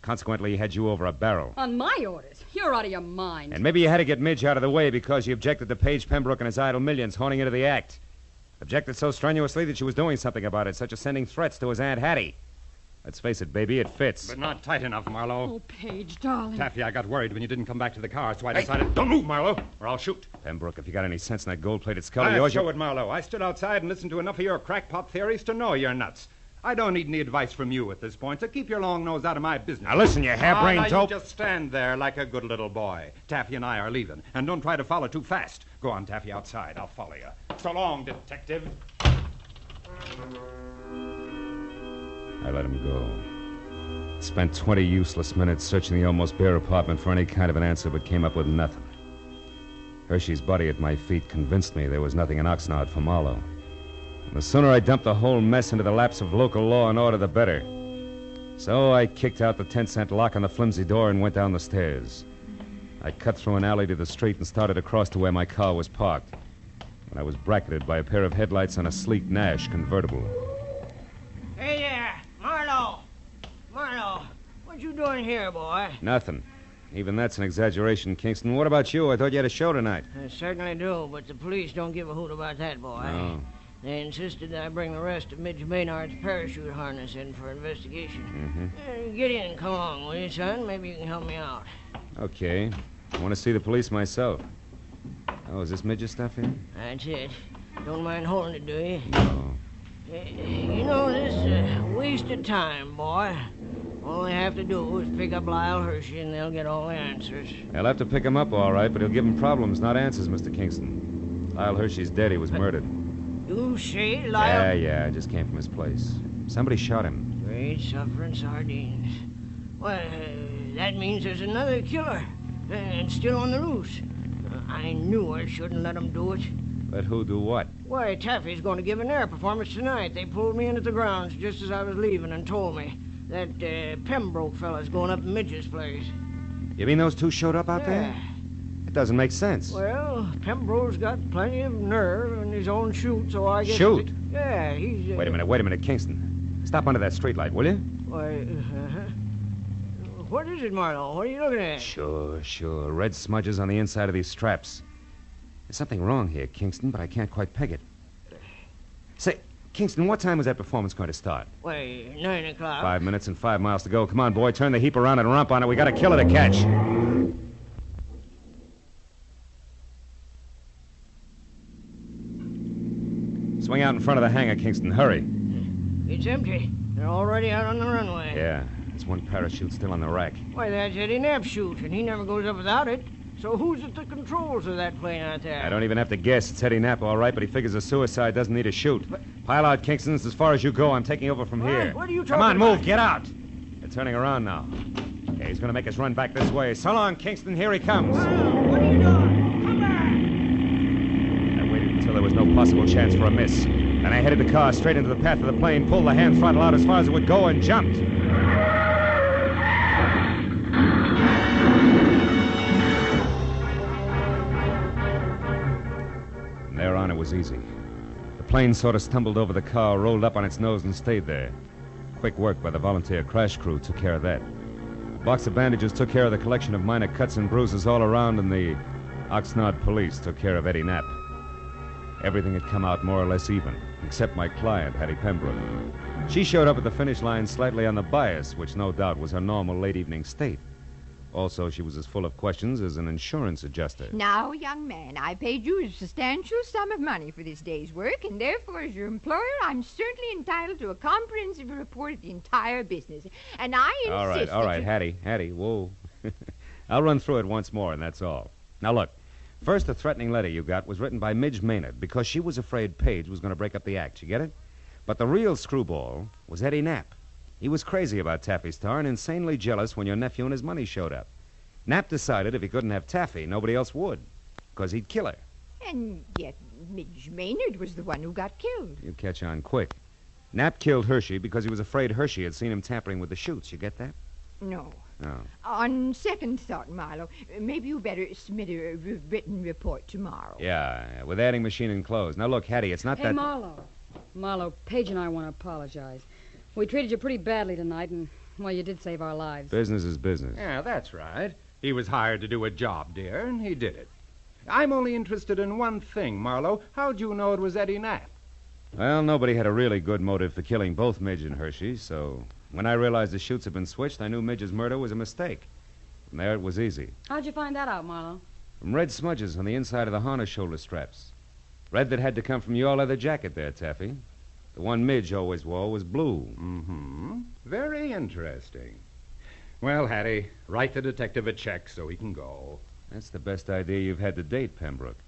Consequently, he had you over a barrel. On my orders? You're out of your mind. And maybe you had to get Midge out of the way because you objected to Paige Pembroke and his idle millions horning into the act. Objected so strenuously that she was doing something about it, such as sending threats to his Aunt Hattie. Let's face it, baby, it fits. But not tight enough, Marlowe. Oh, Paige, darling. Taffy, I got worried when you didn't come back to the car, so I decided... Don't move, Marlowe, or I'll shoot. Pembroke, if you got any sense in that gold-plated skull of I'll yours... show it, Marlowe. I stood outside and listened to enough of your crackpot theories to know you're nuts. I don't need any advice from you at this point, so keep your long nose out of my business. Now listen, you harebrained dope. dope. You just stand there like a good little boy. Taffy and I are leaving, and don't try to follow too fast. Go on, Taffy, outside. I'll follow you. So long, detective. I let him go. Spent 20 useless minutes searching the almost bare apartment for any kind of an answer, but came up with nothing. Hershey's body at my feet convinced me there was nothing in Oxnard for Marlowe. And the sooner I dumped the whole mess into the laps of local law and order, the better. So I kicked out the 10-cent lock on the flimsy door and went down the stairs. I cut through an alley to the street and started across to where my car was parked, when I was bracketed by a pair of headlights on a sleek Nash convertible. Hey there, Marlowe. Marlowe, what you doing here, boy? Nothing. Even that's an exaggeration, Kingston. What about you? I thought you had a show tonight. I certainly do, but the police don't give a hoot about that, boy. No. They insisted that I bring the rest of Midge Maynard's parachute harness in for investigation. Get in, come along, will you, son? Maybe you can help me out. Okay. I want to see the police myself. Oh, is this Midge's stuff here? That's it. Don't mind holding it, do you? No. You know, this wasted time, boy. All they have to do is pick up Lyle Hershey, and they'll get all the answers. They'll have to pick him up, all right, but he'll give them problems, not answers, Mr. Kingston. Lyle Hershey's dead. He was murdered. You say Lyle... Yeah, I just came from his place. Somebody shot him. Great suffering sardines. Well, that means there's another killer, and still on the loose. I knew I shouldn't let him do it. Let who do what? Why, Taffy's going to give an air performance tonight. They pulled me into the grounds just as I was leaving and told me that Pembroke fella's going up to Midge's place. You mean those two showed up out there? It doesn't make sense. Well, Pembroke's got plenty of nerve in his own chute, so I guess... Shoot? Yeah, he's... Wait a minute, Kingston. Stop under that streetlight, will you? Why, what is it, Marlowe? What are you looking at? Sure. Red smudges on the inside of these straps. There's something wrong here, Kingston, but I can't quite peg it. Say, Kingston, what time was that performance going to start? Why, 9 o'clock. 5 minutes and 5 miles to go. Come on, boy, turn the heap around and romp on it. We got a killer to catch. Swing out in front of the hangar, Kingston. Hurry. It's empty. They're already out on the runway. Yeah, there's one parachute still on the rack. Why, that's Eddie Knapp's chute, and he never goes up without it. So who's at the controls of that plane out there? I don't even have to guess. It's Eddie Knapp, all right, but he figures a suicide doesn't need a chute. Pile out, Kingston. It's as far as you go. I'm taking over from here. What are you talking Come on, about? move. Get out. They're turning around now. Okay, he's going to make us run back this way. So long, Kingston. Here he comes. What are you doing? Come back! I waited until there was no possible chance for a miss. Then I headed the car straight into the path of the plane, pulled the hand throttle out as far as it would go, and jumped. From there on, it was easy. The plane sort of stumbled over the car, rolled up on its nose, and stayed there. Quick work by the volunteer crash crew took care of that. A box of bandages took care of the collection of minor cuts and bruises all around, and the Oxnard police took care of Eddie Knapp. Everything had come out more or less even, except my client, Hattie Pembroke. She showed up at the finish line slightly on the bias, which no doubt was her normal late-evening state. Also, she was as full of questions as an insurance adjuster. Now, young man, I paid you a substantial sum of money for this day's work, and therefore, as your employer, I'm certainly entitled to a comprehensive report of the entire business. And I insist All right, Hattie, whoa. I'll run through it once more, and that's all. Now, look. First, the threatening letter you got was written by Midge Maynard because she was afraid Paige was going to break up the act. You get it? But the real screwball was Eddie Knapp. He was crazy about Taffy Star and insanely jealous when your nephew and his money showed up. Knapp decided if he couldn't have Taffy, nobody else would, because he'd kill her. And yet Midge Maynard was the one who got killed. You catch on quick. Knapp killed Hershey because he was afraid Hershey had seen him tampering with the chutes. You get that? No. No. On second thought, Marlowe, maybe you better submit a written report tomorrow. Yeah, with adding machine and clothes. Now, look, Hattie, it's not Hey, that... Marlowe, Paige and I want to apologize. We treated you pretty badly tonight, and, well, you did save our lives. Business is business. Yeah, that's right. He was hired to do a job, dear, and he did it. I'm only interested in one thing, Marlowe. How'd you know it was Eddie Knapp? Well, nobody had a really good motive for killing both Midge and Hershey, so when I realized the chutes had been switched, I knew Midge's murder was a mistake. From there, it was easy. How'd you find that out, Marlowe? From red smudges on the inside of the harness shoulder straps. Red that had to come from your leather jacket there, Taffy. The one Midge always wore was blue. Mm-hmm. Very interesting. Well, Hattie, write the detective a check so he can go. That's the best idea you've had to date, Pembroke.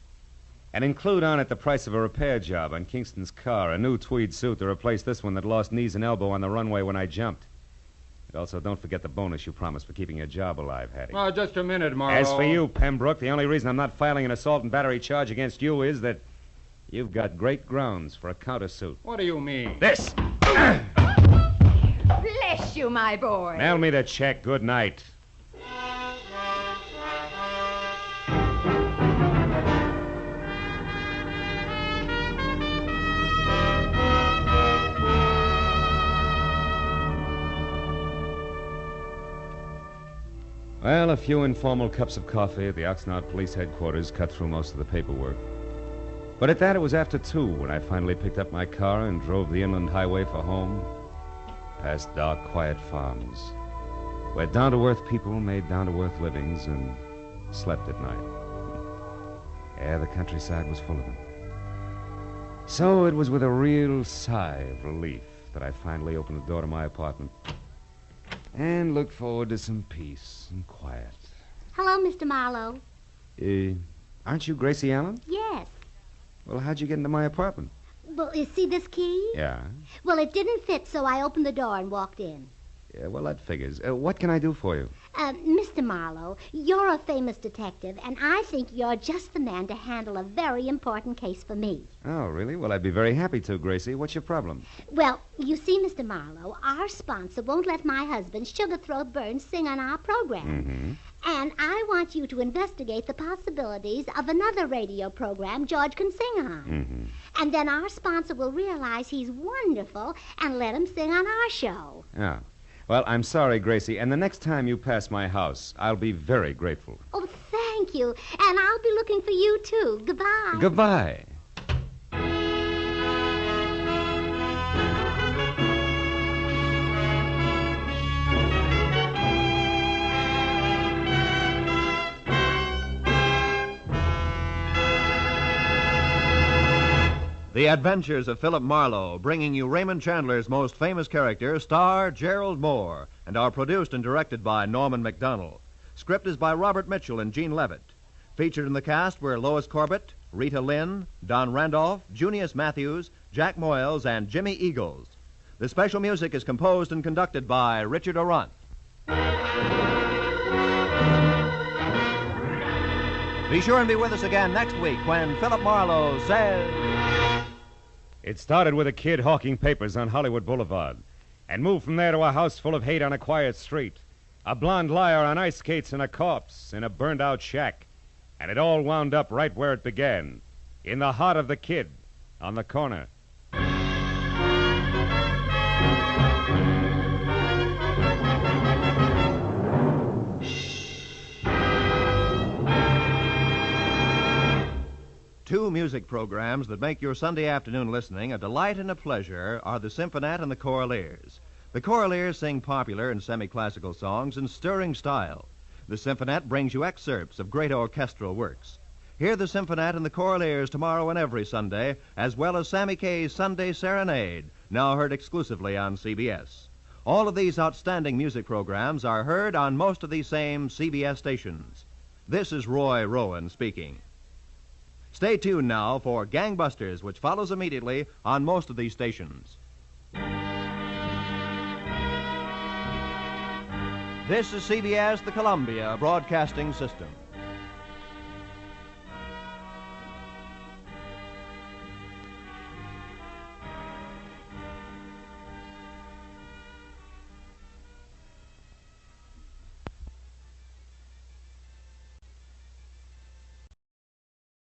And include on it the price of a repair job on Kingston's car, a new tweed suit to replace this one that lost knees and elbow on the runway when I jumped. And also, don't forget the bonus you promised for keeping your job alive, Hattie. Oh, just a minute, Marlowe. As for you, Pembroke, the only reason I'm not filing an assault and battery charge against you is that you've got great grounds for a countersuit. What do you mean? This! Bless you, my boy. Mail me the check. Good night. Well, a few informal cups of coffee at the Oxnard Police Headquarters cut through most of the paperwork. But at that, it was after 2 when I finally picked up my car and drove the inland highway for home, past dark, quiet farms, where down-to-earth people made down-to-earth livings and slept at night. Yeah, the countryside was full of them. So it was with a real sigh of relief that I finally opened the door to my apartment and looked forward to some peace and quiet. Hello, Mr. Marlowe. Aren't you Gracie Allen? Yes. Well, how'd you get into my apartment? Well, you see this key? Yeah. Well, it didn't fit, so I opened the door and walked in. Yeah, well, that figures. What can I do for you? Mr. Marlowe, you're a famous detective, and I think you're just the man to handle a very important case for me. Oh, really? Well, I'd be very happy to, Gracie. What's your problem? Well, you see, Mr. Marlowe, our sponsor won't let my husband, Sugar Throat Burns, sing on our program. Mm-hmm. And I want you to investigate the possibilities of another radio program George can sing on. Mm-hmm. And then our sponsor will realize he's wonderful and let him sing on our show. Yeah. Well, I'm sorry, Gracie, and the next time you pass my house, I'll be very grateful. Oh, thank you. And I'll be looking for you, too. Goodbye. Goodbye. The Adventures of Philip Marlowe, bringing you Raymond Chandler's most famous character, star Gerald Moore, and are produced and directed by Norman MacDonald. Script is by Robert Mitchell and Gene Levitt. Featured in the cast were Lois Corbett, Rita Lynn, Don Randolph, Junius Matthews, Jack Moyles, and Jimmy Eagles. The special music is composed and conducted by Richard Arant. Be sure and be with us again next week when Philip Marlowe says... It started with a kid hawking papers on Hollywood Boulevard and moved from there to a house full of hate on a quiet street, a blonde liar on ice skates and a corpse in a burned-out shack. And it all wound up right where it began, in the heart of the kid on the corner. Two music programs that make your Sunday afternoon listening a delight and a pleasure are the Symphonette and the Choraleers. The Choraleers sing popular and semi-classical songs in stirring style. The Symphonette brings you excerpts of great orchestral works. Hear the Symphonette and the Choraliers tomorrow and every Sunday, as well as Sammy Kaye's Sunday Serenade, now heard exclusively on CBS. All of these outstanding music programs are heard on most of these same CBS stations. This is Roy Rowan speaking. Stay tuned now for Gangbusters, which follows immediately on most of these stations. This is CBS, the Columbia Broadcasting System.